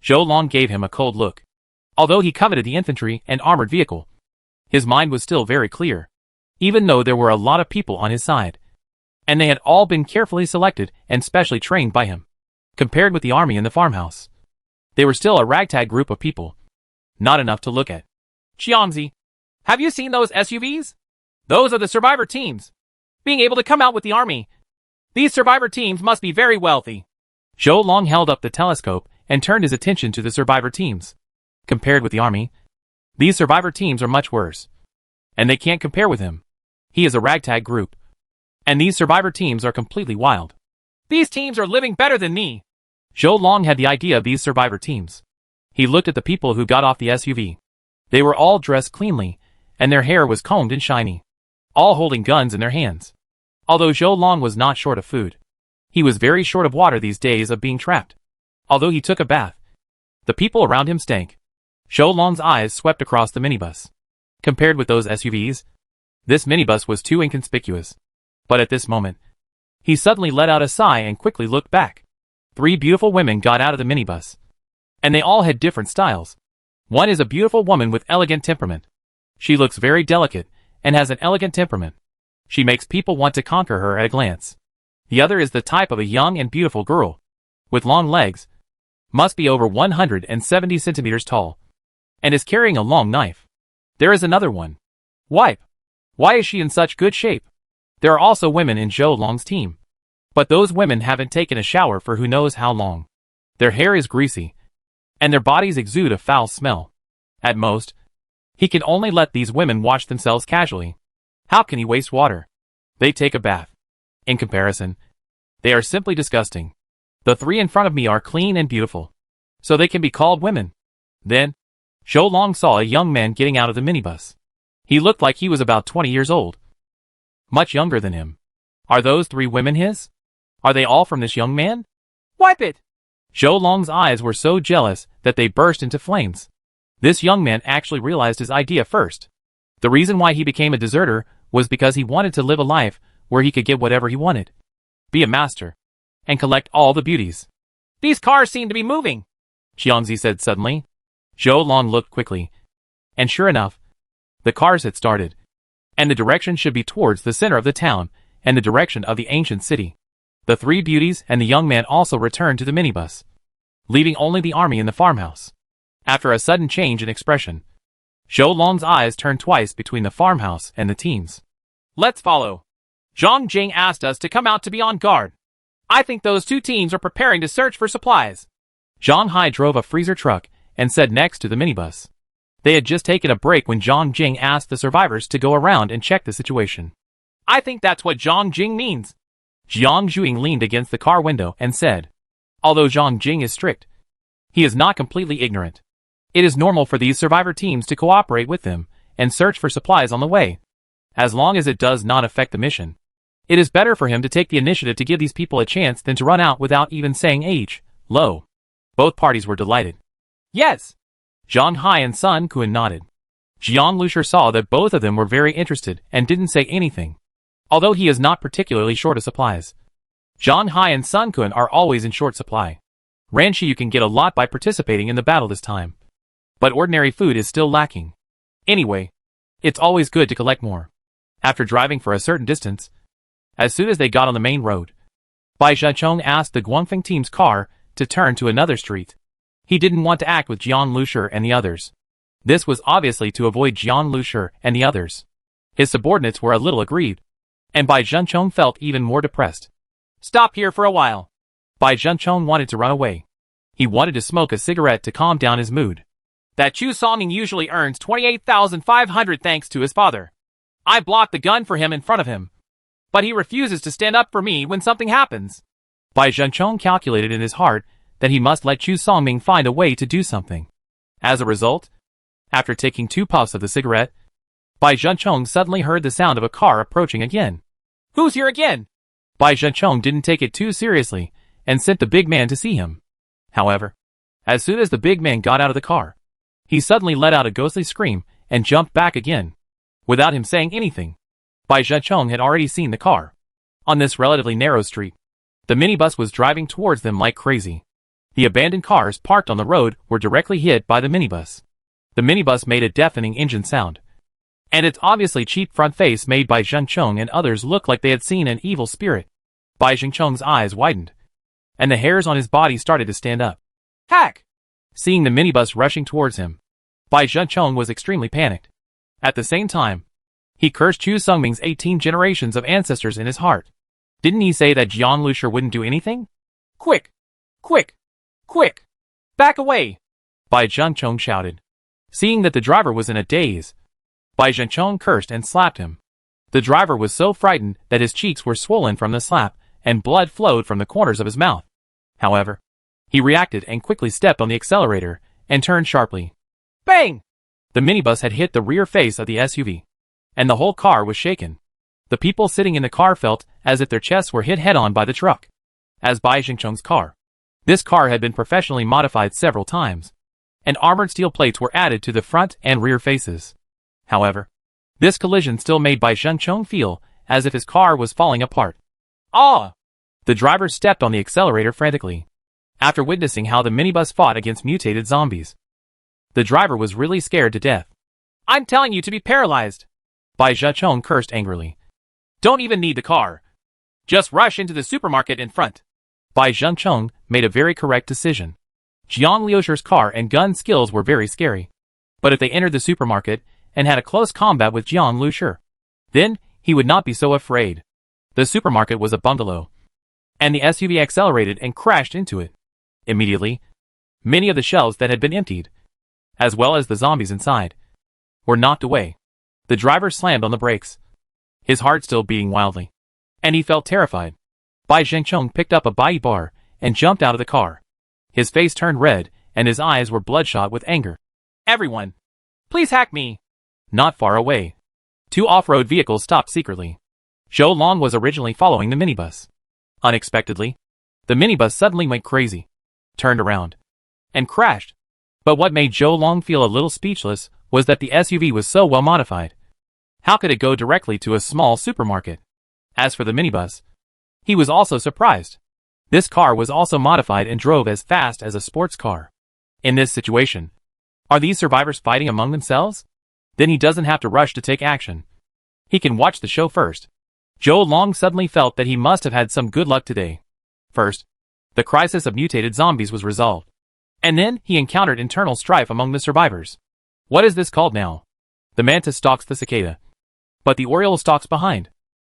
Zhou Long gave him a cold look. Although he coveted the infantry and armored vehicle, his mind was still very clear, even though there were a lot of people on his side. And they had all been carefully selected and specially trained by him. Compared with the army in the farmhouse, they were still a ragtag group of people. Not enough to look at. Jiangzi, have you seen those SUVs? Those are the survivor teams. Being able to come out with the army. These survivor teams must be very wealthy. Zhou Long held up the telescope and turned his attention to the survivor teams. Compared with the army, these survivor teams are much worse. And they can't compare with him. He is a ragtag group. And these survivor teams are completely wild. These teams are living better than me. Zhou Long had the idea of these survivor teams. He looked at the people who got off the SUV. They were all dressed cleanly, and their hair was combed and shiny. All holding guns in their hands. Although Zhou Long was not short of food, he was very short of water these days of being trapped. Although he took a bath, the people around him stank. Zhou Long's eyes swept across the minibus. Compared with those SUVs, this minibus was too inconspicuous. But at this moment, he suddenly let out a sigh and quickly looked back. 3 beautiful women got out of the minibus. And they all had different styles. One is a beautiful woman with elegant temperament. She looks very delicate and has an elegant temperament. She makes people want to conquer her at a glance. The other is the type of a young and beautiful girl, with long legs, must be over 170 centimeters tall, and is carrying a long knife. There is another one. Wipe. Why is she in such good shape? There are also women in Zhou Long's team. But those women haven't taken a shower for who knows how long. Their hair is greasy, and their bodies exude a foul smell. At most, he can only let these women wash themselves casually. How can he waste water? They take a bath. In comparison, they are simply disgusting. The 3 in front of me are clean and beautiful, so they can be called women. Then, Zhou Long saw a young man getting out of the minibus. He looked like he was about 20 years old. Much younger than him. Are those 3 women his? Are they all from this young man? Wipe it! Zhou Long's eyes were so jealous that they burst into flames. This young man actually realized his idea first. The reason why he became a deserter was because he wanted to live a life where he could get whatever he wanted. Be a master. And collect all the beauties. These cars seem to be moving, Jiangzi said suddenly. Zhou Long looked quickly. And sure enough, the cars had started. And the direction should be towards the center of the town and the direction of the ancient city. The 3 beauties and the young man also returned to the minibus, leaving only the army in the farmhouse. After a sudden change in expression, Zhou Long's eyes turned twice between the farmhouse and the teams. Let's follow. Zhang Jing asked us to come out to be on guard. I think those 2 teams are preparing to search for supplies. Zhang Hai drove a freezer truck and said next to the minibus. They had just taken a break when Zhang Jing asked the survivors to go around and check the situation. I think that's what Zhang Jing means. Jiang Zhuing leaned against the car window and said, although Zhang Jing is strict, he is not completely ignorant. It is normal for these survivor teams to cooperate with them and search for supplies on the way. As long as it does not affect the mission, it is better for him to take the initiative to give these people a chance than to run out without even saying hello. Both parties were delighted. Yes. Zhang Hai and Sun Quan nodded. Jiang Lushur saw that both of them were very interested and didn't say anything. Although he is not particularly short of supplies. Zhang Hai and Sun Quan are always in short supply. Ranshi you can get a lot by participating in the battle this time. But ordinary food is still lacking. Anyway, it's always good to collect more. After driving for a certain distance, As soon as they got on the main road, Bai Zhenchong asked the Guangfeng team's car to turn to another street. He didn't want to act with Jiang Lusher and the others. This was obviously to avoid Jiang Lusher and the others. His subordinates were a little aggrieved, and Bai Zhenchong felt even more depressed. Stop here for a while. Bai Zhenchong wanted to run away. He wanted to smoke a cigarette to calm down his mood. That Chu Songming usually earns 28,500 thanks to his father. I blocked the gun for him in front of him, but he refuses to stand up for me when something happens. Bai Zhenchong calculated in his heart that he must let Chu Songming find a way to do something. As a result, after taking 2 puffs of the cigarette, Bai Zhenchong suddenly heard the sound of a car approaching again. Who's here again? Bai Zhenchong didn't take it too seriously and sent the big man to see him. However, as soon as the big man got out of the car, he suddenly let out a ghostly scream and jumped back again. Without him saying anything, Bai Zhenchong had already seen the car. On this relatively narrow street, the minibus was driving towards them like crazy. The abandoned cars parked on the road were directly hit by the minibus. The minibus made a deafening engine sound, and its obviously cheap front face made Bai Zhenchong and others look like they had seen an evil spirit. Bai Zhenchong's eyes widened, and the hairs on his body started to stand up. Hack! Seeing the minibus rushing towards him, Bai Zhenchong was extremely panicked. At the same time, he cursed Chu Songming's 18 generations of ancestors in his heart. Didn't he say that Jiang Lusher wouldn't do anything? Quick! Quick! Quick! Back away! Bai Zhenchong shouted. Seeing that the driver was in a daze, Bai Zhenchong cursed and slapped him. The driver was so frightened that his cheeks were swollen from the slap, and blood flowed from the corners of his mouth. However, he reacted and quickly stepped on the accelerator and turned sharply. Bang! The minibus had hit the rear face of the SUV, and the whole car was shaken. The people sitting in the car felt as if their chests were hit head-on by the truck. As Bai Zhenchong's car, this car had been professionally modified several times, and armored steel plates were added to the front and rear faces. However, this collision still made Bai Zhenchong feel as if his car was falling apart. Ah! The driver stepped on the accelerator frantically. After witnessing how the minibus fought against mutated zombies, the driver was really scared to death. I'm telling you to be paralyzed! Bai Zhenchong cursed angrily. Don't even need the car. Just rush into the supermarket in front. Bai Zhenchong made a very correct decision. Jiang Liusher's car and gun skills were very scary. But if they entered the supermarket and had a close combat with Jiang Lusher, then he would not be so afraid. The supermarket was a bungalow, and the SUV accelerated and crashed into it. Immediately, many of the shelves that had been emptied, as well as the zombies inside, were knocked away. The driver slammed on the brakes, his heart still beating wildly, and he felt terrified. Bai Zhenchong picked up a bai bar and jumped out of the car. His face turned red, and his eyes were bloodshot with anger. Everyone, please hack me! Not far away, 2 off-road vehicles stopped secretly. Zhou Long was originally following the minibus. Unexpectedly, the minibus suddenly went crazy, turned around, and crashed. But what made Zhou Long feel a little speechless was that the SUV was so well modified. How could it go directly to a small supermarket? As for the minibus, he was also surprised. This car was also modified and drove as fast as a sports car. In this situation, are these survivors fighting among themselves? Then he doesn't have to rush to take action. He can watch the show first. Zhou Long suddenly felt that he must have had some good luck today. First, the crisis of mutated zombies was resolved. And then he encountered internal strife among the survivors. What is this called now? The mantis stalks the cicada, but the oriole stalks behind.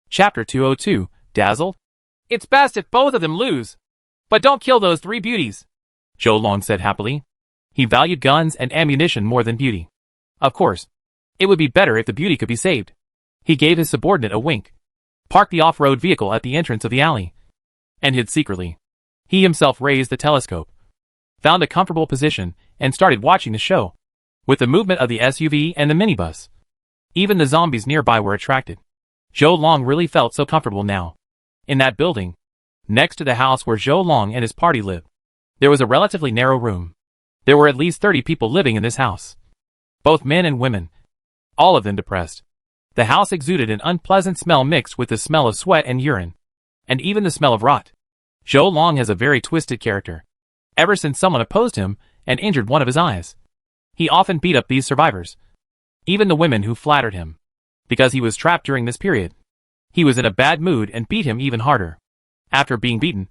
Chapter 202, Dazzled? It's best if both of them lose. But don't kill those 3 beauties, Zhou Long said happily. He valued guns and ammunition more than beauty. Of course, it would be better if the beauty could be saved. He gave his subordinate a wink, parked the off-road vehicle at the entrance of the alley, and hid secretly. He himself raised the telescope, found a comfortable position, and started watching the show. With the movement of the SUV and the minibus, even the zombies nearby were attracted. Zhou Long really felt so comfortable now. In that building, next to the house where Zhou Long and his party lived, there was a relatively narrow room. There were at least 30 people living in this house, both men and women, all of them depressed. The house exuded an unpleasant smell mixed with the smell of sweat and urine, and even the smell of rot. Zhou Long has a very twisted character. Ever since someone opposed him and injured one of his eyes, he often beat up these survivors, even the women who flattered him, because he was trapped during this period. He was in a bad mood and beat him even harder. After being beaten,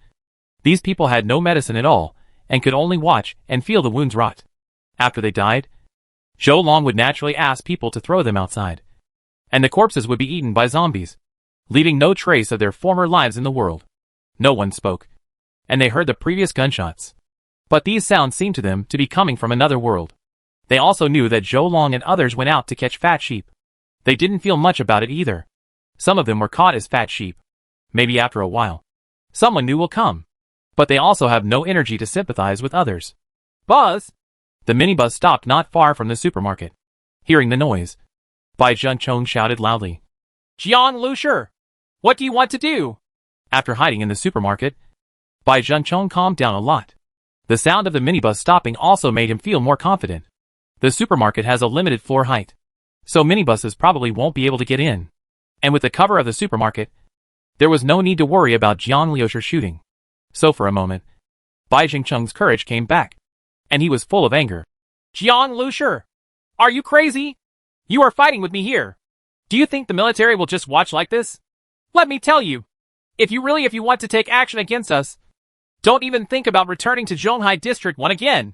these people had no medicine at all, and could only watch and feel the wounds rot. After they died, Zhou Long would naturally ask people to throw them outside, and the corpses would be eaten by zombies, leaving no trace of their former lives in the world. No one spoke, and they heard the previous gunshots. But these sounds seemed to them to be coming from another world. They also knew that Zhou Long and others went out to catch fat sheep. They didn't feel much about it either. Some of them were caught as fat sheep. Maybe after a while, someone new will come. But they also have no energy to sympathize with others. Buzz! The minibus stopped not far from the supermarket. Hearing the noise, Bai Zhenchong shouted loudly, "Jiang Lushi! What do you want to do?" After hiding in the supermarket, Bai Zhenchong calmed down a lot. The sound of the minibus stopping also made him feel more confident. The supermarket has a limited floor height, so minibuses probably won't be able to get in. And with the cover of the supermarket, there was no need to worry about Jiang Lushi shooting. So for a moment, Bai Zhenchong's courage came back, and he was full of anger. "Jiang Lushi! Are you crazy? You are fighting with me here. Do you think the military will just watch like this? Let me tell you, if you want to take action against us, don't even think about returning to Zhonghai District 1 again."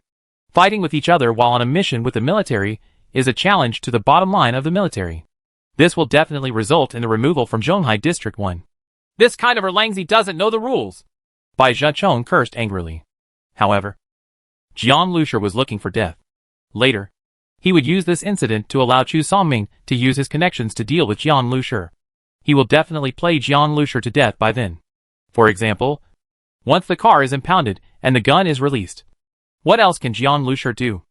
Fighting with each other while on a mission with the military is a challenge to the bottom line of the military. This will definitely result in the removal from Zhonghai District 1. This kind of Erlangzi doesn't know the rules. Bai Zhenchong cursed angrily. However, Jiang Lushi was looking for death. Later, he would use this incident to allow Chu Songming to use his connections to deal with Jiang Lushi. He will definitely play Jiang Lushi to death by then. For example, once the car is impounded and the gun is released, what else can Jiang Lushi do?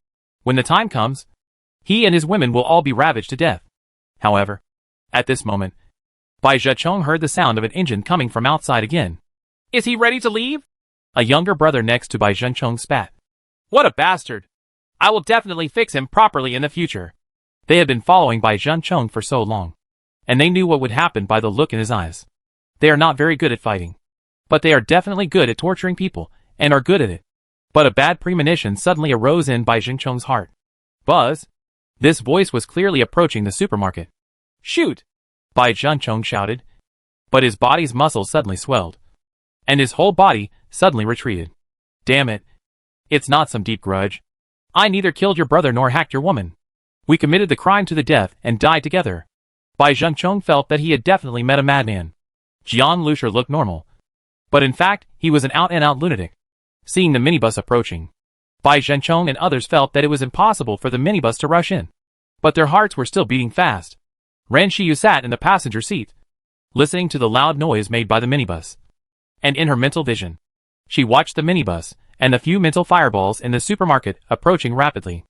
When the time comes, he and his women will all be ravaged to death. However, at this moment, Bai Zhenchong heard the sound of an engine coming from outside again. "Is he ready to leave?" A younger brother next to Bai Zhenchong spat. "What a bastard! I will definitely fix him properly in the future." They had been following Bai Zhenchong for so long, and they knew what would happen by the look in his eyes. They are not very good at fighting, but they are definitely good at torturing people, and are good at it. But a bad premonition suddenly arose in Bai Zhenchong's heart. "Buzz!" This voice was clearly approaching the supermarket. "Shoot!" Bai Zhenchong shouted, but his body's muscles suddenly swelled, and his whole body suddenly retreated. "Damn it. It's not some deep grudge. I neither killed your brother nor hacked your woman. We committed the crime to the death and died together." Bai Zhenchong felt that he had definitely met a madman. Jiang Lushi looked normal, but in fact, he was an out-and-out lunatic. Seeing the minibus approaching, Bai Zhenchong and others felt that it was impossible for the minibus to rush in. But their hearts were still beating fast. Ran Shiyu sat in the passenger seat, listening to the loud noise made by the minibus. And in her mental vision, she watched the minibus and the few mental fireballs in the supermarket approaching rapidly.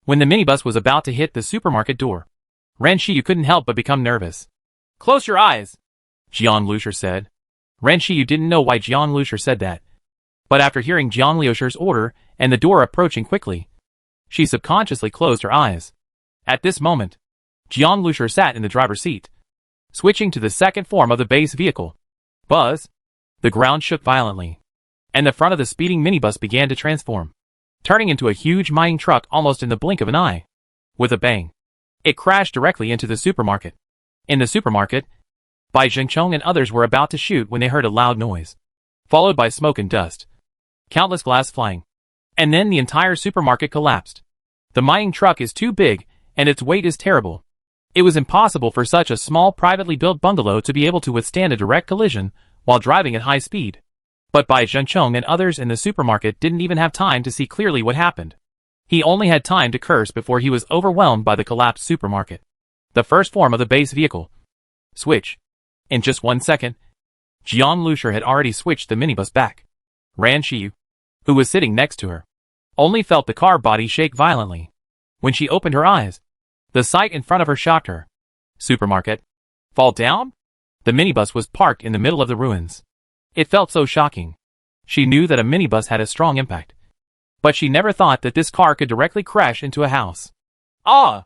When the minibus was about to hit the supermarket door, Ran Shiyu couldn't help but become nervous. "Close your eyes," Jiang Lushi said. Ran Shiyu didn't know why Jiang Lushi said that, but after hearing Jiang Liushi's order and the door approaching quickly, she subconsciously closed her eyes. At this moment, Jiang Lushi sat in the driver's seat, switching to the second form of the base vehicle. Buzz! The ground shook violently, and the front of the speeding minibus began to transform, turning into a huge mining truck almost in the blink of an eye. With a bang, it crashed directly into the supermarket. In the supermarket, Bai Zhenchong and others were about to shoot when they heard a loud noise, followed by smoke and dust. Countless glass flying. And then the entire supermarket collapsed. The mining truck is too big, and its weight is terrible. It was impossible for such a small privately built bungalow to be able to withstand a direct collision while driving at high speed. But Bai Zhenchong and others in the supermarket didn't even have time to see clearly what happened. He only had time to curse before he was overwhelmed by the collapsed supermarket. The first form of the base vehicle. Switch. In just 1 second, Jiang Lushi had already switched the minibus back. Ran Shiyu, who was sitting next to her, only felt the car body shake violently. When she opened her eyes, the sight in front of her shocked her. Supermarket. Fall down? The minibus was parked in the middle of the ruins. It felt so shocking. She knew that a minibus had a strong impact, but she never thought that this car could directly crash into a house. "Ah!"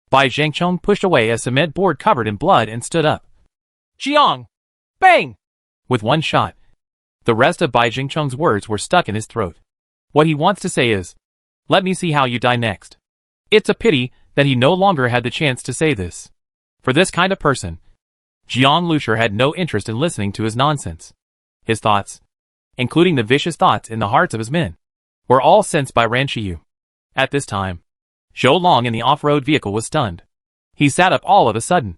Bai Zhenchong pushed away a cement board covered in blood and stood up. "Jiang! Bang!" With one shot, the rest of Bai Zhenchong's words were stuck in his throat. What he wants to say is, "Let me see how you die next." It's a pity that he no longer had the chance to say this. For this kind of person, Jiang Lusher had no interest in listening to his nonsense. His thoughts, including the vicious thoughts in the hearts of his men, were all sensed by Ran Shiyu. At this time, Zhou Long in the off-road vehicle was stunned. He sat up all of a sudden,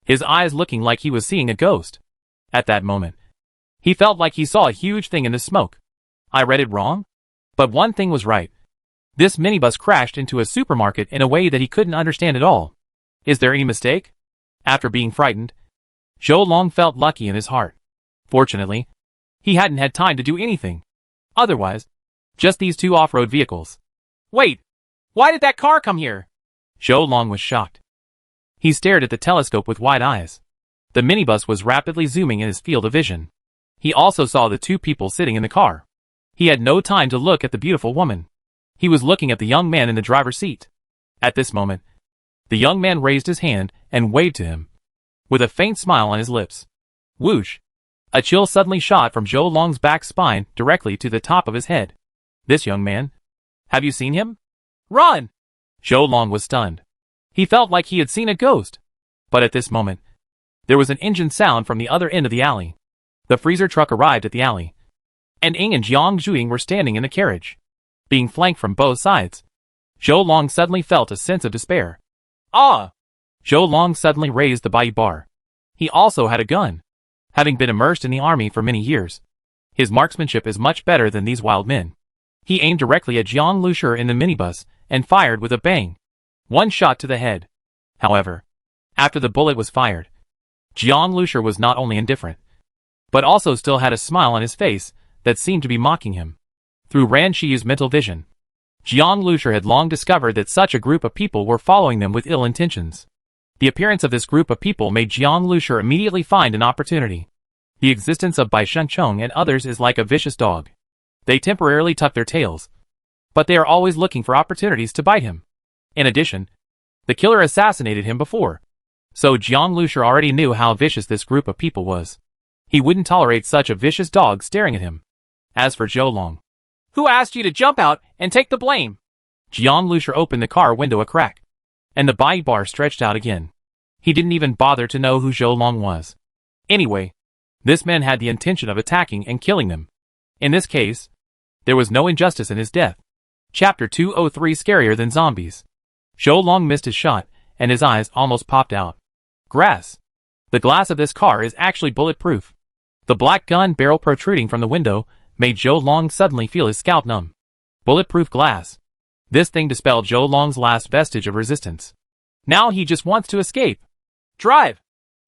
his eyes looking like he was seeing a ghost. At that moment, he felt like he saw a huge thing in the smoke. I read it wrong? But one thing was right. This minibus crashed into a supermarket in a way that he couldn't understand at all. Is there any mistake? After being frightened, Zhou Long felt lucky in his heart. Fortunately, he hadn't had time to do anything. Otherwise, just these two off-road vehicles. Wait! Why did that car come here? Zhou Long was shocked. He stared at the telescope with wide eyes. The minibus was rapidly zooming in his field of vision. He also saw the two people sitting in the car. He had no time to look at the beautiful woman. He was looking at the young man in the driver's seat. At this moment, the young man raised his hand and waved to him, with a faint smile on his lips. Whoosh! A chill suddenly shot from Zhou Long's back spine directly to the top of his head. This young man? Have you seen him? Run! Zhou Long was stunned. He felt like he had seen a ghost. But at this moment, there was an engine sound from the other end of the alley. The freezer truck arrived at the alley, and Ying and Jiang Zhuing were standing in the carriage, being flanked from both sides. Zhou Long suddenly felt a sense of despair. Ah! Zhou Long suddenly raised the bai bar. He also had a gun. Having been immersed in the army for many years, his marksmanship is much better than these wild men. He aimed directly at Jiang Lusher in the minibus and fired with a bang. One shot to the head. However, after the bullet was fired, Jiang Lusher was not only indifferent, but also still had a smile on his face that seemed to be mocking him. Through Ran Shiyu's mental vision, Jiang Lusher had long discovered that such a group of people were following them with ill intentions. The appearance of this group of people made Jiang Lusher immediately find an opportunity. The existence of Bai Shengchong and others is like a vicious dog. They temporarily tuck their tails, but they are always looking for opportunities to bite him. In addition, the killer assassinated him before, so Jiang Lusher already knew how vicious this group of people was. He wouldn't tolerate such a vicious dog staring at him. As for Zhou Long, who asked you to jump out and take the blame? Jiang Lusher opened the car window a crack, and the bai bar stretched out again. He didn't even bother to know who Zhou Long was. Anyway, this man had the intention of attacking and killing them. In this case, there was no injustice in his death. Chapter 203 Scarier Than Zombies. Zhou Long missed his shot, and his eyes almost popped out. Grass. The glass of this car is actually bulletproof. The black gun barrel protruding from the window made Zhou Long suddenly feel his scalp numb. Bulletproof glass. This thing dispelled Zhou Long's last vestige of resistance. Now he just wants to escape. Drive!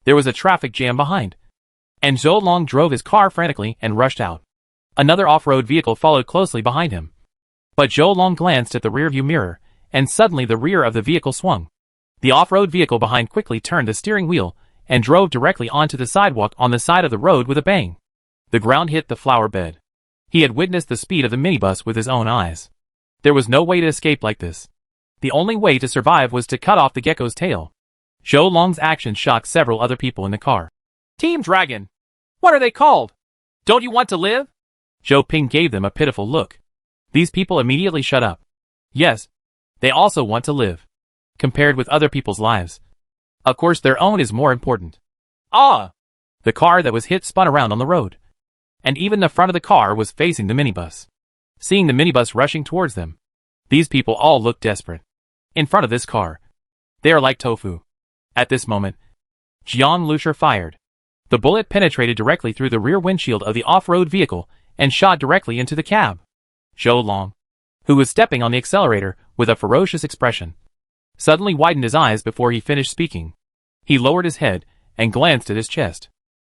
There was a traffic jam behind, and Zhou Long drove his car frantically and rushed out. Another off-road vehicle followed closely behind him. But Zhou Long glanced at the rearview mirror, and suddenly the rear of the vehicle swung. The off-road vehicle behind quickly turned the steering wheel and drove directly onto the sidewalk on the side of the road with a bang. The ground hit the flower bed. He had witnessed the speed of the minibus with his own eyes. There was no way to escape like this. The only way to survive was to cut off the gecko's tail. Zhou Long's action shocked several other people in the car. Team Dragon! What are they called? Don't you want to live? Zhou Ping gave them a pitiful look. These people immediately shut up. Yes, they also want to live. Compared with other people's lives, of course their own is more important. Ah! The car that was hit spun around on the road, and even the front of the car was facing the minibus. Seeing the minibus rushing towards them, these people all looked desperate. In front of this car, they are like tofu. At this moment, Jiang Lusher fired. The bullet penetrated directly through the rear windshield of the off-road vehicle and shot directly into the cab. Zhou Long, who was stepping on the accelerator with a ferocious expression, suddenly widened his eyes before he finished speaking. He lowered his head and glanced at his chest.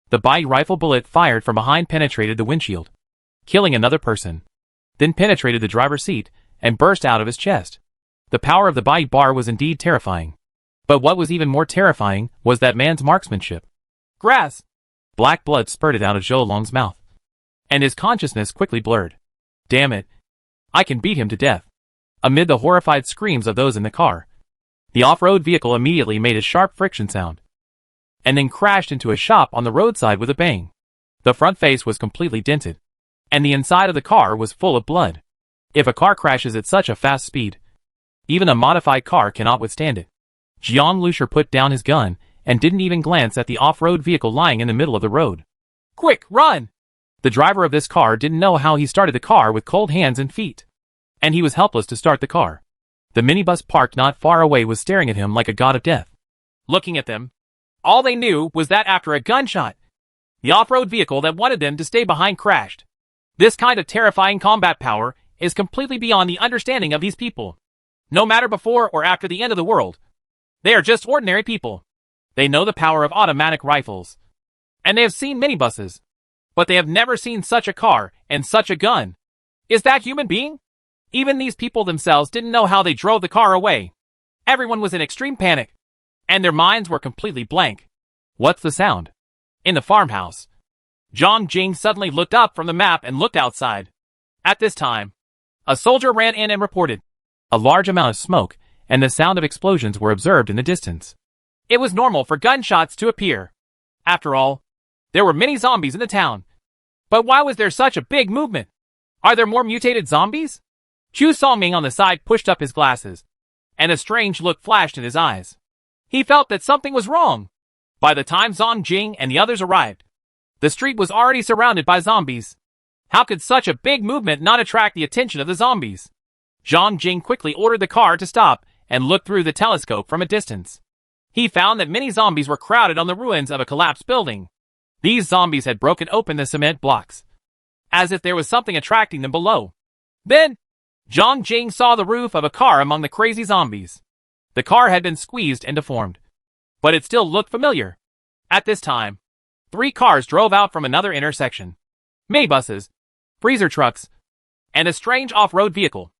The bai rifle bullet fired from behind penetrated the windshield, killing another person, then penetrated the driver's seat and burst out of his chest. The power of the bai bar was indeed terrifying. But what was even more terrifying was that man's marksmanship. Grass! Black blood spurted out of Zhou Long's mouth, and his consciousness quickly blurred. Damn it! I can beat him to death. Amid the horrified screams of those in the car, the off-road vehicle immediately made a sharp friction sound, and then crashed into a shop on the roadside with a bang. The front face was completely dented, and the inside of the car was full of blood. If a car crashes at such a fast speed, even a modified car cannot withstand it. Jiang Lusher put down his gun and didn't even glance at the off-road vehicle lying in the middle of the road. Quick, run! The driver of this car didn't know how he started the car with cold hands and feet. And he was helpless to start the car. The minibus parked not far away was staring at him like a god of death. Looking at them, all they knew was that after a gunshot, the off-road vehicle that wanted them to stay behind crashed. This kind of terrifying combat power is completely beyond the understanding of these people. No matter before or after the end of the world, they are just ordinary people. They know the power of automatic rifles. And they have seen minibuses. But they have never seen such a car and such a gun. Is that human being? Even these people themselves didn't know how they drove the car away. Everyone was in extreme panic. And their minds were completely blank. What's the sound? In the farmhouse, Zhang Jing suddenly looked up from the map and looked outside. At this time, a soldier ran in and reported. A large amount of smoke and the sound of explosions were observed in the distance. It was normal for gunshots to appear. After all, there were many zombies in the town. But why was there such a big movement? Are there more mutated zombies? Chu Songming on the side pushed up his glasses, and a strange look flashed in his eyes. He felt that something was wrong. By the time Zhang Jing and the others arrived, the street was already surrounded by zombies. How could such a big movement not attract the attention of the zombies? Zhang Jing quickly ordered the car to stop and looked through the telescope from a distance. He found that many zombies were crowded on the ruins of a collapsed building. These zombies had broken open the cement blocks, as if there was something attracting them below. Then, Zhang Jing saw the roof of a car among the crazy zombies. The car had been squeezed and deformed, but it still looked familiar. At this time, 3 cars drove out from another intersection. Minibuses, freezer trucks, and a strange off-road vehicle.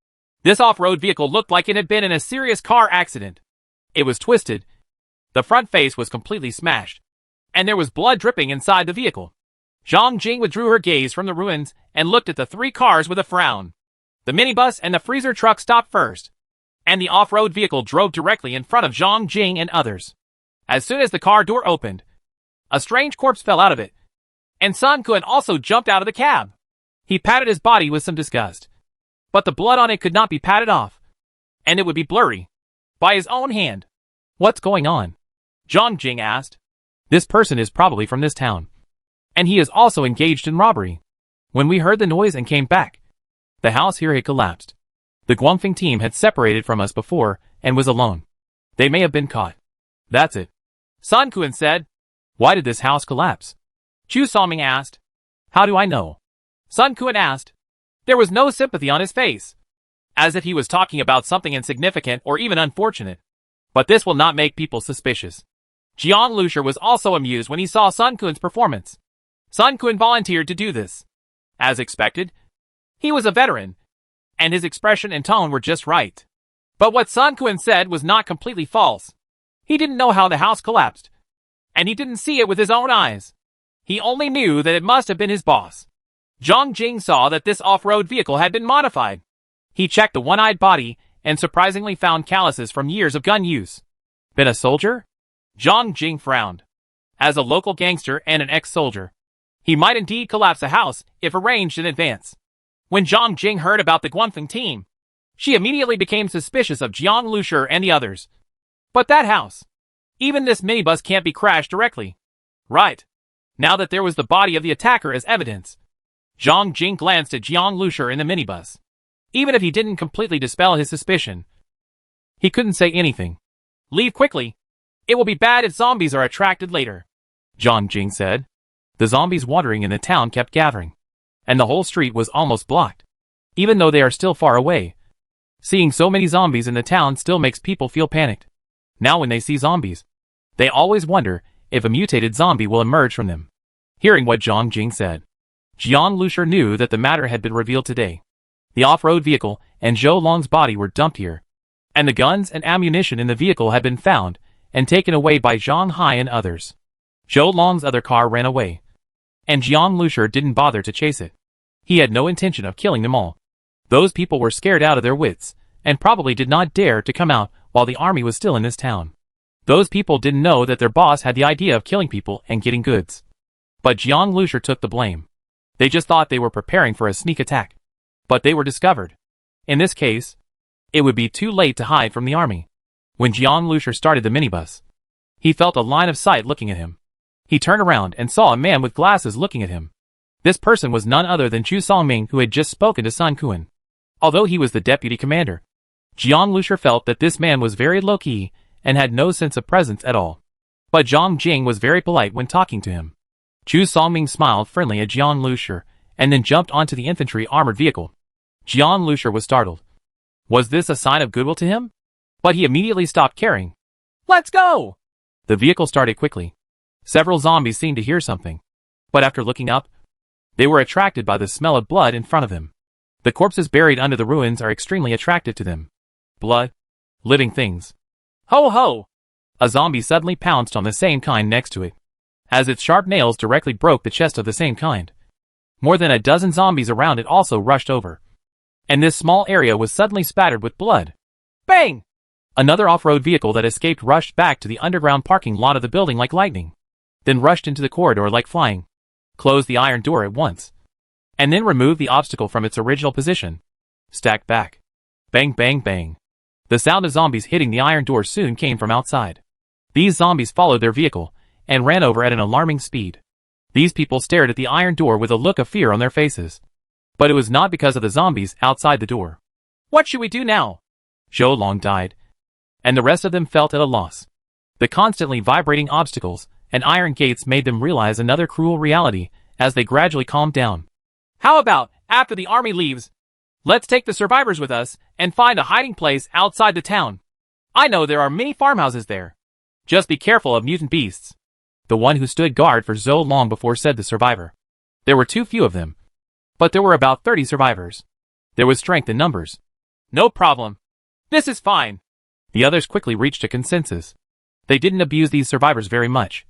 This off-road vehicle looked like it had been in a serious car accident. It was twisted. The front face was completely smashed, and there was blood dripping inside the vehicle. Zhang Jing withdrew her gaze from the ruins and looked at the 3 cars with a frown. The minibus and the freezer truck stopped first, and the off-road vehicle drove directly in front of Zhang Jing and others. As soon as the car door opened, a strange corpse fell out of it, and Sun Quan also jumped out of the cab. He patted his body with some disgust, but the blood on it could not be patted off, and it would be blurry by his own hand. What's going on? Zhang Jing asked. This person is probably from this town, and he is also engaged in robbery. When we heard the noise and came back, the house here had collapsed. The Guangfeng team had separated from us before and was alone. They may have been caught. That's it. Sun Quan said. Why did this house collapse? Chu Songming asked. How do I know? Sun Quan asked. There was no sympathy on his face, as if he was talking about something insignificant or even unfortunate. But this will not make people suspicious. Jiang Lusher was also amused when he saw Sun Quan's performance. Sun Quan volunteered to do this. As expected, he was a veteran, and his expression and tone were just right. But what Sun Quan said was not completely false. He didn't know how the house collapsed, and he didn't see it with his own eyes. He only knew that it must have been his boss. Zhang Jing saw that this off-road vehicle had been modified. He checked the one-eyed body and surprisingly found calluses from years of gun use. Been a soldier? Zhang Jing frowned. As a local gangster and an ex-soldier, he might indeed collapse a house if arranged in advance. When Zhang Jing heard about the Guangfeng team, she immediately became suspicious of Jiang Lusher and the others. But that house, even this minibus can't be crashed directly. Right. Now that there was the body of the attacker as evidence, Zhang Jing glanced at Jiang Lusher in the minibus. Even if he didn't completely dispel his suspicion, he couldn't say anything. Leave quickly. It will be bad if zombies are attracted later, Zhang Jing said. The zombies wandering in the town kept gathering, and the whole street was almost blocked, even though they are still far away. Seeing so many zombies in the town still makes people feel panicked. Now when they see zombies, they always wonder if a mutated zombie will emerge from them. Hearing what Zhang Jing said, Jiang Lusher knew that the matter had been revealed today. The off-road vehicle and Zhou Long's body were dumped here, and the guns and ammunition in the vehicle had been found and taken away by Zhang Hai and others. Zhou Long's other car ran away, and Jiang Lusher didn't bother to chase it. He had no intention of killing them all. Those people were scared out of their wits, and probably did not dare to come out while the army was still in this town. Those people didn't know that their boss had the idea of killing people and getting goods. But Jiang Lusher took the blame. They just thought they were preparing for a sneak attack. But they were discovered. In this case, it would be too late to hide from the army. When Jiang Lusher started the minibus, He felt a line of sight looking at him. He turned around and saw a man with glasses looking at him. This person was none other than Chu Songming, who had just spoken to Sun Quan. Although he was the deputy commander, Jiang Lusher felt that this man was very low-key and had no sense of presence at all. But Zhang Jing was very polite when talking to him. Chu Songming smiled friendly at Jiang Lusher and then jumped onto the infantry armored vehicle. Jiang Lusher was startled. Was this a sign of goodwill to him? But he immediately stopped caring. Let's go! The vehicle started quickly. Several zombies seemed to hear something. But after looking up, they were attracted by the smell of blood in front of them. The corpses buried under the ruins are extremely attractive to them. Blood. Living things. Ho ho! A zombie suddenly pounced on the same kind next to it, as its sharp nails directly broke the chest of the same kind. More than a dozen zombies around it also rushed over, and this small area was suddenly spattered with blood. Bang! Another off-road vehicle that escaped rushed back to the underground parking lot of the building like lightning, then rushed into the corridor like flying, closed the iron door at once, and then removed the obstacle from its original position. Stacked back. Bang bang bang. The sound of zombies hitting the iron door soon came from outside. These zombies followed their vehicle and ran over at an alarming speed. These people stared at the iron door with a look of fear on their faces. But it was not because of the zombies outside the door. What should we do now? Zhou Long died, and the rest of them felt at a loss. The constantly vibrating obstacles and iron gates made them realize another cruel reality as they gradually calmed down. How about, after the army leaves, let's take the survivors with us and find a hiding place outside the town. I know there are many farmhouses there. Just be careful of mutant beasts. The one who stood guard for Zhou Long before said the survivor. There were too few of them, but there were about 30 survivors. There was strength in numbers. No problem. This is fine. The others quickly reached a consensus. They didn't abuse these survivors very much,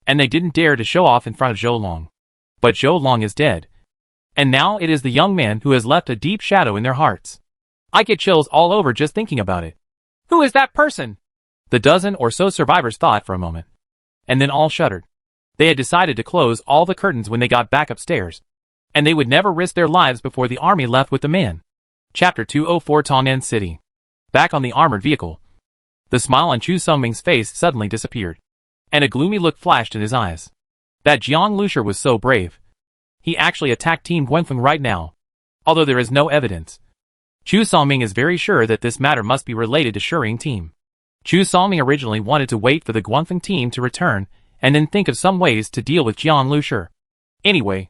and they didn't dare to show off in front of Zhou Long. But Zhou Long is dead, and now it is the young man who has left a deep shadow in their hearts. I get chills all over just thinking about it. Who is that person? The dozen or so survivors thought for a moment, and then all shuddered. They had decided to close all the curtains when they got back upstairs, and they would never risk their lives before the army left with the man. Chapter 204 Tong'an City. Back on the armored vehicle, the smile on Chu Songming's face suddenly disappeared, and a gloomy look flashed in his eyes. That Jiang Lusher was so brave. He actually attacked Team Guanfeng right now, although there is no evidence. Chu Songming is very sure that this matter must be related to Shiring team. Chu Songming originally wanted to wait for the Guanfeng team to return and then think of some ways to deal with Jiang Lusher. Anyway,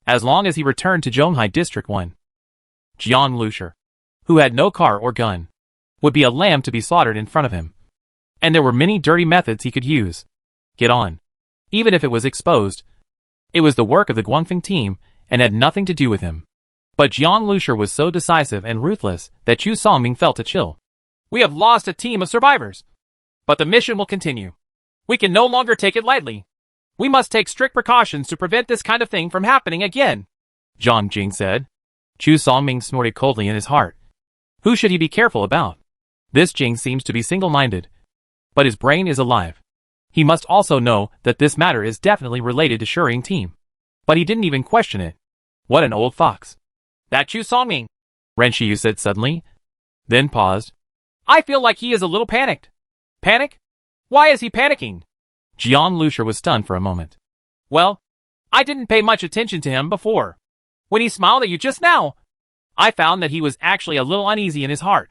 as long as he returned to Zhonghai District 1, Jiang Lusher, who had no car or gun, would be a lamb to be slaughtered in front of him. And there were many dirty methods he could use. Get on. Even if it was exposed, it was the work of the Guanfeng team and had nothing to do with him. But Jiang Lusher was so decisive and ruthless that Chu Songming felt a chill. We have lost a team of survivors, but the mission will continue. We can no longer take it lightly. We must take strict precautions to prevent this kind of thing from happening again, Zhang Jing said. Chu Songming snorted coldly in his heart. Who should he be careful about? This Jing seems to be single-minded, but his brain is alive. He must also know that this matter is definitely related to Shiring team. But he didn't even question it. What an old fox. That Chu Songming, Ren Shiyu said suddenly, then paused. I feel like he is a little panicked. Panic? Why is he panicking? Jiang Lusher was stunned for a moment. Well, I didn't pay much attention to him before. When he smiled at you just now, I found that he was actually a little uneasy in his heart,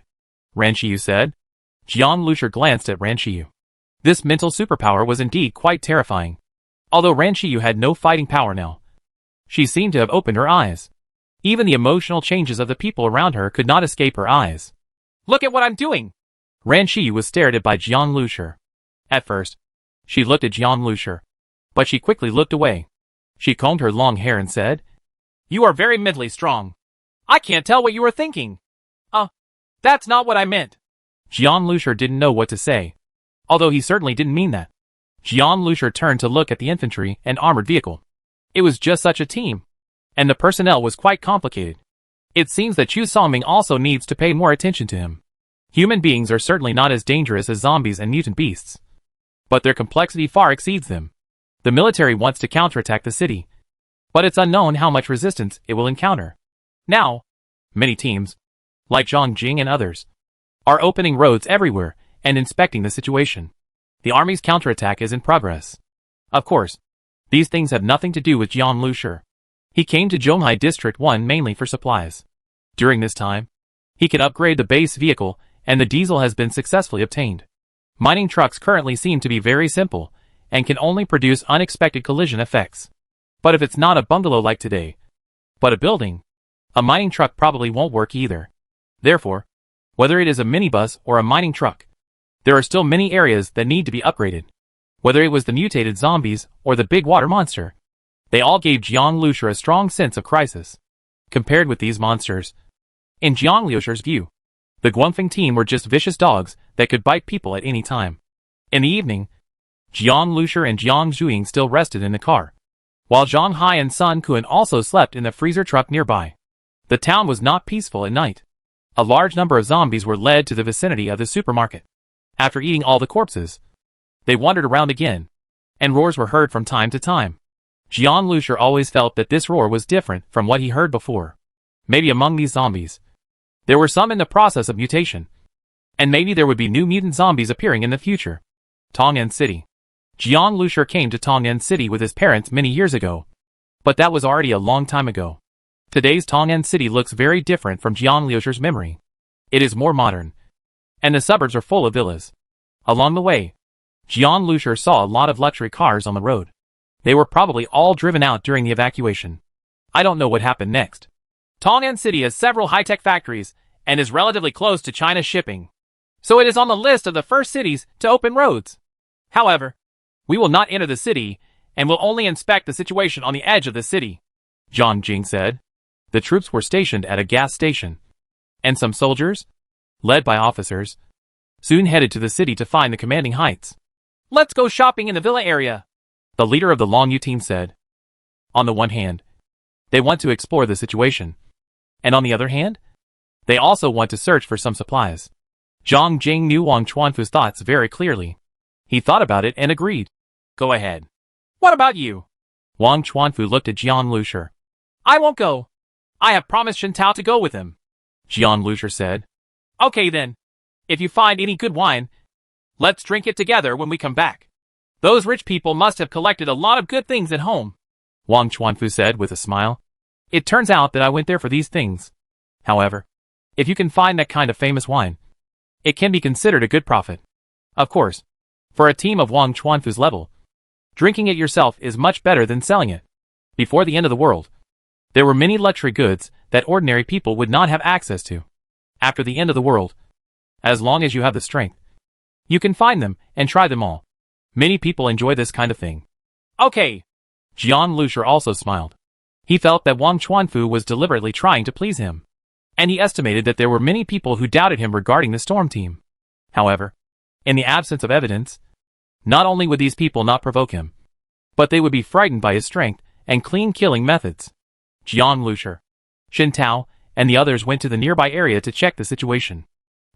Ren Shiyu said. Jiang Lusher glanced at Ren Shiyu. This mental superpower was indeed quite terrifying. Although Ren Shiyu had no fighting power now, she seemed to have opened her eyes. Even the emotional changes of the people around her could not escape her eyes. Look at what I'm doing! Ren Shiyu was stared at by Jiang Lusher. At first, she looked at Jiang Lusher, but she quickly looked away. She combed her long hair and said, You are very mentally strong. I can't tell what you are thinking. That's not what I meant. Jiang Lusher didn't know what to say, although he certainly didn't mean that. Jiang Lusher turned to look at the infantry and armored vehicle. It was just such a team, and the personnel was quite complicated. It seems that Chu Songming also needs to pay more attention to him. Human beings are certainly not as dangerous as zombies and mutant beasts, but their complexity far exceeds them. The military wants to counterattack the city, but it's unknown how much resistance it will encounter. Now, many teams, like Zhang Jing and others, are opening roads everywhere and inspecting the situation. The army's counterattack is in progress. Of course, these things have nothing to do with Jiang Lusher. He came to Zhonghai District 1 mainly for supplies. During this time, he can upgrade the base vehicle, and the diesel has been successfully obtained. Mining trucks currently seem to be very simple, and can only produce unexpected collision effects. But if it's not a bungalow like today, but a building, a mining truck probably won't work either. Therefore, whether it is a minibus or a mining truck, there are still many areas that need to be upgraded. Whether it was the mutated zombies or the big water monster, they all gave Jiang Lusher a strong sense of crisis. Compared with these monsters, in Jiang Lusher's view, the Guangfeng team were just vicious dogs that could bite people at any time. In the evening, Jiang Lusher and Jiang Zhuing still rested in the car, while Zhang Hai and Sun Kun also slept in the freezer truck nearby. The town was not peaceful at night. A large number of zombies were led to the vicinity of the supermarket. After eating all the corpses, they wandered around again, and roars were heard from time to time. Jiang Lusher always felt that this roar was different from what he heard before. Maybe among these zombies, there were some in the process of mutation, and maybe there would be new mutant zombies appearing in the future. Tong'an City. Jiang Lusher came to Tong'an City with his parents many years ago, but that was already a long time ago. Today's Tong'an City looks very different from Jiang Lusher's memory. It is more modern, and the suburbs are full of villas. Along the way, Jiang Lusher saw a lot of luxury cars on the road. They were probably all driven out during the evacuation. I don't know what happened next. Tong'an City has several high-tech factories and is relatively close to China's shipping, so it is on the list of the first cities to open roads. However, we will not enter the city and will only inspect the situation on the edge of the city, Zhang Jing said. The troops were stationed at a gas station, and some soldiers, led by officers, soon headed to the city to find the commanding heights. Let's go shopping in the villa area, the leader of the Long Yu team said. On the one hand, they want to explore the situation, and on the other hand, they also want to search for some supplies. Zhang Jing knew Wang Chuanfu's thoughts very clearly. He thought about it and agreed. Go ahead. What about you? Wang Chuanfu looked at Jiang Lusher. I won't go. I have promised Shen Tao to go with him, Jiang Lusher said. Okay then. If you find any good wine, let's drink it together when we come back. Those rich people must have collected a lot of good things at home, Wang Chuanfu said with a smile. It turns out that I went there for these things. However, if you can find that kind of famous wine, it can be considered a good profit. Of course, for a team of Wang Chuanfu's level, drinking it yourself is much better than selling it. Before the end of the world, there were many luxury goods that ordinary people would not have access to. After the end of the world, as long as you have the strength, you can find them and try them all. Many people enjoy this kind of thing. Okay. Jiang Lusher also smiled. He felt that Wang Chuanfu was deliberately trying to please him, and he estimated that there were many people who doubted him regarding the storm team. However, in the absence of evidence, not only would these people not provoke him, but they would be frightened by his strength and clean killing methods. Jiang Lusher, Shen Tao, and the others went to the nearby area to check the situation.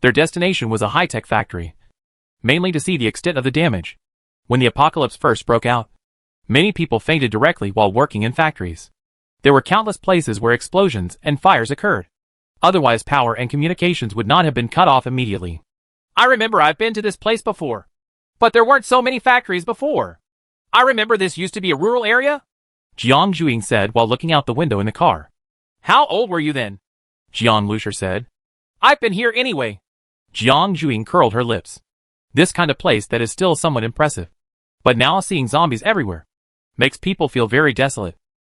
Their destination was a high-tech factory, mainly to see the extent of the damage. When the apocalypse first broke out, many people fainted directly while working in factories. There were countless places where explosions and fires occurred. Otherwise, power and communications would not have been cut off immediately. I remember I've been to this place before, but there weren't so many factories before. I remember this used to be a rural area, Jiang Zhuing said while looking out the window in the car. How old were you then? Jiang Lusher said. I've been here anyway. Jiang Zhuing curled her lips. This kind of place that is still somewhat impressive. But now seeing zombies everywhere makes people feel very desolate.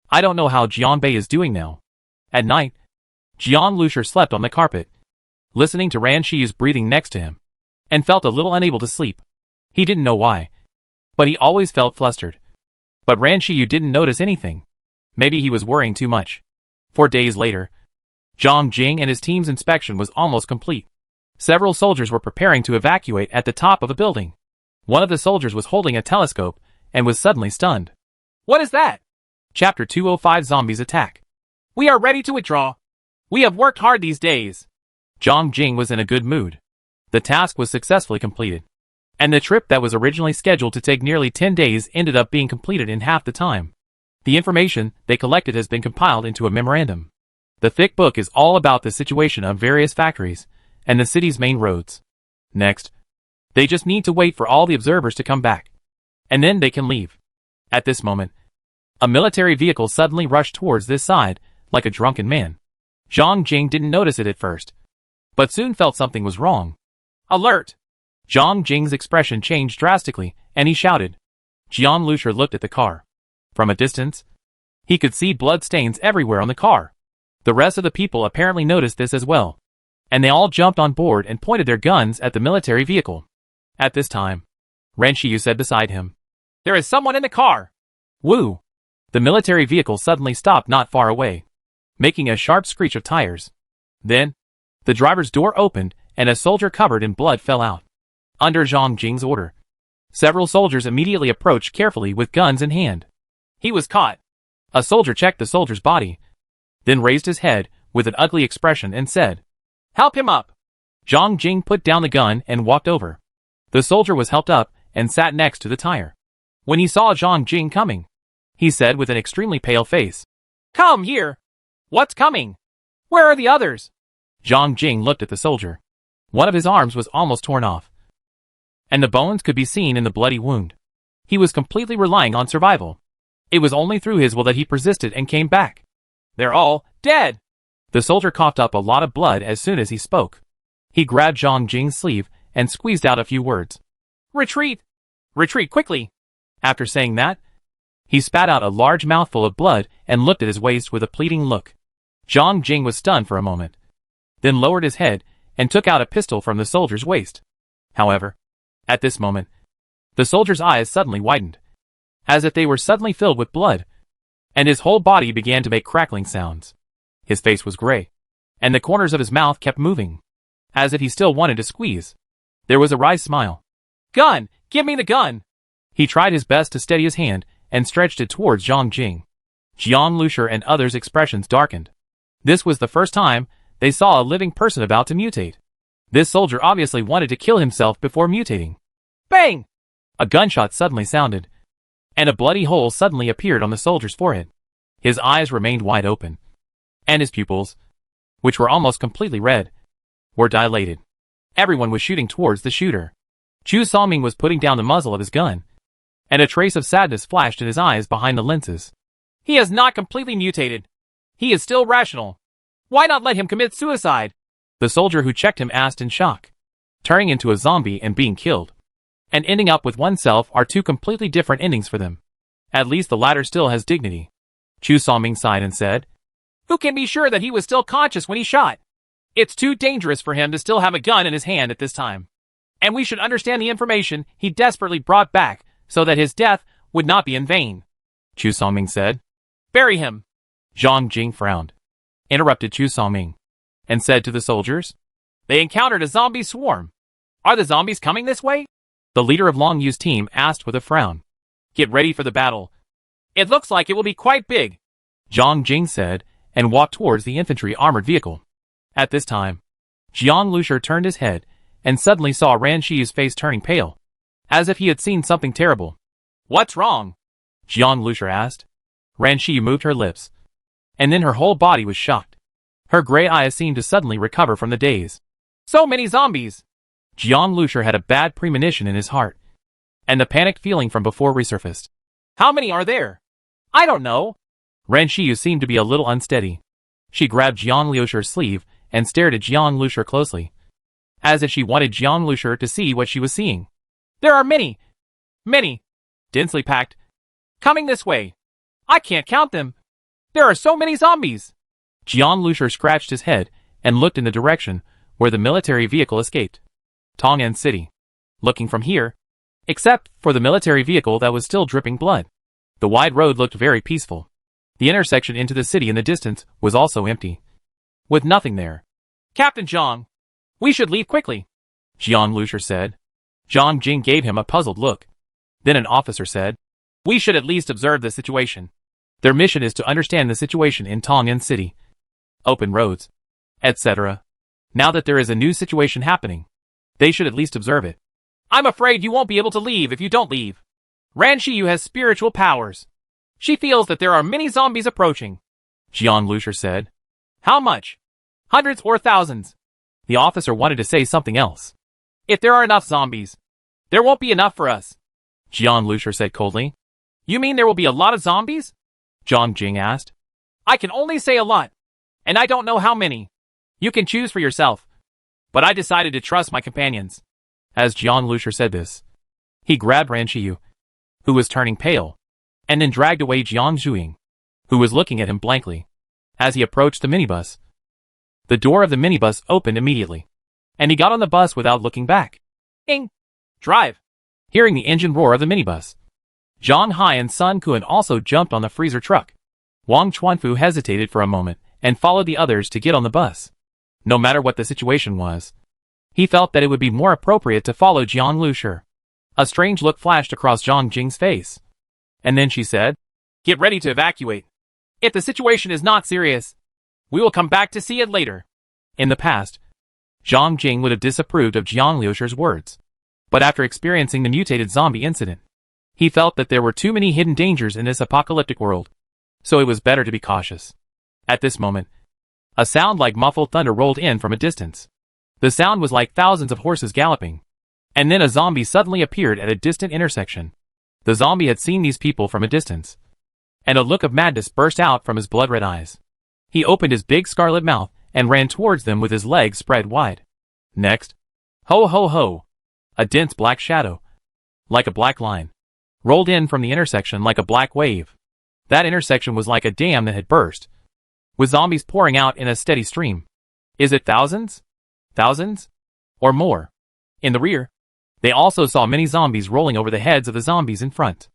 I don't know how Jianbei is doing now. At night, Jiang Lusher slept on the carpet, listening to Ran Shiyu's breathing next to him, and felt a little unable to sleep. He didn't know why, but he always felt flustered. But Ran Shiyu didn't notice anything. Maybe he was worrying too much. 4 days later, Zhang Jing and his team's inspection was almost complete. Several soldiers were preparing to evacuate at the top of a building. One of the soldiers was holding a telescope and was suddenly stunned. What is that? Chapter 205 Zombies Attack. We are ready to withdraw. We have worked hard these days. Zhang Jing was in a good mood. The task was successfully completed, and the trip that was originally scheduled to take nearly 10 days ended up being completed in half the time. The information they collected has been compiled into a memorandum. The thick book is all about the situation of various factories and the city's main roads. Next, They just need to wait for all the observers to come back. And then they can leave. At this moment, a military vehicle suddenly rushed towards this side, like a drunken man. Zhang Jing didn't notice it at first, but soon felt something was wrong. Alert! Zhang Jing's expression changed drastically, and he shouted. Jian Lusher looked at the car. From a distance, he could see blood stains everywhere on the car. The rest of the people apparently noticed this as well, and they all jumped on board and pointed their guns at the military vehicle. At this time, Ren Shiyu said beside him, There is someone in the car! Woo! The military vehicle suddenly stopped not far away, making a sharp screech of tires. Then, the driver's door opened and a soldier covered in blood fell out. Under Zhang Jing's order, several soldiers immediately approached carefully with guns in hand. He was caught. A soldier checked the soldier's body, then raised his head with an ugly expression and said, Help him up! Zhang Jing put down the gun and walked over. The soldier was helped up and sat next to the tire. When he saw Zhang Jing coming, he said with an extremely pale face, Come here! What's coming? Where are the others? Zhang Jing looked at the soldier. One of his arms was almost torn off, and the bones could be seen in the bloody wound. He was completely relying on survival. It was only through his will that he persisted and came back. They're all dead! The soldier coughed up a lot of blood as soon as he spoke. He grabbed Zhang Jing's sleeve and squeezed out a few words. Retreat! Retreat quickly! After saying that, he spat out a large mouthful of blood and looked at his waist with a pleading look. Zhang Jing was stunned for a moment, then lowered his head and took out a pistol from the soldier's waist. However, at this moment, the soldier's eyes suddenly widened, as if they were suddenly filled with blood, and his whole body began to make crackling sounds. His face was gray, and the corners of his mouth kept moving, as if he still wanted to squeeze. There was a wry smile. Gun! Give me the gun! He tried his best to steady his hand and stretched it towards Zhang Jing. Jian Lusher and others' expressions darkened. This was the first time they saw a living person about to mutate. This soldier obviously wanted to kill himself before mutating. Bang! A gunshot suddenly sounded, and a bloody hole suddenly appeared on the soldier's forehead. His eyes remained wide open, and his pupils, which were almost completely red, were dilated. Everyone was shooting towards the shooter. Chu Songming was putting down the muzzle of his gun, and a trace of sadness flashed in his eyes behind the lenses. He has not completely mutated. He is still rational. Why not let him commit suicide? The soldier who checked him asked in shock. Turning into a zombie and being killed, and ending up with oneself are two completely different endings for them. At least the latter still has dignity. Chu Songming sighed and said, Who can be sure that he was still conscious when he shot? It's too dangerous for him to still have a gun in his hand at this time. And we should understand the information he desperately brought back so that his death would not be in vain. Chu Songming said. Bury him. Zhang Jing frowned, interrupted Chu Songming, and said to the soldiers, They encountered a zombie swarm. Are the zombies coming this way? The leader of Long Yu's team asked with a frown. Get ready for the battle. It looks like it will be quite big, Zhang Jing said, and walked towards the infantry armored vehicle. At this time, Jian Lusher turned his head and suddenly saw Ran Shiyu's face turning pale, as if he had seen something terrible. What's wrong? Jian Lusher asked. Ran Shiyu moved her lips, and then her whole body was shocked. Her gray eyes seemed to suddenly recover from the daze. So many zombies! Jian Lusher had a bad premonition in his heart, and the panicked feeling from before resurfaced. How many are there? I don't know. Ran Shiyu seemed to be a little unsteady. She grabbed Jian Lusher's sleeve and stared at Jian Lusher closely, as if she wanted Jian Lusher to see what she was seeing. There are many, densely packed, coming this way. I can't count them. There are so many zombies. Jian Lusher scratched his head and looked in the direction where the military vehicle escaped. Tong'an City. Looking from here, except for the military vehicle that was still dripping blood, the wide road looked very peaceful. The intersection into the city in the distance was also empty, with nothing there. Captain Zhang, we should leave quickly, Jian Lusher said. Zhang Jing gave him a puzzled look. Then an officer said, We should at least observe the situation. Their mission is to understand the situation in Tong'an City, open roads, etc. Now that there is a new situation happening, they should at least observe it. I'm afraid you won't be able to leave if you don't leave. Ran Shiyu has spiritual powers. She feels that there are many zombies approaching, Jian Lusher said. How much? Hundreds or thousands? The officer wanted to say something else. If there are enough zombies, There won't be enough for us, Jiang Lusher said coldly. You mean there will be a lot of zombies? Zhang Jing asked. I can only say a lot, and I don't know how many. You can choose for yourself. But I decided to trust my companions. As Jiang Lusher said this, he grabbed Ran Qiyu, who was turning pale, and then dragged away Jiang Zhuing, who was looking at him blankly. As he approached the minibus, the door of the minibus opened immediately, and he got on the bus without looking back. Ing! Drive! Hearing the engine roar of the minibus, Zhang Hai and Sun Quan also jumped on the freezer truck. Wang Chuanfu hesitated for a moment and followed the others to get on the bus. No matter what the situation was, he felt that it would be more appropriate to follow Jiang Lusher. A strange look flashed across Zhang Jing's face. And then she said, Get ready to evacuate. If the situation is not serious, we will come back to see it later. In the past, Zhang Jing would have disapproved of Jiang Lusher's words. But after experiencing the mutated zombie incident, he felt that there were too many hidden dangers in this apocalyptic world. So it was better to be cautious. At this moment, a sound like muffled thunder rolled in from a distance. The sound was like thousands of horses galloping. And then a zombie suddenly appeared at a distant intersection. The zombie had seen these people from a distance, and a look of madness burst out from his blood-red eyes. He opened his big scarlet mouth and ran towards them with his legs spread wide. Next, ho ho ho! A dense black shadow, like a black line, rolled in from the intersection like a black wave. That intersection was like a dam that had burst, with zombies pouring out in a steady stream. Is it thousands? Thousands? Or more? In the rear, they also saw many zombies rolling over the heads of the zombies in front.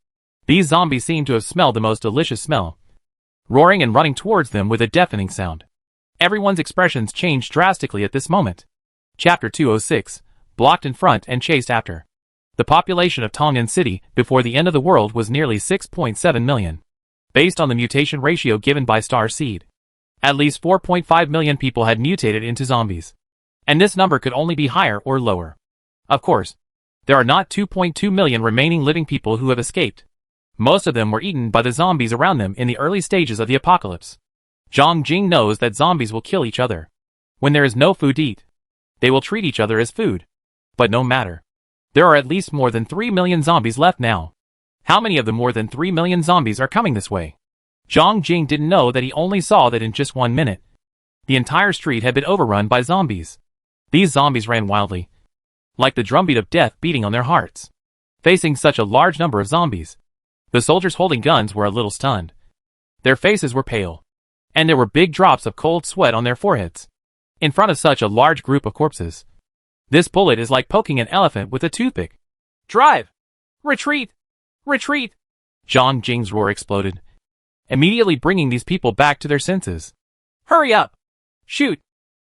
These zombies seemed to have smelled the most delicious smell, roaring and running towards them with a deafening sound. Everyone's expressions changed drastically at this moment. Chapter 206, blocked in front and chased after. The population of Tong'an City before the end of the world was nearly 6.7 million. Based on the mutation ratio given by Star Seed, at least 4.5 million people had mutated into zombies. And this number could only be higher or lower. Of course, there are not 2.2 million remaining living people who have escaped. Most of them were eaten by the zombies around them in the early stages of the apocalypse. Zhang Jing knows that zombies will kill each other. When there is no food to eat, they will treat each other as food. But no matter. There are at least more than 3 million zombies left now. How many of the more than 3 million zombies are coming this way? Zhang Jing didn't know that he only saw that in just 1 minute. The entire street had been overrun by zombies. These zombies ran wildly, like the drumbeat of death beating on their hearts. Facing such a large number of zombies, the soldiers holding guns were a little stunned. Their faces were pale, and there were big drops of cold sweat on their foreheads. In front of such a large group of corpses, this bullet is like poking an elephant with a toothpick. Drive! Retreat! Retreat! Zhang Jing's roar exploded, immediately bringing these people back to their senses. Hurry up! Shoot!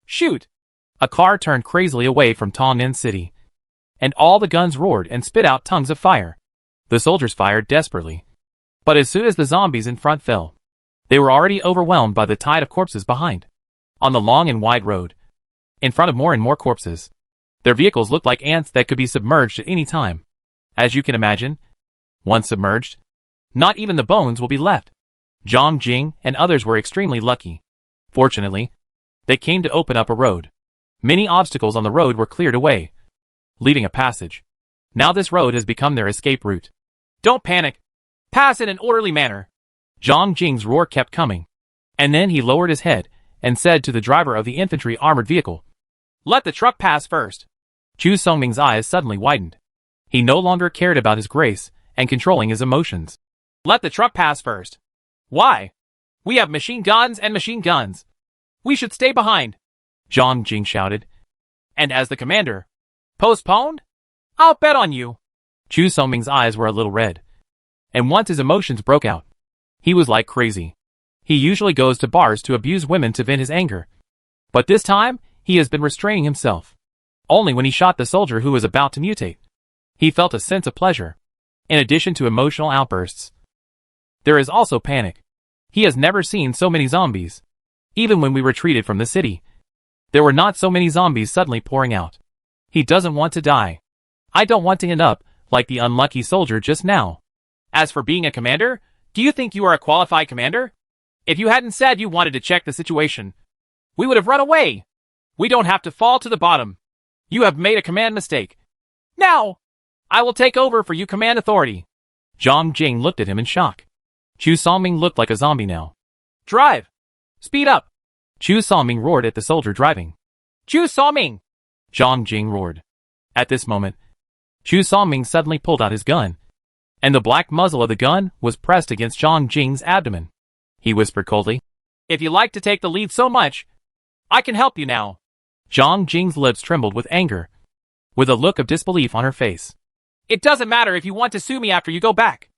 Shoot! A car turned crazily away from Tong'an City, and all the guns roared and spit out tongues of fire. The soldiers fired desperately, but as soon as the zombies in front fell, they were already overwhelmed by the tide of corpses behind. On the long and wide road, in front of more and more corpses, their vehicles looked like ants that could be submerged at any time. As you can imagine, once submerged, not even the bones will be left. Zhang Jing and others were extremely lucky. Fortunately, they came to open up a road. Many obstacles on the road were cleared away, leaving a passage. Now this road has become their escape route. Don't panic. Pass in an orderly manner. Zhang Jing's roar kept coming. And then he lowered his head and said to the driver of the infantry armored vehicle, Let the truck pass first. Chu Songming's eyes suddenly widened. He no longer cared about his grace and controlling his emotions. Let the truck pass first. Why? We have machine guns and machine guns. We should stay behind. Zhang Jing shouted. And as the commander, postponed? I'll bet on you. Chu Songming's eyes were a little red. And once his emotions broke out, he was like crazy. He usually goes to bars to abuse women to vent his anger. But this time, he has been restraining himself. Only when he shot the soldier who was about to mutate, he felt a sense of pleasure. In addition to emotional outbursts, there is also panic. He has never seen so many zombies. Even when we retreated from the city, there were not so many zombies suddenly pouring out. He doesn't want to die. I don't want to end up like the unlucky soldier just now. As for being a commander, do you think you are a qualified commander? If you hadn't said you wanted to check the situation, we would have run away. We don't have to fall to the bottom. You have made a command mistake. Now, I will take over for you, Command Authority. Jiang Jing looked at him in shock. Chu Songming looked like a zombie now. Drive! Speed up! Chu Songming roared at the soldier driving. Chu Songming! Jiang Jing roared. At this moment, Chu Songming suddenly pulled out his gun, and the black muzzle of the gun was pressed against Jiang Jing's abdomen. He whispered coldly, If you like to take the lead so much, I can help you now. Jiang Jing's lips trembled with anger, with a look of disbelief on her face. It doesn't matter if you want to sue me after you go back.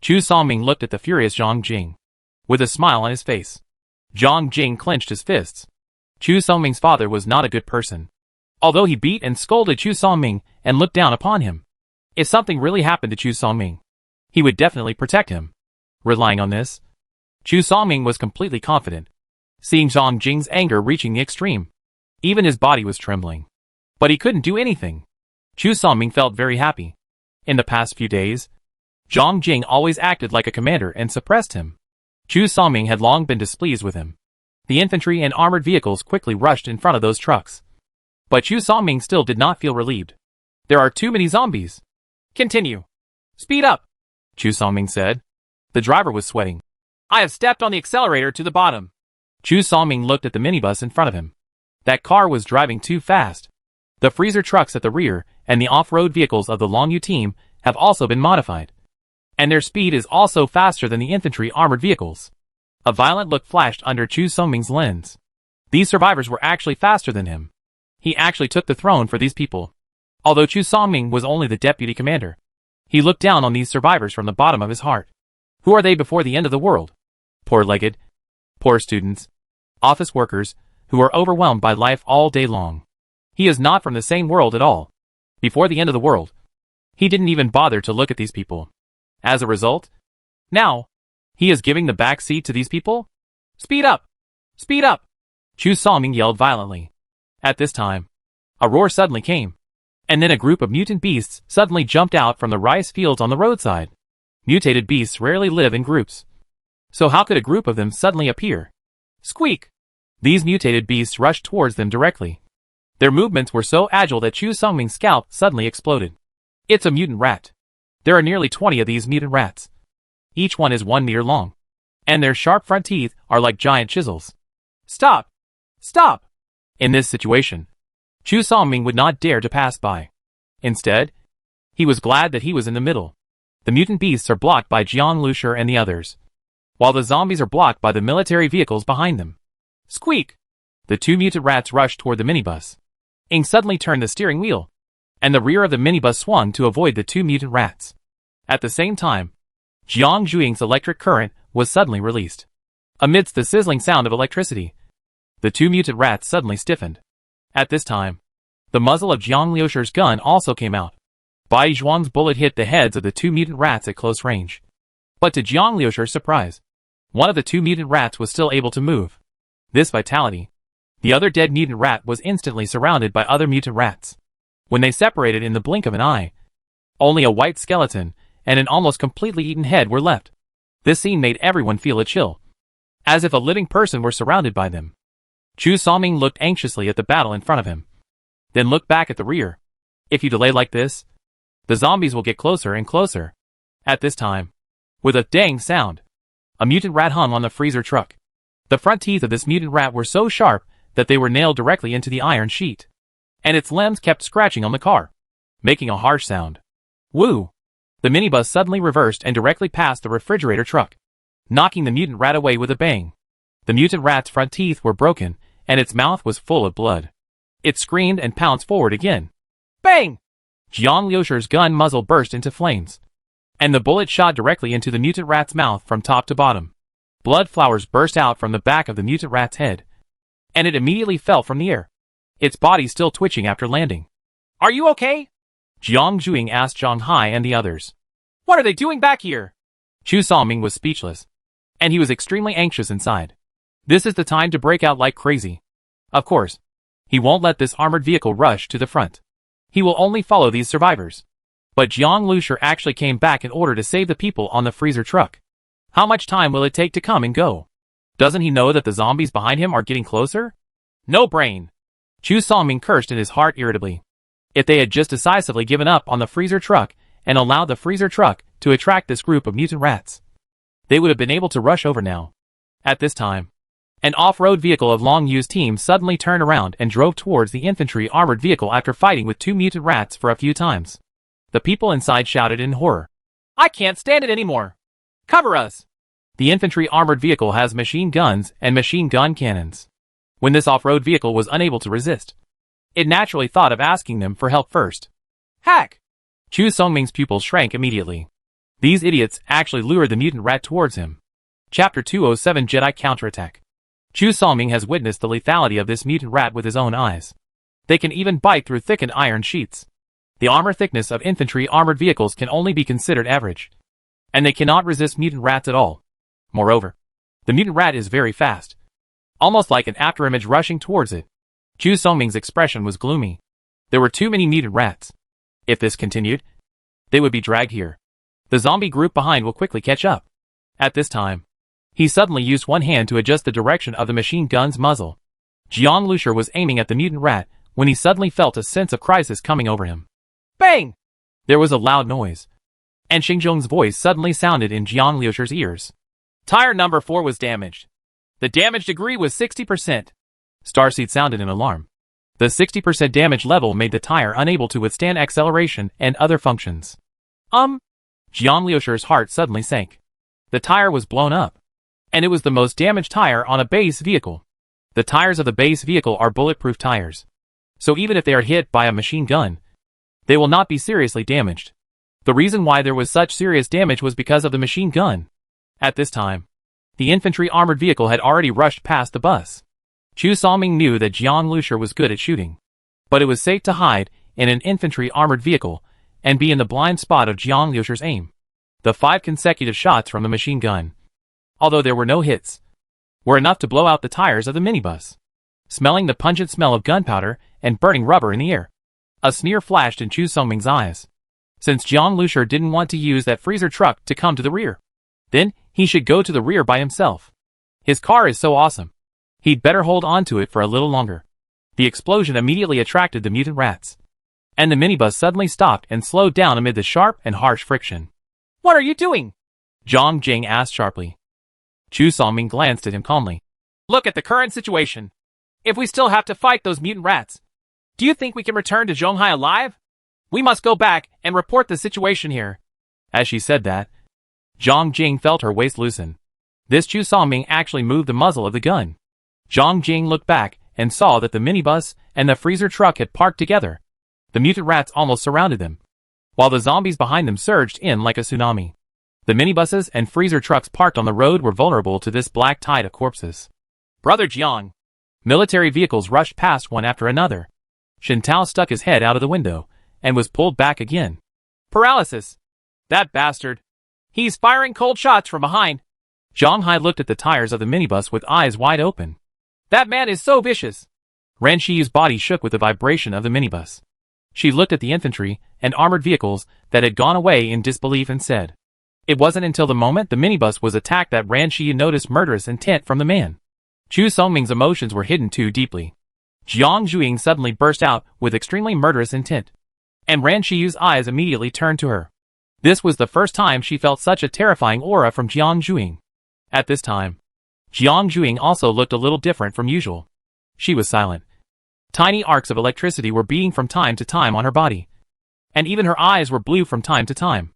Chu Songming looked at the furious Jiang Jing, with a smile on his face. Jiang Jing clenched his fists. Chu Songming's father was not a good person. Although he beat and scolded Chu Songming and looked down upon him, if something really happened to Chu Songming, he would definitely protect him. Relying on this, Chu Songming was completely confident, seeing Jiang Jing's anger reaching the extreme. Even his body was trembling. But he couldn't do anything. Chu Songming felt very happy. In the past few days, Jiang Jing always acted like a commander and suppressed him. Chu Songming had long been displeased with him. The infantry and armored vehicles quickly rushed in front of those trucks. But Chu Songming still did not feel relieved. There are too many zombies. Continue. Speed up, Chu Songming said. The driver was sweating. I have stepped on the accelerator to the bottom. Chu Songming looked at the minibus in front of him. That car was driving too fast. The freezer trucks at the rear and the off-road vehicles of the Longyu team have also been modified. And their speed is also faster than the infantry armored vehicles. A violent look flashed under Chu Songming's lens. These survivors were actually faster than him. He actually took the throne for these people. Although Chu Songming was only the deputy commander, he looked down on these survivors from the bottom of his heart. Who are they before the end of the world? Poor-legged, poor students, office workers, who are overwhelmed by life all day long. He is not from the same world at all. Before the end of the world, he didn't even bother to look at these people. As a result, now, he is giving the back seat to these people? Speed up! Speed up! Chu Songming yelled violently. At this time, a roar suddenly came, and then a group of mutant beasts suddenly jumped out from the rice fields on the roadside. Mutated beasts rarely live in groups. So how could a group of them suddenly appear? Squeak! These mutated beasts rushed towards them directly. Their movements were so agile that Chu Songming's scalp suddenly exploded. It's a mutant rat. There are nearly 20 of these mutant rats. Each one is 1 meter long, and their sharp front teeth are like giant chisels. Stop! Stop! In this situation, Chu Songming would not dare to pass by. Instead, he was glad that he was in the middle. The mutant beasts are blocked by Jiang Lushur and the others, while the zombies are blocked by the military vehicles behind them. Squeak! The 2 mutant rats rushed toward the minibus. Ing suddenly turned the steering wheel, and the rear of the minibus swung to avoid the 2 mutant rats. At the same time, Jiang Zhuing's electric current was suddenly released. Amidst the sizzling sound of electricity, the 2 mutant rats suddenly stiffened. At this time, the muzzle of Jiang Liushur's gun also came out. Bai Zhuang's bullet hit the heads of the 2 mutant rats at close range. But to Jiang Liushur's surprise, one of the 2 mutant rats was still able to move. This vitality, the other dead mutant rat was instantly surrounded by other mutant rats. When they separated in the blink of an eye, only a white skeleton and an almost completely eaten head were left. This scene made everyone feel a chill, as if a living person were surrounded by them. Chu Songming looked anxiously at the battle in front of him, then looked back at the rear. If you delay like this, the zombies will get closer and closer. At this time, with a dang sound, a mutant rat hung on the freezer truck. The front teeth of this mutant rat were so sharp that they were nailed directly into the iron sheet, and its limbs kept scratching on the car, making a harsh sound. Woo! The minibus suddenly reversed and directly passed the refrigerator truck, knocking the mutant rat away with a bang. The mutant rat's front teeth were broken, and its mouth was full of blood. It screamed and pounced forward again. Bang! Jiang Liushur's gun muzzle burst into flames, and the bullet shot directly into the mutant rat's mouth from top to bottom. Blood flowers burst out from the back of the mutant rat's head, and it immediately fell from the air, its body still twitching after landing. Are you okay? Jiang Zhuing asked Zhang Hai and the others. What are they doing back here? Chu Songming was speechless, and he was extremely anxious inside. This is the time to break out like crazy. Of course, he won't let this armored vehicle rush to the front. He will only follow these survivors. But Jiang Lushur actually came back in order to save the people on the freezer truck. How much time will it take to come and go? Doesn't he know that the zombies behind him are getting closer? No brain. Chu Songming cursed in his heart irritably. If they had just decisively given up on the freezer truck and allowed the freezer truck to attract this group of mutant rats. They would have been able to rush over now. At this time, an off-road vehicle of Long Yu's team suddenly turned around and drove towards the infantry armored vehicle after fighting with 2 mutant rats for a few times. The people inside shouted in horror. I can't stand it anymore. Cover us. The infantry armored vehicle has machine guns and machine gun cannons. When this off-road vehicle was unable to resist, it naturally thought of asking them for help first. Hack! Chu Songming's pupils shrank immediately. These idiots actually lured the mutant rat towards him. Chapter 207 Jedi Counterattack. Chu Songming has witnessed the lethality of this mutant rat with his own eyes. They can even bite through thickened iron sheets. The armor thickness of infantry armored vehicles can only be considered average, and they cannot resist mutant rats at all. Moreover, the mutant rat is very fast, almost like an afterimage rushing towards it. Chu Songming's expression was gloomy. There were too many mutant rats. If this continued, they would be dragged here. The zombie group behind will quickly catch up. At this time, he suddenly used one hand to adjust the direction of the machine gun's muzzle. Jiang Lushur was aiming at the mutant rat when he suddenly felt a sense of crisis coming over him. Bang! There was a loud noise, and Xingzhong's voice suddenly sounded in Jiang Lushur's ears. Tire number 4 was damaged. The damage degree was 60%. Starseed sounded in alarm. The 60% damage level made the tire unable to withstand acceleration and other functions. Jiang Lushur's heart suddenly sank. The tire was blown up, and it was the most damaged tire on a base vehicle. The tires of the base vehicle are bulletproof tires, so even if they are hit by a machine gun, they will not be seriously damaged. The reason why there was such serious damage was because of the machine gun. At this time, the infantry armored vehicle had already rushed past the bus. Chu Songming knew that Jiang Lushur was good at shooting, but it was safe to hide in an infantry armored vehicle and be in the blind spot of Jiang Lushur's aim. The 5 consecutive shots from the machine gun, although there were no hits, were enough to blow out the tires of the minibus. Smelling the pungent smell of gunpowder and burning rubber in the air, a sneer flashed in Chu Songming's eyes. Since Jiang Lushur didn't want to use that freezer truck to come to the rear, then he should go to the rear by himself. His car is so awesome. He'd better hold on to it for a little longer. The explosion immediately attracted the mutant rats, and the minibus suddenly stopped and slowed down amid the sharp and harsh friction. What are you doing? Zhang Jing asked sharply. Chu Songming glanced at him calmly. Look at the current situation. If we still have to fight those mutant rats, do you think we can return to Zhonghai alive? We must go back and report the situation here. As she said that, Zhang Jing felt her waist loosen. This Chu Songming actually moved the muzzle of the gun. Zhang Jing looked back and saw that the minibus and the freezer truck had parked together. The mutant rats almost surrounded them, while the zombies behind them surged in like a tsunami. The minibuses and freezer trucks parked on the road were vulnerable to this black tide of corpses. Brother Jiang. Military vehicles rushed past one after another. Shin Tao stuck his head out of the window and was pulled back again. Paralysis. That bastard. He's firing cold shots from behind. Zhang Hai looked at the tires of the minibus with eyes wide open. That man is so vicious. Ran Shi's body shook with the vibration of the minibus. She looked at the infantry and armored vehicles that had gone away in disbelief and said, it wasn't until the moment the minibus was attacked that Ran Shi noticed murderous intent from the man. Chu Songming's emotions were hidden too deeply. Jiang Zhuing suddenly burst out with extremely murderous intent, and Ran Shi's eyes immediately turned to her. This was the first time she felt such a terrifying aura from Jiang Zhuing. At this time, Jiang Zhuing also looked a little different from usual. She was silent. Tiny arcs of electricity were beating from time to time on her body, and even her eyes were blue from time to time.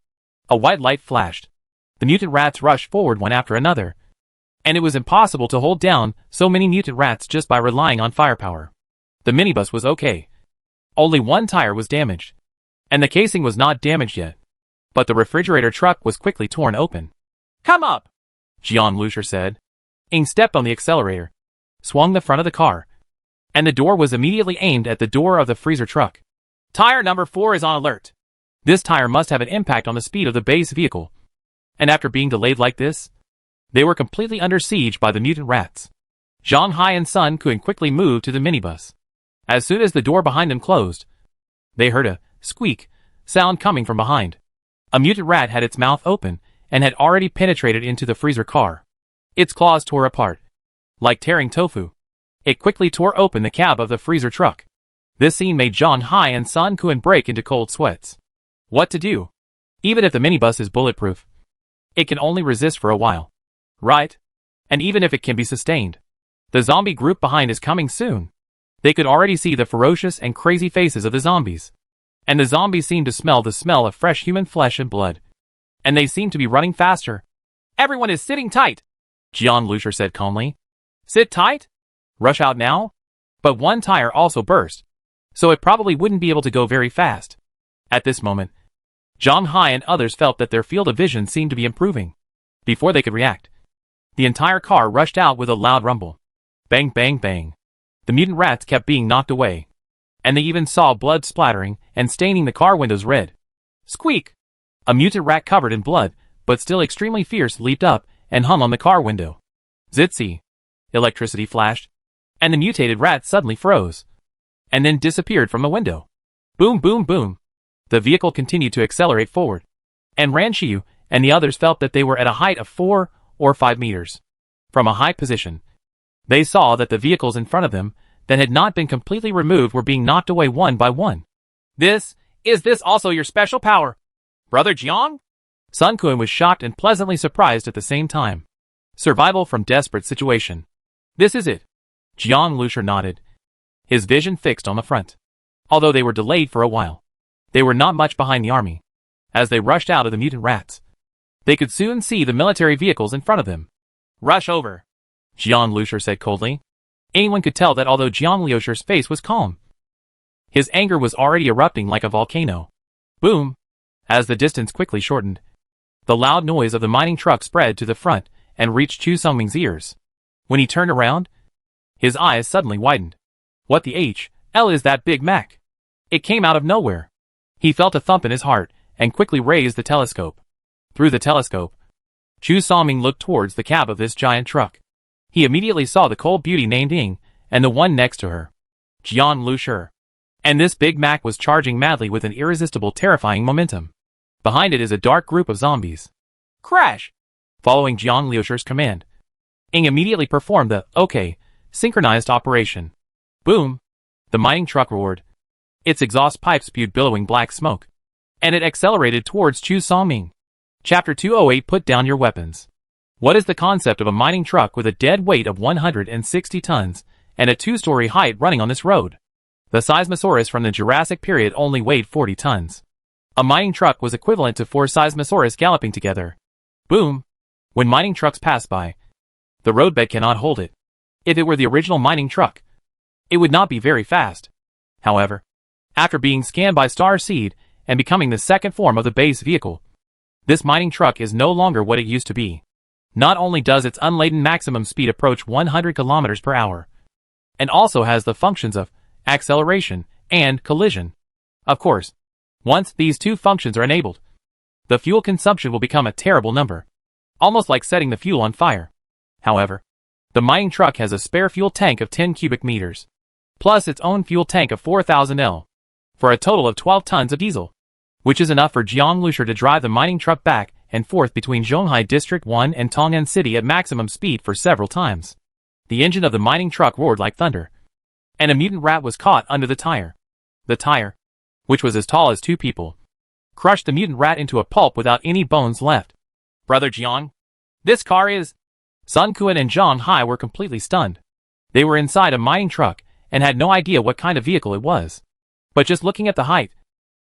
A white light flashed. The mutant rats rushed forward one after another, and it was impossible to hold down so many mutant rats just by relying on firepower. The minibus was okay. Only one tire was damaged, and the casing was not damaged yet. But the refrigerator truck was quickly torn open. Come up, Jiang Lushur said. Ing stepped on the accelerator, swung the front of the car, and the door was immediately aimed at the door of the freezer truck. Tire number 4 is on alert. This tire must have an impact on the speed of the base vehicle. And after being delayed like this, they were completely under siege by the mutant rats. Zhang Hai and Sun Kun quickly moved to the minibus. As soon as the door behind them closed, they heard a squeak sound coming from behind. A mutant rat had its mouth open and had already penetrated into the freezer car. Its claws tore apart. Like tearing tofu, it quickly tore open the cab of the freezer truck. This scene made Zhang Hai and Sun Kun break into cold sweats. What to do? Even if the minibus is bulletproof, it can only resist for a while. Right? And even if it can be sustained, the zombie group behind is coming soon. They could already see the ferocious and crazy faces of the zombies. And the zombies seem to smell the smell of fresh human flesh and blood. And they seem to be running faster. Everyone is sitting tight, John Lucier said calmly. Sit tight? Rush out now? But one tire also burst, so it probably wouldn't be able to go very fast. At this moment, John Hai and others felt that their field of vision seemed to be improving. Before they could react, the entire car rushed out with a loud rumble. Bang, bang, bang. The mutant rats kept being knocked away, and they even saw blood splattering and staining the car windows red. Squeak! A mutant rat covered in blood, but still extremely fierce, leaped up and hung on the car window. Zitsy! Electricity flashed, and the mutated rat suddenly froze, and then disappeared from the window. Boom, boom, boom. The vehicle continued to accelerate forward, and Ranchiu and the others felt that they were at a height of 4 or 5 meters. From a high position, they saw that the vehicles in front of them that had not been completely removed were being knocked away one by one. Is this also your special power, Brother Jiang? Sun Kun was shocked and pleasantly surprised at the same time. Survival from desperate situation. This is it. Jiang Lucier nodded, his vision fixed on the front. Although they were delayed for a while, they were not much behind the army. As they rushed out of the mutant rats, they could soon see the military vehicles in front of them. Rush over, Jiang Lucier said coldly. Anyone could tell that although Jiang Lucier's face was calm, his anger was already erupting like a volcano. Boom! As the distance quickly shortened, the loud noise of the mining truck spread to the front and reached Chu Sungming's ears. When he turned around, his eyes suddenly widened. What the hell is that Big Mac? It came out of nowhere. He felt a thump in his heart and quickly raised the telescope. Through the telescope, Chu Songming looked towards the cab of this giant truck. He immediately saw the cold beauty named Ying and the one next to her, Jiang Lucier. And this Big Mac was charging madly with an irresistible, terrifying momentum. Behind it is a dark group of zombies. Crash! Following Jiang Lucier's command, Ying immediately performed the synchronized operation. Boom! The mining truck roared. Its exhaust pipes spewed billowing black smoke, and it accelerated towards Chu Songming. Chapter 208. Put down your weapons. What is the concept of a mining truck with a dead weight of 160 tons and a 2-story height running on this road? The Seismosaurus from the Jurassic period only weighed 40 tons. A mining truck was equivalent to 4 Seismosaurus galloping together. Boom! When mining trucks pass by, the roadbed cannot hold it. If it were the original mining truck, it would not be very fast. However, after being scanned by Star Seed and becoming the second form of the base vehicle, this mining truck is no longer what it used to be. Not only does its unladen maximum speed approach 100 kilometers per hour, and also has the functions of acceleration and collision. Of course, once these two functions are enabled, the fuel consumption will become a terrible number, almost like setting the fuel on fire. However, the mining truck has a spare fuel tank of 10 cubic meters, plus its own fuel tank of 4,000 L, for a total of 12 tons of diesel, which is enough for Jiang Lucier to drive the mining truck back and forth between Zhonghai District 1 and Tong'an City at maximum speed for several times. The engine of the mining truck roared like thunder, and a mutant rat was caught under the tire. The tire, which was as tall as 2 people, crushed the mutant rat into a pulp without any bones left. Brother Jiang, this car is... Sun Quan and Zhang Hai were completely stunned. They were inside a mining truck and had no idea what kind of vehicle it was. But just looking at the height,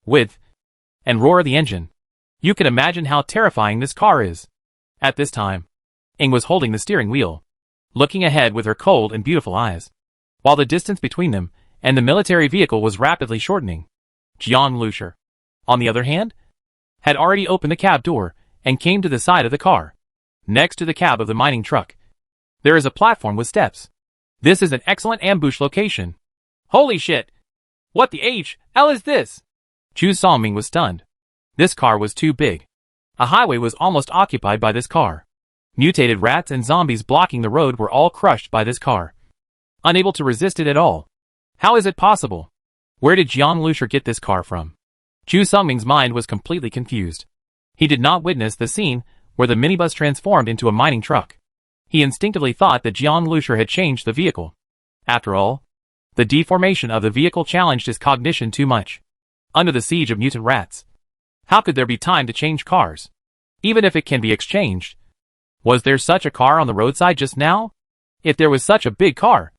width, and roar of the engine, you can imagine how terrifying this car is. At this time, Ying was holding the steering wheel, looking ahead with her cold and beautiful eyes, while the distance between them and the military vehicle was rapidly shortening. Jiang Lucier, on the other hand, had already opened the cab door and came to the side of the car. Next to the cab of the mining truck, there is a platform with steps. This is an excellent ambush location. Holy shit! What the hell is this? Chu Songming was stunned. This car was too big. A highway was almost occupied by this car. Mutated rats and zombies blocking the road were all crushed by this car, unable to resist it at all. How is it possible? Where did Jiang Lucier get this car from? Chu Songming's mind was completely confused. He did not witness the scene where the minibus transformed into a mining truck. He instinctively thought that Jiang Lucier had changed the vehicle. After all, the deformation of the vehicle challenged his cognition too much. Under the siege of mutant rats, How could there be time to change cars? Even if it can be exchanged. Was there such a car on the roadside just now? If there was such a big car,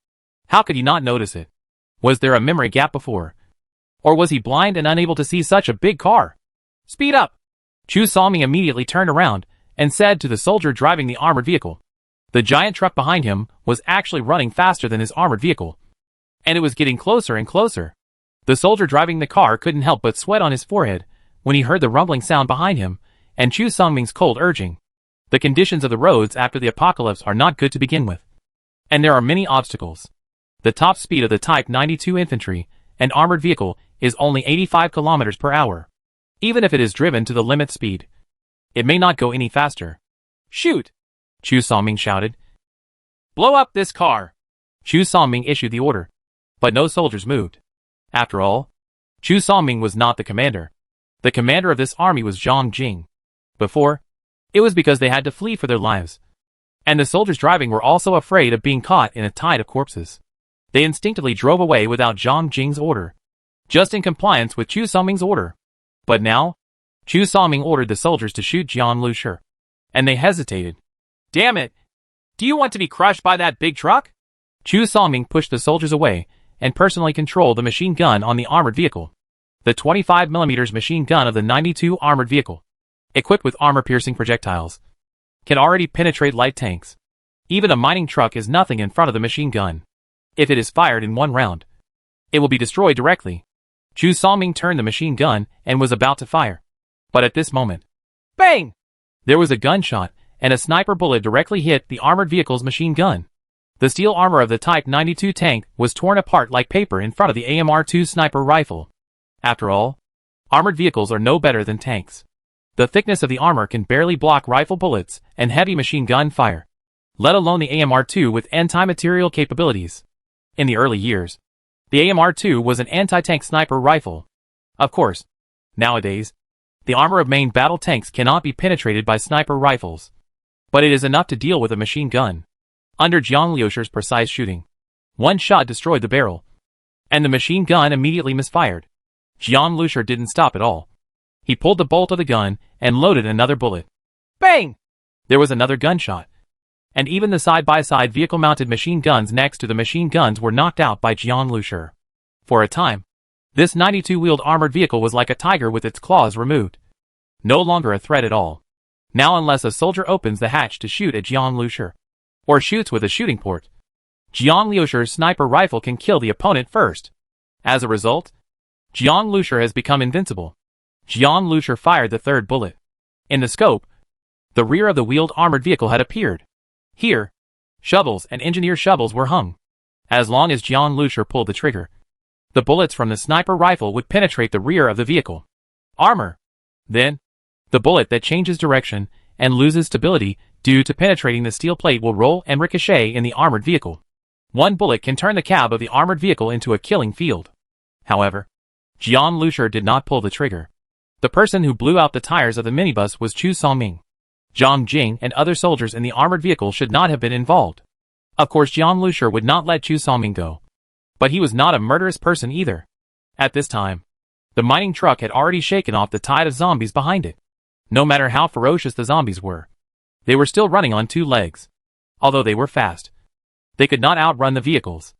how could he not notice it? Was there a memory gap before? Or was he blind and unable to see such a big car? Speed up! Chu Songming immediately turned around and said to the soldier driving the armored vehicle. The giant truck behind him was actually running faster than his armored vehicle. And it was getting closer and closer. The soldier driving the car couldn't help but sweat on his forehead when he heard the rumbling sound behind him and Chu Songming's cold urging. The conditions of the roads after the apocalypse are not good to begin with. And there are many obstacles. The top speed of the Type 92 infantry and armored vehicle is only 85 kilometers per hour. Even if it is driven to the limit speed, it may not go any faster. Shoot! Chu Songming shouted. Blow up this car! Chu Songming issued the order. But no soldiers moved. After all, Chu Songming was not the commander. The commander of this army was Zhang Jing. Before, it was because they had to flee for their lives. And the soldiers driving were also afraid of being caught in a tide of corpses. They instinctively drove away without Zhang Jing's order, just in compliance with Chu Songming's order. But now, Chu Songming ordered the soldiers to shoot Jiang Lushi. And they hesitated. Damn it! Do you want to be crushed by that big truck? Chu Songming pushed the soldiers away and personally controlled the machine gun on the armored vehicle. The 25mm machine gun of the 92 armored vehicle, equipped with armor-piercing projectiles, can already penetrate light tanks. Even a mining truck is nothing in front of the machine gun. If it is fired in one round, it will be destroyed directly. Chu Songming turned the machine gun and was about to fire. But at this moment, bang! There was a gunshot, and a sniper bullet directly hit the armored vehicle's machine gun. The steel armor of the Type 92 tank was torn apart like paper in front of the AMR-2 sniper rifle. After all, armored vehicles are no better than tanks. The thickness of the armor can barely block rifle bullets and heavy machine gun fire, let alone the AMR-2 with anti-material capabilities. In the early years, the AMR-2 was an anti-tank sniper rifle. Of course, nowadays, the armor of main battle tanks cannot be penetrated by sniper rifles. But it is enough to deal with a machine gun. Under Jiang Lushi's precise shooting, one shot destroyed the barrel, and the machine gun immediately misfired. Jiang Lushi didn't stop at all. He pulled the bolt of the gun and loaded another bullet. Bang! There was another gunshot. And even the side-by-side vehicle-mounted machine guns next to the machine guns were knocked out by Jiang Lushi. For a time, this 92-wheeled armored vehicle was like a tiger with its claws removed. No longer a threat at all. Now unless a soldier opens the hatch to shoot at Jiang Lushi, or shoots with a shooting port, Jiang Lushi's sniper rifle can kill the opponent first. As a result, Jiang Lushi has become invincible. Jiang Lushi fired the third bullet. In the scope, the rear of the wheeled armored vehicle had appeared. Here, shovels and engineer shovels were hung. As long as Jiang Lushi pulled the trigger, the bullets from the sniper rifle would penetrate the rear of the vehicle. Armor. Then, the bullet that changes direction and loses stability due to penetrating the steel plate will roll and ricochet in the armored vehicle. One bullet can turn the cab of the armored vehicle into a killing field. However, Jiang Lushi did not pull the trigger. The person who blew out the tires of the minibus was Chu Songming. Zhang Jing and other soldiers in the armored vehicle should not have been involved. Of course Jiang Lushi would not let Chu Songming go. But he was not a murderous person either. At this time, the mining truck had already shaken off the tide of zombies behind it. No matter how ferocious the zombies were, they were still running on two legs. Although they were fast, they could not outrun the vehicles.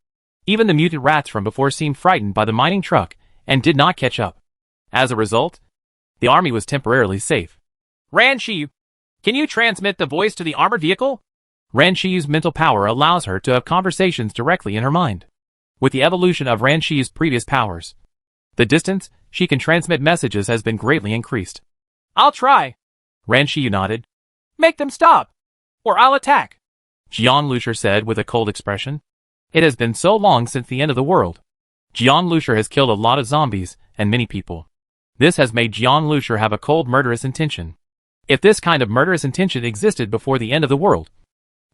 Even the mutant rats from before seemed frightened by the mining truck and did not catch up. As a result, the army was temporarily safe. Ran Shi, can you transmit the voice to the armored vehicle? Ran Shi's mental power allows her to have conversations directly in her mind. With the evolution of Ran Shi's previous powers, the distance she can transmit messages has been greatly increased. I'll try. Ran Shi nodded. Make them stop, or I'll attack, Jiang Lushi said with a cold expression. It has been so long since the end of the world. Jiang Lushi has killed a lot of zombies and many people. This has made Jiang Lushi have a cold murderous intention. If this kind of murderous intention existed before the end of the world,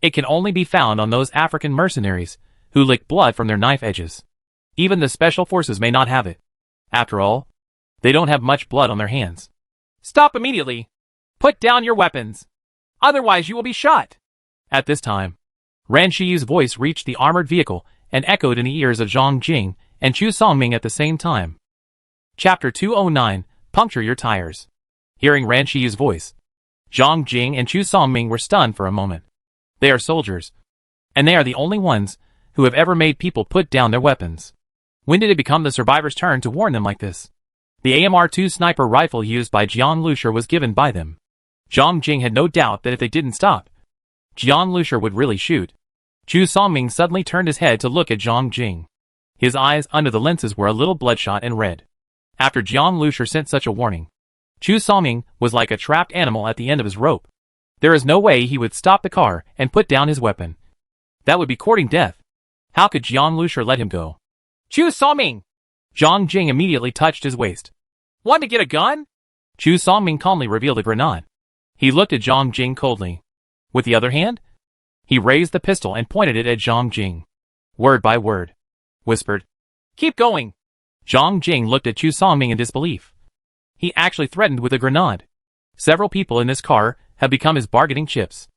it can only be found on those African mercenaries who lick blood from their knife edges. Even the special forces may not have it. After all, they don't have much blood on their hands. Stop immediately. Put down your weapons. Otherwise you will be shot. At this time, Ran Shi's voice reached the armored vehicle and echoed in the ears of Zhang Jing and Chu Songming at the same time. Chapter 209, Puncture Your Tires. Hearing Ran Shiyu's voice, Zhang Jing and Chu Songming were stunned for a moment. They are soldiers, and they are the only ones who have ever made people put down their weapons. When did it become the survivors' turn to warn them like this? The AMR-2 sniper rifle used by Jiang Lushur was given by them. Zhang Jing had no doubt that if they didn't stop, Jiang Lushur would really shoot. Chu Songming suddenly turned his head to look at Zhang Jing. His eyes under the lenses were a little bloodshot and red. After Jiang Lushur sent such a warning, Chu Songming was like a trapped animal at the end of his rope. There is no way he would stop the car and put down his weapon. That would be courting death. How could Jiang Lushur let him go? Chu Songming! Zhang Jing immediately touched his waist. Want to get a gun? Chu Songming calmly revealed a grenade. He looked at Zhang Jing coldly. With the other hand, he raised the pistol and pointed it at Zhang Jing. Word by word. Whispered. Keep going. Zhang Jing looked at Chu Songming in disbelief. He actually threatened with a grenade. Several people in this car have become his bargaining chips.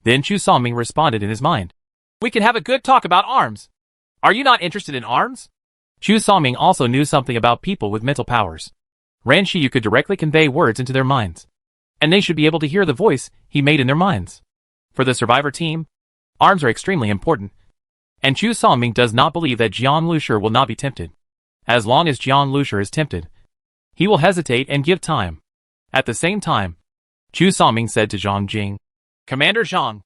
Then Chu Songming responded in his mind. We can have a good talk about arms. Are you not interested in arms? Chu Songming also knew something about people with mental powers. Ran Shiyu could directly convey words into their minds, and they should be able to hear the voice he made in their minds. For the survivor team, arms are extremely important, and Chu Songming does not believe that Jiang Lushur will not be tempted. As long as Jiang Lushur is tempted, he will hesitate and give time. At the same time, Chu Songming said to Zhang Jing, Commander Zhang,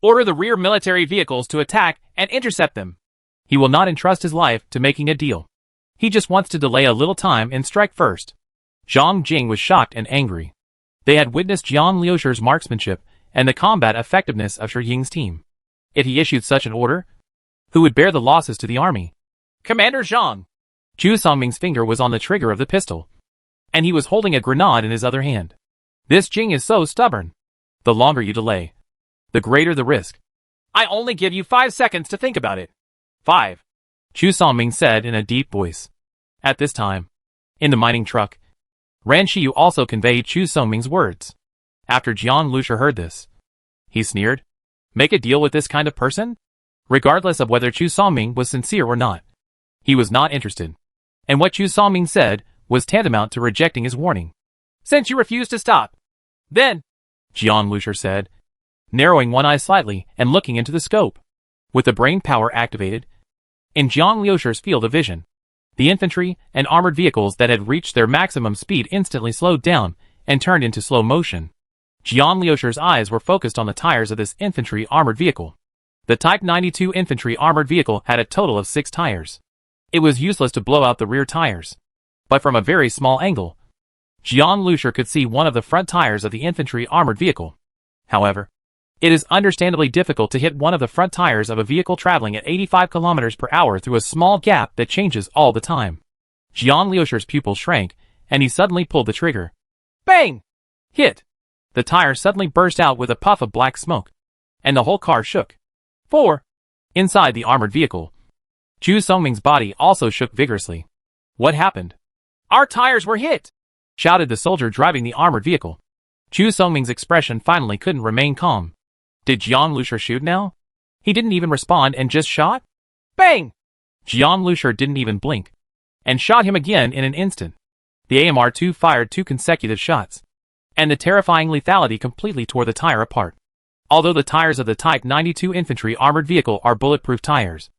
order the rear military vehicles to attack and intercept them. He will not entrust his life to making a deal. He just wants to delay a little time and strike first. Zhang Jing was shocked and angry. They had witnessed Jiang Lushur's marksmanship and the combat effectiveness of Shi Ying's team. If he issued such an order, who would bear the losses to the army? Commander Zhang. Chu Songming's finger was on the trigger of the pistol, and he was holding a grenade in his other hand. This Jing is so stubborn. The longer you delay, the greater the risk. I only give you 5 seconds to think about it. 5. Chu Songming said in a deep voice. At this time, in the mining truck, Ran Shiyu also conveyed Chu Songming's words. After Jiang Lushur heard this, he sneered. Make a deal with this kind of person? Regardless of whether Chu Songming was sincere or not, he was not interested. And what Chu Songming said was tantamount to rejecting his warning. Since you refuse to stop, then, Jiang Lushur said, narrowing one eye slightly and looking into the scope. With the brain power activated, in Jiang Lushur's field of vision, the infantry and armored vehicles that had reached their maximum speed instantly slowed down and turned into slow motion. Jiang Lushur's eyes were focused on the tires of this infantry armored vehicle. The Type 92 infantry armored vehicle had a total of 6 tires. It was useless to blow out the rear tires, but from a very small angle, Jiang Lushur could see one of the front tires of the infantry armored vehicle. However, it is understandably difficult to hit one of the front tires of a vehicle traveling at 85 km per hour through a small gap that changes all the time. Jiang Lushur's pupil shrank, and he suddenly pulled the trigger. Bang! Hit! The tire suddenly burst out with a puff of black smoke, and the whole car shook. 4. Inside the armored vehicle, Chu Songming's body also shook vigorously. What happened? Our tires were hit! Shouted the soldier driving the armored vehicle. Chu Songming's expression finally couldn't remain calm. Did Jiang Lushur shoot now? He didn't even respond and just shot? Bang! Jiang Lushur didn't even blink, and shot him again in an instant. The AMR-2 fired 2 consecutive shots, and the terrifying lethality completely tore the tire apart. Although the tires of the Type 92 infantry armored vehicle are bulletproof tires,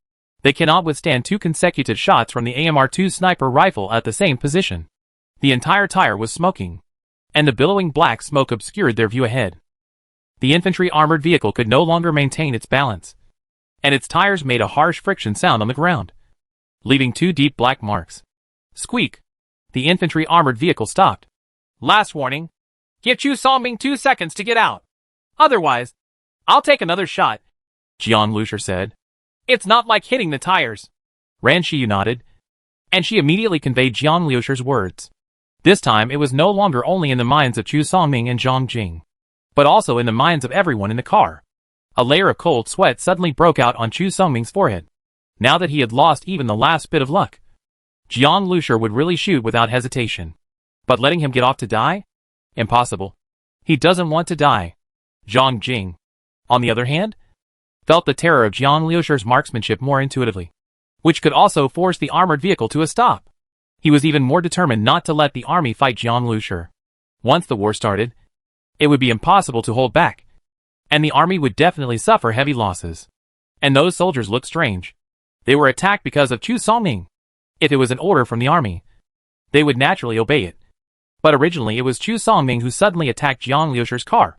they cannot withstand 2 consecutive shots from the AMR-2 sniper rifle at the same position. The entire tire was smoking, and the billowing black smoke obscured their view ahead. The infantry armored vehicle could no longer maintain its balance, and its tires made a harsh friction sound on the ground, leaving 2 deep black marks. Squeak! The infantry armored vehicle stopped. Last warning. Give Chu Songming 2 seconds to get out. Otherwise, I'll take another shot, Jiang Lushur said. It's not like hitting the tires. Ran Shiyu nodded, and she immediately conveyed Jiang Lushur's words. This time it was no longer only in the minds of Chu Songming and Zhang Jing, but also in the minds of everyone in the car. A layer of cold sweat suddenly broke out on Chu Songming's forehead. Now that he had lost even the last bit of luck, Jiang Lushur would really shoot without hesitation. But letting him get off to die? Impossible. He doesn't want to die. Zhang Jing, on the other hand, felt the terror of Jiang Lushur's marksmanship more intuitively, which could also force the armored vehicle to a stop. He was even more determined not to let the army fight Jiang Lushur. Once the war started, it would be impossible to hold back, and the army would definitely suffer heavy losses. And those soldiers looked strange. They were attacked because of Chu Songming. If it was an order from the army, they would naturally obey it. But originally it was Chu Songming who suddenly attacked Jiang Liusher's car.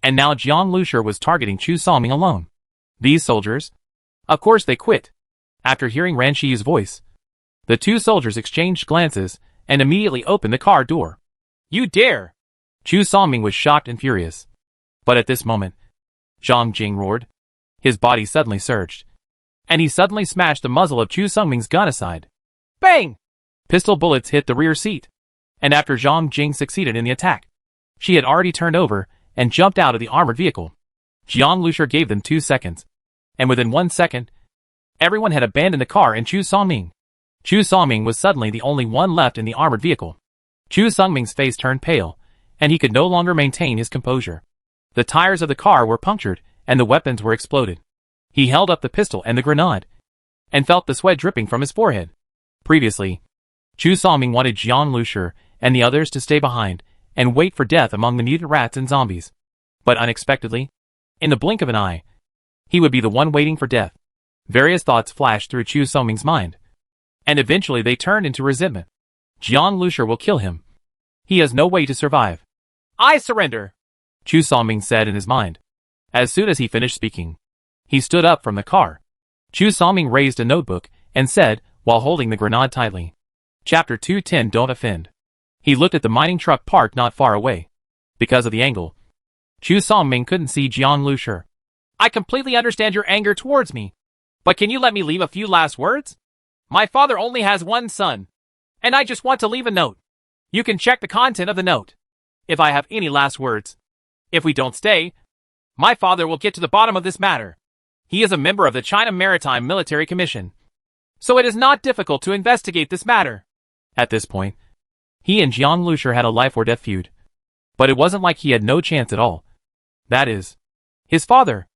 And now Jiang Liusher was targeting Chu Songming alone. These soldiers? Of course they quit. After hearing Ran Shiyu's voice, the two soldiers exchanged glances and immediately opened the car door. You dare! Chu Songming was shocked and furious. But at this moment, Zhang Jing roared. His body suddenly surged, and he suddenly smashed the muzzle of Chu Songming's gun aside. Bang! Pistol bullets hit the rear seat, and after Zhang Jing succeeded in the attack, she had already turned over and jumped out of the armored vehicle. Jiang Liusher gave them 2 seconds, and within 1 second, everyone had abandoned the car and Chu Songming. Chu Songming was suddenly the only one left in the armored vehicle. Chu Songming's face turned pale, and he could no longer maintain his composure. The tires of the car were punctured, and the weapons were exploded. He held up the pistol and the grenade, and felt the sweat dripping from his forehead. Previously, Chu Songming wanted Jiang Liusher and the others to stay behind and wait for death among the mutant rats and zombies. But unexpectedly, in the blink of an eye, he would be the one waiting for death. Various thoughts flashed through Chu Songming's mind, and eventually they turned into resentment. Jiang Liusher will kill him. He has no way to survive. I surrender, Chu Songming said in his mind. As soon as he finished speaking, he stood up from the car. Chu Songming raised a notebook and said, while holding the grenade tightly, Chapter 210 Don't Offend. He looked at the mining truck parked not far away. Because of the angle, Chu Songming couldn't see Jiang Liusher. I completely understand your anger towards me, but can you let me leave a few last words? My father only has one son, and I just want to leave a note. You can check the content of the note. If I have any last words. If we don't stay, my father will get to the bottom of this matter. He is a member of the China Maritime Military Commission, so it is not difficult to investigate this matter. At this point, he and Jiang Liusher had a life-or-death feud. But it wasn't like he had no chance at all. That is, his father.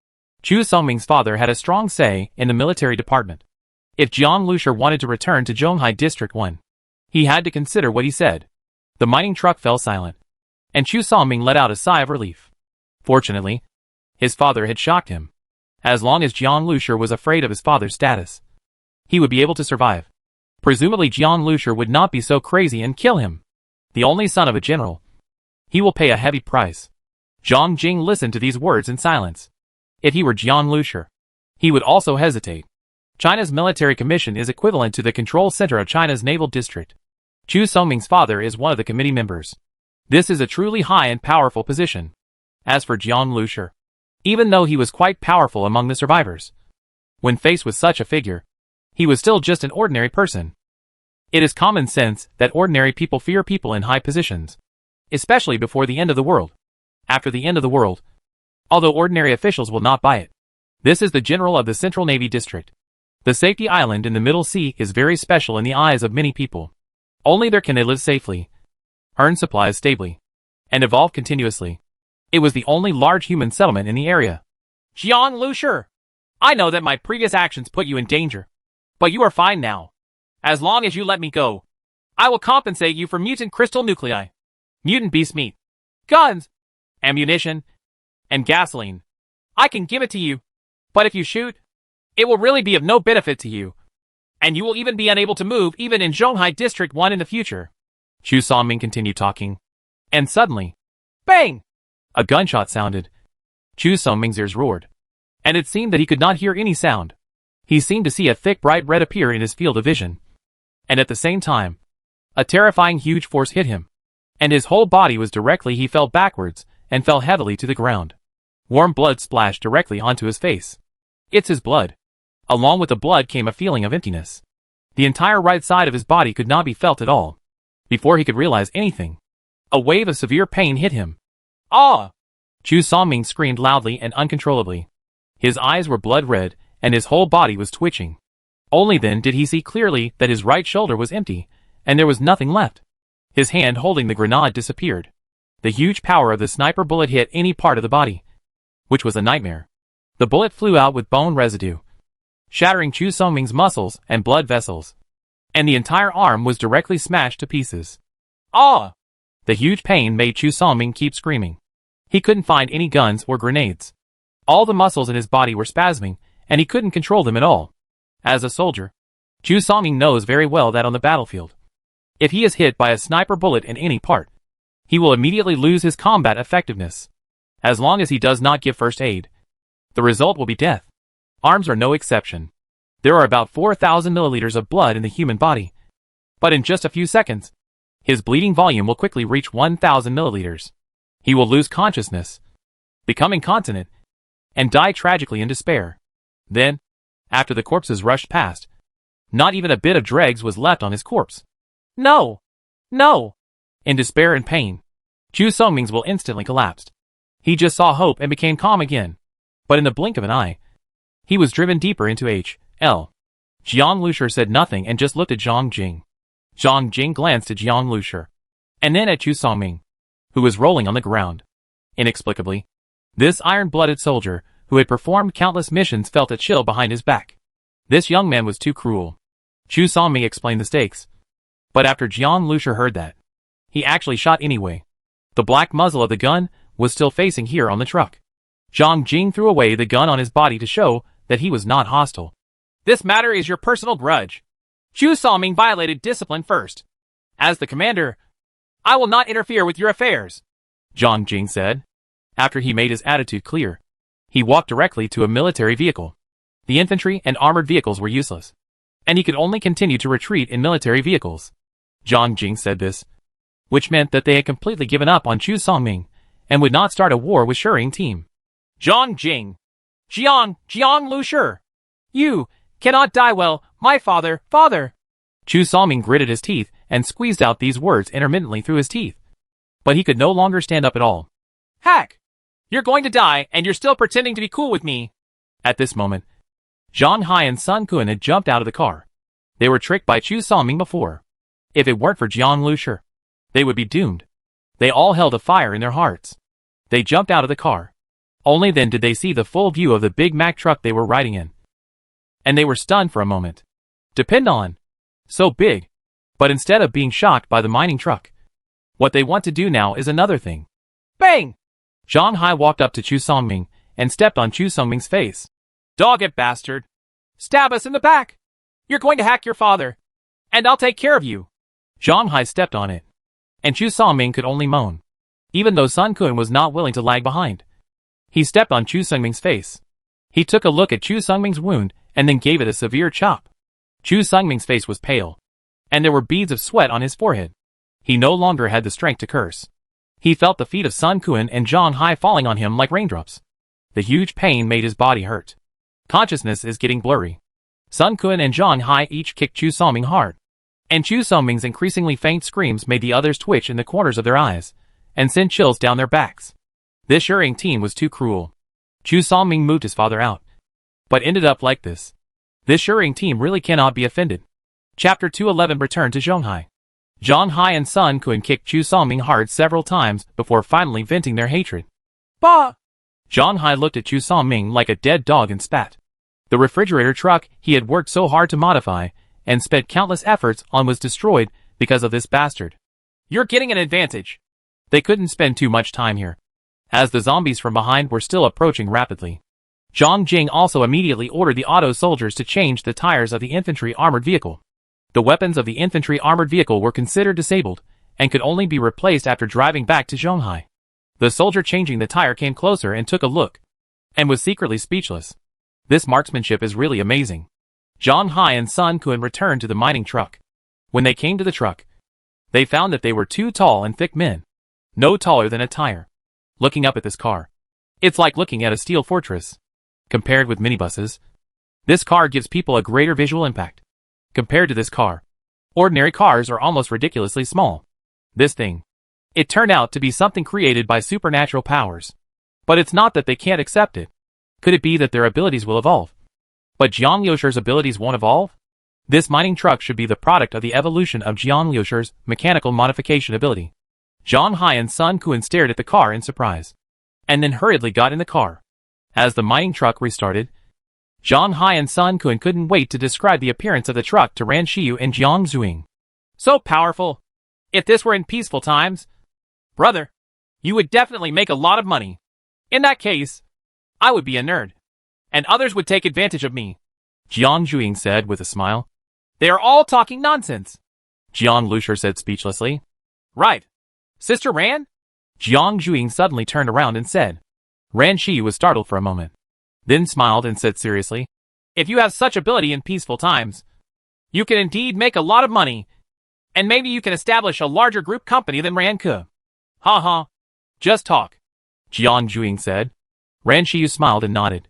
Chu Songming's father had a strong say in the military department. If Jiang Liusher wanted to return to Zhonghai District 1, he had to consider what he said. The mining truck fell silent, and Chu Songming let out a sigh of relief. Fortunately, his father had shocked him. As long as Jiang Liusher was afraid of his father's status, he would be able to survive. Presumably Jiang Liusher would not be so crazy and kill him. The only son of a general. He will pay a heavy price. Zhang Jing listened to these words in silence. If he were Jiang Liusher, he would also hesitate. China's military commission is equivalent to the control center of China's naval district. Chu Songming's father is one of the committee members. This is a truly high and powerful position. As for Jiang Liusher, even though he was quite powerful among the survivors, when faced with such a figure, he was still just an ordinary person. It is common sense that ordinary people fear people in high positions, especially before the end of the world. After the end of the world, although ordinary officials will not buy it. This is the general of the Central Navy District. The safety island in the Middle Sea is very special in the eyes of many people. Only there can they live safely, earn supplies stably, and evolve continuously. It was the only large human settlement in the area. Jiang Liusher, I know that my previous actions put you in danger, but you are fine now. As long as you let me go, I will compensate you for mutant crystal nuclei, mutant beast meat, guns, ammunition, and gasoline. I can give it to you, but if you shoot, it will really be of no benefit to you, and you will even be unable to move even in Zhonghai District 1 in the future. Chu Songming continued talking, and suddenly, bang! A gunshot sounded. Chu Songming's ears roared, and it seemed that he could not hear any sound. He seemed to see a thick bright red appear in his field of vision, and at the same time, a terrifying huge force hit him, and his whole body was directly he fell backwards and fell heavily to the ground. Warm blood splashed directly onto his face. It's his blood. Along with the blood came a feeling of emptiness. The entire right side of his body could not be felt at all. Before he could realize anything, a wave of severe pain hit him. Ah! Chu Songming screamed loudly and uncontrollably. His eyes were blood red, and his whole body was twitching. Only then did he see clearly that his right shoulder was empty, and there was nothing left. His hand holding the grenade disappeared. The huge power of the sniper bullet hit any part of the body, which was a nightmare. The bullet flew out with bone residue, shattering Chu Songming's muscles and blood vessels, and the entire arm was directly smashed to pieces. Ah! The huge pain made Chu Songming keep screaming. He couldn't find any guns or grenades. All the muscles in his body were spasming, and he couldn't control them at all. As a soldier, Chu Songming knows very well that on the battlefield, if he is hit by a sniper bullet in any part, he will immediately lose his combat effectiveness. As long as he does not give first aid, the result will be death. Arms are no exception. There are about 4,000 milliliters of blood in the human body. But in just a few seconds, his bleeding volume will quickly reach 1,000 milliliters. He will lose consciousness, become incontinent, and die tragically in despair. Then, after the corpses rushed past, not even a bit of dregs was left on his corpse. No! No! In despair and pain, Chu Songming's will instantly collapsed. He just saw hope and became calm again. But in the blink of an eye, he was driven deeper into H.L. Jiang Lushur said nothing and just looked at Zhang Jing. Zhang Jing glanced at Jiang Lushur, and then at Chu Songming, who was rolling on the ground. Inexplicably, this iron-blooded soldier, who had performed countless missions, felt a chill behind his back. This young man was too cruel. Chu Songming explained the stakes. But after Jiang Lushur heard that, he actually shot anyway. The black muzzle of the gun was still facing here on the truck. Zhang Jing threw away the gun on his body to show that he was not hostile. This matter is your personal grudge. Chu Songming violated discipline first. As the commander, I will not interfere with your affairs, Zhang Jing said. After he made his attitude clear, he walked directly to a military vehicle. The infantry and armored vehicles were useless, and he could only continue to retreat in military vehicles. Zhang Jing said this, which meant that they had completely given up on Chu Songming and would not start a war with Shering team. Zhang Jing! Jiang Lushur! You cannot die well, my father! Chu Songming gritted his teeth and squeezed out these words intermittently through his teeth. But he could no longer stand up at all. Hack! You're going to die, and you're still pretending to be cool with me. At this moment, Zhang Hai and Sun Kun had jumped out of the car. They were tricked by Chu Songming before. If it weren't for Jiang Lushur, they would be doomed. They all held a fire in their hearts. They jumped out of the car. Only then did they see the full view of the Big Mac truck they were riding in. And they were stunned for a moment. Depend on. So big. But instead of being shocked by the mining truck, what they want to do now is another thing. Bang! Zhang Hai walked up to Chu Songming and stepped on Chu Songming's face. Dog-it bastard! Stab us in the back! You're going to hack your father, and I'll take care of you. Zhang Hai stepped on it, and Chu Songming could only moan. Even though Sun Kun was not willing to lag behind, he stepped on Chu Songming's face. He took a look at Chu Songming's wound and then gave it a severe chop. Chu Songming's face was pale, and there were beads of sweat on his forehead. He no longer had the strength to curse. He felt the feet of Sun Kun and Zhang Hai falling on him like raindrops. The huge pain made his body hurt. Consciousness is getting blurry. Sun Kun and Zhang Hai each kicked Chu Songming hard, and Chu Songming's increasingly faint screams made the others twitch in the corners of their eyes and sent chills down their backs. This Shering team was too cruel. Chu Songming moved his father out, but ended up like this. This Shering team really cannot be offended. Chapter 211 Return to Zhonghai. Zhang Hai and Sun Kun kicked Chu Songming hard several times before finally venting their hatred. Bah! Zhang Hai looked at Chu Songming like a dead dog and spat. The refrigerator truck he had worked so hard to modify and spent countless efforts on was destroyed because of this bastard. You're getting an advantage. They couldn't spend too much time here, as the zombies from behind were still approaching rapidly. Zhang Jing also immediately ordered the auto soldiers to change the tires of the infantry armored vehicle. The weapons of the infantry armored vehicle were considered disabled and could only be replaced after driving back to Zhonghai. The soldier changing the tire came closer and took a look, and was secretly speechless. This marksmanship is really amazing. Zhang Hai and Sun Kun returned to the mining truck. When they came to the truck, they found that they were two tall and thick men, no taller than a tire. Looking up at this car, it's like looking at a steel fortress. Compared with minibuses, this car gives people a greater visual impact. Compared to this car, ordinary cars are almost ridiculously small. This thing, it turned out to be something created by supernatural powers. But it's not that they can't accept it. Could it be that their abilities will evolve? But Jiang Lushur's abilities won't evolve? This mining truck should be the product of the evolution of Jiang Lushur's mechanical modification ability. Zhang Hai and Sun Kun stared at the car in surprise, and then hurriedly got in the car. As the mining truck restarted, Zhang Hai and Sun Kun couldn't wait to describe the appearance of the truck to Ran Xiu and Jiang Zuing. So powerful. If this were in peaceful times, Brother, you would definitely make a lot of money. In that case, I would be a nerd. And others would take advantage of me. Jiang Zhuing said with a smile. They are all talking nonsense. Jiang Lusher said speechlessly. Right. Sister Ran? Jiang Zhuing suddenly turned around and said. Ran Shi was startled for a moment. Then smiled and said seriously. If you have such ability in peaceful times, you can indeed make a lot of money. And maybe you can establish a larger group company than Ran could. Ha ha. Just talk. Jiang Zhuing said. Ran Shi smiled and nodded.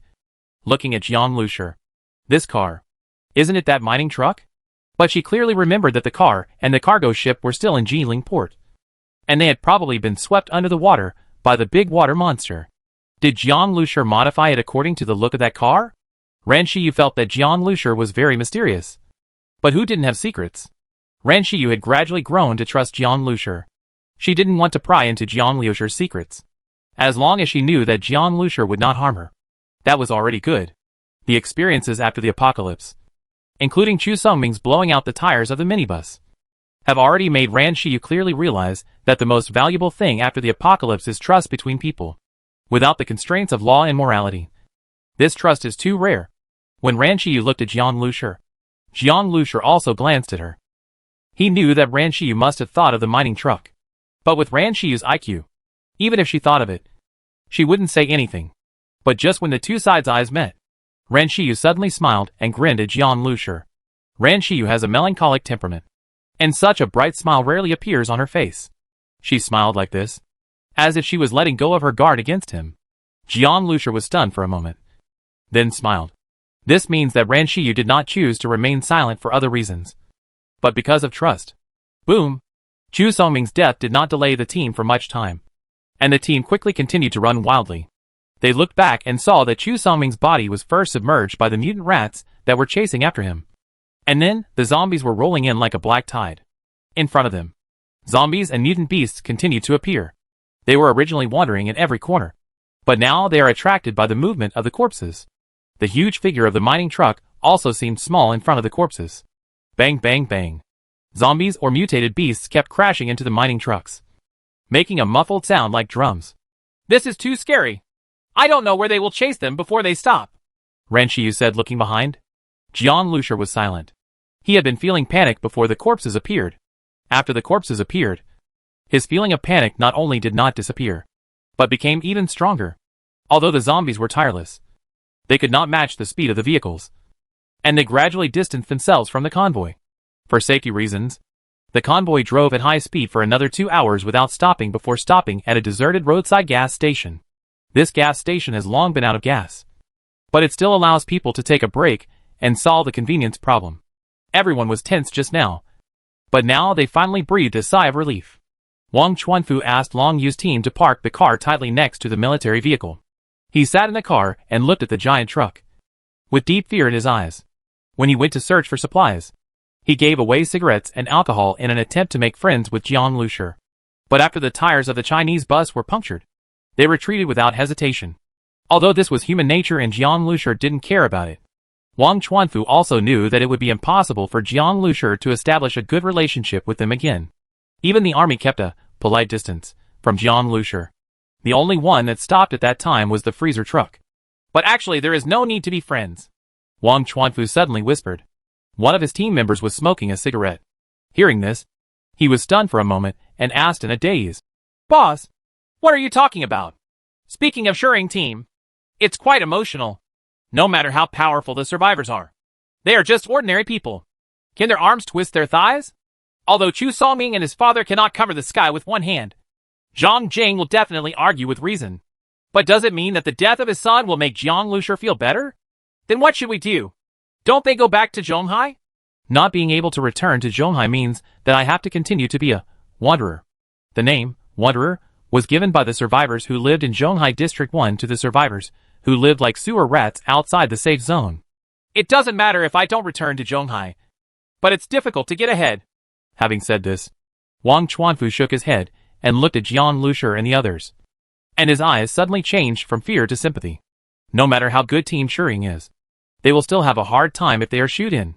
Looking at Jiang Lusher. This car. Isn't it that mining truck? But she clearly remembered that the car and the cargo ship were still in Jiling port. And they had probably been swept under the water by the big water monster. Did Jiang Lusher modify it according to the look of that car? Ran Shiyu felt that Jiang Lusher was very mysterious. But who didn't have secrets? Ran Shiyu had gradually grown to trust Jiang Lusher. She didn't want to pry into Jiang Lusher's secrets. As long as she knew that Jiang Lusher would not harm her. That was already good. The experiences after the apocalypse, including Chu Songming's blowing out the tires of the minibus, have already made Ran Shiyu clearly realize that the most valuable thing after the apocalypse is trust between people, without the constraints of law and morality. This trust is too rare. When Ran Shiyu looked at Jiang Lusher also glanced at her. He knew that Ran Shiyu must have thought of the mining truck. But with Ran Shiyu's IQ, even if she thought of it, she wouldn't say anything. But just when the two sides' eyes met, Ran Shiyu suddenly smiled and grinned at Jiang Lusher. Ran Shiyu has a melancholic temperament, and such a bright smile rarely appears on her face. She smiled like this, as if she was letting go of her guard against him. Jiang Lusher was stunned for a moment, then smiled. This means that Ran Shiyu did not choose to remain silent for other reasons, but because of trust. Boom! Chu Songming's death did not delay the team for much time, and the team quickly continued to run wildly. They looked back and saw that Chu Songming's body was first submerged by the mutant rats that were chasing after him. And then, the zombies were rolling in like a black tide. In front of them, zombies and mutant beasts continued to appear. They were originally wandering in every corner, but now they are attracted by the movement of the corpses. The huge figure of the mining truck also seemed small in front of the corpses. Bang bang bang. Zombies or mutated beasts kept crashing into the mining trucks, making a muffled sound like drums. This is too scary. I don't know where they will chase them before they stop, Ran Shiyu said, looking behind. Jiang Lusher was silent. He had been feeling panic before the corpses appeared. After the corpses appeared, his feeling of panic not only did not disappear, but became even stronger. Although the zombies were tireless, they could not match the speed of the vehicles, and they gradually distanced themselves from the convoy. For safety reasons, the convoy drove at high speed for another 2 hours without stopping before stopping at a deserted roadside gas station. This gas station has long been out of gas, but it still allows people to take a break and solve the convenience problem. Everyone was tense just now, but now they finally breathed a sigh of relief. Wang Chuanfu asked Long Yu's team to park the car tightly next to the military vehicle. He sat in the car and looked at the giant truck, with deep fear in his eyes. When he went to search for supplies, he gave away cigarettes and alcohol in an attempt to make friends with Jiang Lusher. But after the tires of the Chinese bus were punctured, they retreated without hesitation. Although this was human nature and Jiang Lusher didn't care about it, Wang Chuanfu also knew that it would be impossible for Jiang Lusher to establish a good relationship with them again. Even the army kept a polite distance from Jiang Lusher. The only one that stopped at that time was the freezer truck. But actually there is no need to be friends, Wang Chuanfu suddenly whispered. One of his team members was smoking a cigarette. Hearing this, he was stunned for a moment and asked in a daze. Boss, what are you talking about? Speaking of Shuring team, it's quite emotional. No matter how powerful the survivors are, they are just ordinary people. Can their arms twist their thighs? Although Chu Songming and his father cannot cover the sky with one hand, Zhang Jing will definitely argue with reason. But does it mean that the death of his son will make Jiang Lusher feel better? Then what should we do? Don't they go back to Zhonghai? Not being able to return to Zhonghai means that I have to continue to be a wanderer. The name, wanderer, was given by the survivors who lived in Zhonghai District 1 to the survivors who lived like sewer rats outside the safe zone. It doesn't matter if I don't return to Zhonghai, but it's difficult to get ahead. Having said this, Wang Chuanfu shook his head and looked at Jiang Lusher and the others, and his eyes suddenly changed from fear to sympathy. No matter how good Team Shuring is, they will still have a hard time if they are shoot in.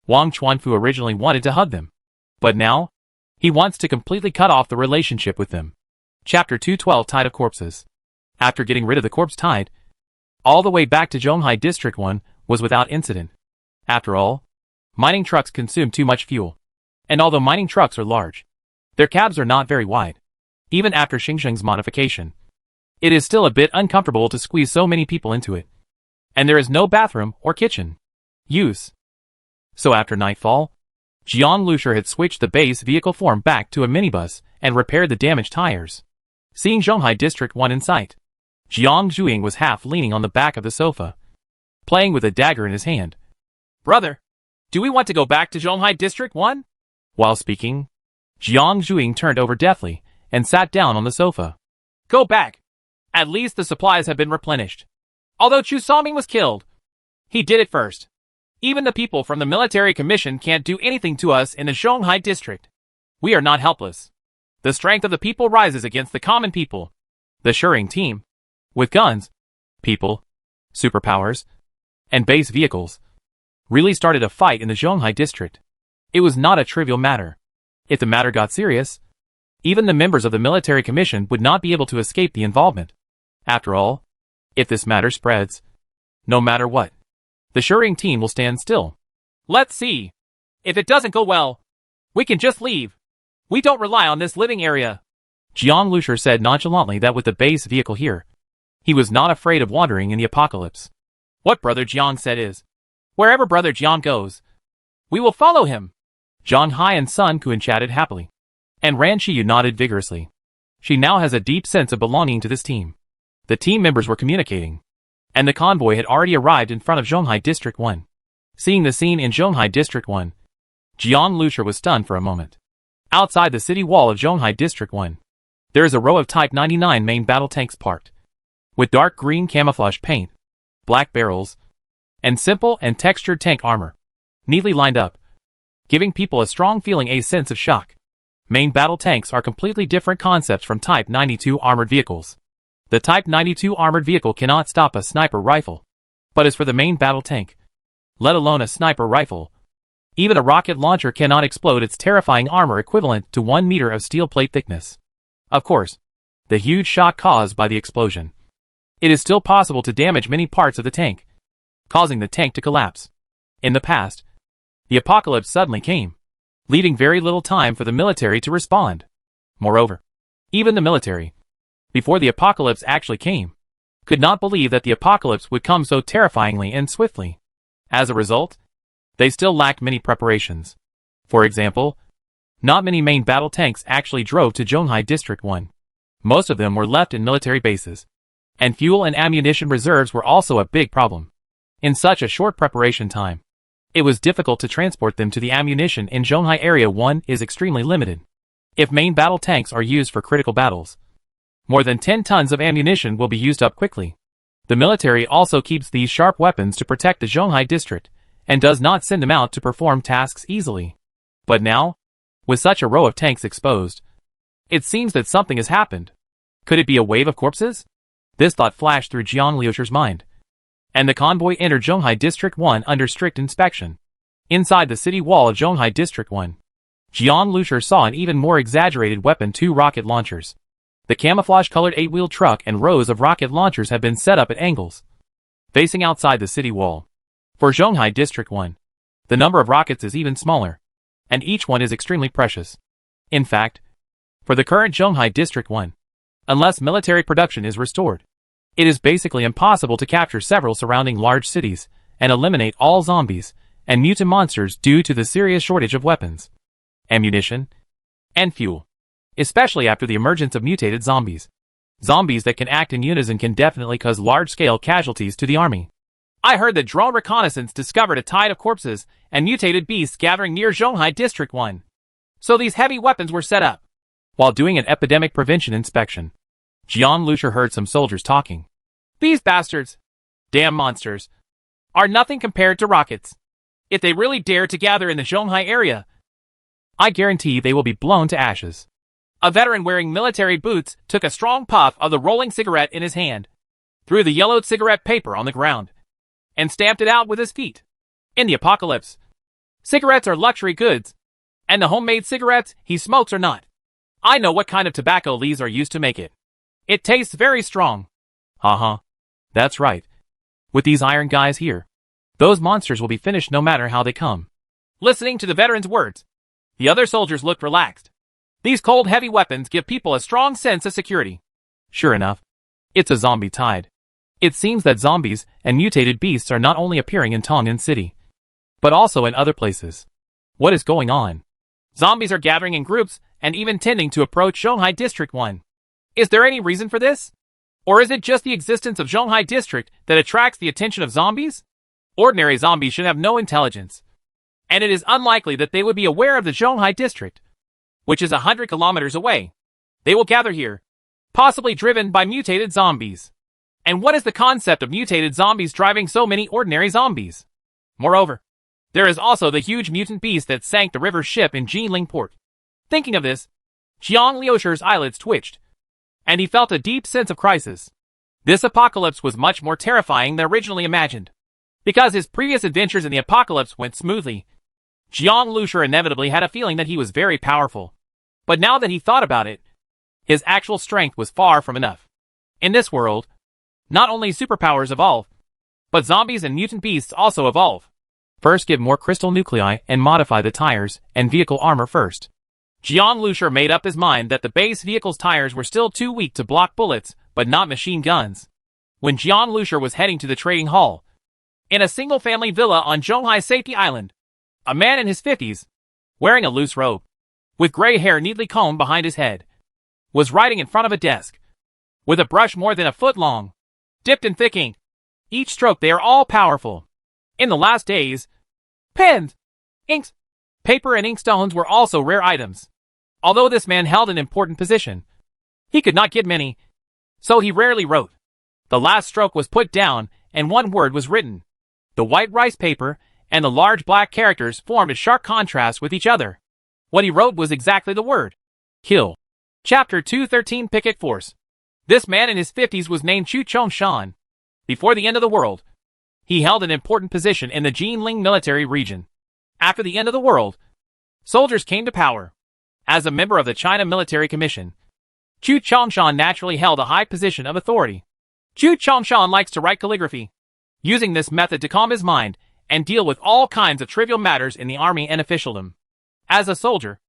Wang Chuanfu originally wanted to hug them, but now, he wants to completely cut off the relationship with them. Chapter 212 Tide of Corpses. After getting rid of the corpse tide, all the way back to Zhonghai District 1 was without incident. After all, mining trucks consume too much fuel. And although mining trucks are large, their cabs are not very wide. Even after Xingsheng's modification, it is still a bit uncomfortable to squeeze so many people into it. And there is no bathroom or kitchen use. So after nightfall, Jiang Lusher had switched the base vehicle form back to a minibus and repaired the damaged tires. Seeing Zhonghai District 1 in sight, Jiang Zhuing was half leaning on the back of the sofa, playing with a dagger in his hand. Brother, do we want to go back to Zhonghai District 1? While speaking, Jiang Zhuing turned over deathly and sat down on the sofa. Go back. At least the supplies have been replenished. Although Chu Saming was killed, he did it first. Even the people from the military commission can't do anything to us in the Zhonghai District. We are not helpless. The strength of the people rises against the common people. The Shering team, with guns, people, superpowers, and base vehicles, really started a fight in the Zhonghai District. It was not a trivial matter. If the matter got serious, even the members of the military commission would not be able to escape the involvement. After all, if this matter spreads, no matter what, the Shering team will stand still. Let's see. If it doesn't go well, we can just leave. We don't rely on this living area. Jiang Lusher said nonchalantly that with the base vehicle here, he was not afraid of wandering in the apocalypse. What Brother Jiang said is, wherever Brother Jiang goes, we will follow him. Zhang Hai and Sun Quan chatted happily, and Ran Shiyu nodded vigorously. She now has a deep sense of belonging to this team. The team members were communicating, and the convoy had already arrived in front of Zhonghai District 1. Seeing the scene in Zhonghai District 1, Jiang Lusher was stunned for a moment. Outside the city wall of Zhonghai District 1, there is a row of Type 99 main battle tanks parked, with dark green camouflage paint, black barrels, and simple and textured tank armor, neatly lined up, giving people a strong feeling, a sense of shock. Main battle tanks are completely different concepts from Type 92 armored vehicles. The Type 92 armored vehicle cannot stop a sniper rifle, but as for the main battle tank, let alone a sniper rifle, even a rocket launcher cannot explode its terrifying armor equivalent to 1 meter of steel plate thickness. Of course, the huge shock caused by the explosion. It is still possible to damage many parts of the tank, causing the tank to collapse. In the past, the apocalypse suddenly came, leaving very little time for the military to respond. Moreover, even the military, before the apocalypse actually came, could not believe that the apocalypse would come so terrifyingly and swiftly. As a result, they still lacked many preparations. For example, not many main battle tanks actually drove to Zhonghai District 1. Most of them were left in military bases, and fuel and ammunition reserves were also a big problem. In such a short preparation time, it was difficult to transport them to the ammunition in Zhonghai Area 1 is extremely limited. If main battle tanks are used for critical battles, more than 10 tons of ammunition will be used up quickly. The military also keeps these sharp weapons to protect the Zhonghai District, and does not send them out to perform tasks easily. But now, with such a row of tanks exposed, it seems that something has happened. Could it be a wave of corpses? This thought flashed through Jiang Lusher's mind, and the convoy entered Zhonghai District 1 under strict inspection. Inside the city wall of Zhonghai District 1, Jiang Lusher saw an even more exaggerated weapon: 2 rocket launchers. The camouflage-colored 8-wheel truck and rows of rocket launchers have been set up at angles, facing outside the city wall. For Zhonghai District 1, the number of rockets is even smaller, and each one is extremely precious. In fact, for the current Zhonghai District 1, unless military production is restored, it is basically impossible to capture several surrounding large cities and eliminate all zombies and mutant monsters due to the serious shortage of weapons, ammunition, and fuel, especially after the emergence of mutated zombies. Zombies that can act in unison can definitely cause large-scale casualties to the army. I heard that drone reconnaissance discovered a tide of corpses and mutated beasts gathering near Zhonghai District 1. So these heavy weapons were set up. While doing an epidemic prevention inspection, Jiang Lusher heard some soldiers talking. These bastards, damn monsters, are nothing compared to rockets. If they really dare to gather in the Zhonghai area, I guarantee they will be blown to ashes. A veteran wearing military boots took a strong puff of the rolling cigarette in his hand, threw the yellowed cigarette paper on the ground, and stamped it out with his feet. In the apocalypse, cigarettes are luxury goods, and the homemade cigarettes he smokes are not. I know what kind of tobacco leaves are used to make it. It tastes very strong. Uh-huh. That's right. With these iron guys here, those monsters will be finished no matter how they come. Listening to the veteran's words, the other soldiers looked relaxed. These cold, heavy weapons give people a strong sense of security. Sure enough, it's a zombie tide. It seems that zombies and mutated beasts are not only appearing in Tongan City, but also in other places. What is going on? Zombies are gathering in groups and even tending to approach Zhonghai District 1. Is there any reason for this? Or is it just the existence of Zhonghai District that attracts the attention of zombies? Ordinary zombies should have no intelligence, and it is unlikely that they would be aware of the Zhonghai District, which is 100 kilometers away. They will gather here, possibly driven by mutated zombies. And what is the concept of mutated zombies driving so many ordinary zombies? Moreover, there is also the huge mutant beast that sank the river ship in Jinling port. Thinking of this, Jiang Liusher's eyelids twitched, and he felt a deep sense of crisis. This apocalypse was much more terrifying than originally imagined. Because his previous adventures in the apocalypse went smoothly, Jiang Liusher inevitably had a feeling that he was very powerful. But now that he thought about it, his actual strength was far from enough. In this world, not only superpowers evolve, but zombies and mutant beasts also evolve. First, give more crystal nuclei and modify the tires and vehicle armor first. Jiang Liusher made up his mind that the base vehicle's tires were still too weak to block bullets, but not machine guns. When Jiang Liusher was heading to the trading hall, in a single-family villa on Zhonghai Safety Island, a man in his 50s, wearing a loose robe, with gray hair neatly combed behind his head, was writing in front of a desk, with a brush more than a foot long, dipped in thick ink. Each stroke they are all powerful. In the last days, pens, inks, paper and inkstones were also rare items. Although this man held an important position, he could not get many, so he rarely wrote. The last stroke was put down, and one word was written. The white rice paper and the large black characters formed a sharp contrast with each other. What he wrote was exactly the word. Kill. Chapter 213 Picket Force. This man in his 50s was named Chu Chongshan. Before the end of the world, he held an important position in the Jinling military region. After the end of the world, soldiers came to power. As a member of the China Military Commission, Chu Chongshan naturally held a high position of authority. Chu Chongshan likes to write calligraphy, using this method to calm his mind and deal with all kinds of trivial matters in the army and officialdom. As a soldier,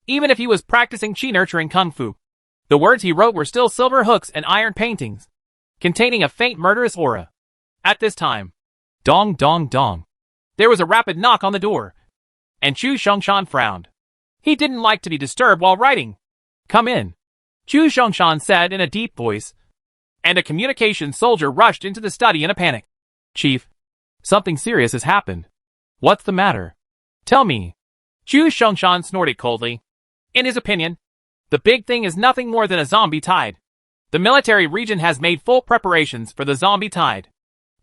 even if he was practicing chi nurturing kung fu, the words he wrote were still silver hooks and iron paintings, containing a faint murderous aura. At this time, dong dong dong, there was a rapid knock on the door, and Chu Chongshan frowned. He didn't like to be disturbed while writing. Come in, Chu Chongshan said in a deep voice, and a communications soldier rushed into the study in a panic. Chief, something serious has happened. What's the matter? Tell me. Chu Chongshan snorted coldly. In his opinion, the big thing is nothing more than a zombie tide. The military region has made full preparations for the zombie tide.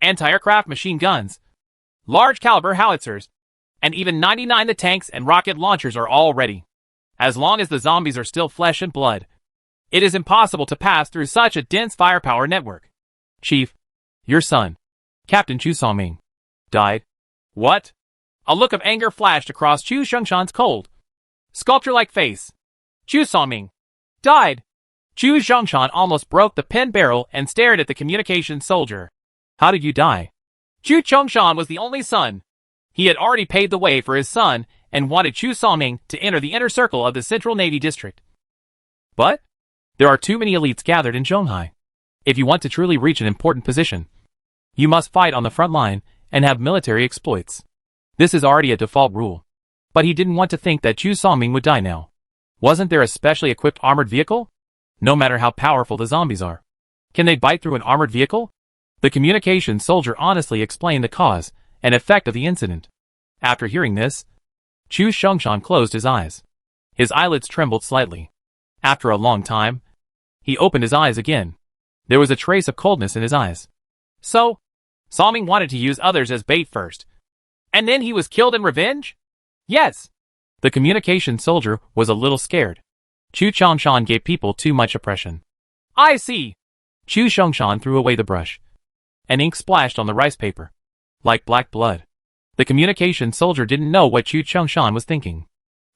Anti-aircraft machine guns, large caliber howitzers, and even 99 the tanks and rocket launchers are all ready. As long as the zombies are still flesh and blood, it is impossible to pass through such a dense firepower network. Chief, your son, Captain Chu Songming, died. What? A look of anger flashed across Chu Chongshan's cold, sculpture-like face. Chu Songming died. Chu Chongshan almost broke the pen barrel and stared at the communications soldier. How did you die? Chu Chongshan was the only son. He had already paved the way for his son and wanted Chu Songming to enter the inner circle of the Central Navy District. But there are too many elites gathered in Zhonghai. If you want to truly reach an important position, you must fight on the front line and have military exploits. This is already a default rule. But he didn't want to think that Chu Songming would die now. Wasn't there a specially equipped armored vehicle? No matter how powerful the zombies are, can they bite through an armored vehicle? The communications soldier honestly explained the cause and effect of the incident. After hearing this, Chu Chongshan closed his eyes. His eyelids trembled slightly. After a long time, he opened his eyes again. There was a trace of coldness in his eyes. So, Songming wanted to use others as bait first, and then he was killed in revenge? Yes. The communications soldier was a little scared. Chu Chongshan gave people too much oppression. I see. Chu Chongshan threw away the brush, and ink splashed on the rice paper, like black blood. The communications soldier didn't know what Chu Chongshan was thinking,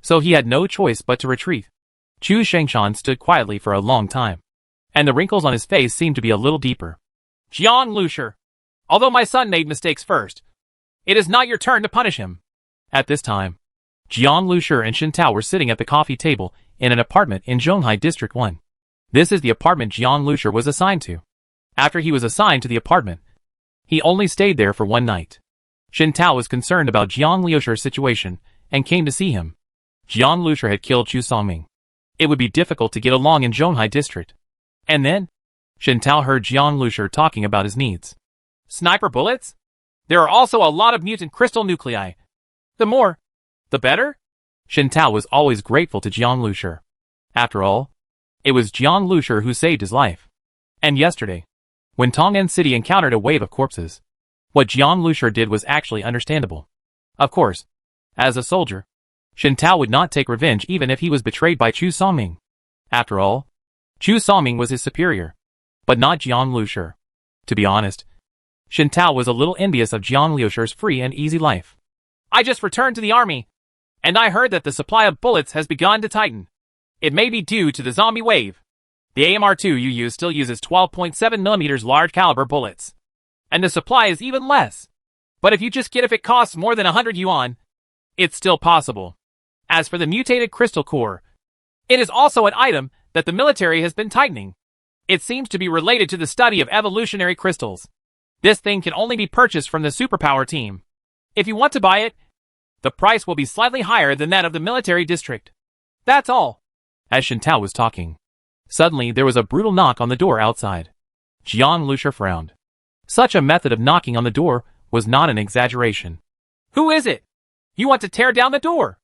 so he had no choice but to retreat. Chu Shengshan stood quietly for a long time, and the wrinkles on his face seemed to be a little deeper. Jiang Lusher, although my son made mistakes first, it is not your turn to punish him. At this time, Jiang Lusher and Shin Tao were sitting at the coffee table in an apartment in Zhonghai District 1. This is the apartment Jiang Lusher was assigned to. After he was assigned to the apartment, he only stayed there for one night. Shin Tao was concerned about Jiang Lusher's situation and came to see him. Jiang Lusher had killed Chu Songming. It would be difficult to get along in Zhonghai District. And then, Shin Tao heard Jiang Lusher talking about his needs. Sniper bullets? There are also a lot of mutant crystal nuclei. The more, the better? Shin Tao was always grateful to Jiang Lusher. After all, it was Jiang Lusher who saved his life. And yesterday, when Tong'an City encountered a wave of corpses, what Jiang Lusher did was actually understandable. Of course, as a soldier, Shin Tao would not take revenge even if he was betrayed by Chu Songming. After all, Chu Songming was his superior, but not Jiang Lusher. To be honest, Shin Tao was a little envious of Jiang Lusher's free and easy life. I just returned to the army, and I heard that the supply of bullets has begun to tighten. It may be due to the zombie wave. The AMR-2 you use still uses 12.7mm large caliber bullets, and the supply is even less. But if it costs more than 100 yuan, it's still possible. As for the mutated crystal core, it is also an item that the military has been tightening. It seems to be related to the study of evolutionary crystals. This thing can only be purchased from the superpower team. If you want to buy it, the price will be slightly higher than that of the military district. That's all. As Shin Tao was talking, suddenly there was a brutal knock on the door outside. Jiang Lusher frowned. Such a method of knocking on the door was not an exaggeration. Who is it? You want to tear down the door?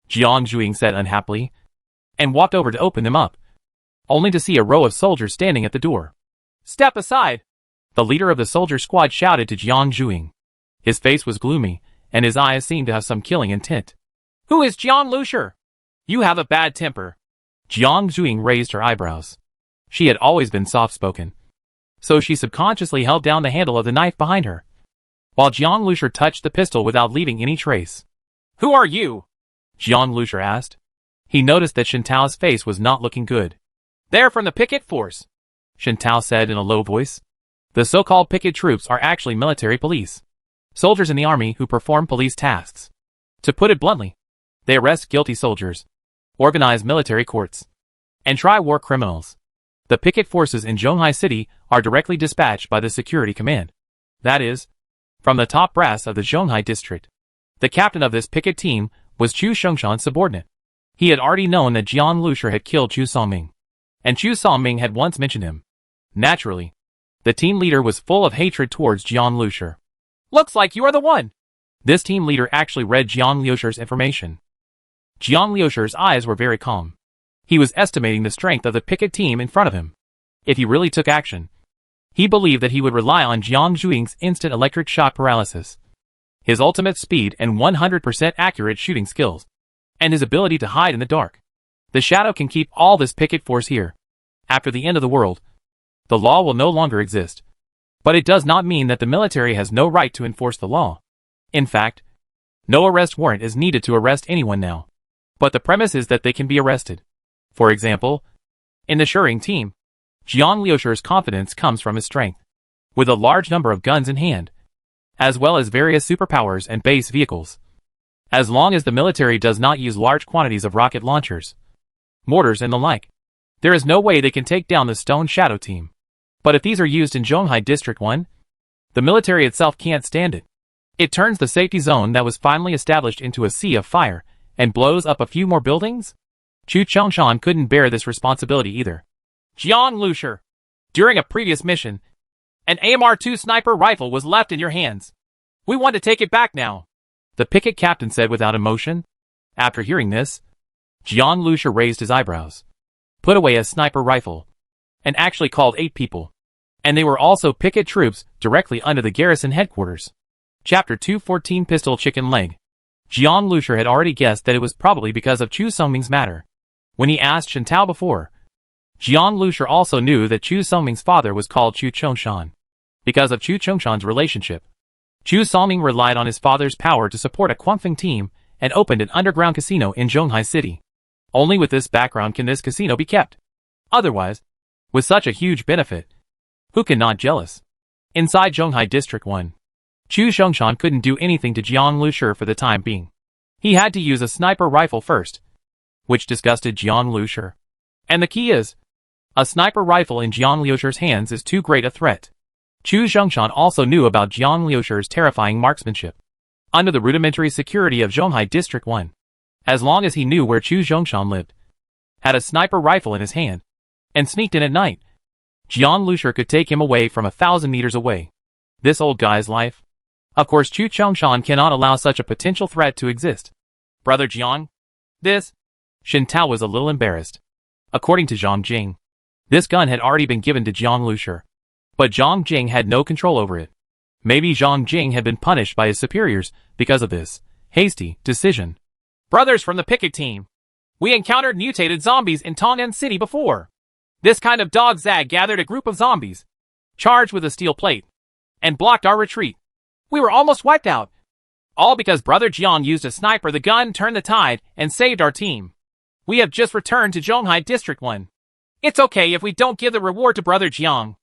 Jiang Zhuing said unhappily, and walked over to open them up, only to see a row of soldiers standing at the door. Step aside. The leader of the soldier squad shouted to Jiang Zhuing. His face was gloomy, and his eyes seemed to have some killing intent. Who is Jiang Lusher? You have a bad temper. Jiang Zhuing raised her eyebrows. She had always been soft-spoken, so she subconsciously held down the handle of the knife behind her, while Jiang Lusher touched the pistol without leaving any trace. Who are you? Jiang Lusher asked. He noticed that Shin Tao's face was not looking good. They're from the picket force, Shin Tao said in a low voice. The so-called picket troops are actually military police. Soldiers in the army who perform police tasks. To put it bluntly, they arrest guilty soldiers, organize military courts, and try war criminals. The picket forces in Zhonghai City are directly dispatched by the security command. That is, from the top brass of the Zhonghai district. The captain of this picket team was Chu Shengshan's subordinate. He had already known that Jiang Lusher had killed Chu Songming, and Chu Songming had once mentioned him. Naturally, the team leader was full of hatred towards Jiang Lusher. Looks like you are the one. This team leader actually read Jiang Lusher's information. Jiang Lusher's eyes were very calm. He was estimating the strength of the picket team in front of him. If he really took action, he believed that he would rely on Jiang Zhuing's instant electric shock paralysis, his ultimate speed and 100% accurate shooting skills, and his ability to hide in the dark. The shadow can keep all this picket force here. After the end of the world, the law will no longer exist. But it does not mean that the military has no right to enforce the law. In fact, no arrest warrant is needed to arrest anyone now. But the premise is that they can be arrested. For example, in the Shering team, Jiang Lusher's confidence comes from his strength, with a large number of guns in hand, as well as various superpowers and base vehicles. As long as the military does not use large quantities of rocket launchers, mortars and the like, there is no way they can take down the Stone Shadow team. But if these are used in Zhonghai District 1, the military itself can't stand it. It turns the safety zone that was finally established into a sea of fire and blows up a few more buildings? Chu Chengshan couldn't bear this responsibility either. Jiang Lusher, during a previous mission, an AMR-2 sniper rifle was left in your hands. We want to take it back now, the picket captain said without emotion. After hearing this, Jiang Lusher raised his eyebrows, put away a sniper rifle, and actually called 8 people. And they were also picket troops directly under the garrison headquarters. Chapter 214 Pistol Chicken Leg. Jiang Lusher had already guessed that it was probably because of Chu Songming's matter. When he asked Shin Tao before, Jiang Lusher also knew that Chu Songming's father was called Chu Chengshan. Because of Chu Chengshan's relationship, Chu Songming relied on his father's power to support a Quangfeng team and opened an underground casino in Zhonghai City. Only with this background can this casino be kept. Otherwise, with such a huge benefit, who can not jealous? Inside Zhonghai District 1, Chu Xiangshan couldn't do anything to Jiang Lushi for the time being. He had to use a sniper rifle first, which disgusted Jiang Lushi. And the key is, a sniper rifle in Jiang Lushi's hands is too great a threat. Chu Xiangshan also knew about Jiang Lushi's terrifying marksmanship. Under the rudimentary security of Zhonghai District 1, as long as he knew where Chu Xiangshan lived, had a sniper rifle in his hand, and sneaked in at night, Jiang Lushi could take him away from 1,000 meters away. This old guy's life. Of course Chu Xiangshan cannot allow such a potential threat to exist. Brother Jiang? This? Shen Tao was a little embarrassed. According to Zhang Jing, this gun had already been given to Jiang Lushi, but Zhang Jing had no control over it. Maybe Zhang Jing had been punished by his superiors because of this hasty decision. Brothers from the picket team, we encountered mutated zombies in Tong'an City before. This kind of dog zag gathered a group of zombies, charged with a steel plate, and blocked our retreat. We were almost wiped out. All because Brother Jiang used a sniper. The gun turned the tide and saved our team. We have just returned to Zhonghai District 1. It's okay if we don't give the reward to Brother Jiang.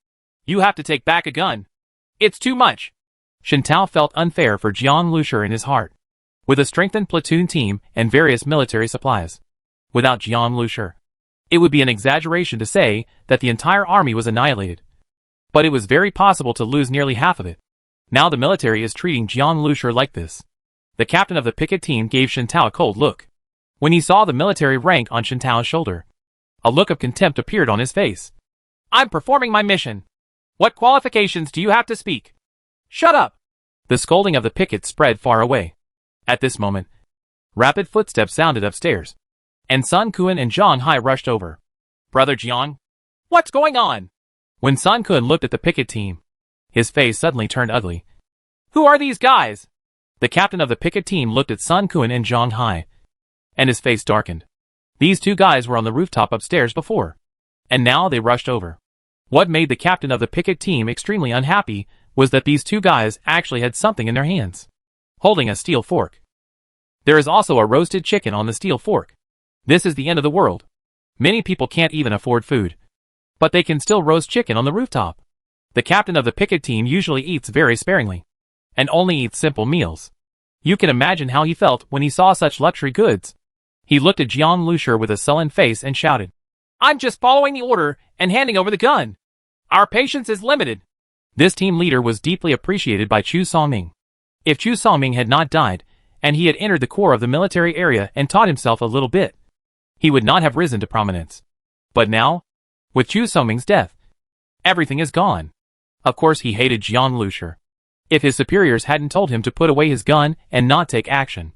You have to take back a gun. It's too much. Shen Tao felt unfair for Jiang Lushi in his heart. With a strengthened platoon team and various military supplies, without Jiang Lushi, it would be an exaggeration to say that the entire army was annihilated. But it was very possible to lose nearly half of it. Now the military is treating Jiang Lushi like this. The captain of the picket team gave Shen Tao a cold look. When he saw the military rank on Shen Tao's shoulder, a look of contempt appeared on his face. I'm performing my mission. What qualifications do you have to speak? Shut up! The scolding of the picket spread far away. At this moment, rapid footsteps sounded upstairs, and Sun Quan and Zhang Hai rushed over. Brother Jiang? What's going on? When Sun Quan looked at the picket team, his face suddenly turned ugly. Who are these guys? The captain of the picket team looked at Sun Quan and Zhang Hai, and his face darkened. These two guys were on the rooftop upstairs before, and now they rushed over. What made the captain of the picket team extremely unhappy was that these two guys actually had something in their hands, holding a steel fork. There is also a roasted chicken on the steel fork. This is the end of the world. Many people can't even afford food, but they can still roast chicken on the rooftop. The captain of the picket team usually eats very sparingly, and only eats simple meals. You can imagine how he felt when he saw such luxury goods. He looked at Jiang Lushi with a sullen face and shouted, I'm just following the order and handing over the gun. Our patience is limited. This team leader was deeply appreciated by Chu Songming. If Chu Songming had not died, and he had entered the core of the military area and taught himself a little bit, he would not have risen to prominence. But now, with Chu Songming's death, everything is gone. Of course he hated Jiang Lushi. If his superiors hadn't told him to put away his gun and not take action,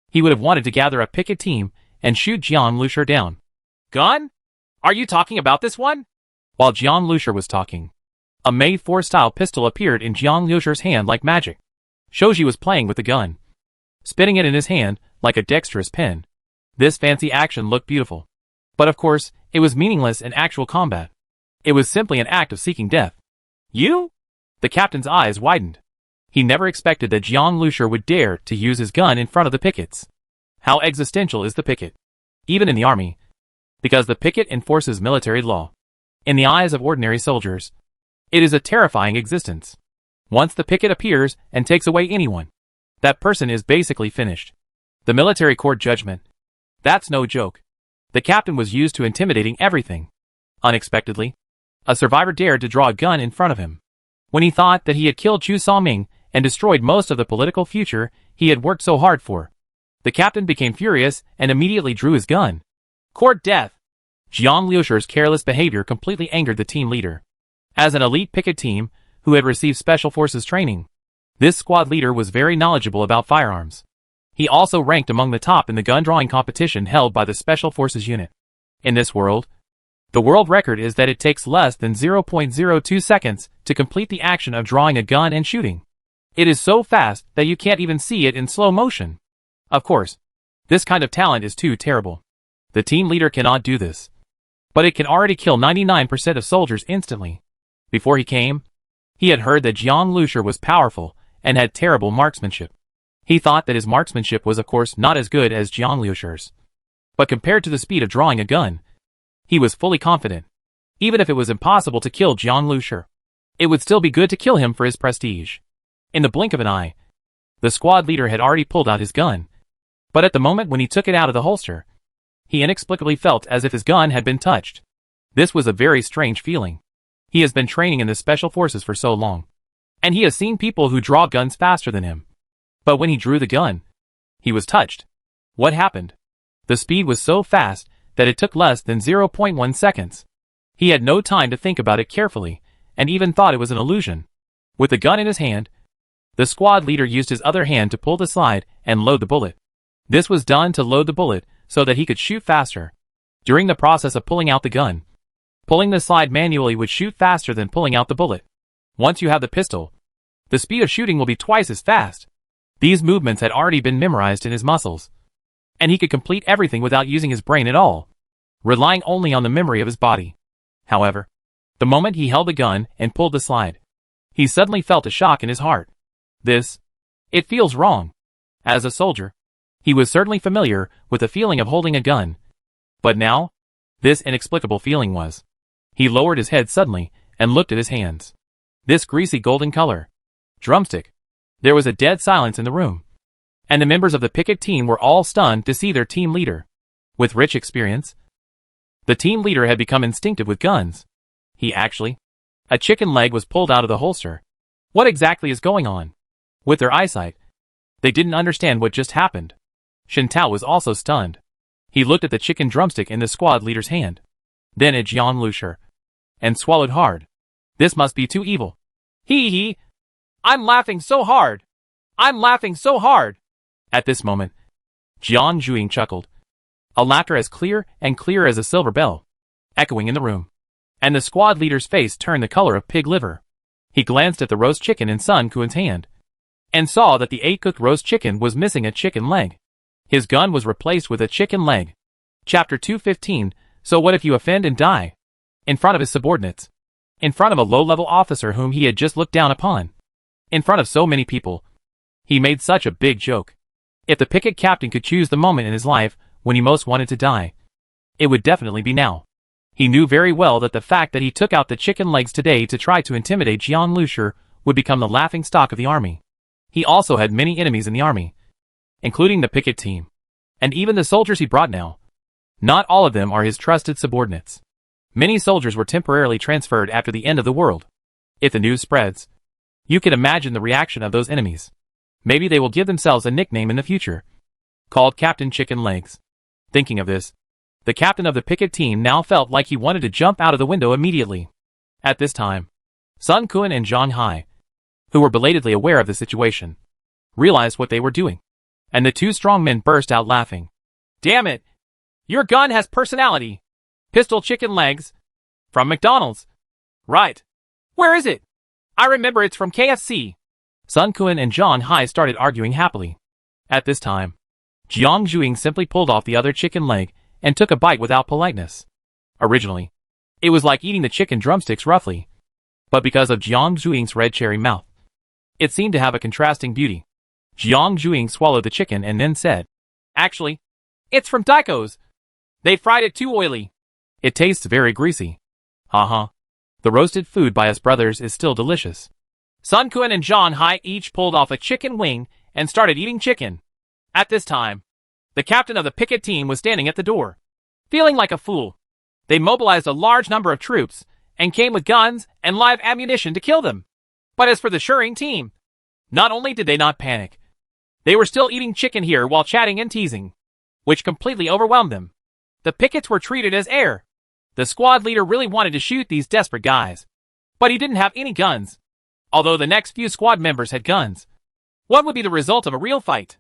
he would have wanted to gather a picket team and shoot Jiang Lushi down. Gun? Are you talking about this one? While Jiang Lushi was talking, a May-4 style pistol appeared in Jiang Lushi's hand like magic. Shoji was playing with the gun, spinning it in his hand like a dexterous pen. This fancy action looked beautiful. But of course, it was meaningless in actual combat. It was simply an act of seeking death. You? The captain's eyes widened. He never expected that Jiang Lushi would dare to use his gun in front of the pickets. How existential is the picket? Even in the army. Because the picket enforces military law. In the eyes of ordinary soldiers, it is a terrifying existence. Once the picket appears and takes away anyone, that person is basically finished. The military court judgment. That's no joke. The captain was used to intimidating everything. Unexpectedly, a survivor dared to draw a gun in front of him. When he thought that he had killed Chu Songming and destroyed most of the political future he had worked so hard for, the captain became furious and immediately drew his gun. Court death. Jiang Lushi's careless behavior completely angered the team leader. As an elite picket team who had received special forces training, this squad leader was very knowledgeable about firearms. He also ranked among the top in the gun drawing competition held by the Special Forces Unit. In this world, the world record is that it takes less than 0.02 seconds to complete the action of drawing a gun and shooting. It is so fast that you can't even see it in slow motion. Of course, this kind of talent is too terrible. The team leader cannot do this. But it can already kill 99% of soldiers instantly. Before he came, he had heard that Jiang Lushi was powerful and had terrible marksmanship. He thought that his marksmanship was of course not as good as Jiang Lushi's. But compared to the speed of drawing a gun, he was fully confident. Even if it was impossible to kill Jiang Lusher, it would still be good to kill him for his prestige. In the blink of an eye, the squad leader had already pulled out his gun. But at the moment when he took it out of the holster, he inexplicably felt as if his gun had been touched. This was a very strange feeling. He has been training in the special forces for so long, and he has seen people who draw guns faster than him. But when he drew the gun, he was touched. What happened? The speed was so fast that it took less than 0.1 seconds. He had no time to think about it carefully, and even thought it was an illusion. With the gun in his hand, the squad leader used his other hand to pull the slide and load the bullet. This was done to load the bullet so that he could shoot faster. During the process of pulling out the gun, pulling the slide manually would shoot faster than pulling out the bullet. Once you have the pistol, the speed of shooting will be twice as fast. These movements had already been memorized in his muscles, and he could complete everything without using his brain at all, relying only on the memory of his body. However, the moment he held the gun and pulled the slide, he suddenly felt a shock in his heart. It feels wrong. As a soldier, he was certainly familiar with the feeling of holding a gun. But now, this inexplicable feeling was. He lowered his head suddenly and looked at his hands. This greasy golden color. Drumstick. There was a dead silence in the room, and the members of the picket team were all stunned to see their team leader. With rich experience, the team leader had become instinctive with guns. A chicken leg was pulled out of the holster. What exactly is going on? With their eyesight, they didn't understand what just happened. Shen Tao was also stunned. He looked at the chicken drumstick in the squad leader's hand, then at Jiang Lusher, and swallowed hard. This must be too evil. Hee. I'm laughing so hard. At this moment, Jiang Zhuing chuckled. A laughter as clear as a silver bell, echoing in the room. And the squad leader's face turned the color of pig liver. He glanced at the roast chicken in Sun Kuan's hand, and saw that the 8-cooked roast chicken was missing a chicken leg. His gun was replaced with a chicken leg. Chapter 215, So what if you offend and die? In front of his subordinates. In front of a low-level officer whom he had just looked down upon. In front of so many people. He made such a big joke. If the picket captain could choose the moment in his life when he most wanted to die, it would definitely be now. He knew very well that the fact that he took out the chicken legs today to try to intimidate Jiang Lusher would become the laughing stock of the army. He also had many enemies in the army, including the picket team, and even the soldiers he brought now. Not all of them are his trusted subordinates. Many soldiers were temporarily transferred after the end of the world. If the news spreads, you can imagine the reaction of those enemies. Maybe they will give themselves a nickname in the future, called Captain Chicken Legs. Thinking of this, the captain of the picket team now felt like he wanted to jump out of the window immediately. At this time, Sun Kuan and Zhang Hai, who were belatedly aware of the situation, realized what they were doing, and the two strong men burst out laughing. Damn it! Your gun has personality! Pistol chicken legs. From McDonald's. Right. Where is it? I remember it's from KFC. Sun Kuan and Zhang Hai started arguing happily. At this time, Jiang Zhuing simply pulled off the other chicken leg and took a bite without politeness. Originally, it was like eating the chicken drumsticks roughly, but because of Jiang Zhuing's red cherry mouth, it seemed to have a contrasting beauty. Jiang Zhuing swallowed the chicken and then said, Actually, it's from Daiko's. They fried it too oily. It tastes very greasy. The roasted food by us brothers is still delicious. Sun Kuan and Zhang Hai each pulled off a chicken wing and started eating chicken. At this time, the captain of the picket team was standing at the door. Feeling like a fool, they mobilized a large number of troops and came with guns and live ammunition to kill them. But as for the Shering team, not only did they not panic, they were still eating chicken here while chatting and teasing, which completely overwhelmed them. The pickets were treated as air. The squad leader really wanted to shoot these desperate guys, but he didn't have any guns. Although the next few squad members had guns. What would be the result of a real fight?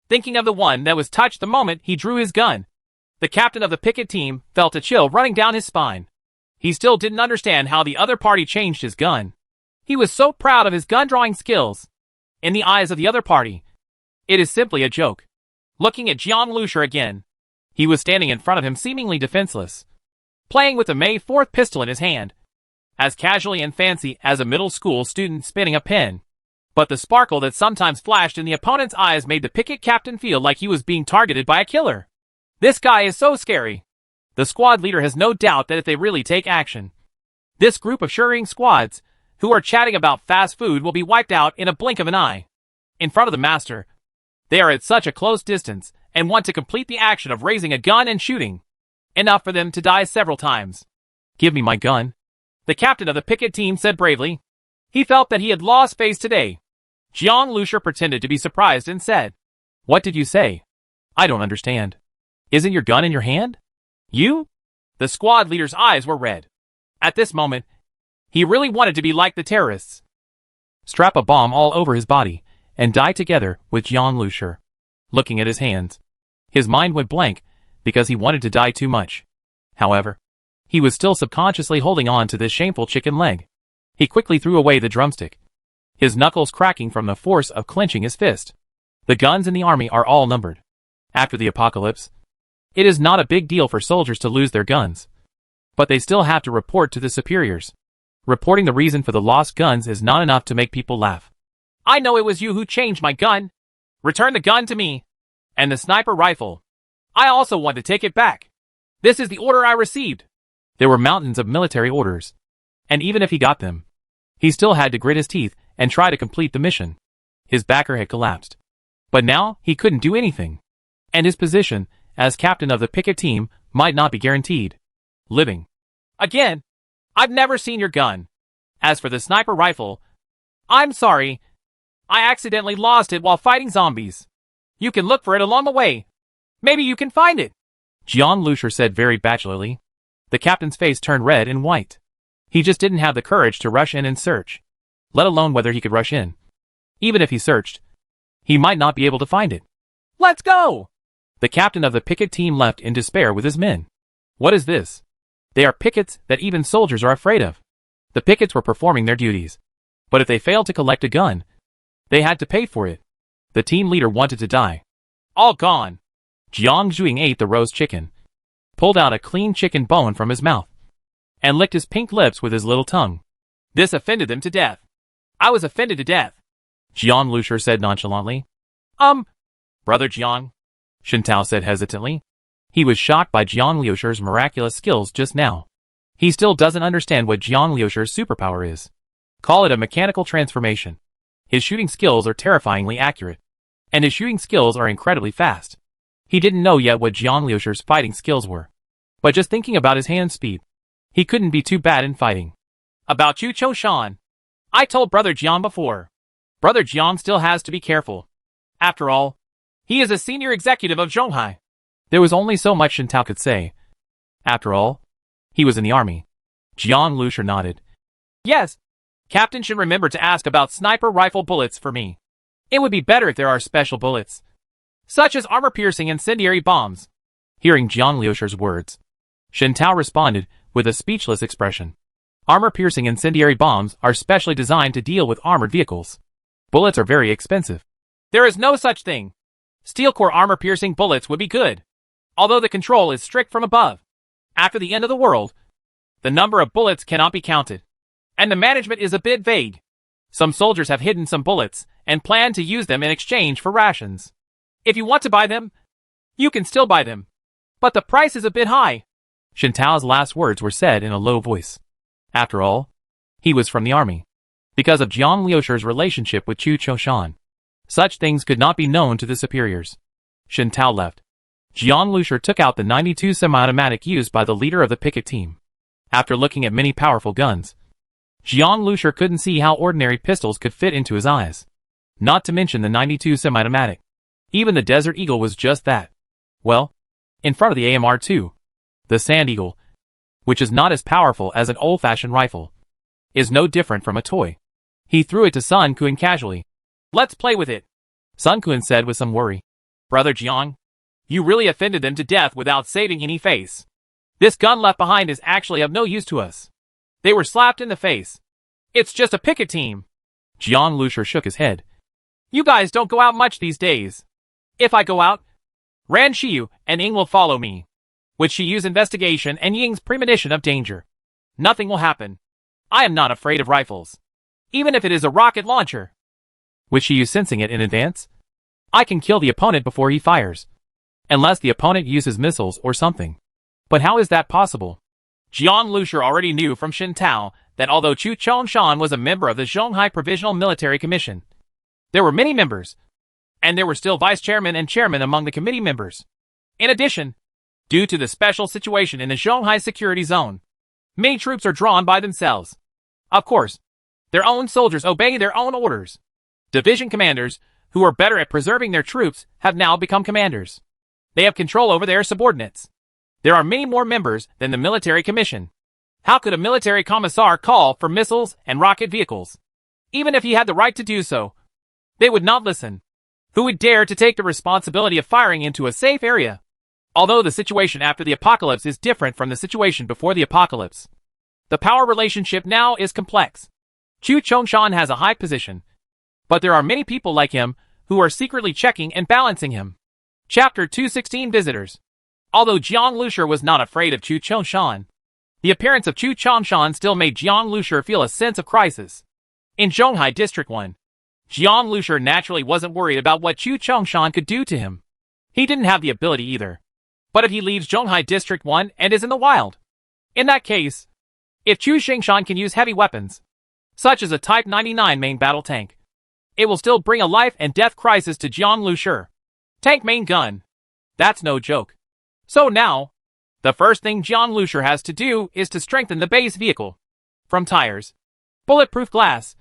Thinking of the one that was touched the moment he drew his gun, the captain of the picket team felt a chill running down his spine. He still didn't understand how the other party changed his gun. He was so proud of his gun-drawing skills. In the eyes of the other party, it is simply a joke. Looking at Jiang Lusher again, he was standing in front of him seemingly defenseless, playing with a May 4th pistol in his hand, as casually and fancy as a middle school student spinning a pen. But the sparkle that sometimes flashed in the opponent's eyes made the picket captain feel like he was being targeted by a killer. This guy is so scary. The squad leader has no doubt that if they really take action, this group of shirring squads, who are chatting about fast food, will be wiped out in a blink of an eye. In front of the master, they are at such a close distance and want to complete the action of raising a gun and shooting. Enough for them to die several times. Give me my gun, the captain of the picket team said bravely. He felt that he had lost face today. Jiang Lusher pretended to be surprised and said, What did you say? I don't understand. Isn't your gun in your hand? You? The squad leader's eyes were red. At this moment, he really wanted to be like the terrorists. Strap a bomb all over his body and die together with Jiang Lusher. Looking at his hands, his mind went blank because he wanted to die too much. However, he was still subconsciously holding on to this shameful chicken leg. He quickly threw away the drumstick, his knuckles cracking from the force of clenching his fist. The guns in the army are all numbered. After the apocalypse, it is not a big deal for soldiers to lose their guns. But they still have to report to the superiors. Reporting the reason for the lost guns is not enough to make people laugh. I know it was you who changed my gun. Return the gun to me. And the sniper rifle. I also want to take it back. This is the order I received. There were mountains of military orders. And even if he got them, he still had to grit his teeth and try to complete the mission. His backer had collapsed. But now he couldn't do anything. And his position as captain of the picket team might not be guaranteed. Living. Again, I've never seen your gun. As for the sniper rifle, I'm sorry. I accidentally lost it while fighting zombies. You can look for it along the way. Maybe you can find it. Jiang Lusher said very bachelorly. The captain's face turned red and white. He just didn't have the courage to rush in and search, let alone whether he could rush in. Even if he searched, he might not be able to find it. Let's go! The captain of the picket team left in despair with his men. What is this? They are pickets that even soldiers are afraid of. The pickets were performing their duties. But if they failed to collect a gun, they had to pay for it. The team leader wanted to die. All gone. Jiang Zhuing ate the roast chicken, pulled out a clean chicken bone from his mouth, and licked his pink lips with his little tongue. This offended them to death. I was offended to death. Jiang Lusher said nonchalantly. Brother Jiang, Shen Tao said hesitantly. He was shocked by Jiang Lusher's miraculous skills just now. He still doesn't understand what Jiang Lusher's superpower is. Call it a mechanical transformation. His shooting skills are terrifyingly accurate, and his shooting skills are incredibly fast. He didn't know yet what Jiang Lusher's fighting skills were. But just thinking about his hand speed, he couldn't be too bad in fighting. About Chu Cho Shan. I told Brother Jiang before. Brother Jiang still has to be careful. After all, he is a senior executive of Zhonghai. There was only so much Shen Tao could say. After all, he was in the army. Jiang Lusher nodded. Yes. Captain should remember to ask about sniper rifle bullets for me. It would be better if there are special bullets, such as armor-piercing incendiary bombs. Hearing Jiang Lusher's words, Shen Tao responded with a speechless expression. Armor-piercing incendiary bombs are specially designed to deal with armored vehicles. Bullets are very expensive. There is no such thing. Steel core armor-piercing bullets would be good, although the control is strict from above. After the end of the world, the number of bullets cannot be counted, and the management is a bit vague. Some soldiers have hidden some bullets and plan to use them in exchange for rations. If you want to buy them, you can still buy them, but the price is a bit high. Shen Tao's last words were said in a low voice. After all, he was from the army. Because of Jiang Lusher's relationship with Chu Cho Shan, such things could not be known to the superiors. Shen Tao left. Jiang Lusher took out the 92 semi-automatic used by the leader of the picket team. After looking at many powerful guns, Jiang Lusher couldn't see how ordinary pistols could fit into his eyes. Not to mention the 92 semi-automatic. Even the Desert Eagle was just that. Well, in front of the AMR-2, the Sand Eagle, which is not as powerful as an old-fashioned rifle, is no different from a toy. He threw it to Sun Quan casually. Let's play with it, Sun Quan said with some worry. Brother Jiang, you really offended them to death without saving any face. This gun left behind is actually of no use to us. They were slapped in the face. It's just a picket team. Jiang Lusher shook his head. You guys don't go out much these days. If I go out, Ran Shiyu and Ying will follow me. With Shiyu's investigation and Ying's premonition of danger, nothing will happen. I am not afraid of rifles, even if it is a rocket launcher. With Shiyu sensing it in advance, I can kill the opponent before he fires. unless the opponent uses missiles or something. But how is that possible? Jiang Lusher already knew from Xin Tao that although Chu Chongshan was a member of the Zhonghai Provisional Military Commission, there were many members, and there were still vice chairman and chairman among the committee members. In addition, due to the special situation in the Zhonghai security zone, many troops are drawn by themselves. Of course, their own soldiers obey their own orders. Division commanders, who are better at preserving their troops, have now become commanders. They have control over their subordinates. There are many more members than the military commission. How could a military commissar call for missiles and rocket vehicles? Even if he had the right to do so, they would not listen. Who would dare to take the responsibility of firing into a safe area? Although the situation after the apocalypse is different from the situation before the apocalypse, the power relationship now is complex. Chu Chongshan has a high position, but there are many people like him who are secretly checking and balancing him. Chapter 216 Visitors. Although Jiang Lusher was not afraid of Chu Chongshan, the appearance of Chu Chongshan still made Jiang Lusher feel a sense of crisis. In Zhonghai District 1, Jiang Lusher naturally wasn't worried about what Chu Chongshan could do to him. He didn't have the ability either. But if he leaves Zhonghai District 1 and is in the wild, in that case, if Chu Chongshan can use heavy weapons, such as a Type 99 main battle tank, it will still bring a life and death crisis to Jiang Lusher. Tank main gun. That's no joke. So now, the first thing Jiang Lusher has to do is to strengthen the base vehicle. From tires, bulletproof glass,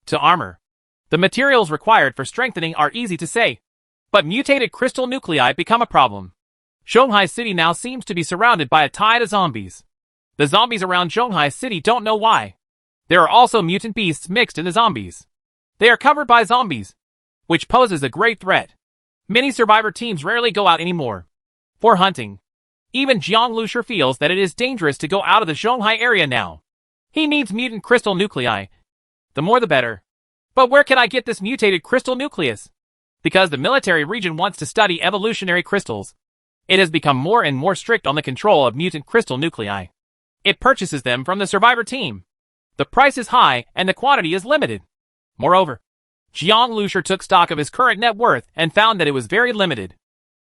to armor. The materials required for strengthening are easy to say, but mutated crystal nuclei become a problem. Zhonghai City now seems to be surrounded by a tide of zombies. The zombies around Zhonghai City don't know why. There are also mutant beasts mixed in the zombies. They are covered by zombies, which poses a great threat. Many survivor teams rarely go out anymore for hunting. Even Jiang Lusher feels that it is dangerous to go out of the Zhonghai area now. He needs mutant crystal nuclei. The more the better. But where can I get this mutated crystal nucleus? Because the military region wants to study evolutionary crystals, it has become more and more strict on the control of mutant crystal nuclei. It purchases them from the survivor team. The price is high and the quantity is limited. Moreover, Jiang Lusher took stock of his current net worth and found that it was very limited.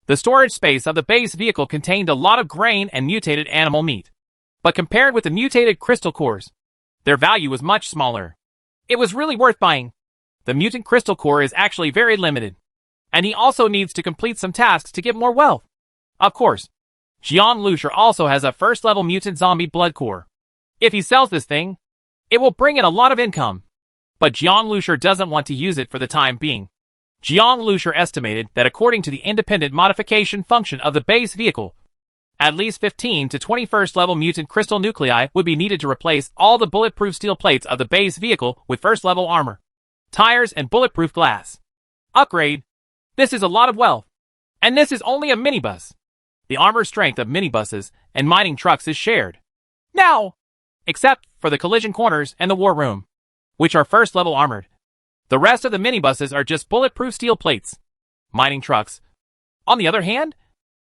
The storage space of the base vehicle contained a lot of grain and mutated animal meat. But compared with the mutated crystal cores, their value was much smaller. It was really worth buying. The mutant crystal core is actually very limited. And he also needs to complete some tasks to get more wealth. Of course, Jiang Lusher also has a first-level mutant zombie blood core. If he sells this thing, it will bring in a lot of income. But Jiang Lusher doesn't want to use it for the time being. Jiang Lusher estimated that according to the independent modification function of the base vehicle, at least 15 to 20 first-level mutant crystal nuclei would be needed to replace all the bulletproof steel plates of the base vehicle with first-level armor, tires, and bulletproof glass. Upgrade. This is a lot of wealth. And this is only a minibus. The armor strength of minibuses and mining trucks is shared. Now, except for the collision corners and the war room, which are first-level armored. The rest of the minibuses are just bulletproof steel plates. Mining trucks, on the other hand,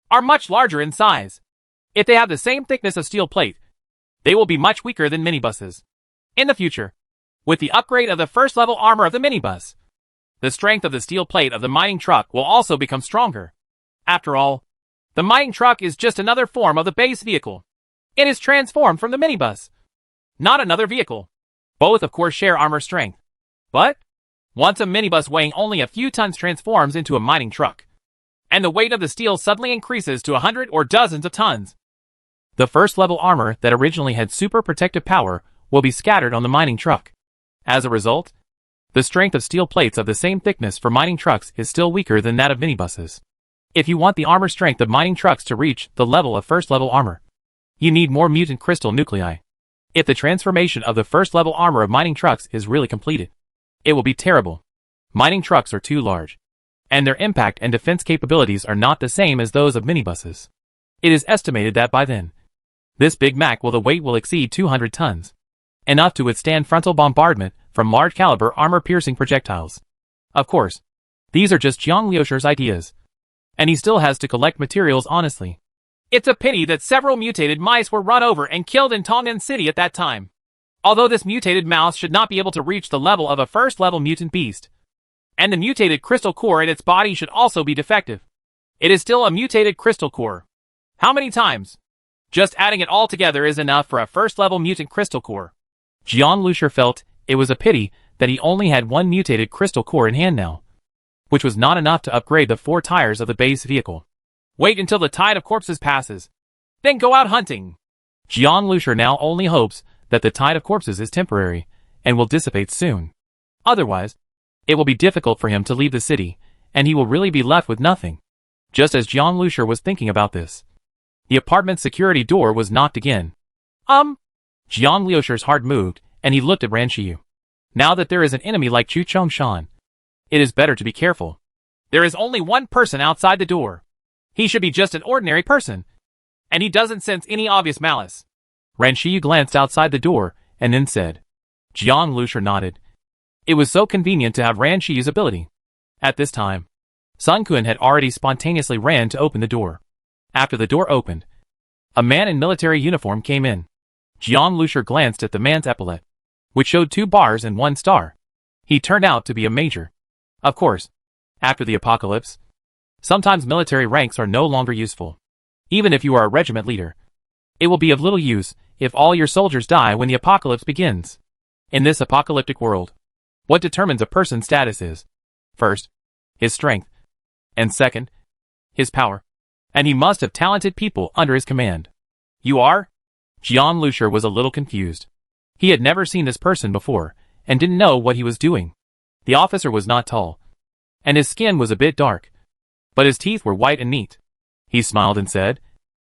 are much larger in size. If they have the same thickness of steel plate, they will be much weaker than minibuses. In the future, with the upgrade of the first-level armor of the minibus, the strength of the steel plate of the mining truck will also become stronger. After all, the mining truck is just another form of the base vehicle. It is transformed from the minibus, not another vehicle. Both of course share armor strength. But once a minibus weighing only a few tons transforms into a mining truck, and the weight of the steel suddenly increases to 100 or dozens of tons, the first-level armor that originally had super protective power will be scattered on the mining truck. As a result, the strength of steel plates of the same thickness for mining trucks is still weaker than that of minibuses. If you want the armor strength of mining trucks to reach the level of first-level armor, you need more mutant crystal nuclei. If the transformation of the first-level armor of mining trucks is really completed, it will be terrible. Mining trucks are too large, and their impact and defense capabilities are not the same as those of minibuses. It is estimated that by then, this Big Mac the weight will exceed 200 tons, enough to withstand frontal bombardment from large-caliber armor-piercing projectiles. Of course, these are just Jiang Lusher's ideas, and he still has to collect materials honestly. It's a pity that several mutated mice were run over and killed in Tongnan City at that time. Although this mutated mouse should not be able to reach the level of a first-level mutant beast, and the mutated crystal core in its body should also be defective. It is still a mutated crystal core. How many times? Just adding it all together is enough for a first-level mutant crystal core. Jiang Lusher felt it was a pity that he only had one mutated crystal core in hand now, which was not enough to upgrade the 4 tires of the base vehicle. Wait until the tide of corpses passes. Then go out hunting. Jiang Lusher now only hopes that the tide of corpses is temporary and will dissipate soon. Otherwise, it will be difficult for him to leave the city, and he will really be left with nothing. Just as Jiang Lusher was thinking about this, the apartment's security door was knocked again. Jiang Lusher's heart moved, and he looked at Ran Shiyu. Now that there is an enemy like Chu Chongshan, it is better to be careful. There is only one person outside the door. He should be just an ordinary person, and he doesn't sense any obvious malice. Ran Shiyu glanced outside the door, and then said. Jiang Lusher nodded. It was so convenient to have Ran Shiyu's ability. At this time, Sun Quan had already spontaneously ran to open the door. After the door opened, a man in military uniform came in. Jiang Lusher glanced at the man's epaulette, which showed 2 bars and 1 star. He turned out to be a major. Of course, after the apocalypse, sometimes military ranks are no longer useful. Even if you are a regiment leader, it will be of little use if all your soldiers die when the apocalypse begins. In this apocalyptic world, what determines a person's status is, first, his strength, and second, his power. And he must have talented people under his command. You are? Jiang Lusher was a little confused. He had never seen this person before, and didn't know what he was doing. The officer was not tall, and his skin was a bit dark, but his teeth were white and neat. He smiled and said,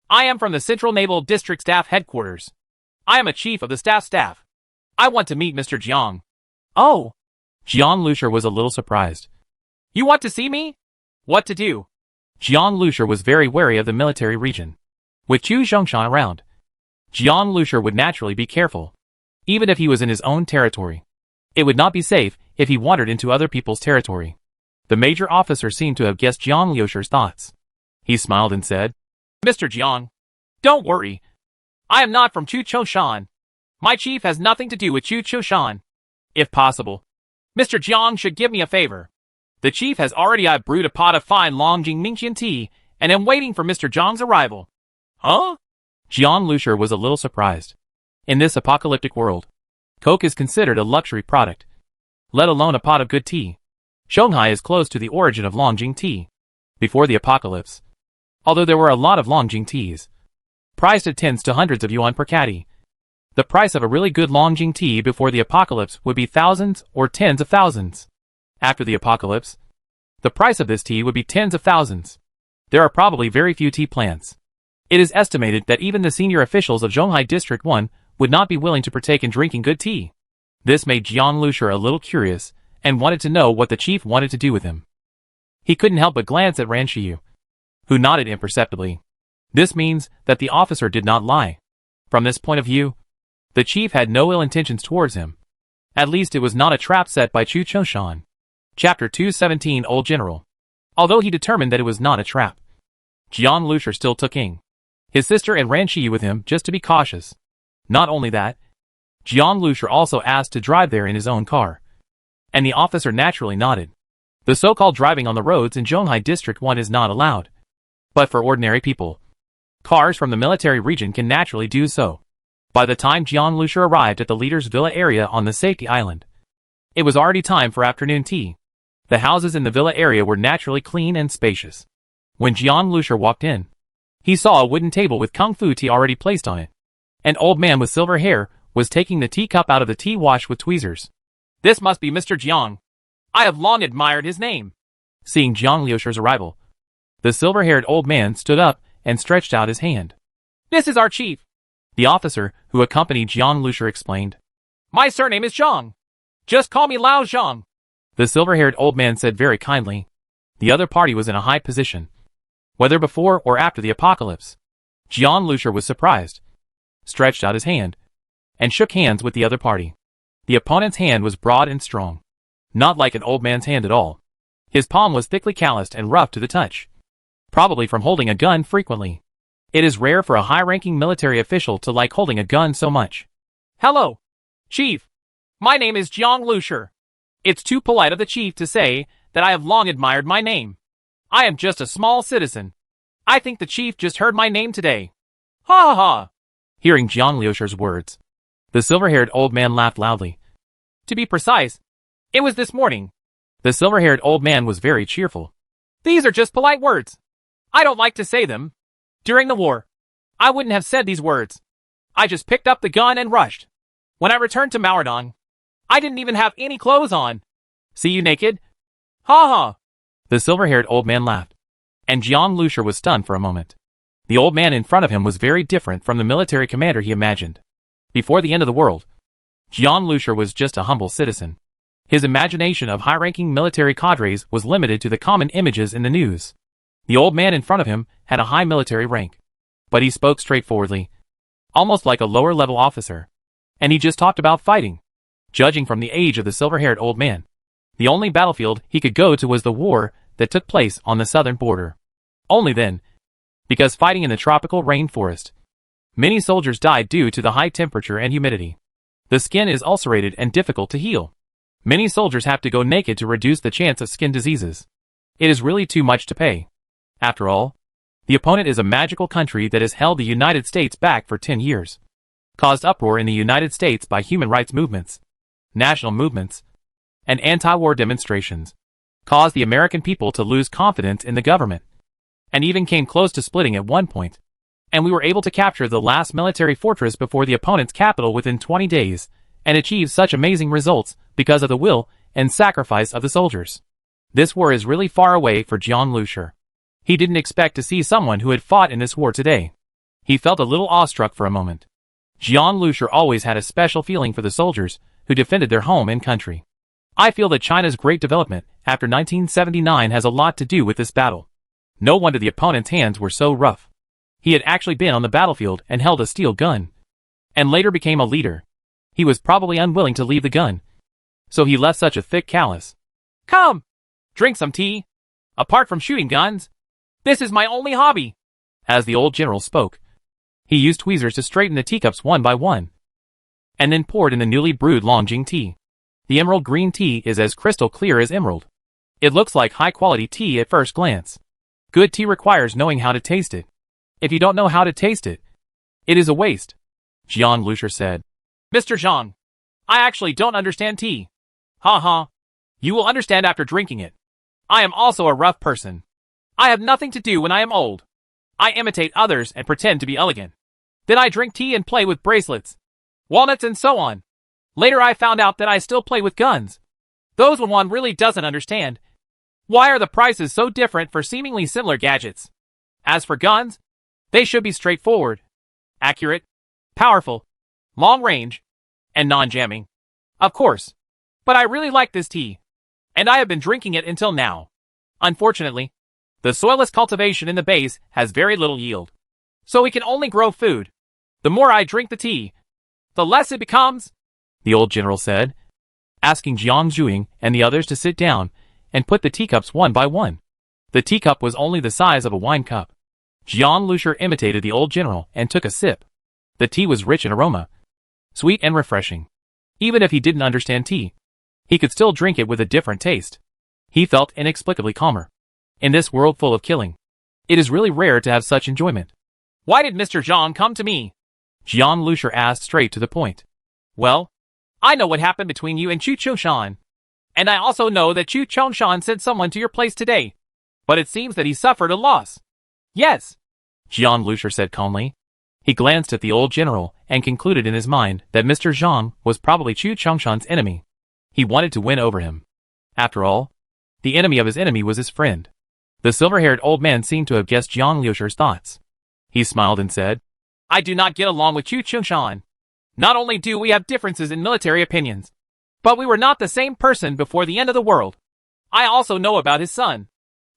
I am from the Central Naval District Staff Headquarters. I am a chief of the staff. I want to meet Mr. Jiang. Oh! Jiang Lusher was a little surprised. You want to see me? What to do? Jiang Lusher was very wary of the military region. With Chu Zhongshan around, Jiang Lusher would naturally be careful. Even if he was in his own territory, it would not be safe if he wandered into other people's territory. The major officer seemed to have guessed Jiang Lusher's thoughts. He smiled and said, Mr. Jiang, don't worry. I am not from Chu Chongshan. My chief has nothing to do with Chu Chongshan. If possible, Mr. Jiang should give me a favor. The chief has already brewed a pot of fine Longjing Mingqian tea, and am waiting for Mr. Jiang's arrival. Huh? Jiang Lusher was a little surprised. In this apocalyptic world, Coke is considered a luxury product, let alone a pot of good tea. Shanghai is close to the origin of Longjing tea. Before the apocalypse, although there were a lot of Longjing teas, priced at tens to hundreds of yuan per caddy, the price of a really good Longjing tea before the apocalypse would be thousands or tens of thousands. After the apocalypse, the price of this tea would be tens of thousands. There are probably very few tea plants. It is estimated that even the senior officials of Zhonghai District 1 would not be willing to partake in drinking good tea. This made Jiang Lusher a little curious, and wanted to know what the chief wanted to do with him. He couldn't help but glance at Ran Shiyu, who nodded imperceptibly. This means that the officer did not lie. From this point of view, the chief had no ill intentions towards him. At least it was not a trap set by Chu Chongshan. Chapter 217 Old General. Although he determined that it was not a trap, Jiang Lusher still took Ying, his sister and Ran Shiyu with him just to be cautious. Not only that, Jiang Lusher also asked to drive there in his own car. And the officer naturally nodded. The so-called driving on the roads in Zhonghai District 1 is not allowed. But for ordinary people, cars from the military region can naturally do so. By the time Jiang Lusher arrived at the leader's villa area on the safety island, it was already time for afternoon tea. The houses in the villa area were naturally clean and spacious. When Jiang Lusher walked in, he saw a wooden table with kung fu tea already placed on it. An old man with silver hair was taking the teacup out of the tea wash with tweezers. This must be Mr. Jiang. I have long admired his name. Seeing Jiang Lusher's arrival, the silver-haired old man stood up and stretched out his hand. This is our chief. The officer who accompanied Jiang Lusher explained. My surname is Zhang. Just call me Lao Zhang. The silver-haired old man said very kindly. The other party was in a high position, whether before or after the apocalypse. Jiang Lusher was surprised, stretched out his hand, and shook hands with the other party. The opponent's hand was broad and strong, not like an old man's hand at all. His palm was thickly calloused and rough to the touch, probably from holding a gun frequently. It is rare for a high-ranking military official to like holding a gun so much. Hello, Chief. My name is Jiang Lusher. It's too polite of the chief to say that I have long admired my name. I am just a small citizen. I think the chief just heard my name today. Ha ha ha. Hearing Jiang Liusher's words, the silver-haired old man laughed loudly. To be precise, it was this morning. The silver-haired old man was very cheerful. These are just polite words. I don't like to say them. During the war, I wouldn't have said these words. I just picked up the gun and rushed. When I returned to Maradong, I didn't even have any clothes on. See you naked? Ha ha. The silver-haired old man laughed, and Jiang Lusher was stunned for a moment. The old man in front of him was very different from the military commander he imagined. Before the end of the world, Jiang Lusher was just a humble citizen. His imagination of high-ranking military cadres was limited to the common images in the news. The old man in front of him had a high military rank, but he spoke straightforwardly, almost like a lower-level officer, and he just talked about fighting. Judging from the age of the silver-haired old man, the only battlefield he could go to was the war that took place on the southern border. Only then, because fighting in the tropical rainforest, many soldiers died due to the high temperature and humidity. The skin is ulcerated and difficult to heal. Many soldiers have to go naked to reduce the chance of skin diseases. It is really too much to pay. After all, the opponent is a magical country that has held the United States back for 10 years. Caused uproar in the United States by human rights movements, national movements, and anti-war demonstrations. Caused the American people to lose confidence in the government, and even came close to splitting at one point. And we were able to capture the last military fortress before the opponent's capital within 20 days, and achieve such amazing results because of the will and sacrifice of the soldiers. This war is really far away for Jiang Lusher. He didn't expect to see someone who had fought in this war today. He felt a little awestruck for a moment. Jiang Lusher always had a special feeling for the soldiers who defended their home and country. I feel that China's great development after 1979 has a lot to do with this battle. No wonder the opponent's hands were so rough. He had actually been on the battlefield and held a steel gun, and later became a leader. He was probably unwilling to leave the gun, so he left such a thick callus. Come, drink some tea. Apart from shooting guns, this is my only hobby. As the old general spoke, he used tweezers to straighten the teacups one by one, and then poured in the newly brewed Longjing tea. The emerald green tea is as crystal clear as emerald. It looks like high-quality tea at first glance. Good tea requires knowing how to taste it. If you don't know how to taste it, it is a waste, Jiang Lusher said. Mr. Zhang, I actually don't understand tea. Ha ha. You will understand after drinking it. I am also a rough person. I have nothing to do when I am old. I imitate others and pretend to be elegant. Then I drink tea and play with bracelets, walnuts and so on. Later I found out that I still play with guns. Those when one really doesn't understand. Why are the prices so different for seemingly similar gadgets? As for guns, they should be straightforward, accurate, powerful, long range, and non-jamming. Of course. But I really like this tea, and I have been drinking it until now. Unfortunately, the soilless cultivation in the base has very little yield, so we can only grow food. The more I drink the tea, the less it becomes, the old general said, asking Jiang Zhuing and the others to sit down and put the teacups one by one. The teacup was only the size of a wine cup. Jiang Lusher imitated the old general and took a sip. The tea was rich in aroma, sweet and refreshing. Even if he didn't understand tea, he could still drink it with a different taste. He felt inexplicably calmer. In this world full of killing, it is really rare to have such enjoyment. Why did Mr. Zhang come to me? Jiang Lusher asked straight to the point. Well, I know what happened between you and Chu Chongshan. And I also know that Chu Chongshan sent someone to your place today. But it seems that he suffered a loss. Yes, Jiang Lusher said calmly. He glanced at the old general and concluded in his mind that Mr. Zhang was probably Chu Chongshan's enemy. He wanted to win over him. After all, the enemy of his enemy was his friend. The silver-haired old man seemed to have guessed Jiang Lusher's thoughts. He smiled and said, I do not get along with Chu Chongshan. Not only do we have differences in military opinions, but we were not the same person before the end of the world. I also know about his son,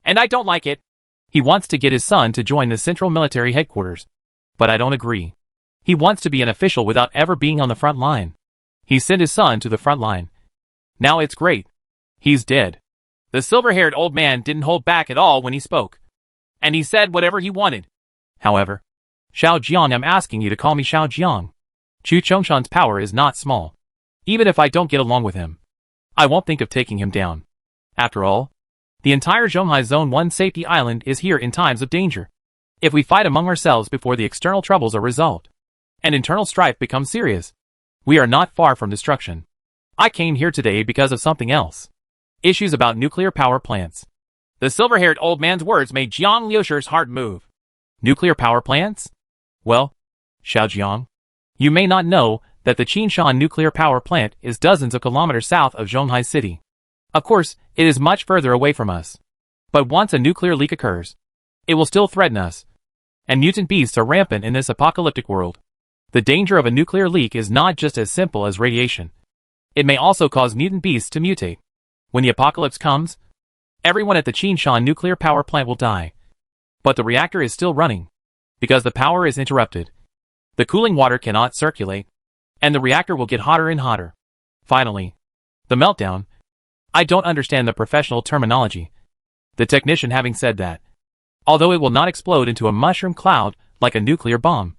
and I don't like it. He wants to get his son to join the Central Military Headquarters, but I don't agree. He wants to be an official without ever being on the front line. He sent his son to the front line. Now it's great. He's dead. The silver-haired old man didn't hold back at all when he spoke, and he said whatever he wanted. However, Xiao Jiang, I'm asking you to call me Xiao Jiang. Chu Chongshan's power is not small. Even if I don't get along with him, I won't think of taking him down. After all, The entire Zhonghai Zone 1 safety island is here in times of danger. If we fight among ourselves before the external troubles are resolved, and internal strife becomes serious, we are not far from destruction. I came here today because of something else. Issues about nuclear power plants. The silver-haired old man's words made Jiang Liusher's heart move. Nuclear power plants? Well, Xiaojiang, you may not know that the Qinshan nuclear power plant is dozens of kilometers south of Zhonghai City. Of course, it is much further away from us. But once a nuclear leak occurs, it will still threaten us. And mutant beasts are rampant in this apocalyptic world. The danger of a nuclear leak is not just as simple as radiation. It may also cause mutant beasts to mutate. When the apocalypse comes, everyone at the Qinshan nuclear power plant will die. But the reactor is still running. Because the power is interrupted, the cooling water cannot circulate, and the reactor will get hotter and hotter. Finally, the meltdown. I don't understand the professional terminology. The technician having said that, although it will not explode into a mushroom cloud like a nuclear bomb,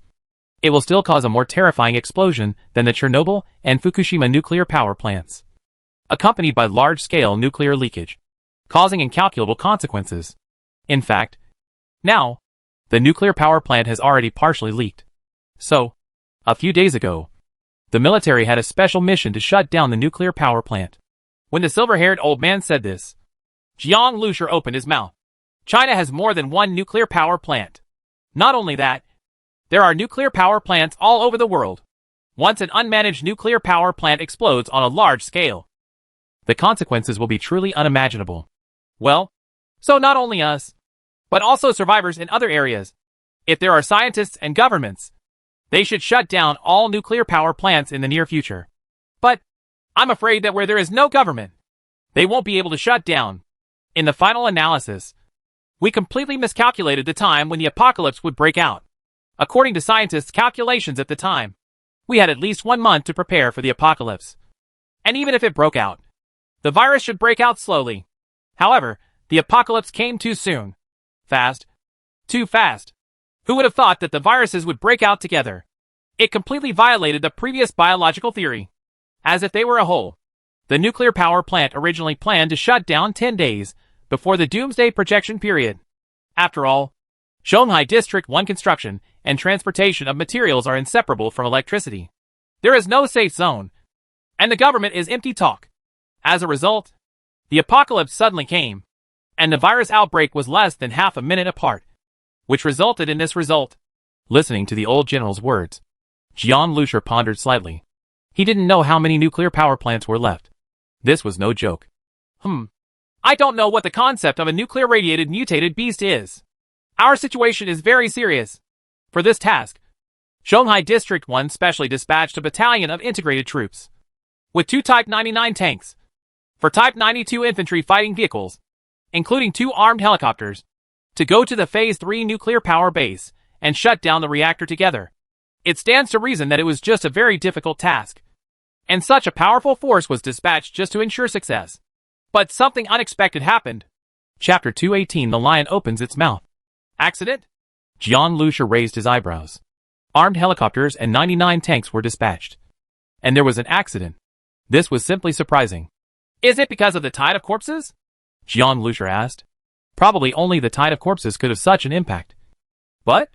it will still cause a more terrifying explosion than the Chernobyl and Fukushima nuclear power plants, accompanied by large-scale nuclear leakage, causing incalculable consequences. In fact, now, the nuclear power plant has already partially leaked. So, a few days ago, the military had a special mission to shut down the nuclear power plant. When the silver-haired old man said this, Jiang Liusher opened his mouth. China has more than one nuclear power plant. Not only that, there are nuclear power plants all over the world. Once an unmanaged nuclear power plant explodes on a large scale, the consequences will be truly unimaginable. Well, so not only us, but also survivors in other areas. If there are scientists and governments, they should shut down all nuclear power plants in the near future. But I'm afraid that where there is no government, they won't be able to shut down. In the final analysis, we completely miscalculated the time when the apocalypse would break out. According to scientists' calculations at the time, we had at least 1 month to prepare for the apocalypse. And even if it broke out, the virus should break out slowly. However, the apocalypse came too soon. Fast. Too fast. Who would have thought that the viruses would break out together? It completely violated the previous biological theory. As if they were a whole. The nuclear power plant originally planned to shut down 10 days before the doomsday projection period. After all, Zhonghai District 1 construction and transportation of materials are inseparable from electricity. There is no safe zone, and the government is empty talk. As a result, the apocalypse suddenly came, and the virus outbreak was less than half a minute apart, which resulted in this result. Listening to the old general's words, Jiang Liusher pondered slightly. He didn't know how many nuclear power plants were left. This was no joke. I don't know what the concept of a nuclear radiated mutated beast is. Our situation is very serious. For this task, Zhonghai District 1 specially dispatched a battalion of integrated troops, with 2 Type 99 tanks, for Type 92 infantry fighting vehicles, including 2 armed helicopters, to go to the Phase 3 nuclear power base and shut down the reactor together. It stands to reason that it was just a very difficult task, and such a powerful force was dispatched just to ensure success. But something unexpected happened. Chapter 218 The Lion Opens Its Mouth. Accident? Jiang Liusher raised his eyebrows. Armed helicopters and 99 tanks were dispatched. And there was an accident. This was simply surprising. Is it because of the tide of corpses? Jiang Liusher asked. Probably only the tide of corpses could have such an impact. But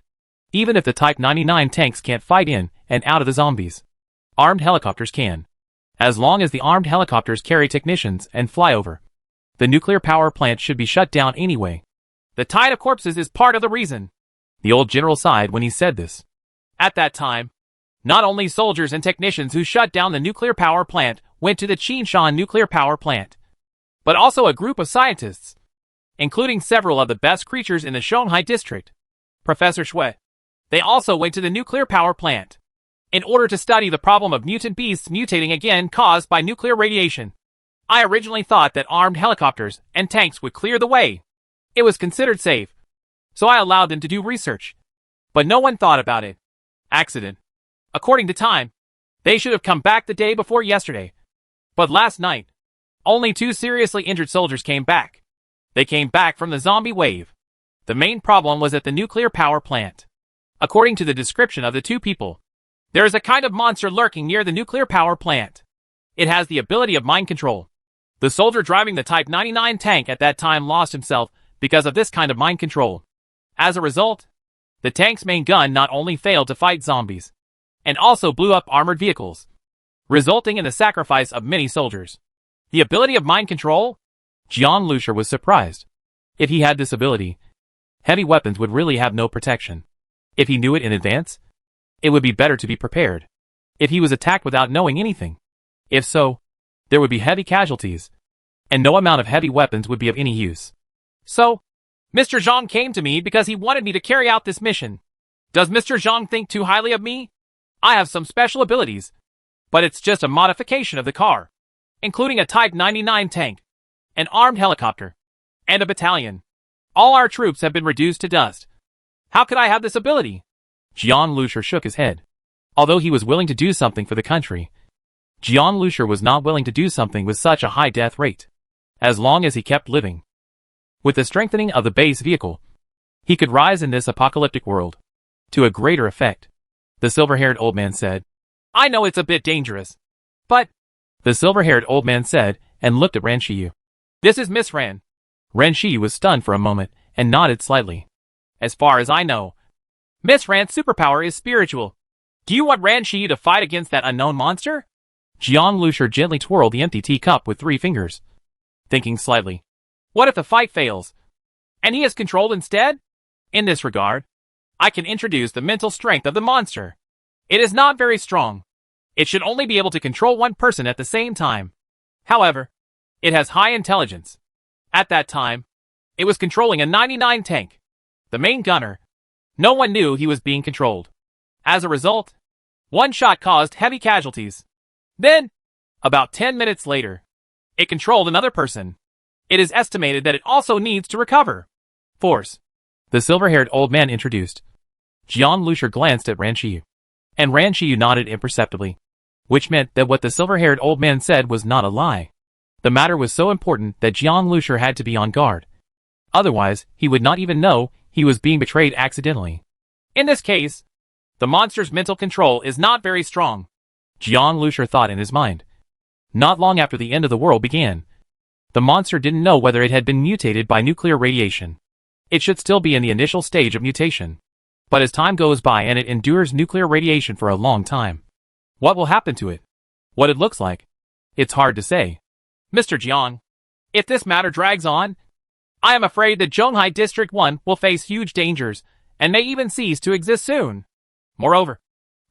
even if the Type 99 tanks can't fight in and out of the zombies, armed helicopters can. As long as the armed helicopters carry technicians and fly over, the nuclear power plant should be shut down anyway. The tide of corpses is part of the reason. The old general sighed when he said this. At that time, not only soldiers and technicians who shut down the nuclear power plant went to the Qinshan nuclear power plant, but also a group of scientists, including several of the best creatures in the Zhonghai district. Professor Shui. They also went to the nuclear power plant in order to study the problem of mutant beasts mutating again caused by nuclear radiation. I originally thought that armed helicopters and tanks would clear the way. It was considered safe, so I allowed them to do research. But no one thought about it. Accident. According to time, they should have come back the day before yesterday. But last night, only 2 seriously injured soldiers came back. They came back from the zombie wave. The main problem was at the nuclear power plant. According to the description of the 2 people, there is a kind of monster lurking near the nuclear power plant. It has the ability of mind control. The soldier driving the Type 99 tank at that time lost himself because of this kind of mind control. As a result, the tank's main gun not only failed to fight zombies, and also blew up armored vehicles, resulting in the sacrifice of many soldiers. The ability of mind control? John Lucier was surprised. If he had this ability, heavy weapons would really have no protection. If he knew it in advance, it would be better to be prepared. If he was attacked without knowing anything, if so, there would be heavy casualties, and no amount of heavy weapons would be of any use. So, Mr. Zhang came to me because he wanted me to carry out this mission. Does Mr. Zhang think too highly of me? I have some special abilities, but it's just a modification of the car, including a Type 99 tank, an armed helicopter, and a battalion. All our troops have been reduced to dust. How could I have this ability? John Lucier shook his head. Although he was willing to do something for the country, John Lucier was not willing to do something with such a high death rate. As long as he kept living, with the strengthening of the base vehicle, he could rise in this apocalyptic world to a greater effect. The silver-haired old man said, I know it's a bit dangerous, but... The silver-haired old man said, and looked at Ran Shiyu. This is Miss Ran. Ran Shiyu was stunned for a moment, and nodded slightly. As far as I know, Miss Ran's superpower is spiritual. Do you want Ran Shiyu to fight against that unknown monster? John Lucier gently twirled the empty teacup with 3 fingers, thinking slightly. What if the fight fails, and he is controlled instead? In this regard, I can introduce the mental strength of the monster. It is not very strong. It should only be able to control one person at the same time. However, it has high intelligence. At that time, it was controlling a 99 tank. The main gunner. No one knew he was being controlled. As a result, one shot caused heavy casualties. Then, about 10 minutes later, it controlled another person. It is estimated that it also needs to recover. Force. The silver-haired old man introduced. John Lucier glanced at Ran Shiyu, and Ran Shiyu nodded imperceptibly, which meant that what the silver-haired old man said was not a lie. The matter was so important that John Lucier had to be on guard. Otherwise, he would not even know he was being betrayed accidentally. In this case, the monster's mental control is not very strong. John Lucier thought in his mind. Not long after the end of the world began, the monster didn't know whether it had been mutated by nuclear radiation. It should still be in the initial stage of mutation. But as time goes by and it endures nuclear radiation for a long time, what will happen to it? What it looks like? It's hard to say. Mr. Jiang, if this matter drags on, I am afraid that Zhonghai District 1 will face huge dangers and may even cease to exist soon. Moreover,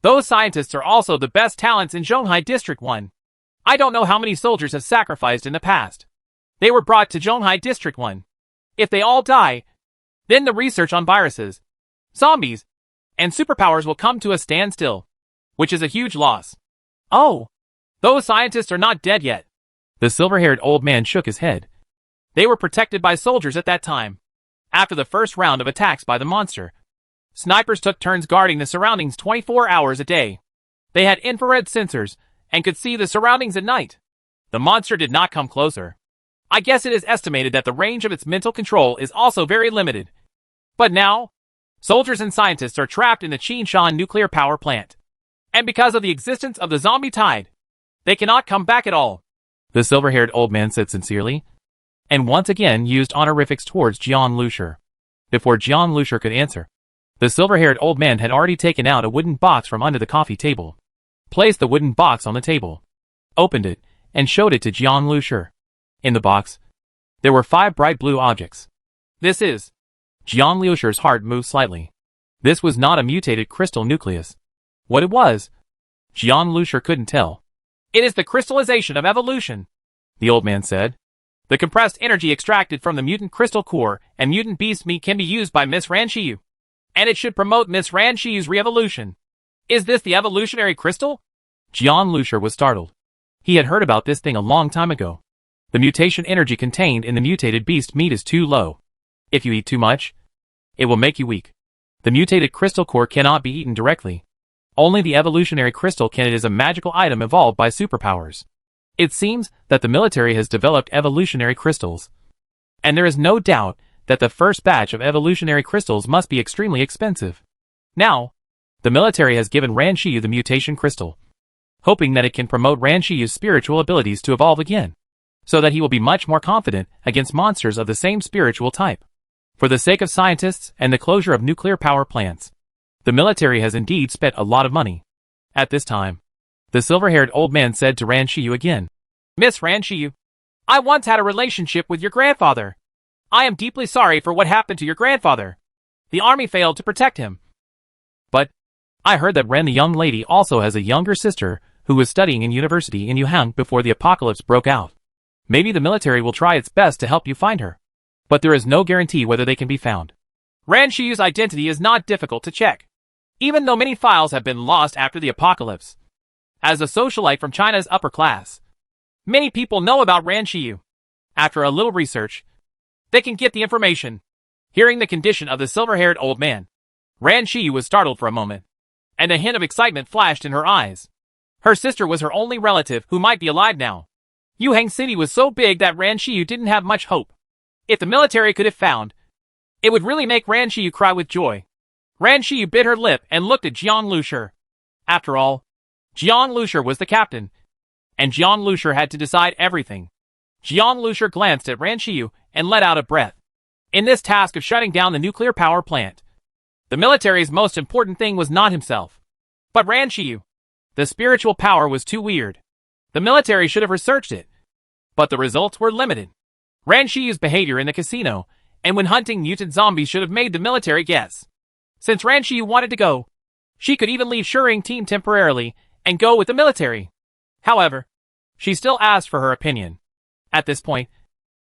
those scientists are also the best talents in Zhonghai District 1. I don't know how many soldiers have sacrificed in the past. They were brought to Zhonghai District 1. If they all die, then the research on viruses, zombies, and superpowers will come to a standstill, which is a huge loss. Oh, those scientists are not dead yet. The silver-haired old man shook his head. They were protected by soldiers at that time. After the first round of attacks by the monster, snipers took turns guarding the surroundings 24 hours a day. They had infrared sensors and could see the surroundings at night. The monster did not come closer. I guess it is estimated that the range of its mental control is also very limited. But now, soldiers and scientists are trapped in the Qinshan nuclear power plant. And because of the existence of the zombie tide, they cannot come back at all. The silver-haired old man said sincerely, and once again used honorifics towards John Lucier. Before John Lucier could answer, the silver-haired old man had already taken out a wooden box from under the coffee table, placed the wooden box on the table, opened it, and showed it to John Lucier. In the box, there were 5 bright blue objects. This is... John Lucier's heart moved slightly. This was not a mutated crystal nucleus. What it was, John Lucier couldn't tell. It is the crystallization of evolution, the old man said. The compressed energy extracted from the mutant crystal core and mutant beast meat can be used by Miss Ran Shiyu, and it should promote Miss Ran Shiyu's re-evolution. Is this the evolutionary crystal? John Lucier was startled. He had heard about this thing a long time ago. The mutation energy contained in the mutated beast meat is too low. If you eat too much, it will make you weak. The mutated crystal core cannot be eaten directly. Only the evolutionary crystal can. It is a magical item evolved by superpowers. It seems that the military has developed evolutionary crystals. And there is no doubt that the first batch of evolutionary crystals must be extremely expensive. Now, the military has given Ran Shiyu the mutation crystal, hoping that it can promote Ran Shiyu's spiritual abilities to evolve again. so that he will be much more confident against monsters of the same spiritual type. For the sake of scientists and the closure of nuclear power plants, the military has indeed spent a lot of money. At this time, the silver-haired old man said to Ran Shiyu again, Miss Ran Shiyu, I once had a relationship with your grandfather. I am deeply sorry for what happened to your grandfather. The army failed to protect him. But I heard that Ren the young lady also has a younger sister who was studying in university in Yuhang before the apocalypse broke out. Maybe the military will try its best to help you find her. But there is no guarantee whether they can be found. Ran Shiyu's identity is not difficult to check, even though many files have been lost after the apocalypse. As a socialite from China's upper class, many people know about Ran Shiyu. After a little research, they can get the information. Hearing the condition of the silver-haired old man, Ran Shiyu was startled for a moment, and a hint of excitement flashed in her eyes. Her sister was her only relative who might be alive now. Yuhang City was so big that Ran Shiyu didn't have much hope. If the military could have found, it would really make Ran Shiyu cry with joy. Ran Shiyu bit her lip and looked at Jiang Lushur. After all, Jiang Lushur was the captain, and Jiang Lushur had to decide everything. Jiang Lushur glanced at Ran Shiyu and let out a breath. In this task of shutting down the nuclear power plant, the military's most important thing was not himself, but Ran Shiyu. The spiritual power was too weird. The military should have researched it, but the results were limited. Ran Shiyu's behavior in the casino and when hunting mutant zombies should have made the military guess. Since Ran Shiyu wanted to go, she could even leave Shuring team temporarily and go with the military. However, she still asked for her opinion. At this point,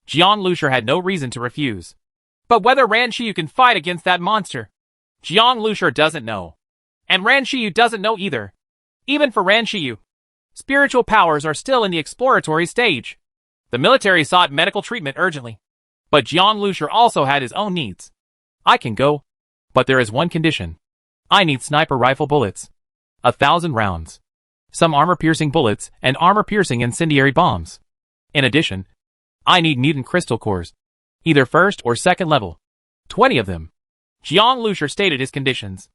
Jiang Lushur had no reason to refuse. But whether Ran Shiyu can fight against that monster, Jiang Lushur doesn't know. And Ran Shiyu doesn't know either. Even for Ran Shiyu, spiritual powers are still in the exploratory stage. The military sought medical treatment urgently. But Jiang Lushur also had his own needs. I can go, but there is one condition. I need sniper rifle bullets. 1,000 rounds. Some armor-piercing bullets and armor-piercing incendiary bombs. In addition, I need mutant crystal cores. Either first or second level. 20 of them. Jiang Lushur stated his conditions.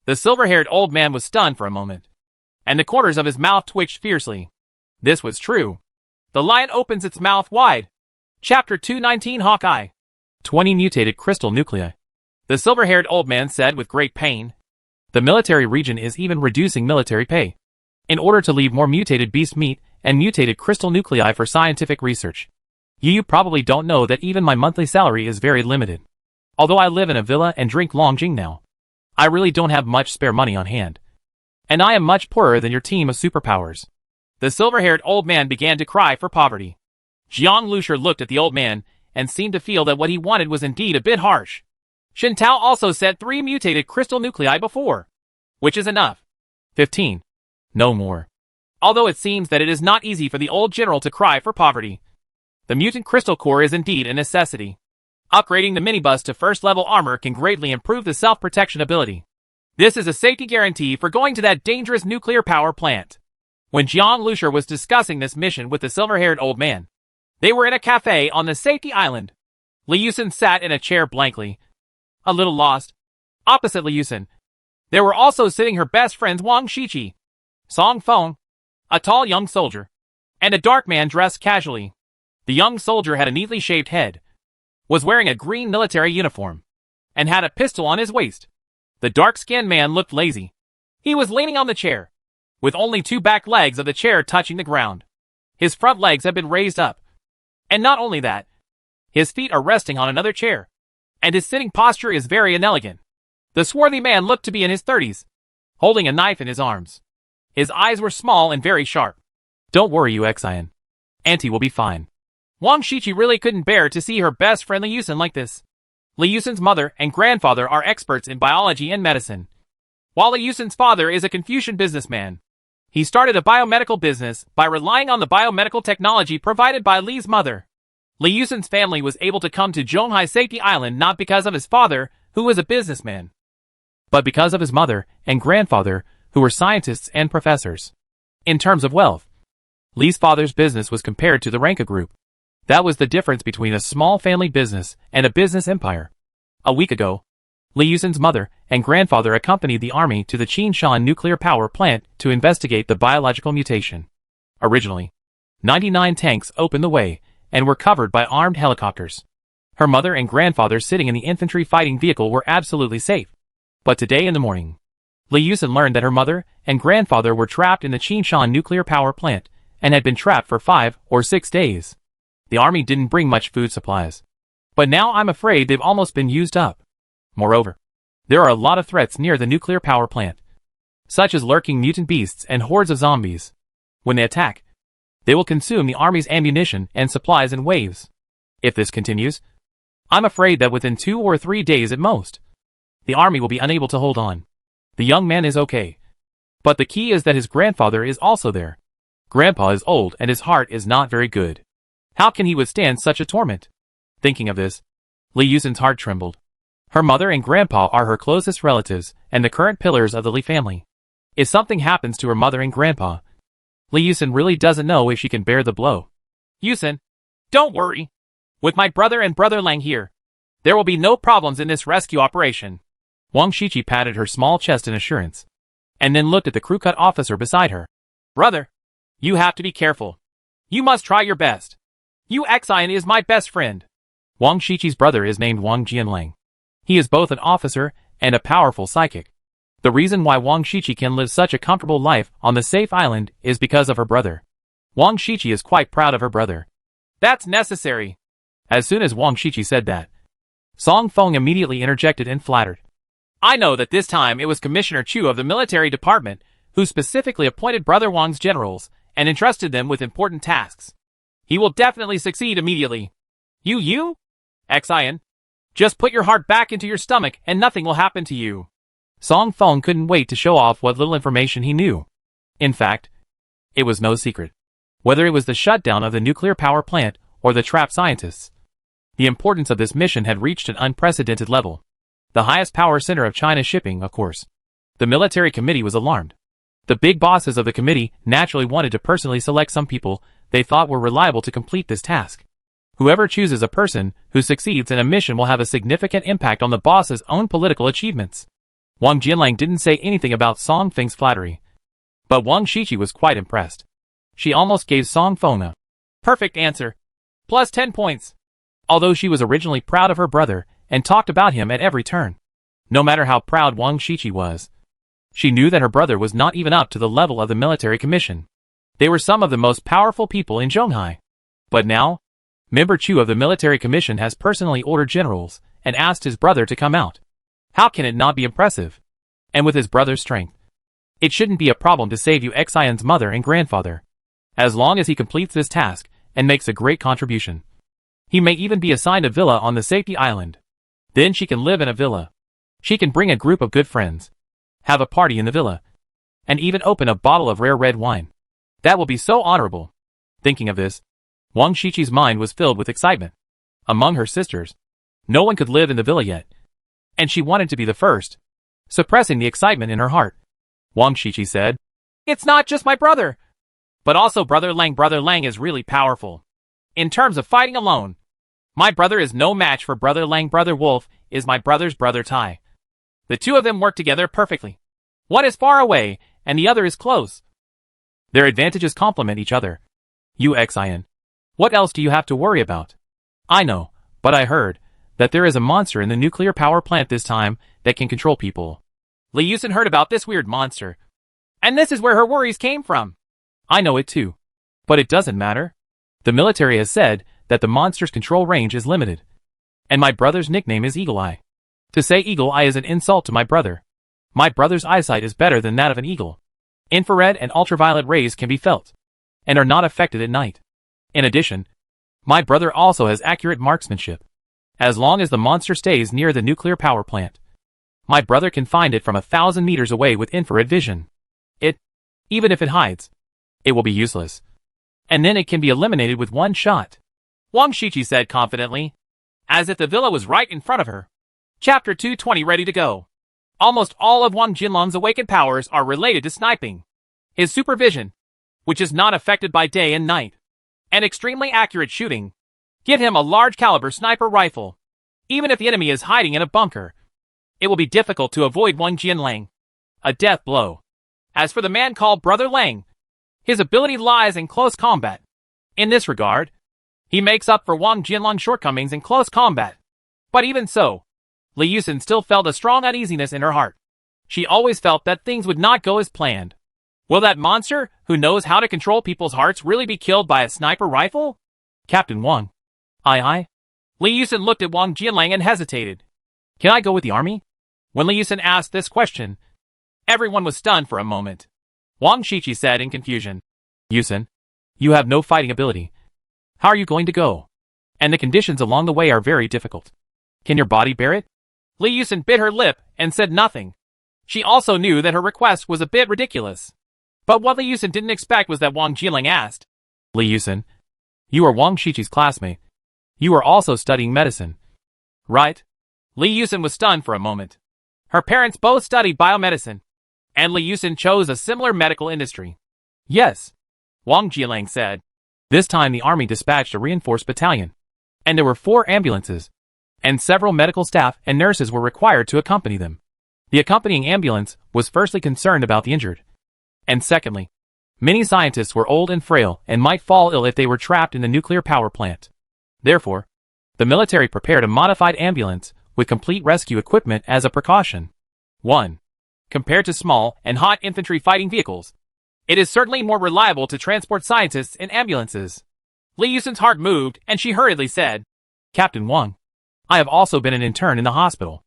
The silver-haired old man was stunned for a moment, and the corners of his mouth twitched fiercely. This was true. The lion opens its mouth wide. Chapter 219 Hawkeye. 20 mutated crystal nuclei. The silver-haired old man said with great pain. The military region is even reducing military pay, in order to leave more mutated beast meat and mutated crystal nuclei for scientific research. You probably don't know that even my monthly salary is very limited. Although I live in a villa and drink Longjing now, I really don't have much spare money on hand. And I am much poorer than your team of superpowers. The silver-haired old man began to cry for poverty. Jiang Lushur looked at the old man and seemed to feel that what he wanted was indeed a bit harsh. Shin Tao also said 3 mutated crystal nuclei before, which is enough. 15. No more. Although it seems that it is not easy for the old general to cry for poverty, the mutant crystal core is indeed a necessity. Upgrading the minibus to first-level armor can greatly improve the self-protection ability. This is a safety guarantee for going to that dangerous nuclear power plant. When Jiang Lushur was discussing this mission with the silver-haired old man, they were in a cafe on the safety island. Li Yusen sat in a chair blankly, a little lost. Opposite Li Yusen, there were also sitting her best friends Wang Shiqi, Song Feng, a tall young soldier, and a dark man dressed casually. The young soldier had a neatly shaved head, was wearing a green military uniform, and had a pistol on his waist. The dark-skinned man looked lazy. He was leaning on the chair, with only 2 back legs of the chair touching the ground. His front legs had been raised up. And not only that, his feet are resting on another chair, and his sitting posture is very inelegant. The swarthy man looked to be in his 30s, holding a knife in his arms. His eyes were small and very sharp. Don't worry, Uxian. Auntie will be fine. Wang Shiqi really couldn't bear to see her best friend Li Yusen like this. Li Yusen's mother and grandfather are experts in biology and medicine, while Li Yusen's father is a Confucian businessman. He started a biomedical business by relying on the biomedical technology provided by Li's mother. Li Yusen's family was able to come to Zhonghai Safety Island not because of his father, who was a businessman, but because of his mother and grandfather, who were scientists and professors. In terms of wealth, Li's father's business was compared to the Ranka Group. That was the difference between a small family business and a business empire. A week ago, Li Yusen's mother and grandfather accompanied the army to the Qinshan nuclear power plant to investigate the biological mutation. Originally, 99 tanks opened the way, and were covered by armed helicopters. Her mother and grandfather sitting in the infantry fighting vehicle were absolutely safe. But today in the morning, Li Yusen learned that her mother and grandfather were trapped in the Qinshan nuclear power plant and had been trapped for 5 or 6 days. The army didn't bring much food supplies. But now I'm afraid they've almost been used up. Moreover, there are a lot of threats near the nuclear power plant, such as lurking mutant beasts and hordes of zombies. When they attack, they will consume the army's ammunition and supplies in waves. If this continues, I'm afraid that within 2 or 3 days at most, the army will be unable to hold on. The young man is okay. But the key is that his grandfather is also there. Grandpa is old and his heart is not very good. How can he withstand such a torment? Thinking of this, Li Yusen's heart trembled. Her mother and grandpa are her closest relatives and the current pillars of the Li family. If something happens to her mother and grandpa, Li Yusen really doesn't know if she can bear the blow. Yusen, don't worry. With my brother and brother Lang here, there will be no problems in this rescue operation. Wang Shiqi patted her small chest in assurance, and then looked at the crew cut officer beside her. Brother, you have to be careful. You must try your best. Yu Xian is my best friend. Wang Shiqi's brother is named Wang Jianlang. He is both an officer and a powerful psychic. The reason why Wang Shiqi can live such a comfortable life on the safe island is because of her brother. Wang Shiqi is quite proud of her brother. That's necessary. As soon as Wang Shiqi said that, Song Feng immediately interjected and flattered. I know that this time it was Commissioner Chu of the military department who specifically appointed Brother Wang's generals and entrusted them with important tasks. He will definitely succeed immediately. Yu Xian, just put your heart back into your stomach and nothing will happen to you. Song Feng couldn't wait to show off what little information he knew. In fact, it was no secret. Whether it was the shutdown of the nuclear power plant or the trapped scientists, the importance of this mission had reached an unprecedented level. The highest power center of China's shipping, of course. The military committee was alarmed. The big bosses of the committee naturally wanted to personally select some people they thought were reliable to complete this task. Whoever chooses a person who succeeds in a mission will have a significant impact on the boss's own political achievements. Wang Jianlang didn't say anything about Song Feng's flattery, but Wang Shiqi was quite impressed. She almost gave Song Feng a perfect answer. Plus 10 points. Although she was originally proud of her brother and talked about him at every turn. No matter how proud Wang Shiqi was, she knew that her brother was not even up to the level of the military commission. They were some of the most powerful people in Zhonghai. But now, Member Chu of the military commission has personally ordered generals and asked his brother to come out. How can it not be impressive? And with his brother's strength, it shouldn't be a problem to save Yu Xian's mother and grandfather. As long as he completes this task and makes a great contribution. He may even be assigned a villa on the safety island. Then she can live in a villa. She can bring a group of good friends, have a party in the villa, and even open a bottle of rare red wine. That will be so honorable. Thinking of this, Wang Shiqi's mind was filled with excitement. Among her sisters, no one could live in the villa yet, and she wanted to be the first. Suppressing the excitement in her heart, Wang Shiqi said, It's not just my brother, but also Brother Lang. Brother Lang is really powerful. In terms of fighting alone, my brother is no match for Brother Lang. Brother Wolf is my brother's brother Tai. The two of them work together perfectly. One is far away, and the other is close. Their advantages complement each other. Yu Xian, what else do you have to worry about? I know, but I heard that there is a monster in the nuclear power plant this time that can control people. Li Yusen heard about this weird monster. And this is where her worries came from. I know it too. But it doesn't matter. The military has said that the monster's control range is limited. And my brother's nickname is Eagle Eye. To say Eagle Eye is an insult to my brother. My brother's eyesight is better than that of an eagle. Infrared and ultraviolet rays can be felt, and are not affected at night. In addition, my brother also has accurate marksmanship. As long as the monster stays near the nuclear power plant, my brother can find it from 1,000 meters away with infrared vision. Even if it hides, it will be useless. And then it can be eliminated with one shot. Wang Shiqi said confidently, as if the villa was right in front of her. Chapter 220 ready to go. Almost all of Wang Jinlong's awakened powers are related to sniping. His supervision, which is not affected by day and night, and extremely accurate shooting, give him a large caliber sniper rifle. Even if the enemy is hiding in a bunker, it will be difficult to avoid Wang Jinlang. A death blow. As for the man called Brother Lang, his ability lies in close combat. In this regard, He makes up for Wang Jinlong's shortcomings in close combat. But even so, Li Yusin still felt a strong uneasiness in her heart. She always felt that things would not go as planned. Will that monster, who knows how to control people's hearts, really be killed by a sniper rifle? Captain Wang. Aye. Li Yusin looked at Wang Jinlang and hesitated. Can I go with the army? When Li Yusin asked this question, everyone was stunned for a moment. Wang Shiqi said in confusion. Yusin, you have no fighting ability. How are you going to go? And the conditions along the way are very difficult. Can your body bear it? Li Yusin bit her lip and said nothing. She also knew that her request was a bit ridiculous. But what Li Yusin didn't expect was that Wang Jinlang asked. Li Yusin, you are Wang Shiqi's classmate. You are also studying medicine, right? Li Yusin was stunned for a moment. Her parents both studied biomedicine, and Li Yusin chose a similar medical industry. Yes, Wang Jinlang said. This time the army dispatched a reinforced battalion, and there were 4 ambulances, and several medical staff and nurses were required to accompany them. The accompanying ambulance was firstly concerned about the injured, and secondly, many scientists were old and frail and might fall ill if they were trapped in the nuclear power plant. Therefore, the military prepared a modified ambulance with complete rescue equipment as a precaution. 1. Compared to small and hot infantry fighting vehicles, it is certainly more reliable to transport scientists in ambulances. Li Yusin's heart moved and she hurriedly said, Captain Wang, I have also been an intern in the hospital.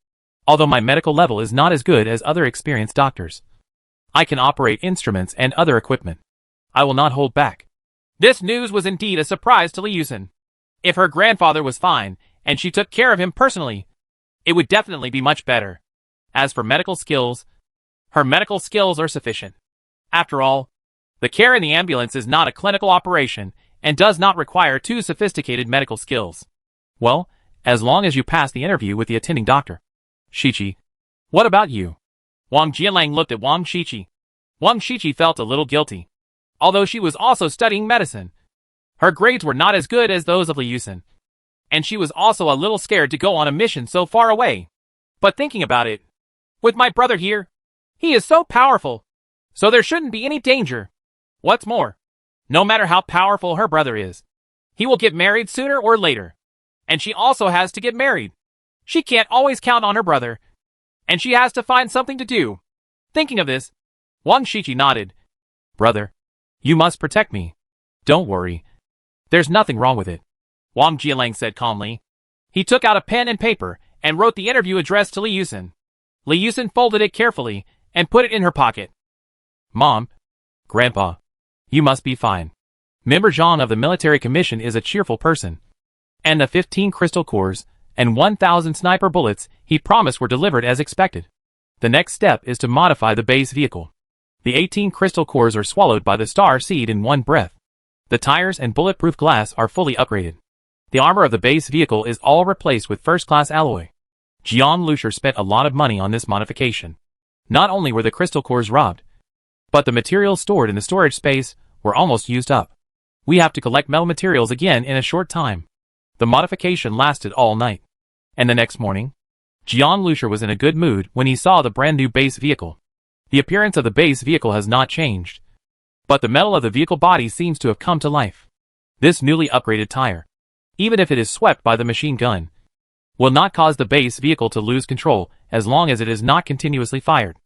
Although my medical level is not as good as other experienced doctors, I can operate instruments and other equipment. I will not hold back. This news was indeed a surprise to Li Yusin. If her grandfather was fine, and she took care of him personally, it would definitely be much better. As for medical skills, her medical skills are sufficient. After all, the care in the ambulance is not a clinical operation and does not require too sophisticated medical skills. Well, as long as you pass the interview with the attending doctor. Shiqi, what about you? Wang Jinlang looked at Wang Shiqi. Wang Shiqi felt a little guilty. Although she was also studying medicine, her grades were not as good as those of Li Yusin, and she was also a little scared to go on a mission so far away. But thinking about it, with my brother here, he is so powerful, so there shouldn't be any danger. What's more, no matter how powerful her brother is, he will get married sooner or later, and she also has to get married. She can't always count on her brother, and she has to find something to do. Thinking of this, Wang Shiqi nodded. Brother, you must protect me. Don't worry. There's nothing wrong with it. Wang Jinlang said calmly. He took out a pen and paper and wrote the interview address to Li Yusin. Li Yusin folded it carefully and put it in her pocket. Mom, Grandpa, you must be fine. Member Zhang of the military commission is a cheerful person. And the 15 crystal cores and 1,000 sniper bullets he promised were delivered as expected. The next step is to modify the base vehicle. The 18 crystal cores are swallowed by the star seed in one breath. The tires and bulletproof glass are fully upgraded. The armor of the base vehicle is all replaced with first-class alloy. Jiang Lucier spent a lot of money on this modification. Not only were the crystal cores robbed, but the materials stored in the storage space were almost used up. We have to collect metal materials again in a short time. The modification lasted all night. And the next morning, Jiang Lucier was in a good mood when he saw the brand new base vehicle. The appearance of the base vehicle has not changed, but the metal of the vehicle body seems to have come to life. This newly upgraded tire, even if it is swept by the machine gun, will not cause the base vehicle to lose control as long as it is not continuously fired.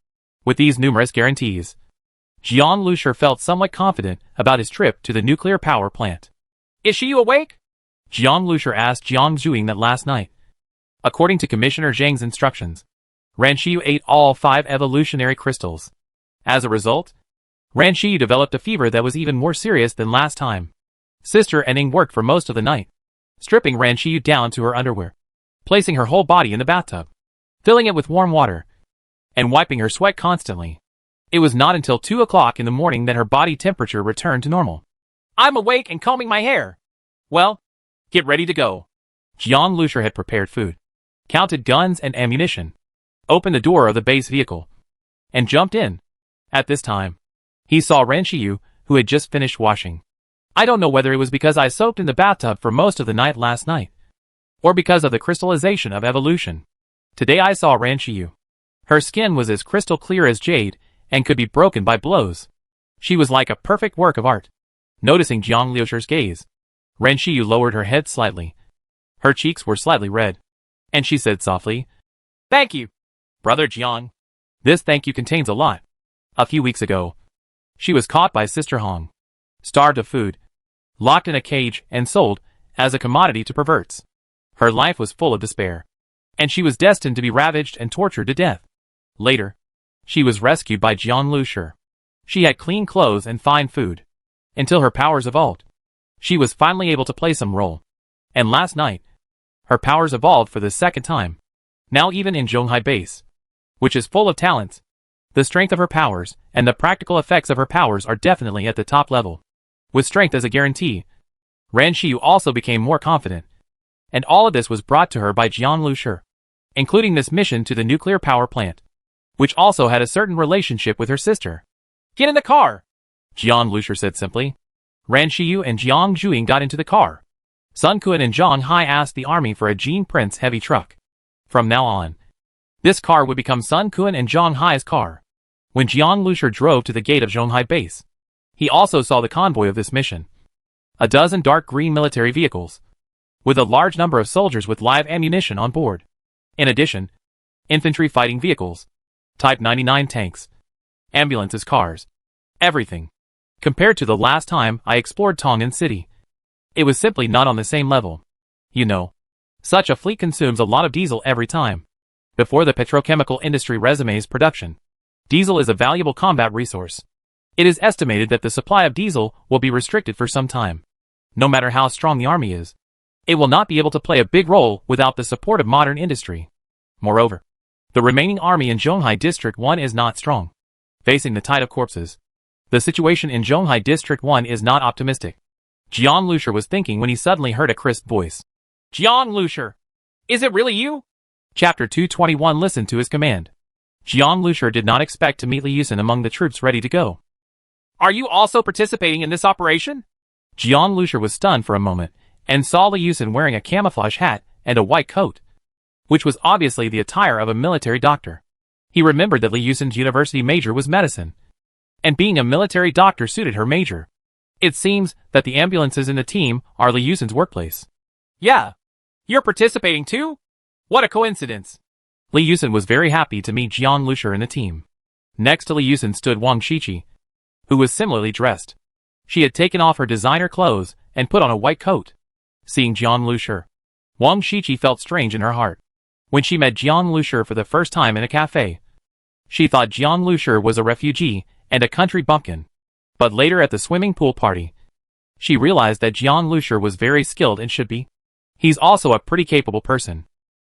With these numerous guarantees, Jiang Lucier felt somewhat confident about his trip to the nuclear power plant. Is she awake? Jiang Lucier asked Jiang Zhuing that last night. According to Commissioner Zhang's instructions, Ran Shiyu ate all 5 evolutionary crystals. As a result, Ran Shiyu developed a fever that was even more serious than last time. Sister Enning worked for most of the night, stripping Ran Shiyu down to her underwear, placing her whole body in the bathtub, filling it with warm water, and wiping her sweat constantly. It was not until 2 o'clock in the morning that her body temperature returned to normal. I'm awake and combing my hair. Well, get ready to go. Jiang Lucier had prepared food, counted guns and ammunition, opened the door of the base vehicle, and jumped in. At this time, he saw Ran Shiyu, who had just finished washing. I don't know whether it was because I soaked in the bathtub for most of the night last night, or because of the crystallization of evolution. Today I saw Ran Shiyu. Her skin was as crystal clear as jade and could be broken by blows. She was like a perfect work of art. Noticing Jiang Lucier's gaze, Ren Xiyu lowered her head slightly. Her cheeks were slightly red. And she said softly, "Thank you, Brother Jiang." "This thank you contains a lot. A few weeks ago, she was caught by Sister Hong, starved of food, locked in a cage and sold as a commodity to perverts. Her life was full of despair, and she was destined to be ravaged and tortured to death. Later, she was rescued by Jiang Lushi. She had clean clothes and fine food, until her powers evolved. She was finally able to play some role. And last night, her powers evolved for the second time. Now even in Zhonghai base, which is full of talents, the strength of her powers and the practical effects of her powers are definitely at the top level. With strength as a guarantee, Ren Xiyu also became more confident. And all of this was brought to her by Jiang Lushi, including this mission to the nuclear power plant, which also had a certain relationship with her sister. "Get in the car," Jiang Lushi said simply. Ren Xiyu and Jiang Zhuing got into the car. Sun Quan and Zhang Hai asked the army for a Jean Prince heavy truck. From now on, this car would become Sun Quan and Zhang Hai's car. When Jiang Lushi drove to the gate of Zhonghai base, he also saw the convoy of this mission. A dozen dark green military vehicles, with a large number of soldiers with live ammunition on board. In addition, infantry fighting vehicles, Type 99 tanks, ambulances, cars, everything. Compared to the last time I explored Tongan City, it was simply not on the same level. You know, such a fleet consumes a lot of diesel every time. Before the petrochemical industry resumes production, diesel is a valuable combat resource. It is estimated that the supply of diesel will be restricted for some time. No matter how strong the army is, it will not be able to play a big role without the support of modern industry. Moreover, the remaining army in Zhonghai District 1 is not strong. Facing the tide of corpses, the situation in Zhonghai District 1 is not optimistic. Jiang Lushi was thinking when he suddenly heard a crisp voice. "Jiang Lushi, is it really you?" Chapter 221 listened to his command. Jiang Lushi did not expect to meet Li Yusin among the troops ready to go. "Are you also participating in this operation?" Jiang Lushi was stunned for a moment, and saw Li Yusin wearing a camouflage hat and a white coat, which was obviously the attire of a military doctor. He remembered that Li Yusin's university major was medicine, and being a military doctor suited her major. It seems that the ambulances in the team are Li Yusin's workplace. "Yeah. You're participating too? What a coincidence." Li Yusin was very happy to meet Jiang Lushi in the team. Next to Li Yusin stood Wang Shiqi, who was similarly dressed. She had taken off her designer clothes and put on a white coat. Seeing Jiang Lushi, Wang Shiqi felt strange in her heart. When she met Jiang Lushi for the first time in a cafe, she thought Jiang Lushi was a refugee and a country bumpkin. But later at the swimming pool party, she realized that Jiang Lushi was very skilled and should be. He's also a pretty capable person.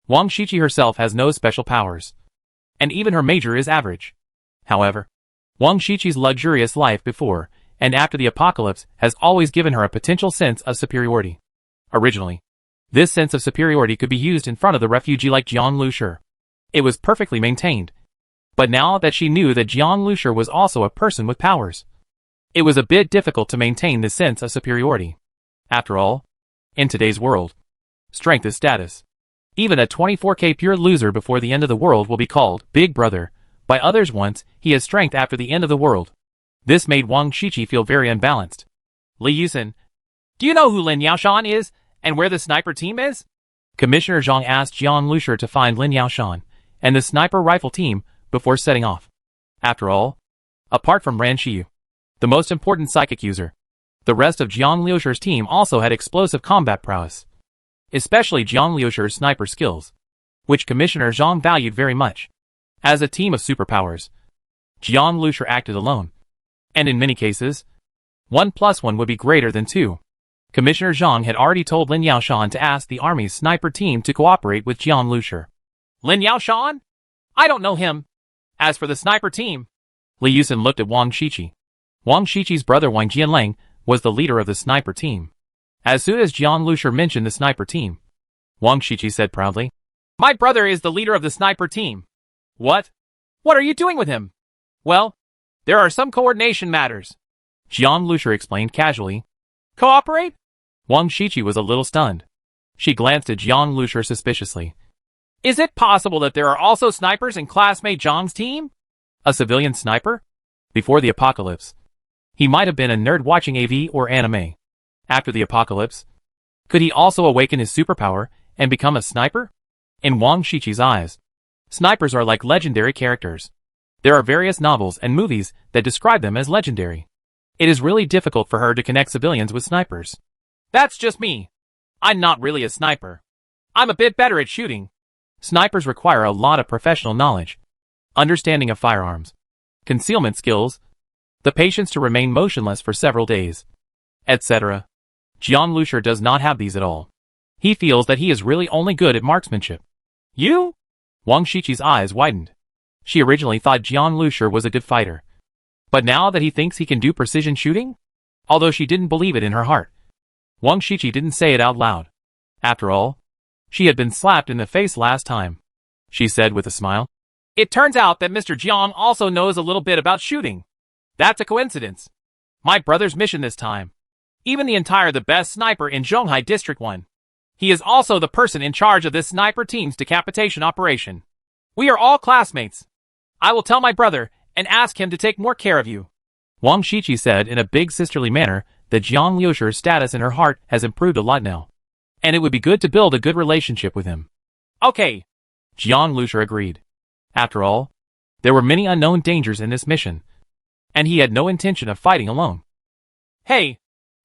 Wang Shiqi herself has no special powers, and even her major is average. However, Wang Shiqi's luxurious life before and after the apocalypse has always given her a potential sense of superiority. Originally, this sense of superiority could be used in front of the refugee like Jiang Lushi. It was perfectly maintained. But now that she knew that Jiang Lushi was also a person with powers, it was a bit difficult to maintain this sense of superiority. After all, in today's world, strength is status. Even a 24K pure loser before the end of the world will be called Big Brother by others once he has strength after the end of the world. This made Wang Shiqi feel very unbalanced. "Li Yusin, do you know who Lin Yaoshan is and where the sniper team is?" Commissioner Zhang asked Jiang Lushi to find Lin Yaoshan and the sniper rifle team before setting off. After all, apart from Ren Xiyu, the most important psychic user, the rest of Jiang Lushi's team also had explosive combat prowess, especially Jiang Lushi's sniper skills, which Commissioner Zhang valued very much. As a team of superpowers, Jiang Lushi acted alone, and in many cases, 1 + 1 would be greater than 2. Commissioner Zhang had already told Lin Yaoshan to ask the army's sniper team to cooperate with Jiang Lushi. "Lin Yaoshan? I don't know him. As for the sniper team..." Li Yusin looked at Wang Shiqi. Wang Shiqi's brother Wang Jianlang was the leader of the sniper team. As soon as Jiang Lushi mentioned the sniper team, Wang Shiqi said proudly, "My brother is the leader of the sniper team." "What? What are you doing with him?" "Well, there are some coordination matters," Jiang Lushi explained casually. "Cooperate?" Wang Shiqi was a little stunned. She glanced at Jiang Lushi suspiciously. "Is it possible that there are also snipers in classmate Zhang's team?" A civilian sniper? Before the apocalypse, he might have been a nerd watching AV or anime. After the apocalypse, Could he also awaken his superpower and become a sniper? In Wang Shiqi's eyes, snipers are like legendary characters. There are various novels and movies that describe them as legendary. It is really difficult for her to connect civilians with snipers. That's just me. I'm not really a sniper. I'm a bit better at shooting. Snipers require a lot of professional knowledge, understanding of firearms, concealment skills, the patience to remain motionless for several days, etc. Jiang Lushur does not have these at all. He feels that he is really only good at marksmanship. You? Wang Shiqi's eyes widened. She originally thought Jiang Lushur was a good fighter. But now that he thinks he can do precision shooting? Although she didn't believe it in her heart. Wang Shiqi didn't say it out loud. After all, she had been slapped in the face last time. She said with a smile. It turns out that Mr. Jiang also knows a little bit about shooting. That's a coincidence. My brother's mission this time. Even the best sniper in Zhonghai District 1. He is also the person in charge of this sniper team's decapitation operation. We are all classmates. I will tell my brother and ask him to take more care of you. Wang Shiqi said in a big sisterly manner that Jiang Lushur's status in her heart has improved a lot now. And it would be good to build a good relationship with him. Okay. Jiang Lushur agreed. After all, there were many unknown dangers in this mission. And he had no intention of fighting alone. Hey,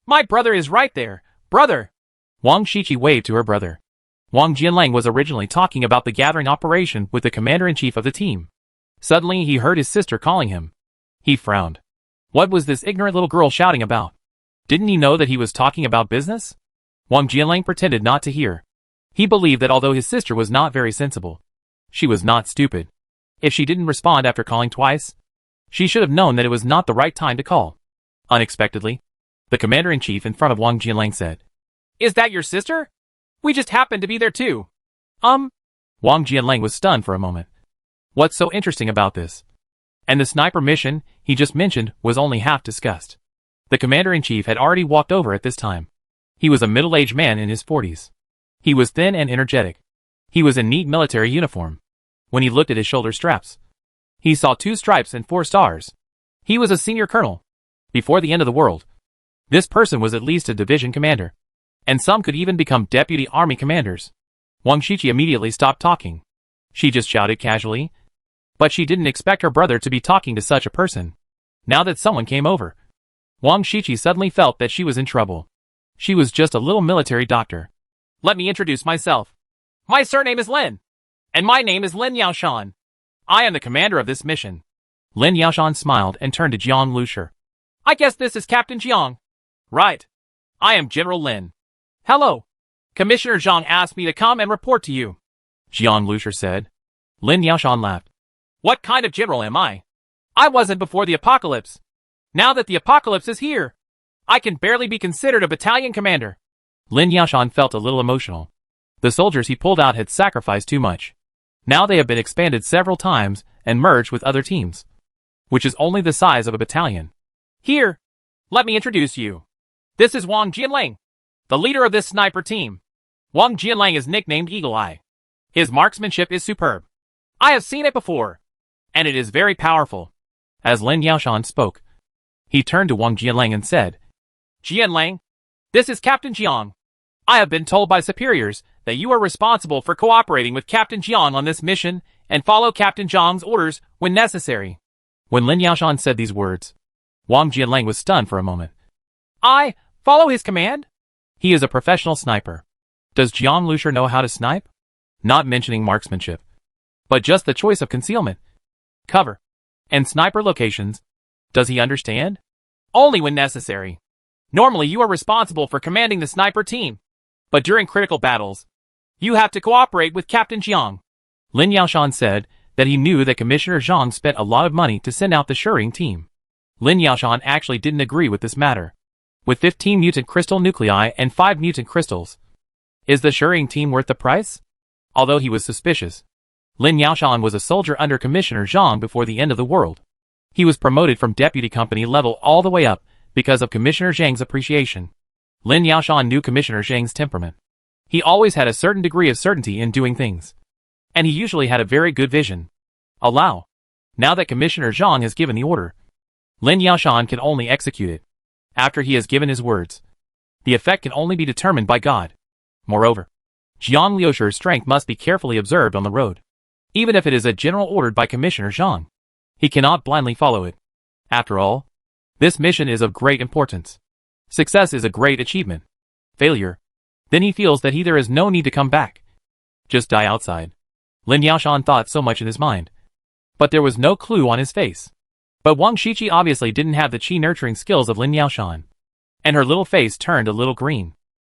my brother is right there, brother. Wang Shiqi waved to her brother. Wang Jianlang was originally talking about the gathering operation with the commander-in-chief of the team. Suddenly he heard his sister calling him. He frowned. What was this ignorant little girl shouting about? Didn't he know that he was talking about business? Wang Jianlang pretended not to hear. He believed that although his sister was not very sensible, she was not stupid. If she didn't respond after calling twice, she should have known that it was not the right time to call. Unexpectedly, the commander-in-chief in front of Wang Jianlang said, Is that your sister? We just happened to be there too. Wang Jianlang was stunned for a moment. What's so interesting about this? And the sniper mission he just mentioned was only half discussed. The commander-in-chief had already walked over at this time. He was a middle-aged man in his 40s. He was thin and energetic. He was in neat military uniform. When he looked at his shoulder straps, he saw 2 stripes and 4 stars. He was a senior colonel. Before the end of the world, this person was at least a division commander. And some could even become deputy army commanders. Wang Shiqi immediately stopped talking. She just shouted casually. But she didn't expect her brother to be talking to such a person. Now that someone came over, Wang Shiqi suddenly felt that she was in trouble. She was just a little military doctor. Let me introduce myself. My surname is Lin. And my name is Lin Yaoshan. I am the commander of this mission. Lin Yaoshan smiled and turned to Jiang Lushur. I guess this is Captain Jiang. Right. I am General Lin. Hello. Commissioner Zhang asked me to come and report to you. Jiang Lushur said. Lin Yaoshan laughed. What kind of general am I? I wasn't before the apocalypse. Now that the apocalypse is here, I can barely be considered a battalion commander. Lin Yaoshan felt a little emotional. The soldiers he pulled out had sacrificed too much. Now they have been expanded several times and merged with other teams, which is only the size of a battalion. Here, let me introduce you. This is Wang Jianlang, the leader of this sniper team. Wang Jianlang is nicknamed Eagle Eye. His marksmanship is superb. I have seen it before, and it is very powerful. As Lin Yaoshan spoke, he turned to Wang Jianlang and said, Jianlang, this is Captain Jiang. I have been told by superiors that you are responsible for cooperating with Captain Jiang on this mission and follow Captain Jiang's orders when necessary. When Lin Yaoshan said these words, Wang Jianlang was stunned for a moment. I follow his command? He is a professional sniper. Does Jiang Lushur know how to snipe? Not mentioning marksmanship, but just the choice of concealment, cover, and sniper locations. Does he understand? Only when necessary. Normally you are responsible for commanding the sniper team, but during critical battles, you have to cooperate with Captain Jiang. Lin Yaoshan said that he knew that Commissioner Zhang spent a lot of money to send out the Shering team. Lin Yaoshan actually didn't agree with this matter. With 15 mutant crystal nuclei and 5 mutant crystals, is the Shering team worth the price? Although he was suspicious, Lin Yaoshan was a soldier under Commissioner Zhang before the end of the world. He was promoted from deputy company level all the way up because of Commissioner Zhang's appreciation. Lin Yaoshan knew Commissioner Zhang's temperament. He always had a certain degree of certainty in doing things. And he usually had a very good vision. Allow. Now that Commissioner Zhang has given the order, Lin Yaoshan can only execute it. After he has given his words, The effect can only be determined by God. Moreover, Jiang Liusher's strength must be carefully observed on the road. Even if it is a general ordered by Commissioner Zhang, he cannot blindly follow it. After all, this mission is of great importance. Success is a great achievement. Failure, then he feels that there is no need to come back. Just die outside. Lin Yaoshan thought so much in his mind. But there was no clue on his face. But Wang Shiqi obviously didn't have the qi nurturing skills of Lin Yaoshan. And her little face turned a little green.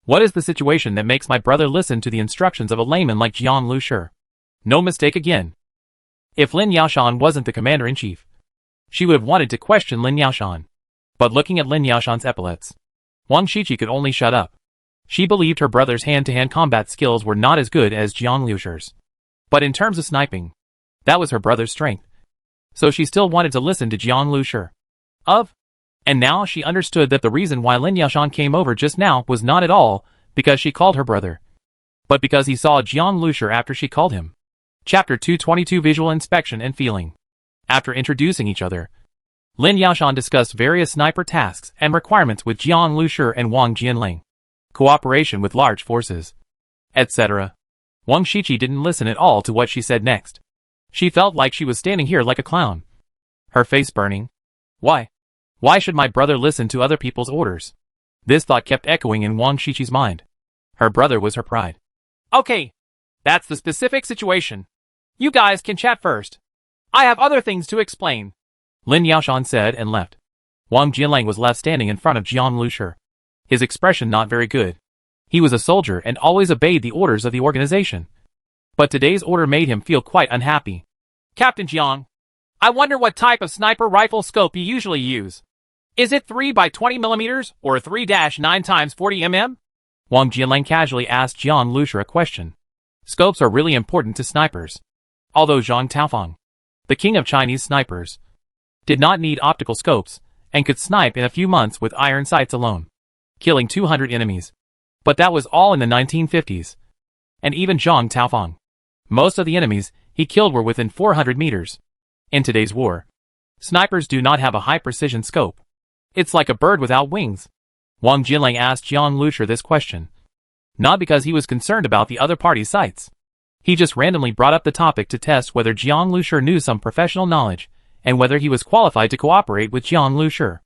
What is the situation that makes my brother listen to the instructions of a layman like Jiang Liusher? No mistake again. If Lin Yaoshan wasn't the commander-in-chief, she would have wanted to question Lin Yaoshan. But looking at Lin Yaoshan's epaulets, Wang Shiqi could only shut up. She believed her brother's hand-to-hand combat skills were not as good as Jiang Liusher's. But in terms of sniping, that was her brother's strength. So she still wanted to listen to Jiang Liusher. And now she understood that the reason why Lin Yaoshan came over just now was not at all because she called her brother, but because he saw Jiang Liusher after she called him. Chapter 222 Visual Inspection and Feeling. After introducing each other, Lin Yaoshan discussed various sniper tasks and requirements with Jiang Liusher and Wang Jianling. Cooperation with large forces, etc. Wang Shiqi didn't listen at all to what she said next. She felt like she was standing here like a clown. Her face burning. Why? Why should my brother listen to other people's orders? This thought kept echoing in Wang Shiqi's mind. Her brother was her pride. Okay, that's the specific situation. You guys can chat first. I have other things to explain. Lin Yaoshan said and left. Wang Jianlang was left standing in front of Jiang Liusher. His expression not very good. He was a soldier and always obeyed the orders of the organization. But today's order made him feel quite unhappy. Captain Jiang, I wonder what type of sniper rifle scope you usually use. Is it 3 by 20 mm or 3-9 times 40 mm? Wang Jianlang casually asked Jiang Liusher a question. Scopes are really important to snipers. Although Zhang Taofang, the king of Chinese snipers, did not need optical scopes and could snipe in a few months with iron sights alone, killing 200 enemies. But that was all in the 1950s. And even Zhang Taofang, most of the enemies he killed were within 400 meters. In today's war, snipers do not have a high-precision scope. It's like a bird without wings. Wang Jianlang asked Jiang Liusher this question. Not because he was concerned about the other party's sights. He just randomly brought up the topic to test whether Jiang Liusher knew some professional knowledge, and whether he was qualified to cooperate with Jiang Liusher.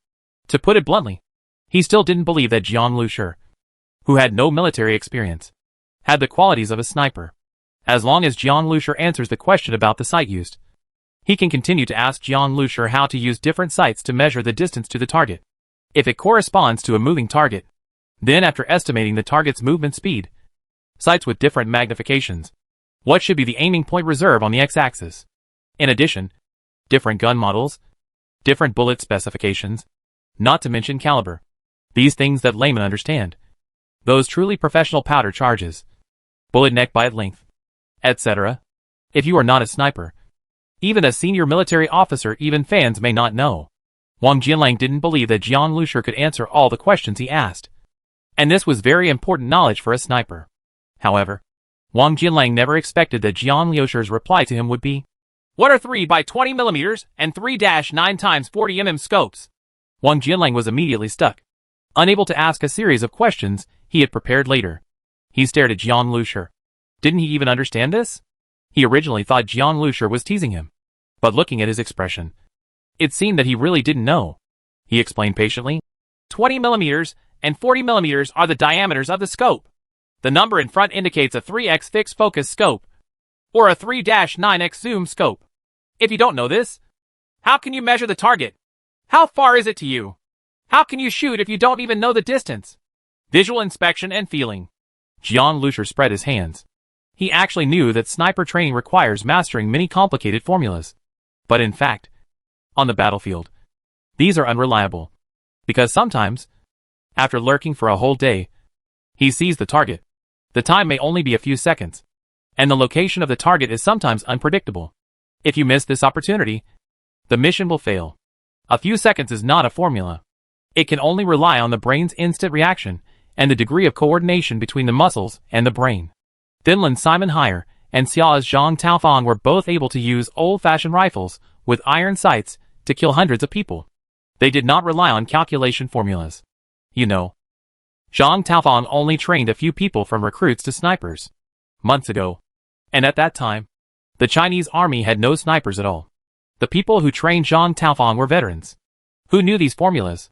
To put it bluntly, he still didn't believe that Jiang Liusher, who had no military experience, had the qualities of a sniper. As long as Jiang Liusher answers the question about the sight used, he can continue to ask Jiang Liusher how to use different sights to measure the distance to the target. If it corresponds to a moving target, then after estimating the target's movement speed, sights with different magnifications, what should be the aiming point reserve on the x-axis? In addition, different gun models, different bullet specifications, not to mention caliber. These things that laymen understand. Those truly professional powder charges, bullet neck bite length, etc. If you are not a sniper, even a senior military officer, even fans may not know. Wang Jianlang didn't believe that Jiang Liusher could answer all the questions he asked. And this was very important knowledge for a sniper. However, Wang Jianlang never expected that Jiang Liusher's reply to him would be, "What are 3 by 20 mm and 3-9 times 40 mm scopes?" Wang Jianlang was immediately stuck, unable to ask a series of questions he had prepared later. He stared at Jiang Liusher. Didn't he even understand this? He originally thought Jiang Liusher was teasing him. But looking at his expression, it seemed that he really didn't know. He explained patiently, 20 mm and 40 mm are the diameters of the scope. The number in front indicates a 3x fixed focus scope, or a 3-9x zoom scope. If you don't know this, how can you measure the target? How far is it to you? How can you shoot if you don't even know the distance? Visual inspection and feeling. Jiang Liusher spread his hands. He actually knew that sniper training requires mastering many complicated formulas. But in fact, on the battlefield, these are unreliable. Because sometimes, after lurking for a whole day, he sees the target. The time may only be a few seconds, and the location of the target is sometimes unpredictable. If you miss this opportunity, the mission will fail. A few seconds is not a formula. It can only rely on the brain's instant reaction and the degree of coordination between the muscles and the brain. Thinlin Simon Heyer and Xiao's Zhang Taofang were both able to use old-fashioned rifles with iron sights to kill hundreds of people. They did not rely on calculation formulas. You know. Zhang Taofang only trained a few people from recruits to snipers months ago. And at that time, the Chinese army had no snipers at all. The people who trained Zhang Taofang were veterans who knew these formulas.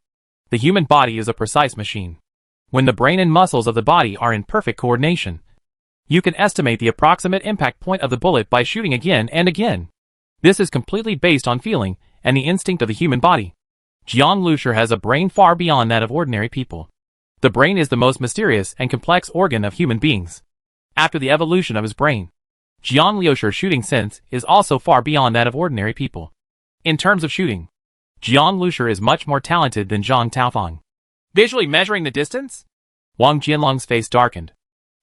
The human body is a precise machine. When the brain and muscles of the body are in perfect coordination, you can estimate the approximate impact point of the bullet by shooting again and again. This is completely based on feeling and the instinct of the human body. Jiang Lusher has a brain far beyond that of ordinary people. The brain is the most mysterious and complex organ of human beings. After the evolution of his brain, Jiang Lusher's shooting sense is also far beyond that of ordinary people. In terms of shooting, Jiang Lusher is much more talented than Zhang Taofang. Visually measuring the distance? Wang Jianlong's face darkened.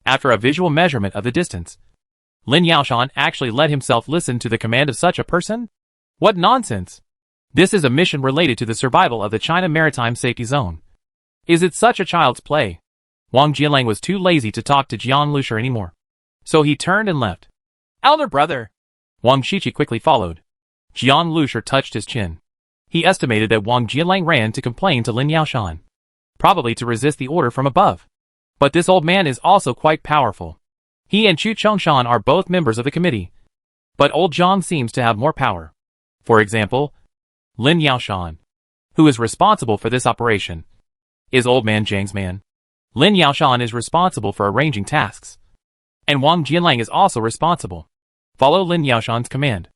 After a visual measurement of the distance, Lin Yaoshan actually let himself listen to the command of such a person? What nonsense! This is a mission related to the survival of the China Maritime Safety Zone. Is it such a child's play? Wang Jianlang was too lazy to talk to Jiang Lusher anymore. So he turned and left. Elder brother! Wang Shiqi quickly followed. Jiang Lusher touched his chin. He estimated that Wang Jianlang ran to complain to Lin Yaoshan, probably to resist the order from above. But this old man is also quite powerful. He and Chu Chongshan are both members of the committee. But old Zhang seems to have more power. For example, Lin Yaoshan, who is responsible for this operation, is old man Zhang's man. Lin Yaoshan is responsible for arranging tasks. And Wang Jianlang is also responsible. Follow Lin Yaoshan's command.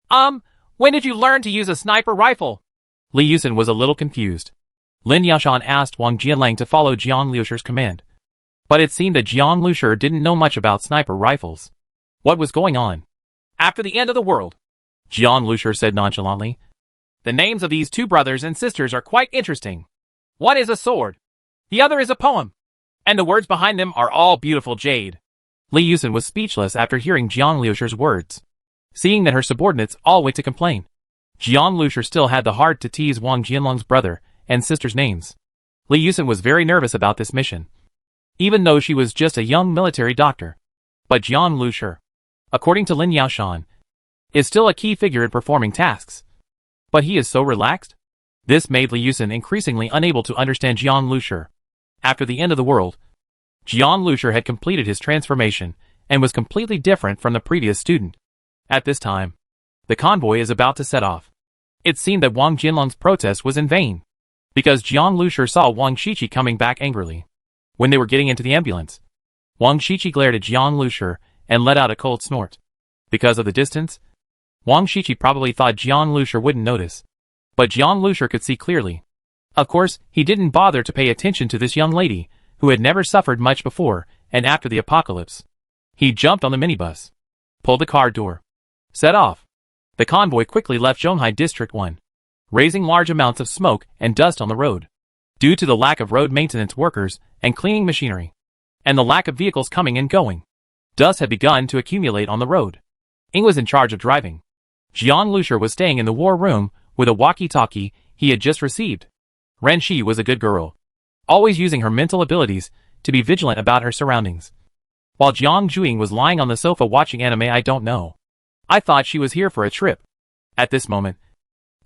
When did you learn to use a sniper rifle? Li Yusen was a little confused. Lin Yaoshan asked Wang Jianlang to follow Jiang Lusher's command. But it seemed that Jiang Lusher didn't know much about sniper rifles. What was going on? After the end of the world, Jiang Lusher said nonchalantly. The names of these two brothers and sisters are quite interesting. One is a sword. The other is a poem. And the words behind them are all beautiful jade. Li Yusen was speechless after hearing Jiang Lusher's words. Seeing that her subordinates all went to complain, Jiang Lusher still had the heart to tease Wang Jianlong's brother and sister's names. Li Yusen was very nervous about this mission, even though she was just a young military doctor. But Jiang Lusher, according to Lin Yaoshan, is still a key figure in performing tasks. But he is so relaxed? This made Li Yusen increasingly unable to understand Jiang Lusher. After the end of the world, Jiang Lusher had completed his transformation and was completely different from the previous student. At this time, the convoy is about to set off. It seemed that Wang Jianlong's protest was in vain, because Jiang Lusher saw Wang Shiqi coming back angrily. When they were getting into the ambulance, Wang Shiqi glared at Jiang Lusher and let out a cold snort. Because of the distance, Wang Shiqi probably thought Jiang Lusher wouldn't notice. But Jiang Lusher could see clearly. Of course, he didn't bother to pay attention to this young lady, who had never suffered much before and after the apocalypse. He jumped on the minibus, pulled the car door, set off. The convoy quickly left Zhonghai District 1, raising large amounts of smoke and dust on the road, due to the lack of road maintenance workers and cleaning machinery, and the lack of vehicles coming and going. Dust had begun to accumulate on the road. Ying was in charge of driving. Jiang Lusher was staying in the war room with a walkie-talkie he had just received. Ren Shi was a good girl, always using her mental abilities to be vigilant about her surroundings. While Jiang Zhuing was lying on the sofa watching anime, I don't know. I thought she was here for a trip. At this moment,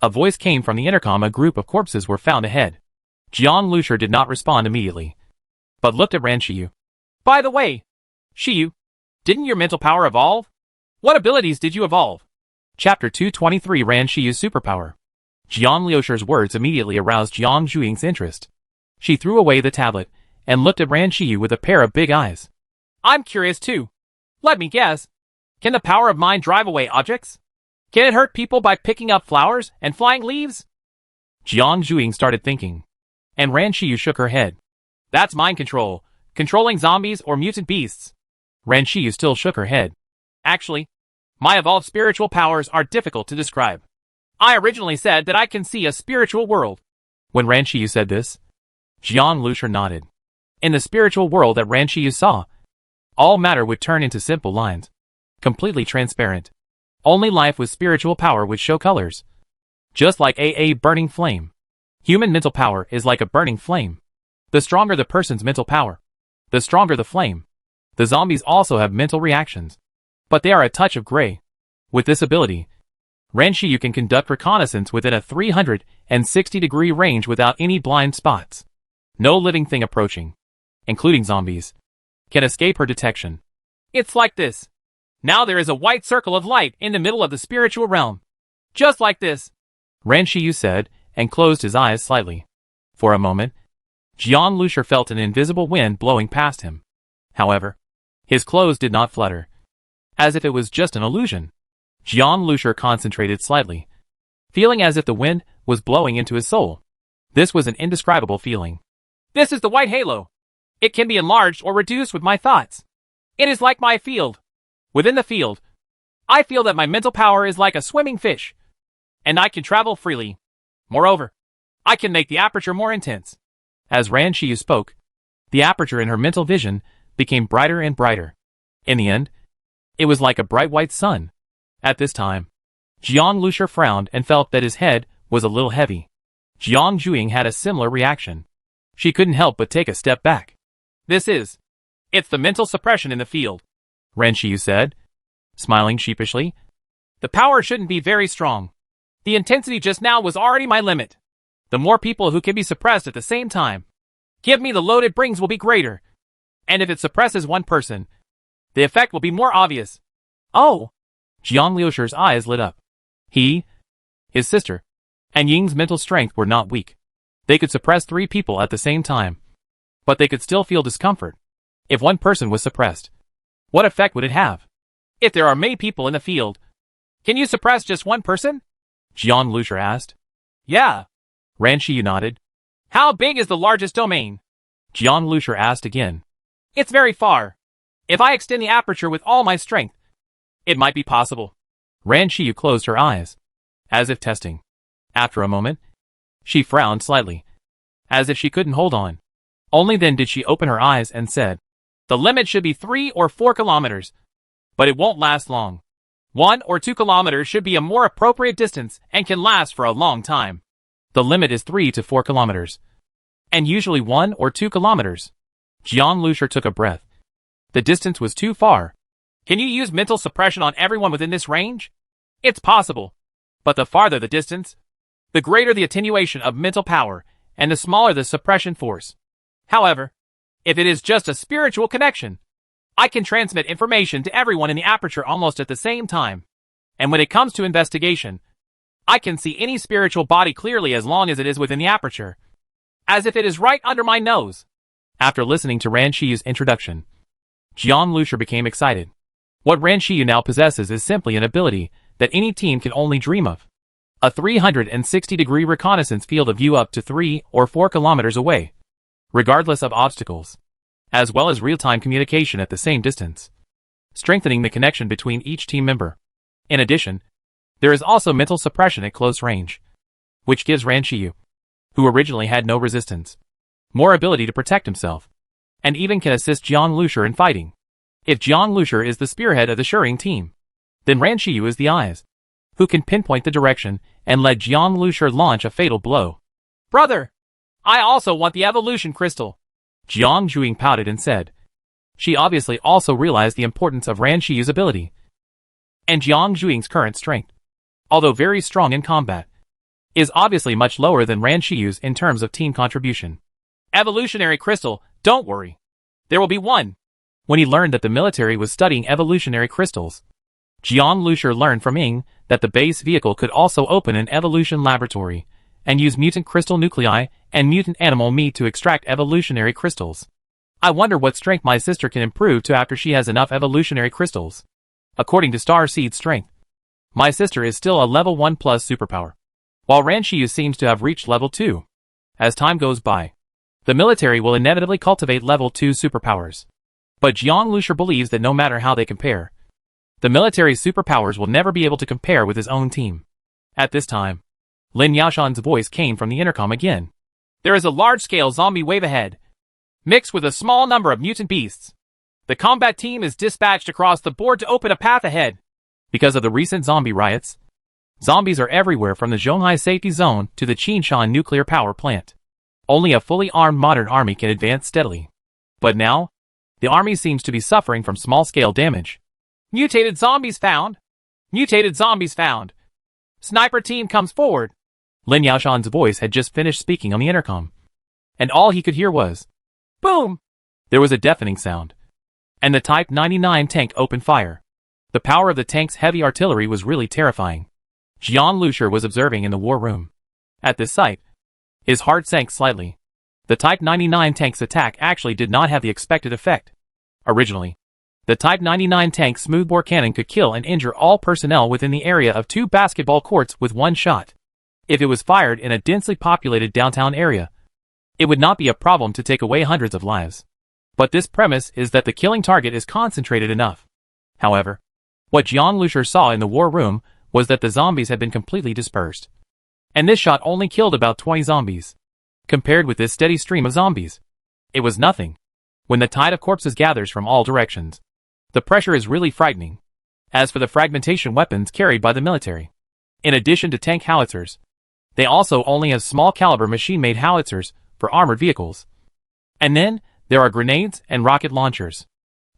a voice came from the intercom. A group of corpses were found ahead. Jiang Lusher did not respond immediately, but looked at Ran Shiyu. By the way, Shiyu, didn't your mental power evolve? What abilities did you evolve? Chapter 223 Ran Shiyu's superpower. Jiang Liusher's words immediately aroused Jiang Zhuing's interest. She threw away the tablet and looked at Ran Shiyu with a pair of big eyes. I'm curious too. Let me guess. Can the power of mind drive away objects? Can it hurt people by picking up flowers and flying leaves? Jiang Zhuing started thinking, and Ran Shiyu shook her head. That's mind control, controlling zombies or mutant beasts. Ran Shiyu still shook her head. Actually, my evolved spiritual powers are difficult to describe. I originally said that I can see a spiritual world. When Ran Shiyu said this, Jiang Lusher nodded. In the spiritual world that Ran Shiyu saw, all matter would turn into simple lines, completely transparent. Only life with spiritual power would show colors. Just like a burning flame. Human mental power is like a burning flame. The stronger the person's mental power, the stronger the flame. The zombies also have mental reactions, but they are a touch of gray. With this ability, Ran Shiyu can conduct reconnaissance within a 360-degree range without any blind spots. No living thing approaching. including zombies, can escape her detection. It's like this. Now there is a white circle of light in the middle of the spiritual realm. Just like this, Ran Shiyu said, and closed his eyes slightly. For a moment, Jiang Lucier felt an invisible wind blowing past him. However, his clothes did not flutter, as if it was just an illusion. Jiang Lucier concentrated slightly, feeling as if the wind was blowing into his soul. This was an indescribable feeling. This is the white halo. It can be enlarged or reduced with my thoughts. It is like my field. Within the field, I feel that my mental power is like a swimming fish, and I can travel freely. Moreover, I can make the aperture more intense. As Ran Shiyu spoke, the aperture in her mental vision became brighter and brighter. In the end, it was like a bright white sun. At this time, Jiang Lucier frowned and felt that his head was a little heavy. Jiang Juing had a similar reaction. She couldn't help but take a step back. It's the mental suppression in the field, Ran Shiyu said, smiling sheepishly. The power shouldn't be very strong. The intensity just now was already my limit. The more people who can be suppressed at the same time, give me the load it brings will be greater. And if it suppresses one person, the effect will be more obvious. Oh! Jiang Liushir's eyes lit up. He, his sister, and Ying's mental strength were not weak. They could suppress 3 people at the same time, but they could still feel discomfort. If one person was suppressed, what effect would it have? If there are many people in the field, can you suppress just one person? Jiang Lucier asked. Yeah. Ran Shiyu nodded. How big is the largest domain? Jiang Lucier asked again. It's very far. If I extend the aperture with all my strength, it might be possible. Ran Shiyu closed her eyes, as if testing. After a moment, she frowned slightly, as if she couldn't hold on. Only then did she open her eyes and said, The limit should be 3 or 4 kilometers, but it won't last long. 1 or 2 kilometers should be a more appropriate distance and can last for a long time. The limit is 3 to 4 kilometers, and usually 1 or 2 kilometers. Jiang Lucier took a breath. The distance was too far. Can you use mental suppression on everyone within this range? It's possible, but the farther the distance, the greater the attenuation of mental power, and the smaller the suppression force. However, if it is just a spiritual connection, I can transmit information to everyone in the aperture almost at the same time. And when it comes to investigation, I can see any spiritual body clearly as long as it is within the aperture, as if it is right under my nose. After listening to Ran Shiyu's introduction, Jiang Lucier became excited. What Ran Shiyu now possesses is simply an ability that any team can only dream of. A 360-degree reconnaissance field of view up to 3 or 4 kilometers away, regardless of obstacles, as well as real-time communication at the same distance, strengthening the connection between each team member. In addition, there is also mental suppression at close range, which gives Ran Shiyu, who originally had no resistance, more ability to protect himself, and even can assist Jiang Lucier in fighting. If Jiang Lucier is the spearhead of the Shering team, then Ran Shiyu is the eyes, who can pinpoint the direction and let Jiang Lucier launch a fatal blow. Brother, I also want the evolution crystal. Jiang Juing pouted and said. She obviously also realized the importance of Ran Shiyu's ability, and Jiang Juing's current strength, although very strong in combat, is obviously much lower than Ran Shiyu's in terms of team contribution. Evolutionary crystal, don't worry. There will be one. When he learned that the military was studying evolutionary crystals, Jiang Lucier learned from Ying that the base vehicle could also open an evolution laboratory and use mutant crystal nuclei and mutant animal meat to extract evolutionary crystals. I wonder what strength my sister can improve to after she has enough evolutionary crystals. According to Star Seed's strength, my sister is still a level 1 plus superpower, while Ran Shiyu seems to have reached level 2. As time goes by, the military will inevitably cultivate level 2 superpowers. But Jiang Lucier believes that no matter how they compare, the military's superpowers will never be able to compare with his own team. At this time, Lin Yaoshan's voice came from the intercom again. There is a large-scale zombie wave ahead, mixed with a small number of mutant beasts. The combat team is dispatched across the board to open a path ahead. Because of the recent zombie riots, zombies are everywhere from the Zhonghai Safety Zone to the Qinshan nuclear power plant. Only a fully armed modern army can advance steadily. But now, the army seems to be suffering from small-scale damage. Mutated zombies found. Mutated zombies found. Sniper team comes forward. Lin Yaoshan's voice had just finished speaking on the intercom, and all he could hear was, boom! There was a deafening sound, and the Type 99 tank opened fire. The power of the tank's heavy artillery was really terrifying. Jiang Lushur was observing in the war room. At this sight, his heart sank slightly. The Type 99 tank's attack actually did not have the expected effect. Originally, the Type 99 tank's smoothbore cannon could kill and injure all personnel within the area of 2 basketball courts with one shot. If it was fired in a densely populated downtown area, it would not be a problem to take away hundreds of lives. But this premise is that the killing target is concentrated enough. However, what Jiang Lushur saw in the war room was that the zombies had been completely dispersed. And this shot only killed about 20 zombies. Compared with this steady stream of zombies, it was nothing. When the tide of corpses gathers from all directions, the pressure is really frightening. As for the fragmentation weapons carried by the military, in addition to tank howitzers, they also only have small caliber machine-made howitzers for armored vehicles. And then, there are grenades and rocket launchers.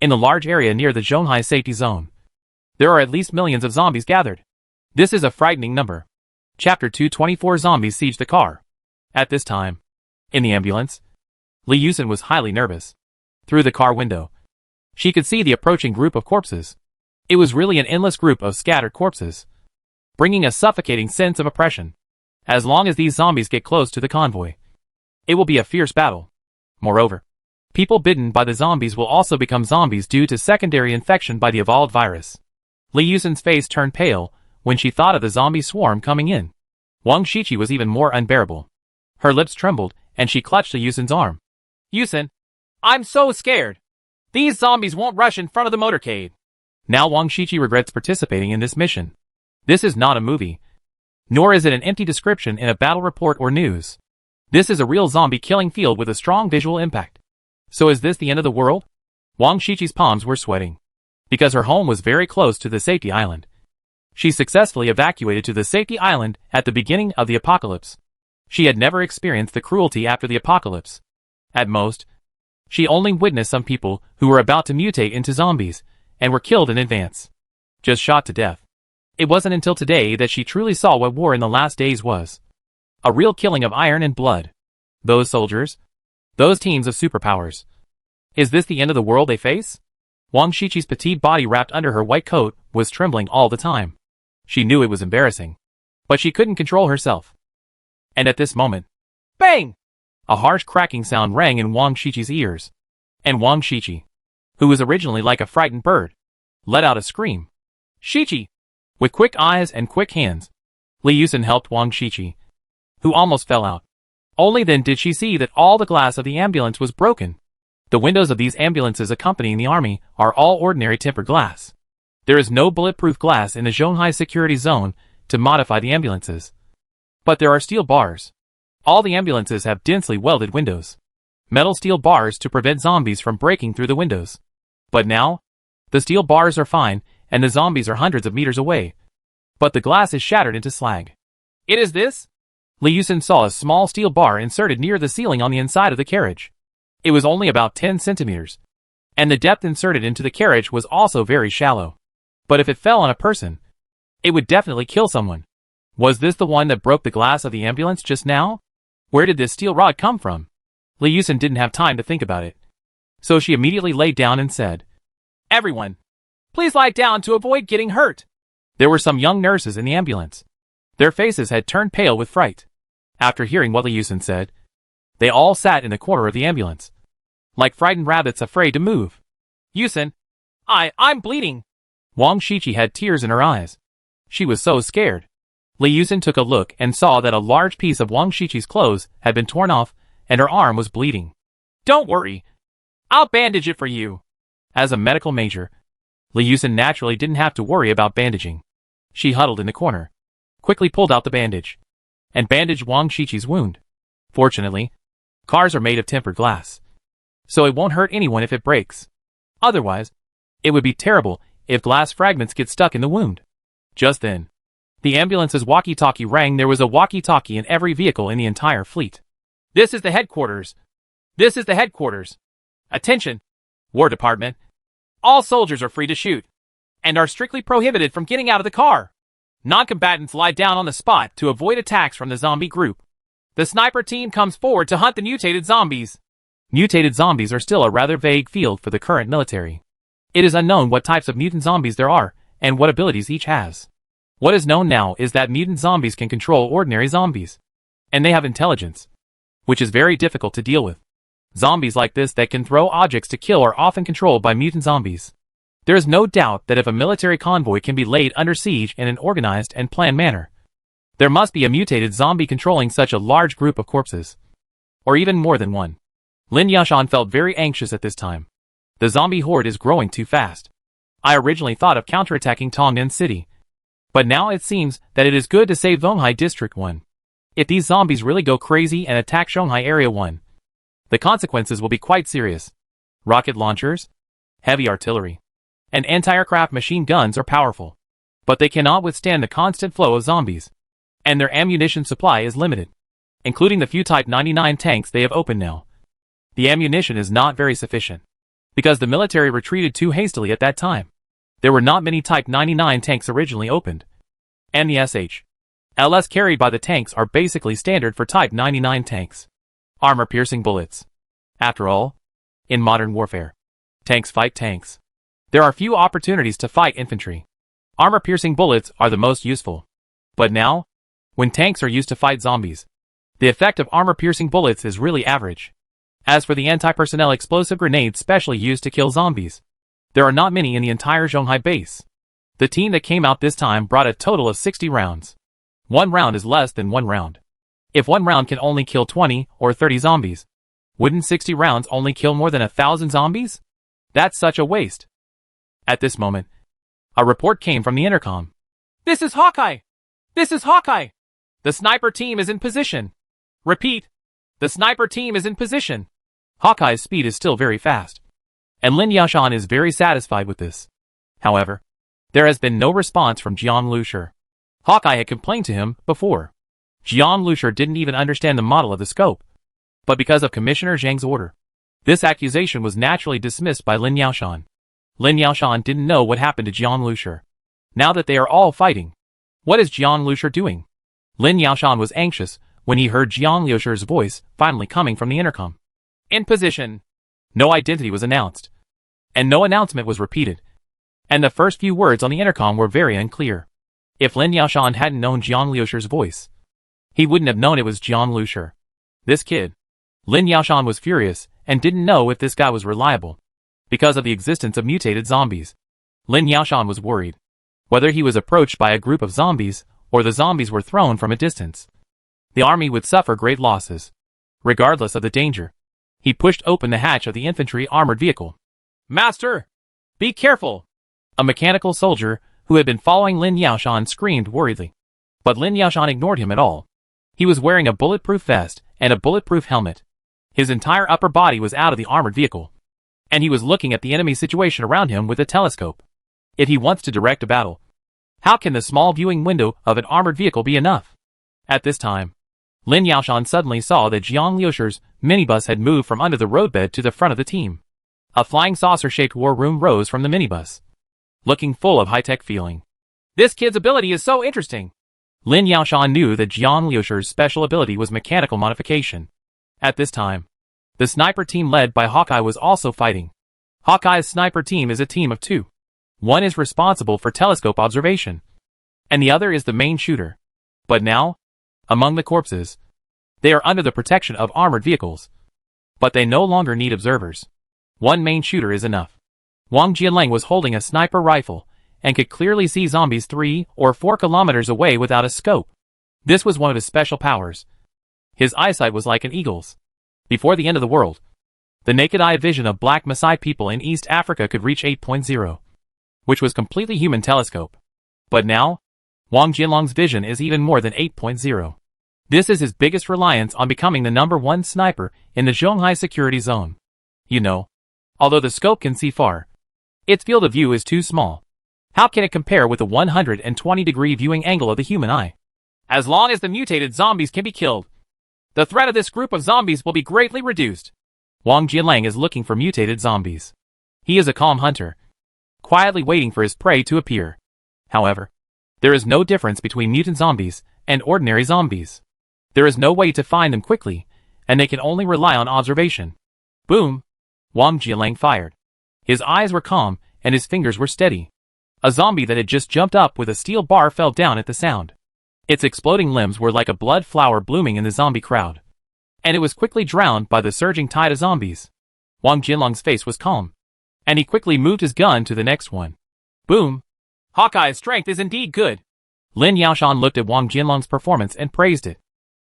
In the large area near the Zhonghai safety zone, there are at least millions of zombies gathered. This is a frightening number. Chapter 224 Zombies siege the car. At this time, in the ambulance, Li Yusen was highly nervous. Through the car window, she could see the approaching group of corpses. It was really an endless group of scattered corpses, bringing a suffocating sense of oppression. As long as these zombies get close to the convoy, it will be a fierce battle. Moreover, people bitten by the zombies will also become zombies due to secondary infection by the evolved virus. Li Yusen's face turned pale when she thought of the zombie swarm coming in. Wang Shiqi was even more unbearable. Her lips trembled, and she clutched Li Yusen's arm. Yusen, I'm so scared. These zombies won't rush in front of the motorcade. Now Wang Shiqi regrets participating in this mission. This is not a movie, nor is it an empty description in a battle report or news. This is a real zombie killing field with a strong visual impact. So is this the end of the world? Wang Shiqi's palms were sweating, because her home was very close to the safety island. She successfully evacuated to the safety island at the beginning of the apocalypse. She had never experienced the cruelty after the apocalypse. At most, she only witnessed some people who were about to mutate into zombies and were killed in advance. Just shot to death. It wasn't until today that she truly saw what war in the last days was. A real killing of iron and blood. Those soldiers. Those teams of superpowers. Is this the end of the world they face? Wang Shiqi's petite body wrapped under her white coat was trembling all the time. She knew it was embarrassing, but she couldn't control herself. And at this moment, bang! A harsh cracking sound rang in Wang Shiqi's ears. And Wang Shiqi, who was originally like a frightened bird, let out a scream. Shiqi! With quick eyes and quick hands, Li Yusen helped Wang Shiqi, who almost fell out. Only then did she see that all the glass of the ambulance was broken. The windows of these ambulances accompanying the army are all ordinary tempered glass. There is no bulletproof glass in the Zhonghai security zone to modify the ambulances. But there are steel bars. All the ambulances have densely welded windows. Metal steel bars to prevent zombies from breaking through the windows. But now, the steel bars are fine, and the zombies are hundreds of meters away. But the glass is shattered into slag. It is this? Li Yusen saw a small steel bar inserted near the ceiling on the inside of the carriage. It was only about 10 centimeters. And the depth inserted into the carriage was also very shallow. But if it fell on a person, it would definitely kill someone. Was this the one that broke the glass of the ambulance just now? Where did this steel rod come from? Li Yusen didn't have time to think about it. So she immediately lay down and said, Everyone, please lie down to avoid getting hurt. There were some young nurses in the ambulance. Their faces had turned pale with fright. After hearing what Li Yusen said, they all sat in the corner of the ambulance, like frightened rabbits afraid to move. Yusen, I'm bleeding. Wang Shiqi had tears in her eyes. She was so scared. Li Yusen took a look and saw that a large piece of Wang Shiqi's clothes had been torn off and her arm was bleeding. Don't worry. I'll bandage it for you. As a medical major, Li Yusen naturally didn't have to worry about bandaging. She huddled in the corner, quickly pulled out the bandage, and bandaged Wang Shiqi's wound. Fortunately, cars are made of tempered glass, so it won't hurt anyone if it breaks. Otherwise, it would be terrible if glass fragments get stuck in the wound. Just then, the ambulance's walkie-talkie rang. There was a walkie-talkie in every vehicle in the entire fleet. This is the headquarters. This is the headquarters. Attention, War Department. All soldiers are free to shoot, and are strictly prohibited from getting out of the car. Non-combatants lie down on the spot to avoid attacks from the zombie group. The sniper team comes forward to hunt the mutated zombies. Mutated zombies are still a rather vague field for the current military. It is unknown what types of mutant zombies there are, and what abilities each has. What is known now is that mutant zombies can control ordinary zombies. And they have intelligence, which is very difficult to deal with. Zombies like this that can throw objects to kill are often controlled by mutant zombies. There is no doubt that if a military convoy can be laid under siege in an organized and planned manner, there must be a mutated zombie controlling such a large group of corpses. Or even more than one. Lin Yashan felt very anxious at this time. The zombie horde is growing too fast. I originally thought of counterattacking Tongnan City, but now it seems that it is good to save Zonghai District 1. If these zombies really go crazy and attack Zonghai Area 1, the consequences will be quite serious. Rocket launchers, heavy artillery, and anti-aircraft machine guns are powerful, but they cannot withstand the constant flow of zombies, and their ammunition supply is limited, including the few Type 99 tanks they have opened now. The ammunition is not very sufficient, because the military retreated too hastily at that time. There were not many Type 99 tanks originally opened, and the SH/LS carried by the tanks are basically standard for Type 99 tanks. Armor-piercing bullets. After all, in modern warfare, tanks fight tanks. There are few opportunities to fight infantry. Armor-piercing bullets are the most useful. But now, when tanks are used to fight zombies, the effect of armor-piercing bullets is really average. As for the anti-personnel explosive grenades specially used to kill zombies, there are not many in the entire Zonghai base. The team that came out this time brought a total of 60 rounds. One round is less than one round. If one round can only kill 20 or 30 zombies, wouldn't 60 rounds only kill more than 1,000 zombies? That's such a waste. At this moment, a report came from the intercom. This is Hawkeye! This is Hawkeye! The sniper team is in position. Repeat, the sniper team is in position. Hawkeye's speed is still very fast, and Lin Yashan is very satisfied with this. However, there has been no response from Jiang Lushur. Hawkeye had complained to him before. Jiang Lushur didn't even understand the model of the scope, but because of Commissioner Zhang's order, this accusation was naturally dismissed by Lin Yashan. Lin Yashan didn't know what happened to Jiang Lushur. Now that they are all fighting, what is Jiang Lushur doing? Lin Yashan was anxious when he heard Jiang Lushur's voice finally coming from the intercom. In position. No identity was announced, and no announcement was repeated, and the first few words on the intercom were very unclear. If Lin Yashan hadn't known Jiang Lushur's voice, he wouldn't have known it was Jiang Lushur. This kid. Lin Yashan was furious and didn't know if this guy was reliable. Because of the existence of mutated zombies, Lin Yashan was worried whether he was approached by a group of zombies or the zombies were thrown from a distance. The army would suffer great losses. Regardless of the danger, he pushed open the hatch of the infantry armored vehicle. Master! Be careful! A mechanical soldier who had been following Lin Yashan screamed worriedly. But Lin Yashan ignored him at all. He was wearing a bulletproof vest and a bulletproof helmet. His entire upper body was out of the armored vehicle, and he was looking at the enemy situation around him with a telescope. If he wants to direct a battle, how can the small viewing window of an armored vehicle be enough? At this time, Lin Yashan suddenly saw that Jiang Lushur's minibus had moved from under the roadbed to the front of the team. A flying saucer-shaped war room rose from the minibus, looking full of high-tech feeling. This kid's ability is so interesting. Lin Yashan knew that Jiang Lushur's special ability was mechanical modification. At this time, the sniper team led by Hawkeye was also fighting. Hawkeye's sniper team is a team of two. One is responsible for telescope observation, and the other is the main shooter. But now, among the corpses, they are under the protection of armored vehicles. But they no longer need observers. One main shooter is enough. Wang Jianlang was holding a sniper rifle and could clearly see zombies 3 or 4 kilometers away without a scope. This was one of his special powers. His eyesight was like an eagle's. Before the end of the world, the naked eye vision of Black Maasai people in East Africa could reach 8.0, which was completely human telescope. But now, Wang Jianlang's vision is even more than 8.0. This is his biggest reliance on becoming the #1 sniper in the Zonghai security zone. You know, although the scope can see far, its field of view is too small. How can it compare with the 120-degree viewing angle of the human eye? As long as the mutated zombies can be killed, the threat of this group of zombies will be greatly reduced. Wang Jianlang is looking for mutated zombies. He is a calm hunter, quietly waiting for his prey to appear. However, there is no difference between mutant zombies and ordinary zombies. There is no way to find them quickly, and they can only rely on observation. Boom! Wang Jialang fired. His eyes were calm, and his fingers were steady. A zombie that had just jumped up with a steel bar fell down at the sound. Its exploding limbs were like a blood flower blooming in the zombie crowd. And it was quickly drowned by the surging tide of zombies. Wang Jianlong's face was calm. And he quickly moved his gun to the next one. Boom! Hawkeye's strength is indeed good. Lin Yaoshan looked at Wang Jianlong's performance and praised it.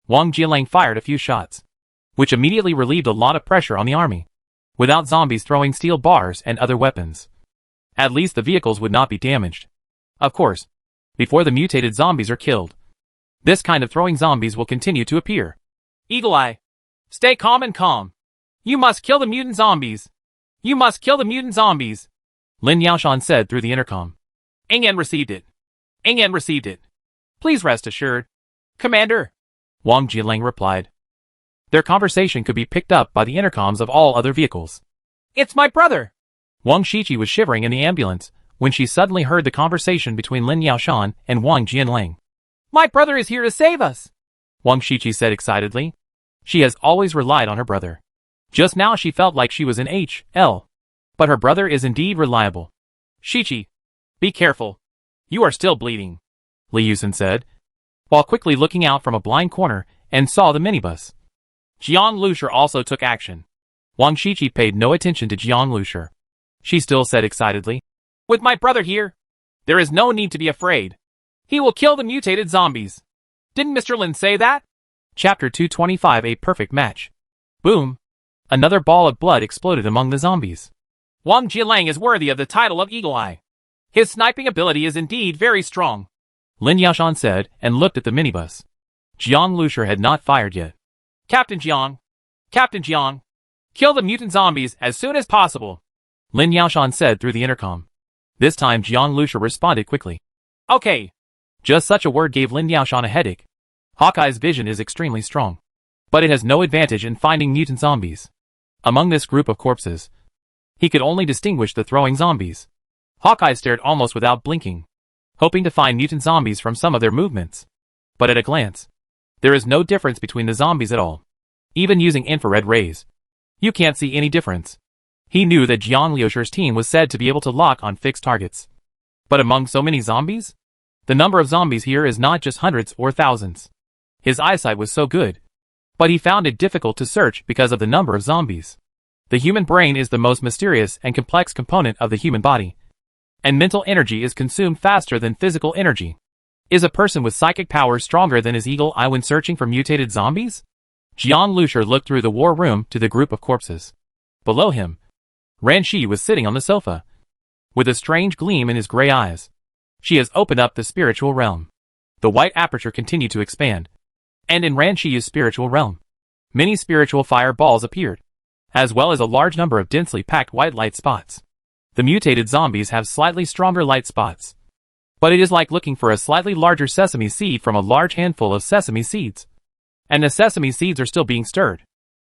Wang Jialang fired a few shots, which immediately relieved a lot of pressure on the army. Without zombies throwing steel bars and other weapons, at least the vehicles would not be damaged. Of course, before the mutated zombies are killed. This kind of throwing zombies will continue to appear. Eagle Eye, stay calm and calm. You must kill the mutant zombies. You must kill the mutant zombies, Lin Yaoshan said through the intercom. Ingen received it. Ingen received it. Please rest assured, Commander, Wang Jialang replied. Their conversation could be picked up by the intercoms of all other vehicles. It's my brother. Wang Shiqi was shivering in the ambulance when she suddenly heard the conversation between Lin Yaoshan and Wang Jianlang. My brother is here to save us, Wang Shiqi said excitedly. She has always relied on her brother. Just now she felt like she was in HL. But her brother is indeed reliable. Shiqi, be careful. You are still bleeding, Li Yusen said, while quickly looking out from a blind corner and saw the minibus. Jiang Lushur also took action. Wang Shiqi paid no attention to Jiang Lushur. She still said excitedly, With my brother here, there is no need to be afraid. He will kill the mutated zombies. Didn't Mr. Lin say that? Chapter 225 A Perfect Match. Boom! Another ball of blood exploded among the zombies. Wang Jialang is worthy of the title of Eagle Eye. His sniping ability is indeed very strong, Lin Yaoshan said and looked at the minibus. Jiang Lushur had not fired yet. Captain Jiang, kill the mutant zombies as soon as possible, Lin Yaoshan said through the intercom. This time Jiang Lushur responded quickly. Okay. Just such a word gave Lin Yaoshan a headache. Hawkeye's vision is extremely strong, but it has no advantage in finding mutant zombies. Among this group of corpses, he could only distinguish the throwing zombies. Hawkeye stared almost without blinking, hoping to find mutant zombies from some of their movements. But at a glance, there is no difference between the zombies at all. Even using infrared rays, you can't see any difference. He knew that Jiang Liushur's team was said to be able to lock on fixed targets. But among so many zombies, the number of zombies here is not just hundreds or thousands. His eyesight was so good, but he found it difficult to search because of the number of zombies. The human brain is the most mysterious and complex component of the human body, and mental energy is consumed faster than physical energy. Is a person with psychic powers stronger than his eagle eye when searching for mutated zombies? Jiang Lushur looked through the war room to the group of corpses. Below him, Ran Shi was sitting on the sofa, with a strange gleam in his gray eyes. She has opened up the spiritual realm. The white aperture continued to expand, and in Ran Shi's spiritual realm, many spiritual fireballs appeared, as well as a large number of densely packed white light spots. The mutated zombies have slightly stronger light spots, but it is like looking for a slightly larger sesame seed from a large handful of sesame seeds. And the sesame seeds are still being stirred.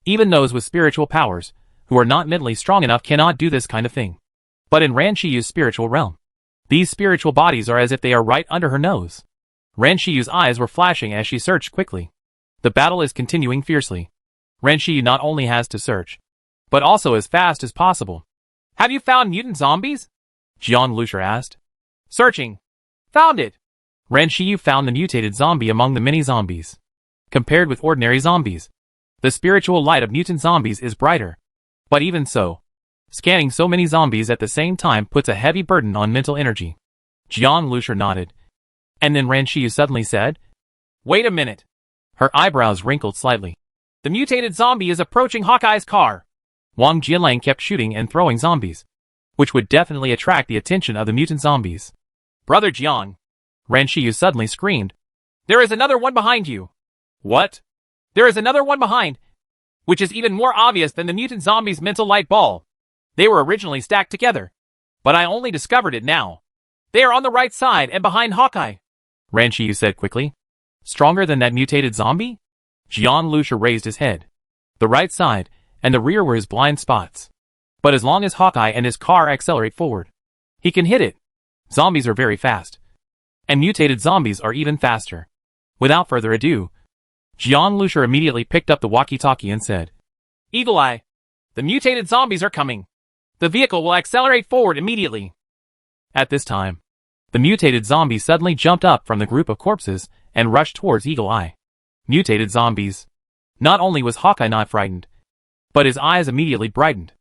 Even those with spiritual powers, who are not mentally strong enough, cannot do this kind of thing. But in Ran Shiyu's spiritual realm, these spiritual bodies are as if they are right under her nose. Ran Shiyu's eyes were flashing as she searched quickly. The battle is continuing fiercely. Ran Shiyu not only has to search, but also as fast as possible. Have you found mutant zombies? Jiang Lushur asked. Searching. Found it. Ran Shiyu found the mutated zombie among the many zombies. Compared with ordinary zombies, the spiritual light of mutant zombies is brighter. But even so, scanning so many zombies at the same time puts a heavy burden on mental energy. Jiang Lushur nodded. And then Ran Shiyu suddenly said, Wait a minute. Her eyebrows wrinkled slightly. The mutated zombie is approaching Hawkeye's car. Wang Jialang kept shooting and throwing zombies, which would definitely attract the attention of the mutant zombies. Brother Jiang, Ran Shiyu suddenly screamed. There is another one behind you. What? There is another one behind, which is even more obvious than the mutant zombie's mental light ball. They were originally stacked together, but I only discovered it now. They are on the right side and behind Hawkeye, Ran Shiyu said quickly. Stronger than that mutated zombie? Jiang Lushur raised his head. The right side and the rear were his blind spots. But as long as Hawkeye and his car accelerate forward, he can hit it. Zombies are very fast, and mutated zombies are even faster. Without further ado, Jiang Lushur immediately picked up the walkie-talkie and said, Eagle Eye, The mutated zombies are coming. The vehicle will accelerate forward immediately. At this time, the mutated zombie suddenly jumped up from the group of corpses and rushed towards Eagle Eye. Mutated zombies. Not only was Hawkeye not frightened, but his eyes immediately brightened.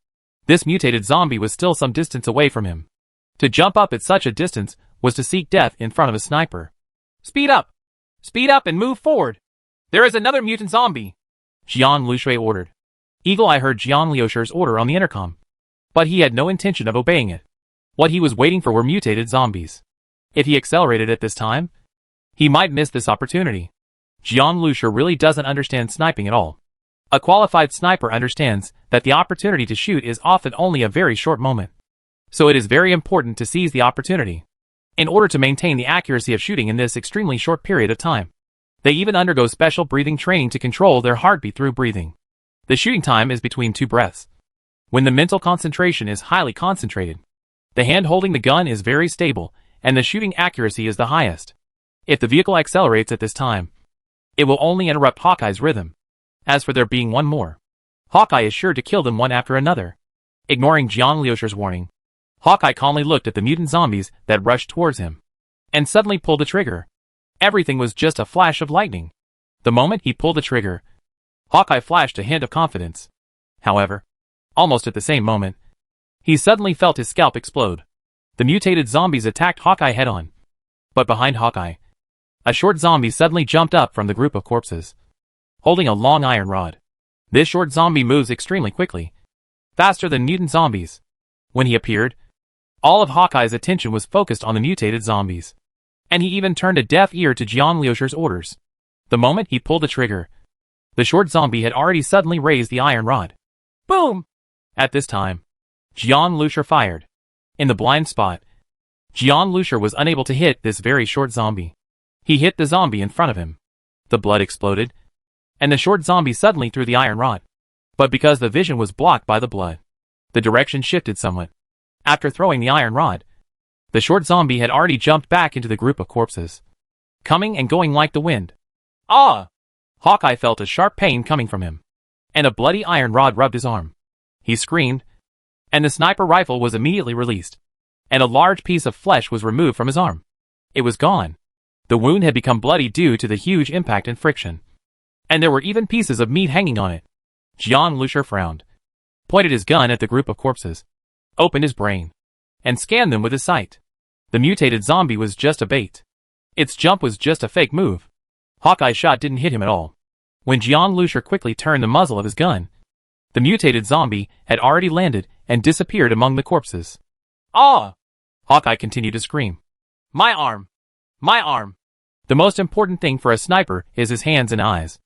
This mutated zombie was still some distance away from him. To jump up at such a distance was to seek death in front of a sniper. Speed up! Speed up and move forward! There is another mutant zombie! Jiang Lushui ordered. Eagle Eye heard Jiang Liusher's order on the intercom, but he had no intention of obeying it. What he was waiting for were mutated zombies. If he accelerated at this time, he might miss this opportunity. Jiang Lusher really doesn't understand sniping at all. A qualified sniper understands that the opportunity to shoot is often only a very short moment. So it is very important to seize the opportunity, in order to maintain the accuracy of shooting in this extremely short period of time. They even undergo special breathing training to control their heartbeat through breathing. The shooting time is between 2 breaths. When the mental concentration is highly concentrated, the hand holding the gun is very stable, and the shooting accuracy is the highest. If the vehicle accelerates at this time, it will only interrupt Hawkeye's rhythm. As for there being one more, Hawkeye is sure to kill them one after another. Ignoring Jiang Liusher's warning, Hawkeye calmly looked at the mutant zombies that rushed towards him, and suddenly pulled the trigger. Everything was just a flash of lightning. The moment he pulled the trigger, Hawkeye flashed a hint of confidence. However, almost at the same moment, he suddenly felt his scalp explode. The mutated zombies attacked Hawkeye head-on. But behind Hawkeye, a short zombie suddenly jumped up from the group of corpses, holding a long iron rod. This short zombie moves extremely quickly, faster than mutant zombies. When he appeared, all of Hawkeye's attention was focused on the mutated zombies, and he even turned a deaf ear to Jiang Liusher's orders. The moment he pulled the trigger, the short zombie had already suddenly raised the iron rod. Boom! At this time, Jiang Liusher fired. In the blind spot, Jiang Liusher was unable to hit this very short zombie. He hit the zombie in front of him. The blood exploded, and the short zombie suddenly threw the iron rod. But because the vision was blocked by the blood, the direction shifted somewhat. After throwing the iron rod, the short zombie had already jumped back into the group of corpses, coming and going like the wind. Ah! Hawkeye felt a sharp pain coming from him, and a bloody iron rod rubbed his arm. He screamed, and the sniper rifle was immediately released, and a large piece of flesh was removed from his arm. It was gone. The wound had become bloody due to the huge impact and friction, and there were even pieces of meat hanging on it. Jiang Liusher frowned, pointed his gun at the group of corpses, opened his brain, and scanned them with his sight. The mutated zombie was just a bait. Its jump was just a fake move. Hawkeye's shot didn't hit him at all. When Jiang Liusher quickly turned the muzzle of his gun, the mutated zombie had already landed and disappeared among the corpses. Ah! Hawkeye continued to scream. My arm! My arm! The most important thing for a sniper is his hands and eyes.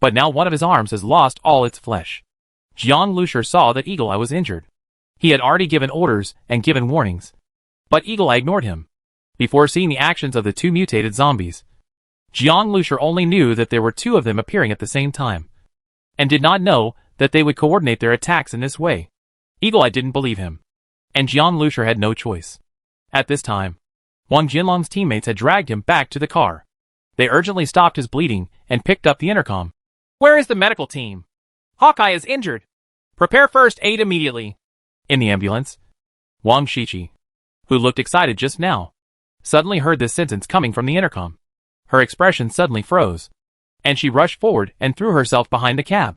But now one of his arms has lost all its flesh. Jiang Liusher saw that Eagle Eye was injured. He had already given orders and given warnings, but Eagle Eye ignored him. Before seeing the actions of the 2 mutated zombies, Jiang Liusher only knew that there were 2 of them appearing at the same time, and did not know that they would coordinate their attacks in this way. Eagle Eye didn't believe him, and Jiang Liusher had no choice. At this time, Wang Jinlong's teammates had dragged him back to the car. They urgently stopped his bleeding and picked up the intercom. Where is the medical team? Hawkeye is injured. Prepare first aid immediately. In the ambulance, Wang Shiqi, who looked excited just now, suddenly heard this sentence coming from the intercom. Her expression suddenly froze, and she rushed forward and threw herself behind the cab.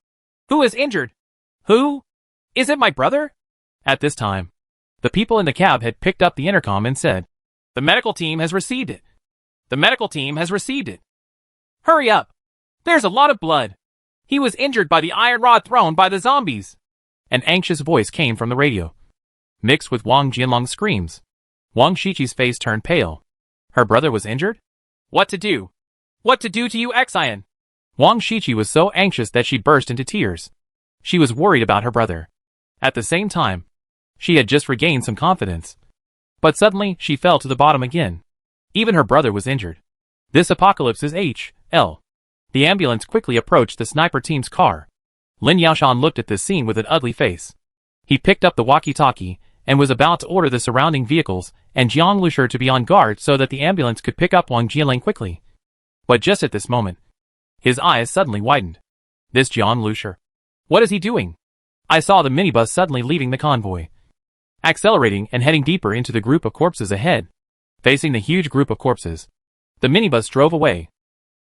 Who is injured? Who? Is it my brother? At this time, the people in the cab had picked up the intercom and said, The medical team has received it. The medical team has received it. Hurry up. There's a lot of blood. He was injured by the iron rod thrown by the zombies. An anxious voice came from the radio, mixed with Wang Jinlong's screams. Wang Shiqi's face turned pale. Her brother was injured? What to do? What to do to you, Xian? Wang Shiqi was so anxious that she burst into tears. She was worried about her brother. At the same time, she had just regained some confidence. But suddenly, she fell to the bottom again. Even her brother was injured. This apocalypse is H.L. The ambulance quickly approached the sniper team's car. Lin Yaoshan looked at this scene with an ugly face. He picked up the walkie-talkie and was about to order the surrounding vehicles and Jiang Liusher to be on guard so that the ambulance could pick up Wang Jinling quickly. But just at this moment, his eyes suddenly widened. This Jiang Liusher. What is he doing? I saw the minibus suddenly leaving the convoy, accelerating and heading deeper into the group of corpses ahead. Facing the huge group of corpses, the minibus drove away,